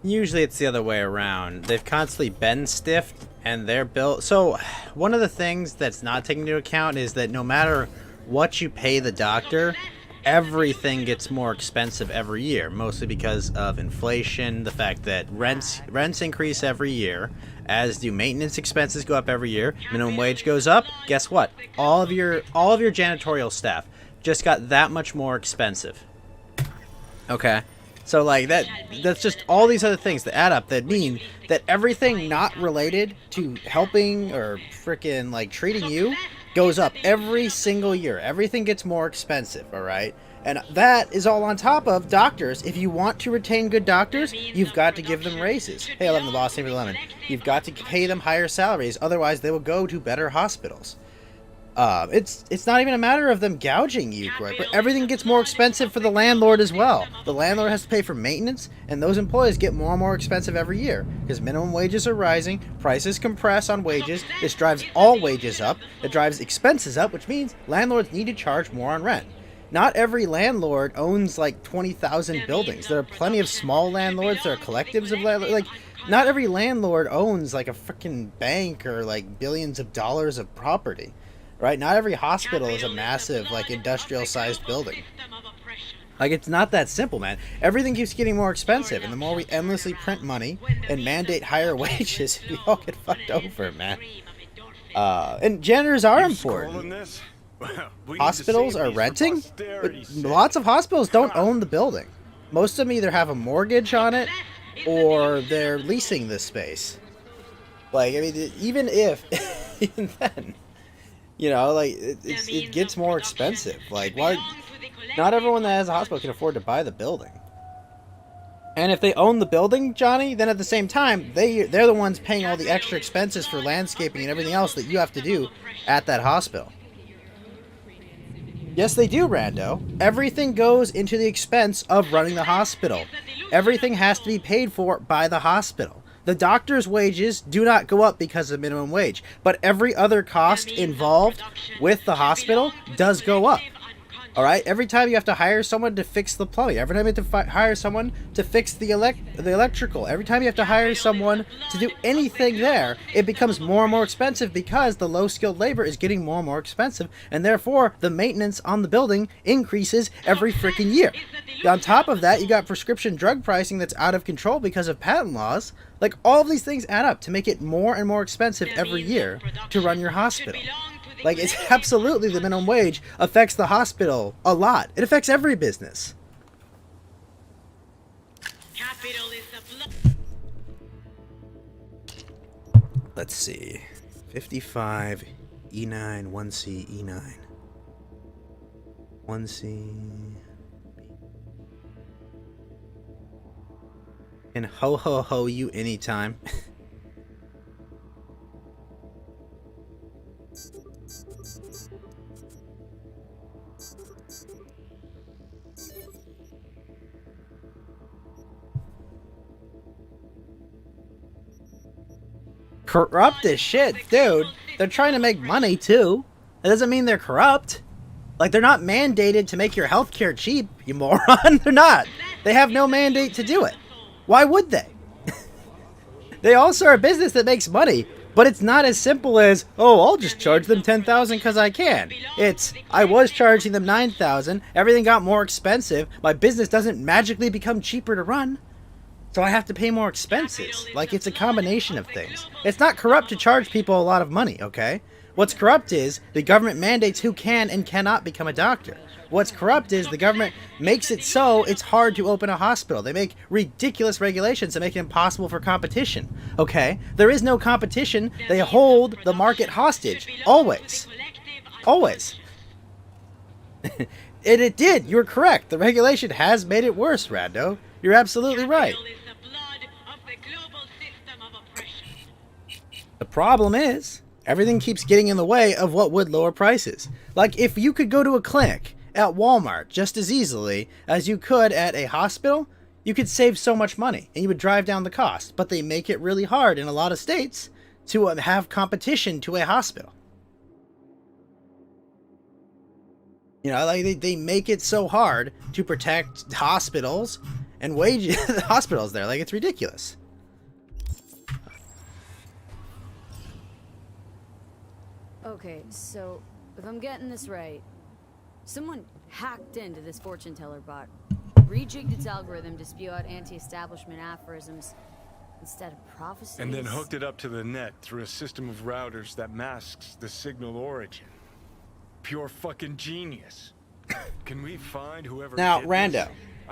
Usually it's the other way around. They've constantly been stiffed and they're built. So one of the things that's not taken into account is that no matter what you pay the doctor, everything gets more expensive every year, mostly because of inflation, the fact that rents increase every year, as do maintenance expenses go up every year, minimum wage goes up. Guess what? All of your janitorial staff just got that much more expensive. Okay? So like that's just all these other things that add up that mean that everything not related to helping or freaking like treating you goes up every single year. Everything gets more expensive, all right? And that is all on top of doctors. If you want to retain good doctors, you've got to give them raises. Hey, 11 the boss, name of 11. You've got to pay them higher salaries, otherwise they will go to better hospitals. It's not even a matter of them gouging you, right? But everything gets more expensive for the landlord as well. The landlord has to pay for maintenance, and those employees get more and more expensive every year because minimum wages are rising, prices compress on wages. This drives all wages up. It drives expenses up, which means landlords need to charge more on rent. Not every landlord owns like 20,000 buildings. There are plenty of small landlords. There are collectives of landlords. Like, not every landlord owns like a freaking bank or like billions of dollars of property. Right? Not every hospital is a massive, like, industrial-sized building. Like, it's not that simple, man. Everything keeps getting more expensive, and the more we endlessly print money and mandate higher wages, we all get fucked over, man. And janitors are important. Hospitals are renting, but lots of hospitals don't own the building. Most of them either have a mortgage on it, or they're leasing this space. Like, I mean, even then... You know, like, it gets more expensive. Like, why? Not everyone that has a hospital can afford to buy the building. And if they own the building, Johnny, then at the same time, they're the ones paying all the extra expenses for landscaping and everything else that you have to do at that hospital. Yes, they do, Rando. Everything goes into the expense of running the hospital. Everything has to be paid for by the hospital. The doctor's wages do not go up because of minimum wage, but every other cost involved with the hospital does go up. All right, every time you have to hire someone to fix the plumbing, every time you have to hire someone to fix the electrical, every time you have to hire someone to do anything there, it becomes more and more expensive because the low-skilled labor is getting more and more expensive, and therefore the maintenance on the building increases every freaking year. On top of that, you got prescription drug pricing that's out of control because of patent laws. Like, all of these things add up to make it more and more expensive every year to run your hospital. Like, it's absolutely, the minimum wage affects the hospital a lot. It affects every business. Let's see. 55, E9, 1C, E9. 1C. And ho ho ho you anytime. Corrupt as shit, dude. They're trying to make money too. That doesn't mean they're corrupt. Like, they're not mandated to make your healthcare cheap, you moron. They're not. They have no mandate to do it. Why would they? They also are a business that makes money, but it's not as simple as, oh, I'll just charge them $10,000 because I can. It's, I was charging them $9,000, everything got more expensive, my business doesn't magically become cheaper to run, so I have to pay more expenses. Like, it's a combination of things. It's not corrupt to charge people a lot of money, okay? What's corrupt is the government mandates who can and cannot become a doctor. What's corrupt is the government makes it so it's hard to open a hospital. They make ridiculous regulations that make it impossible for competition. Okay? There is no competition. They hold the market hostage. Always. Always. And it did. You're correct. The regulation has made it worse, Rando. You're absolutely right. The problem is, everything keeps getting in the way of what would lower prices. Like, if you could go to a clinic at Walmart just as easily as you could at a hospital, you could save so much money and you would drive down the cost. But they make it really hard in a lot of states to have competition to a hospital. You know, like they make it so hard to protect hospitals and wages hospitals there. Like, it's ridiculous. Okay, so if I'm getting this right, someone hacked into this fortune teller bot, rejigged its algorithm to spew out anti-establishment aphorisms instead of prophecies. And then hooked it up to the net through a system of routers that masks the signal origin. Pure fucking genius. Can we find whoever Now, did Rando, this?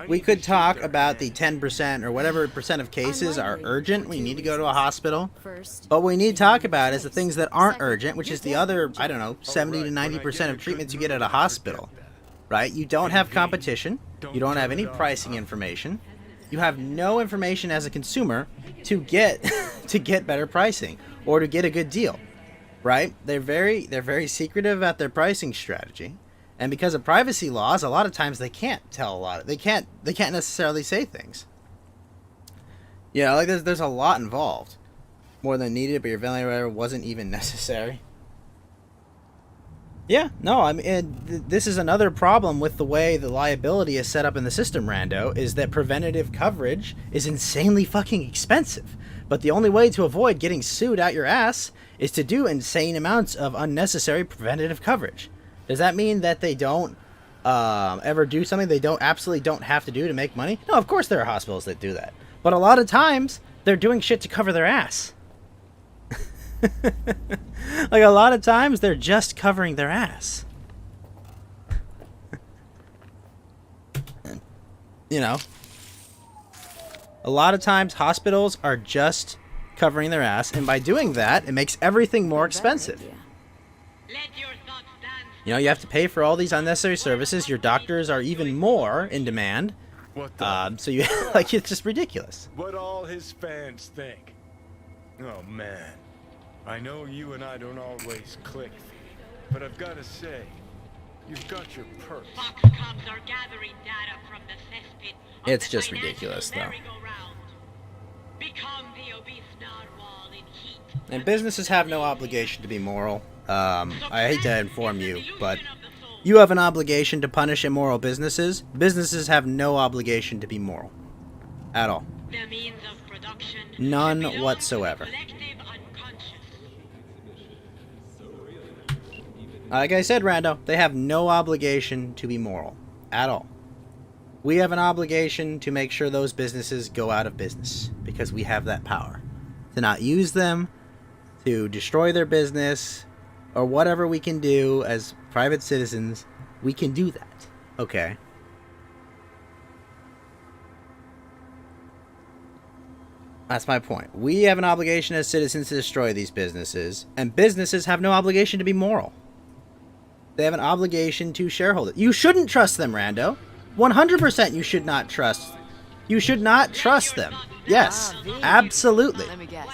we could talk about the 10% or whatever percent of cases are urgent. We need to go to a hospital. But what we need to talk about is the things that aren't urgent, which is the other, I don't know, 70 to 90% of treatments you get at a hospital. Right? You don't have competition. You don't have any pricing information. You have no information as a consumer to get better pricing or to get a good deal. Right? They're very secretive about their pricing strategy. And because of privacy laws, a lot of times they can't tell a lot. They can't necessarily say things. You know, like there's a lot involved. More than needed, but your ventilator wasn't even necessary. Yeah, no, I mean, this is another problem with the way the liability is set up in the system, Rando, is that preventative coverage is insanely fucking expensive. But the only way to avoid getting sued out your ass is to do insane amounts of unnecessary preventative coverage. Does that mean that they don't ever do something they absolutely don't have to do to make money? No, of course there are hospitals that do that. But a lot of times, they're doing shit to cover their ass. Like, a lot of times, they're just covering their ass. You know? A lot of times, hospitals are just covering their ass, and by doing that, it makes everything more expensive. You know, you have to pay for all these unnecessary services. Your doctors are even more in demand. What the? So you like, it's just ridiculous. What all his fans think. Oh man, I know you and I don't always click, but I've got to say, you've got your perks. Foxcoms are gathering data from the cesspit. It's just ridiculous, though. Become the obese narwhal in heat. And businesses have no obligation to be moral. I hate to inform you, but You have an obligation to punish immoral businesses. Businesses have no obligation to be moral. At all. The means of production None belong to the whatsoever. collective unconscious. Like I said, Rando, they have no obligation to be moral. At all. We have an obligation to make sure those businesses go out of business. Because we have that power. To not use them, to destroy their business, or whatever we can do as private citizens, we can do that. Okay? That's my point. We have an obligation as citizens to destroy these businesses, and businesses have no obligation to be moral. They have an obligation to shareholders. You shouldn't trust them, Rando. 100% you should not trust. You should not trust them. Yes, absolutely. Let me guess.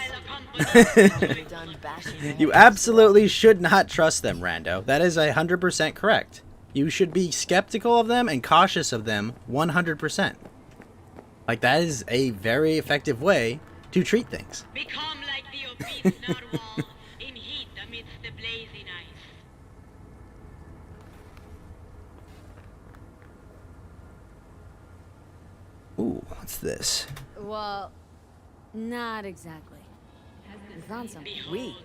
You absolutely should not trust them, Rando. That is 100% correct. You should be skeptical of them and cautious of them 100%. Like, that is a very effective way to treat things. Become like the obese narwhal in heat amidst the blazing ice. Ooh, what's this? Well, not exactly. We found something. We?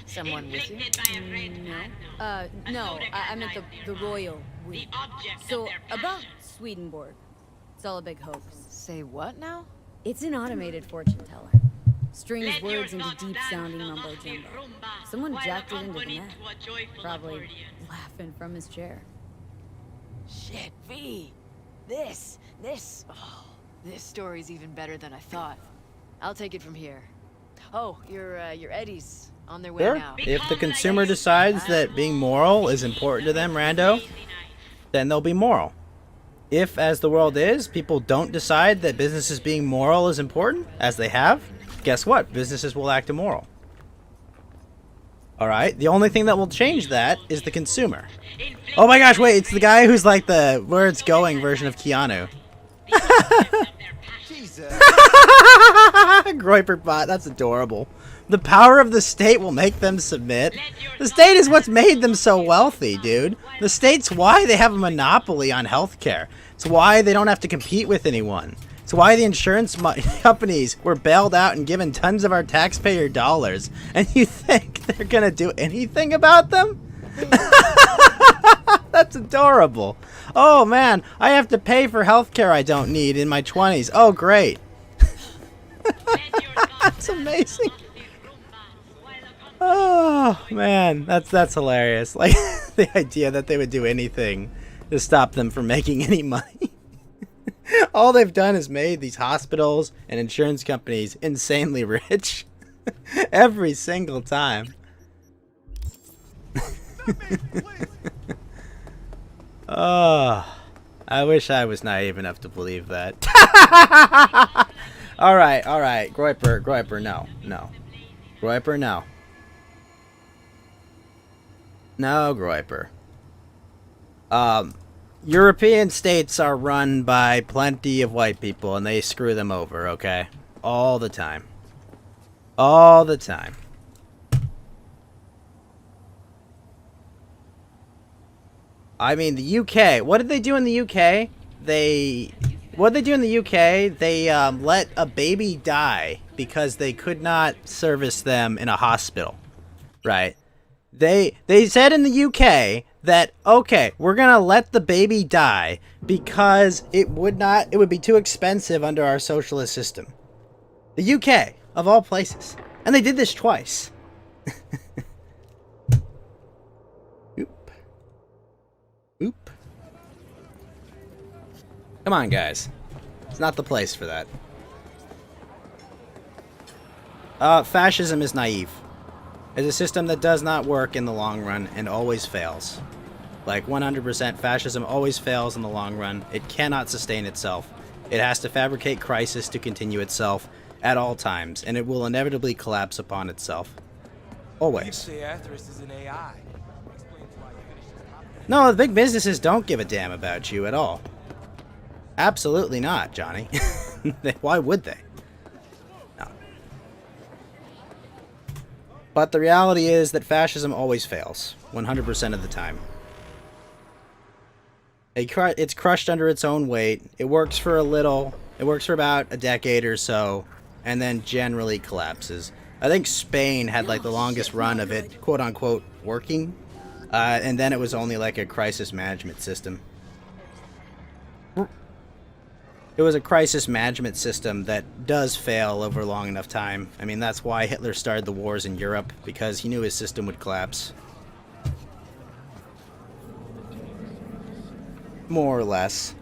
Someone with you? No, I meant the royal we. So, about Swedenborg. It's all a big hoax. Say what now? It's an automated fortune teller. Strings words into deep-sounding mumbo-jumbo. Someone jacked it into the net. Probably laughing from his chair. Shit, V. This story's even better than I thought. I'll take it from here. Oh, your Eddies on their way Sure. now. If the consumer decides that being moral is important to them, Rando, then they'll be moral. If, as the world is, people don't decide that businesses being moral is important, as they have, guess what? Businesses will act immoral. Alright? The only thing that will change that is the consumer. Oh my gosh, wait, it's the guy who's like the Where It's Going version of Keanu. Groiper bot, that's adorable. The power of the state will make them submit. The state is what's made them so wealthy, dude. The state's why they have a monopoly on healthcare. It's why they don't have to compete with anyone. It's why the insurance companies were bailed out and given tons of our taxpayer dollars. And you think they're gonna do anything about them? That's adorable. Oh man, I have to pay for healthcare I don't need in my 20s. Oh great. That's amazing. Oh man, that's hilarious. Like the idea that they would do anything to stop them from making any money. All they've done is made these hospitals and insurance companies insanely rich. Every single time. Oh, I wish I was naive enough to believe that. Alright, Groiper, no. Groiper, no. No, Groiper. European states are run by plenty of white people, and they screw them over, okay? All the time. All the time. I mean, the UK. What did they do in the UK? What did they do in the UK? They let a baby die because they could not service them in a hospital. Right? They said in the UK that, okay, we're gonna let the baby die because it would be too expensive under our socialist system. The UK, of all places. And they did this twice. Oop. Come on, guys. It's not the place for that. Fascism is naive. It's a system that does not work in the long run and always fails. Like 100%, fascism always fails in the long run. It cannot sustain itself. It has to fabricate crisis to continue itself at all times, and it will inevitably collapse upon itself. Always. No, the big businesses don't give a damn about you at all. Absolutely not, Johnny. Why would they? No. But the reality is that fascism always fails, 100% of the time. It's crushed under its own weight. It works for a little. It works for about a decade or so, and then generally collapses. I think Spain had like the longest run of it, quote unquote, working, and then it was only like a crisis management system. It was a crisis management system that does fail over a long enough time. I mean, that's why Hitler started the wars in Europe, because he knew his system would collapse. More or less.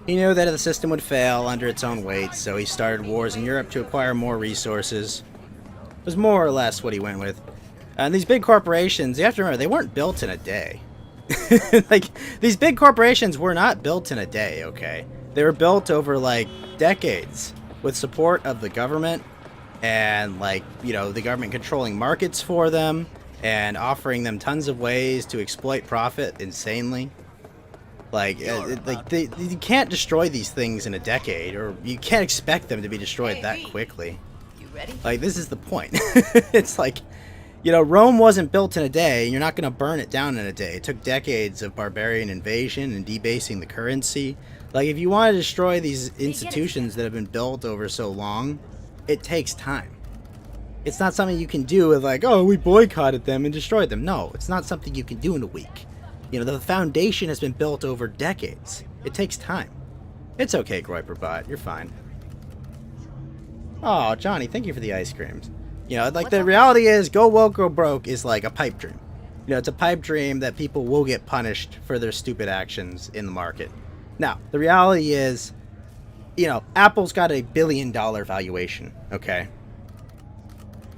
He knew that the system would fail under its own weight, so he started wars in Europe to acquire more resources. It was more or less what he went with. And these big corporations, you have to remember, they weren't built in a day. Like, these big corporations were not built in a day, okay? They were built over, like, decades with support of the government and, like, you know, the government controlling markets for them and offering them tons of ways to exploit profit insanely. Like, you can't destroy these things in a decade, or you can't expect them to be destroyed that quickly. You ready? Like, this is the point. It's like, you know, Rome wasn't built in a day. You're not going to burn it down in a day. It took decades of barbarian invasion and debasing the currency. Like, if you want to destroy these institutions that have been built over so long, it takes time. It's not something you can do with like, oh, we boycotted them and destroyed them. No, it's not something you can do in a week. You know, the foundation has been built over decades. It takes time. It's okay, Groiperbot. You're fine. Oh, Johnny, thank you for the ice creams. You know, like, the reality is, go woke, go broke is like a pipe dream. You know, it's a pipe dream that people will get punished for their stupid actions in the market. Now, the reality is, you know, Apple's got a $1 billion valuation, okay?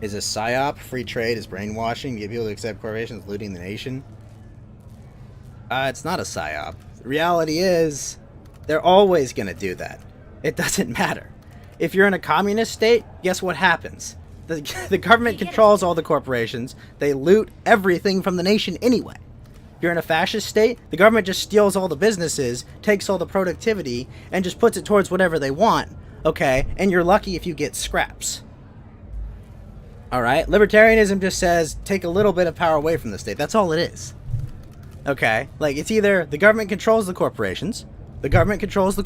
Is a PSYOP, free trade, is brainwashing to get people to accept corporations looting the nation? It's not a PSYOP. The reality is, they're always going to do that. It doesn't matter. If you're in a communist state, guess what happens? The government controls all the corporations. They loot everything from the nation anyway. If you're in a fascist state, the government just steals all the businesses, takes all the productivity, and just puts it towards whatever they want, okay? And you're lucky if you get scraps. Alright? Libertarianism just says, take a little bit of power away from the state. That's all it is. Okay? Like, it's either the government controls the corporations, or the government controls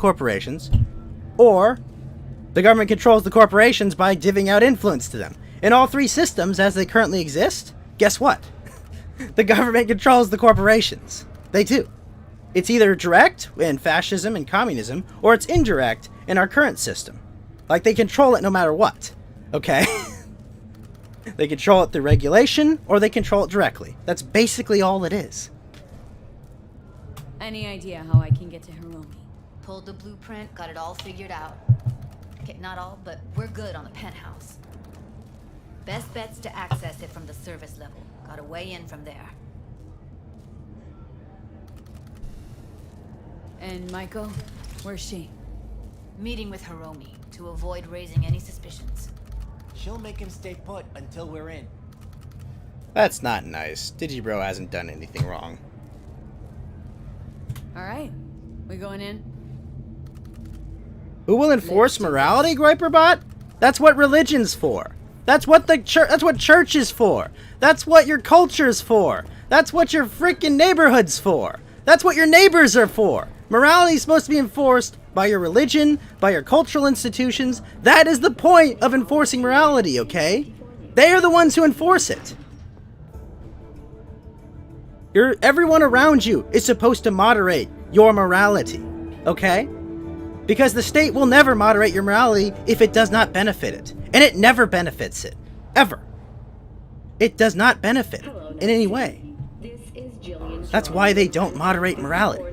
the corporations by divvying out influence to them. In all three systems, as they currently exist, guess what? The government controls the corporations. They do. It's either direct in fascism and communism, or it's indirect in our current system. Like, they control it no matter what. Okay? They control it through regulation, or they control it directly. That's basically all it is. Any idea how I can get to Hiromi? Pulled the blueprint, got it all figured out. Okay, not all, but we're good on the penthouse. Best bet's to access it from the service level. Gotta weigh in from there. And Maiko? Where's she? Meeting with Hiromi to avoid raising any suspicions. She'll make him stay put until we're in. That's not nice. Digibro hasn't done anything wrong. Alright. We going in? Who will enforce morality, Groiperbot? That's what religion's for. That's what that's what church is for. That's what your culture's for. That's what your freaking neighborhood's for. That's what your neighbors are for. Morality is supposed to be enforced by your religion, by your cultural institutions. That is the point of enforcing morality, okay? They are the ones who enforce it. Everyone around you is supposed to moderate your morality, okay? Because the state will never moderate your morality if it does not benefit it. And it never benefits it. Ever. It does not benefit in any way. That's why they don't moderate morality.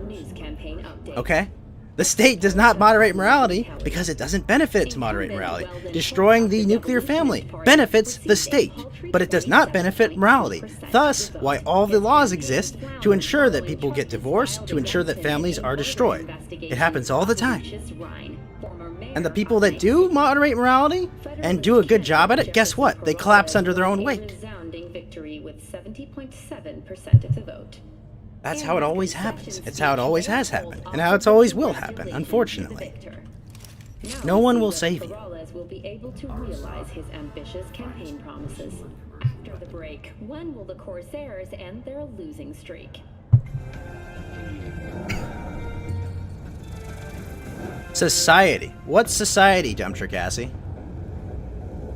Okay? The state does not moderate morality because it doesn't benefit it to moderate morality. Destroying the nuclear family benefits the state, but it does not benefit morality. Thus, why all the laws exist to ensure that people get divorced, to ensure that families are destroyed. It happens all the time. And the people that do moderate morality and do a good job at it, guess what? They collapse under their own weight. That's how it always happens. It's how it always has happened, and how it always will happen, unfortunately. No one will save you. Morales will be able to realize his ambitious campaign promises after the break, when will the Corsairs end their losing streak? Society. What's society, Dumpster Cassie?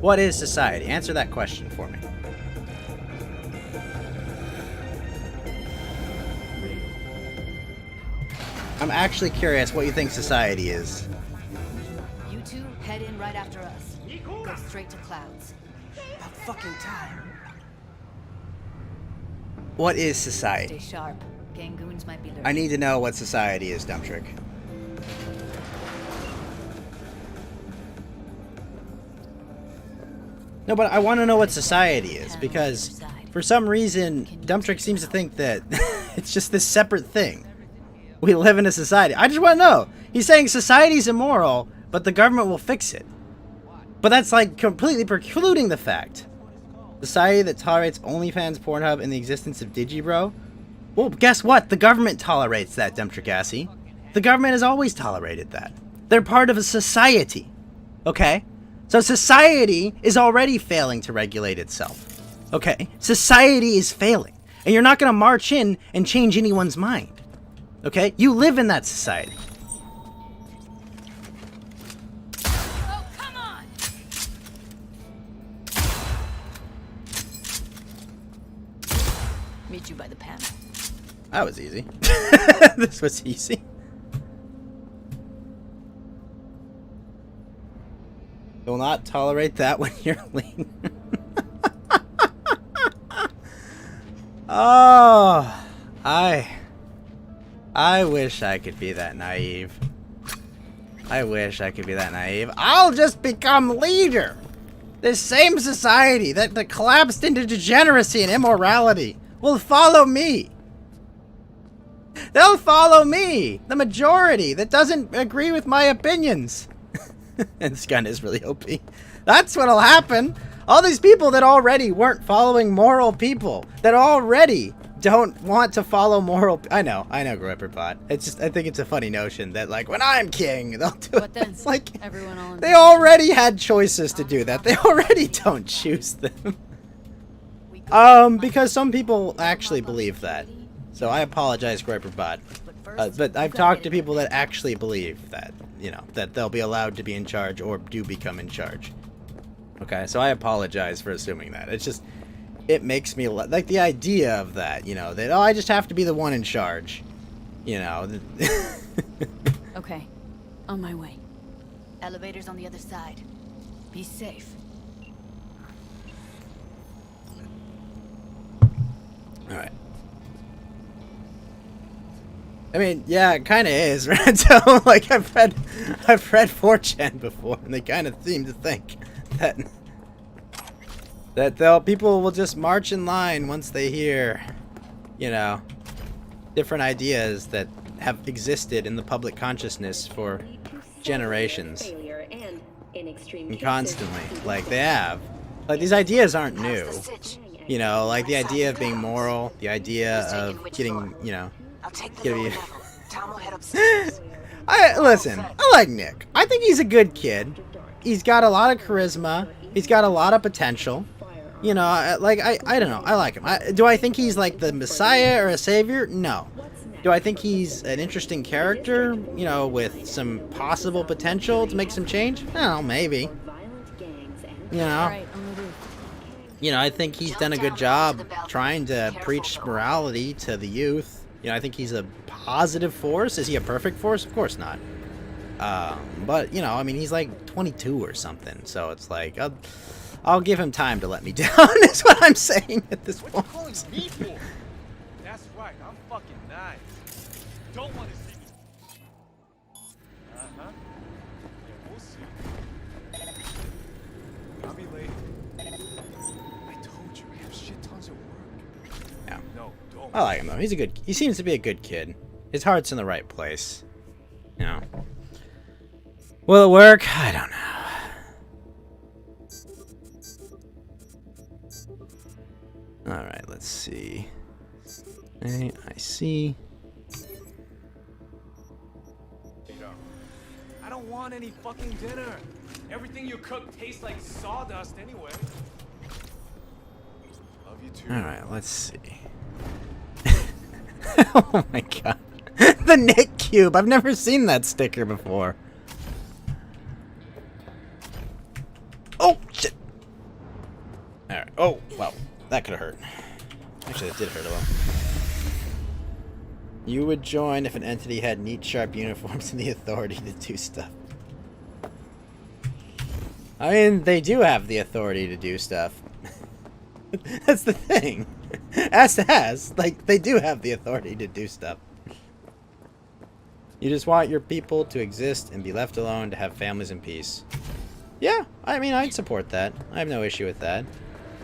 What is society? Answer that question for me. I'm actually curious what you think society is. You two head in right after us. Go straight to Clouds. About fucking time. What is society? Stay sharp. Gangoons might be lurking. I need to know what society is, Dumptrick. No, but I want to know what society is, because for some reason, Dumptrick seems to think that it's just this separate thing. We live in a society. I just want to know. He's saying society's immoral, but the government will fix it. But that's like completely precluding the fact. Society that tolerates OnlyFans, Pornhub, and the existence of Digibro? Well, guess what? The government tolerates that, Dumptricassie. The government has always tolerated that. They're part of a society. Okay? So society is already failing to regulate itself. Okay? Society is failing. And you're not going to march in and change anyone's mind. Okay? You live in that society. Oh, come on! Meet you by the panel. That was easy. This was easy. Will not tolerate that when you're lean. Oh, I wish I could be that naive. I wish I could be that naive. I'll just become leader. This same society that collapsed into degeneracy and immorality will follow me. They'll follow me, the majority that doesn't agree with my opinions. And this gun is really OP. That's what'll happen. All these people that already weren't following moral people, that already don't want to follow moral. I know, Gripperbot. It's just, I think it's a funny notion that like when I'm king, they'll do it. It's like they already had choices to do that. They already don't choose them. Because some people actually believe that. So I apologize, Gripperbot. But I've talked to people that actually believe that, you know, that they'll be allowed to be in charge or do become in charge. Okay, so I apologize for assuming that. It's just, it makes me like the idea of that, you know, that, oh, I just have to be the one in charge, you know. Okay, on my way. Elevator's on the other side. Be safe. All right. I mean, yeah, it kind of is, right? So, like, I've read 4chan before, and they kind of seem to think that people will just march in line once they hear, you know, different ideas that have existed in the public consciousness for generations, and constantly, like they have. Like, these ideas aren't new, you know, like the idea of being moral, the idea of getting, you know, listen, I like Nick. I think he's a good kid. He's got a lot of charisma. He's got a lot of potential. You know, like, I don't know. I like him. Do I think he's like the messiah or a savior? No. Do I think he's an interesting character, you know, with some possible potential to make some change? I don't know, maybe. You know? You know, I think he's done a good job trying to preach morality to the youth. You know, I think he's a positive force. Is he a perfect force? Of course not. But, you know, I mean, he's like 22 or something. So it's like, I'll give him time to let me down, is what I'm saying at this point. That's right, I'm fucking nice. Don't want to see me. Uh-huh. Yeah, we'll see. I'll be late. I told you, we have shit tons of work. Yeah. No, don't. I like him, though. He seems to be a good kid. His heart's in the right place. You know. Will it work? I don't know. Alright, let's see. I see. I don't want any fucking dinner. Everything you cook tastes like sawdust anyway. Alright, let's see. Oh my god. The Nick Cube! I've never seen that sticker before. Oh, shit! Alright. Oh, wow. That could have hurt. Actually, it did hurt a lot. You would join if an entity had neat, sharp uniforms and the authority to do stuff. I mean, they do have the authority to do stuff. That's the thing. Like, they do have the authority to do stuff. You just want your people to exist and be left alone to have families in peace. Yeah, I mean, I'd support that. I have no issue with that.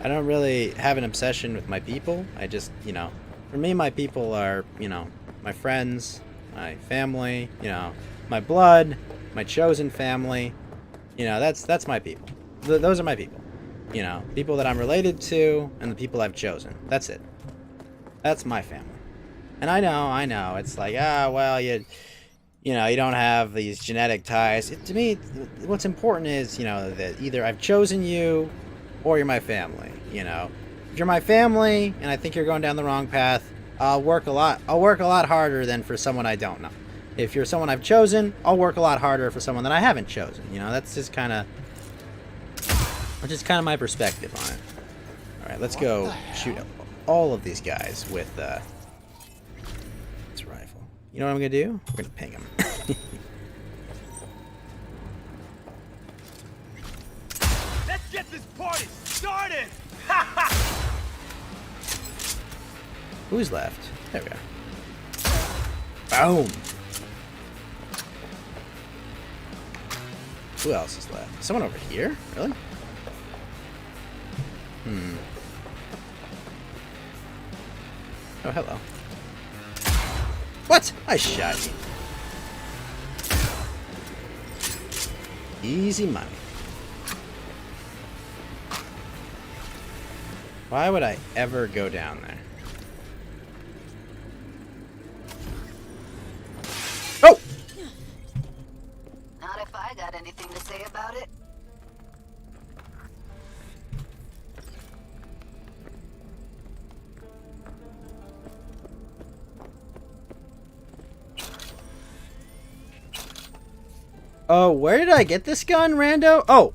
I don't really have an obsession with my people. I just, you know, for me, my people are, you know, my friends, my family, you know, my blood, my chosen family. You know, that's my people. Those are my people. You know, people that I'm related to and the people I've chosen. That's it. That's my family. And I know, it's like, well, you know, you don't have these genetic ties. To me, what's important is, you know, that either I've chosen you or you're my family, you know. If you're my family and I think you're going down the wrong path, I'll work a lot harder than for someone I don't know. If you're someone I've chosen, I'll work a lot harder for someone that I haven't chosen. You know, that's just kind of my perspective on it. All right, let's go shoot all of these guys with this rifle. You know what I'm gonna do? We're gonna ping them. Let's get this party started! Who's left? There we go. Boom. Who else is left? Someone over here? Really? Oh, hello. What? I shot you. Easy money. Why would I ever go down there? Oh! Not if I got anything to say about it. Oh, where did I get this gun, rando? Oh,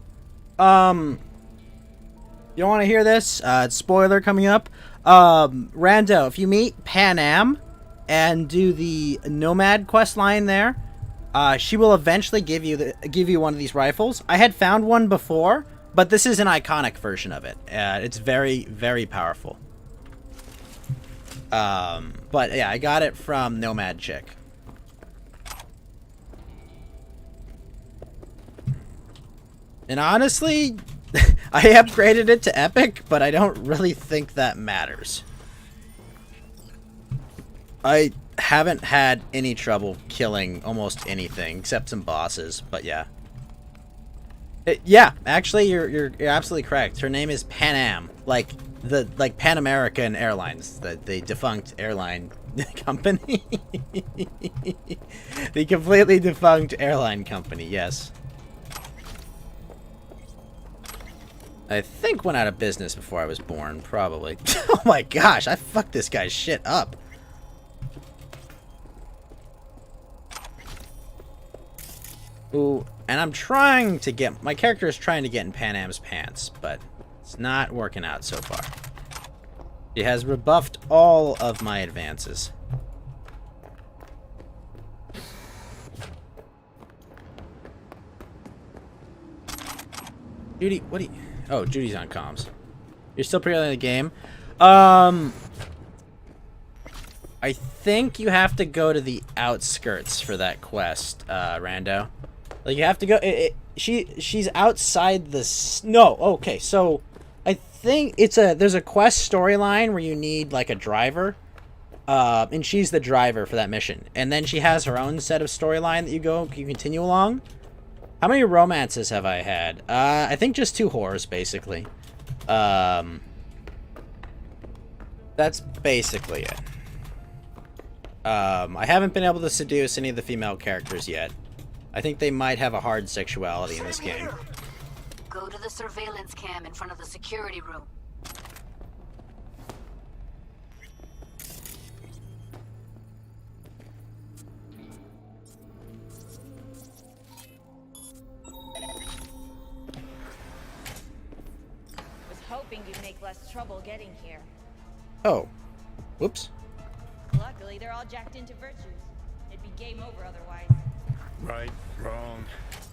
you don't want to hear this? Spoiler coming up. Rando, if you meet Pan Am and do the Nomad quest line there, she will eventually give you one of these rifles. I had found one before, but this is an iconic version of it. It's very, very powerful. But yeah, I got it from Nomad Chick. And honestly, I upgraded it to Epic, but I don't really think that matters. I haven't had any trouble killing almost anything except some bosses, but yeah. Yeah, actually, you're absolutely correct. Her name is Pan Am, like Pan American Airlines, the defunct airline company. The completely defunct airline company. Yes. I think went out of business before I was born, probably. Oh my gosh, I fucked this guy's shit up. Ooh, and I'm trying to get... My character is trying to get in Pan Am's pants, but it's not working out so far. She has rebuffed all of my advances. Judy, what do you... Oh, Judy's on comms. You're still pretty early in the game. I think you have to go to the outskirts for that quest, Rando. Like, you have to go... She's outside the... No, okay, so... I think it's there's a quest storyline where you need, like, a driver. And she's the driver for that mission. And then she has her own set of storyline that you continue along. How many romances have I had? I think just 2 whores, basically. That's basically it. I haven't been able to seduce any of the female characters yet. I think they might have a hard sexuality in this game. Go to the surveillance cam in front of the security room. hoping you'd make less trouble getting here. Oh. Whoops. Luckily, they're all jacked into virtues. It'd be game over otherwise. Right, wrong.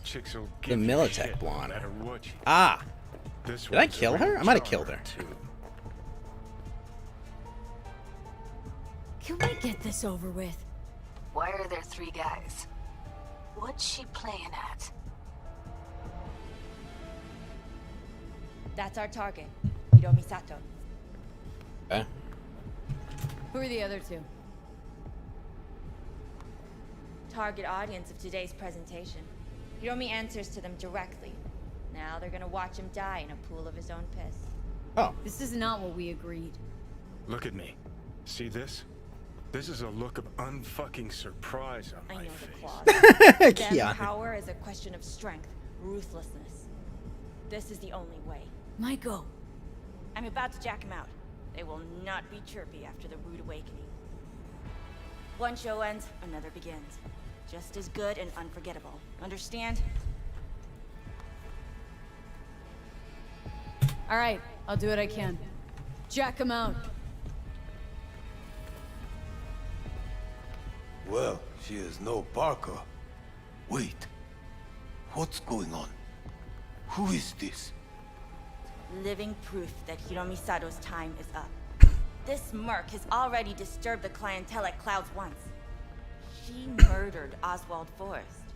Chicks will The give you Militech shit, no blonde. matter what you- Ah. This Did I one's a kill her? real I might have killed her. charmer, too. Can we get this over with? Why are there 3 guys? What's she playing at? That's our target, Hiromi Sato. Okay. Who are the other 2? Target audience of today's presentation. Hiromi answers to them directly. Now they're gonna watch him die in a pool of his own piss. Oh. This is not what we agreed. Look at me. See this? This is a look of unfucking surprise on my I know face. the clause. Them Keanu. power is a question of strength, ruthlessness. This is the only way. Maiko. I'm about to jack him out. They will not be chirpy after the rude awakening. One show ends, another begins. Just as good and unforgettable. Understand? All right, I'll do what I can. Jack him out. Well, she is no Parker. Wait. What's going on? Who is this? Living proof that Hiromi Sato's time is up. This merc has already disturbed the clientele at Clouds once. She murdered Oswald Forrest.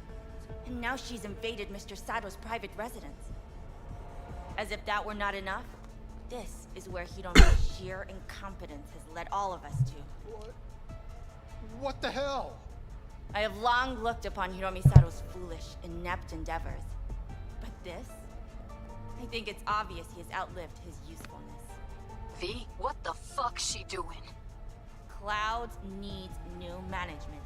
And now she's invaded Mr. Sato's private residence. As if that were not enough, this is where Hiromi's sheer incompetence has led all of us to. What the hell? I have long looked upon Hiromi Sato's foolish, inept endeavors. But this? I think it's obvious he has outlived his usefulness. V, what the fuck's she doing? Clouds needs new management.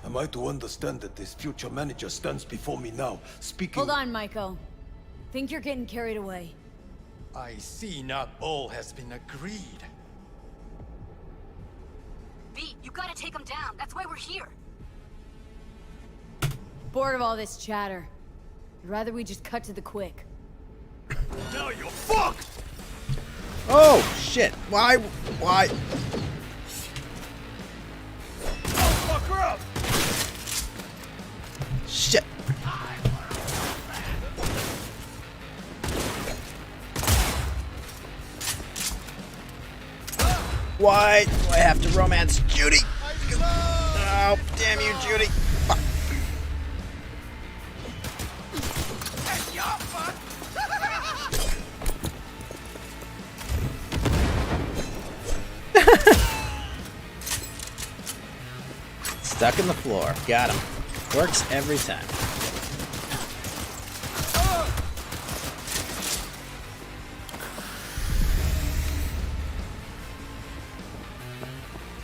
Am I to understand that this future manager stands before me now, speaking... Hold on, Maiko. Think you're getting carried away. I see not all has been agreed. V, you gotta take him down. That's why we're here. Bored of all this chatter. I'd rather we just cut to the quick. Now you're fucked! Oh, shit. Why? Fuck her up! Shit. Why do I have to romance Judy? Oh, damn you, Judy. Fuck. Stuck in the floor. Got him. Works every time.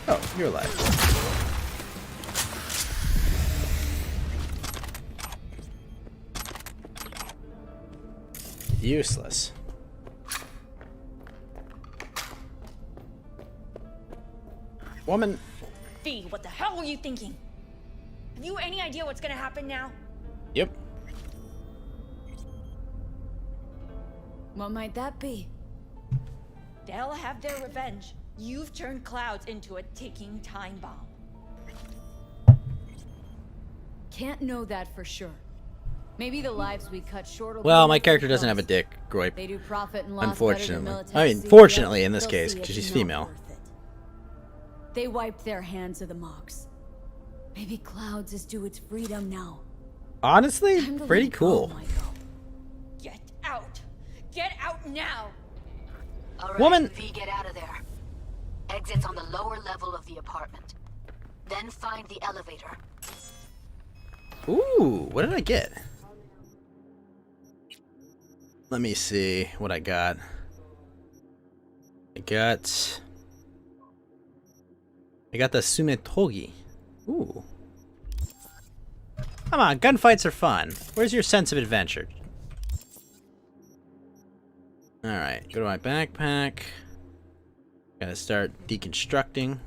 Oh, you're alive. Useless. Woman. Fee, what the hell were you thinking? Have you any idea what's gonna happen now? Yep. What might that be? They'll have their revenge. You've turned Clouds into a ticking time bomb. Can't know that for sure. Maybe the lives we cut short will Well, be my enough character for doesn't have a themselves. dick, Groip. They do profit and loss better than Unfortunately. militech I mean, CEOs. fortunately in this They'll case, see because it's she's not female. worth it. They wiped their hands of the Mox. Maybe Clouds is due its freedom now. Honestly, Time to pretty let it go, cool. Michael. Get out! Get out now! All right, Woman. V, get out of there. Exits on the lower level of the apartment. Then find the elevator. Ooh, what did I get? Let me see what I got. I got the Sumetogi. Ooh. Come on, gunfights are fun. Where's your sense of adventure? Alright, go to my backpack. Gotta start deconstructing.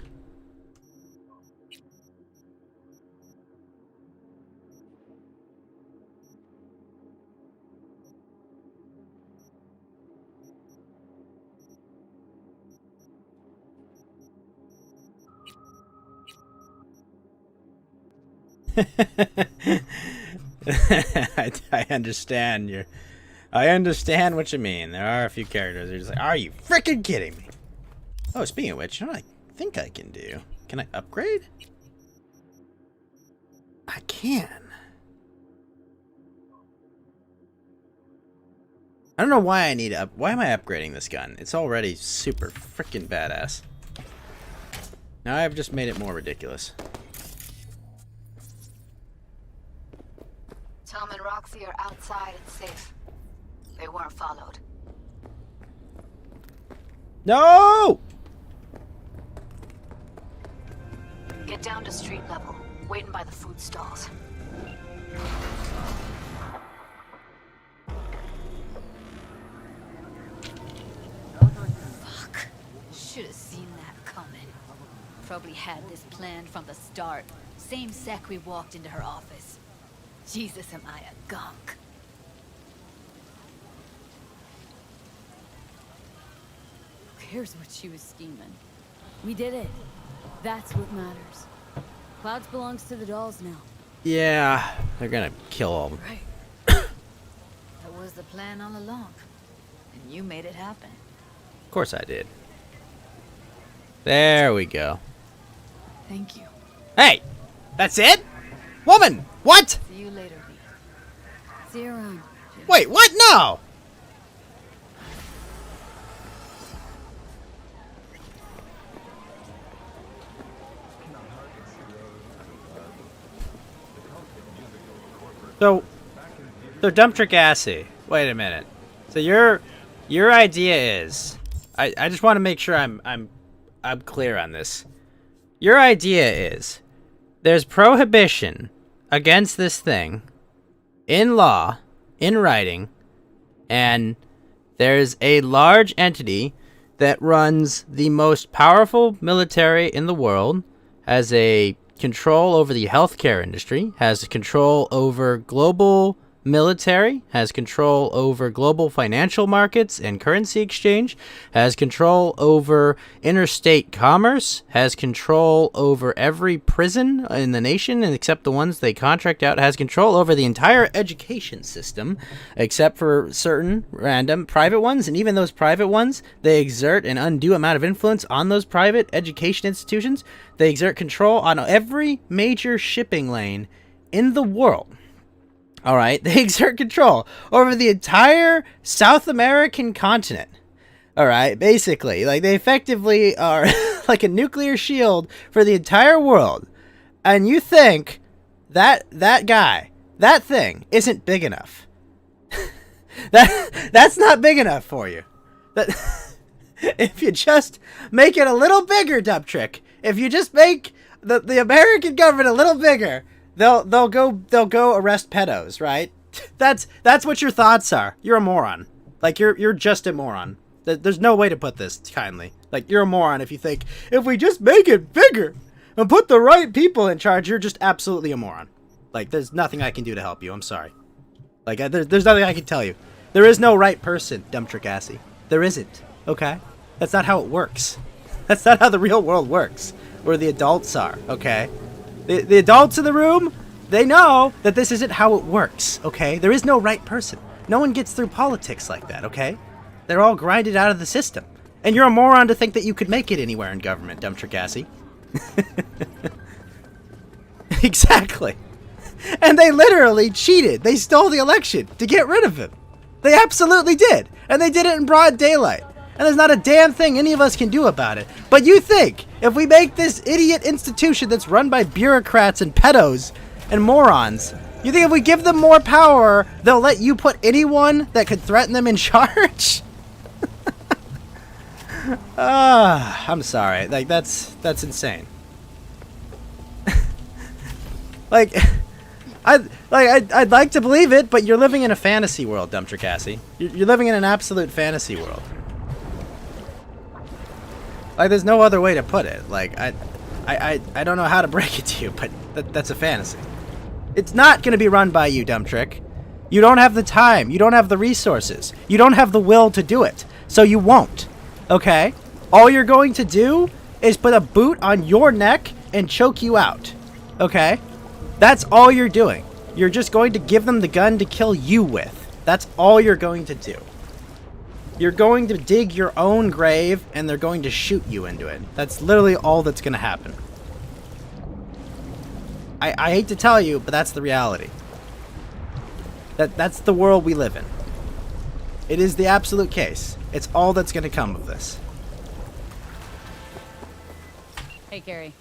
I understand I understand what you mean. There are a few characters who are just like, are you freaking kidding me? Oh, speaking of which, you know what I think I can do? Can I upgrade? I can. I don't know why I need why am I upgrading this gun? It's already super freaking badass. Now I've just made it more ridiculous. Tom and Roxy are outside and safe. They weren't followed. No! Get down to street level, waiting by the food stalls. Fuck. Should have seen that coming. Probably had this planned from the start. Same sec we walked into her office. Jesus, am I a gunk. Who cares what she was scheming? We did it. That's what matters. Clouds belongs to the dolls now. Yeah, they're gonna kill all of them. Right. That was the plan all along. And you made it happen. Of course I did. There we go. Thank you. Hey! That's it? Woman! What? See you later, V. See you around. Wait, what? No! So Dump Trick Assy. Wait a minute. So your idea is, I just want to make sure I'm clear on this. Your idea is there's prohibition against this thing in law, in writing, and there's a large entity that runs the most powerful military in the world, has a control over the healthcare industry, has control over global military, has control over global financial markets and currency exchange, has control over interstate commerce, has control over every prison in the nation except the ones they contract out, has control over the entire education system except for certain random private ones, and even those private ones, they exert an undue amount of influence on those private education institutions. They exert control on every major shipping lane in the world. All right, they exert control over the entire South American continent. All right, basically, like they effectively are like a nuclear shield for the entire world. And you think that guy, that thing isn't big enough. That's not big enough for you. That if you just make it a little bigger, Dump Trick. If you just make the American government a little bigger, they'll go arrest pedos, right? That's what your thoughts are. You're a moron. Like you're just a moron. There's no way to put this kindly. Like you're a moron if you think if we just make it bigger and put the right people in charge, you're just absolutely a moron. Like there's nothing I can do to help you. I'm sorry. Like there's nothing I can tell you. There is no right person, Dump Trick Assy. There isn't. Okay? That's not how it works. That's not how the real world works. Where the adults are, okay? The adults in the room, they know that this isn't how it works, okay? There is no right person. No one gets through politics like that, okay? They're all grinded out of the system. And you're a moron to think that you could make it anywhere in government, Dump Trick Assy. Exactly. And they literally cheated. They stole the election to get rid of him. They absolutely did. And they did it in broad daylight. And there's not a damn thing any of us can do about it. But you think, if we make this idiot institution that's run by bureaucrats and pedos and morons, you think if we give them more power, they'll let you put anyone that could threaten them in charge? I'm sorry. Like, that's insane. I'd like to believe it, but you're living in a fantasy world, Dump Trick Assy. You're living in an absolute fantasy world. Like, there's no other way to put it. Like, I don't know how to break it to you, but that's a fantasy. It's not going to be run by you, Dump Trick. You don't have the time. You don't have the resources. You don't have the will to do it. So you won't. Okay? All you're going to do is put a boot on your neck and choke you out. Okay? That's all you're doing. You're just going to give them the gun to kill you with. That's all you're going to do. You're going to dig your own grave, and they're going to shoot you into it. That's literally all that's going to happen. I hate to tell you, but that's the reality. That's the world we live in. It is the absolute case. It's all that's going to come of this. Hey, Carrie.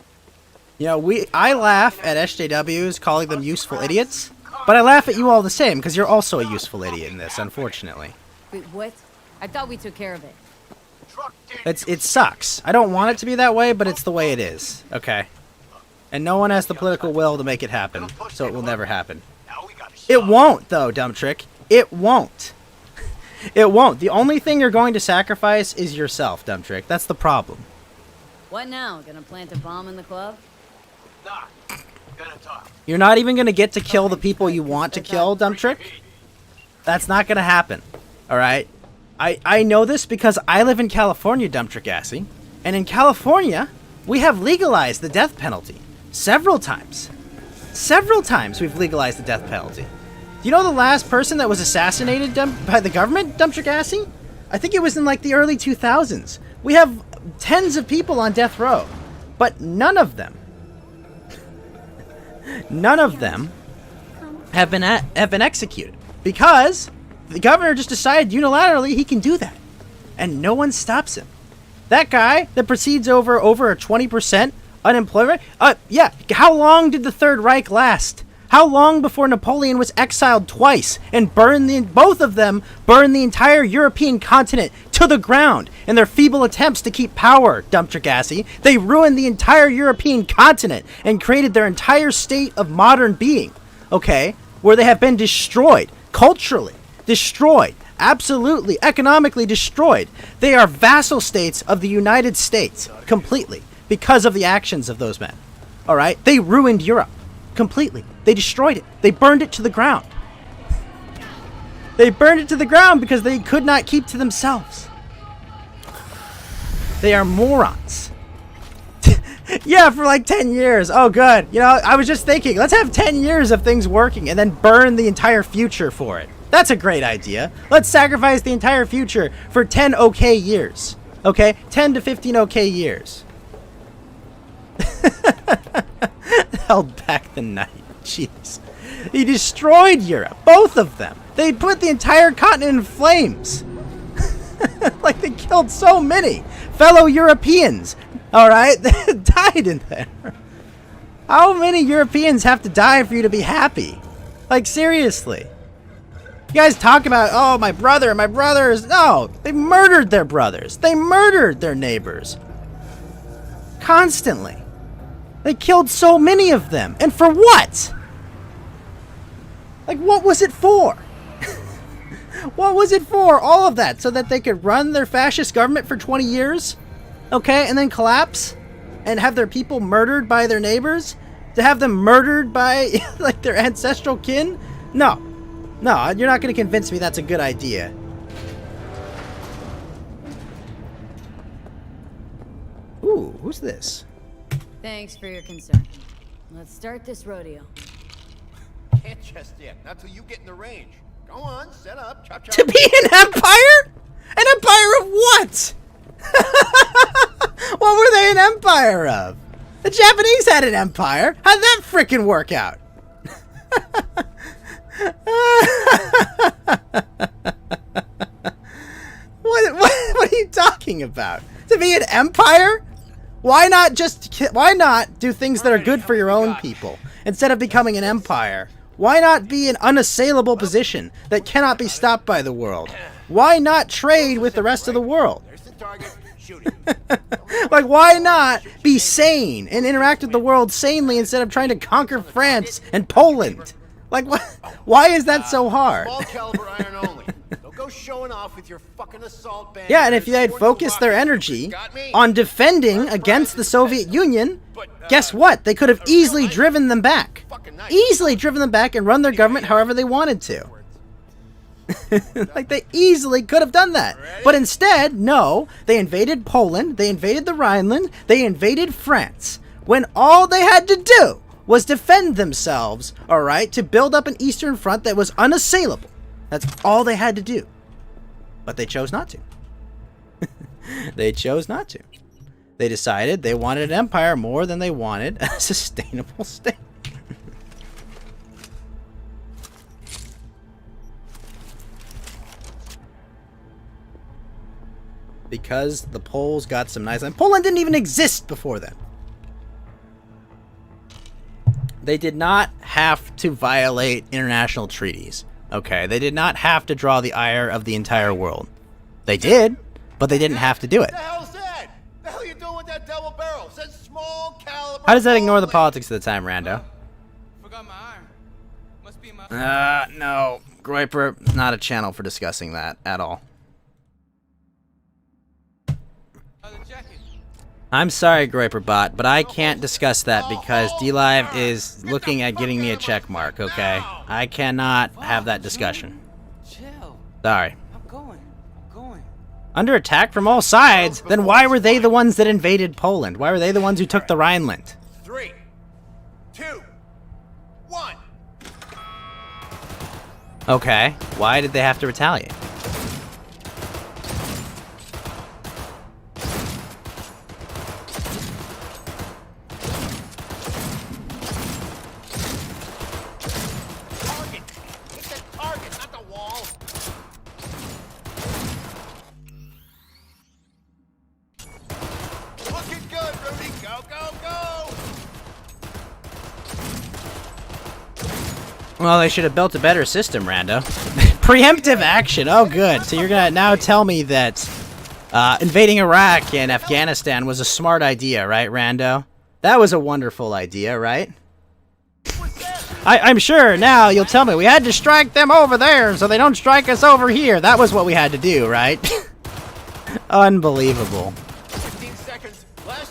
You know, I laugh at SJWs calling them useful idiots, but I laugh at you all the same because you're also a useful idiot in this, unfortunately. Wait, what? I thought we took care of it. It sucks. I don't want it to be that way, but it's the way it is. Okay. And no one has the political will to make it happen, so it will never happen. It won't, though, dumb trick. It won't. It won't. The only thing you're going to sacrifice is yourself, dumb trick. That's the problem. What now? Gonna plant a bomb in the club? Nah, gonna talk. You're not even going to get to kill the people you want to kill, dumb trick. That's not going to happen. All right? I know this because I live in California, dumb trick assy. And in California, we have legalized the death penalty. Several times. Several times we've legalized the death penalty. Do you know the last person that was assassinated by the government, dumb trick assy? I think it was in like the early 2000s. We have tens of people on death row. But none of them have been executed because the governor just decided unilaterally he can do that, and no one stops him. That guy that proceeds over a 20% unemployment. Yeah. How long did the Third Reich last? How long before Napoleon was exiled twice and both of them burned the entire European continent to the ground in their feeble attempts to keep power, dumb trick assy? They ruined the entire European continent and created their entire state of modern being, okay? Where they have been destroyed, culturally destroyed, absolutely, economically destroyed. They are vassal states of the United States, completely, because of the actions of those men, all right? They ruined Europe. Completely. They destroyed it. They burned it to the ground. They burned it to the ground because they could not keep to themselves. They are morons. Yeah, for like 10 years. Oh, good. You know, I was just thinking, let's have 10 years of things working and then burn the entire future for it. That's a great idea. Let's sacrifice the entire future for 10 okay years. Okay? 10 to 15 okay years. Held back the night. Jeez. He destroyed Europe. Both of them. They put the entire continent in flames. Like they killed so many fellow Europeans. Alright? They died in there. How many Europeans have to die for you to be happy? Like seriously. You guys talk about, oh, my brothers. No, they murdered their brothers. They murdered their neighbors. Constantly. They killed so many of them. And for what? Like, what was it for? What was it for? All of that. So that they could run their fascist government for 20 years? Okay, and then collapse? And have their people murdered by their neighbors? To have them murdered by, like, their ancestral kin? No. No, you're not going to convince me that's a good idea. Ooh, who's this? Thanks for your concern. Let's start this rodeo. Can't just yet. Not till you get in the range. Go on, set up. Chop, chop. To be an empire? An empire of what? What were they an empire of? The Japanese had an empire. How'd that frickin' work out? What are you talking about? To be an empire? Why not do things that are good for your own people instead of becoming an empire? Why not be an unassailable position that cannot be stopped by the world? Why not trade with the rest of the world? Like, why not be sane and interact with the world sanely instead of trying to conquer France and Poland? Like, what? Why is that so hard? Small caliber iron only. Don't go showing off with your fucking assault band. Yeah, and if they had focused their energy on defending against the Soviet Union, guess what? They could have easily driven them back. Easily driven them back and run their government however they wanted to. Like, they easily could have done that. But instead, no, they invaded Poland, they invaded the Rhineland, they invaded France. When all they had to do was defend themselves, alright, to build up an Eastern Front that was unassailable. That's all they had to do. But they chose not to. They chose not to. They decided they wanted an empire more than they wanted a sustainable state. Because the Poles got some nice land. Poland didn't even exist before then. They did not have to violate international treaties. Okay, they did not have to draw the ire of the entire world. They did, but they didn't have to do it. What the hell's that? The hell you doing with that double barrel? It says small caliber. How does that ignore the politics of the time, Rando? Forgot my iron. Must be in my... No. Groiper, not a channel for discussing that at all. I'm sorry, Groiperbot, but I can't discuss that because DLive is looking at getting me a check mark, okay? I cannot have that discussion. Chill. Sorry. I'm going. Under attack from all sides? Then why were they the ones that invaded Poland? Why were they the ones who took the Rhineland? 3, 2, 1. Okay. Why did they have to retaliate? Well, they should have built a better system, Rando. Preemptive action. Oh, good. So you're gonna now tell me that invading Iraq and Afghanistan was a smart idea, right, Rando? That was a wonderful idea, right? I'm sure now you'll tell me we had to strike them over there so they don't strike us over here. That was what we had to do, right? Unbelievable.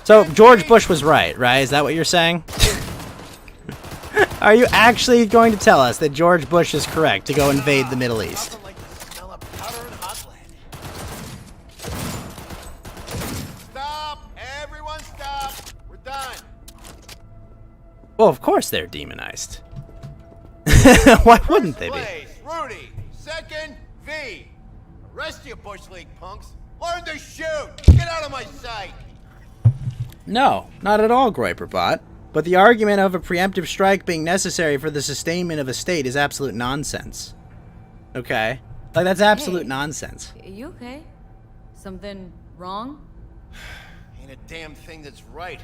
So George Bush was right? Is that what you're saying? Are you actually going to tell us that George Bush is correct to go invade the Middle East? Stop! Everyone stop! We're done. Well, of course they're demonized. Why wouldn't they be? Rudy, second V. Rest you Bush League punks. Learn to shoot. Get out of my sight. No, not at all, Groiperbot. But the argument of a preemptive strike being necessary for the sustainment of a state is absolute nonsense. Okay? Like, that's absolute nonsense. You okay? Something wrong? Ain't a damn thing that's right.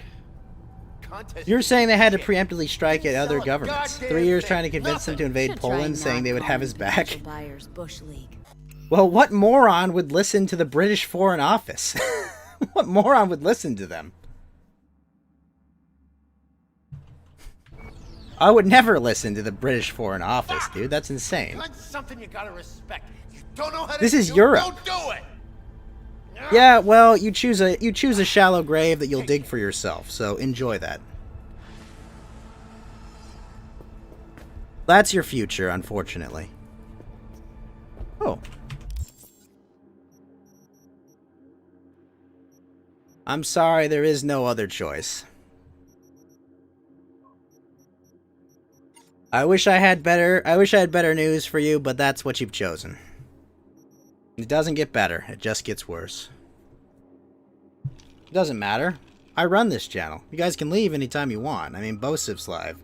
You're saying they had to preemptively strike at other governments. 3 years trying to convince them to invade Poland, saying they would have his back. Well, what moron would listen to the British Foreign Office? What moron would listen to them? I would never listen to the British Foreign Office, dude. That's insane. That's something you gotta respect. You don't know how to This is Europe. Don't do it. Yeah, well, you choose a shallow grave that you'll dig for yourself. So enjoy that. That's your future, unfortunately. Oh. I'm sorry, there is no other choice. I wish I had better news for you, but that's what you've chosen. It doesn't get better, it just gets worse. It doesn't matter. I run this channel. You guys can leave anytime you want. I mean, Bosif's live.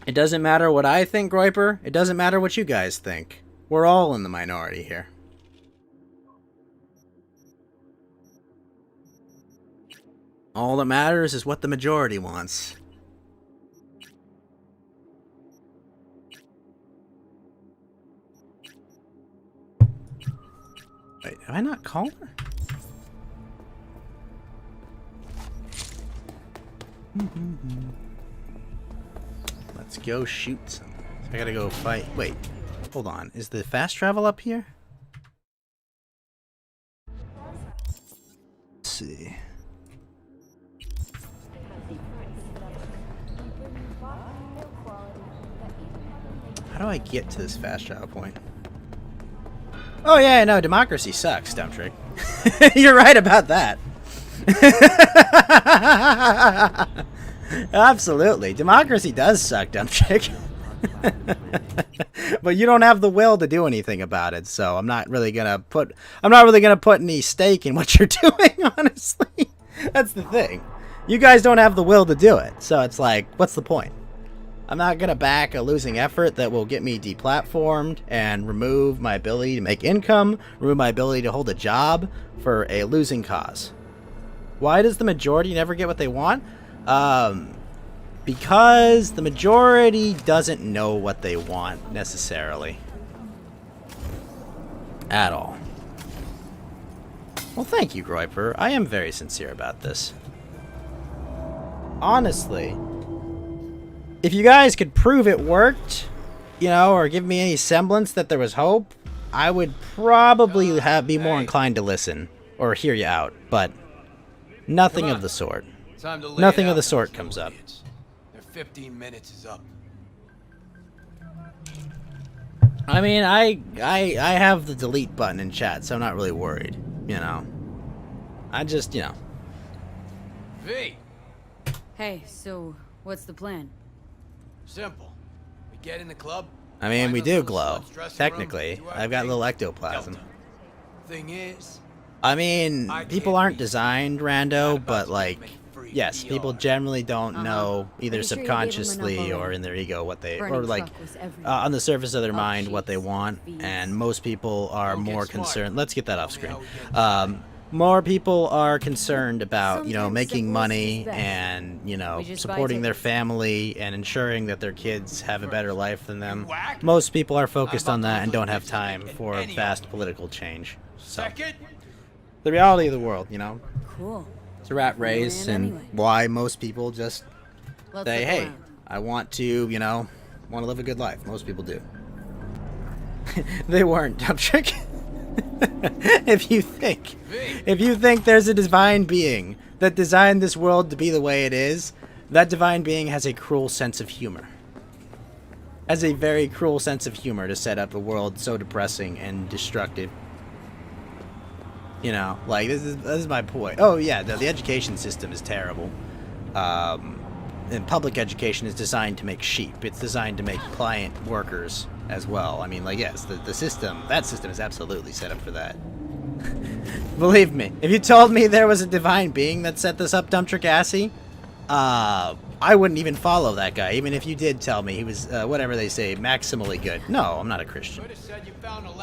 It doesn't matter what I think, Groiper. It doesn't matter what you guys think. We're all in the minority here. All that matters is what the majority wants. Wait, have I not called her? Let's go shoot some. I gotta go fight. Wait, hold on. Is the fast travel up here? Let's see. How do I get to this fast travel point? Oh yeah, no, democracy sucks, dumb trick. You're right about that. Absolutely. Democracy does suck, dumb chick. But you don't have the will to do anything about it, so I'm not really gonna put any stake in what you're doing, honestly. That's the thing. You guys don't have the will to do it, so it's like, what's the point? I'm not gonna back a losing effort that will get me deplatformed and remove my ability to make income, remove my ability to hold a job for a losing cause. Why does the majority never get what they want? Because the majority doesn't know what they want necessarily. At all. Well, thank you, Groiper. I am very sincere about this. Honestly, if you guys could prove it worked, you know, or give me any semblance that there was hope, I would probably be more inclined to listen or hear you out, but nothing of the sort. Nothing of the sort comes up. Their 15 minutes is up. I mean, I have the delete button in chat, so I'm not really worried, you know. I just, you know. V! Hey, so what's the plan? Simple. We get in the club. I mean, we find a do little glow. sluts dressing Technically, room, do our I've got a thing. little ectoplasm. Thing is, I mean, people aren't designed rando, but like, yes, people generally don't know either Pretty sure you gave 'em enough subconsciously or already. in their ego what they, Burning or like truck was everything. on the surface of their Oh, mind what they jeez. want, and most people are more smart. concerned. Let's get that off screen. More people are concerned about, you know, Sometimes making simple is money best. and, you know, We just buy supporting their tickets. family and ensuring that their kids have a better life than them. Most people are focused on that and don't have time for vast political change. So, second, the reality of the world, you know. Cool. It's a rat race, Land and anyway. why most people just Let's say, look hey, around. I want to, you know, want to live a good life. Most people do. They weren't, dumb trick. If you think there's a divine being that designed this world to be the way it is, that divine being has a cruel sense of humor. Has a very cruel sense of humor to set up a world so depressing and destructive. You know, like, this is my point. Oh yeah, the education system is terrible. And public education is designed to make sheep. It's designed to make client workers as well. I mean, like, yes, that system is absolutely set up for that. Believe me, if you told me there was a divine being that set this up, Dump Trick Assy, I wouldn't even follow that guy, even if you did tell me he was, whatever they say, maximally good. No, I'm not a Christian.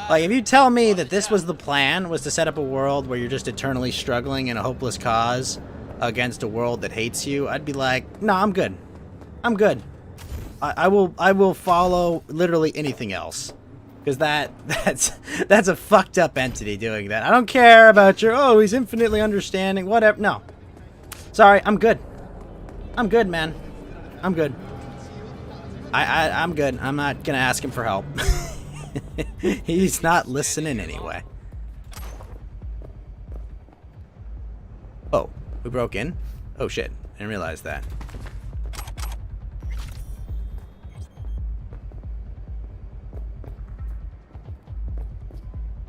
Like, if you tell me that this was the plan, was to set up a world where you're just eternally struggling in a hopeless cause against a world that hates you, I'd be like, no, I'm good. I'm good. I will follow literally anything else. Because that's a fucked up entity doing that. I don't care about your, oh, he's infinitely understanding, whatever. No. Sorry, I'm good. I'm good, man. I'm good. I'm good. I'm not gonna ask him for help. He's not listening anyway. Oh, we broke in? Oh shit, I didn't realize that.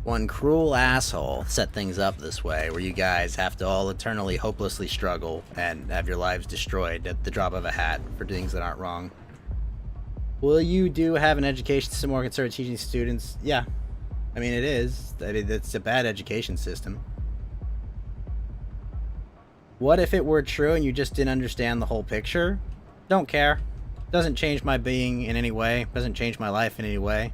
One cruel asshole set things up this way, where you guys have to all eternally hopelessly struggle and have your lives destroyed at the drop of a hat for things that aren't wrong. Well, you do have an education system more concerned with teaching students. Yeah. I mean, it is. I mean, it's a bad education system. What if it were true and you just didn't understand the whole picture? Don't care. Doesn't change my being in any way. Doesn't change my life in any way.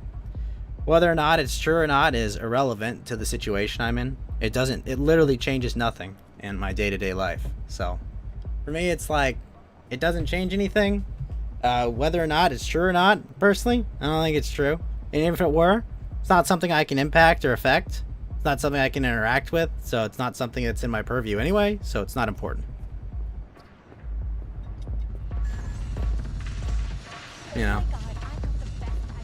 Whether or not it's true or not is irrelevant to the situation I'm in. It literally changes nothing in my day-to-day life. So, for me, it's like, it doesn't change anything. Whether or not it's true or not, personally, I don't think it's true. And if it were, it's not something I can impact or affect. It's not something I can interact with, so it's not something that's in my purview anyway, so it's not important. You know?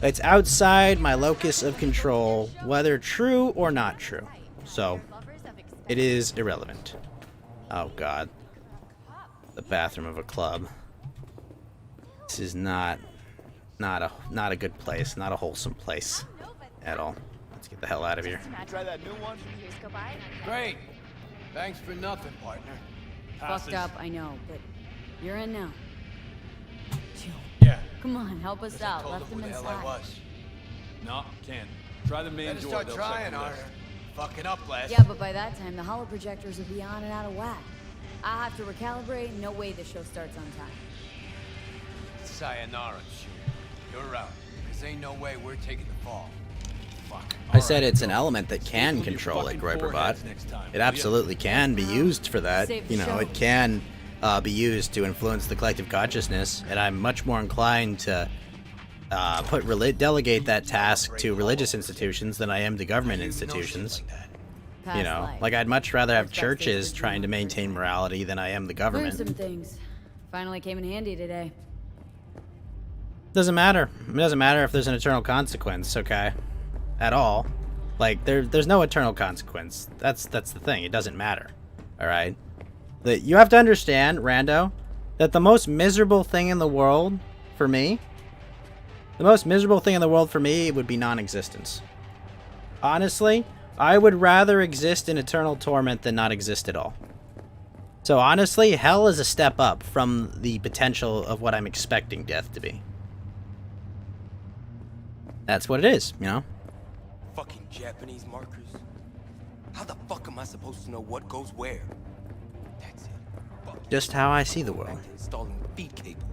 It's outside my locus of control, whether true or not true. So, it is irrelevant. Oh god. The bathroom of a club. This is not a good place, not a wholesome place at all. Let's get the hell out of here. Great. Thanks for nothing, partner. Fucked up, I know, but you're in now. Chill. Yeah. Come on, help us out. Left him inside. No, can't. Try the main Better door. start they'll trying second harder. guess. Fucking up, Les. Yeah, but by that time, the holo projectors will be on and out of whack. I have to recalibrate. No way the show starts on time. Sayonara, shoot. You're out. Cause ain't no way we're taking the fall. Fuck. I said it's an element that can control it, Groiperbot. It absolutely can be used for that. You know, it can be used to influence the collective consciousness, and I'm much more inclined to delegate that task to religious institutions than I am to government institutions. You know, like I'd much rather have churches trying to maintain morality than I am the government. Learned some things. Finally came in handy today. Doesn't matter. It doesn't matter if there's an eternal consequence, okay? At all. Like there's no eternal consequence. That's the thing. It doesn't matter. All right? You have to understand, Rando, that the most miserable thing in the world for me, would be non-existence. Honestly, I would rather exist in eternal torment than not exist at all. So honestly, hell is a step up from the potential of what I'm expecting death to be. That's what it is, you know? Fucking Japanese markers. How the fuck am I supposed to know what goes where? That's it. Just how I see the world. Installing feed cables.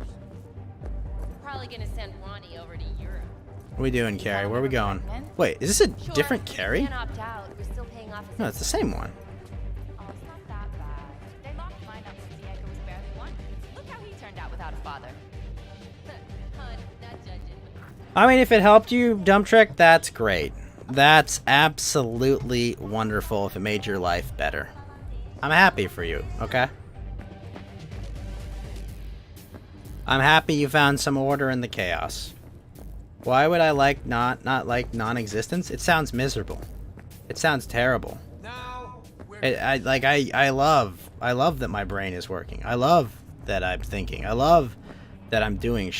Probably gonna send Ronnie over to Europe. What are we doing, Carrie? Where are we going? Wait, is this a different Carrie? Can't opt out. We're still paying off his No, it's the same one. Oh, it's not that bad. They locked mine up since Diego was barely one. Look how he turned out without a father. Hun, not judging. I mean, if it helped you, Dump Trick, that's great. That's absolutely wonderful if it made your life better. I'm happy for you, okay? I'm happy you found some order in the chaos. Why would I like not like non-existence? It sounds miserable. It sounds terrible. I love that my brain is working. I love that I'm thinking. I love that I'm doing shit.